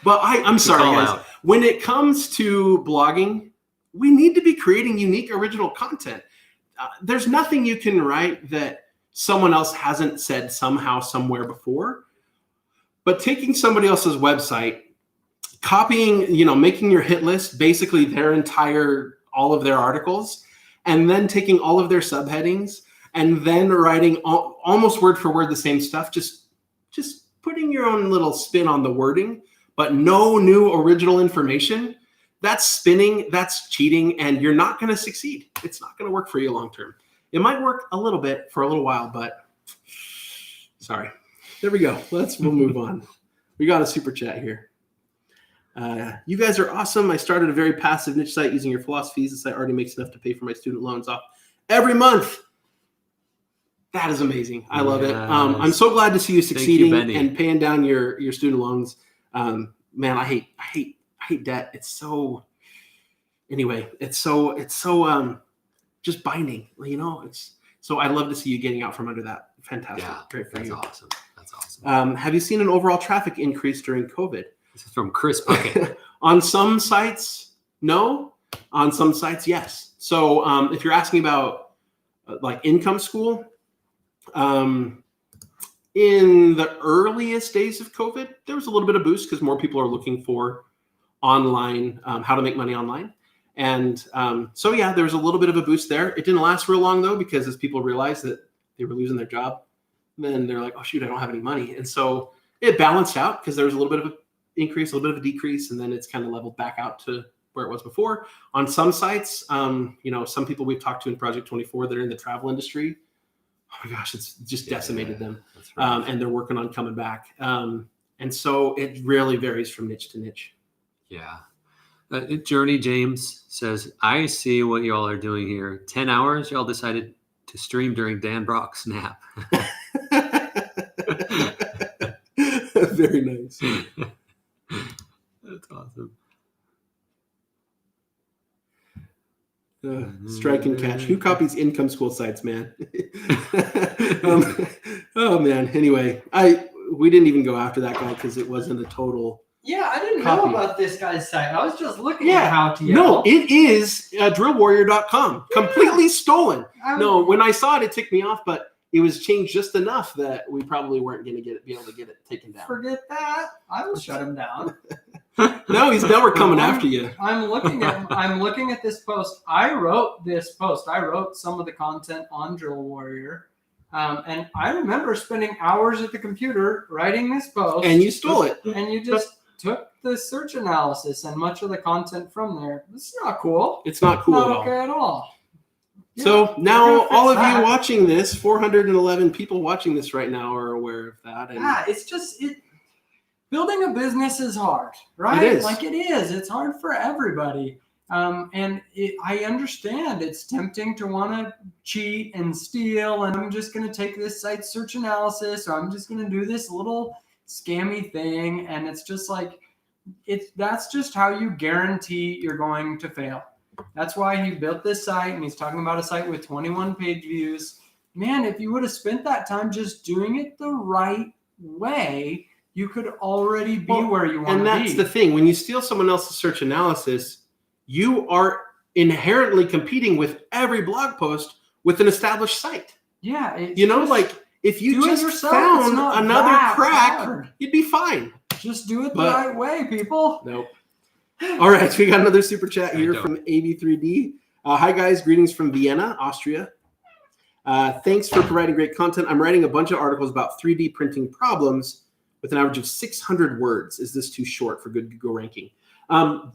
But I'm sorry, guys. When it comes to blogging, we need to be creating unique, original content. There's nothing you can write that someone else hasn't said somehow, somewhere before. But taking somebody else's website, copying, making your hit list, basically all of their articles, and then taking all of their subheadings and then writing almost word for word the same stuff, just putting your own little spin on the wording, but no new original information, that's spinning, that's cheating, and you're not going to succeed. It's not going to work for you long term. It might work a little bit for a little while, but sorry. There we go. We'll move on. We got a super chat here. You guys are awesome. I started a very passive niche site using your philosophies. The site already makes enough to pay for my student loans off every month. That is amazing. I love it. I'm so glad to see you succeeding and paying down your student loans. Man, I hate debt. It's so just binding. So I love to see you getting out from under that. Fantastic. Yeah, great for that's you. awesome. That's awesome. Have you seen an overall traffic increase during COVID? This is from Chris Bucket. On some sites, no. On some sites, yes. So if you're asking about like income school, in the earliest days of COVID, there was a little bit of boost because more people are looking for online, how to make money online. And so, yeah, there was a little bit of a boost there. It didn't last real long, though, because as people realized that they were losing their job, then they're like, oh, shoot, I don't have any money. And so it balanced out because there was a little bit of an increase, a little bit of a decrease, and then it's kind of leveled back out to where it was before. On some sites, some people we've talked to in Project 24 that are in the travel industry, oh my gosh, it's just decimated them. Right. And they're working on coming back. And so it really varies from niche to niche. Yeah. Journey James says, I see what y'all are doing here. 10 hours, y'all decided to stream during Dan Brock's nap. Very nice. That's awesome. Strike and catch. Who copies income school sites, man? Oh man. Anyway, we didn't even go after that guy because it wasn't a total. Yeah, I didn't copy. know about this guy's site. I was just looking at HowTL. No, it is drillwarrior.com. Yeah. Completely stolen. No, when I saw it, it ticked me off, but it was changed just enough that we probably weren't going to be able to get it taken down. Forget that. I will shut him down. Now we're coming after you. I'm looking at this post. I wrote this post. I wrote some of the content on Drill Warrior. And I remember spending hours at the computer writing this post. And you stole it. And you just took the search analysis and much of the content from there. It's not cool. It's not cool not at all. Okay at all. So now all of you watching this, 411 people watching this right now are aware of that. And it's just building a business is hard, right? It is. Like it is. It's hard for everybody. I understand it's tempting to want to cheat and steal, and I'm just going to take this site search analysis, or I'm just going to do this little scammy thing. And it's just like, that's just how you guarantee you're going to fail. That's why he built this site, and he's talking about a site with 21 page views. Man, if you would have spent that time just doing it the right way, you could already be where you want to be. And that's the thing. When you steal someone else's search analysis, you are inherently competing with every blog post with an established site. Yeah. If you just found another crack, you'd be fine. Just do it the right way, people. Nope. All right, we got another super chat here from AB3D. Hi, guys. Greetings from Vienna, Austria. Thanks for providing great content. I'm writing a bunch of articles about 3D printing problems with an average of 600 words. Is this too short for good Google ranking?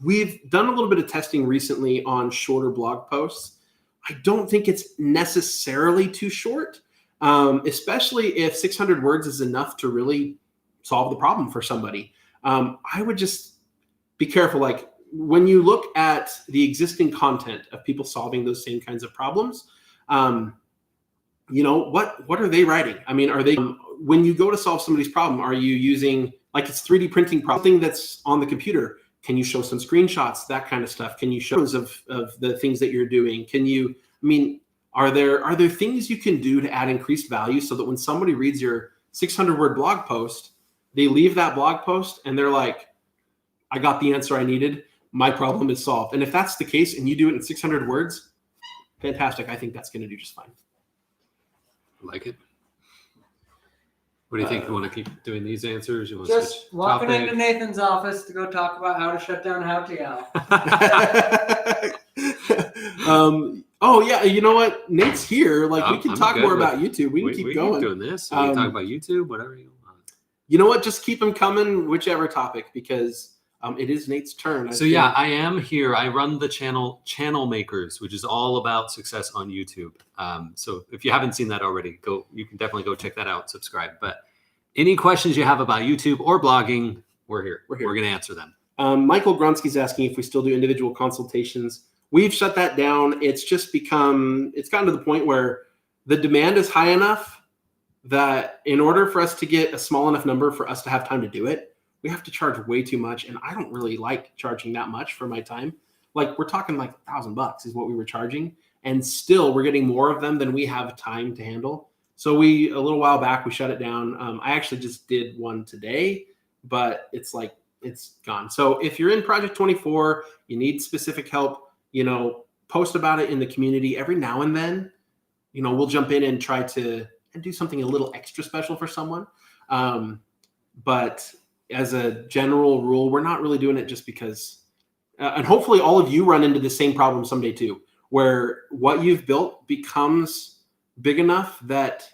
We've done a little bit of testing recently on shorter blog posts. I don't think it's necessarily too short, especially if 600 words is enough to really solve the problem for somebody. I would just be careful. Like when you look at the existing content of people solving those same kinds of problems, what are they writing? I mean, are they, when you go to solve somebody's problem, are you using, like, it's 3D printing problem, something that's on the computer? Can you show some screenshots, that kind of stuff? Can you show of the things that you're doing? Are there things you can do to add increased value so that when somebody reads your 600-word blog post, they leave that blog post and they're like, I got the answer I needed. My problem is solved. And if that's the case and you do it in 600 words, fantastic. I think that's going to do just fine. I like it. What do you think? You want to keep doing these answers? You want Just switch walking topic? into Nathan's office to go talk about how to shut down HowToYow. Oh yeah, you know what? Nate's here. Like, we can I'm talk good more with- about YouTube. We can keep going. Keep doing this. We can talk about YouTube, whatever you want. You know what? Just keep them coming, whichever topic, because it is Nate's turn. So yeah, I am here. I run the channel Channel Makers, which is all about success on YouTube. So if you haven't seen that already, you can definitely go check that out, subscribe. But any questions you have about YouTube or blogging, we're here. We're going to answer them. Michael Gronsky's asking if we still do individual consultations. We've shut that down. It's gotten to the point where the demand is high enough that in order for us to get a small enough number for us to have time to do it, we have to charge way too much. And I don't really like charging that much for my time. Like, we're talking like $1,000 is what we were charging. And still we're getting more of them than we have time to handle. So a little while back, we shut it down. I actually just did one today, but it's gone. So if you're in Project 24, you need specific help, post about it in the community every now and then. We'll jump in and try to do something a little extra special for someone. But as a general rule, we're not really doing it just because, and hopefully all of you run into the same problem someday too, where what you've built becomes big enough that,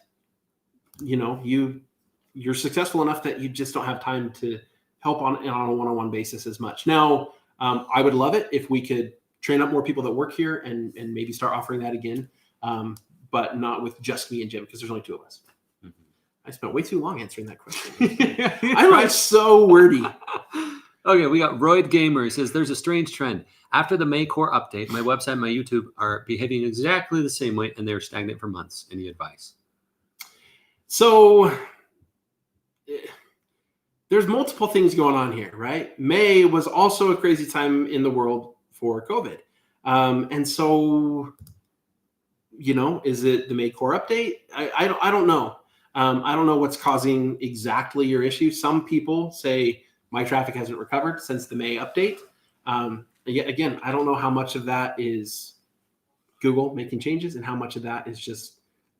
you're successful enough that you just don't have time to help on a one-on-one basis as much. Now, I would love it if we could train up more people that work here and maybe start offering that again. But not with just me and Jim, because there's only two of us. Mm-hmm. I spent way too long answering that question. I'm like so wordy. Okay, we got Royd Gamer. He says, there's a strange trend. After the May core update, my website and my YouTube are behaving exactly the same way, and they're stagnant for months. Any advice? So there's multiple things going on here, right? May was also a crazy time in the world for COVID. And so... is it the May core update? I don't know. I don't know what's causing exactly your issue. Some people say my traffic hasn't recovered since the May update. Again, I don't know how much of that is Google making changes and how much of that is just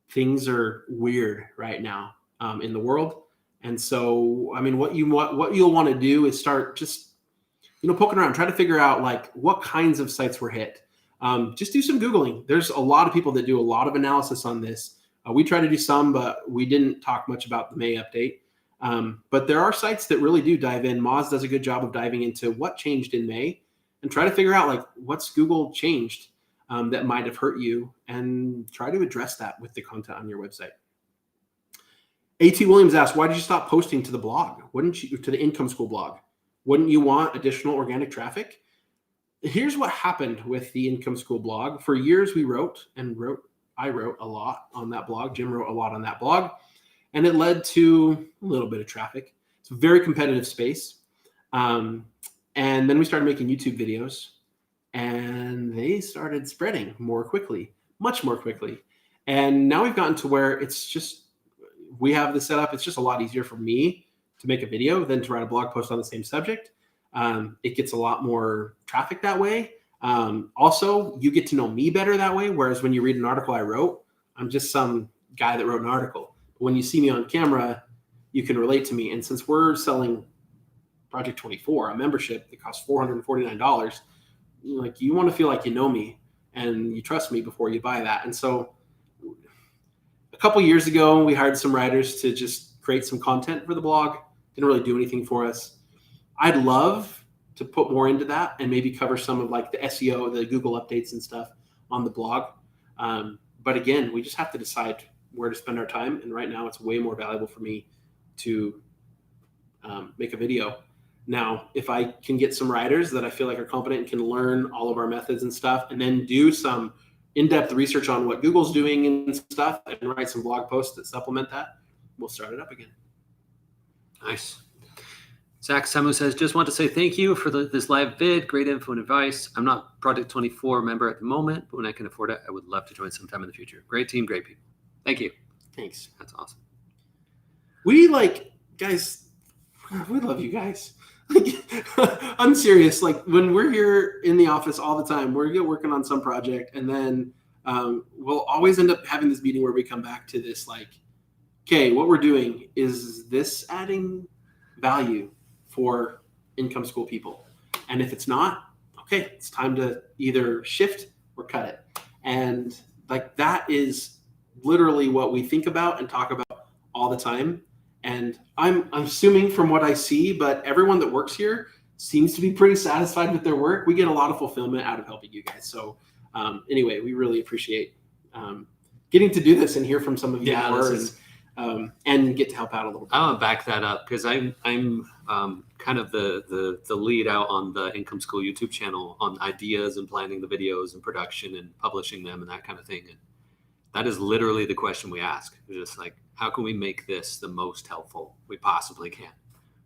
things are weird right now in the world. And so, what you'll want to do is start just, poking around, try to figure out like what kinds of sites were hit. Just do some Googling. There's a lot of people that do a lot of analysis on this. We try to do some, but we didn't talk much about the May update. But there are sites that really do dive in. Moz does a good job of diving into what changed in May and try to figure out like what's Google changed that might have hurt you and try to address that with the content on your website. A.T. Williams asked, why did you stop posting to the blog? To the Income School blog? Wouldn't you want additional organic traffic? here's what happened with the Income School blog. For years, I wrote a lot on that blog. Jim wrote a lot on that blog, and it led to a little bit of traffic. It's a very competitive space. And then we started making YouTube videos, and they started spreading more quickly, much more quickly. And now we've gotten to where it's just, we have the setup. It's just a lot easier for me to make a video than to write a blog post on the same subject. It gets a lot more traffic that way. Also, you get to know me better that way. Whereas when you read an article I wrote, I'm just some guy that wrote an article. But when you see me on camera, you can relate to me. And since we're selling Project 24, a membership that costs $449, like, you want to feel like you know me and you trust me before you buy that. And so a couple years ago, we hired some writers to just create some content for the blog. Didn't really do anything for us. I'd love to put more into that and maybe cover some of like the SEO, the Google updates and stuff on the blog. But again, we just have to decide where to spend our time. And right now it's way more valuable for me to make a video. Now, if I can get some writers that I feel like are competent and can learn all of our methods and stuff, and then do some in-depth research on what Google's doing and stuff, and write some blog posts that supplement that, we'll start it up again. Nice. Zach Samu says, just want to say thank you for this live vid. Great info and advice. I'm not Project 24 member at the moment, but when I can afford it, I would love to join sometime in the future. Great team, great people. Thank you. Thanks. That's awesome. We guys, we love you guys. I'm serious. Like, when we're here in the office all the time, we're working on some project, and then we'll always end up having this meeting where we come back to this, like, okay, what we're doing, is this adding value for Income School people? And if it's not, okay, it's time to either shift or cut it. And like, that is literally what we think about and talk about all the time. And I'm assuming from what I see, but everyone that works here seems to be pretty satisfied with their work. We get a lot of fulfillment out of helping you guys. So anyway, we really appreciate getting to do this and hear from some of you more, and get to help out a little bit. I'll back that up because I'm kind of the lead out on the Income School YouTube channel on ideas and planning the videos and production and publishing them and that kind of thing. And that is literally the question we ask. We're just like, how can we make this the most helpful we possibly can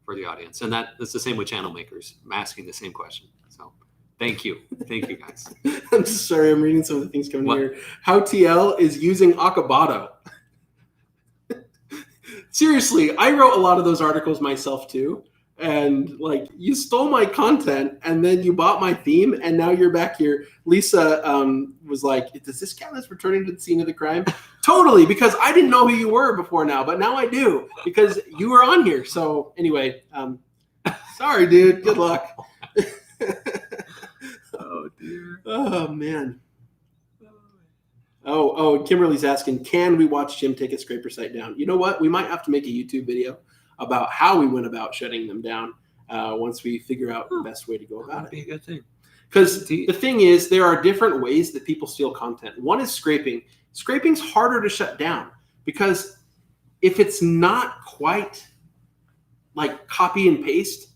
for the audience? And that's the same with channel makers. I'm asking the same question. So thank you. Thank you, guys. I'm sorry, I'm reading some of the things coming here. How TL is using Akabato. Seriously, I wrote a lot of those articles myself too. And like, you stole my content and then you bought my theme and now you're back here. Lisa was like, does this count as returning to the scene of the crime? Totally, because I didn't know who you were before now, but now I do because you were on here. So anyway, sorry, dude. Good luck. Oh, dear. Oh, man. Oh, Kimberly's asking, can we watch Jim take a scraper site down? You know what? We might have to make a YouTube video about how we went about shutting them down once we figure out the best way to go about it. That'd be a good thing. Because the thing is, there are different ways that people steal content. One is scraping. Scraping's harder to shut down because if it's not quite like copy and paste,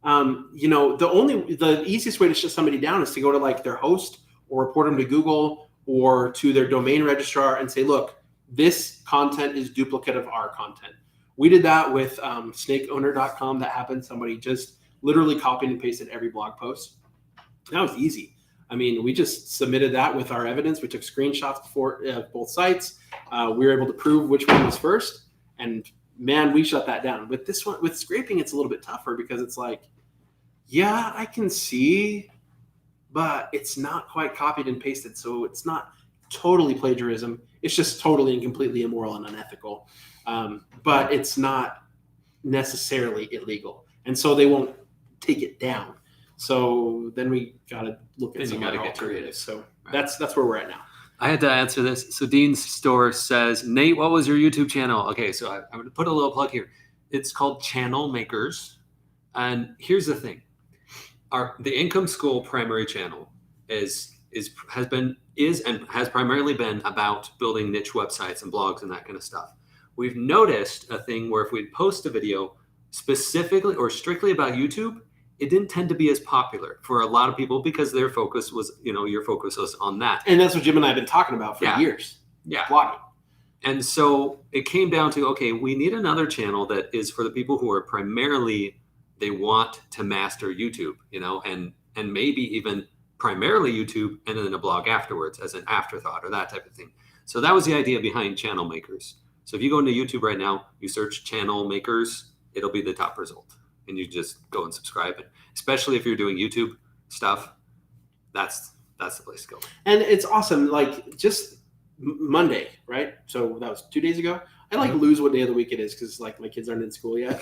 the easiest way to shut somebody down is to go to like their host or report them to Google or to their domain registrar and say, look, this content is duplicate of our content. We did that with snakeowner.com. That happened. Somebody just literally copied and pasted every blog post. That was easy. I mean, we just submitted that with our evidence. We took screenshots before both sites. We were able to prove which one was first. And man, we shut that down. With this one, with scraping, it's a little bit tougher because it's like, yeah, I can see, but it's not quite copied and pasted. So it's not totally plagiarism. It's just totally and completely immoral and unethical. But it's not necessarily illegal. And so they won't take it down. So then we got to look at some other alternatives. So that's where we're at now. I had to answer this. So Dean's Store says, Nate, what was your YouTube channel? Okay, so I'm going to put a little plug here. It's called Channel Makers. And here's the thing. The Income School primary channel has primarily been about building niche websites and blogs and that kind of stuff. We've noticed a thing where if we post a video specifically or strictly about YouTube, it didn't tend to be as popular for a lot of people because their focus was, your focus was on that. And that's what Jim and I have been talking about for years. Yeah. Blogging. And so it came down to, okay, we need another channel that is for the people who are primarily, they want to master YouTube, and maybe even primarily YouTube and then a blog afterwards as an afterthought or that type of thing. So that was the idea behind Channel Makers. So if you go into YouTube right now, you search Channel Makers, it'll be the top result. And you just go and subscribe. And especially if you're doing YouTube stuff, that's the place to go. And it's awesome. Like just Monday, right? So that was 2 days ago. I lose what day of the week it is because like my kids aren't in school yet,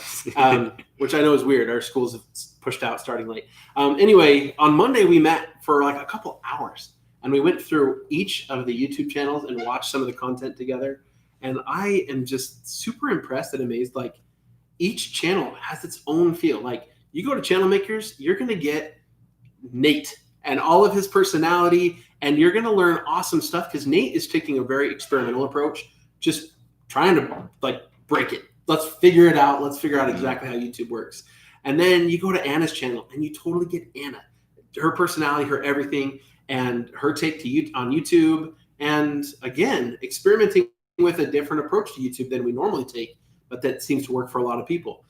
which I know is weird. Our schools have pushed out starting late. Anyway, on Monday we met for like a couple hours and we went through each of the YouTube channels and watched some of the content together. And I am just super impressed and amazed. Like each channel has its own feel. Like you go to Channel Makers, you're going to get Nate and all of his personality, and you're going to learn awesome stuff because Nate is taking a very experimental approach, just trying to like break it. Let's figure it out. Let's figure out exactly how YouTube works. And then you go to Anna's channel and you totally get Anna, her personality, her everything, and her take to you on YouTube. And again, experimenting with a different approach to YouTube than we normally take, but that seems to work for a lot of people.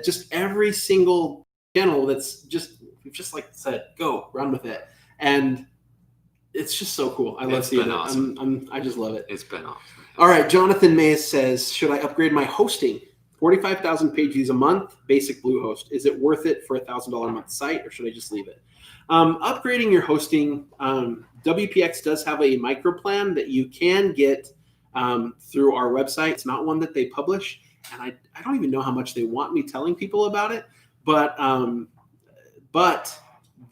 Just every single channel that's just like I said, go run with it. And it's just so cool. I love seeing it. Awesome. I just love it. It's been awesome. All right. Jonathan Mays says, should I upgrade my hosting? 45,000 page views a month, basic Bluehost. Is it worth it for $1,000 a month site, or should I just leave it? Upgrading your hosting, WPX does have a micro plan that you can get through our website. It's not one that they publish, and I don't even know how much they want me telling people about it, but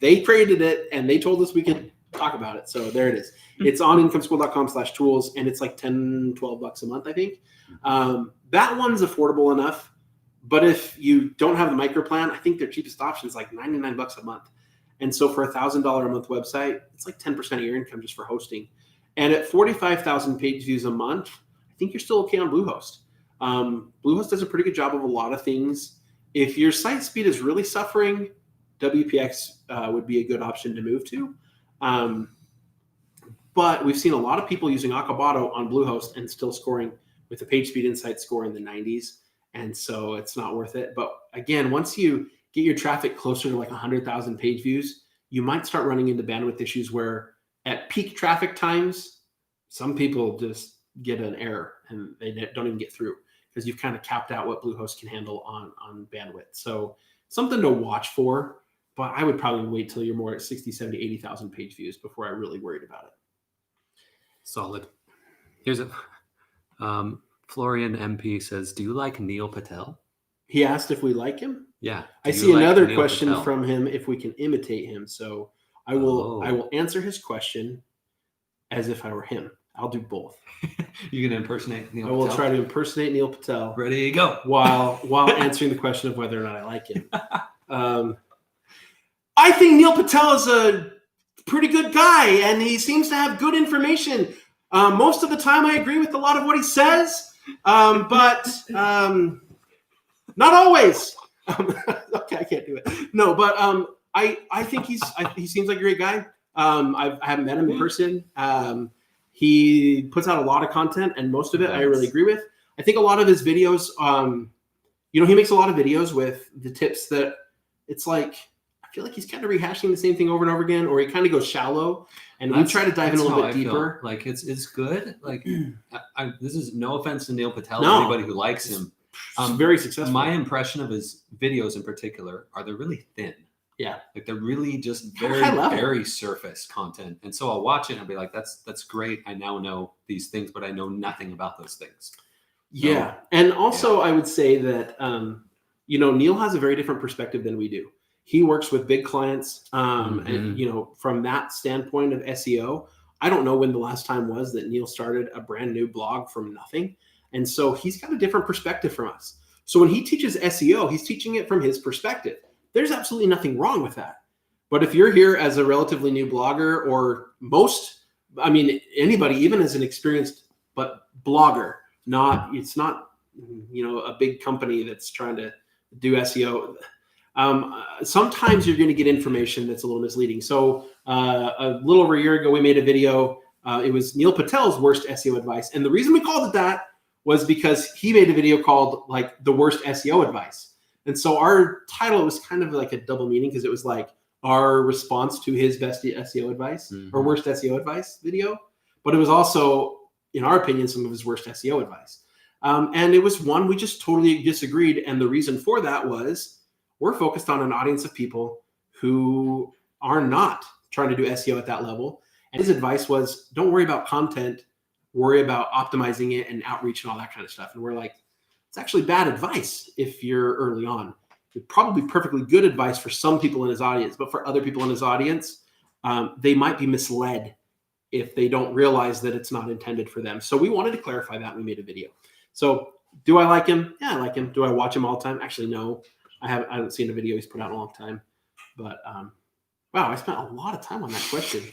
they created it and they told us we could talk about it. So there it is. It's on incomeschool.com/tools, and it's like $10-12 a month, I think. That one's affordable enough, but if you don't have the micro plan, I think their cheapest option is like $99 a month. And so for $1,000 a month website, it's like 10% of your income just for hosting. And at 45,000 page views a month, I think you're still okay on Bluehost. Bluehost does a pretty good job of a lot of things. If your site speed is really suffering, WPX would be a good option to move to. But we've seen a lot of people using Akabato on Bluehost and still scoring with a page speed insight score in the 90s. And so it's not worth it. But again, once you get your traffic closer to like 100,000 page views, you might start running into bandwidth issues where at peak traffic times, some people just get an error and they don't even get through because you've kind of capped out what Bluehost can handle on bandwidth. So something to watch for, but I would probably wait till you're more at 60, 70, 80,000 page views before I really worried about it. Solid. Here's a Florian MP says, do you like Neil Patel? He asked if we like him. Yeah. I see another question from him if we can imitate him. So I will answer his question as if I were him. I'll do both. You can impersonate Neil I Patel? will try to impersonate Neil Patel. Ready, go. While answering the question of whether or not I like him. I think Neil Patel is a pretty good guy, and he seems to have good information. Most of the time, I agree with a lot of what he says, but not always. Okay, I can't do it. No, but I think he seems like a great guy. I haven't met him in person. He puts out a lot of content, and most of it I really agree with. I think a lot of his videos, he makes a lot of videos with the tips that it's like, I feel like he's kind of rehashing the same thing over and over again, or he kind of goes shallow. And we try to dive in a little bit deeper. Like it's good. Like this is no offense to Neil Patel, No. anybody who likes him. Very successful. My impression of his videos in particular are they're really thin. Yeah. Like they're really just High level. very surface content. And so I'll watch it and I'll be like, that's great. I now know these things, but I know nothing about those things. Yeah. And also I would say that, Neil has a very different perspective than we do. He works with big clients. And, from that standpoint of SEO, I don't know when the last time was that Neil started a brand new blog from nothing. And so he's got a different perspective from us. So when he teaches SEO, he's teaching it from his perspective. There's absolutely nothing wrong with that. But if you're here as a relatively new blogger or anybody, even as an experienced blogger, it's not a big company that's trying to do SEO. Sometimes you're going to get information that's a little misleading. So a little over a year ago, we made a video. It was Neil Patel's worst SEO advice. And the reason we called it that was because he made a video called like the worst SEO advice. And so our title was kind of like a double meaning because it was like our response to his best SEO advice or worst SEO advice video. But it was also, in our opinion, some of his worst SEO advice. And it was one we just totally disagreed. And the reason for that was we're focused on an audience of people who are not trying to do SEO at that level. And his advice was, don't worry about content, worry about optimizing it and outreach and all that kind of stuff. And we're like, it's actually bad advice if you're early on. It's probably perfectly good advice for some people in his audience, but for other people in his audience, they might be misled if they don't realize that it's not intended for them. So we wanted to clarify that. We made a video. So do I like him? Yeah, I like him. Do I watch him all the time? Actually, no. I haven't seen a video he's put out in a long time. But wow, I spent a lot of time on that question.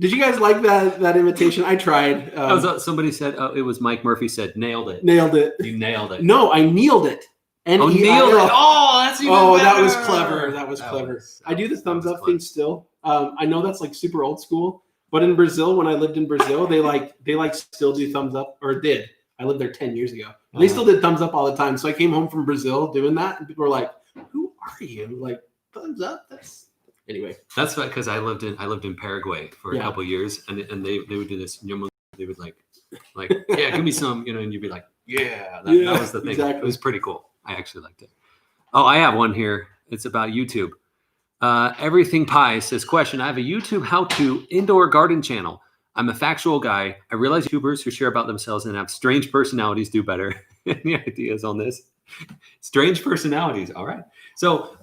Did you guys like that invitation? I tried. Somebody said, it was Mike Murphy said, nailed it. Nailed it. You nailed it. No, I kneeled it. Nailed it. Oh, that's even better. That was clever. That was clever. I do the thumbs up thing still. I know that's like super old school, but in Brazil, when I lived in Brazil, they still do thumbs up, or did. I lived there 10 years ago. And they still did thumbs up all the time. So I came home from Brazil doing that, and people were like, "Who are you?" Like, thumbs up. Anyway. That's because I lived in Paraguay for a couple of years, and they would do this. They would like, yeah, give me some, and you'd be like, yeah. That was the thing. Exactly. It was pretty cool. I actually liked it. Oh, I have one here. It's about YouTube. Everything Pie says, question, I have a YouTube how-to indoor garden channel. I'm a factual guy. I realize YouTubers who share about themselves and have strange personalities do better. Any ideas on this? Strange personalities. All right. So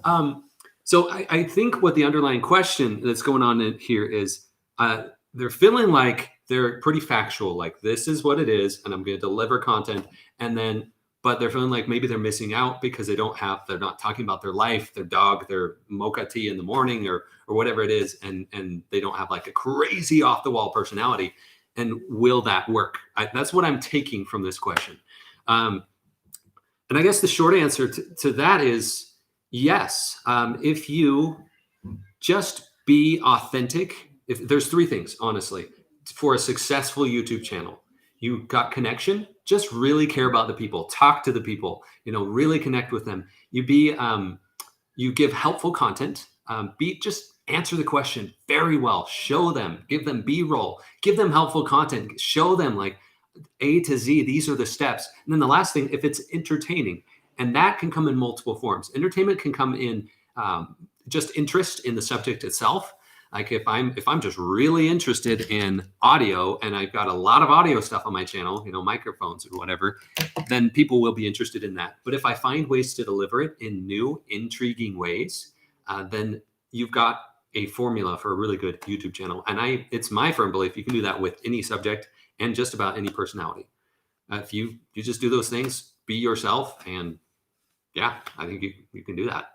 I think what the underlying question that's going on in here is they're feeling like they're pretty factual, like this is what it is, and I'm going to deliver content. But they're feeling like maybe they're missing out because they're not talking about their life, their dog, their mocha tea in the morning or whatever it is. And they don't have like a crazy off the wall personality. And will that work? That's what I'm taking from this question. And I guess the short answer to that is yes. If you just be authentic, if there's three things, honestly, for a successful YouTube channel. You got connection, just really care about the people, talk to the people, really connect with them. You give helpful content, just answer the question very well, show them, give them B-roll, give them helpful content, show them like A to Z, these are the steps. And then the last thing, if it's entertaining, and that can come in multiple forms. Entertainment can come in just interest in the subject itself. Like if I'm just really interested in audio and I've got a lot of audio stuff on my channel, microphones or whatever, then people will be interested in that. But if I find ways to deliver it in new, intriguing ways, then you've got a formula for a really good YouTube channel. And it's my firm belief you can do that with any subject and just about any personality. If you just do those things, be yourself, and yeah, I think you can do that.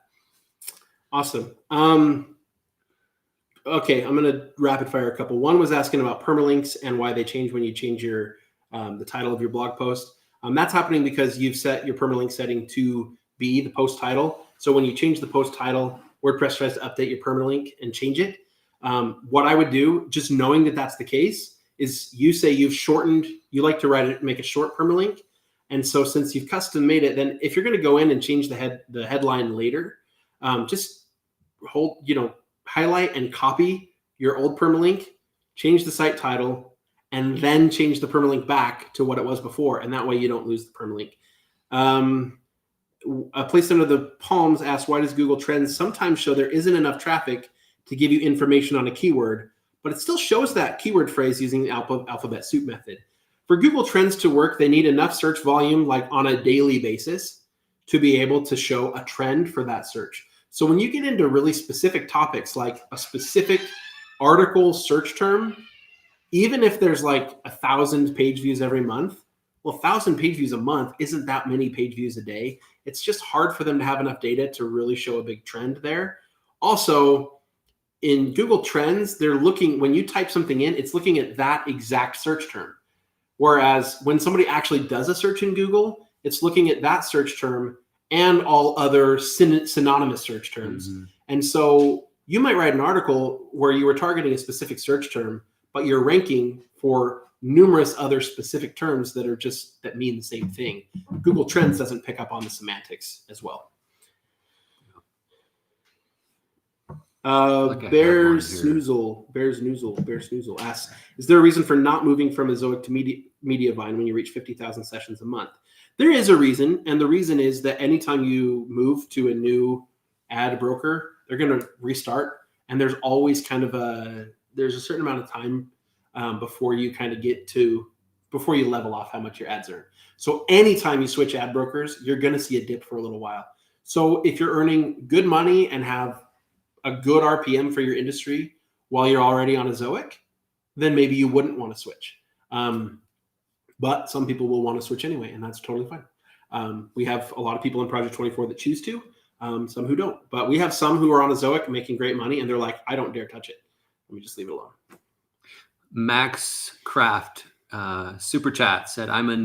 Awesome. Okay, I'm going to rapid fire a couple. One was asking about permalinks and why they change when you change your the title of your blog post. That's happening because you've set your permalink setting to be the post title. So when you change the post title, WordPress tries to update your permalink and change it. What I would do, just knowing that that's the case, is you say you've shortened, you like to make a short permalink. And so since you've custom made it, then if you're going to go in and change the headline later, just highlight and copy your old permalink, change the site title, and then change the permalink back to what it was before. And that way you don't lose the permalink. A place under the palms asks, why does Google Trends sometimes show there isn't enough traffic to give you information on a keyword, but it still shows that keyword phrase using the alphabet soup method? For Google Trends to work, they need enough search volume, like on a daily basis, to be able to show a trend for that search. So when you get into really specific topics, like a specific article search term, even if there's like 1,000 page views every month, well, 1,000 page views a month isn't that many page views a day. It's just hard for them to have enough data to really show a big trend there. Also, in Google Trends, when you type something in, it's looking at that exact search term. Whereas when somebody actually does a search in Google, it's looking at that search term and all other synonymous search terms. Mhm. And so you might write an article where you were targeting a specific search term, but you're ranking for numerous other specific terms that mean the same thing. Google Trends doesn't pick up on the semantics as well. Like I have Bear one here. Snoozle asks, is there a reason for not moving from Ezoic to Mediavine when you reach 50,000 sessions a month? There is a reason, and the reason is that anytime you move to a new ad broker, they're going to restart, and there's always there's a certain amount of time before you level off how much your ads earn. So anytime you switch ad brokers, you're going to see a dip for a little while. So if you're earning good money and have a good RPM for your industry while you're already on Ezoic, then maybe you wouldn't want to switch. But some people will want to switch anyway, and that's totally fine. We have a lot of people in Project 24 that choose to, some who don't. But we have some who are on Ezoic making great money, and they're like, I don't dare touch it. Let me just leave it alone. Max Craft super chat said, I'm a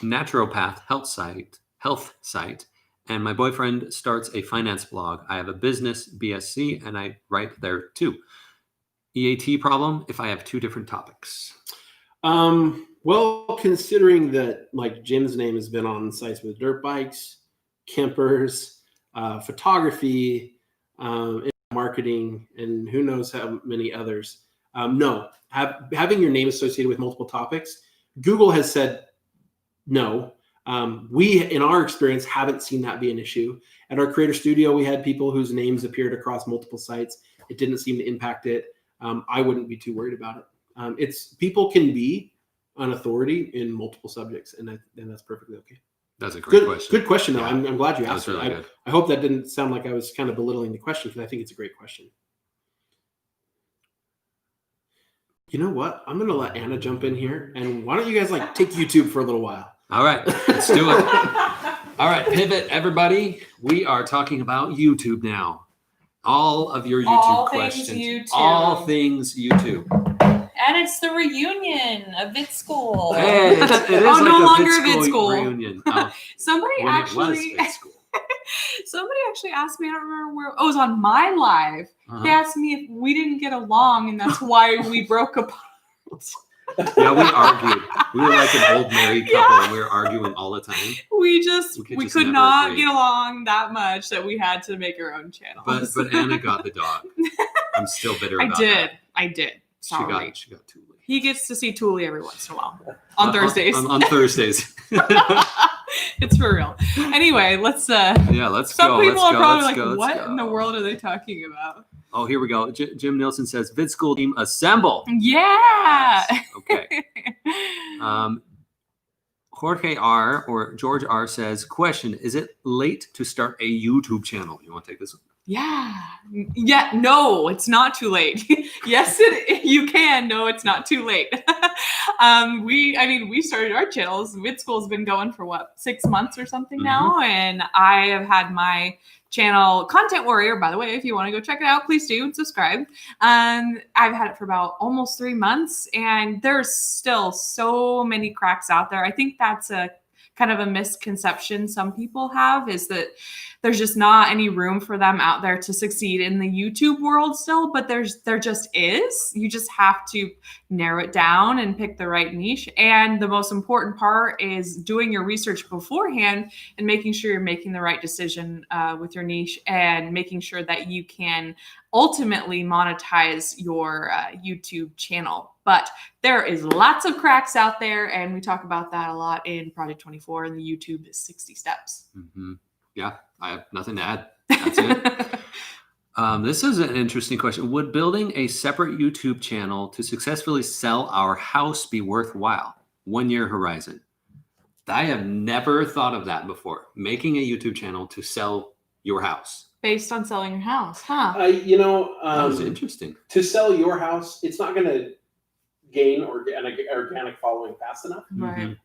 naturopath health site, and my boyfriend starts a finance blog. I have a business BSc, and I write there too. EAT problem if I have two different topics. Well, considering that like Jim's name has been on sites with dirt bikes, campers, photography, marketing, and who knows how many others. No, having your name associated with multiple topics, Google has said no. We, in our experience, haven't seen that be an issue. At our Creator Studio, we had people whose names appeared across multiple sites. It didn't seem to impact it. I wouldn't be too worried about it. People can be an authority in multiple subjects, and that's perfectly okay. That's a great question. Good question, though. Yeah. I'm glad you That asked was it. really good. I hope that didn't sound like I was kind of belittling the question, because I think it's a great question. You know what? I'm going to let Anna jump in here, and why don't you guys take YouTube for a little while? All right, let's do it. All right, pivot, everybody. We are talking about YouTube now. All of your YouTube All things questions. YouTube. All things YouTube. And it's the reunion of Vid School. Hey, it is Oh, like no a longer VidSchool Vid School. reunion. Oh, Somebody when actually it was VidSchool. somebody actually asked me, I don't remember where, oh, it was on my live. Uh-huh. They asked me if we didn't get along and that's why we broke apart. Yeah, we argued. We were like an old married couple, Yeah. and we were arguing all the time. We We could never not agree. get along that much that we had to make our own channel. But Anna got the dog. I'm still bitter I about did. that. I did. Sorry. She got Thule. He gets to see Thule every once in a while on Thursdays. On Thursdays. It's for real. Anyway, let's Yeah, let's some go. people let's are go, probably let's like, go, let's what go. in the world are they talking about? Oh, here we go. Jim Nielsen says, VidSchool team assemble. Yeah. Okay. Jorge R. or George R. says, question, is it late to start a YouTube channel? You want to take this one? Yeah. No, it's not too late. Yes, you can. No, it's not too late. We started our channels. VidSchool's been going for what, 6 months or something now. And I have had my channel Content Warrior, by the way, if you want to go check it out, please do and subscribe. I've had it for about almost 3 months, and there's still so many cracks out there. I think that's a kind of a misconception some people have, is that there's just not any room for them out there to succeed in the YouTube world still, but there just is. You just have to narrow it down and pick the right niche. And the most important part is doing your research beforehand and making sure you're making the right decision with your niche, and making sure that you can ultimately monetize your YouTube channel. But there is lots of cracks out there, and we talk about that a lot in Project 24 and the YouTube 60 steps. Mm-hmm. Yeah, I have nothing to add. That's it. This is an interesting question. Would building a separate YouTube channel to successfully sell our house be worthwhile? 1 year horizon. I have never thought of that before. Making a YouTube channel to sell your house. Based on selling your house, huh? That was interesting. To sell your house, it's not going to gain organic following fast enough. Right.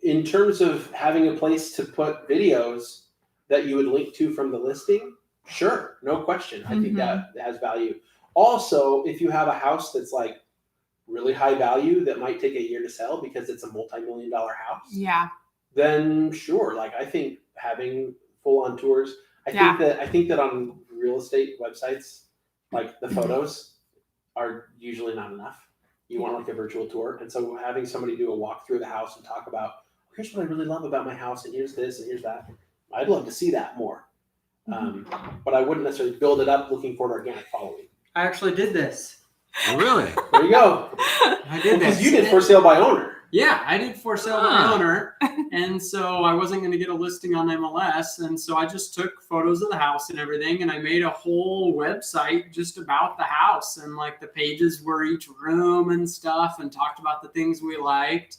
In terms of having a place to put videos that you would link to from the listing, sure, no question. I think that has value. Also, if you have a house that's like really high value that might take a year to sell because it's a multi-million-dollar house, Yeah. then sure. Like, I think having full on tours. Yeah. I think that on real estate websites, like the photos are usually not enough. You want like a virtual tour, and so having somebody do a walk through the house and talk about, here's what I really love about my house, and here's this and here's that. I'd love to see that more, but I wouldn't necessarily build it up looking for an organic following. I actually did this. Oh, really? There you go. I did Because this. you did for sale by owner. Yeah, I did for sale by owner, and so I wasn't going to get a listing on MLS, and so I just took photos of the house and everything, and I made a whole website just about the house, and like the pages were each room and stuff, and talked about the things we liked,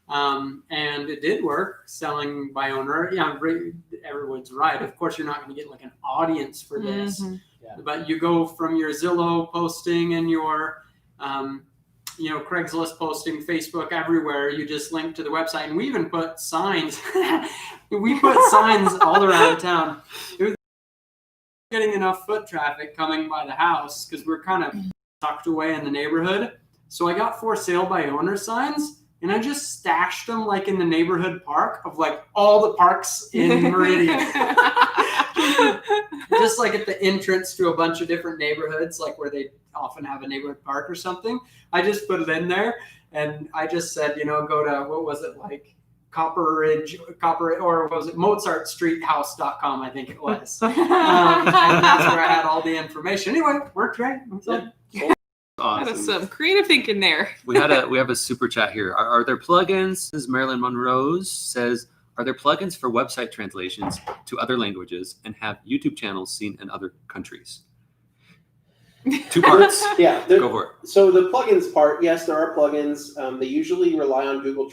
and it did work selling by owner. Yeah, everyone's right. Of course, you're not going to get like an audience for this, but you go from your Zillow posting and your Craigslist posting, Facebook, everywhere. You just link to the website, and we even put signs. We put signs all around town. It was getting enough foot traffic coming by the house because we're kind of tucked away in the neighborhood. So I got for sale by owner signs, and I just stashed them like in the neighborhood park of like all the parks in Meridian. Just like at the entrance to a bunch of different neighborhoods, like where they often have a neighborhood park or something. I just put it in there, and I just said, go to, what was it, like or was it MozartStreetHouse.com, I think it was. And that's where I had all the information. Anyway, worked great. Awesome. That is some creative thinking there. We have a super chat here. Are there plugins? This is Marilyn Monroe's says, are there plugins for website translations to other languages and have YouTube channels seen in other countries? 2 parts. Yeah. Go for it. So the plugins part, yes, there are plugins. They usually rely on Google,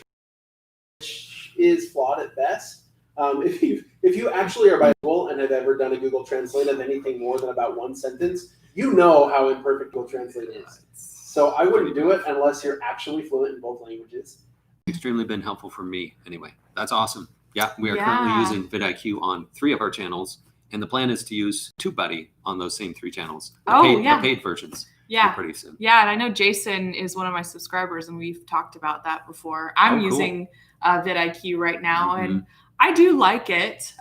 which is flawed at best. If you actually are bilingual and have ever done a Google Translate of anything more than about one sentence, you know how imperfect Google Translate is. So I wouldn't do it unless you're actually fluent in both languages. Extremely been helpful for me anyway. That's awesome. Yeah, we are currently using vidIQ on 3 of our channels, and the plan is to use TubeBuddy on those same 3 channels. The paid versions. Yeah. Pretty soon. Yeah, and I know Jason is one of my subscribers, and we've talked about that before. I'm using vidIQ right now, and I do like it.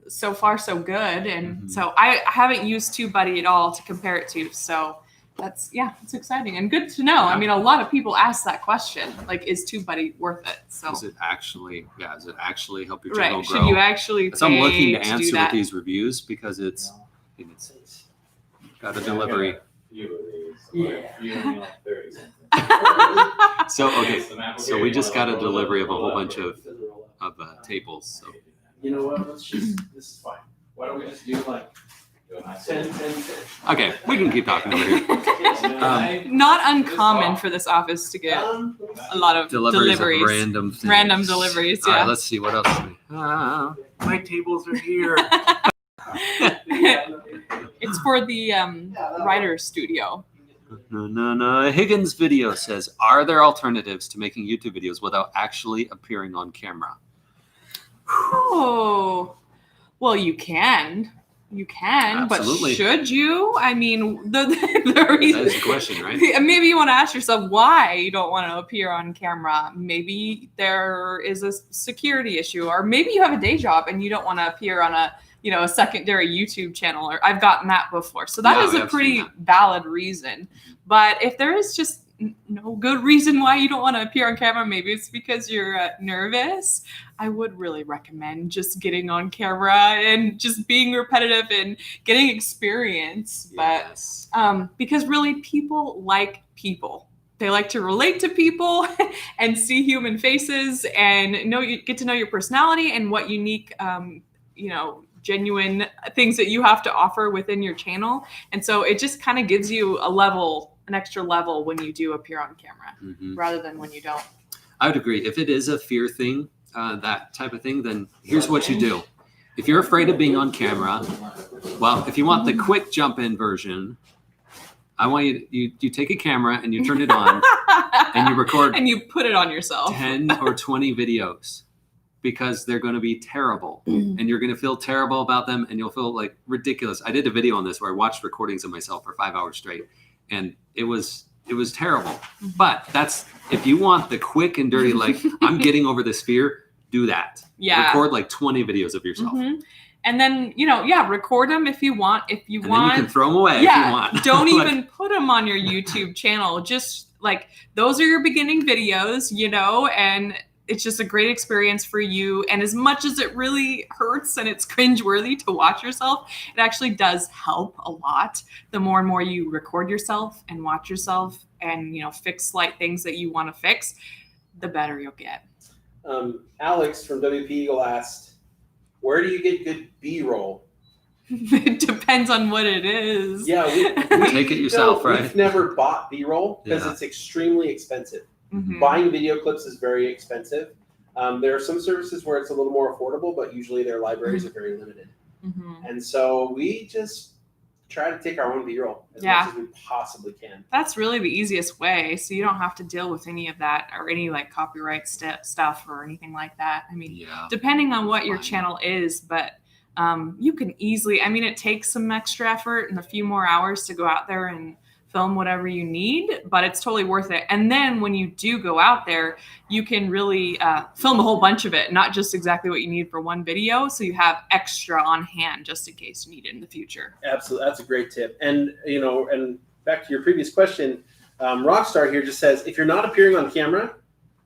So far, so good. And so I haven't used TubeBuddy at all to compare it to. So it's exciting and good to know. I mean, a lot of people ask that question, like, is TubeBuddy worth it? So does it actually help your channel grow? Should you actually That's I'm looking to do answer that? with these reviews because it's got a delivery. So we just got a delivery of a whole bunch of tables. So You know what? This is fine. Why don't we just do like 10. okay, we can keep talking over here. Not uncommon for this office to get a lot of Deliveries deliveries. of random things. Random deliveries, All yeah. right, let's see what else. My tables are here. It's for the writer's studio. No. Higgins video says, are there alternatives to making YouTube videos without actually appearing on camera? Oh, well, you can. You can, Absolutely. but should you? I mean, the reason. That is the question, right? Maybe you want to ask yourself why you don't want to appear on camera. Maybe there is a security issue, or maybe you have a day job and you don't want to appear on a secondary YouTube channel. Or I've gotten that before, so that is a pretty valid reason. But if there is just no good reason why you don't want to appear on camera, maybe it's because you're nervous, I would really recommend just getting on camera and just being repetitive and getting experience. Yes. But because really people like people. They like to relate to people and see human faces and get to know your personality and what unique genuine things that you have to offer within your channel. And so it just kind of gives you an extra level when you do appear on camera rather than when you don't. I would agree. If it is a fear thing, that type of thing, then here's what you do. If you're afraid of being on camera, well, if you want the quick jump in version, I want you take a camera and you turn it on and you record and you put it on yourself 10 or 20 videos because they're going to be terrible and you're going to feel terrible about them and you'll feel like ridiculous. I did a video on this where I watched recordings of myself for 5 hours straight and it was terrible. But that's, if you want the quick and dirty, like I'm getting over this fear, do that. Yeah. Record like 20 videos of yourself. And then, record them if you want. If you And want, then you can throw them away if you want. Don't Like- even put them on your YouTube channel. Just like those are your beginning videos, and it's just a great experience for you. And as much as it really hurts and it's cringeworthy to watch yourself, it actually does help a lot. The more and more you record yourself and watch yourself and, fix slight things that you want to fix, the better you'll get. Alex from WP Eagle asked, where do you get good B-roll? It depends on what it is. Yeah, we Take it yourself, right? We've never bought B-roll because Yeah. it's extremely expensive. Mhm. Buying video clips is very expensive. There are some services where it's a little more affordable, but usually their libraries are very limited. Mhm. And so we just try to take our own B-roll as Yeah. much as we possibly can. That's really the easiest way. So you don't have to deal with any of that or any like copyright stuff or anything like that. I mean, Yeah. depending on what your Fine. channel is, but you can easily, it takes some extra effort and a few more hours to go out there and film whatever you need, but it's totally worth it. And then when you do go out there, you can really film a whole bunch of it, not just exactly what you need for one video. So you have extra on hand just in case you need it in the future. Absolutely, that's a great tip. And and back to your previous question, Rockstar here just says, if you're not appearing on camera,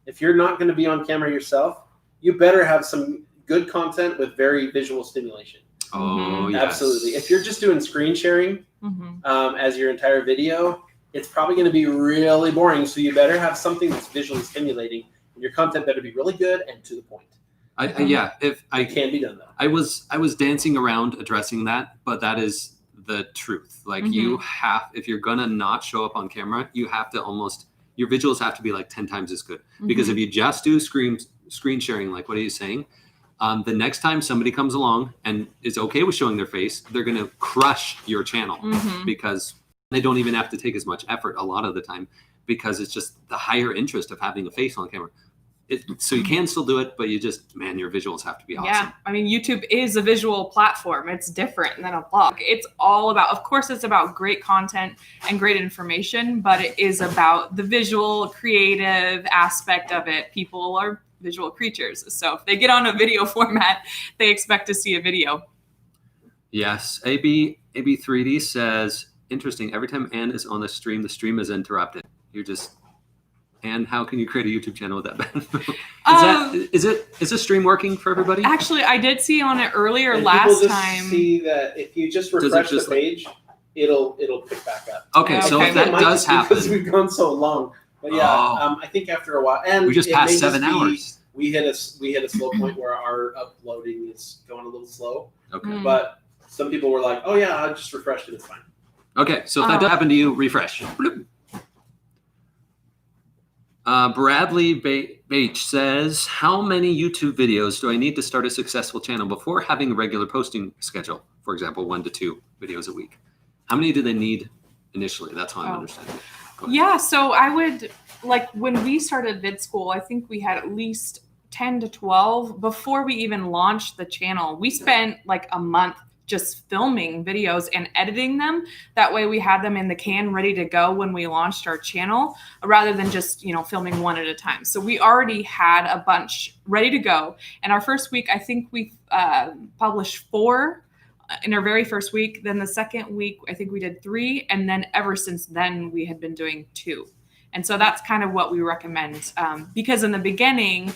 if you're not going to be on camera yourself, you better have some good content with very visual stimulation. Oh, yes. Absolutely. If you're just doing screen sharing as your entire video, it's probably going to be really boring. So you better have something that's visually stimulating, and your content better be really good and to the point. If I It can be done though. I was dancing around addressing that, but that is the truth. Like you have, if you're gonna not show up on camera, you have to your visuals have to be like 10 times as good. Because if you just do screen sharing, like what are you saying? The next time somebody comes along and is okay with showing their face, they're gonna crush your channel because they don't even have to take as much effort a lot of the time because it's just the higher interest of having a face on camera. So you can still do it, but your visuals have to be awesome. Yeah, YouTube is a visual platform. It's different than a blog. It's all about, of course, it's about great content and great information, but it is about the visual, creative aspect of it. People are visual creatures. So if they get on a video format, they expect to see a video. Yes. AB3D says, interesting. Every time Ann is on the stream is interrupted. And how can you create a YouTube channel with that bad? Is the stream working for everybody? Actually, I did see on it earlier And last people just time. see that if you just Does it refresh just, the page, it'll pick back up. Okay, so if that It might does just because happen, we've gone so long. But yeah, Oh. I think after a while, and we just it passed may 7 be hours. We hit a slow point where our uploading is going a little slow. Okay. But some people were like, "Oh yeah, I just refreshed it. It's fine." Okay, so if that does happen to you, refresh. Bloop. Bradley Bache says, how many YouTube videos do I need to start a successful channel before having a regular posting schedule? For example, 1 to 2 videos a week. How many do they need initially? That's how I'm understanding it. Go ahead. Yeah, so I would, like when we started Vid School, I think we had at least 10 to 12 before we even launched the channel. We spent like a month just filming videos and editing them. That way we had them in the can ready to go when we launched our channel rather than just, filming one at a time. So we already had a bunch ready to go. And our first week, I think we published 4 in our very first week. Then the second week, I think we did 3. And then ever since then, we had been doing 2. And so that's kind of what we recommend because in the beginning,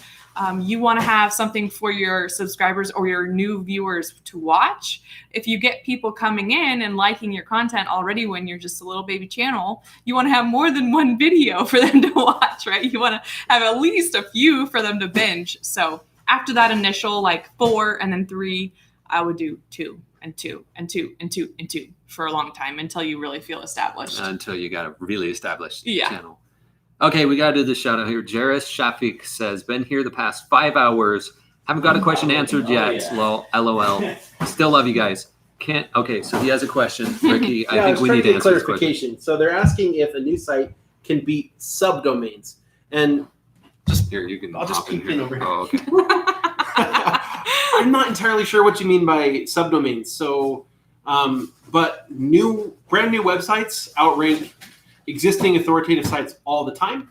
you want to have something for your subscribers or your new viewers to watch. If you get people coming in and liking your content already when you're just a little baby channel, you want to have more than one video for them to watch, right? You want to have at least a few for them to binge. So after that initial 4 and then 3, I would do 2 and 2 and 2 and 2 and 2 for a long time until you really feel established. Until you got a really established Yeah. channel. Okay, we got to do the shout out here. Jairus Shafiq says, been here the past 5 hours. Haven't got a question answered yet. yeah. LOL. Still love you guys. Okay, so he has a question. Ricky, Yeah, I think we trying need to get answer this question. clarification. So they're asking if a new site can beat subdomains, and Here, you can I'll just hop in peek in here. over here. Oh, okay. I'm not entirely sure what you mean by subdomains. So, but brand new websites outrank existing authoritative sites all the time.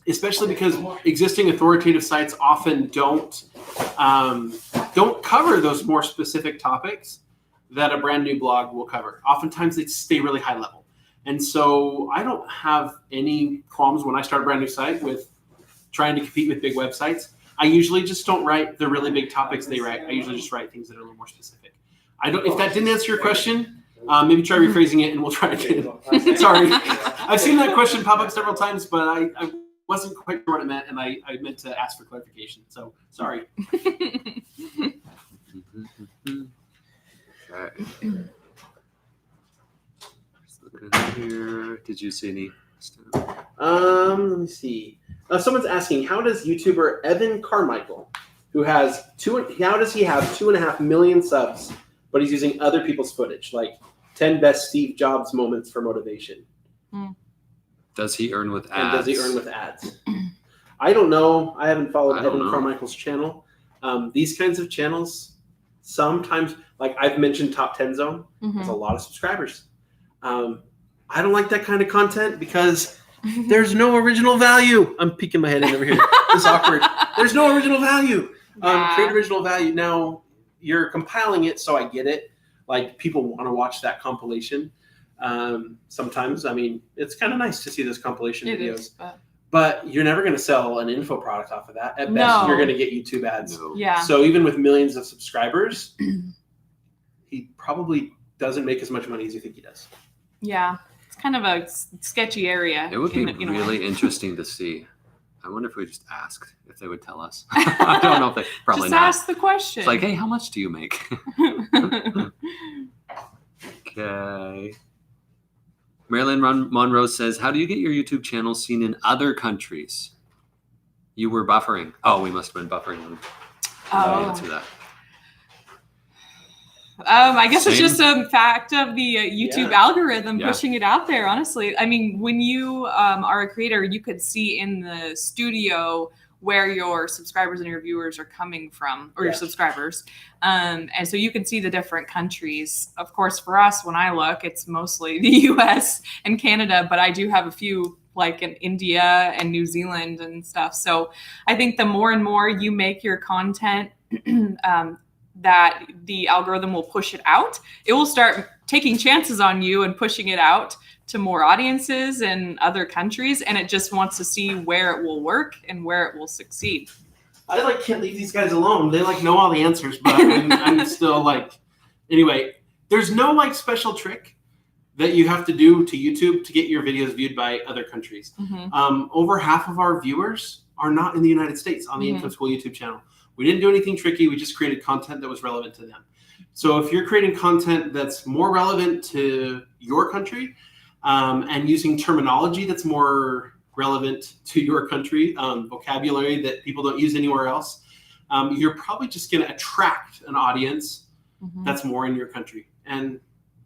especially because existing authoritative sites often don't cover those more specific topics that a brand new blog will cover. Oftentimes they stay really high level. And so I don't have any qualms when I start a brand new site with trying to compete with big websites. I usually just don't write the really big topics they write. I usually just write things that are a little more specific. If that didn't answer your question, maybe try rephrasing it and we'll try again. Sorry. I've seen that question pop up several times, but I wasn't quite sure what it meant, and I meant to ask for clarification. So sorry. Okay. Just looking here. Did you see any stuff? Let me see. Someone's asking, how does YouTuber Evan Carmichael, how does he have 2.5 million subs, but he's using other people's footage, like 10 best Steve Jobs moments for motivation? Does he earn with ads? And does he earn with ads? I don't know. I haven't followed I don't Evan know. Carmichael's channel. These kinds of channels, sometimes, like I've mentioned Top 10 Zone, has a lot of subscribers. I don't like that kind of content because there's no original value. I'm peeking my head in over here. It's awkward. There's no original value. Create original value. Now, you're compiling it, so I get it. Like, people want to watch that compilation. Sometimes, I mean, it's kind of nice to see those compilation videos. But you're never going to sell an info product off of that. At best, you're going to get YouTube ads. No. Yeah. So even with millions of subscribers, he probably doesn't make as much money as you think he does. Yeah. It's kind of a sketchy area. It would be in a way. really interesting to see. I wonder if we just asked if they would tell us. I don't know if they probably Just not. ask the question. It's like, hey, how much do you make? Okay. Marilyn Monroe says, how do you get your YouTube channel seen in other countries? You were buffering. Oh, we must have been buffering. How do you answer that? I guess it's Same. just a fact of the YouTube algorithm Yeah. pushing it out there, honestly. I mean, when you are a creator, you could see in the studio where your subscribers and your viewers are coming from, or your subscribers. And so you can see the different countries. Of course, for us, when I look, it's mostly the US and Canada, but I do have a few like in India and New Zealand and stuff. So I think the more and more you make your content, that the algorithm will push it out. It will start taking chances on you and pushing it out to more audiences in other countries. And it just wants to see where it will work and where it will succeed. I can't leave these guys alone. They know all the answers, but I'm still anyway, there's no special trick that you have to do to YouTube to get your videos viewed by other countries. Over half of our viewers are not in the United States on the Income School YouTube channel. We didn't do anything tricky. We just created content that was relevant to them. So if you're creating content that's more relevant to your country and using terminology that's more relevant to your country, vocabulary that people don't use anywhere else, you're probably just going to attract an audience that's more in your country.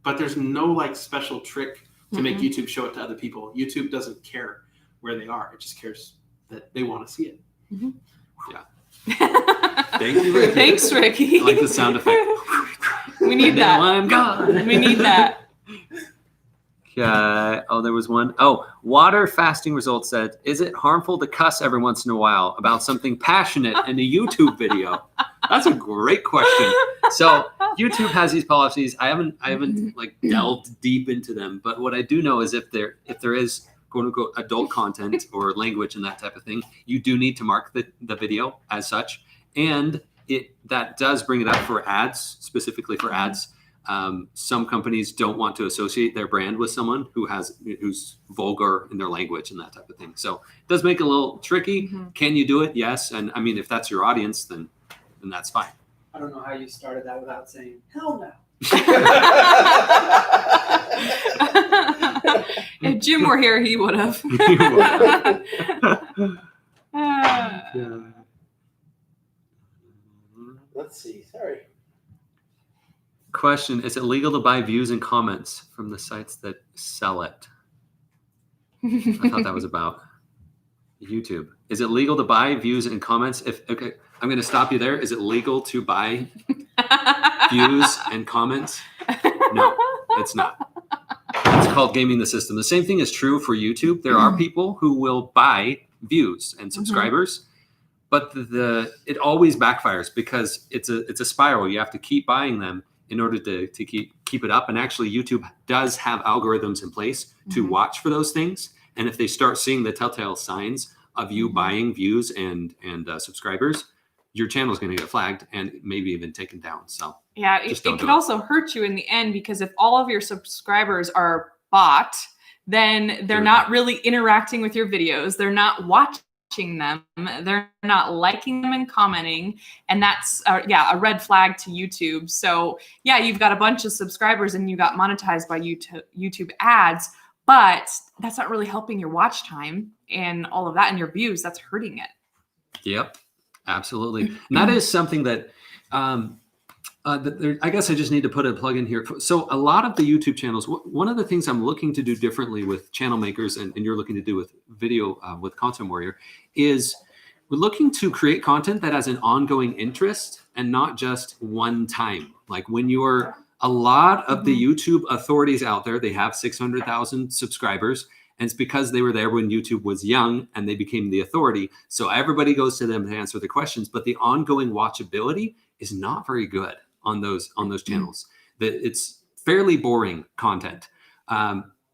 But there's no special trick to make YouTube show it to other people. YouTube doesn't care where they are. It just cares that they want to see it. Yeah. Thank you, Ricky. Thanks, Ricky. I like the sound effect. We need that. I'm gone. We need that. Okay. Oh, there was one. Oh, water fasting results said, is it harmful to cuss every once in a while about something passionate in a YouTube video? That's a great question. So YouTube has these policies. I haven't delved deep into them, but what I do know is if there is quote unquote adult content or language and that type of thing, you do need to mark the video as such. And that does bring it up for ads, specifically for ads. Some companies don't want to associate their brand with someone who's vulgar in their language and that type of thing. So it does make it a little tricky. Can you do it? Yes. And I mean, if that's your audience, then that's fine. I don't know how you started that without saying hell no. If Jim were here, he would have. Let's see. Sorry. Question, is it legal to buy views and comments from the sites that sell it? I thought that was about YouTube. Is it legal to buy views and comments? Okay, I'm going to stop you there. Is it legal to buy views and comments? No, it's not. It's called gaming the system. The same thing is true for YouTube. There are people who will buy views and subscribers, but it always backfires because it's a spiral. You have to keep buying them in order to keep it up. And actually, YouTube does have algorithms in place to watch for those things. And if they start seeing the telltale signs of you buying views and subscribers, your channel is going to get flagged and maybe even taken down. So Yeah, it could also hurt you in the end, because if all of your subscribers are bought, then they're not really interacting with your videos. They're not watching them. They're not liking them and commenting. And that's, a red flag to YouTube. So yeah, you've got a bunch of subscribers and you got monetized by YouTube ads, but that's not really helping your watch time and all of that and your views. That's hurting it. Yep, absolutely. And that is something that I guess I just need to put a plug in here. So a lot of the YouTube channels, one of the things I'm looking to do differently with channel makers, and you're looking to do with video, with Content Warrior, is we're looking to create content that has an ongoing interest and not just one time. Like when you're a lot of the YouTube authorities out there, they have 600,000 subscribers. And it's because they were there when YouTube was young and they became the authority. So everybody goes to them to answer the questions, but the ongoing watchability is not very good on those channels. It's fairly boring content.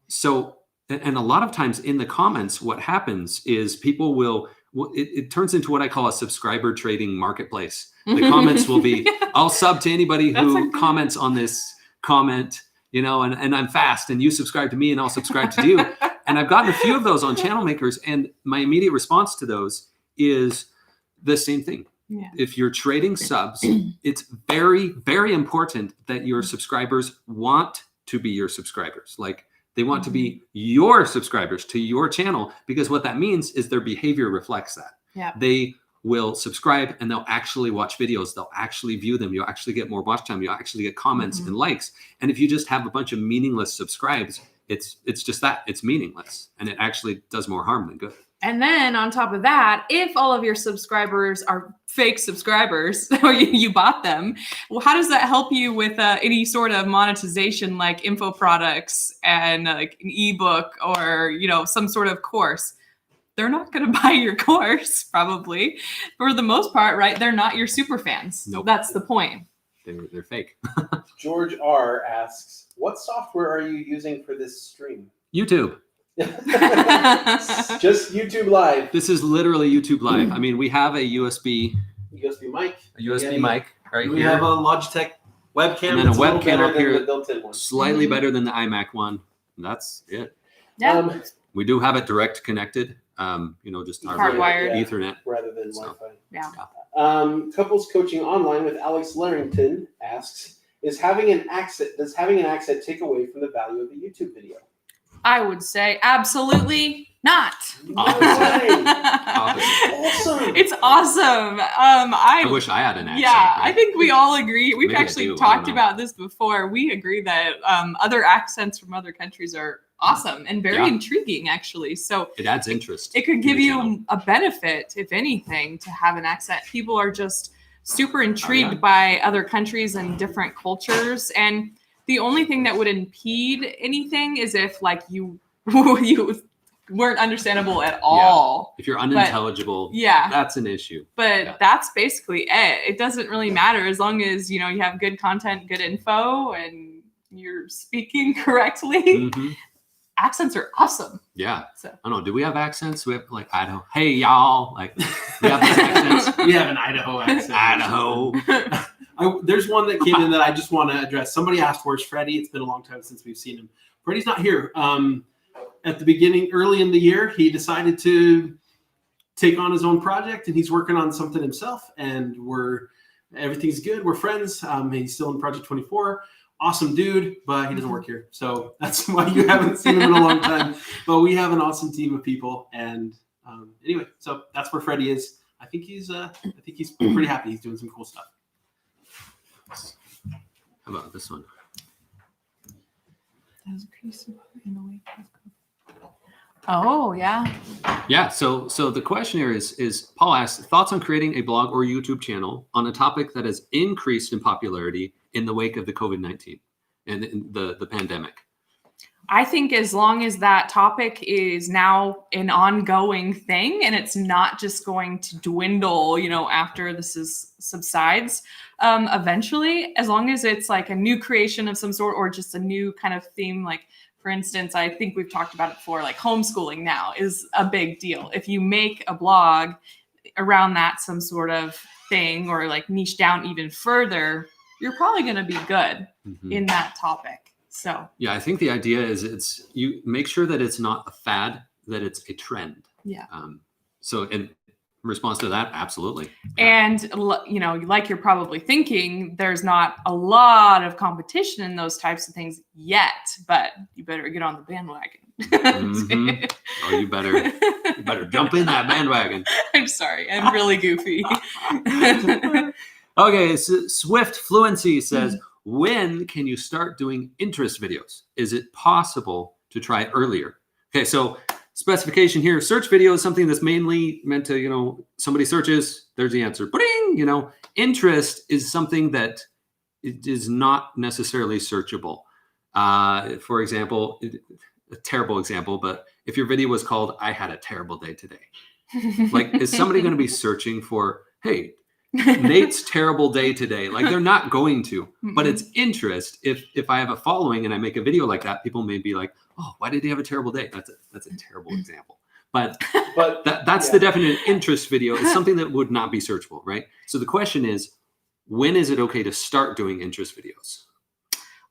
So, and a lot of times in the comments, what happens is people will, it turns into what I call a subscriber trading marketplace. The comments will be, I'll sub to anybody who comments on this comment, and I'm fast, and you subscribe to me and I'll subscribe to you. And I've gotten a few of those on channel makers, and my immediate response to those is the same thing. Yeah. If you're trading subs, it's very, very important that your subscribers want to be your subscribers. Like they want to be your subscribers to your channel, because what that means is their behavior reflects that. Yeah. They will subscribe and they'll actually watch videos. They'll actually view them. You'll actually get more watch time. You'll actually get comments and likes. And if you just have a bunch of meaningless subscribes, it's just that. It's meaningless. And it actually does more harm than good. And then on top of that, if all of your subscribers are fake subscribers or you bought them, well, how does that help you with any sort of monetization, like info products and like an ebook or, some sort of course? They're not going to buy your course, probably. For the most part, right? They're not your super fans. Nope. That's the point. They're fake. George R. asks, what software are you using for this stream? YouTube. Just YouTube Live. This is literally YouTube Live. I mean, we have a USB mic. Mic right We here. have a Logitech webcam. And then a It's little webcam better up than here. the built-in one. Slightly better than the iMac one. And that's it. Yeah. We do have it direct connected. Just our Hardwired. Ethernet. Rather than So, Wi-Fi. Yeah. Couples Coaching Online with Alex Larrington asks, does having an accent take away from the value of a YouTube video? I would say absolutely not. Awesome. It's awesome. I wish I had an accent. Yeah, but I think we all agree. We've Maybe I actually do, I talked don't know. about this before. We agree that other accents from other countries are awesome and very Yeah. intriguing, actually. So it adds interest. it could to give the channel. you a benefit, if anything, to have an accent. People are just super intrigued yeah. by other countries and different cultures. And the only thing that would impede anything is if you weren't understandable at all. If you're unintelligible, Yeah. that's an issue. But Yeah. that's basically it. It doesn't really matter as long as you have good content, good info, and you're speaking correctly. Mhm. Accents are awesome. Yeah. So I don't know. Do we have accents? We have Idaho. Hey y'all. We have those accents. We have an Idaho accent. Idaho. There's one that came in that I just want to address. Somebody asked, where's Freddie? It's been a long time since we've seen him. Freddie's not here. At the beginning, early in the year, he decided to take on his own project, and he's working on something himself, and everything's good. We're friends. He's still in Project 24. Awesome dude, but he doesn't work here. So that's why you haven't seen him in a long time. But we have an awesome team of people. And anyway, so that's where Freddie is. I think he's pretty happy. He's doing some cool stuff. How about this one? Oh yeah. Yeah. So the question here is Paul asks, thoughts on creating a blog or YouTube channel on a topic that has increased in popularity in the wake of the COVID-19 and the pandemic. I think as long as that topic is now an ongoing thing and it's not just going to dwindle, after this subsides, eventually, as long as it's like a new creation of some sort or just a new kind of theme, like for instance, I think we've talked about it before, like homeschooling now is a big deal. If you make a blog around that, some sort of thing, or like niche down even further, you're probably going to be good in that topic. So yeah, I think the idea is you make sure that it's not a fad, that it's a trend. Yeah. So in response to that, absolutely. And like you're probably thinking, there's not a lot of competition in those types of things yet, but you better get on the bandwagon. Oh, you better jump in that bandwagon. I'm sorry, I'm really goofy. Okay, so Swift Fluency says, when can you start doing interest videos? Is it possible to try earlier? Okay, so specification here, search video is something that's mainly meant to, somebody searches, there's the answer. Bring, interest is something that it is not necessarily searchable. For example, a terrible example, but if your video was called, I had a terrible day today. Like, is somebody going to be searching for, hey, Nate's terrible day today? Like, they're not going to, but it's interest. If I have a following and I make a video like that, people may be like, oh, why did he have a terrible day? That's a terrible example. But that's the definite interest video. It's something that would not be searchable, right? So the question is, when is it okay to start doing interest videos?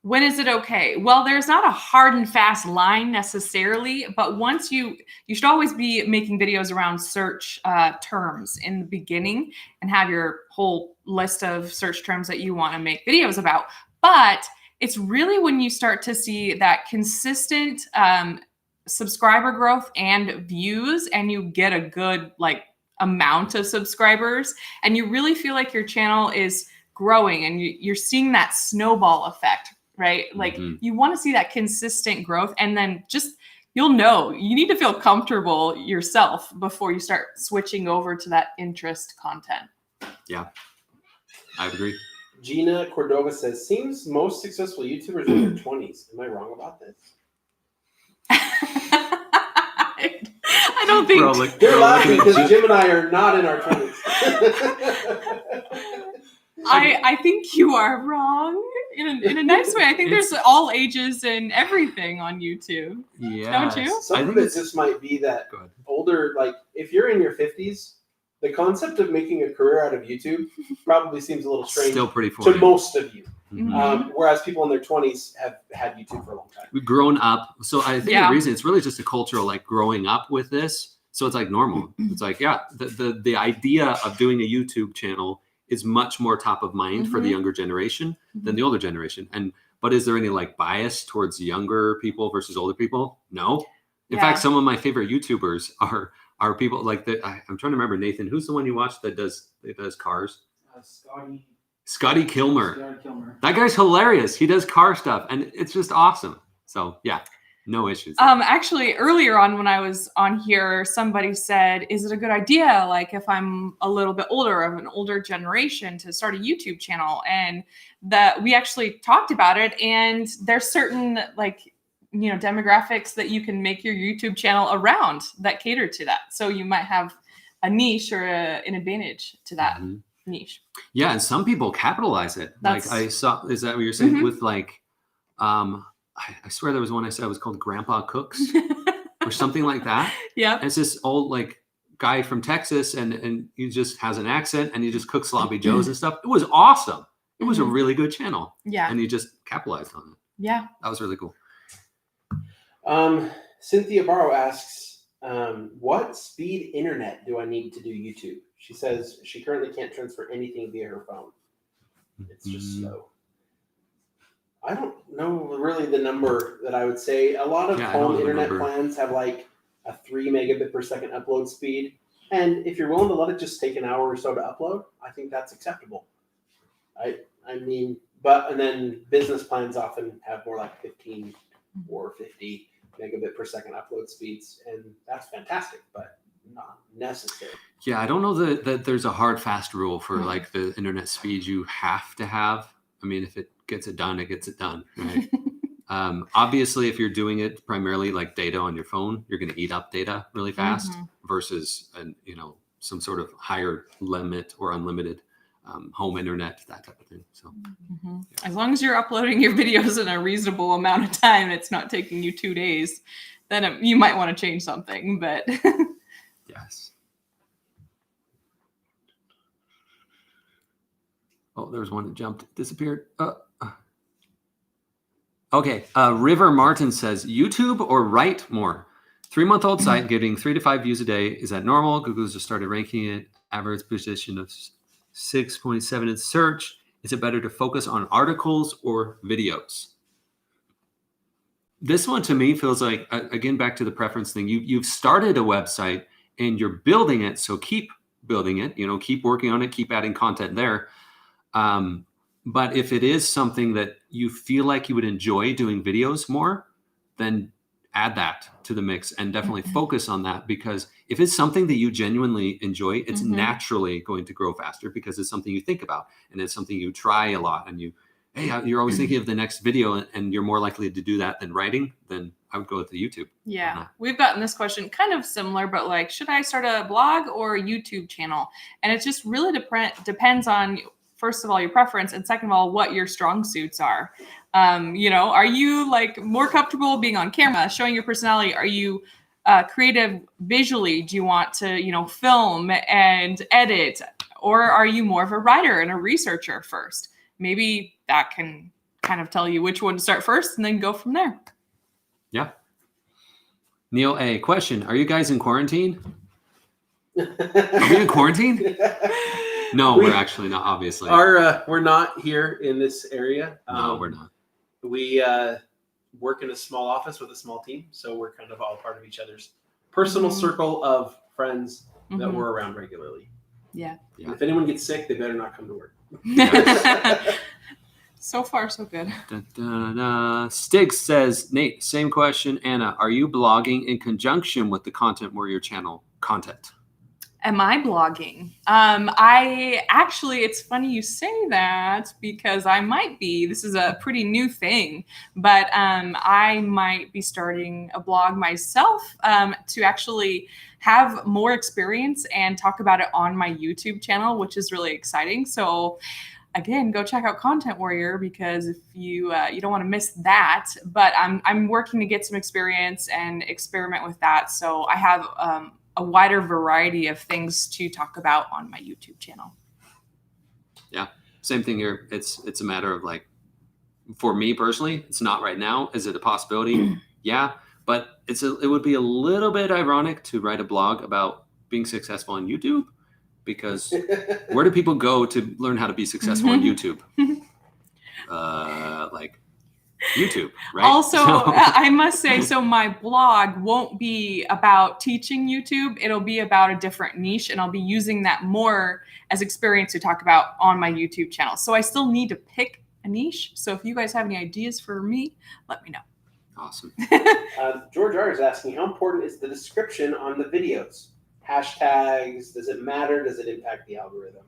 When is it okay? Well, there's not a hard and fast line necessarily, but once you should always be making videos around search terms in the beginning and have your whole list of search terms that you want to make videos about. But it's really when you start to see that consistent subscriber growth and views, and you get a good amount of subscribers, and you really feel like your channel is growing and you're seeing that snowball effect. Right? Like you want to see that consistent growth, and then you need to feel comfortable yourself before you start switching over to that interest content. Yeah, I agree. Gina Cordova says, seems most successful YouTubers are in their 20s. Am I wrong about this? I don't think they're laughing because Jim and I are not in our 20s. I think you are wrong in a nice way. I think there's all ages and everything on YouTube. Yeah. Don't you? Some of it just might be that older, if you're in your 50s, the concept of making a career out of YouTube probably seems a little strange Still pretty foreign to most of you. Whereas people in their 20s have had YouTube for a long time. We've grown up. So I think the reason it's really just a cultural growing up with this. So it's normal. It's the idea of doing a YouTube channel is much more top of mind for the younger generation than the older generation. But is there any bias towards younger people versus older people? No. In fact, some of my favorite YouTubers are people I'm trying to remember, Nathan, who's the one you watch that does cars? Scotty Kilmer. That guy's hilarious. He does car stuff and it's just awesome. So yeah. No issues. Actually, earlier on when I was on here, somebody said, is it a good idea, if I'm a little bit older, of an older generation, to start a YouTube channel? And that we actually talked about it, and there's certain demographics that you can make your YouTube channel around that cater to that. So you might have a niche or an advantage to that niche. Yeah, and some people capitalize it. I saw, is that what you're saying with I swear there was one I said was called Grandpa Cooks or something like that. Yeah. And it's this old guy from Texas and he just has an accent and he just cooks sloppy joes and stuff. It was awesome. It was a really good channel. Yeah. And he just capitalized on it. Yeah. That was really cool. Cynthia Barrow asks, what speed internet do I need to do YouTube? She says she currently can't transfer anything via her phone. It's just slow. I don't know really the number that I would say. A lot of home internet plans have a 3 megabit per second upload speed. And if you're willing to let it just take an hour or so to upload, I think that's acceptable. And then business plans often have more 15 or 50 megabit per second upload speeds. And that's fantastic, but not necessary. Yeah, I don't know that there's a hard, fast rule for the internet speed you have to have. I mean, if it gets it done, it gets it done, right? Obviously, if you're doing it primarily like data on your phone, you're going to eat up data really fast versus some sort of higher limit or unlimited home internet, that type of thing. So as long as you're uploading your videos in a reasonable amount of time, it's not taking you 2 days, then you might want to change something. But yes. Oh, there's one that jumped, disappeared. Okay. River Martin says, YouTube or write more? 3-month-old site getting 3 to 5 views a day. Is that normal? Google's just started ranking it. Average position of 6.7 in search. Is it better to focus on articles or videos? This one to me feels like, again, back to the preference thing. You've started a website and you're building it. So keep building it, keep working on it, keep adding content there. But if it is something that you feel like you would enjoy doing videos more, then add that to the mix and definitely focus on that, because if it's something that you genuinely enjoy, it's naturally going to grow faster because it's something you think about and it's something you try a lot, and you're always thinking of the next video, and you're more likely to do that than writing. Then I would go with the YouTube. Yeah, we've gotten this question kind of similar, but like, should I start a blog or a YouTube channel? And it just really depends on, first of all, your preference, and second of all, what your strong suits are. Are you like more comfortable being on camera, showing your personality? Are you creative visually? Do you want to, film and edit? Or are you more of a writer and a researcher first? Maybe that can kind of tell you which one to start first and then go from there. Yeah. Neil A, question. Are you guys in quarantine? Are we in quarantine? No, we're actually not, obviously. We're not here in this area. No, we're not. We work in a small office with a small team, so we're kind of all part of each other's personal circle of friends that we're around regularly. Yeah. And if anyone gets sick, they better not come to work. So far, so good. Stig says, Nate, same question. Anna, are you blogging in conjunction with the Content Warrior channel content? Am I blogging? It's funny you say that, because I might be. This is a pretty new thing, but I might be starting a blog myself to actually have more experience and talk about it on my YouTube channel, which is really exciting. So again, go check out Content Warrior, because if you don't want to miss that. But I'm working to get some experience and experiment with that. So I have a wider variety of things to talk about on my YouTube channel. Yeah, same thing here. It's a matter of like, for me personally, it's not right now. Is it a possibility? Yeah, but it would be a little bit ironic to write a blog about being successful on YouTube, because where do people go to learn how to be successful on YouTube? Like YouTube, right? Also, I must say, so my blog won't be about teaching YouTube. It'll be about a different niche, and I'll be using that more as experience to talk about on my YouTube channel. So I still need to pick a niche. So if you guys have any ideas for me, let me know. Awesome. George R is asking, how important is the description on the videos? Hashtags, does it matter? Does it impact the algorithm?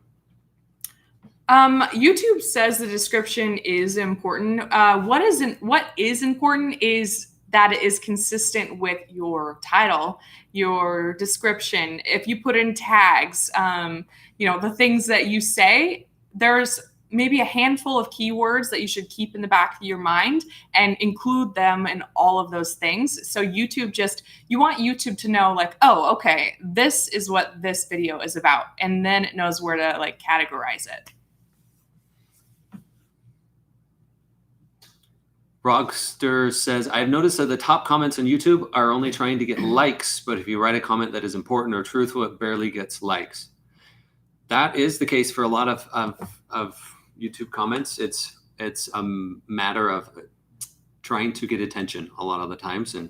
YouTube says the description is important. What is important is that it is consistent with your title, your description. If you put in tags, the things that you say, there's maybe a handful of keywords that you should keep in the back of your mind and include them in all of those things. So you want YouTube to know, like, oh, okay, this is what this video is about. And then it knows where to like categorize it. Rockster says, I've noticed that the top comments on YouTube are only trying to get likes, but if you write a comment that is important or truthful, it barely gets likes. That is the case for a lot of YouTube comments. It's a matter of trying to get attention a lot of the times, and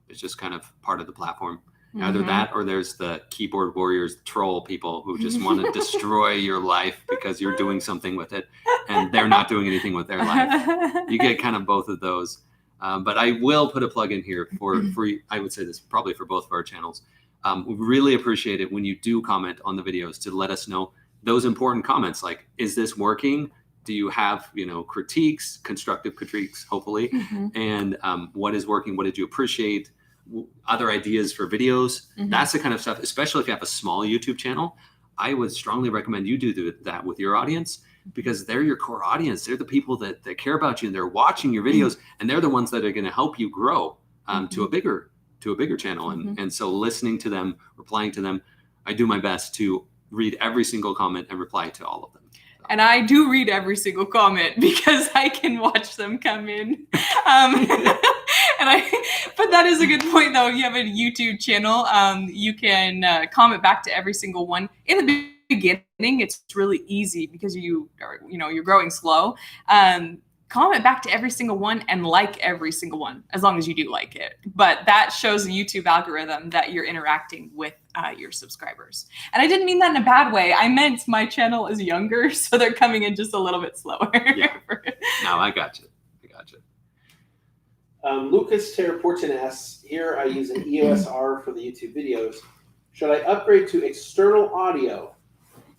it's just kind of part of the platform. Either that, or there's the keyboard warriors troll people who just want to destroy your life because you're doing something with it and they're not doing anything with their life. You get kind of both of those. But I will put a plug in here for I would say this probably for both of our channels. We really appreciate it when you do comment on the videos to let us know those important comments, like, is this working? do you have, critiques, constructive critiques, hopefully, and what is working? What did you appreciate? Other ideas for videos. That's the kind of stuff, especially if you have a small YouTube channel. I would strongly recommend you do that with your audience, because they're your core audience. They're the people that care about you, and they're watching your videos, and they're the ones that are going to help you grow to a bigger channel. And so listening to them, replying to them, I do my best to read every single comment and reply to all of them. And I do read every single comment because I can watch them come in. But that is a good point, though. If you have a YouTube channel, you can comment back to every single one. In the beginning, it's really easy because you're growing slow. Comment back to every single one and like every single one, as long as you do like it. But that shows the YouTube algorithm that you're interacting with your subscribers. And I didn't mean that in a bad way. I meant my channel is younger, so they're coming in just a little bit slower. Yeah. No, I got you. Lucas Terraportin asks, here I use an EOS R for the YouTube videos. Should I upgrade to external audio,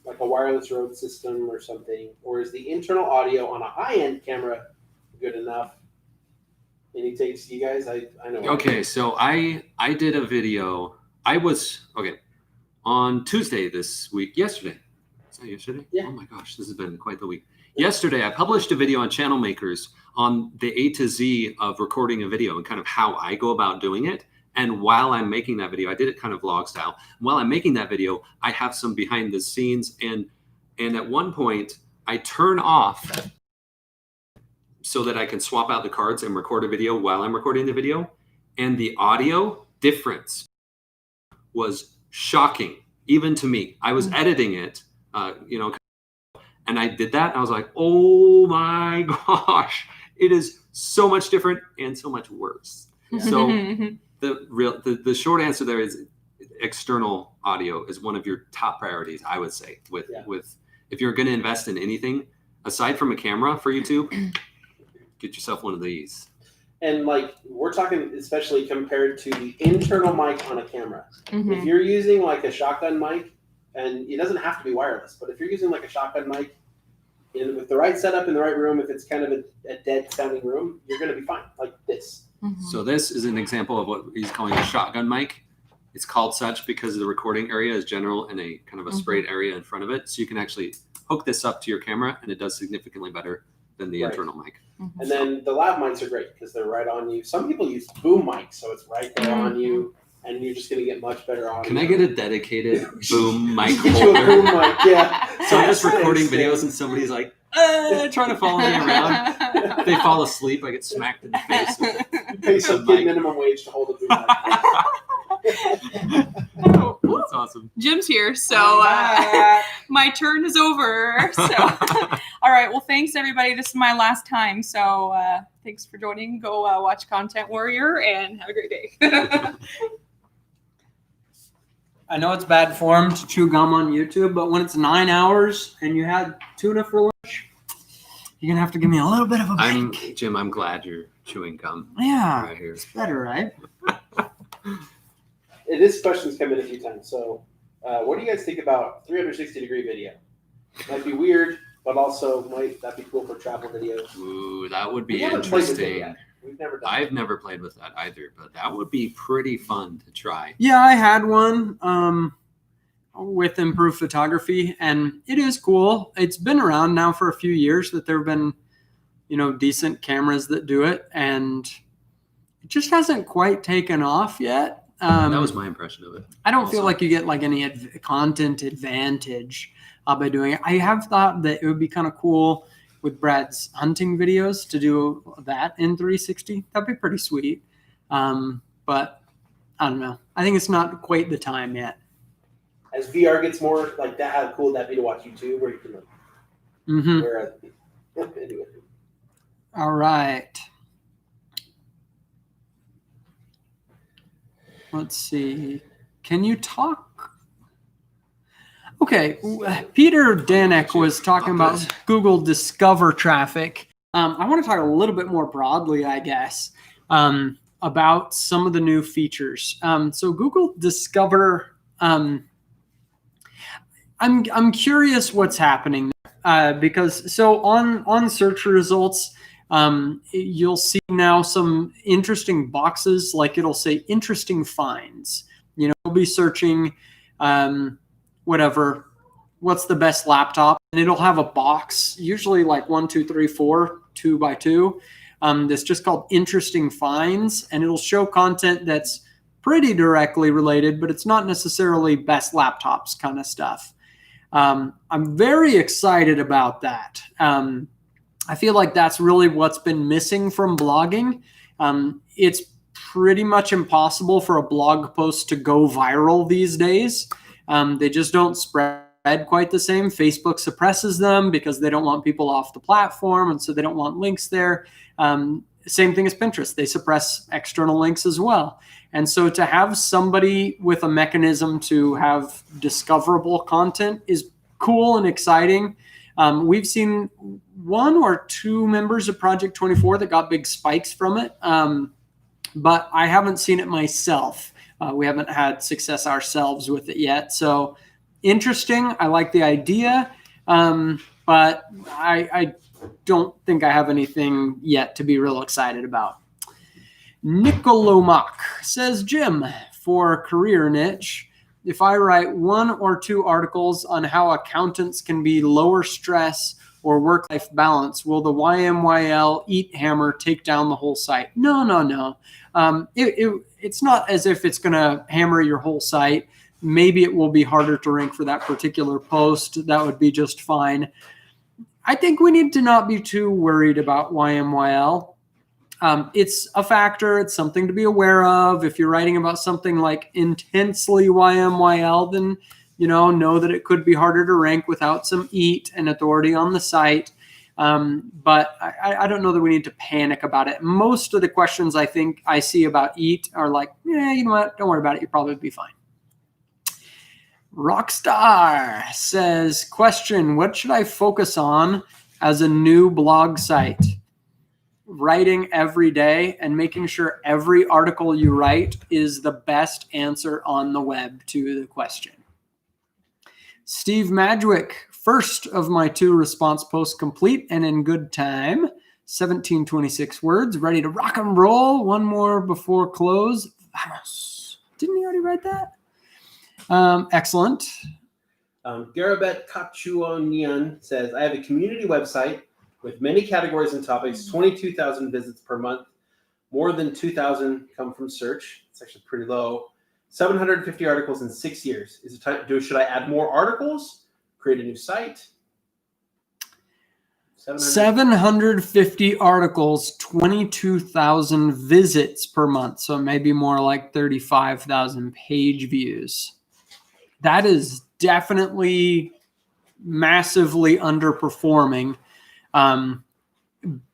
like a wireless Rode system or something? Or is the internal audio on a high-end camera good enough? Any takes, you guys? I know. Okay, so I did a video. On Tuesday this week, yesterday. Is that yesterday? Yeah. Oh my gosh, this has been quite the week. Yesterday, I published a video on Channel Makers on the A to Z of recording a video and kind of how I go about doing it. And while I'm making that video, I did it kind of vlog style. While I'm making that video, I have some behind the scenes. And at one point, I turn off so that I can swap out the cards and record a video while I'm recording the video. And the audio difference was shocking, even to me. I was editing it, and I did that. And I was like, oh my gosh, it is so much different and so much worse. So the short answer there is external audio is one of your top priorities, I would say, with if you're going to invest in anything aside from a camera for YouTube, get yourself one of these. And like we're talking, especially compared to the internal mic on a camera. If you're using like a shotgun mic, and it doesn't have to be wireless, but if you're using like a shotgun mic with the right setup in the right room, if it's kind of a dead sounding room, you're going to be fine, like this. So this is an example of what he's calling a shotgun mic. It's called such because the recording area is general and a kind of a sprayed area in front of it. So you can actually hook this up to your camera, and it does significantly better than the internal mic. And then the lav mics are great because they're right on you. Some people use boom mics, so it's right there on you, and you're just going to get much better audio. Can I get a dedicated boom mic Get you a holder? boom mic, yeah. So I'm just recording videos and somebody's like, trying to follow me around. They fall asleep. I get smacked in the face. Pay some kid minimum wage to hold a boom mic. That's awesome. Jim's here, so my turn is over. So, all right. Well, thanks everybody. This is my last time, so thanks for joining. Go watch Content Warrior and have a great day. I know it's bad form to chew gum on YouTube, but when it's 9 hours and you had tuna for lunch, you're gonna have to give me a little bit of a break. Jim, I'm glad you're chewing gum. Yeah, right here. It's better, right? This question's come in a few times. So, what do you guys think about 360-degree video? Might be weird, but also might that be cool for travel videos? Ooh, that would be We haven't played with it interesting. yet. We've never done I've never played with that either, but that would be pretty fun to try. Yeah, I had one with improved photography, and it is cool. It's been around now for a few years that there have been, decent cameras that do it, and it just hasn't quite taken off yet. That was my impression of it. I don't feel like you get like any content advantage by doing it. I have thought that it would be kind of cool with Brad's hunting videos to do that in 360. That'd be pretty sweet. But I don't know. I think it's not quite the time yet. As VR gets more like that, how cool would that be to watch YouTube where you can wear anyway. All right. Let's see. Can you talk? Okay. Peter Danek was talking about Google Discover traffic. I want to talk a little bit more broadly, I guess, about some of the new features. So Google Discover, I'm curious what's happening there. because so on search results, you'll see now some interesting boxes, like it'll say interesting finds. You know, you'll be searching whatever, what's the best laptop, and it'll have a box, usually like 1, 2, 3, 4, 2 by 2. That's just called interesting finds, and it'll show content that's pretty directly related, but it's not necessarily best laptops kind of stuff. I'm very excited about that. I feel like that's really what's been missing from blogging. It's pretty much impossible for a blog post to go viral these days. They just don't spread quite the same. Facebook suppresses them because they don't want people off the platform, and so they don't want links there. Same thing as Pinterest. They suppress external links as well. And so to have somebody with a mechanism to have discoverable content is cool and exciting. We've seen 1 or 2 members of Project 24 that got big spikes from it, but I haven't seen it myself. We haven't had success ourselves with it yet. So interesting. I like the idea, but I don't think I have anything yet to be real excited about. Nicolomac says, Jim, for career niche, if I write 1 or 2 articles on how accountants can be lower stress or work-life balance, will the YMYL Eat Hammer take down the whole site? No. It's not as if it's going to hammer your whole site. Maybe it will be harder to rank for that particular post. That would be just fine. I think we need to not be too worried about YMYL. It's a factor. It's something to be aware of. If you're writing about something like intensely YMYL, then know that it could be harder to rank without some EAT and authority on the site. But I don't know that we need to panic about it. Most of the questions I think I see about EAT are like, you know what? Don't worry about it. You'll probably be fine. Rockstar says, question, what should I focus on as a new blog site? Writing every day and making sure every article you write is the best answer on the web to the question. Steve Madgwick, first of my 2 response posts complete and in good time. 1726 words, ready to rock and roll. 1 more before close. Vamos. Didn't he already write that? Excellent. Garabet Kachuonian says, I have a community website with many categories and topics, 22,000 visits per month. More than 2,000 come from search. It's actually pretty low. 750 articles in 6 years. Is it time? Should I add more articles? Create a new site? 750 articles, 22,000 visits per month. So maybe more like 35,000 page views. That is definitely massively underperforming.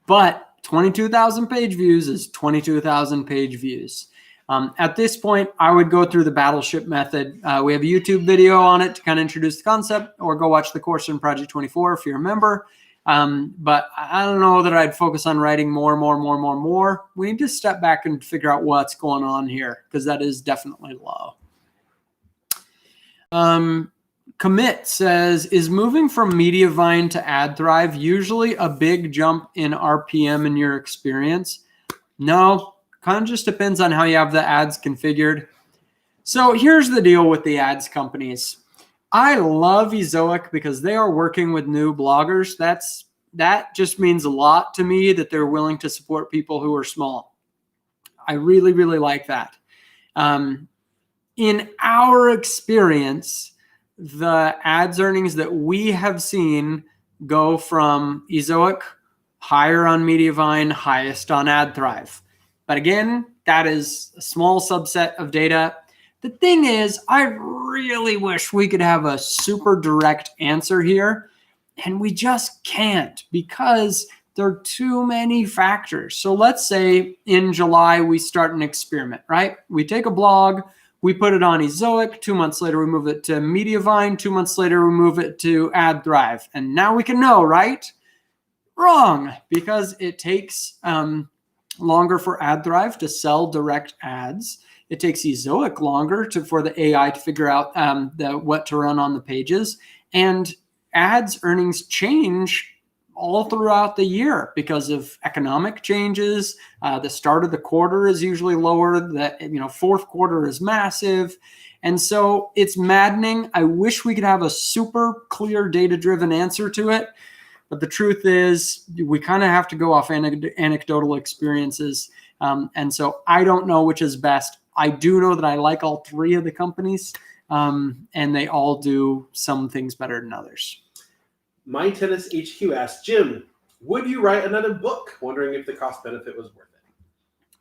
But 22,000 page views is 22,000 page views. At this point, I would go through the Battleship method. We have a YouTube video on it to kind of introduce the concept, or go watch the course in Project 24 if you're a member. But I don't know that I'd focus on writing more. We need to step back and figure out what's going on here, because that is definitely low. Commit says, is moving from Mediavine to AdThrive usually a big jump in RPM in your experience? No, kind of just depends on how you have the ads configured. So here's the deal with the ads companies. I love Ezoic because they are working with new bloggers. That just means a lot to me, that they're willing to support people who are small. I really, really like that. In our experience, the ads earnings that we have seen go from Ezoic, higher on Mediavine, highest on AdThrive. But again, that is a small subset of data. The thing is, I really wish we could have a super direct answer here, and we just can't, because there are too many factors. So let's say in July we start an experiment, right? We take a blog, we put it on Ezoic, 2 months later we move it to Mediavine, 2 months later we move it to AdThrive. And now we can know, right? Wrong, because it takes longer for AdThrive to sell direct ads. It takes Ezoic longer for the AI to figure out what to run on the pages. And ads earnings change all throughout the year because of economic changes. The start of the quarter is usually lower. The fourth quarter is massive. And so it's maddening. I wish we could have a super clear data-driven answer to it. But the truth is we kind of have to go off anecdotal experiences. And so I don't know which is best. I do know that I like all three of the companies, and they all do some things better than others. My Tennis HQ asked, Jim, would you write another book? Wondering if the cost benefit was worth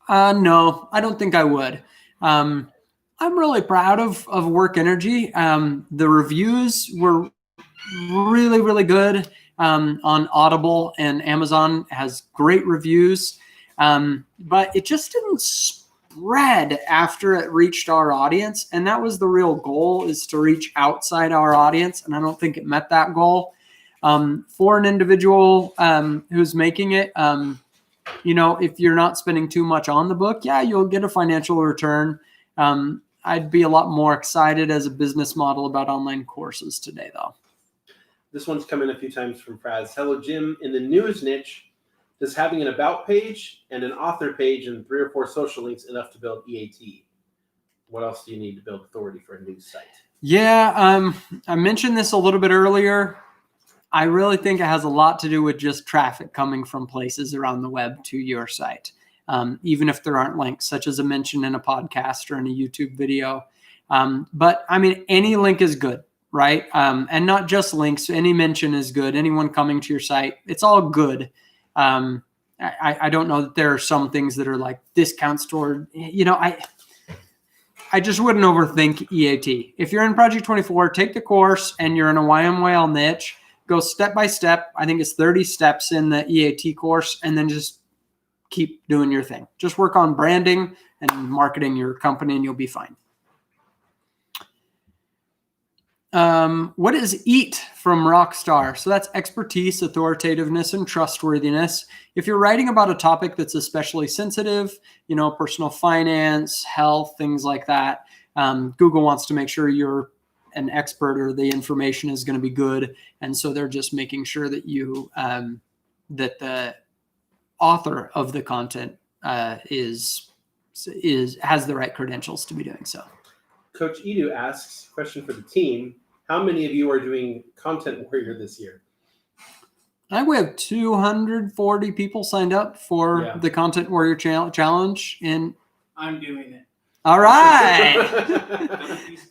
it. No, I don't think I would. I'm really proud of Work Energy. The reviews were really, really good on Audible, and Amazon has great reviews. But it just didn't spread after it reached our audience. And that was the real goal, is to reach outside our audience. And I don't think it met that goal. For an individual who's making it, if you're not spending too much on the book, yeah, you'll get a financial return. I'd be a lot more excited as a business model about online courses today, though. This one's come in a few times from Fraz. Hello, Jim. In the news niche, does having an about page and an author page and 3 or 4 social links enough to build EAT? What else do you need to build authority for a news site? Yeah, I mentioned this a little bit earlier. I really think it has a lot to do with just traffic coming from places around the web to your site, even if there aren't links, such as a mention in a podcast or in a YouTube video. But I mean, any link is good, right? And not just links. Any mention is good. Anyone coming to your site, it's all good. I don't know that there are some things that are like discount store. I just wouldn't overthink EAT. If you're in Project 24, take the course and you're in a YMYL niche, go step by step. I think it's 30 steps in the EAT course, and then just keep doing your thing. Just work on branding and marketing your company and you'll be fine. What is EAT from Rockstar? So that's expertise, authoritativeness, and trustworthiness. If you're writing about a topic that's especially sensitive, personal finance, health, things like that, Google wants to make sure you're an expert or the information is going to be good. And so they're just making sure that you, that the author of the content has the right credentials to be doing so. Coach Edu asks, question for the team. How many of you are doing Content Warrior this year? I think we have 240 people signed up for the Content Warrior Challenge. And I'm doing it. All right.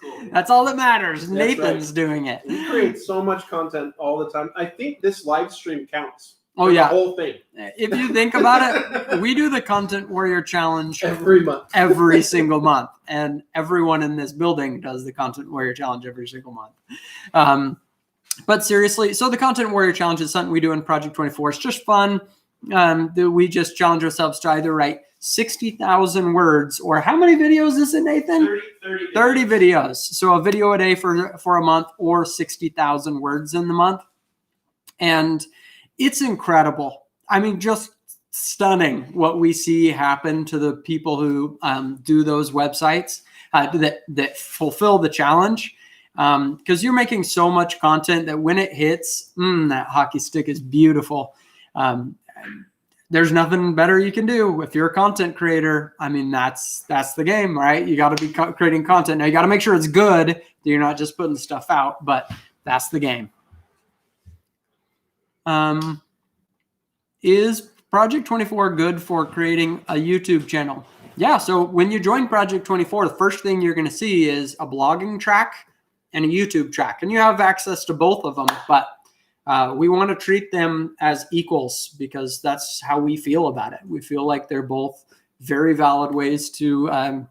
Cool. That's all that matters. That's Nathan's right. doing it. We create so much content all the time. I think this live stream counts. Oh, for yeah. The whole thing. If you think about it, we do the Content Warrior Challenge Every month. every single month. And everyone in this building does the Content Warrior Challenge every single month. But seriously, so the Content Warrior Challenge is something we do in Project 24. It's just fun. We just challenge ourselves to either write 60,000 words, or how many videos is it, Nathan? 30 videos. So a video a day for a month, or 60,000 words in the month. And it's incredible. I mean, just stunning what we see happen to the people who do those websites that fulfill the challenge. Because you're making so much content that when it hits, that hockey stick is beautiful. There's nothing better you can do if you're a content creator. I mean, that's the game, right? You got to be creating content. Now you got to make sure it's good, that you're not just putting stuff out, but that's the game. Is Project 24 good for creating a YouTube channel? Yeah, so when you join Project 24, the first thing you're going to see is a blogging track and a YouTube track. And you have access to both of them, but we want to treat them as equals because that's how we feel about it. We feel like they're both very valid ways to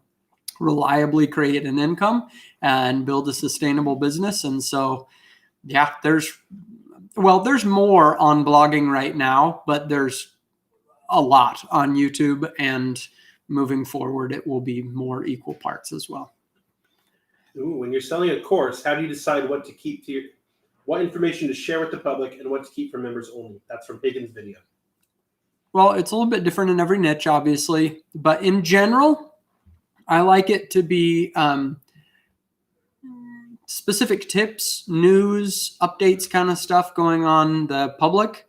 reliably create an income and build a sustainable business. And so, yeah, there's more on blogging right now, but there's a lot on YouTube, and moving forward, it will be more equal parts as well. Ooh, when you're selling a course, how do you decide what to keep to what information to share with the public and what to keep for members only? That's from Higgins' video. Well, it's a little bit different in every niche, obviously, but in general, I like it to be specific tips, news, updates kind of stuff going on the public.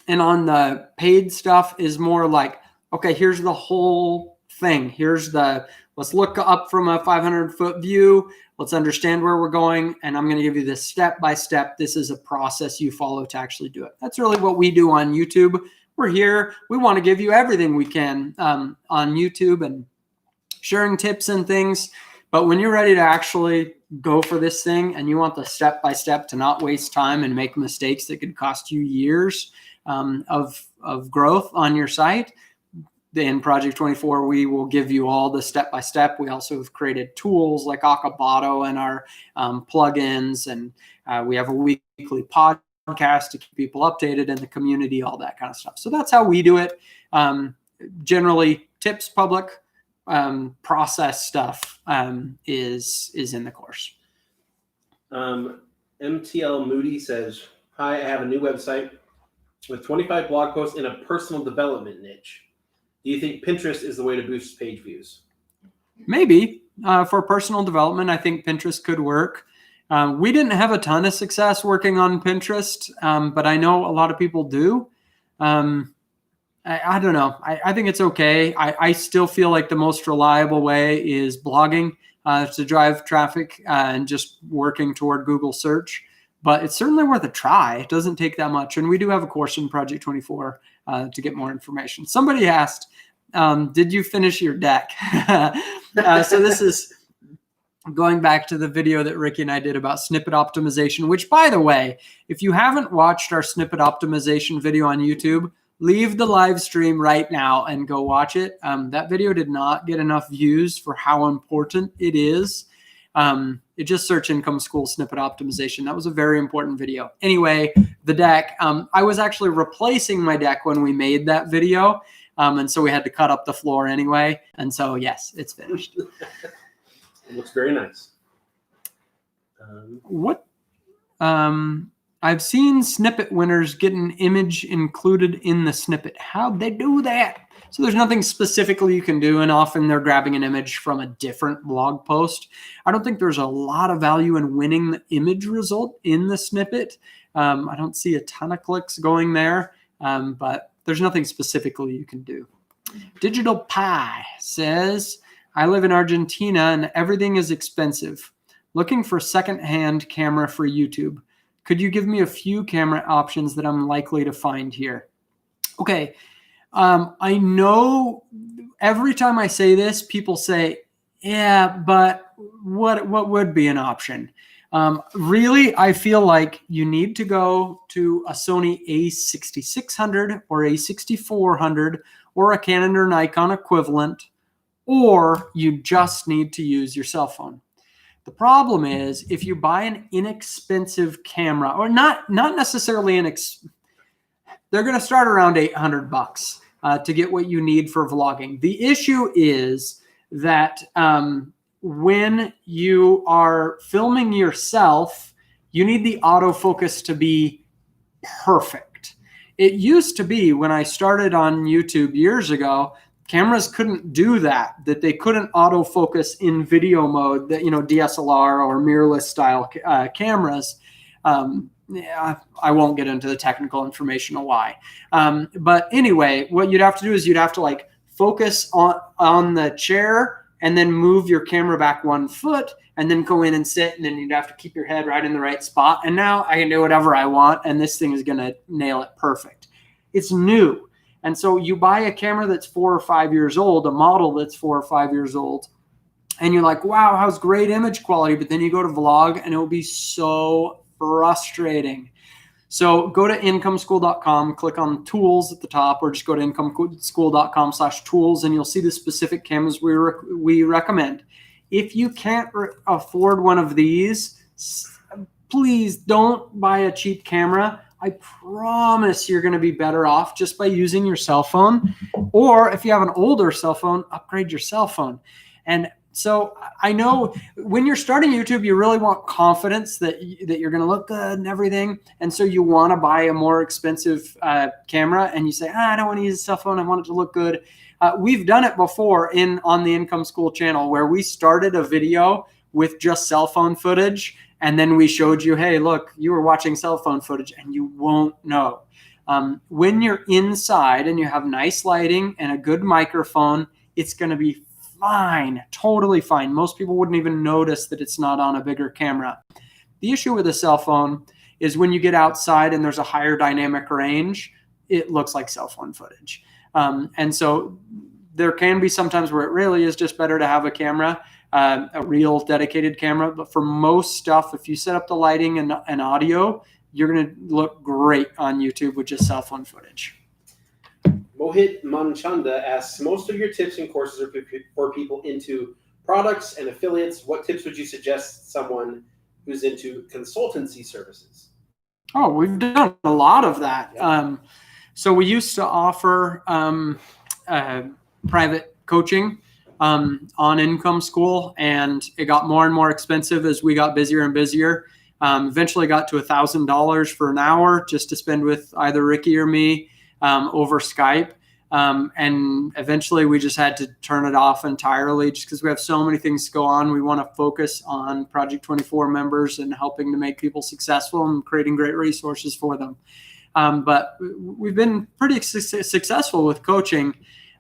And on the paid stuff is more like, okay, here's the whole thing. Let's look up from a 500-foot view. Let's understand where we're going. And I'm going to give you this step by step. This is a process you follow to actually do it. That's really what we do on YouTube. We're here. We want to give you everything we can on YouTube and sharing tips and things. But when you're ready to actually go for this thing and you want the step by step to not waste time and make mistakes that could cost you years of growth on your site, in Project 24, we will give you all the step by step. We also have created tools like Akabato and our plugins, and we have a weekly podcast to keep people updated in the community, all that kind of stuff. So that's how we do it. Generally, tips, public, process stuff is in the course. MTL Moody says, "Hi, I have a new website with 25 blog posts in a personal development niche. Do you think Pinterest is the way to boost page views?" Maybe for personal development, I think Pinterest could work. We didn't have a ton of success working on Pinterest, but I know a lot of people do. I don't know. I think it's okay. I still feel like the most reliable way is blogging to drive traffic and just working toward Google search. But it's certainly worth a try. It doesn't take that much. And we do have a course in Project 24 to get more information. Somebody asked, did you finish your deck? So this is going back to the video that Ricky and I did about snippet optimization, which, by the way, if you haven't watched our snippet optimization video on YouTube, leave the live stream right now and go watch it. That video did not get enough views for how important it is. It just search Income School snippet optimization. That was a very important video. Anyway, the deck, I was actually replacing my deck when we made that video. And so we had to cut up the floor anyway. And so, yes, it's finished. It looks very nice. I've seen snippet winners get an image included in the snippet. How'd they do that? So there's nothing specifically you can do, and often they're grabbing an image from a different blog post. I don't think there's a lot of value in winning the image result in the snippet. I don't see a ton of clicks going there, but there's nothing specifically you can do. Digital Pie says, I live in Argentina and everything is expensive. Looking for secondhand camera for YouTube. Could you give me a few camera options that I'm likely to find here? Okay. I know every time I say this, people say, yeah, but what would be an option? Really, I feel like you need to go to a Sony a6600 or a6400 or a Canon or Nikon equivalent, or you just need to use your cell phone. The problem is if you buy an inexpensive camera, or not necessarily they're going to start around $800 to get what you need for vlogging. The issue is that when you are filming yourself, you need the autofocus to be perfect. It used to be when I started on YouTube years ago, cameras couldn't do that they couldn't autofocus in video mode, that, you know, DSLR or mirrorless style cameras. Yeah, I won't get into the technical information of why. But anyway, what you'd have to do is you'd have to like focus on the chair and then move your camera back 1 foot and then go in and sit, and then you'd have to keep your head right in the right spot. And now I can do whatever I want, and this thing is going to nail it perfect. It's new. And so you buy a camera that's 4 or 5 years old, a model that's 4 or 5 years old, and you're like, wow, how's great image quality? But then you go to vlog and it will be so frustrating. So go to incomeschool.com, click on tools at the top, or just go to incomeschool.com/tools, and you'll see the specific cameras we recommend. If you can't afford one of these, please don't buy a cheap camera. I promise you're going to be better off just by using your cell phone. Or if you have an older cell phone, upgrade your cell phone. And so I know when you're starting YouTube, you really want confidence that you're going to look good and everything. And so you want to buy a more expensive camera, and you say, I don't want to use a cell phone. I want it to look good. We've done it before on the Income School channel, where we started a video with just cell phone footage, and then we showed you, hey, look, you were watching cell phone footage, and you won't know. When you're inside and you have nice lighting and a good microphone, it's going to be fine, totally fine. Most people wouldn't even notice that it's not on a bigger camera. The issue with a cell phone is when you get outside and there's a higher dynamic range, it looks like cell phone footage. And so there can be sometimes where it really is just better to have a camera, a real dedicated camera. But for most stuff, if you set up the lighting and audio, you're going to look great on YouTube with just cell phone footage. Mohit Manchanda asks, most of your tips and courses are for people into products and affiliates. What tips would you suggest someone who's into consultancy services? Oh, we've done a lot of that. So we used to offer private coaching on Income School, and it got more and more expensive as we got busier and busier. Eventually got to $1,000 for an hour just to spend with either Ricky or me over Skype. And eventually we just had to turn it off entirely just because we have so many things to go on. We want to focus on Project 24 members and helping to make people successful and creating great resources for them. But we've been pretty successful with coaching.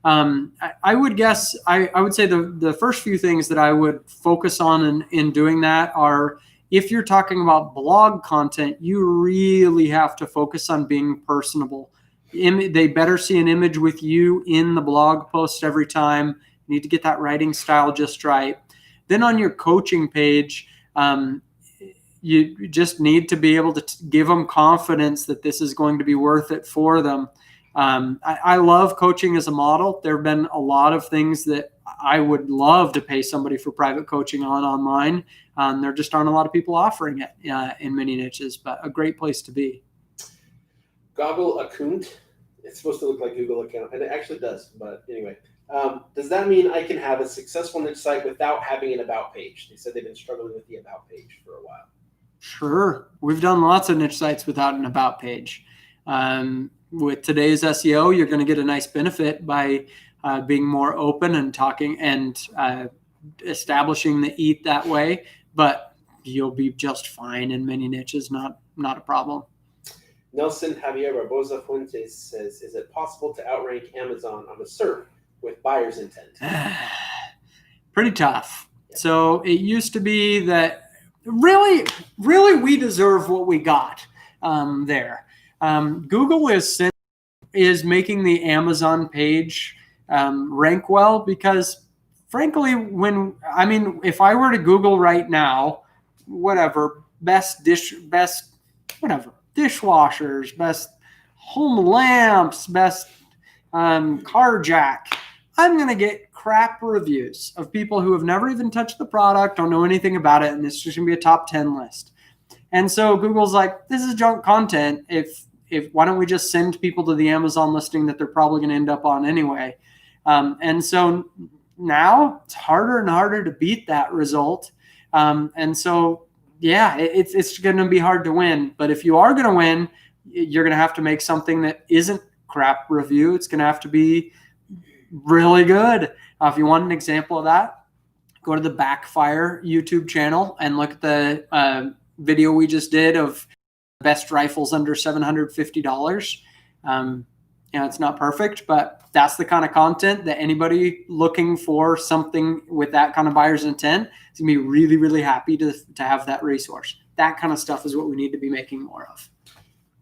I would guess, I would say the first few things that I would focus on in doing that are, if you're talking about blog content, you really have to focus on being personable. They better see an image with you in the blog post every time. You need to get that writing style just right. Then on your coaching page, you just need to be able to give them confidence that this is going to be worth it for them. I love coaching as a model. There have been a lot of things that I would love to pay somebody for private coaching online. There just aren't a lot of people offering it in many niches, but a great place to be. Goggle account. It's supposed to look like Google account, and it actually does. But anyway, does that mean I can have a successful niche site without having an about page? They said they've been struggling with the about page for a while. Sure. We've done lots of niche sites without an about page. With today's SEO, you're going to get a nice benefit by being more open and talking and establishing the EAT that way, but you'll be just fine in many niches, not a problem. Nelson Javier Barboza Fuentes says, is it possible to outrank Amazon on a SERP with buyer's intent? Pretty tough. Yeah. So it used to be that really we deserve what we got there. Google is making the Amazon page rank well because, frankly, if I were to Google right now, best dishwashers, best home lamps, best car jack, I'm going to get crap reviews of people who have never even touched the product, don't know anything about it, and it's just going to be a top 10 list. And so Google's like, this is junk content. If why don't we just send people to the Amazon listing that they're probably going to end up on anyway? And so now it's harder and harder to beat that result. And so, yeah, it's going to be hard to win. But if you are going to win, you're going to have to make something that isn't crap review. It's going to have to be really good. If you want an example of that, go to the Backfire YouTube channel and look at the video we just did of best rifles under $750. It's not perfect, but that's the kind of content that anybody looking for something with that kind of buyer's intent is going to be really, really happy to have that resource. That kind of stuff is what we need to be making more of.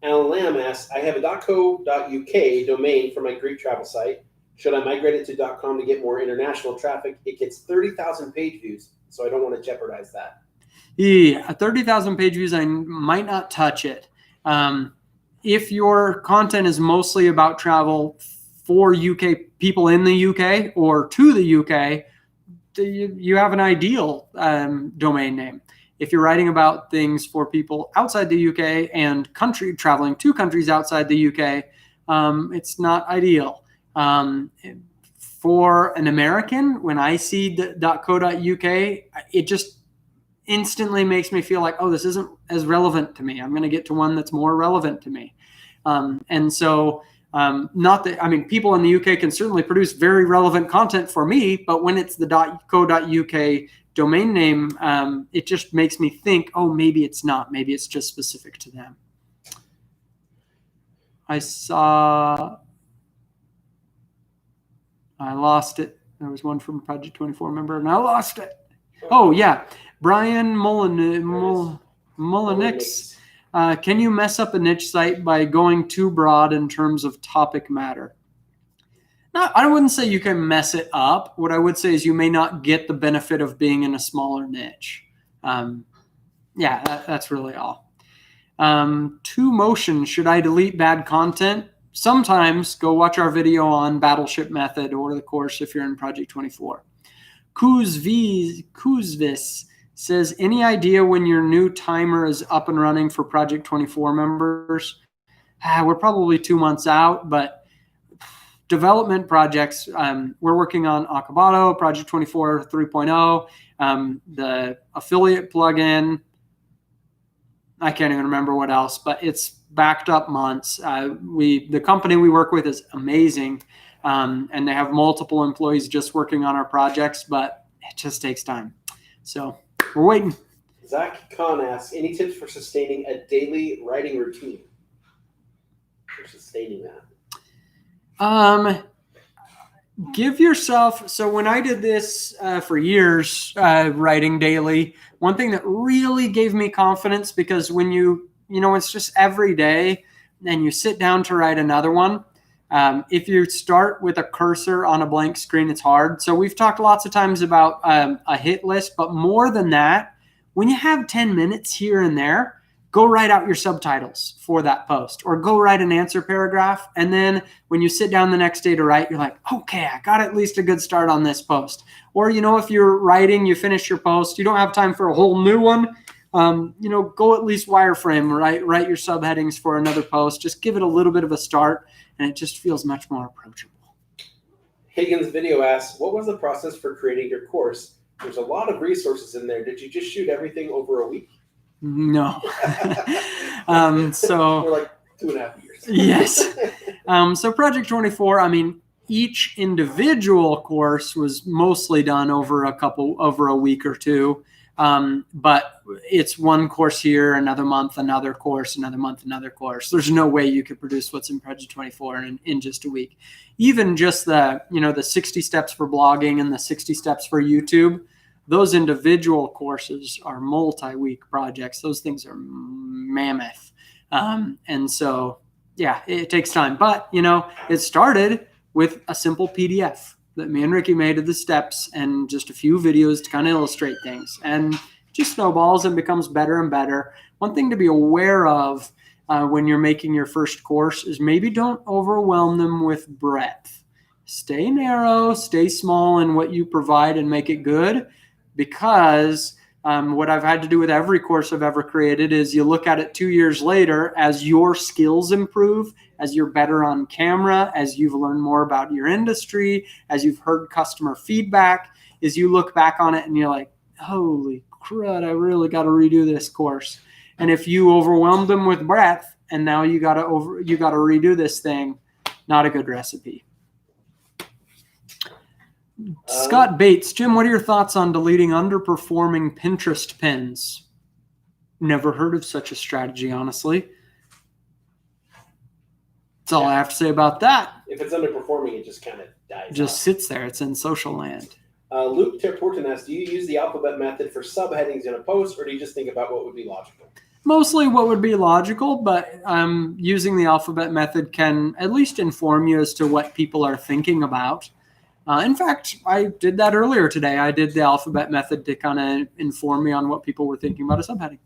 Alan Lamb asks, I have a .co.uk domain for my Greek travel site. Should I migrate it to .com to get more international traffic? It gets 30,000 page views, so I don't want to jeopardize that. Yeah, 30,000 page views, I might not touch it. If your content is mostly about travel for UK people in the UK or to the UK, you have an ideal domain name. If you're writing about things for people outside the UK and traveling to countries outside the UK, it's not ideal. For an American, when I see .co.uk, it just instantly makes me feel like, oh, this isn't as relevant to me. I'm going to get to one that's more relevant to me. And so people in the UK can certainly produce very relevant content for me, but when it's the .co.uk domain name, it just makes me think, oh, maybe it's not. Maybe it's just specific to them. I lost it. There was one from Project 24 member, and I lost it. Oh, yeah. Brian Mullenix. Can you mess up a niche site by going too broad in terms of topic matter? No, I wouldn't say you can mess it up. What I would say is you may not get the benefit of being in a smaller niche. That's really all. 2Motion, should I delete bad content? Sometimes. Go watch our video on Battleship Method or the course if you're in Project 24. Kuzvis says, any idea when your new timer is up and running for Project 24 members? We're probably 2 months out, but development projects, we're working on Akabato, Project 24 3.0, the affiliate plugin. I can't even remember what else, but it's backed up months. The company we work with is amazing, and they have multiple employees just working on our projects, but it just takes time. So we're waiting. Zach Kahn asks, any tips for sustaining a daily writing routine? For sustaining that. Give yourself, so when I did this for years, writing daily, one thing that really gave me confidence, because when it's just every day and you sit down to write another one, if you start with a cursor on a blank screen, it's hard. So we've talked lots of times about a hit list, but more than that, when you have 10 minutes here and there, go write out your subtitles for that post, or go write an answer paragraph. And then when you sit down the next day to write, you're like, okay, I got at least a good start on this post. Or, if you're writing, you finish your post, you don't have time for a whole new one. Go at least wireframe, write your subheadings for another post. Just give it a little bit of a start, and it just feels much more approachable. Higgins Video asks, what was the process for creating your course? There's a lot of resources in there. Did you just shoot everything over a week? No. For like 2.5 years. Yes. So Project 24, each individual course was mostly done over a week or two. But it's one course here, another month, another course, another month, another course. There's no way you could produce what's in Project 24 in just a week. Even just the 60 steps for blogging and the 60 steps for YouTube, those individual courses are multi-week projects. Those things are mammoth. And so, it takes time. But, it started with a simple PDF that me and Ricky made of the steps and just a few videos to kind of illustrate things. And just snowballs and becomes better and better. One thing to be aware of when you're making your first course is maybe don't overwhelm them with breadth. Stay narrow, stay small in what you provide and make it good. Because what I've had to do with every course I've ever created is you look at it 2 years later as your skills improve, as you're better on camera, as you've learned more about your industry, as you've heard customer feedback, is you look back on it and you're like, holy crud, I really got to redo this course. And if you overwhelm them with breadth and now you got to redo this thing, not a good recipe. Scott Bates, Jim, what are your thoughts on deleting underperforming Pinterest pins? Never heard of such a strategy, honestly. That's all I have to say about that. If it's underperforming, it just kind of dies. Just sits there. It's in social land. Luke Terporton asks, do you use the alphabet method for subheadings in a post, or do you just think about what would be logical? Mostly what would be logical, but using the alphabet method can at least inform you as to what people are thinking about. In fact, I did that earlier today. I did the alphabet method to kind of inform me on what people were thinking about a subheading.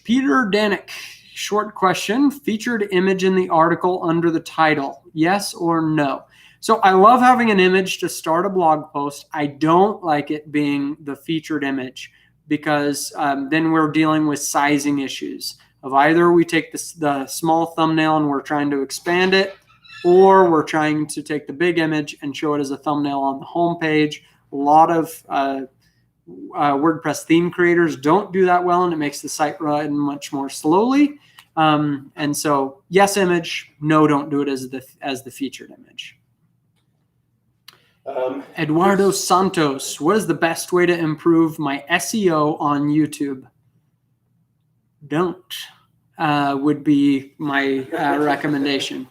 Peter Danik, short question. Featured image in the article under the title, yes or no? So I love having an image to start a blog post. I don't like it being the featured image because then we're dealing with sizing issues of either we take the small thumbnail and we're trying to expand it, or we're trying to take the big image and show it as a thumbnail on the home page. A lot of WordPress theme creators don't do that well, and it makes the site run much more slowly. And so, yes, image. No, don't do it as the featured image. Eduardo Santos, what is the best way to improve my SEO on YouTube? Don't would be my recommendation.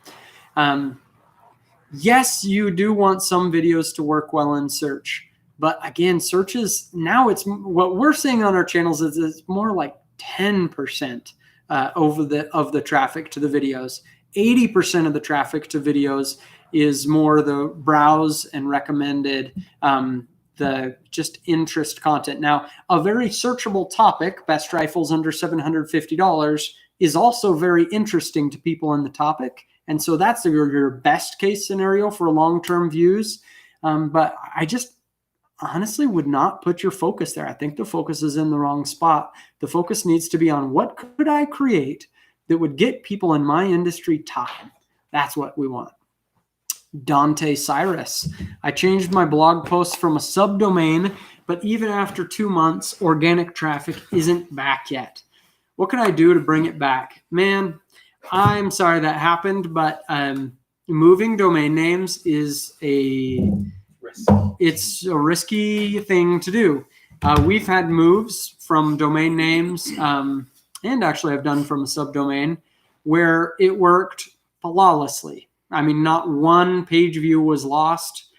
Yes, you do want some videos to work well in search, but again, search is now it's what we're seeing on our channels is it's more like 10% of the traffic to the videos. 80% of the traffic to videos is more the browse and recommended, the just interest content. Now, a very searchable topic, best rifles under $750, is also very interesting to people in the topic. And so that's your best case scenario for long-term views. But I just honestly would not put your focus there. I think the focus is in the wrong spot. The focus needs to be on what could I create that would get people in my industry time. That's what we want. Dante Cyrus. I changed my blog posts from a subdomain, but even after 2 months, organic traffic isn't back yet. What can I do to bring it back? Man, I'm sorry that happened, but moving domain names is it's a risky thing to do. We've had moves from domain names, and actually I've done from a subdomain where it worked flawlessly. I mean, not one page view was lost.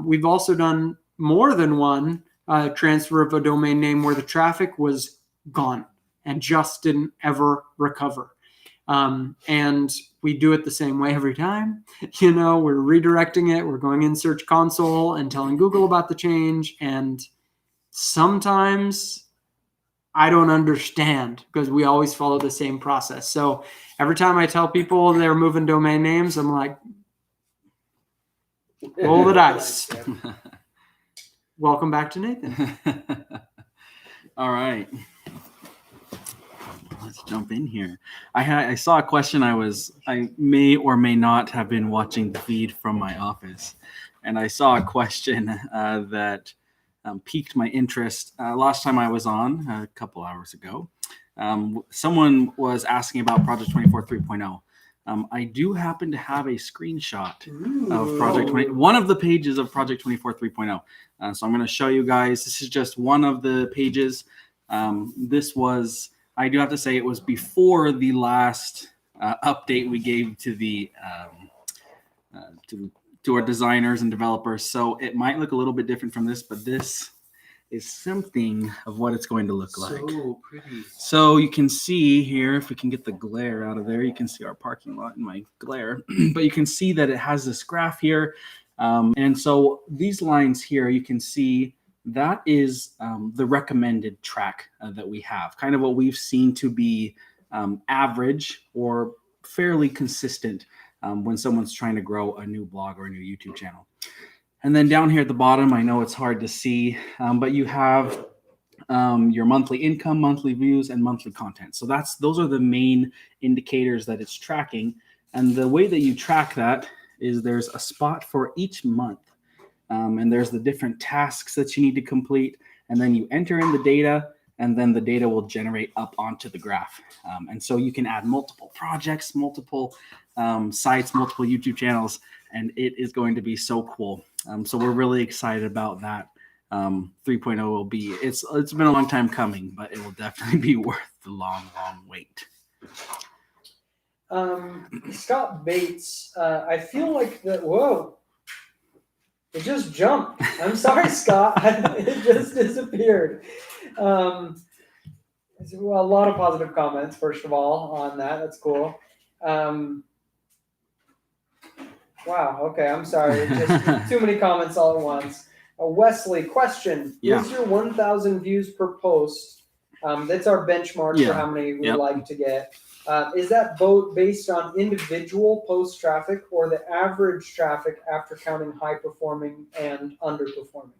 We've also done more than one transfer of a domain name where the traffic was gone and just didn't ever recover. And we do it the same way every time. You know, we're redirecting it. We're going in Search Console and telling Google about the change. And sometimes I don't understand because we always follow the same process. So every time I tell people they're moving domain names, I'm like, roll the dice. Welcome back to Nathan. All right. Let's jump in here. I saw a question. I may or may not have been watching the feed from my office, and I saw a question that piqued my interest. Last time I was on, a couple hours ago, someone was asking about Project 24 3.0. I do happen to have a screenshot of Project 20, one of the pages of Project 24 3.0. So I'm going to show you guys. This is just one of the pages. This was, I do have to say, it was before the last update we gave to the to our designers and developers. So it might look a little bit different from this, but this is something of what it's going to look like. So pretty. So you can see here, if we can get the glare out of there, you can see our parking lot in my glare, but you can see that it has this graph here. And so these lines here, you can see that is the recommended track that we have, kind of what we've seen to be average or fairly consistent when someone's trying to grow a new blog or a new YouTube channel. And then down here at the bottom, I know it's hard to see, but you have your monthly income, monthly views, and monthly content. So those are the main indicators that it's tracking. And the way that you track that is there's a spot for each month. And there's the different tasks that you need to complete. And then you enter in the data, and then the data will generate up onto the graph. And so you can add multiple projects, multiple sites, multiple YouTube channels, and it is going to be so cool. So we're really excited about that. 3.0 will be, it's been a long time coming, but it will definitely be worth the long wait. Scott Bates, I feel like that, whoa, it just jumped. I'm sorry, Scott. It just disappeared. Well, a lot of positive comments, first of all, on that. That's cool. Wow. Okay. I'm sorry. Just too many comments all at once. Wesley, question. Yeah. Is your 1,000 views per post? That's our benchmark for how many we like to get. Is that both based on individual post traffic or the average traffic after counting high performing and underperforming?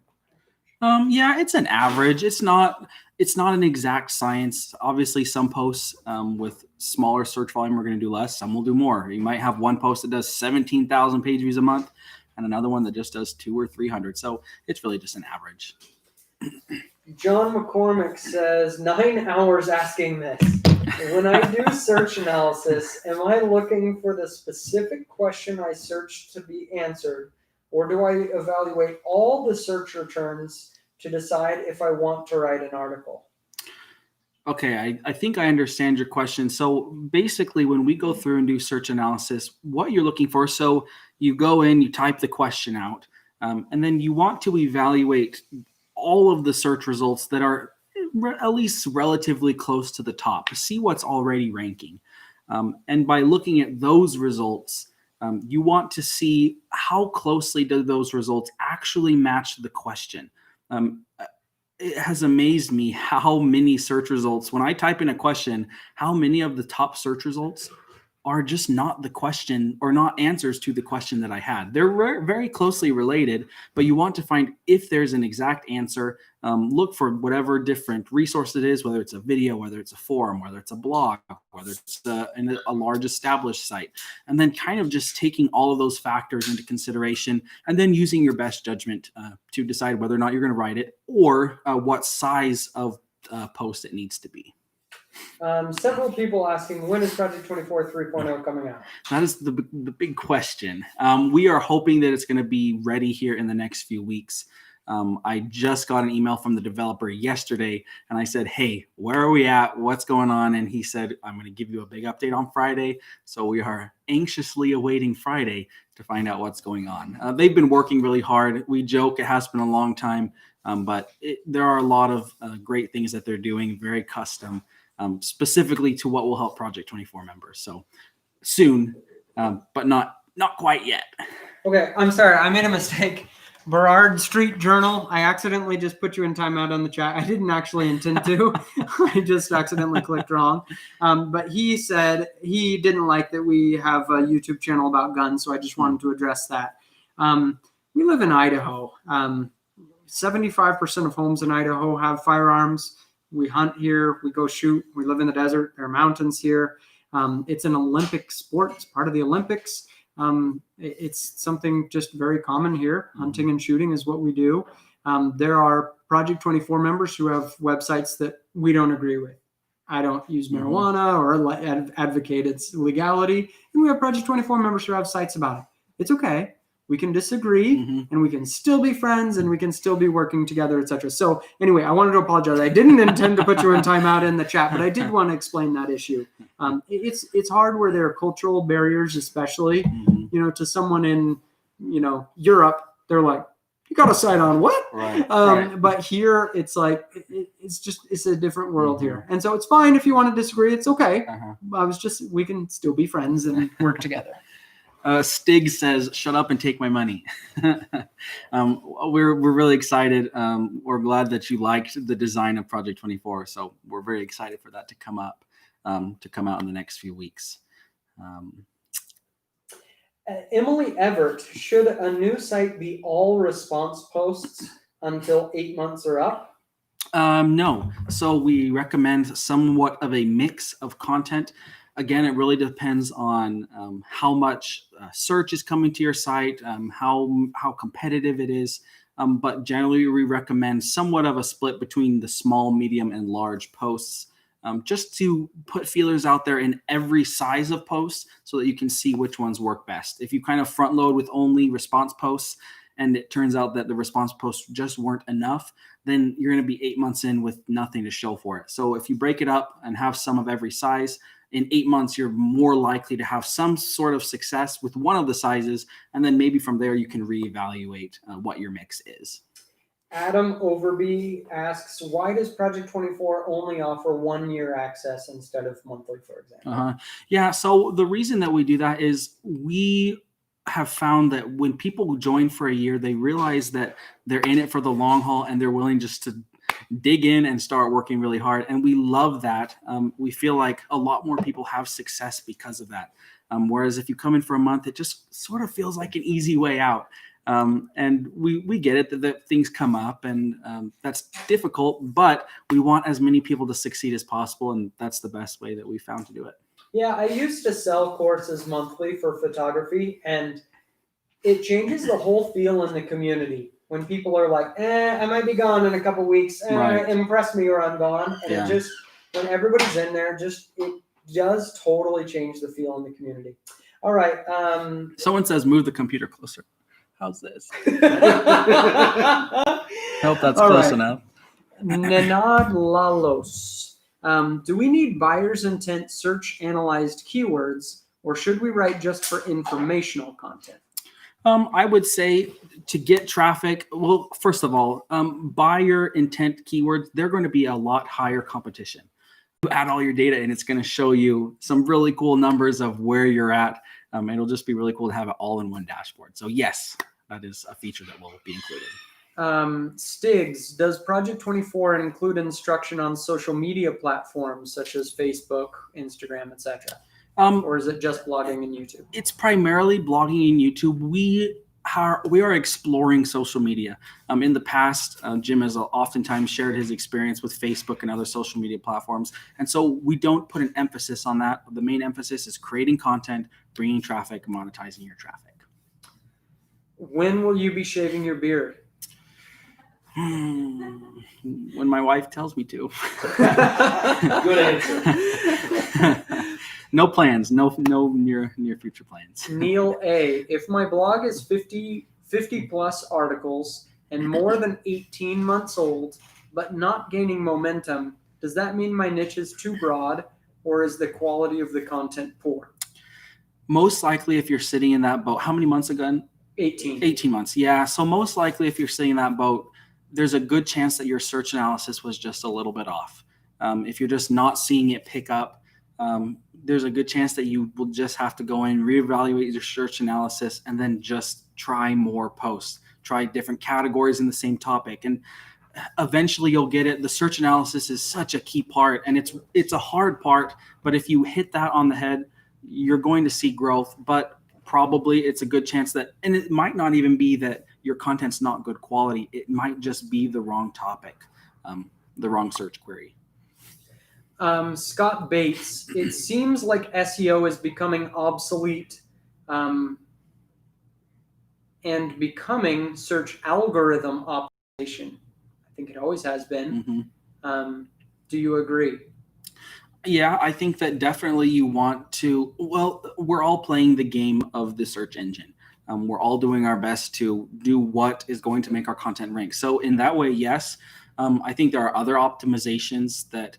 Yeah, it's an average. It's not an exact science. Obviously, some posts with smaller search volume are going to do less. Some will do more. You might have one post that does 17,000 page views a month and another one that just does 200 or 300. So it's really just an average. John McCormick says, 9 hours asking this. When I do search analysis, am I looking for the specific question I searched to be answered, or do I evaluate all the search returns to decide if I want to write an article? Okay, I think I understand your question. So basically, when we go through and do search analysis, what you're looking for, so you go in, you type the question out, and then you want to evaluate all of the search results that are at least relatively close to the top to see what's already ranking. And by looking at those results, you want to see how closely do those results actually match the question. It has amazed me how many search results, when I type in a question, how many of the top search results are just not the question or not answers to the question that I had. They're very closely related, but you want to find if there's an exact answer. Look for whatever different resource it is, whether it's a video, whether it's a forum, whether it's a blog, whether it's a large established site, and then kind of just taking all of those factors into consideration and then using your best judgment to decide whether or not you're going to write it or what size of post it needs to be. Several people asking, when is Project 24 3.0 coming out? That is the big question. We are hoping that it's going to be ready here in the next few weeks. I just got an email from the developer yesterday and I said, hey, where are we at? What's going on? And he said, I'm going to give you a big update on Friday. So we are anxiously awaiting Friday to find out what's going on. They've been working really hard. We joke it has been a long time, but there are a lot of great things that they're doing, very custom. Specifically to what will help Project 24 members. So soon, but not quite yet. Okay, I'm sorry. I made a mistake. Burrard Street Journal. I accidentally just put you in timeout on the chat. I didn't actually intend to. I just accidentally clicked wrong. But he said he didn't like that we have a YouTube channel about guns, so I just wanted to address that. We live in Idaho. 75% of homes in Idaho have firearms. We hunt here, we go shoot, we live in the desert, there are mountains here. It's an Olympic sport, it's part of the Olympics. It's something just very common here. Hunting and shooting is what we do. There are Project 24 members who have websites that we don't agree with. I don't use marijuana or advocate its legality. And we have Project 24 members who have sites about it. It's okay. We can disagree and we can still be friends and we can still be working together, etc. So anyway, I wanted to apologize. I didn't intend to put you in timeout in the chat, but I did want to explain that issue. It's hard where there are cultural barriers, especially, to someone in, Europe, they're like, you got a site on what? Right. But here it's like, it's a different world here. And so it's fine if you want to disagree. It's okay. We can still be friends and work together. Stig says, shut up and take my money. We're really excited. We're glad that you liked the design of Project 24. So we're very excited for that to come out in the next few weeks. Emily Everett, should a new site be all response posts until 8 months are up? No. So we recommend somewhat of a mix of content. Again, it really depends on how much search is coming to your site, how competitive it is. But generally, we recommend somewhat of a split between the small, medium, and large posts, just to put feelers out there in every size of posts so that you can see which ones work best. If you kind of front load with only response posts and it turns out that the response posts just weren't enough, then you're going to be 8 months in with nothing to show for it. So if you break it up and have some of every size, in 8 months, you're more likely to have some sort of success with one of the sizes. And then maybe from there, you can reevaluate what your mix is. Adam Overby asks, why does Project 24 only offer 1 year access instead of monthly, for example? Yeah, so the reason that we do that is we have found that when people join for a year, they realize that they're in it for the long haul and they're willing just to dig in and start working really hard. And we love that. We feel like a lot more people have success because of that. Whereas if you come in for a month, it just sort of feels like an easy way out. And we get it that things come up and that's difficult, but we want as many people to succeed as possible. And that's the best way that we found to do it. Yeah, I used to sell courses monthly for photography, and it changes the whole feel in the community. When people are like, I might be gone in a couple weeks. Right. Impress me or I'm gone. And Yeah. it just, when everybody's in there, it does totally change the feel in the community. All right. Someone says, move the computer closer. How's this? I Hope that's All close right. enough. Nenad Lalos. Do we need buyer's intent search analyzed keywords, or should we write just for informational content? I would say to get traffic, well, first of all, buyer intent keywords, they're going to be a lot higher competition. You add all your data and it's going to show you some really cool numbers of where you're at. It'll just be really cool to have it all in one dashboard. So yes, that is a feature that will be included. Stigs, does Project 24 include instruction on social media platforms such as Facebook, Instagram, etc.? Or is it just blogging and YouTube? It's primarily blogging and YouTube. We are exploring social media. In the past, Jim has oftentimes shared his experience with Facebook and other social media platforms. And so we don't put an emphasis on that. The main emphasis is creating content, bringing traffic, monetizing your traffic. When will you be shaving your beard? When my wife tells me to. Good answer. No plans. No near future plans. Neil A. If my blog is 50 plus articles and more than 18 months old, but not gaining momentum, does that mean my niche is too broad, or is the quality of the content poor? Most likely, if you're sitting in that boat, how many months again? 18 months. Yeah. So most likely, if you're sitting in that boat, there's a good chance that your search analysis was just a little bit off. If you're just not seeing it pick up, there's a good chance that you will just have to go in, reevaluate your search analysis, and then just try more posts, try different categories in the same topic. And eventually you'll get it. The search analysis is such a key part, and it's a hard part, but if you hit that on the head, you're going to see growth. But probably it's a good chance that, and it might not even be that your content's not good quality. It might just be the wrong topic, the wrong search query. Scott Bates, it seems like SEO is becoming obsolete and becoming search algorithm optimization. I think it always has been. Mm-hmm. Do you agree? Yeah, I think that definitely you want to, well, we're all playing the game of the search engine. We're all doing our best to do what is going to make our content rank. So in that way, yes, I think there are other optimizations that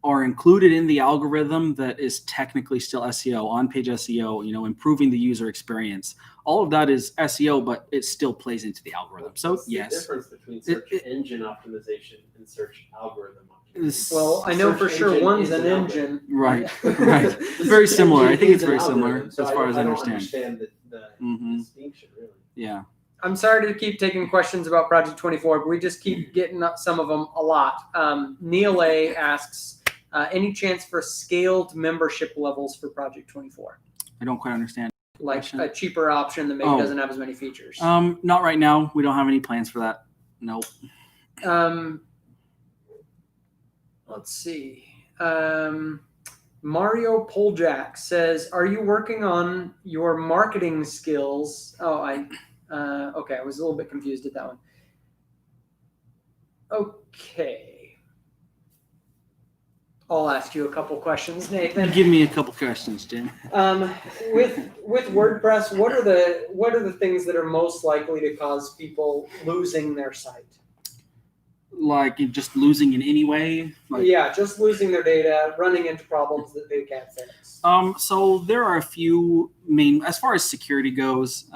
are included in the algorithm that is technically still SEO, on-page SEO, improving the user experience. All of that is SEO, but it still plays into the algorithm. So What's yes. the difference between search engine optimization and search algorithm optimization? Well, I know for sure one's an engine. Right, right. Very similar. I think it's very similar as far as I I don't understand. the distinction, really. Yeah. I'm sorry to keep taking questions about Project 24, but we just keep getting up some of them a lot. Neil A. asks, any chance for scaled membership levels for Project 24? I don't quite understand. Like a cheaper option that maybe doesn't have as many features. Not right now. We don't have any plans for that. Nope. Let's see. Mario Poljak says, are you working on your marketing skills? Okay, I was a little bit confused at that one. Okay. I'll ask you a couple questions, Nathan. Give me a couple questions, Jim. With WordPress, what are the things that are most likely to cause people losing their site? Like just losing in any way? Yeah, just losing their data, running into problems that they can't fix. So there are a few main, as far as security goes,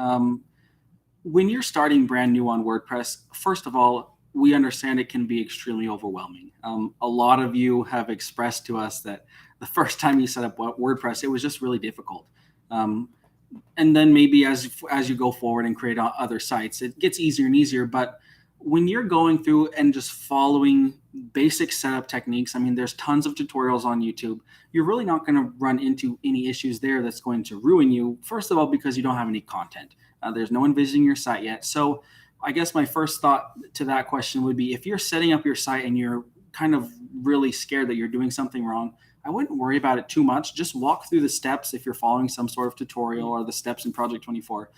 when you're starting brand new on WordPress, first of all, we understand it can be extremely overwhelming. A lot of you have expressed to us that the first time you set up WordPress, it was just really difficult. And then maybe as you go forward and create other sites, it gets easier and easier. But when you're going through and just following basic setup techniques, I mean, there's tons of tutorials on YouTube. You're really not going to run into any issues there that's going to ruin you. First of all, because you don't have any content. There's no one visiting your site yet. So I guess my first thought to that question would be, if you're setting up your site and you're kind of really scared that you're doing something wrong, I wouldn't worry about it too much. Just walk through the steps if you're following some sort of tutorial or the steps in Project 24.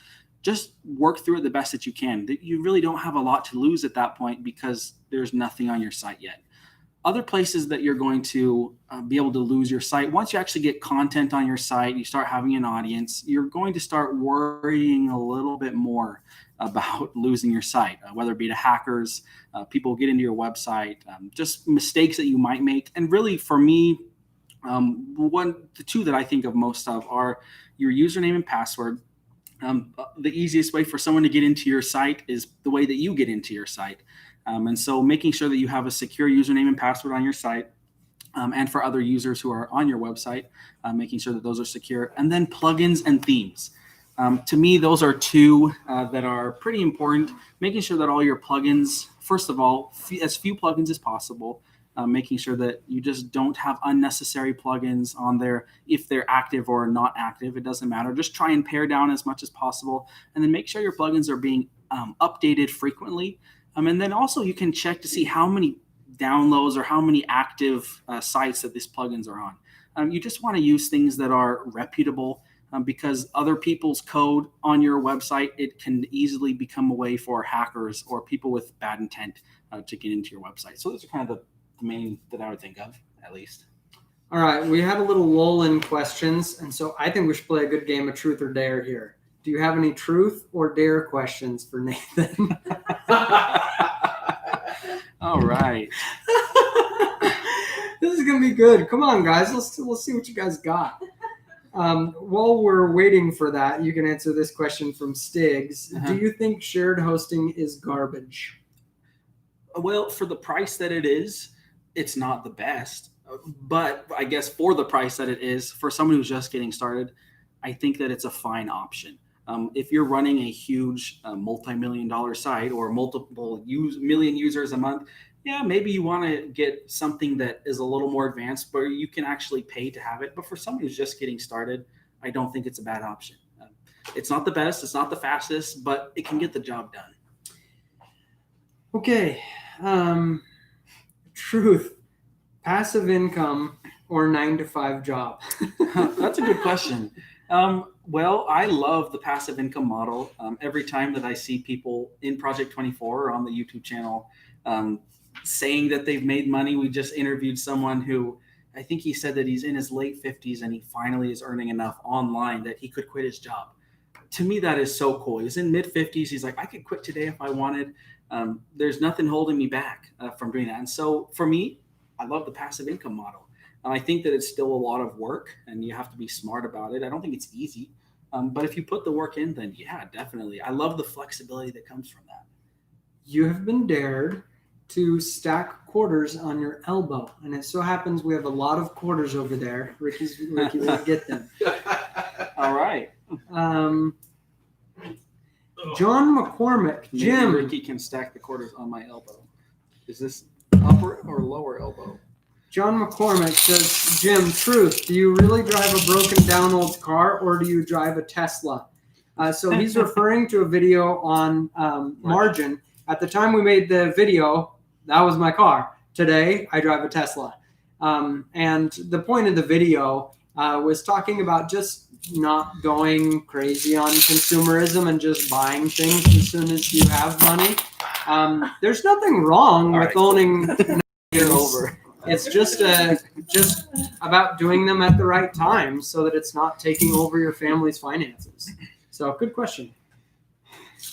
Just work through it the best that you can. You really don't have a lot to lose at that point because there's nothing on your site yet. Other places that you're going to be able to lose your site, once you actually get content on your site, you start having an audience, you're going to start worrying a little bit more about losing your site, whether it be to hackers, people get into your website, just mistakes that you might make. And really, for me, the two that I think of most of are your username and password. The easiest way for someone to get into your site is the way that you get into your site. And so making sure that you have a secure username and password on your site, and for other users who are on your website, making sure that those are secure. And then plugins and themes. To me, those are two that are pretty important. Making sure that all your plugins, first of all, as few plugins as possible, making sure that you just don't have unnecessary plugins on there. If they're active or not active, it doesn't matter. Just try and pare down as much as possible. And then make sure your plugins are being updated frequently. And then also you can check to see how many downloads or how many active sites that these plugins are on. You just want to use things that are reputable, because other people's code on your website, it can easily become a way for hackers or people with bad intent to get into your website. So those are kind of the main that I would think of, at least. All right, we had a little lull in questions, and so I think we should play a good game of truth or dare here. Do you have any truth or dare questions for Nathan? All right. This is gonna be good. Come on, guys. Let's see what you guys got. While we're waiting for that, you can answer this question from Stiggs. Do you think shared hosting is garbage? Well, for the price that it is, it's not the best. But I guess for the price that it is, for someone who's just getting started, I think that it's a fine option. If you're running a huge multi-million-dollar site or multiple million users a month, yeah, maybe you want to get something that is a little more advanced, but you can actually pay to have it. But for someone who's just getting started, I don't think it's a bad option. It's not the best, it's not the fastest, but it can get the job done. Okay. Truth, passive income or 9-to-5 job? That's a good question. Well, I love the passive income model. Every time that I see people in Project 24 or on the YouTube channel saying that they've made money, we just interviewed someone who, I think he said that he's in his late 50s and he finally is earning enough online that he could quit his job. To me, that is so cool. He's in mid 50s. He's like, I could quit today if I wanted. There's nothing holding me back from doing that. And so for me, I love the passive income model. I think that it's still a lot of work and you have to be smart about it. I don't think it's easy. But if you put the work in, then yeah, definitely. I love the flexibility that comes from that. You have been dared to stack quarters on your elbow. And it so happens we have a lot of quarters over there. Ricky will get them. All right. John McCormick. Maybe Jim. Ricky can stack the quarters on my elbow. Is this upper or lower elbow? John McCormick says, Jim, truth, do you really drive a broken down old car or do you drive a Tesla? So he's referring to a video on Margin. At the time we made the video, that was my car. Today, I drive a Tesla. And the point of the video was talking about just not going crazy on consumerism and just buying things as soon as you have money. There's nothing wrong with owning. Get over. It's just about doing them at the right time so that it's not taking over your family's finances. So, good question.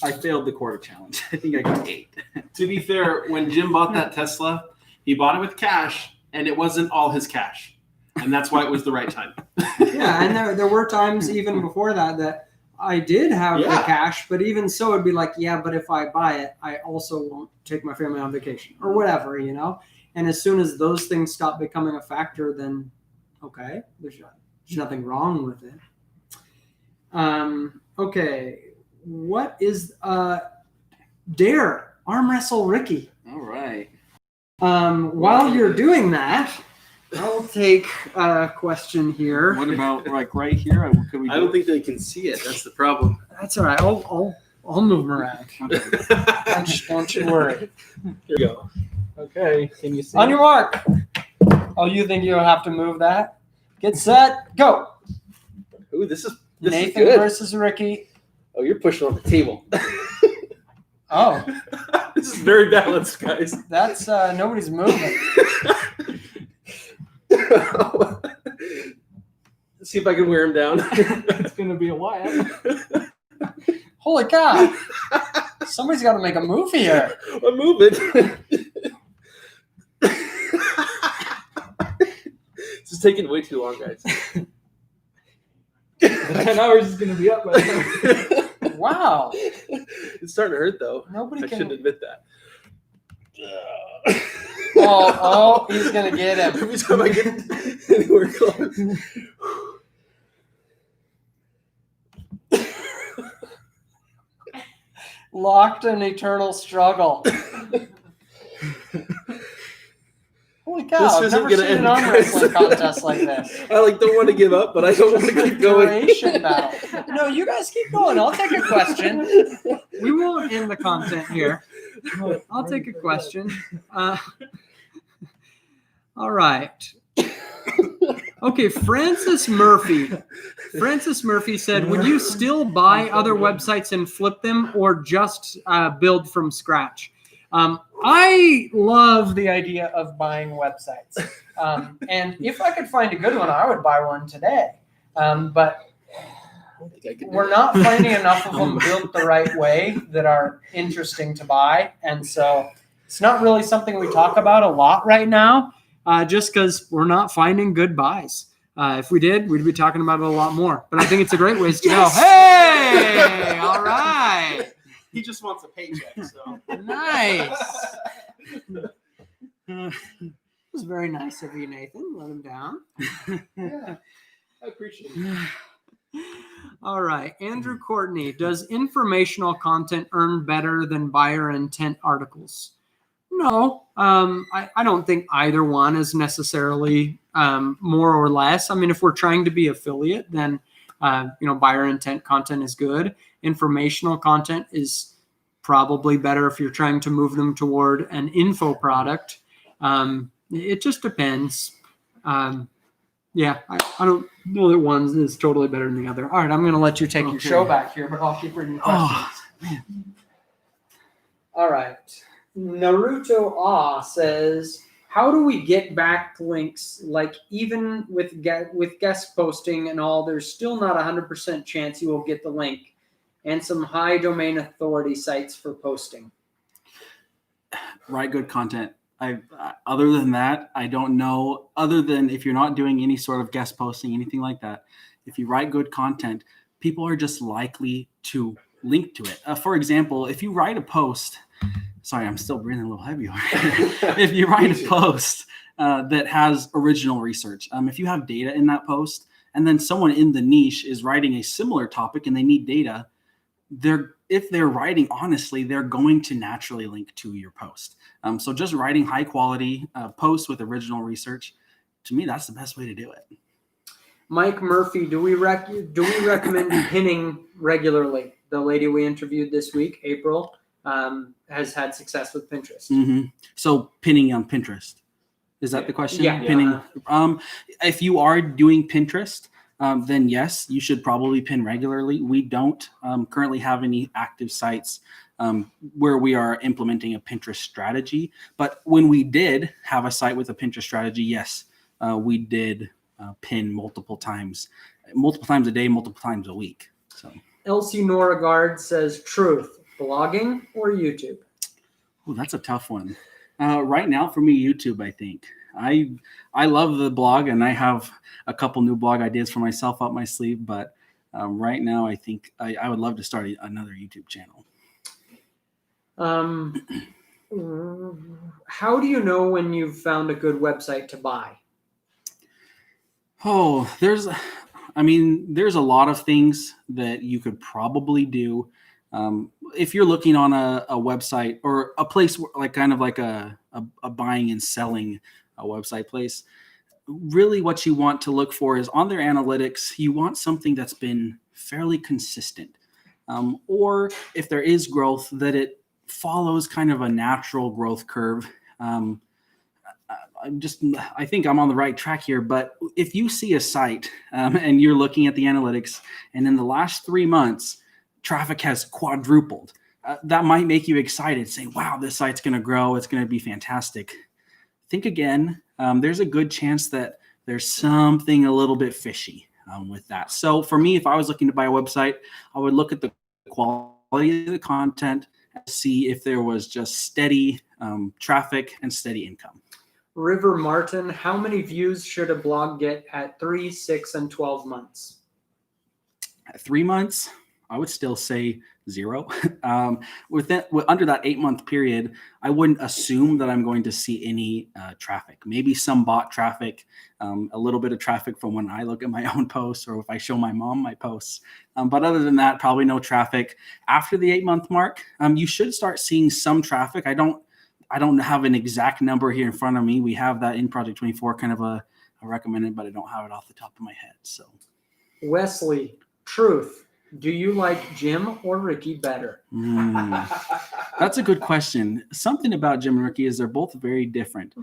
I failed the quarter challenge. I think I got 8. To be fair, when Jim bought that Tesla, he bought it with cash, and it wasn't all his cash. And that's why it was the right time. Yeah, and there were times even before that I did have the cash, but even so, it'd be like, yeah, but if I buy it, I also won't take my family on vacation or whatever, you know? And as soon as those things stop becoming a factor, then, okay, there's nothing wrong with it. Okay, what is dare arm wrestle Ricky? All right. While you're doing that, I'll take a question here. What about like right here? Could we I don't think they can see it. That's the problem. That's all right. I'll move them around. Don't you worry. Here we go. Okay. Can you see? On your mark. Oh, you think you'll have to move that? Get set. Go. Ooh, this is Nathan good. versus Ricky. Oh, you're pushing on the table. Oh, This is very balanced, guys. that's nobody's moving. Let's see if I can wear him down. It's gonna be a while. Holy cow! Somebody's got to make a move here. I'm moving. This is taking way too long, guys. 10 hours is going to be up by then. Wow. It's starting to hurt though. Nobody I can. shouldn't admit that. Oh, he's going to get him. Every time I get anywhere close. Locked in eternal struggle. Holy cow, This I've isn't never gonna seen an end, arm guys. wrestling contest like this. I don't want to give up, but I don't want to keep going. Duration battle. No, you guys keep going. I'll take a question. We won't end the content here. I'll take a question. All right. Okay, Francis Murphy. Francis Murphy said, would you still buy other websites and flip them or just build from scratch? I love the idea of buying websites. And if I could find a good one, I would buy one today. But we're not finding enough of them built the right way that are interesting to buy. And so it's not really something we talk about a lot right now, just because we're not finding good buys. If we did, we'd be talking about it a lot more. But I think it's a great ways to go. Hey, all right. He just wants a paycheck. So Nice. It was very nice of you, Nathan. Let him down. yeah, I appreciate it. All right. Andrew Courtney, does informational content earn better than buyer intent articles? No, I don't think either one is necessarily more or less. I mean, if we're trying to be affiliate, then buyer intent content is good. Informational content is probably better if you're trying to move them toward an info product. It just depends. I don't know that one is totally better than the other. All right, I'm going to let you take your show back here, but I'll keep reading questions. All right. Naruto says, how do we get backlinks? Like even with guest posting and all, there's still not 100% chance you will get the link, and some high domain authority sites for posting. Write good content. Other than that, I don't know. Other than if you're not doing any sort of guest posting, anything like that, if you write good content, people are just likely to link to it. For example, if you write a post, sorry, I'm still breathing a little heavy over here. If you write a post that has original research, if you have data in that post, and then someone in the niche is writing a similar topic and they need data, if they're writing honestly, they're going to naturally link to your post. So just writing high quality posts with original research, to me, that's the best way to do it. Mike Murphy, do we recommend pinning regularly? The lady we interviewed this week, April, has had success with Pinterest. Mm-hmm. So pinning on Pinterest, is that the question? Yeah. Pinning. If you are doing Pinterest, then yes, you should probably pin regularly. We don't currently have any active sites where we are implementing a Pinterest strategy. But when we did have a site with a Pinterest strategy, yes, we did pin multiple times a day, multiple times a week. So Elsie Noragard says, truth, blogging or YouTube? Oh, that's a tough one. Right now for me, YouTube, I think. I love the blog, and I have a couple new blog ideas for myself up my sleeve, but right now I think I would love to start another YouTube channel. How do you know when you've found a good website to buy? Oh, there's a lot of things that you could probably do. If you're looking on a website or a place like kind of like a buying and selling a website place, really what you want to look for is on their analytics, you want something that's been fairly consistent. Or if there is growth, that it follows kind of a natural growth curve. I think I'm on the right track here, but if you see a site and you're looking at the analytics and in the last 3 months, traffic has quadrupled, that might make you excited, say, wow, this site's going to grow. It's going to be fantastic. Think again. There's a good chance that there's something a little bit fishy with that. So for me, if I was looking to buy a website, I would look at the quality of the content see if there was just steady traffic and steady income. River Martin, how many views should a blog get at 3, 6, and 12 months? At 3 months, I would still say 0. Under that 8-month period, I wouldn't assume that I'm going to see any traffic. Maybe some bot traffic, a little bit of traffic from when I look at my own posts or if I show my mom my posts. But other than that, probably no traffic. After the 8-month mark, you should start seeing some traffic. I don't have an exact number here in front of me. We have that in Project 24, kind of a recommended, but I don't have it off the top of my head. So, Wesley, truth. Do you like Jim or Ricky better? That's a good question. Something about Jim and Ricky is they're both very different.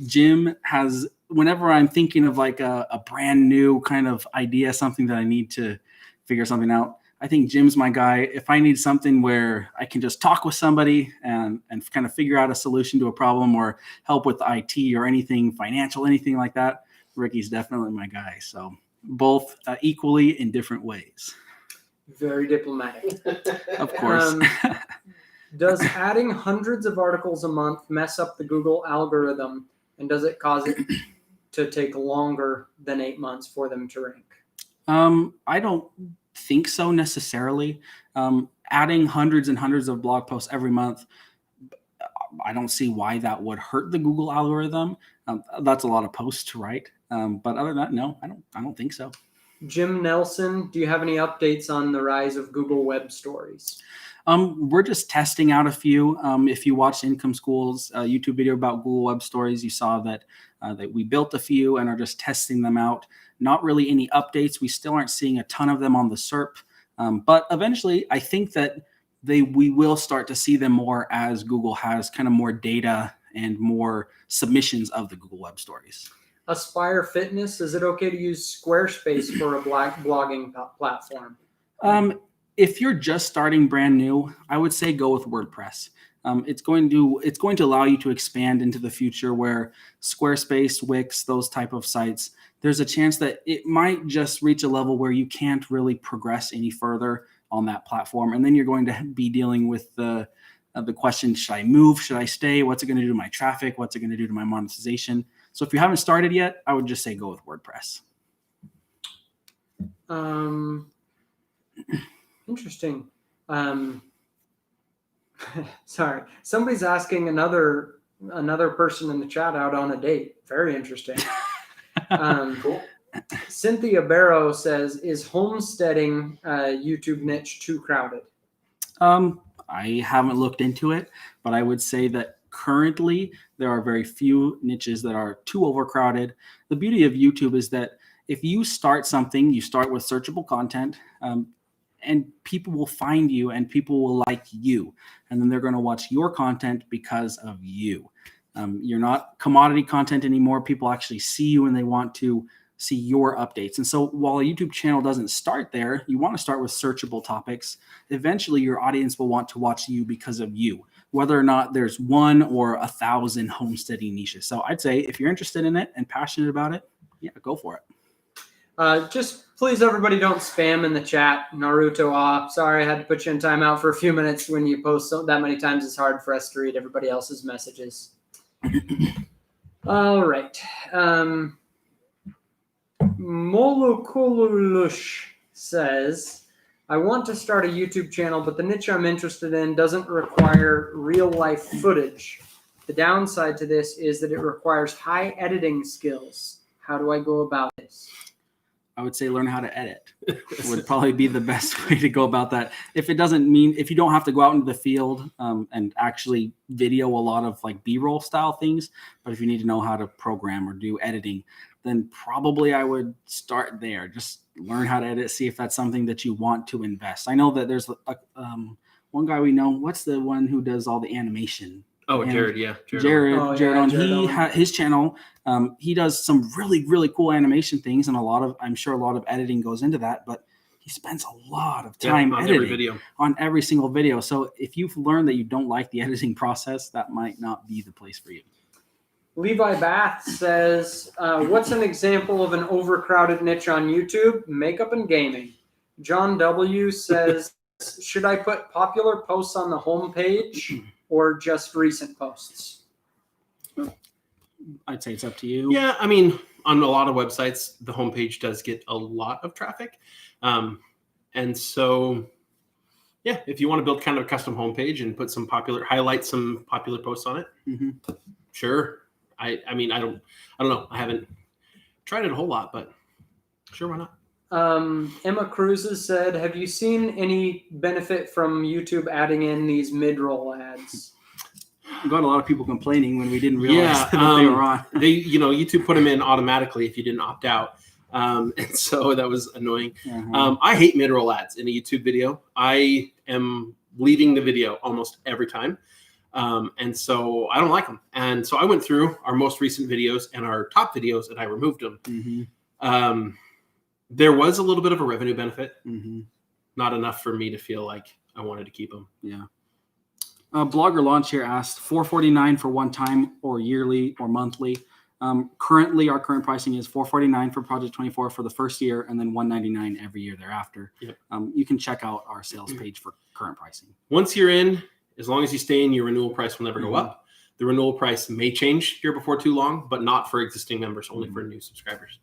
Jim has, whenever I'm thinking of like a brand new kind of idea, something that I need to figure something out, I think Jim's my guy. If I need something where I can just talk with somebody and kind of figure out a solution to a problem or help with IT or anything financial, anything like that, Ricky's definitely my guy. So both equally in different ways. Very diplomatic. Of course. Does adding hundreds of articles a month mess up the Google algorithm, and does it cause it to take longer than 8 months for them to rank? I don't think so necessarily. Adding hundreds and hundreds of blog posts every month, I don't see why that would hurt the Google algorithm. That's a lot of posts to write. But other than that, no, I don't think so. Jim Nelson, do you have any updates on the rise of Google Web Stories? We're just testing out a few. If you watched Income School's YouTube video about Google Web Stories, you saw that we built a few and are just testing them out. Not really any updates. We still aren't seeing a ton of them on the SERP. But eventually, I think that we will start to see them more as Google has kind of more data and more submissions of the Google Web Stories. Aspire Fitness, is it okay to use Squarespace for a blogging platform? If you're just starting brand new, I would say go with WordPress. It's going to allow you to expand into the future where Squarespace, Wix, those type of sites, there's a chance that it might just reach a level where you can't really progress any further on that platform. And then you're going to be dealing with the question, should I move? Should I stay? What's it going to do to my traffic? What's it going to do to my monetization? So if you haven't started yet, I would just say go with WordPress. Interesting. Sorry, somebody's asking another person in the chat out on a date. Very interesting. Cool. Cynthia Barrow says, "Is homesteading YouTube niche too crowded?" I haven't looked into it, but I would say that currently there are very few niches that are too overcrowded. The beauty of YouTube is that if you start something, you start with searchable content, and people will find you and people will like you. And then they're going to watch your content because of you. You're not commodity content anymore. People actually see you and they want to see your updates. And so while a YouTube channel doesn't start there, you want to start with searchable topics. Eventually your audience will want to watch you because of you, whether or not there's 1 or 1,000 homesteading niches. So I'd say if you're interested in it and passionate about it, yeah, go for it. Just please, everybody, don't spam in the chat. Naruto, sorry, I had to put you in timeout for a few minutes. When you post that many times, it's hard for us to read everybody else's messages. All right. Molukululush says, I want to start a YouTube channel, but the niche I'm interested in doesn't require real-life footage. The downside to this is that it requires high editing skills. How do I go about this? I would say learn how to edit would probably be the best way to go about that. If you don't have to go out into the field and actually video a lot of like B-roll style things, but if you need to know how to program or do editing, then probably I would start there. Just learn how to edit, see if that's something that you want to invest. I know that there's one guy we know. What's the one who does all the animation? Oh, Jared, yeah. Jared. His channel, he does some really, really cool animation things, and I'm sure a lot of editing goes into that, but he spends a lot of time editing on every single video. So if you've learned that you don't like the editing process, that might not be the place for you. Levi Bath says, what's an example of an overcrowded niche on YouTube? Makeup and gaming. John W. says, should I put popular posts on the homepage or just recent posts? I'd say it's up to you. Yeah, I mean, on a lot of websites, the homepage does get a lot of traffic. And so, yeah, if you want to build kind of a custom homepage and put highlight some popular posts on it, sure. I mean, I don't know. I haven't tried it a whole lot, but sure, why not? Emma Cruz has said, have you seen any benefit from YouTube adding in these mid-roll ads? We got a lot of people complaining when we didn't realize that they were on. YouTube put them in automatically if you didn't opt out. And so that was annoying. I hate mid-roll ads in a YouTube video. I am leaving the video almost every time. And so I don't like them. And so I went through our most recent videos and our top videos and I removed them. There was a little bit of a revenue benefit, not enough for me to feel like I wanted to keep them. Yeah. Blogger Launch here asked $449 for one time or yearly or monthly. Currently, our current pricing is $449 for Project 24 for the first year and then $199 every year thereafter. Yep. You can check out our sales page for current pricing. Once you're in, as long as you stay in, your renewal price will never go up. The renewal price may change here before too long, but not for existing members, only for new subscribers.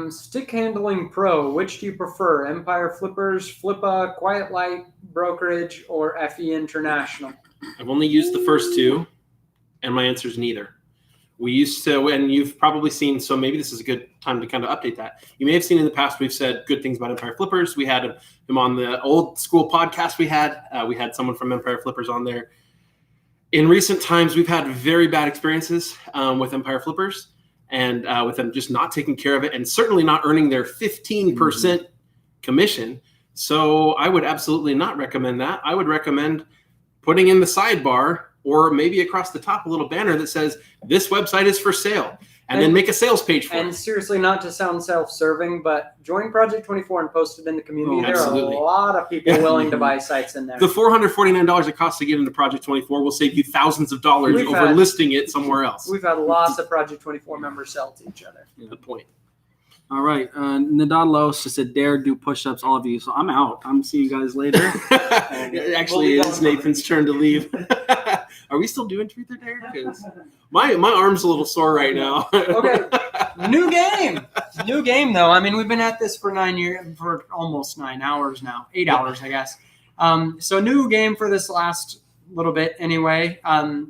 Stick Handling Pro, which do you prefer? Empire Flippers, Flippa, Quiet Light, Brokerage, or FE International? I've only used the first two, and my answer is neither. We used to, and you've probably seen, so maybe this is a good time to kind of update that. You may have seen in the past, we've said good things about Empire Flippers. We had him on the old school podcast we had someone from Empire Flippers on there. In recent times, we've had very bad experiences with Empire Flippers. And with them just not taking care of it and certainly not earning their 15% commission. So I would absolutely not recommend that. I would recommend putting in the sidebar or maybe across the top a little banner that says, this website is for sale. And then make a sales page for it. And seriously, not to sound self-serving, but join Project 24 and post it in the community. There are a lot of people willing to buy sites in there. The $449 it costs to get into Project 24 will save you thousands of dollars listing it somewhere else. We've had lots of Project 24 members sell to each other. Good point. All right. Nadalos just said, dare do push-ups, all of you. So I'm out. I'm seeing you guys later. Actually, it's Nathan's turn to leave. Are we still doing Truth or Dare? Because my arm's a little sore right now. Okay. New game, though. I mean, we've been at this for almost 9 hours now. 8 hours, I guess. So new game for this last little bit anyway.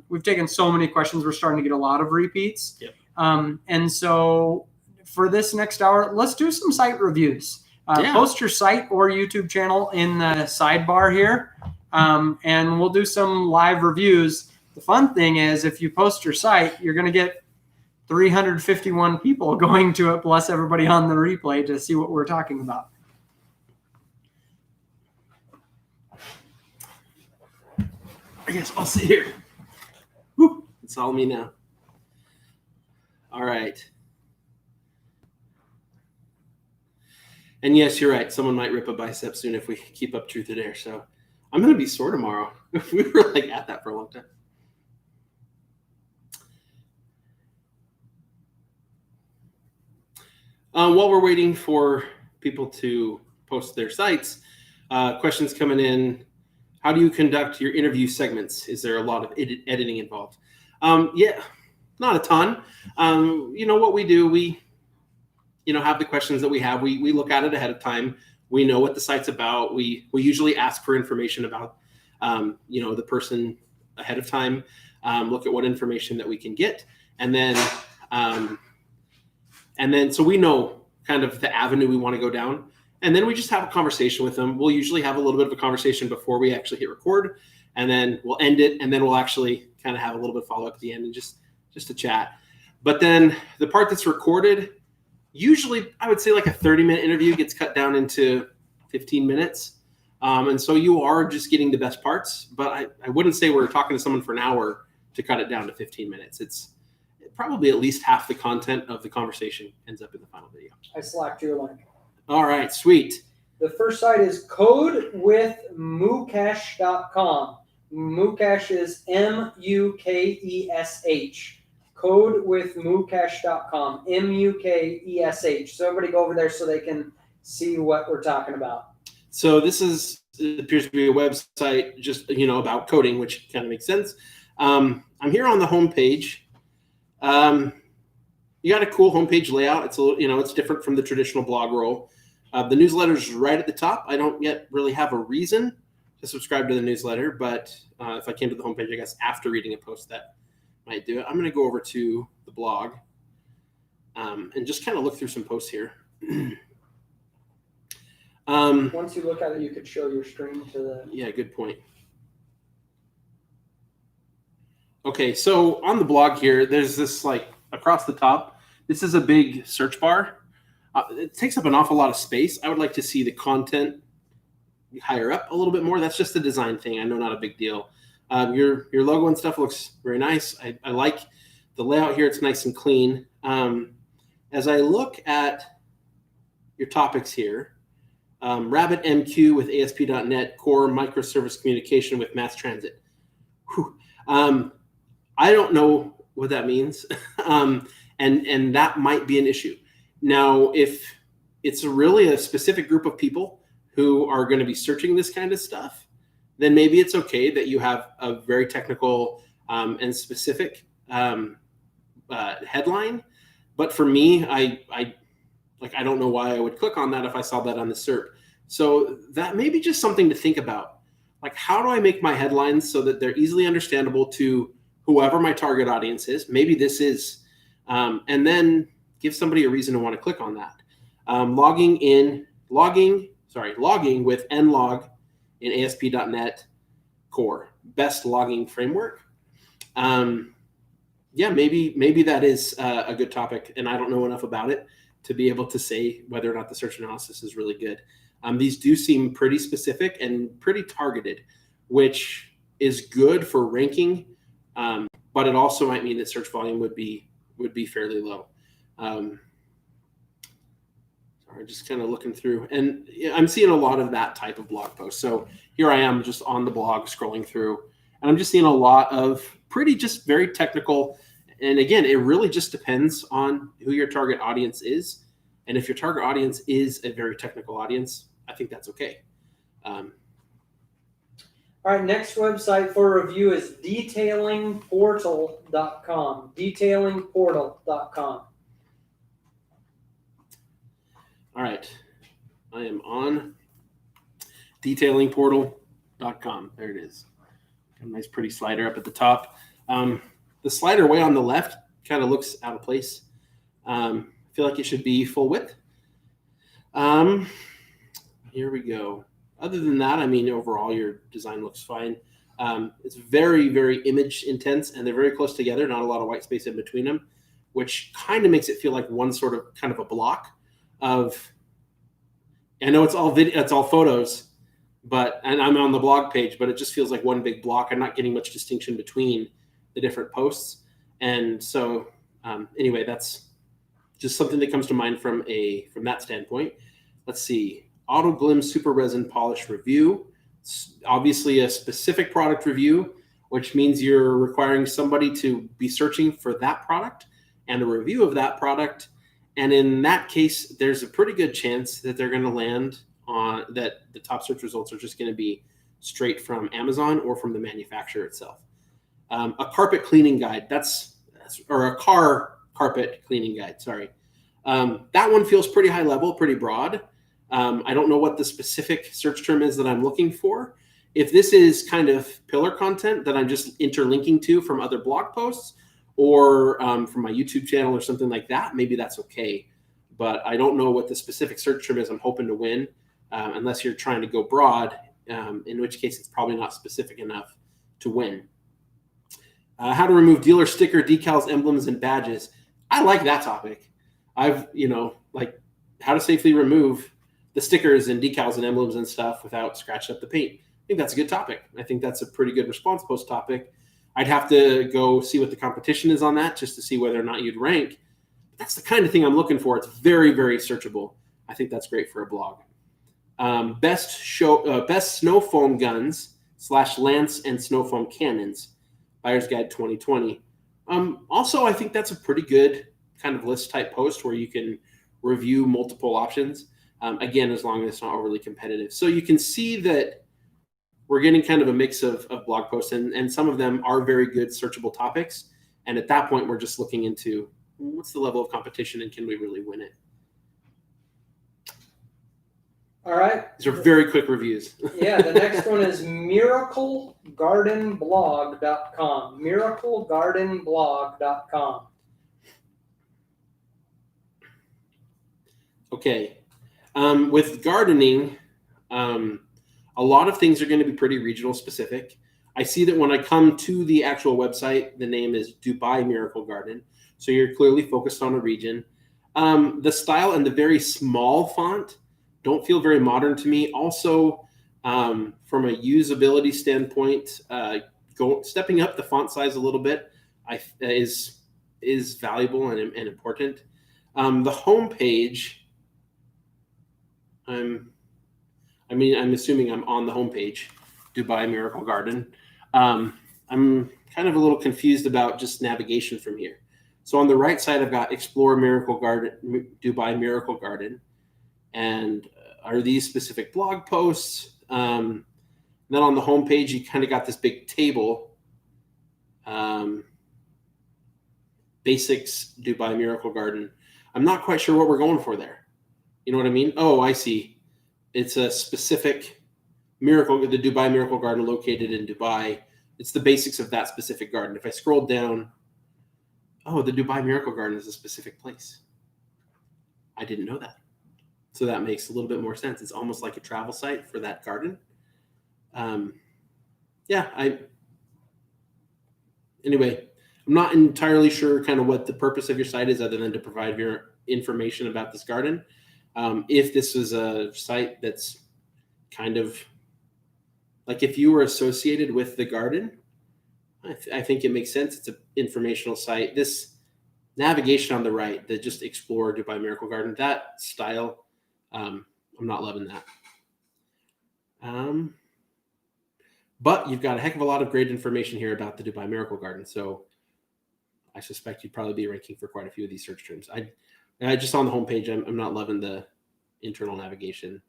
We've taken so many questions. We're starting to get a lot of repeats. Yep. And so for this next hour, let's do some site reviews. Post your site or YouTube channel in the sidebar here. And we'll do some live reviews. The fun thing is if you post your site, you're going to get 351 people going to it, plus everybody on the replay to see what we're talking about. I guess I'll sit here. Woo, it's all me now. All right. And yes, you're right. Someone might rip a bicep soon if we keep up Truth or Dare. So I'm going to be sore tomorrow. We were at that for a long time. While we're waiting for people to post their sites, questions coming in. How do you conduct your interview segments? Is there a lot of editing involved? Yeah, not a ton. What we do, we have the questions that we have. We look at it ahead of time. We know what the site's about. We usually ask for information about, the person ahead of time. Look at what information that we can get, and then so we know kind of the avenue we want to go down, and then we just have a conversation with them. We'll usually have a little bit of a conversation before we actually hit record, and then we'll end it, and then we'll actually kind of have a little bit of follow up at the end and just a chat. But then the part that's recorded, usually I would say like a 30-minute interview gets cut down into 15 minutes. And so you are just getting the best parts, but I wouldn't say we're talking to someone for an hour to cut it down to 15 minutes. It's probably at least half the content of the conversation ends up in the final video. I slacked your link. All right, sweet. The first site is codewithmukesh.com. Mukesh is Mukesh. Codewithmukesh.com. Mukesh. So everybody go over there so they can see what we're talking about. So this is it appears to be a website just, about coding, which kind of makes sense. I'm here on the homepage. You got a cool homepage layout. It's a little, it's different from the traditional blog roll. The newsletter is right at the top. I don't yet really have a reason to subscribe to the newsletter, but if I came to the homepage, I guess after reading a post, that might do it. I'm going to go over to the blog and just kind of look through some posts here. Once you look at it, you could show your screen to the. Yeah, good point. Okay, so on the blog here, there's this across the top. This is a big search bar. It takes up an awful lot of space. I would like to see the content higher up a little bit more. That's just a design thing. I know, not a big deal. Your logo and stuff looks very nice. I like the layout here. It's nice and clean. As I look at your topics here, RabbitMQ with ASP.NET Core microservice communication with mass transit. I don't know what that means, and that might be an issue. Now, if it's really a specific group of people who are going to be searching this kind of stuff, then maybe it's okay that you have a very technical and specific headline. But for me, I don't know why I would click on that if I saw that on the SERP. So that may be just something to think about. How do I make my headlines so that they're easily understandable to whoever my target audience is? Maybe this is, and then give somebody a reason to want to click on that. Logging with nlog in ASP.NET Core, best logging framework. Maybe that is a good topic, and I don't know enough about it to be able to say whether or not the search analysis is really good. These do seem pretty specific and pretty targeted, which is good for ranking, but it also might mean that search volume would be fairly low. Sorry, just kind of looking through, and I'm seeing a lot of that type of blog post. So here I am just on the blog scrolling through, and I'm just seeing a lot of just very technical. And again, it really just depends on who your target audience is. And if your target audience is a very technical audience, I think that's okay. All right, next website for review is detailingportal.com. Detailingportal.com. All right, I am on detailingportal.com. There it is. Got a nice pretty slider up at the top. The slider way on the left kind of looks out of place. I feel like it should be full width. Here we go. Other than that, overall your design looks fine. It's very, very image intense, and they're very close together, not a lot of white space in between them, which kind of makes it feel like one sort of kind of a block of, I know it's all video, it's all photos, and I'm on the blog page, but it just feels like one big block. I'm not getting much distinction between the different posts. And so anyway, that's just something that comes to mind from that standpoint. Let's see. Auto Glim Super Resin Polish Review. It's obviously a specific product review, which means you're requiring somebody to be searching for that product and a review of that product. And in that case, there's a pretty good chance that they're going to land on that the top search results are just going to be straight from Amazon or from the manufacturer itself. A carpet cleaning guide, or a car carpet cleaning guide, sorry. That one feels pretty high level, pretty broad. I don't know what the specific search term is that I'm looking for. If this is kind of pillar content that I'm just interlinking to from other blog posts or from my YouTube channel or something like that, maybe that's okay. But I don't know what the specific search term is I'm hoping to win, unless you're trying to go broad, in which case it's probably not specific enough to win. How to remove dealer sticker, decals, emblems, and badges. I like that topic. I've, how to safely remove the stickers and decals and emblems and stuff without scratching up the paint. I think that's a good topic. I think that's a pretty good response post topic. I'd have to go see what the competition is on that just to see whether or not you'd rank. But that's the kind of thing I'm looking for. It's very, very searchable. I think that's great for a blog. Best snow foam guns / lance and snow foam cannons. Buyer's Guide 2020. Also, I think that's a pretty good kind of list type post where you can review multiple options. Again, as long as it's not overly competitive. So you can see that we're getting kind of a mix of blog posts, and some of them are very good searchable topics. And at that point, we're just looking into what's the level of competition and can we really win it? All right. These are very quick reviews. Yeah, the next one is miraclegardenblog.com. Miraclegardenblog.com. Okay. With gardening, a lot of things are going to be pretty regional specific. I see that when I come to the actual website, the name is Dubai Miracle Garden. So you're clearly focused on a region. The style and the very small font don't feel very modern to me. Also, from a usability standpoint, stepping up the font size a little bit is valuable and important. The home page, I'm assuming I'm on the home page, Dubai Miracle Garden. I'm kind of a little confused about just navigation from here. So on the right side, I've got Explore Miracle Garden, Dubai Miracle Garden. And are these specific blog posts? Then on the home page, you kind of got this big table. Basics Dubai Miracle Garden. I'm not quite sure what we're going for there. You know what I mean? Oh, I see. It's a specific miracle, the Dubai Miracle Garden located in Dubai. It's the basics of that specific garden. If I scroll down, oh, the Dubai Miracle Garden is a specific place. I didn't know that. So that makes a little bit more sense. It's almost like a travel site for that garden. Anyway, I'm not entirely sure kind of what the purpose of your site is other than to provide your information about this garden. If this was a site that's kind of like if you were associated with the garden, I think it makes sense. It's an informational site. This navigation on the right, that just Explore Dubai Miracle Garden, that style, I'm not loving that. But you've got a heck of a lot of great information here about the Dubai Miracle Garden. So I suspect you'd probably be ranking for quite a few of these search terms. I just on the homepage, I'm not loving the internal navigation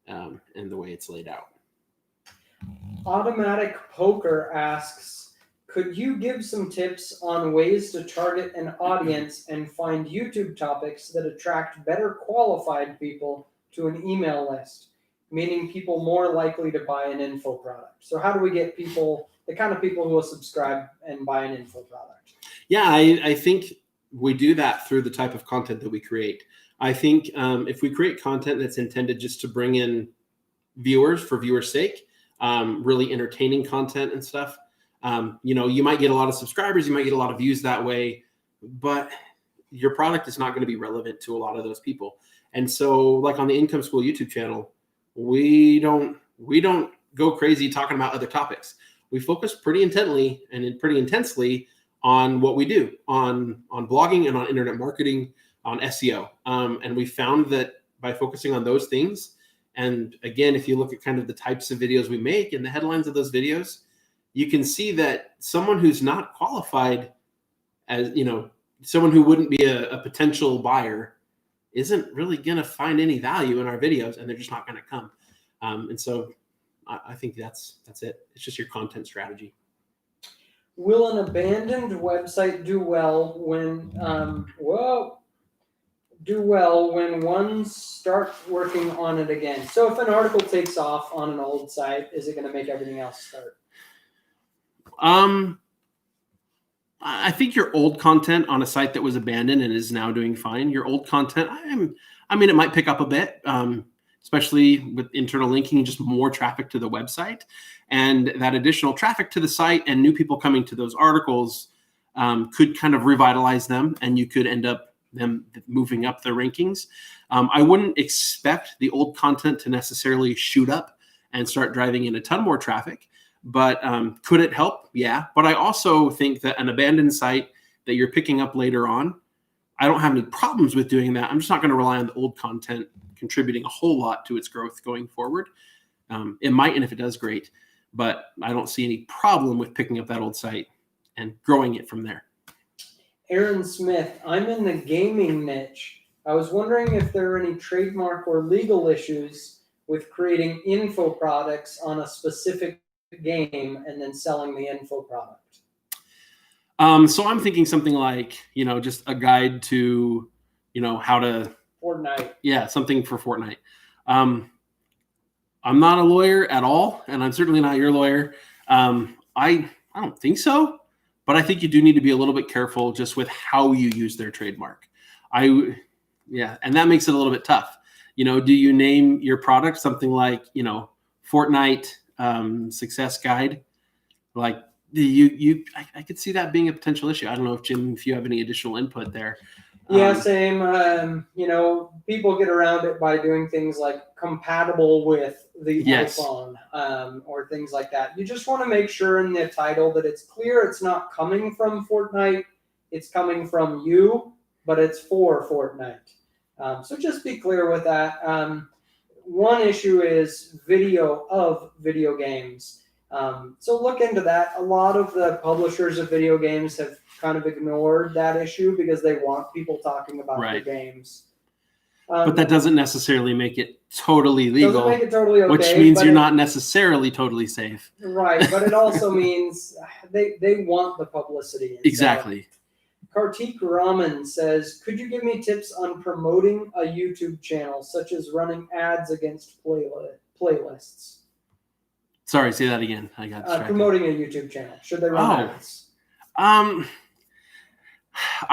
and the way it's laid out. Automatic Poker asks, could you give some tips on ways to target an audience and find YouTube topics that attract better qualified people to an email list, meaning people more likely to buy an info product? So how do we get people, the kind of people who will subscribe and buy an info product? Yeah, I think we do that through the type of content that we create. I think if we create content that's intended just to bring in viewers for viewers' sake, really entertaining content and stuff, you might get a lot of subscribers, you might get a lot of views that way, but your product is not going to be relevant to a lot of those people. And so, like on the Income School YouTube channel, we don't go crazy talking about other topics. We focus pretty intently and pretty intensely on what we do on blogging and on internet marketing, on SEO. And we found that by focusing on those things, and again, if you look at kind of the types of videos we make and the headlines of those videos, you can see that someone who's not qualified as, someone who wouldn't be a potential buyer isn't really going to find any value in our videos, and they're just not going to come. And so I think that's it. It's just your content strategy. Will an abandoned website do well when one starts working on it again? So if an article takes off on an old site, is it going to make everything else start? I think your old content on a site that was abandoned and is now doing fine, your old content, it might pick up a bit, especially with internal linking, just more traffic to the website. And that additional traffic to the site and new people coming to those articles could kind of revitalize them, and you could end up them moving up the rankings. I wouldn't expect the old content to necessarily shoot up and start driving in a ton more traffic. But could it help? Yeah. But I also think that an abandoned site that you're picking up later on, I don't have any problems with doing that. I'm just not going to rely on the old content contributing a whole lot to its growth going forward. It might, and if it does, great. But I don't see any problem with picking up that old site and growing it from there. Aaron Smith, I'm in the gaming niche. I was wondering if there are any trademark or legal issues with creating info products on a specific game and then selling the info product? So I'm thinking something like, just a guide to, how to Fortnite. Yeah, something for Fortnite. I'm not a lawyer at all, and I'm certainly not your lawyer. I don't think so, but I think you do need to be a little bit careful just with how you use their trademark. And that makes it a little bit tough. Do you name your product something like, Fortnite Success Guide? Like, I could see that being a potential issue. I don't know if Jim, if you have any additional input there. Yeah, same. People get around it by doing things like compatible with the iPhone, or things like that. You just want to make sure in the title that it's clear it's not coming from Fortnite, it's coming from you, but it's for Fortnite. So just be clear with that. One issue is video of video games. So look into that. A lot of the publishers of video games have kind of ignored that issue because they want people talking about the games. But that doesn't necessarily make it totally legal. Doesn't make it totally okay, which means you're not necessarily totally safe. Right, but it also means they want the publicity. Exactly. Kartik Raman says, could you give me tips on promoting a YouTube channel, such as running ads against playlists? Sorry, say that again. I got distracted. Promoting a YouTube channel. Should they run ads? I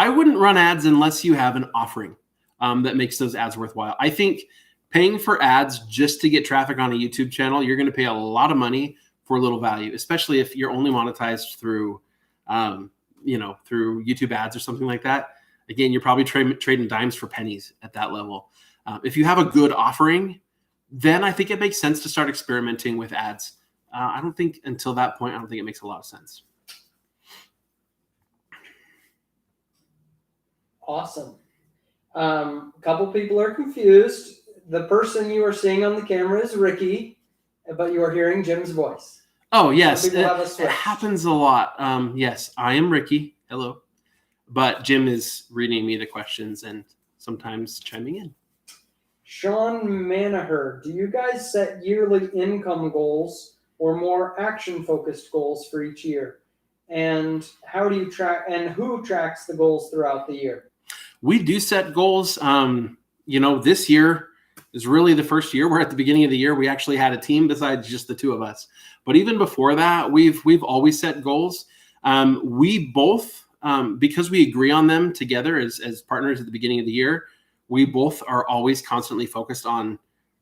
wouldn't run ads unless you have an offering that makes those ads worthwhile. I think paying for ads just to get traffic on a YouTube channel, you're going to pay a lot of money for little value, especially if you're only monetized through, through YouTube ads or something like that. Again, you're probably trading dimes for pennies at that level. If you have a good offering, then I think it makes sense to start experimenting with ads. I don't think until that point, I don't think it makes a lot of sense. Awesome. A couple people are confused. The person you are seeing on the camera is Ricky, but you are hearing Jim's voice. Oh, yes. It happens a lot. Yes, I am Ricky. Hello. But Jim is reading me the questions and sometimes chiming in. Sean Manaher, do you guys set yearly income goals or more action-focused goals for each year? And how do you track, and who tracks the goals throughout the year? We do set goals. This year is really the first year. We're at the beginning of the year. We actually had a team besides just the two of us. But even before that, we've always set goals. We both, because we agree on them together as partners at the beginning of the year, we both are always constantly focused on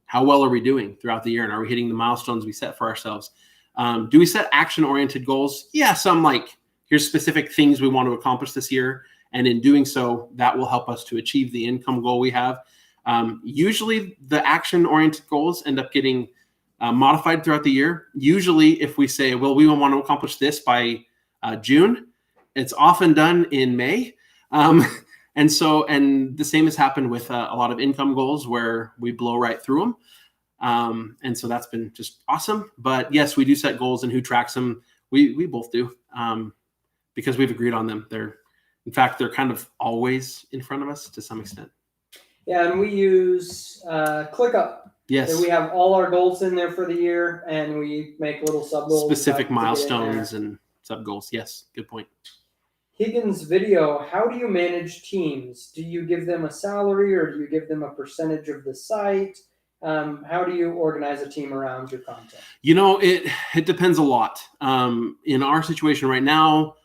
how well are we doing throughout the year, and are we hitting the milestones we set for ourselves? Do we set action-oriented goals? Yeah, some like here's specific things we want to accomplish this year. And in doing so, that will help us to achieve the income goal we have. Usually the action-oriented goals end up getting modified throughout the year. Usually if we say, well, we want to accomplish this by June, it's often done in May. And the same has happened with a lot of income goals where we blow right through them. And so that's been just awesome. But yes, we do set goals, and who tracks them? We both do, because we've agreed on them. In fact, they're kind of always in front of us to some extent. Yeah, and we use ClickUp. Yes. So we have all our goals in there for the year, and we make little sub goals. Specific milestones and sub goals. Yes, good point. Higgins Video, how do you manage teams? Do you give them a salary, or do you give them a percentage of the site? How do you organize a team around your content? It depends a lot. In our situation right now,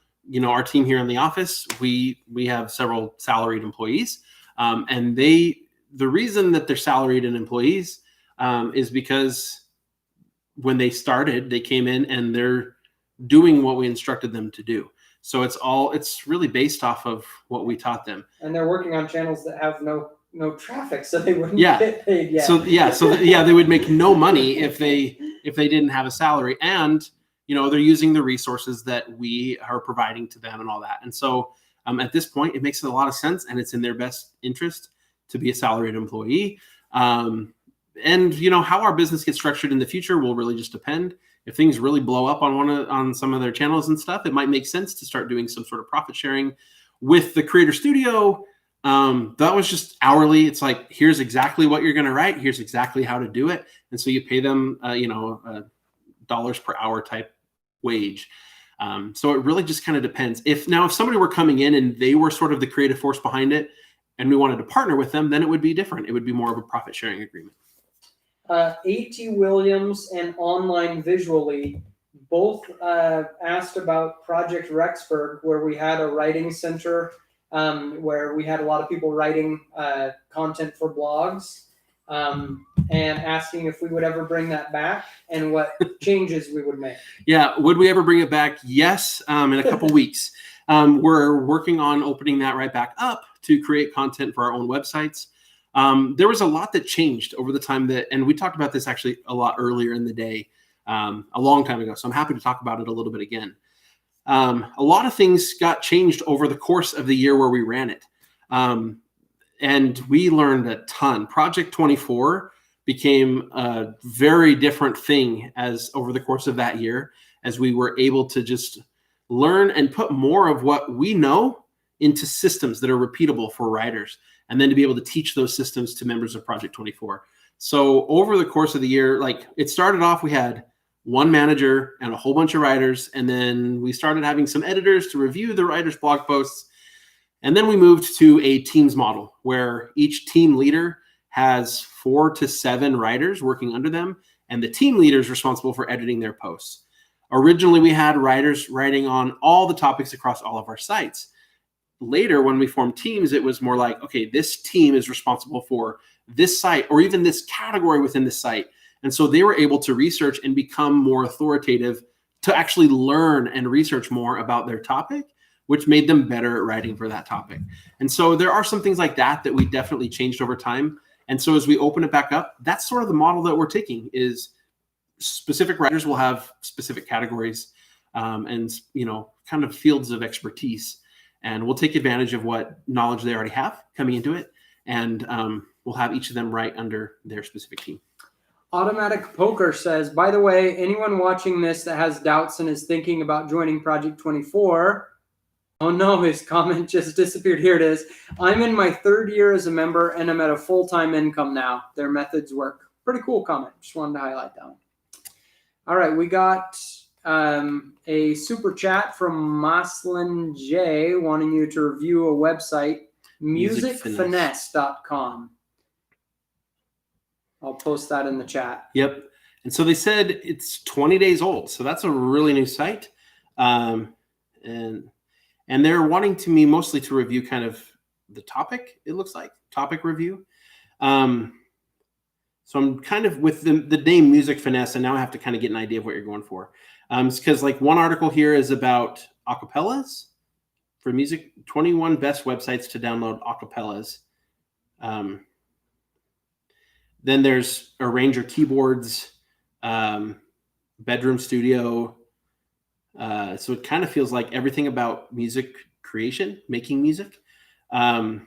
our team here in the office, we have several salaried employees, and the reason that they're salaried and employees is because when they started, they came in and they're doing what we instructed them to do. So it's really based off of what we taught them. And they're working on channels that have no traffic, so they wouldn't get paid yet. So they would make no money if they didn't have a salary, and they're using the resources that we are providing to them and all that. And so at this point, it makes a lot of sense, and it's in their best interest to be a salaried employee. And how our business gets structured in the future will really just depend. If things really blow up on some of their channels and stuff, it might make sense to start doing some sort of profit sharing with the creator studio. That was just hourly. It's like, here's exactly what you're going to write. Here's exactly how to do it. And so you pay them, dollars per hour type wage. So it really just kind of depends. If somebody were coming in and they were sort of the creative force behind it and we wanted to partner with them, then it would be different. It would be more of a profit sharing agreement. A.T. Williams and Online Visually both asked about Project Rexburg, where we had a writing center where we had a lot of people writing content for blogs, and asking if we would ever bring that back and what changes we would make. Yeah, would we ever bring it back? Yes, in a couple weeks. We're working on opening that right back up to create content for our own websites. There was a lot that changed over the time and we talked about this actually a lot earlier in the day, a long time ago. So I'm happy to talk about it a little bit again. A lot of things got changed over the course of the year where we ran it. And we learned a ton. Project 24 became a very different thing as over the course of that year, as we were able to just learn and put more of what we know into systems that are repeatable for writers, and then to be able to teach those systems to members of Project 24. So over the course of the year, like it started off, we had one manager and a whole bunch of writers. And then we started having some editors to review the writers' blog posts. And then we moved to a teams model where each team leader has 4 to 7 writers working under them, and the team leader is responsible for editing their posts. Originally, we had writers writing on all the topics across all of our sites. Later, when we formed teams, it was more like, okay, this team is responsible for this site or even this category within the site. And so they were able to research and become more authoritative to actually learn and research more about their topic, which made them better at writing for that topic. And so there are some things like that that we definitely changed over time. And so as we open it back up, that's sort of the model that we're taking is specific writers will have specific categories and, kind of fields of expertise. And we'll take advantage of what knowledge they already have coming into it. And we'll have each of them write under their specific team. Automatic Poker says, by the way, anyone watching this that has doubts and is thinking about joining Project 24, oh no, his comment just disappeared. Here it is. I'm in my 3rd year as a member and I'm at a full-time income now. Their methods work. Pretty cool comment. Just wanted to highlight that one. All right, we got a super chat from Maslin J wanting you to review a website, musicfinesse.com. I'll post that in the chat. Yep. And so they said it's 20 days old. So that's a really new site. And they're wanting me mostly to review kind of the topic, it looks like, topic review. So I'm kind of with the name Music Finesse, and now I have to kind of get an idea of what you're going for. It's because like one article here is about acapellas for music, 21 best websites to download acapellas. Then there's Arranger Keyboards, Bedroom Studio. So it kind of feels like everything about music creation, making music. I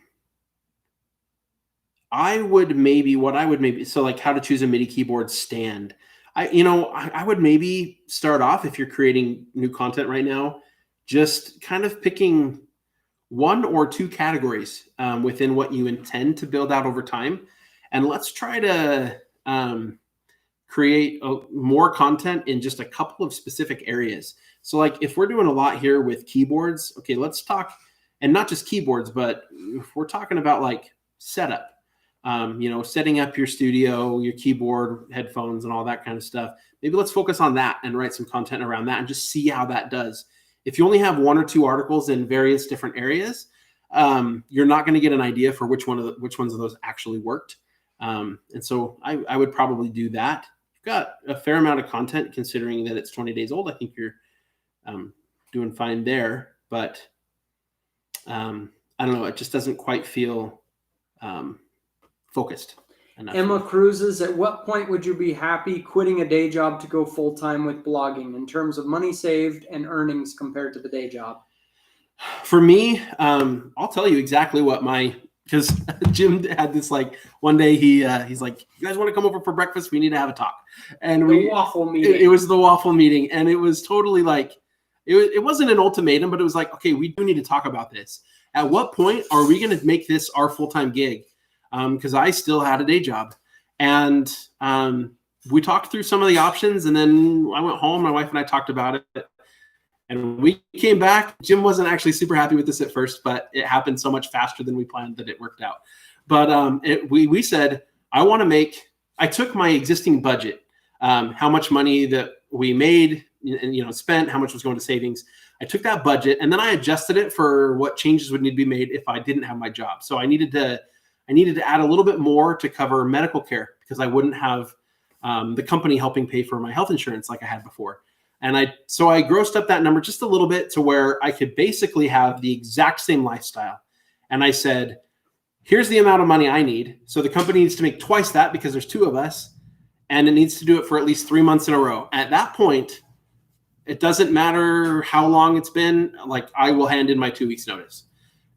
would maybe, so like how to choose a MIDI keyboard stand. I would maybe start off if you're creating new content right now, just kind of picking 1 or 2 categories within what you intend to build out over time. And let's try to create more content in just a couple of specific areas. So like if we're doing a lot here with keyboards, okay, let's talk, and not just keyboards, but if we're talking about like setup, setting up your studio, your keyboard, headphones, and all that kind of stuff. Maybe let's focus on that and write some content around that and just see how that does. If you only have 1 or 2 articles in various different areas, you're not going to get an idea for which ones of those actually worked. And so I would probably do that. You've got a fair amount of content considering that it's 20 days old. I think you're doing fine there, but I don't know. It just doesn't quite feel focused enough. Emma Cruises, at what point would you be happy quitting a day job to go full-time with blogging in terms of money saved and earnings compared to the day job? For me, I'll tell you exactly what because Jim had this like one day he's like, you guys want to come over for breakfast? We need to have a talk. And the waffle meeting. It was the waffle meeting. And it was totally like, it wasn't an ultimatum, but it was like, okay, we do need to talk about this. At what point are we going to make this our full-time gig? Because I still had a day job. And we talked through some of the options, and then I went home. My wife and I talked about it. And we came back. Jim wasn't actually super happy with this at first, but it happened so much faster than we planned that it worked out. But we said, I took my existing budget, how much money that we made and spent, how much was going to savings. I took that budget and then I adjusted it for what changes would need to be made if I didn't have my job. So I needed to add a little bit more to cover medical care because I wouldn't have the company helping pay for my health insurance like I had before. And so I grossed up that number just a little bit to where I could basically have the exact same lifestyle. And I said, here's the amount of money I need. So the company needs to make twice that because there's 2 of us, and it needs to do it for at least 3 months in a row. At that point, it doesn't matter how long it's been, like I will hand in my 2 weeks notice.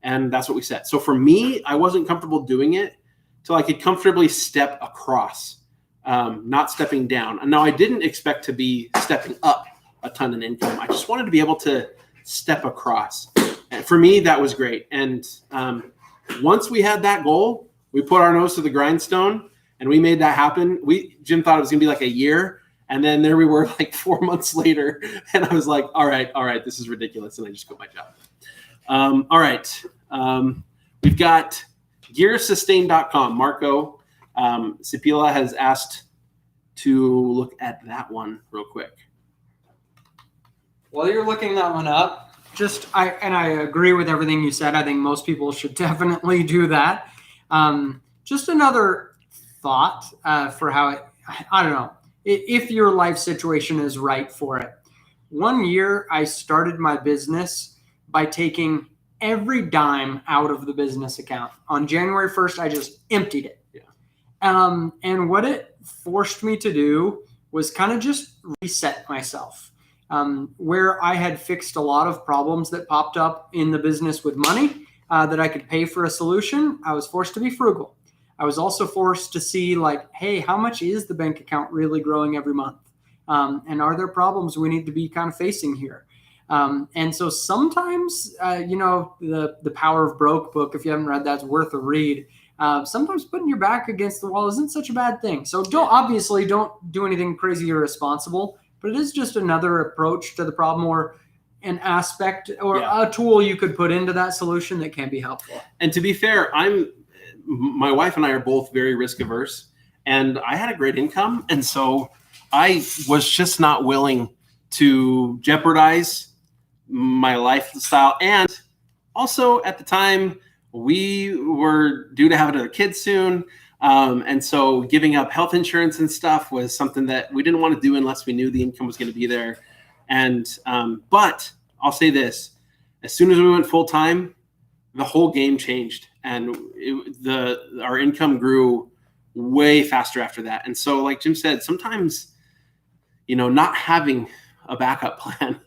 And that's what we said. So for me, I wasn't comfortable doing it till I could comfortably step across, not stepping down. And now I didn't expect to be stepping up a ton in income. I just wanted to be able to step across. And for me, that was great. And once we had that goal, we put our nose to the grindstone and we made that happen. Jim thought it was gonna be like a year. And then there we were like 4 months later. And I was like, all right, this is ridiculous. And I just quit my job. All right. We've got gearsustain.com. Marco Sipila has asked to look at that one real quick. While you're looking that one up, I agree with everything you said. I think most people should definitely do that. Just another thought for how I don't know, if your life situation is right for it. 1 year, I started my business by taking every dime out of the business account. On January 1st, I just emptied it. Yeah. And what it forced me to do was kind of just reset myself. Where I had fixed a lot of problems that popped up in the business with money that I could pay for a solution, I was forced to be frugal. I was also forced to see like, hey, how much is the bank account really growing every month? And are there problems we need to be kind of facing here? And so sometimes, the Power of Broke book, if you haven't read that, it's worth a read. Sometimes putting your back against the wall isn't such a bad thing. So don't do anything crazy or irresponsible, but it is just another approach to the problem or an aspect or a tool you could put into that solution that can be helpful. And to be fair, my wife and I are both very risk averse, and I had a great income. And so I was just not willing to jeopardize my lifestyle. And also at the time we were due to have another kid soon. And so giving up health insurance and stuff was something that we didn't want to do unless we knew the income was going to be there. And, but I'll say this, as soon as we went full time, the whole game changed and our income grew way faster after that. And so like Jim said, sometimes, not having a backup plan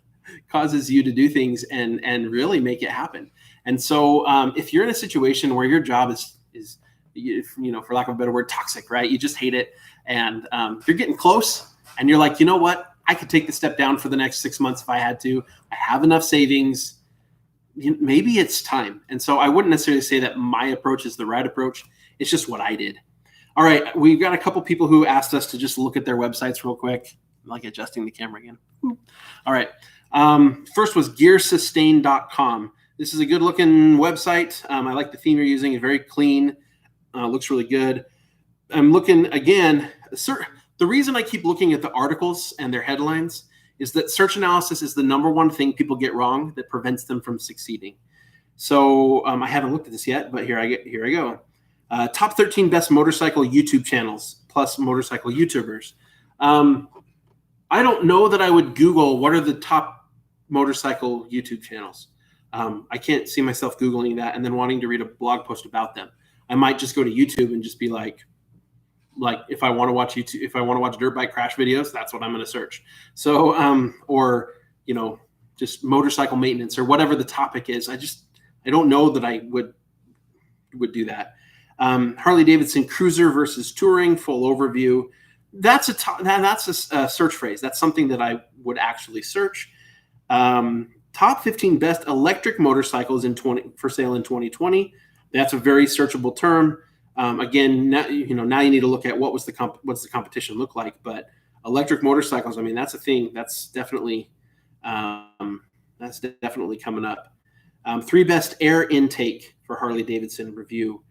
causes you to do things and really make it happen. And so if you're in a situation where your job is, for lack of a better word, toxic, right? You just hate it. And you're getting close and you're like, you know what? I could take the step down for the next 6 months if I had to. I have enough savings. Maybe it's time. And so I wouldn't necessarily say that my approach is the right approach. It's just what I did. All right. We've got a couple people who asked us to just look at their websites real quick. I'm like adjusting the camera again. All right. First was gearsustain.com. This is a good looking website. I like the theme you're using. It's very clean. Looks really good. I'm looking again. The reason I keep looking at the articles and their headlines is that search analysis is the number one thing people get wrong that prevents them from succeeding. So I haven't looked at this yet, but here I go. Top 13 best motorcycle YouTube channels plus motorcycle YouTubers. I don't know that I would Google what are the top motorcycle YouTube channels. I can't see myself Googling that and then wanting to read a blog post about them. I might just go to YouTube and just be like if I want to watch YouTube, if I want to watch dirt bike crash videos, that's what I'm going to search. So, or, just motorcycle maintenance or whatever the topic is. I don't know that I would do that. Harley Davidson cruiser versus touring, full overview. That's a search phrase. That's something that I would actually search. top 15 best electric motorcycles for sale in 2020. That's a very searchable term. Again, now you need to look at what's the competition look like. But electric motorcycles, I mean, that's a thing. That's definitely coming up. 3 best air intake for Harley Davidson review.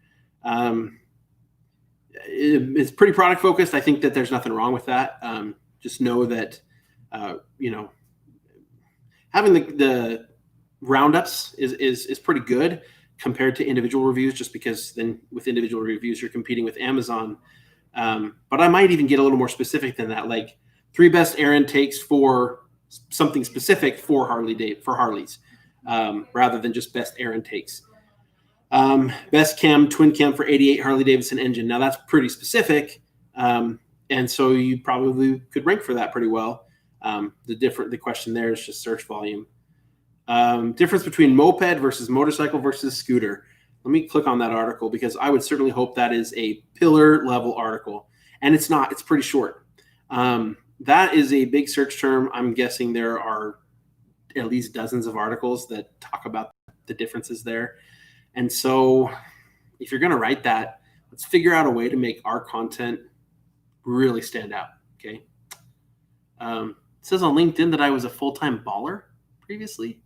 It's pretty product focused. I think that there's nothing wrong with that. Just know that having the roundups is pretty good compared to individual reviews, just because then with individual reviews you're competing with Amazon. But I might even get a little more specific than that, like 3 best air intakes for something specific for Harleys, rather than just best air intakes. Best twin cam for 88 Harley Davidson engine. Now that's pretty specific, and so you probably could rank for that pretty well. The question there is just search volume. Difference between moped versus motorcycle versus scooter. Let me click on that article, because I would certainly hope that is a pillar level article, and it's not. It's pretty short. That is a big search term. I'm guessing there are at least dozens of articles that talk about the differences there. And so if you're going to write that, let's figure out a way to make our content really stand out. Okay. It says on LinkedIn that I was a full-time baller previously.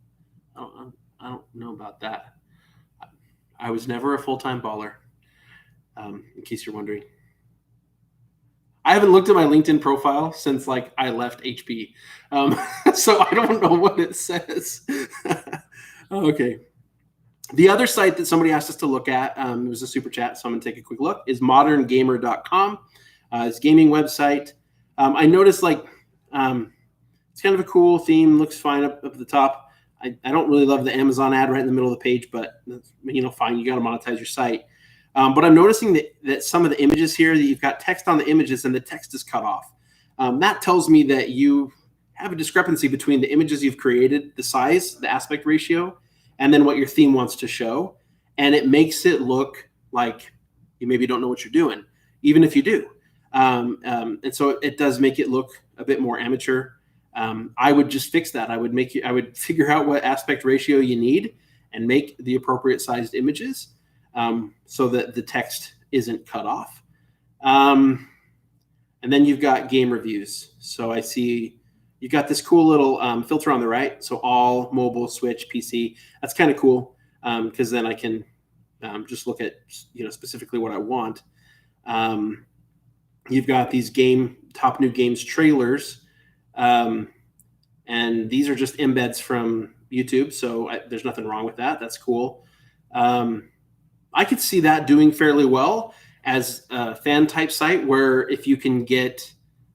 I don't know about that. I was never a full-time baller, in case you're wondering. I haven't looked at my LinkedIn profile since I left HP. So I don't know what it says. Okay. The other site that somebody asked us to look at, it was a super chat, so I'm going to take a quick look, is moderngamer.com. It's a gaming website. I noticed it's kind of a cool theme, looks fine up at the top. I don't really love the Amazon ad right in the middle of the page, but fine, you got to monetize your site. But I'm noticing that some of the images here, that you've got text on the images and the text is cut off. That tells me that you have a discrepancy between the images you've created, the size, the aspect ratio, and then what your theme wants to show. And it makes it look like you maybe don't know what you're doing, even if you do. And so it does make it look a bit more amateur. I would just fix that. I would figure out what aspect ratio you need and make the appropriate sized images, so that the text isn't cut off. And then you've got game reviews. So I see you've got this cool little filter on the right. So all, mobile, Switch, PC. That's kind of cool, because then I can just look at specifically what I want. You've got these top new games trailers, and these are just embeds from YouTube. So there's nothing wrong with that. That's cool. I could see that doing fairly well as a fan type site, where if you can get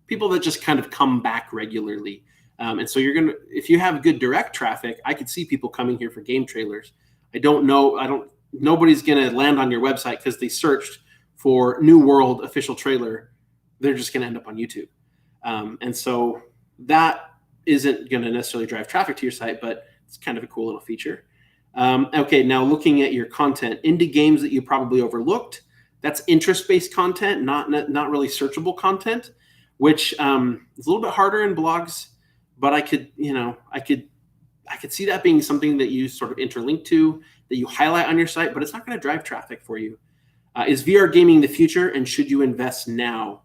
people that just kind of come back regularly. And so if you have good direct traffic, I could see people coming here for game trailers. Nobody's going to land on your website because they searched for New World official trailer. They're just going to end up on YouTube. And so that isn't going to necessarily drive traffic to your site, but it's kind of a cool little feature. Okay, now looking at your content, indie games that you probably overlooked. That's interest-based content, not really searchable content, which is a little bit harder in blogs. But I could see that being something that you sort of interlink to, that you highlight on your site, but it's not going to drive traffic for you. Is VR gaming the future, and should you invest now?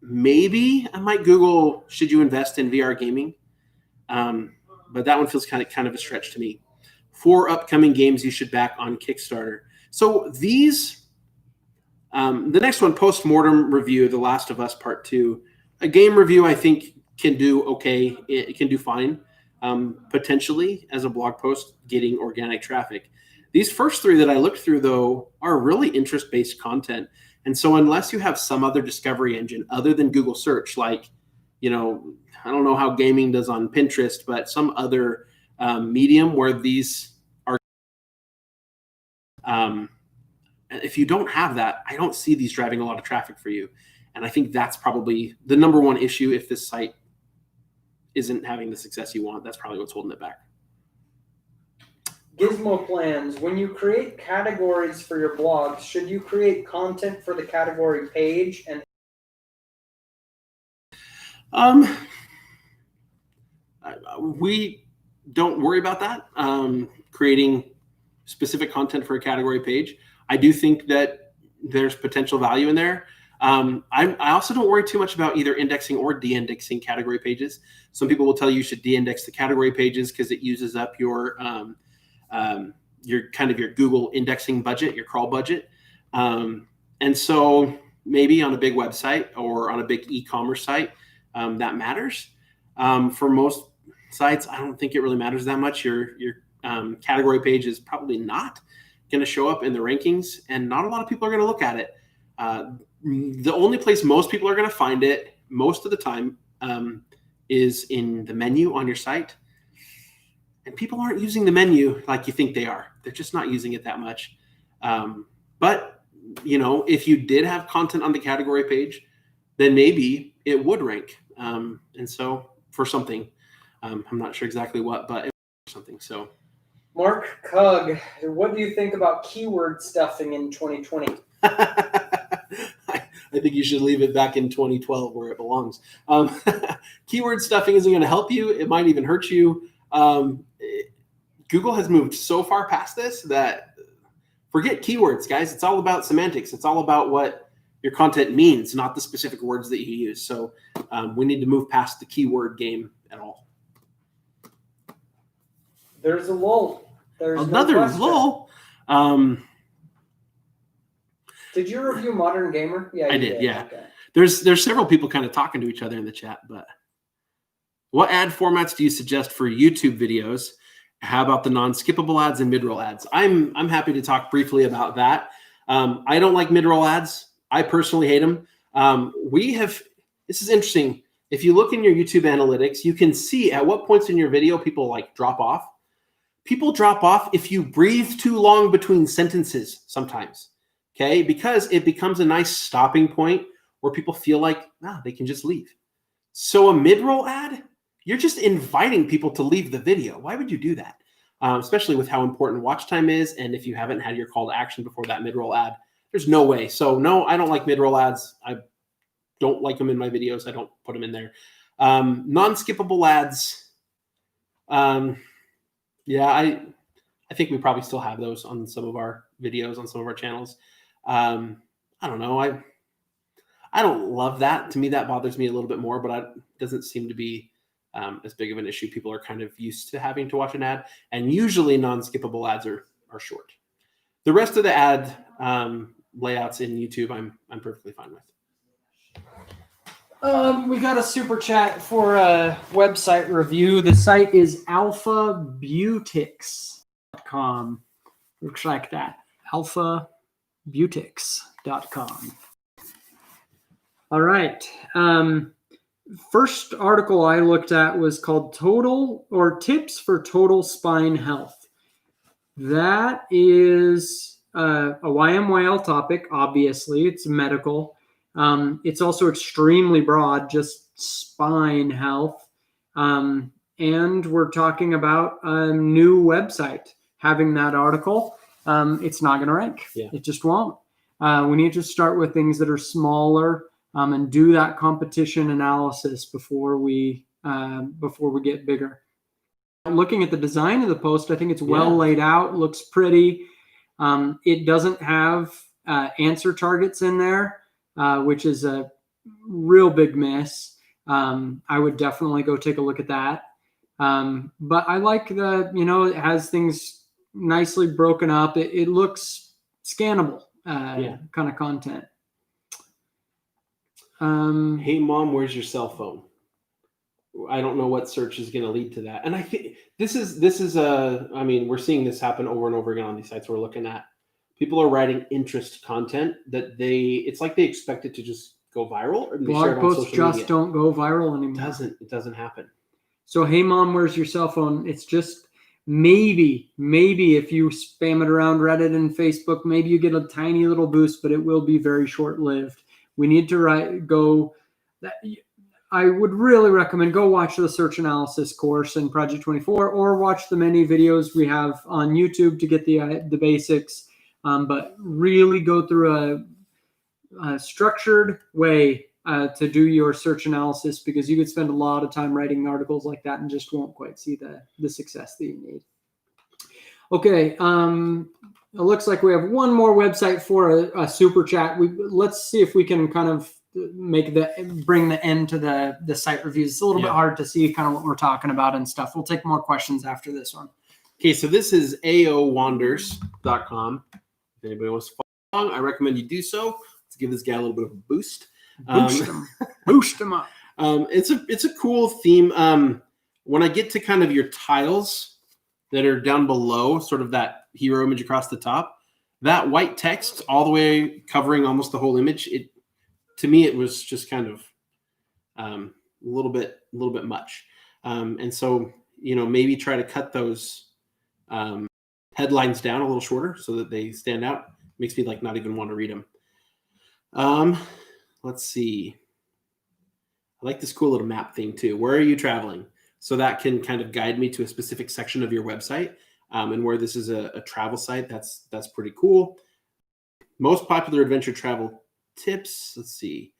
Maybe I might Google, should you invest in VR gaming? But that one feels kind of a stretch to me. 4 upcoming games you should back on Kickstarter. So these, the next one, Postmortem Review, The Last of Us Part 2. A game review, I think, can do okay. It can do fine, potentially, as a blog post, getting organic traffic. These first 3 that I looked through, though, are really interest-based content. And so unless you have some other discovery engine other than Google search, I don't know how gaming does on Pinterest, but some other medium where these are, if you don't have that, I don't see these driving a lot of traffic for you. And I think that's probably the number one issue. If this site isn't having the success you want, that's probably what's holding it back. Gizmo plans. When you create categories for your blogs, should you create content for the category page? And don't worry about that. Creating specific content for a category page. I do think that there's potential value in there. I also don't worry too much about either indexing or de-indexing category pages. Some people will tell you should de-index the category pages because it uses up your Google indexing budget, your crawl budget. And so maybe on a big website or on a big e-commerce site, that matters. For most sites, I don't think it really matters that much. Your category page is probably not going to show up in the rankings, and not a lot of people are going to look at it. The only place most people are going to find it most of the time is in the menu on your site. And people aren't using the menu like you think they are. They're just not using it that much. But, if you did have content on the category page, then maybe it would rank. And so for something, I'm not sure exactly what, but something. So, Mark Cug, what do you think about keyword stuffing in 2020? I think you should leave it back in 2012 where it belongs. Keyword stuffing isn't going to help you. It might even hurt you. Google has moved so far past this that forget keywords, guys. It's all about semantics. It's all about what your content means, not the specific words that you use. So we need to move past the keyword game at all. There's a lull. There's another lull. Did you review Modern Gamer? Yeah, I did. Yeah. Okay. There's several people kind of talking to each other in the chat, but what ad formats do you suggest for YouTube videos? How about the non-skippable ads and mid-roll ads? I'm happy to talk briefly about that. I don't like mid-roll ads. I personally hate them. This is interesting. If you look in your YouTube analytics, you can see at what points in your video people drop off. People drop off if you breathe too long between sentences sometimes. Okay, because it becomes a nice stopping point where people feel like, they can just leave. So a mid-roll ad, you're just inviting people to leave the video. Why would you do that? Especially with how important watch time is. And if you haven't had your call to action before that mid-roll ad, there's no way. So no, I don't like mid-roll ads. I don't like them in my videos. I don't put them in there. Non-skippable ads. I think we probably still have those on some of our videos, on some of our channels. I don't know. I don't love that. To me, that bothers me a little bit more, but it doesn't seem to be as big of an issue. People are kind of used to having to watch an ad, and usually non-skippable ads are short. The rest of the ad layouts in YouTube, I'm perfectly fine with. We got a super chat for a website review. The site is alphabutix.com. Looks like that. alphabutix.com. All right. First article I looked at was called Tips for Total Spine Health. That is a YMYL topic, obviously. It's medical. It's also extremely broad, just spine health. And we're talking about a new website having that article. It's not going to rank. Yeah. It just won't. We need to start with things that are smaller and do that competition analysis before we get bigger. Looking at the design of the post, I think it's well laid out, looks pretty. It doesn't have answer targets in there, which is a real big miss. I would definitely go take a look at that. But I like it has things nicely broken up. It looks scannable kind of content. Hey mom, where's your cell phone? I don't know what search is going to lead to that. And I think this is we're seeing this happen over and over again on these sites we're looking at. People are writing interest content that it's like they expect it to just go viral, or they share Blog it on posts social just media. don't go viral anymore. It doesn't happen. So, hey mom, where's your cell phone? It's just maybe if you spam it around Reddit and Facebook, maybe you get a tiny little boost, but it will be very short-lived. We need to I would really recommend go watch the search analysis course in Project 24, or watch the many videos we have on YouTube to get the basics. But really go through a structured way to do your search analysis, because you could spend a lot of time writing articles like that and just won't quite see the success that you need. Okay, it looks like we have one more website for a super chat. Let's see if we can kind of bring the end to the site reviews. It's a little bit hard to see kind of what we're talking about and stuff. We'll take more questions after this one. Okay, so this is aowanders.com. If anybody wants to follow along, I recommend you do so. Let's give this guy a little bit of a boost. Boost them up. It's a cool theme. When I get to kind of your tiles that are down below, sort of that hero image across the top, that white text all the way covering almost the whole image, to me it was just kind of a little bit much. And so, maybe try to cut those headlines down a little shorter so that they stand out. Makes me not even want to read them. Let's see. I like this cool little map thing too. Where are you traveling? So that can kind of guide me to a specific section of your website. And where this is a travel site, that's pretty cool. Most popular adventure travel tips. Let's see.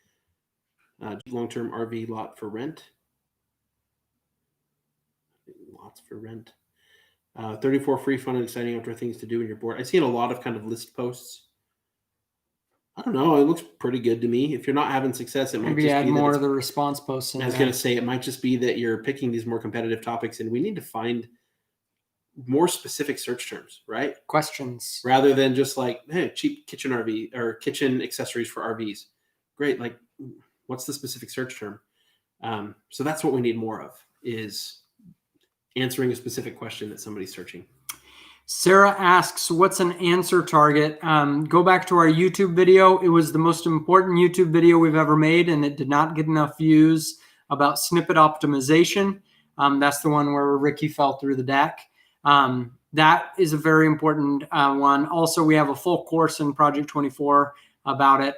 Long-term RV lot for rent. Lots for rent. 34 free, fun, and exciting outdoor things to do when you're bored. I've seen a lot of kind of list posts. I don't know. It looks pretty good to me. If you're not having success, it might Maybe just add be more of the response posts. I was going to say it might just be that you're picking these more competitive topics, and we need to find more specific search terms, right? Questions. Rather than just hey, cheap kitchen RV or kitchen accessories for RVs. Great. What's the specific search term? So that's what we need more of, is answering a specific question that somebody's searching. Sarah asks, what's an answer target? Go back to our YouTube video. It was the most important YouTube video we've ever made, and it did not get enough views, about snippet optimization. That's the one where Ricky fell through the deck. That is a very important one. Also, we have a full course in Project 24 about it,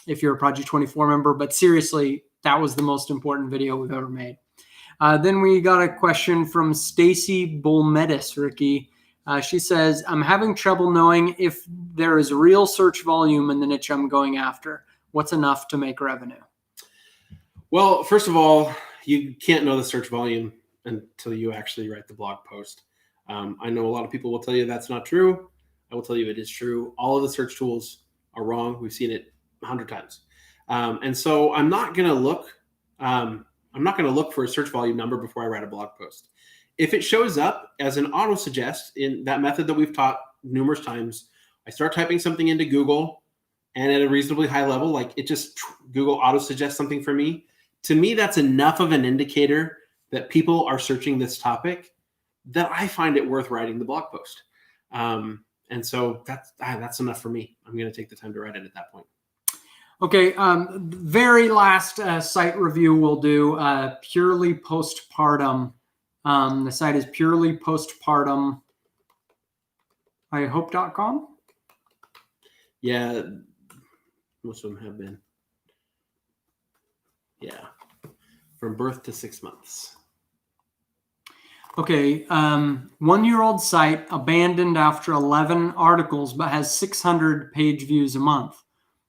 if you're a Project 24 member. But seriously, that was the most important video we've ever made. Then we got a question from Stacy Bulmetis, Ricky. She says, I'm having trouble knowing if there is real search volume in the niche I'm going after. What's enough to make revenue? Well, first of all, you can't know the search volume until you actually write the blog post. I know a lot of people will tell you that's not true. I will tell you it is true. All of the search tools are wrong. We've seen it 100 times. And so I'm not going to look for a search volume number before I write a blog post. If it shows up as an auto suggest, in that method that we've taught numerous times, I start typing something into Google, and at a reasonably high level, it just Google auto suggests something for me. To me, that's enough of an indicator that people are searching this topic that I find it worth writing the blog post. And so that's enough for me. I'm going to take the time to write it at that point. Okay, very last site review we'll do, purely postpartum. The site is purely postpartum. ihope.com. Yeah, most of them have been. Yeah, from birth to 6 months. Okay, 1-year-old site abandoned after 11 articles, but has 600 page views a month.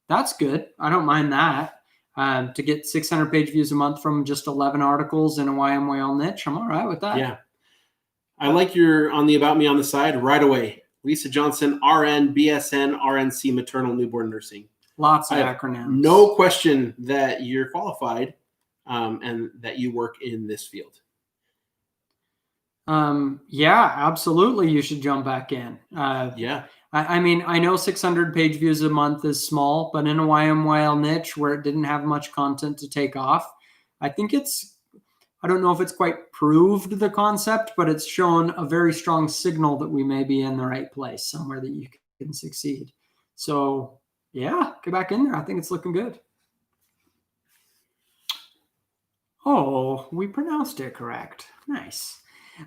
That's good. I don't mind that. To get 600 page views a month from just 11 articles in a YMYL niche, I'm all right with that. Yeah. I like your on the About Me on the side right away. Lisa Johnson, RN, BSN, RNC, maternal newborn nursing. Lots of acronyms. No question that you're qualified and that you work in this field. Yeah, absolutely. You should jump back in. Yeah. I mean, I know 600 page views a month is small, but in a YMYL niche where it didn't have much content to take off, I think I don't know if it's quite proved the concept, but it's shown a very strong signal that we may be in the right place, somewhere that you can succeed. So yeah, get back in there. I think it's looking good. Oh, we pronounced it correct. Nice.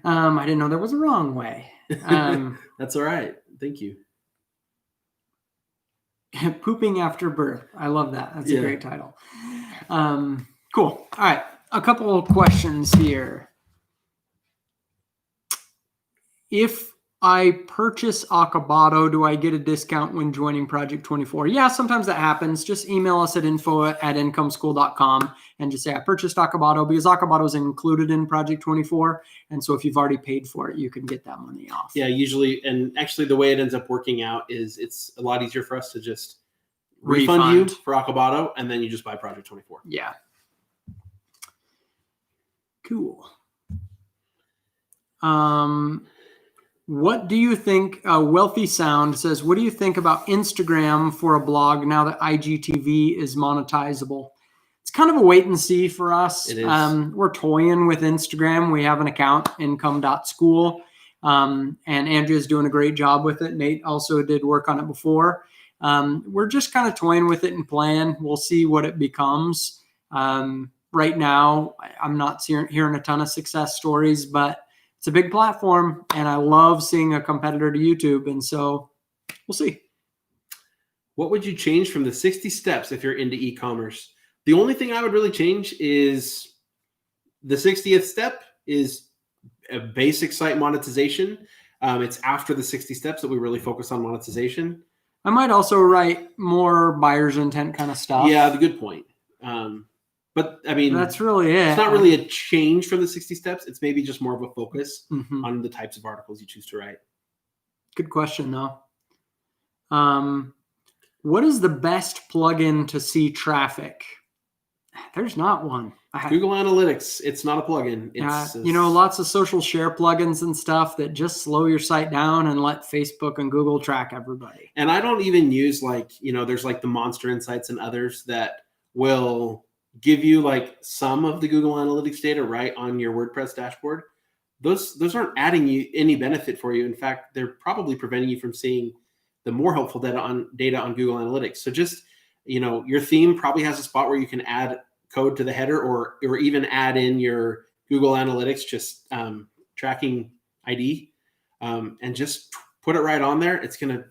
I didn't know there was a wrong way. That's all right. Thank you. Pooping after birth. I love that. That's a great title. Cool. All right. A couple of questions here. If I purchase Akabato. Do I get a discount when joining Project 24? Yeah, sometimes that happens. Just email us at info@incomeschool.com and just say, I purchased Akabato, because Akabato is included in Project 24. And so if you've already paid for it, you can get that money off. Yeah, usually, and actually the way it ends up working out is it's a lot easier for us to just refund you for Akabato, and then you just buy Project 24. Yeah. Cool. What do you think? Wealthy Sound says, what do you think about Instagram for a blog now that IGTV is monetizable? It's kind of a wait and see for us. It is. We're toying with Instagram. We have an account, income.school. And Andrea's doing a great job with it. Nate also did work on it before. We're just kind of toying with it and playing. We'll see what it becomes. Right now, I'm not hearing a ton of success stories, but it's a big platform, and I love seeing a competitor to YouTube. And so we'll see. What would you change from the 60 steps if you're into e-commerce? The only thing I would really change is the 60th step is a basic site monetization. It's after the 60 steps that we really focus on monetization. I might also write more buyer's intent kind of stuff. Yeah, the good point. But I mean, that's really it. It's not really a change from the 60 steps. It's maybe just more of a focus on the types of articles you choose to write. Good question, though. What is the best plugin to see traffic? There's not one. Google Analytics. It's not a plugin. It's lots of social share plugins and stuff that just slow your site down and let Facebook and Google track everybody. And I don't even use there's like the Monster Insights and others that will give you like some of the Google Analytics data right on your WordPress dashboard. Those aren't adding you any benefit for you. In fact, they're probably preventing you from seeing the more helpful data on Google Analytics. So just, your theme probably has a spot where you can add code to the header or even add in your Google Analytics, just tracking ID, and just put it right on there. It's gonna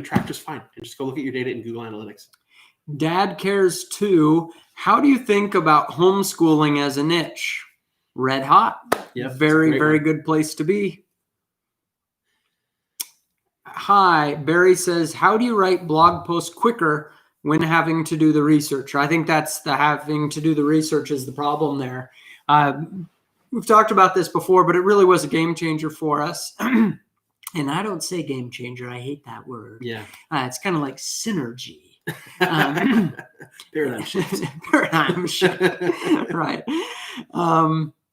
track just fine. And just go look at your data in Google Analytics. Dad Cares Too. How do you think about homeschooling as a niche? Red hot. Yep, very, very good place to be. Hi, Barry says, how do you write blog posts quicker when having to do the research? I think that's the having to do the research is the problem there. We've talked about this before, but it really was a game changer for us. And I don't say game changer. I hate that word. Yeah. It's kind of like synergy. Paradigm shift. Paradigm shift. Right.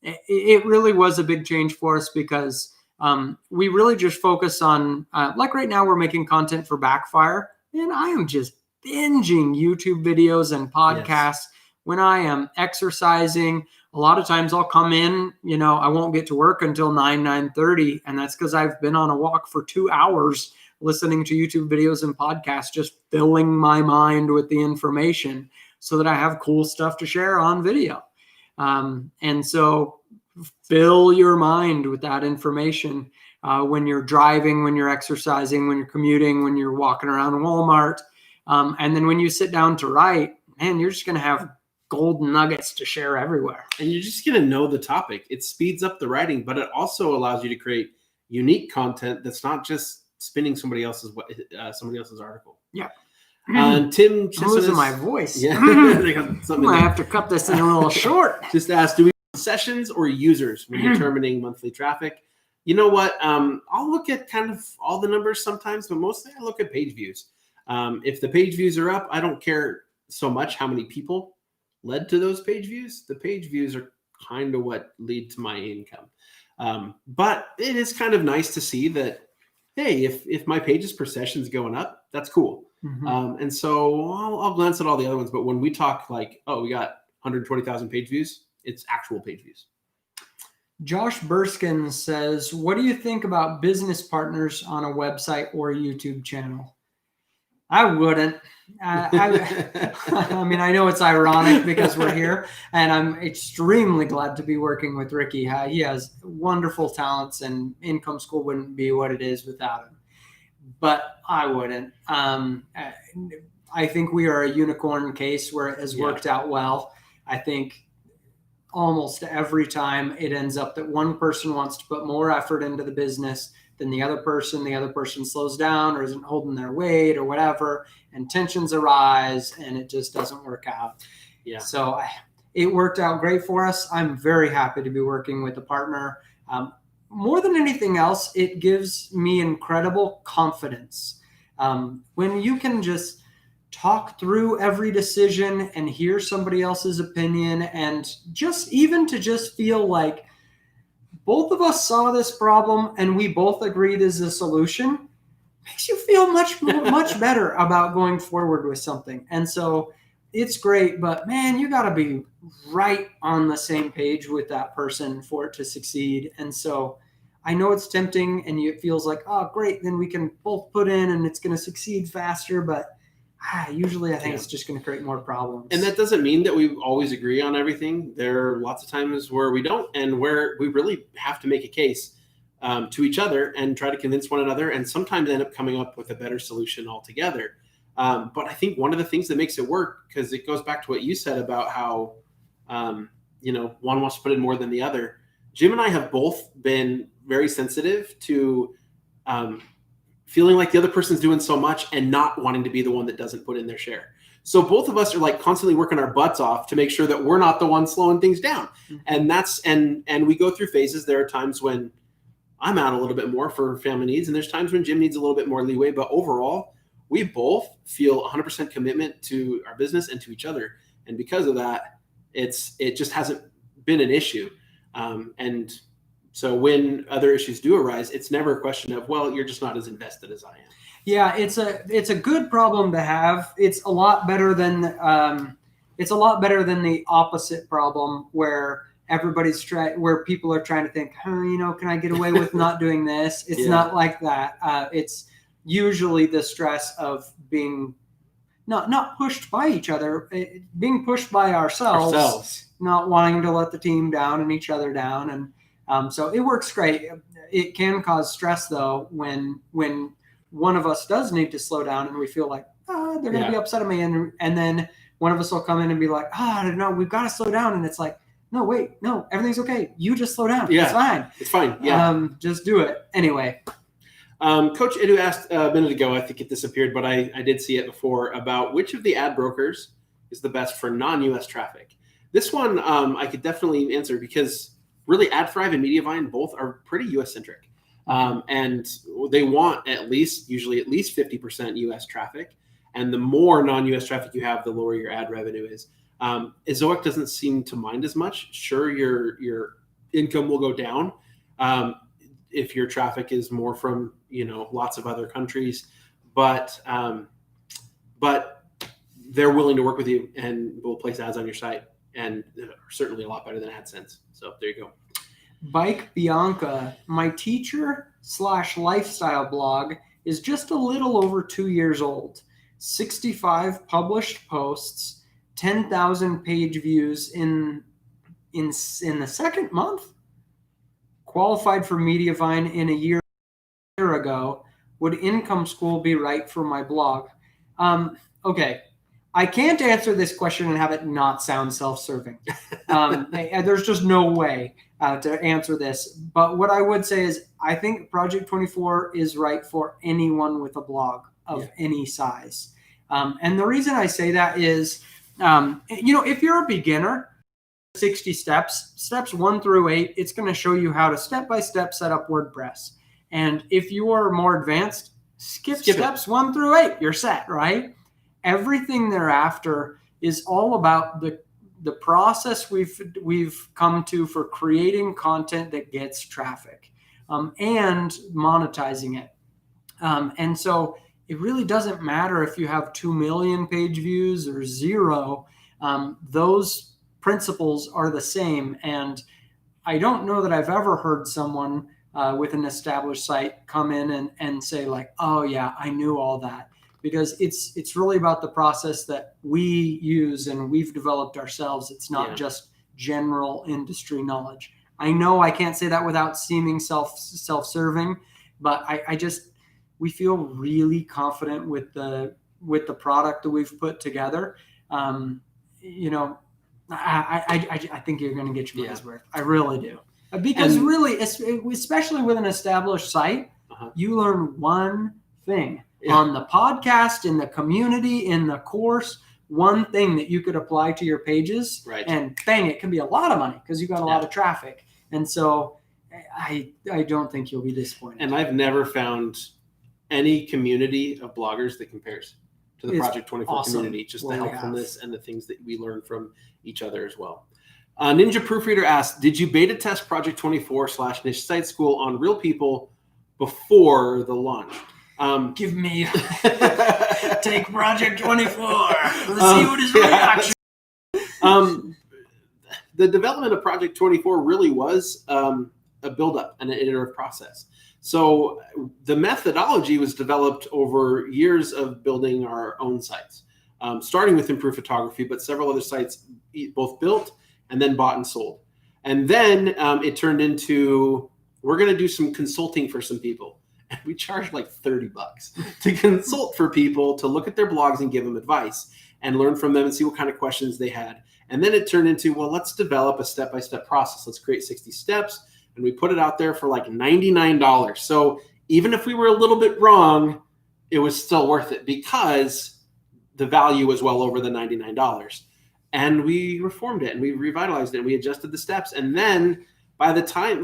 It really was a big change for us because we really just focus on, like right now we're making content for Backfire, and I am just binging YouTube videos and podcasts when I am exercising. A lot of times I'll come in, I won't get to work until 9:30, and that's because I've been on a walk for 2 hours listening to YouTube videos and podcasts, just filling my mind with the information so that I have cool stuff to share on video. And so fill your mind with that information when you're driving, when you're exercising, when you're commuting, when you're walking around Walmart. And then when you sit down to write, man, you're just going to have golden nuggets to share everywhere. And you're just going to know the topic. It speeds up the writing, but it also allows you to create unique content that's not just spinning somebody else's article. Yeah. And Tim, I'm losing my voice. Yeah. I have to cut this in a little short. Just ask, do we want sessions or users when determining monthly traffic? You know what? I'll look at kind of all the numbers sometimes, but mostly I look at page views. If the page views are up, I don't care so much how many people led to those page views. The page views are kind of what lead to my income. But it is kind of nice to see that, hey, if my pages per session is going up, that's cool. And so I'll glance at all the other ones. But when we talk like, oh, we got 120,000 page views, it's actual page views. Josh Burskin says, what do you think about business partners on a website or YouTube channel? I wouldn't. I mean, I know it's ironic because we're here, and I'm extremely glad to be working with Ricky. He has wonderful talents, and Income School wouldn't be what it is without him. But I wouldn't. I think we are a unicorn case where it has worked out well. I think almost every time it ends up that one person wants to put more effort into the business then the other person slows down or isn't holding their weight or whatever, and tensions arise, and it just doesn't work out. Yeah. So it worked out great for us. I'm very happy to be working with a partner. More than anything else, it gives me incredible confidence. When you can just talk through every decision and hear somebody else's opinion, and just feel like both of us saw this problem and we both agreed is a solution, makes you feel much better about going forward with something. And so it's great, but man, you got to be right on the same page with that person for it to succeed. And so I know it's tempting and it feels like, oh, great, then we can both put in and it's going to succeed faster. But usually I think it's just going to create more problems. And that doesn't mean that we always agree on everything. There are lots of times where we don't, and where we really have to make a case to each other and try to convince one another, and sometimes end up coming up with a better solution altogether. But I think one of the things that makes it work, because it goes back to what you said about how, one wants to put in more than the other. Jim and I have both been very sensitive to feeling like the other person's doing so much and not wanting to be the one that doesn't put in their share. So both of us are like constantly working our butts off to make sure that we're not the ones slowing things down. Mm-hmm. And we go through phases. There are times when I'm out a little bit more for family needs, and there's times when Jim needs a little bit more leeway. But overall, we both feel 100% commitment to our business and to each other. And because of that, it just hasn't been an issue. And so when other issues do arise, it's never a question of, well, you're just not as invested as I am. Yeah, it's a good problem to have. It's a lot better than the opposite problem where where people are trying to think, can I get away with not doing this? It's not like that. It's usually the stress of being not pushed by each other, being pushed by ourselves, not wanting to let the team down and each other down. And so it works great. It can cause stress though when one of us does need to slow down and we feel like, they're going to be upset at me. And then one of us will come in and be like, no, we've got to slow down. And it's like, no, wait, no, everything's okay. You just slow down. Yeah. It's fine. It's fine. Yeah. Just do it. Anyway. Coach Edu asked a minute ago, I think it disappeared, but I did see it before, about which of the ad brokers is the best for non-US traffic. This one I could definitely answer, because really AdThrive and Mediavine both are pretty US centric. And they want usually at least 50% US traffic. And the more non-US traffic you have, the lower your ad revenue is. Ezoic doesn't seem to mind as much. Sure, your income will go down if your traffic is more from lots of other countries, but they're willing to work with you and will place ads on your site, and certainly a lot better than AdSense. So there you go. Bike Bianca, my teacher/lifestyle blog is just a little over 2 years old. 65 published posts, 10,000 page views in the second month. Qualified for Mediavine in a year ago. Would Income School be right for my blog? Okay. I can't answer this question and have it not sound self-serving. There's just no way to answer this. But what I would say is I think Project 24 is right for anyone with a blog of any size. And the reason I say that is, if you're a beginner, 60 steps 1 through 8, it's going to show you how to step-by-step set up WordPress. And if you are more advanced, skip steps 1 through 8. You're set, right? Everything thereafter is all about the process we've come to for creating content that gets traffic and monetizing it. And so it really doesn't matter if you have 2 million page views or 0. Those principles are the same. And I don't know that I've ever heard someone with an established site come in and say like, oh yeah, I knew all that. Because it's really about the process that we use and we've developed ourselves. It's not just general industry knowledge. I know I can't say that without seeming self-serving, but we feel really confident with the product that we've put together. I think you're going to get your money's worth. I really do. Because really, especially with an established site, You learn one thing Yeah. on the podcast, in the community, in the course, one thing that you could apply to your pages. Right. And bang, it can be a lot of money because you got a lot of traffic. And so I don't think you'll be disappointed. And I've never found any community of bloggers that compares to the It's Project 24 awesome community, just the what we helpfulness and the things that we learn from each other as well. Ninja Proofreader asked, did you beta test Project 24/Niche Site School on real people before the launch? Give me take Project 24. Let's see what his reaction. The development of Project 24 really was a build-up and an iterative process. So the methodology was developed over years of building our own sites, starting with Improved Photography, but several other sites both built and then bought and sold. And then it turned into, we're going to do some consulting for some people. And we charged like $30 to consult for people to look at their blogs and give them advice and learn from them and see what kind of questions they had. And then it turned into, well, let's develop a step-by-step process. Let's create 60 steps. And we put it out there for like $99. So even if we were a little bit wrong, it was still worth it because the value was well over the $99. And we reformed it and we revitalized it and we adjusted the steps. And then by the time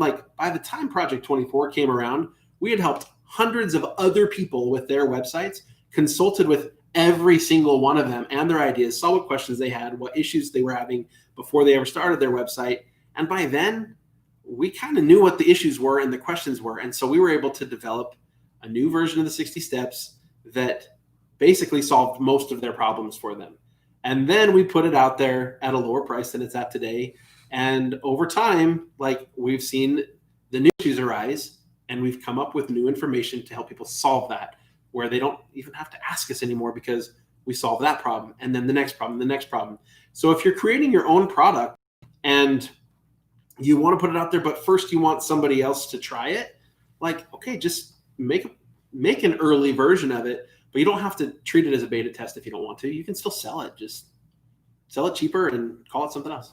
Project 24 came around, we had helped hundreds of other people with their websites, consulted with every single one of them and their ideas, saw what questions they had, what issues they were having before they ever started their website. And by then, we kind of knew what the issues were and the questions were. And so we were able to develop a new version of the 60 steps that basically solved most of their problems for them. And then we put it out there at a lower price than it's at today. And over time, like we've seen the new issues arise and we've come up with new information to help people solve that, where they don't even have to ask us anymore because we solve that problem and then the next problem, the next problem. So if you're creating your own product and you want to put it out there, but first you want somebody else to try it, like, okay, just make an early version of it, but you don't have to treat it as a beta test if you don't want to. You can still sell it. Just sell it cheaper and call it something else.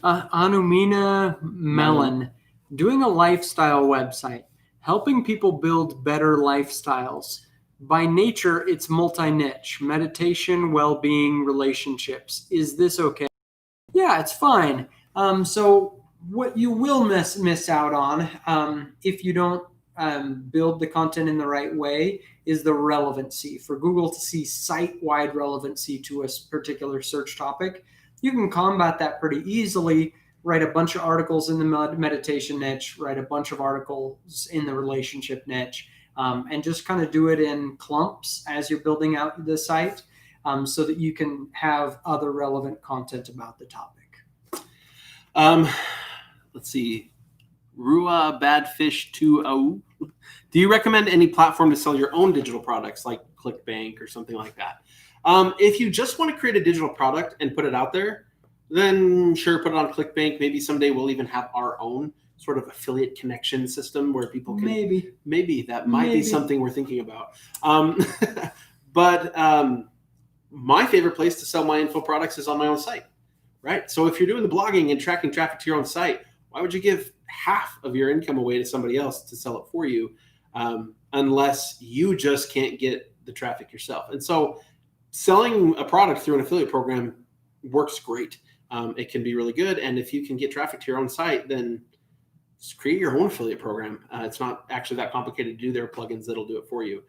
Anumina Melon, doing a lifestyle website, helping people build better lifestyles. By nature, it's multi-niche, meditation, well-being, relationships. Is this okay? Yeah, it's fine. So what you will miss out on if you don't build the content in the right way is the relevancy. For Google to see site-wide relevancy to a particular search topic, you can combat that pretty easily. Write a bunch of articles in the meditation niche, write a bunch of articles in the relationship niche, and just kind of do it in clumps as you're building out the site so that you can have other relevant content about the topic. Let's see. Rua Badfish 2O. Do you recommend any platform to sell your own digital products like ClickBank or something like that? If you just want to create a digital product and put it out there, then sure, put it on ClickBank. Maybe someday we'll even have our own sort of affiliate connection system where people can maybe that might be something we're thinking about. But my favorite place to sell my info products is on my own site, right? So if you're doing the blogging and tracking traffic to your own site, why would you give half of your income away to somebody else to sell it for you unless you just can't get the traffic yourself? And so selling a product through an affiliate program works great. It can be really good. And if you can get traffic to your own site, then just create your own affiliate program. It's not actually that complicated to do. There are plugins that'll do it for you.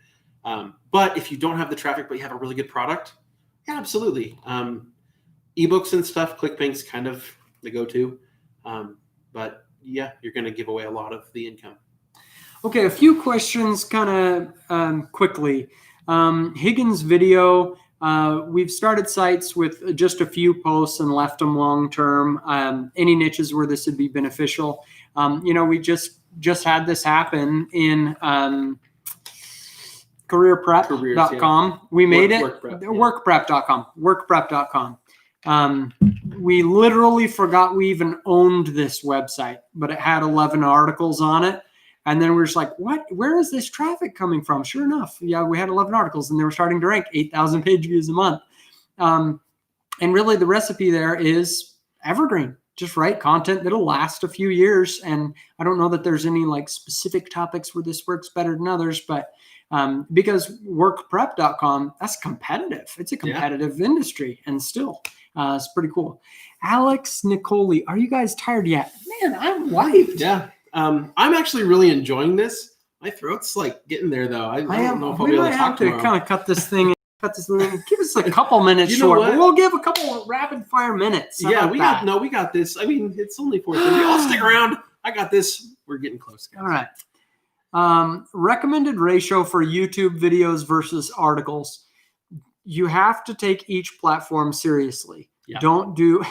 But if you don't have the traffic, but you have a really good product, yeah, absolutely. Ebooks and stuff, ClickBank's kind of the go-to. But yeah, you're going to give away a lot of the income. Okay, a few questions kind of quickly. Higgins Video, we've started sites with just a few posts and left them long-term. Any niches where this would be beneficial. We just had this happen in careerprep.com. Yeah. We made workprep.com. Workprep.com. We literally forgot we even owned this website, but it had 11 articles on it. And then we're just like, what? Where is this traffic coming from? Sure enough, yeah, we had 11 articles and they were starting to rank 8,000 page views a month. And really the recipe there is evergreen. just write content that'll last a few years. And I don't know that there's any like specific topics where this works better than others, but because workprep.com, that's competitive. It's a competitive industry, and still it's pretty cool. Alex Nicoli, are you guys tired yet? Man, I'm wiped. Yeah. I'm actually really enjoying this. My throat's like getting there though. I don't know if I'll be able to talk tomorrow. Kind of cut this thing. Give us a couple minutes You know short, what? but we'll give a couple of rapid fire minutes. How Yeah, about we got this. I mean, it's only 4:30. I'll stick around. I got this. We're getting close, guys. All right. Recommended ratio for YouTube videos versus articles. You have to take each platform seriously. Yeah. Don't do.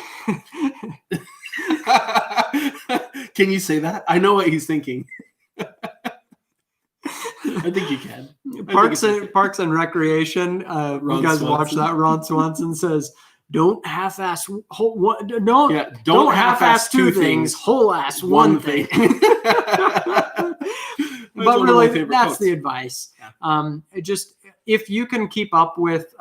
Can you say that? I know what he's thinking. I think you can. Parks and Recreation. You guys watch that? Ron Swanson says, "Don't half-ass. Don't half-ass two things. Whole-ass one thing." But really, that's the advice. Yeah. Just if you can keep up with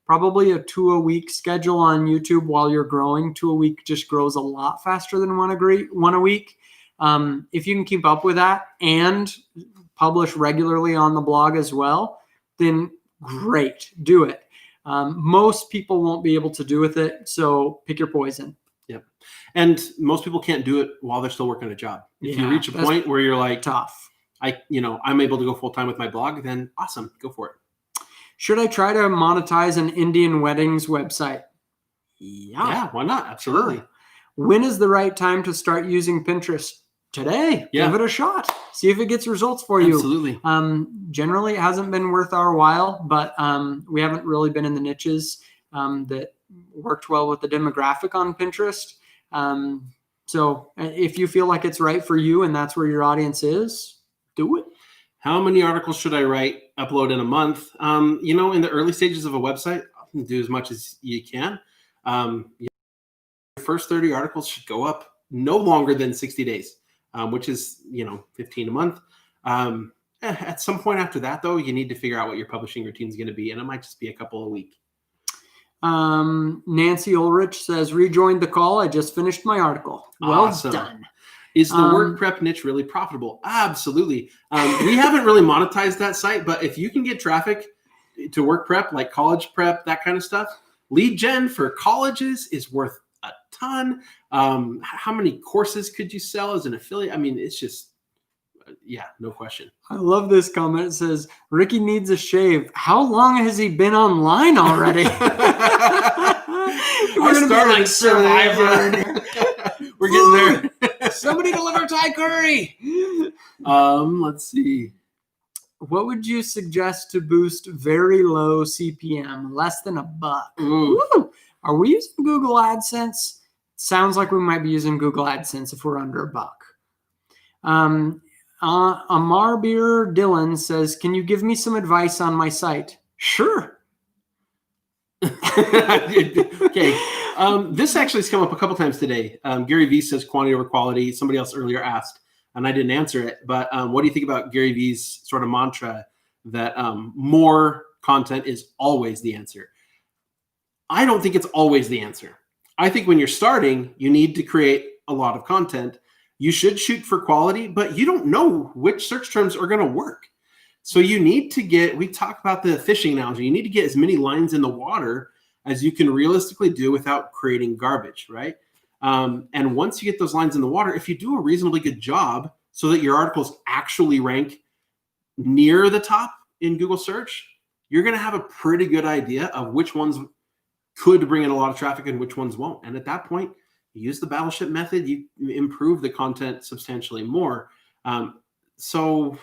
probably a 2 a week schedule on YouTube while you're growing. 2 a week just grows a lot faster than 1 a week. If you can keep up with that and publish regularly on the blog as well, then great, do it. Most people won't be able to do with it, so pick your poison. Yep. And most people can't do it while they're still working a job. If you reach a point where you're like, tough, I'm able to go full time with my blog, then awesome, go for it. Should I try to monetize an Indian weddings website? Yeah, why not? Absolutely. Sure. When is the right time to start using Pinterest? Today. Yeah. Give it a shot. See if it gets results for you. Absolutely. Generally, it hasn't been worth our while, but we haven't really been in the niches that worked well with the demographic on Pinterest. So if you feel like it's right for you and that's where your audience is, do it. How many articles should I upload in a month? In the early stages of a website, do as much as you can. Your first 30 articles should go up no longer than 60 days, which is, 15 a month. At some point after that, though, you need to figure out what your publishing routine is going to be, and it might just be a couple a week. Nancy Ulrich says, rejoined the call. I just finished my article. Awesome. Well done. Is the work prep niche really profitable? Absolutely. We haven't really monetized that site, but if you can get traffic to work prep, like college prep, that kind of stuff, lead gen for colleges is worth a ton. How many courses could you sell as an affiliate? I mean, it's just, no question. I love this comment. It says, Ricky needs a shave. How long has he been online already? We're going to be like Survivor. We're getting there. Somebody deliver Thai curry. Let's see. What would you suggest to boost very low CPM, less than $1? Ooh. Woo! Are we using Google AdSense? Sounds like we might be using Google AdSense if we're under $1. Amar Beer Dylan says, can you give me some advice on my site? Sure. Okay. This actually has come up a couple times today. Gary Vee says quantity over quality. Somebody else earlier asked, and I didn't answer it, but what do you think about Gary Vee's sort of mantra that more content is always the answer? I don't think it's always the answer. I think when you're starting, you need to create a lot of content. You should shoot for quality, but you don't know which search terms are going to work. So you need to we talk about the fishing analogy. You need to get as many lines in the water as you can realistically do without creating garbage, right? And once you get those lines in the water, if you do a reasonably good job so that your articles actually rank near the top in Google search, you're going to have a pretty good idea of which ones could bring in a lot of traffic and which ones won't. And at that point, you use the battleship method, you improve the content substantially more. So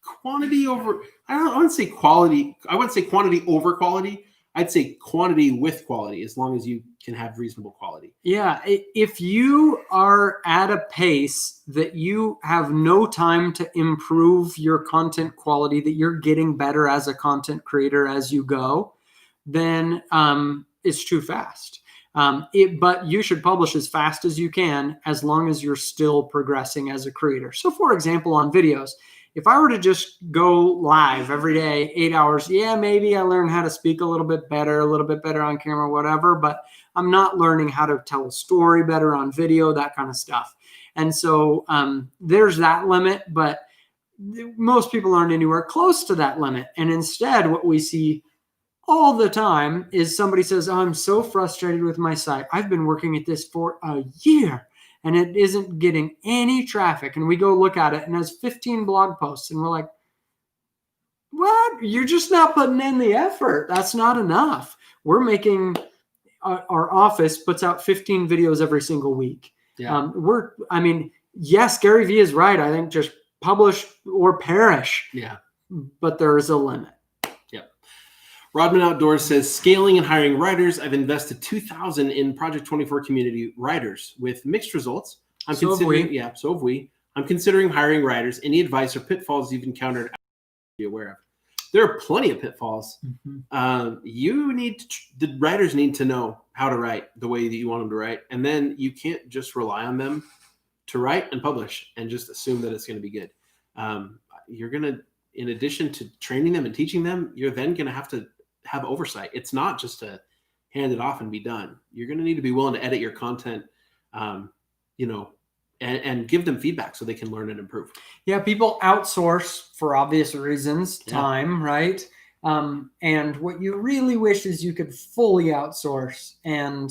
quantity over, I wouldn't say quality. I wouldn't say quantity over quality. I'd say quantity with quality, as long as you can have reasonable quality. Yeah. If you are at a pace that you have no time to improve your content quality, that you're getting better as a content creator as you go, then it's too fast. But you should publish as fast as you can, as long as you're still progressing as a creator. So for example, on videos, if I were to just go live every day, 8 hours, yeah, maybe I learn how to speak a little bit better on camera, whatever, but I'm not learning how to tell a story better on video, that kind of stuff. And so there's that limit, but most people aren't anywhere close to that limit. And instead, what we see all the time is somebody says, oh, I'm so frustrated with my site. I've been working at this for a year and it isn't getting any traffic. And we go look at it and it has 15 blog posts. And we're like, what? You're just not putting in the effort. That's not enough. We're making, our office puts out 15 videos every single week. Yeah. Yes, Gary Vee is right. I think just publish or perish. Yeah. But there is a limit. Rodman Outdoors says, scaling and hiring writers. I've invested $2,000 in Project 24 community writers with mixed results. So have we. I'm considering hiring writers. Any advice or pitfalls you've encountered to be aware of? There are plenty of pitfalls. Mm-hmm. The writers need to know how to write the way that you want them to write. And then you can't just rely on them to write and publish and just assume that it's going to be good. You're going to, in addition to training them and teaching them, you're then going to have oversight. It's not just to hand it off and be done. You're going to need to be willing to edit your content, and give them feedback so they can learn and improve. Yeah, people outsource for obvious reasons, time, right? And what you really wish is you could fully outsource, and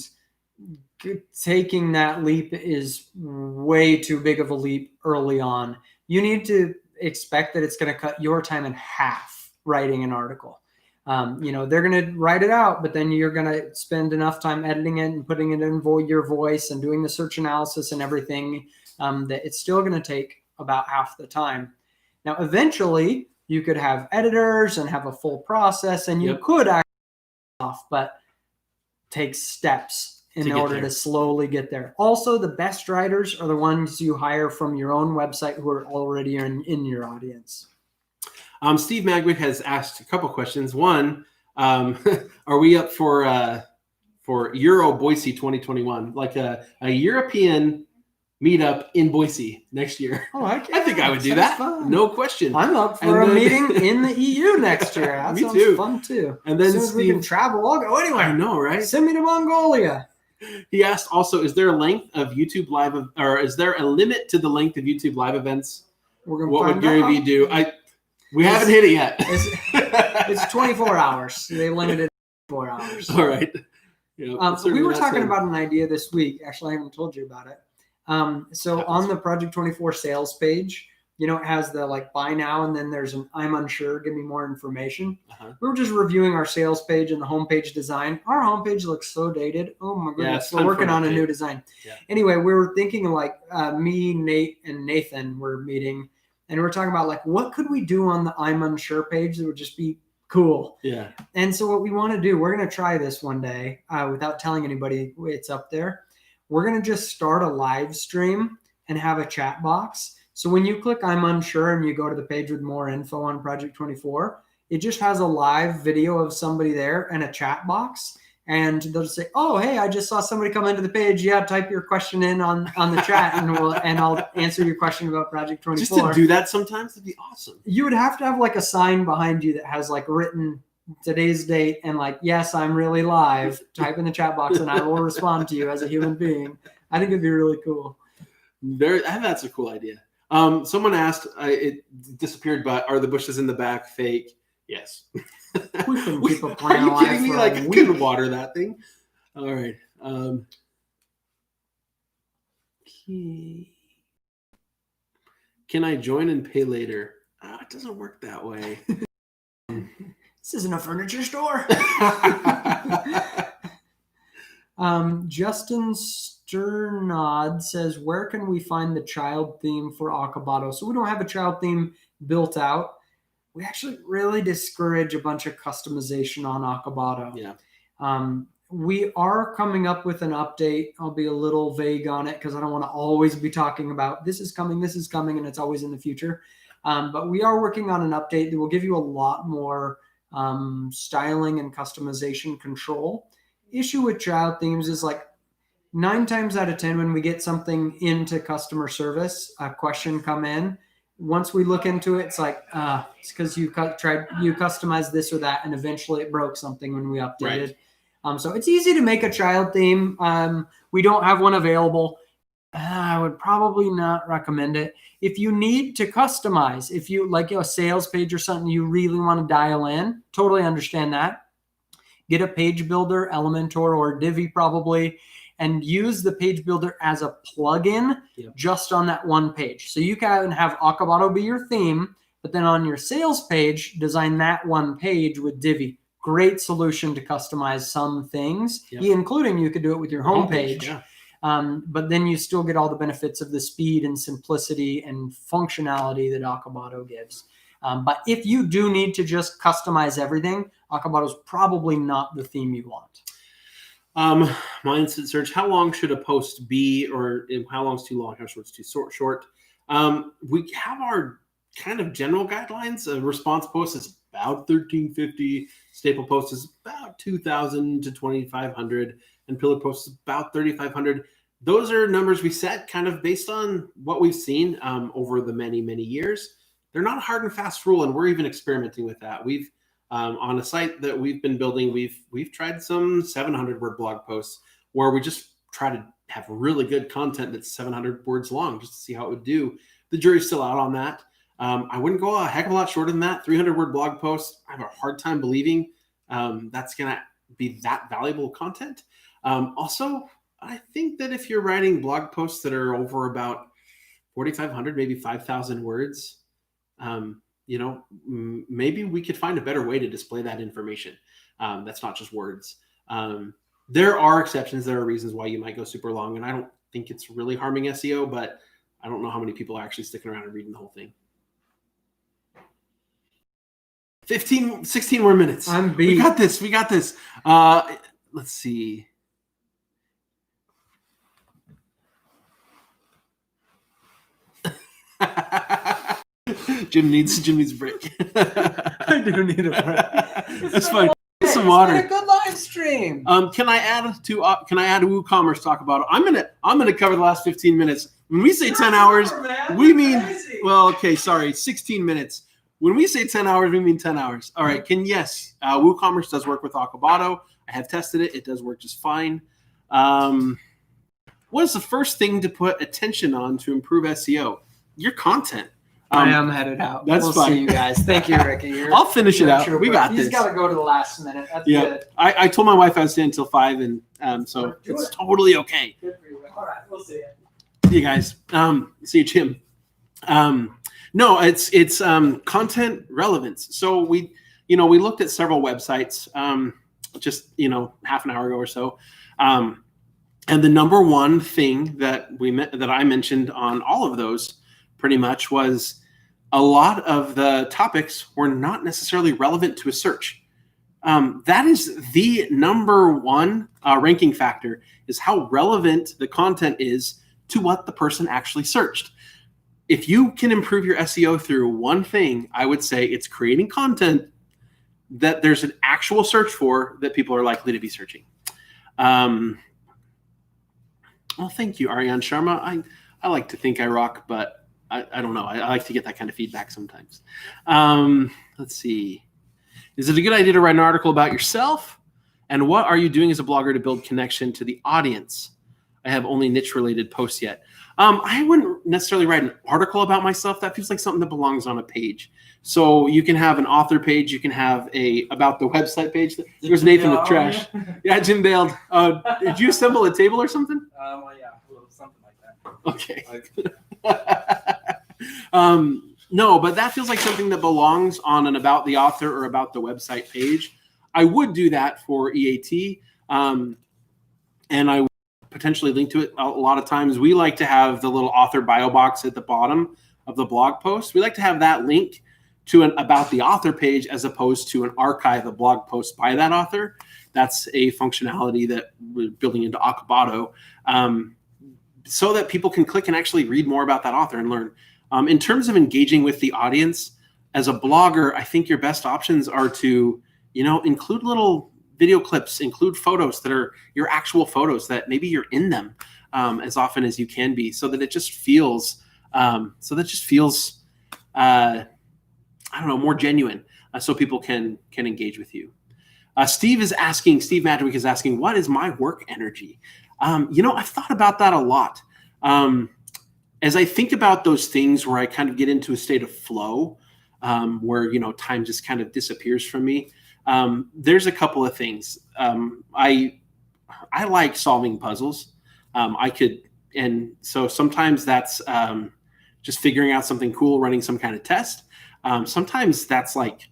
taking that leap is way too big of a leap early on. You need to expect that it's going to cut your time in half writing an article. They're going to write it out, but then you're going to spend enough time editing it and putting it in your voice and doing the search analysis and everything that it's still going to take about half the time. Now, eventually you could have editors and have a full process, and you could actually off, but take steps in order to slowly get there. Also, the best writers are the ones you hire from your own website who are already in your audience. Steve Magwick has asked a couple questions. One, are we up for Euro Boise 2021, like a European meetup in Boise next year? Oh, I think I would do that. Fun. No question. I'm up for a meeting in the EU next year. That sounds too. Fun too. And then as soon as we can travel, I'll go anywhere. I know, right? Send me to Mongolia. He asked also, is there a length of YouTube live, or is there a limit to the length of YouTube live events? What would Gary Vee do? We haven't hit it yet. It's 24 hours. They limited 4 hours. All right. We were talking about an idea this week. Actually, I haven't told you about it. On the Project 24 sales page, it has the buy now, and then there's an I'm unsure, give me more information. We were just reviewing our sales page and the homepage design. Our homepage looks so dated. Oh my goodness. We're working on a new design. Yeah. Anyway, we were thinking me, Nate, and Nathan were meeting, and we're talking about what could we do on the I'm unsure page that would just be cool. Yeah. And so what we want to do, we're going to try this one day without telling anybody it's up there. We're going to just start a live stream and have a chat box. So when you click I'm unsure and you go to the page with more info on Project 24, it just has a live video of somebody there and a chat box. And they'll just say, oh, hey, I just saw somebody come into the page. Yeah, type your question in on the chat and I'll answer your question about Project 24. Just to do that sometimes, that'd be awesome. You would have to have a sign behind you that has written today's date and yes, I'm really live. Type in the chat box and I will respond to you as a human being. I think it'd be really cool. That's a cool idea. Someone asked, it disappeared, but are the bushes in the back fake? Yes. We couldn't keep a Are plant you alive kidding me? for I a week. couldn't water that thing. All right. Can I join and pay later? It doesn't work that way. This isn't a furniture store. Justin Sternod says, where can we find the child theme for Akabato? So we don't have a child theme built out. We actually really discourage a bunch of customization on Akabato. Yeah. We are coming up with an update. I'll be a little vague on it because I don't want to always be talking about this is coming, and it's always in the future. But we are working on an update that will give you a lot more styling and customization control. Issue with child themes is 9 times out of 10 when we get something into customer service, a question come in, once we look into it, it's like, it's because you customized this or that, and eventually it broke something when we updated. So it's easy to make a child theme. We don't have one available. I would probably not recommend it. If you need to customize, if you like a sales page or something you really want to dial in, totally understand that. Get a page builder, Elementor or Divi probably, and use the page builder as a plugin just on that one page. So you can have Akabato be your theme, but then on your sales page, design that one page with Divi. Great solution to customize some things, including you could do it with your homepage. But then you still get all the benefits of the speed and simplicity and functionality that Akabato gives. But if you do need to just customize everything, Akabato is probably not the theme you want. My instant search, how long should a post be, or how long is too long, how short is too short? We have our kind of general guidelines. A response post is about 1350, staple post is about 2000 to 2500, and pillar post is about 3500. Those are numbers we set kind of based on what we've seen over the many years. They're not a hard and fast rule, and we're even experimenting with that. We've on a site that we've been building, we've tried some 700 word blog posts where we just try to have really good content that's 700 words long just to see how it would do. The jury's still out on that. I wouldn't go a heck of a lot shorter than that. 300 word blog post, I have a hard time believing that's going to be that valuable content. Also, I think that if you're writing blog posts that are over about 4,500, maybe 5,000 words, maybe we could find a better way to display that information. That's not just words. There are exceptions. There are reasons why you might go super long, and I don't think it's really harming SEO, but I don't know how many people are actually sticking around and reading the whole thing. 16 more minutes. I'm beat. We got this. Let's see. Jim needs a break. I do need a break. That's fine. Get some water. It's been a good live stream. Can I add WooCommerce talk about it? I'm gonna cover the last 15 minutes. When we say 10 hours, we mean 16 minutes. When we say 10 hours, we mean 10 hours. All right. WooCommerce does work with Akabato. I have tested it. It does work just fine. What is the first thing to put attention on to improve SEO? Your content. I am headed out. That's we'll fine. see you guys. Thank you, Ricky. I'll finish it out. We got this. He's got to go to the last minute. That's good. I told my wife I was staying until 5, and so it's totally okay. Good for you. All right. We'll see you. See you guys. See you, Jim. No, it's content relevance. So we looked at several websites just half an hour ago or so. And the number one thing that I mentioned on all of those pretty much was a lot of the topics were not necessarily relevant to a search. That is the number one ranking factor, is how relevant the content is to what the person actually searched. If you can improve your SEO through one thing, I would say it's creating content that there's an actual search for that people are likely to be searching. Well, thank you, Ariane Sharma. I like to think I rock, but I don't know. I like to get that kind of feedback sometimes. Let's see. Is it a good idea to write an article about yourself? And what are you doing as a blogger to build connection to the audience? I have only niche-related posts yet. I wouldn't necessarily write an article about myself. That feels like something that belongs on a page. So you can have an author page. You can have a about the website page. There's Nathan with trash. Yeah, Jim bailed. Did you assemble a table or something? Well, yeah, something like Okay. that. No, but that feels like something that belongs on an about the author or about the website page. I would do that for EAT, and I would potentially link to it. A lot of times we like to have the little author bio box at the bottom of the blog post. We like to have that link to an about the author page as opposed to an archive of blog posts by that author. That's a functionality that we're building into Akabato, so that people can click and actually read more about that author and learn. In terms of engaging with the audience, as a blogger, I think your best options are to, include little video clips, include photos that are your actual photos, that maybe you're in them as often as you can be, so that it just feels, I don't know, more genuine, so people can engage with you. Steve Madrick is asking, what is my work energy? I've thought about that a lot. As I think about those things where I kind of get into a state of flow, where, time just kind of disappears from me. There's a couple of things. I like solving puzzles. And so sometimes that's just figuring out something cool, running some kind of test. Sometimes that's like,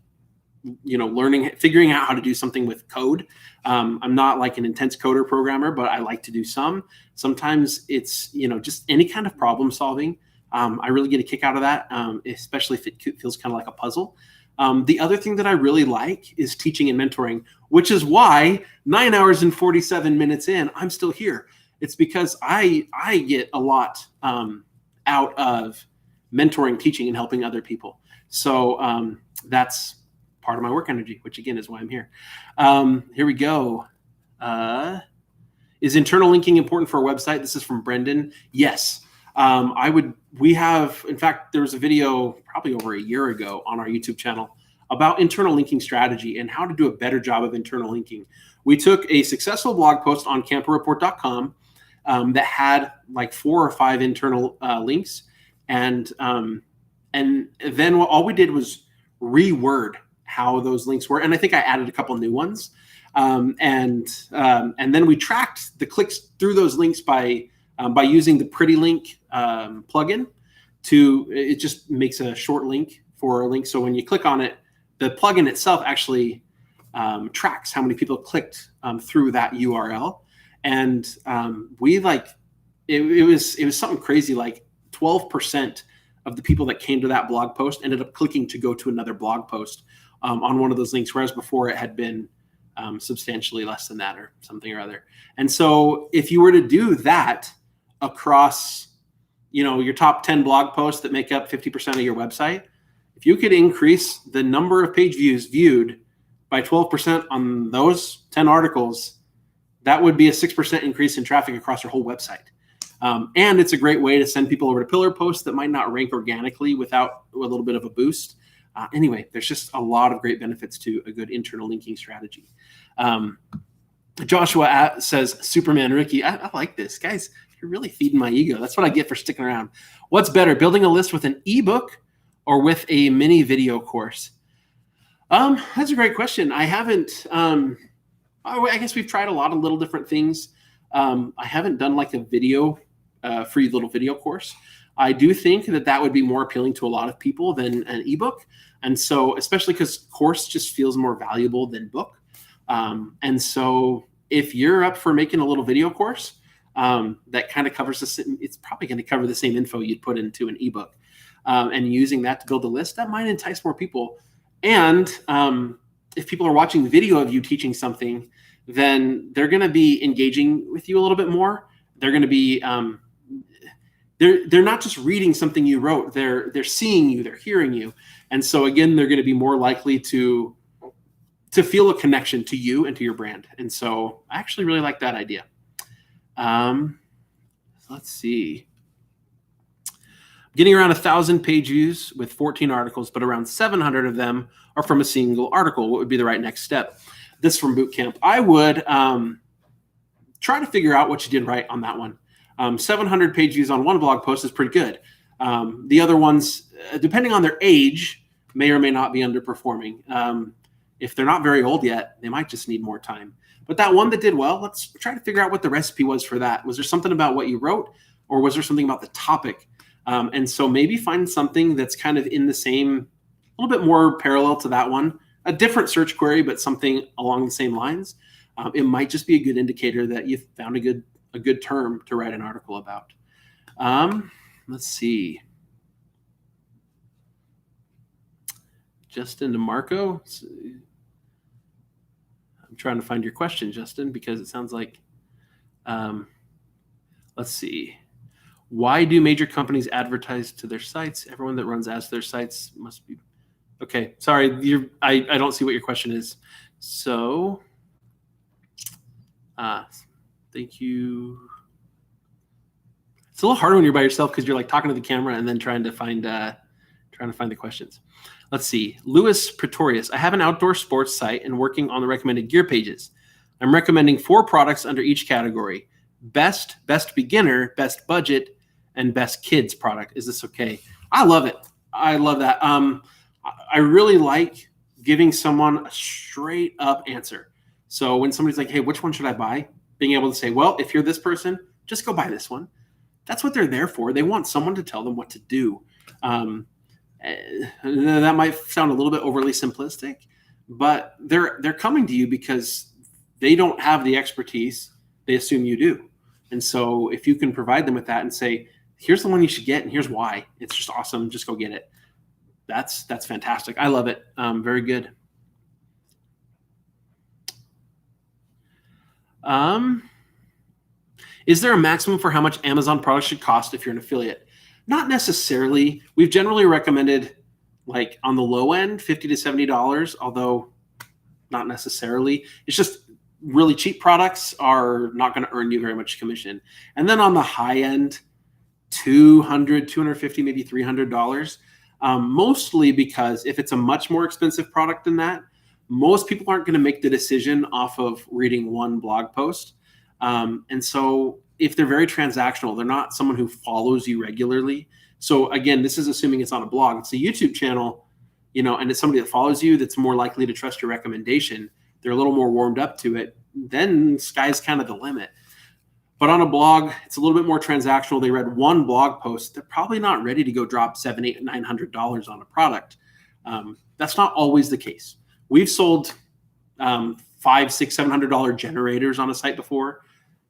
figuring out how to do something with code. I'm not like an intense coder programmer, but I like to do some. Sometimes it's, just any kind of problem solving. I really get a kick out of that, especially if it feels kind of like a puzzle. The other thing that I really like is teaching and mentoring, which is why 9 hours and 47 minutes in, I'm still here. It's because I get a lot out of mentoring, teaching, and helping other people. So that's part of my work energy, which again is why I'm here. Here we go. Is internal linking important for a website? This is from Brendan. Yes. In fact, there was a video probably over a year ago on our YouTube channel about internal linking strategy and how to do a better job of internal linking. We took a successful blog post on camperreport.com that had like 4 or 5 internal links. And then all we did was reword how those links were. And I think I added a couple new ones. And then we tracked the clicks through those links by using the Pretty Link plugin. It just makes a short link for a link. So when you click on it, the plugin itself actually tracks how many people clicked through that URL. And it was something crazy, like 12% of the people that came to that blog post ended up clicking to go to another blog post on one of those links, whereas before it had been substantially less than that or something or other. And so if you were to do that across, your top 10 blog posts that make up 50% of your website, if you could increase the number of page views viewed by 12% on those 10 articles, that would be a 6% increase in traffic across your whole website. And it's a great way to send people over to pillar posts that might not rank organically without a little bit of a boost. Anyway, there's just a lot of great benefits to a good internal linking strategy. Joshua says, Superman Ricky, I like this. Guys, you're really feeding my ego. That's what I get for sticking around. What's better, building a list with an ebook or with a mini video course? That's a great question. I haven't, I guess we've tried a lot of little different things. I haven't done like a free little video course. I do think that would be more appealing to a lot of people than an ebook. And so, especially because course just feels more valuable than book. And so if you're up for making a little video course that kind of covers it's probably going to cover the same info you'd put into an ebook, and using that to build a list, that might entice more people. And if people are watching video of you teaching something, then they're going to be engaging with you a little bit more. They're going to be they're not just reading something you wrote. They're seeing you. They're hearing you. And so again, they're going to be more likely to feel a connection to you and to your brand. And so I actually really like that idea. Let's see. Getting around 1,000 page views with 14 articles, but around 700 of them are from a single article. What would be the right next step? This from Bootcamp. I would try to figure out what you did right on that one. 700 page views on one blog post is pretty good. The other ones, depending on their age, may or may not be underperforming. If they're not very old yet, they might just need more time. But that one that did well, let's try to figure out what the recipe was for that. Was there something about what you wrote, or was there something about the topic? And so maybe find something that's kind of in the same, a little bit more parallel to that one, a different search query, but something along the same lines. It might just be a good indicator that you've found a good term to write an article about. Let's see. Justin DeMarco. I'm trying to find your question, Justin, because it sounds like, let's see. Why do major companies advertise to their sites? Everyone that runs ads to their sites must be, okay. Sorry, I don't see what your question is. So, thank you. It's a little harder when you're by yourself because you're like talking to the camera and then trying to trying to find the questions. Let's see. Louis Pretorius. I have an outdoor sports site and working on the recommended gear pages. I'm recommending 4 products under each category: best beginner, best budget, and best kids product. Is this okay? I love it. I love that. I really like giving someone a straight up answer. So when somebody's like, hey, which one should I buy? Being able to say, well, if you're this person, just go buy this one. That's what they're there for. They want someone to tell them what to do. That might sound a little bit overly simplistic, but they're coming to you because they don't have the expertise. They assume you do. And so if you can provide them with that and say, here's the one you should get and here's why, it's just awesome, just go get it. That's fantastic. I love it. Very good. Is there a maximum for how much Amazon products should cost if you're an affiliate? Not necessarily. We've generally recommended, like on the low end, $50 to $70, although not necessarily. It's just really cheap products are not going to earn you very much commission. And then on the high end, $200, $250, maybe $300. Mostly because if it's a much more expensive product than that, most people aren't going to make the decision off of reading one blog post. And so if they're very transactional, they're not someone who follows you regularly. So again, this is assuming it's on a blog. It's a YouTube channel, and it's somebody that follows you that's more likely to trust your recommendation. They're a little more warmed up to it. Then sky's kind of the limit. But on a blog, it's a little bit more transactional. They read one blog post. They're probably not ready to go drop $700, $800, $900 on a product. That's not always the case. We've sold $500, $600, $700 generators on a site before.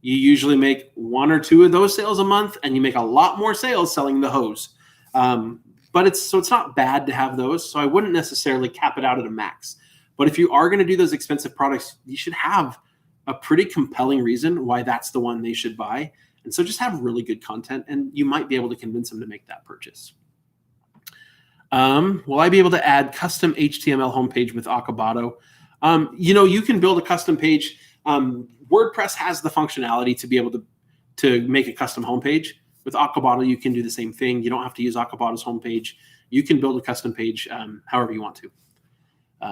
You usually make 1 or 2 of those sales a month, and you make a lot more sales selling the hose. But it's not bad to have those. So I wouldn't necessarily cap it out at a max. But if you are going to do those expensive products, you should have a pretty compelling reason why that's the one they should buy. And so just have really good content, and you might be able to convince them to make that purchase. Will I be able to add custom HTML homepage with Acrobato? You can build a custom page. WordPress has the functionality to be able to make a custom homepage. With Acrobato, you can do the same thing. You don't have to use Acrobato's homepage. You can build a custom page however you want to.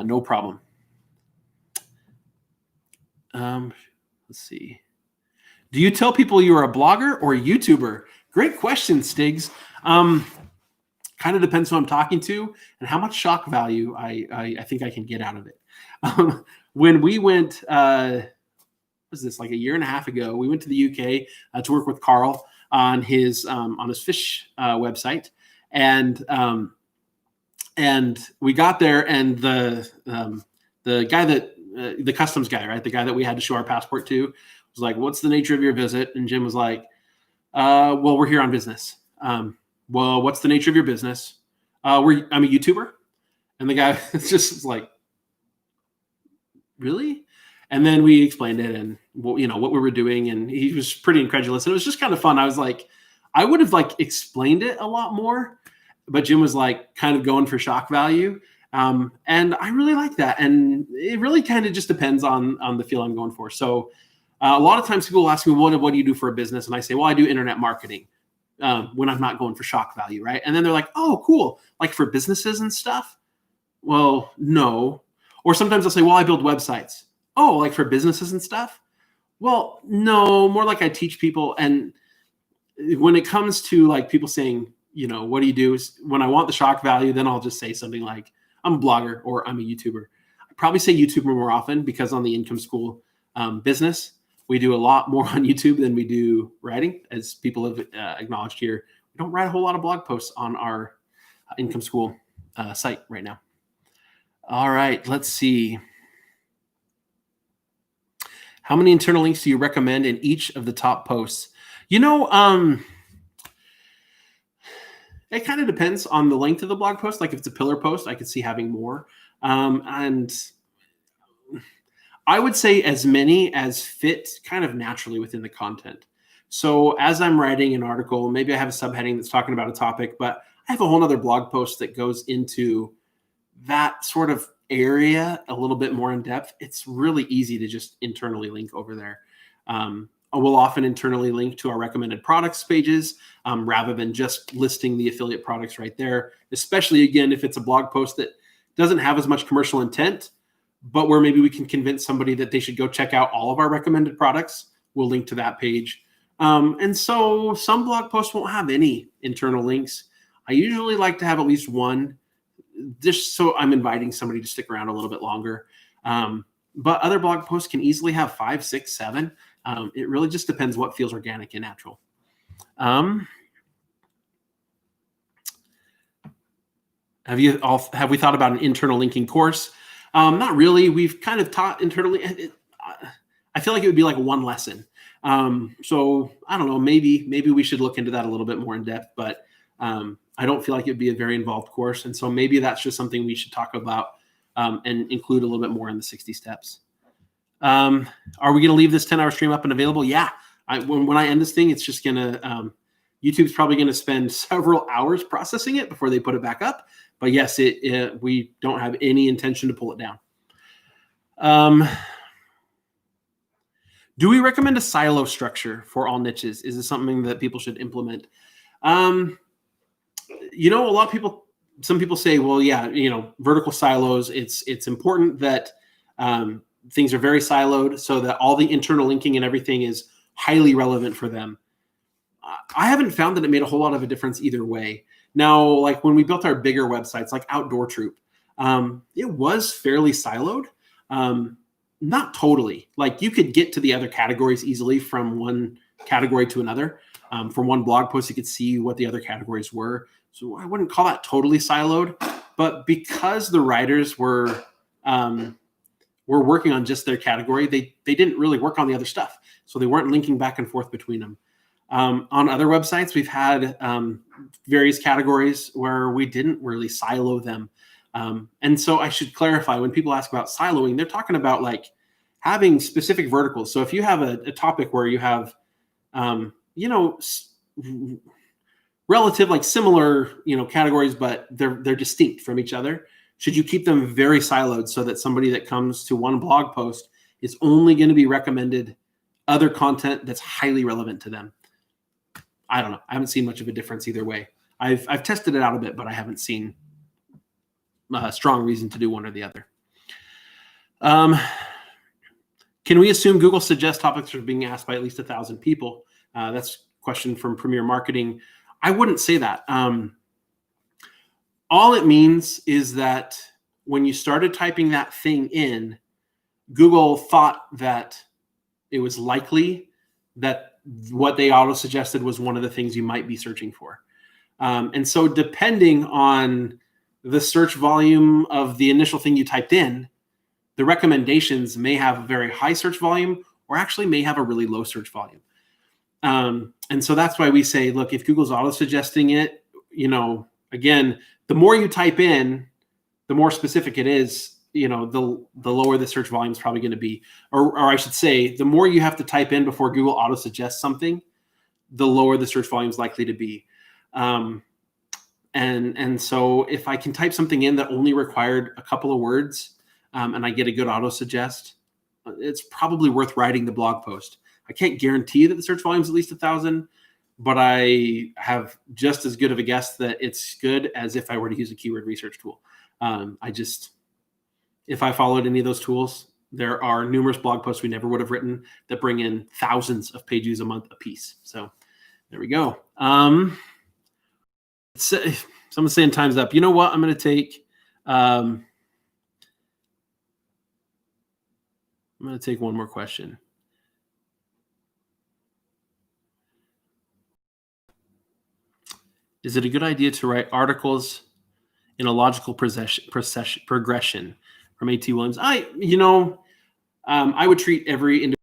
No problem. Let's see. Do you tell people you are a blogger or a YouTuber? Great question, Stigs. Kind of depends who I'm talking to and how much shock value I think I can get out of it. When we went, was this like a year and a half ago? We went to the UK to work with Carl on his fish website, and we got there, and the guy that the customs guy, right, the guy that we had to show our passport to, was like, "What's the nature of your visit?" And Jim was like, "Well, we're here on business." Well, what's the nature of your business? I'm a YouTuber. And the guy just like, really? And then we explained it and what we were doing, and he was pretty incredulous. And it was just kind of fun. I was like, I would have explained it a lot more, but Jim was kind of going for shock value. And I really like that. And it really kind of just depends on the feel I'm going for. So a lot of times people will ask me, what do you do for a business? And I say, well, I do internet marketing. When I'm not going for shock value, right? And then they're like, oh, cool. Like for businesses and stuff? Well, no. Or sometimes they'll say, well, I build websites. Oh, like for businesses and stuff? Well, no, more like I teach people. And when it comes to people saying, what do you do? When I want the shock value, then I'll just say something like, I'm a blogger or I'm a YouTuber. I probably say YouTuber more often because on the Income School business, we do a lot more on YouTube than we do writing, as people have acknowledged here. We don't write a whole lot of blog posts on our Income School site right now. All right, let's see. How many internal links do you recommend in each of the top posts? It kind of depends on the length of the blog post. Like if it's a pillar post, I could see having more. And I would say as many as fit kind of naturally within the content. So as I'm writing an article, maybe I have a subheading that's talking about a topic, but I have a whole other blog post that goes into that sort of area a little bit more in depth. It's really easy to just internally link over there. we'll often internally link to our recommended products pages rather than just listing the affiliate products right there, especially, again, if it's a blog post that doesn't have as much commercial intent, but where maybe we can convince somebody that they should go check out all of our recommended products. We'll link to that page. And so some blog posts won't have any internal links. I usually like to have at least one, just so I'm inviting somebody to stick around a little bit longer. But other blog posts can easily have 5, 6, 7. It really just depends what feels organic and natural. Have we thought about an internal linking course? Not really. We've kind of taught internally. I feel like it would be like one lesson. So I don't know, maybe we should look into that a little bit more in depth, but I don't feel like it would be a very involved course. And so maybe that's just something we should talk about and include a little bit more in the 60 steps. Are we going to leave this 10-hour stream up and available? Yeah. When I end this thing, it's just going to, YouTube's probably going to spend several hours processing it before they put it back up. But yes, we don't have any intention to pull it down. Do we recommend a silo structure for all niches? Is this something that people should implement? A lot of people, some people say, well, yeah, vertical silos, it's important that things are very siloed so that all the internal linking and everything is highly relevant for them. I haven't found that it made a whole lot of a difference either way. Now, like when we built our bigger websites, like Outdoor Troop, it was fairly siloed. Not totally. Like you could get to the other categories easily from one category to another. From one blog post, you could see what the other categories were. So I wouldn't call that totally siloed. But because the writers were working on just their category, they didn't really work on the other stuff. So they weren't linking back and forth between them. On other websites, we've had various categories where we didn't really silo them. And so I should clarify, when people ask about siloing, they're talking about like having specific verticals. So if you have a topic where you have, relative, like similar, categories, but they're distinct from each other, should you keep them very siloed so that somebody that comes to one blog post is only going to be recommended other content that's highly relevant to them? I don't know. I haven't seen much of a difference either way. I've tested it out a bit, but I haven't seen a strong reason to do one or the other. Can we assume Google suggests topics are being asked by at least 1,000 people? That's a question from Premier Marketing. I wouldn't say that. All it means is that when you started typing that thing in, Google thought that it was likely that what they auto-suggested was one of the things you might be searching for. And so depending on the search volume of the initial thing you typed in, the recommendations may have a very high search volume or actually may have a really low search volume. And so that's why we say, look, if Google's auto-suggesting it, again, the more you type in, the more specific it is, the lower the search volume is probably going to be. Or I should say, the more you have to type in before Google auto-suggests something, the lower the search volume is likely to be. And so if I can type something in that only required a couple of words and I get a good auto-suggest, it's probably worth writing the blog post. I can't guarantee that the search volume is at least 1,000, but I have just as good of a guess that it's good as if I were to use a keyword research tool. If I followed any of those tools, there are numerous blog posts we never would have written that bring in thousands of page views a month a piece. So there we go. Someone's saying time's up. You know what? I'm going to take one more question. Is it a good idea to write articles in a logical progression? From A.T. Williams. I would treat every individual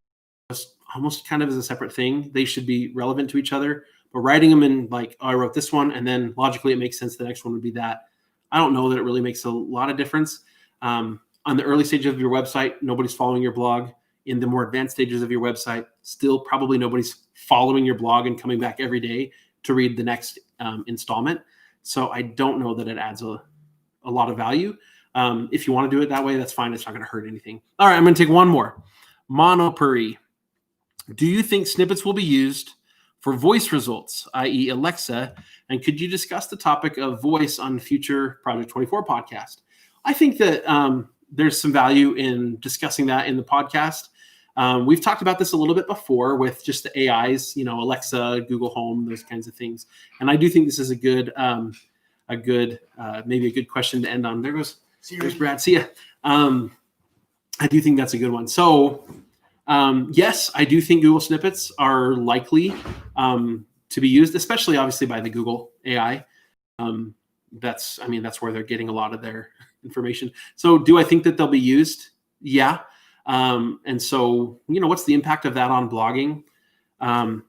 almost kind of as a separate thing. They should be relevant to each other, but writing them in like, oh, I wrote this one, and then logically it makes sense the next one would be that. I don't know that it really makes a lot of difference. On the early stages of your website, nobody's following your blog. In the more advanced stages of your website, still probably nobody's following your blog and coming back every day to read the next installment. So I don't know that it adds a lot of value. If you want to do it that way, that's fine. It's not going to hurt anything. All right, I'm going to take one more. Monopuri. Do you think snippets will be used for voice results, i.e. Alexa? And could you discuss the topic of voice on future Project 24 podcast? I think that there's some value in discussing that in the podcast. We've talked about this a little bit before with just the AIs, Alexa, Google Home, those kinds of things. And I do think this is maybe a good question to end on. There's Brad. See ya. I do think that's a good one. So yes, I do think Google Snippets are likely to be used, especially obviously by the Google AI. That's where they're getting a lot of their information. So do I think that they'll be used? Yeah. And so, what's the impact of that on blogging? The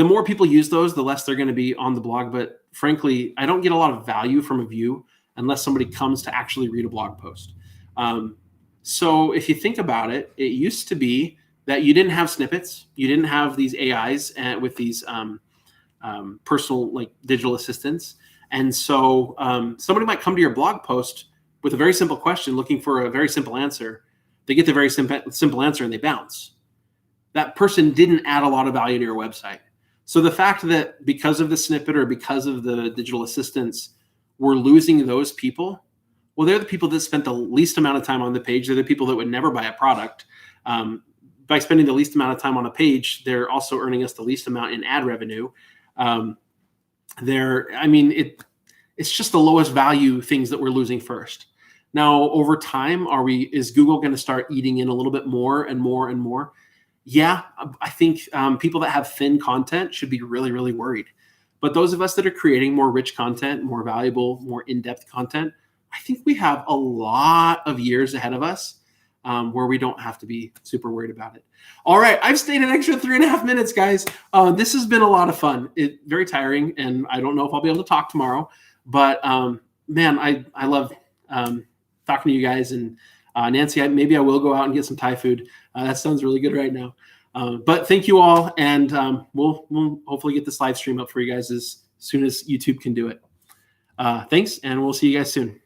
more people use those, the less they're going to be on the blog. But frankly, I don't get a lot of value from a view unless somebody comes to actually read a blog post. So if you think about it, it used to be that you didn't have snippets. You didn't have these AIs with these personal digital assistants. And so somebody might come to your blog post with a very simple question, looking for a very simple answer. They get the very simple answer and they bounce. That person didn't add a lot of value to your website. So the fact that because of the snippet or because of the digital assistants, we're losing those people, well, they're the people that spent the least amount of time on the page. They're the people that would never buy a product. By spending the least amount of time on a page, they're also earning us the least amount in ad revenue. It's just the lowest value things that we're losing first. Now, over time, is Google going to start eating in a little bit more and more and more? Yeah, I think people that have thin content should be really, really worried. But those of us that are creating more rich content, more valuable, more in-depth content, I think we have a lot of years ahead of us where we don't have to be super worried about it. All right, I've stayed an extra 3.5 minutes, guys. This has been a lot of fun. It's very tiring, and I don't know if I'll be able to talk tomorrow. But man, I love talking to you guys. And Nancy, maybe I will go out and get some Thai food. That sounds really good right now. But thank you all, and we'll hopefully get this live stream up for you guys as soon as YouTube can do it. Thanks, and we'll see you guys soon.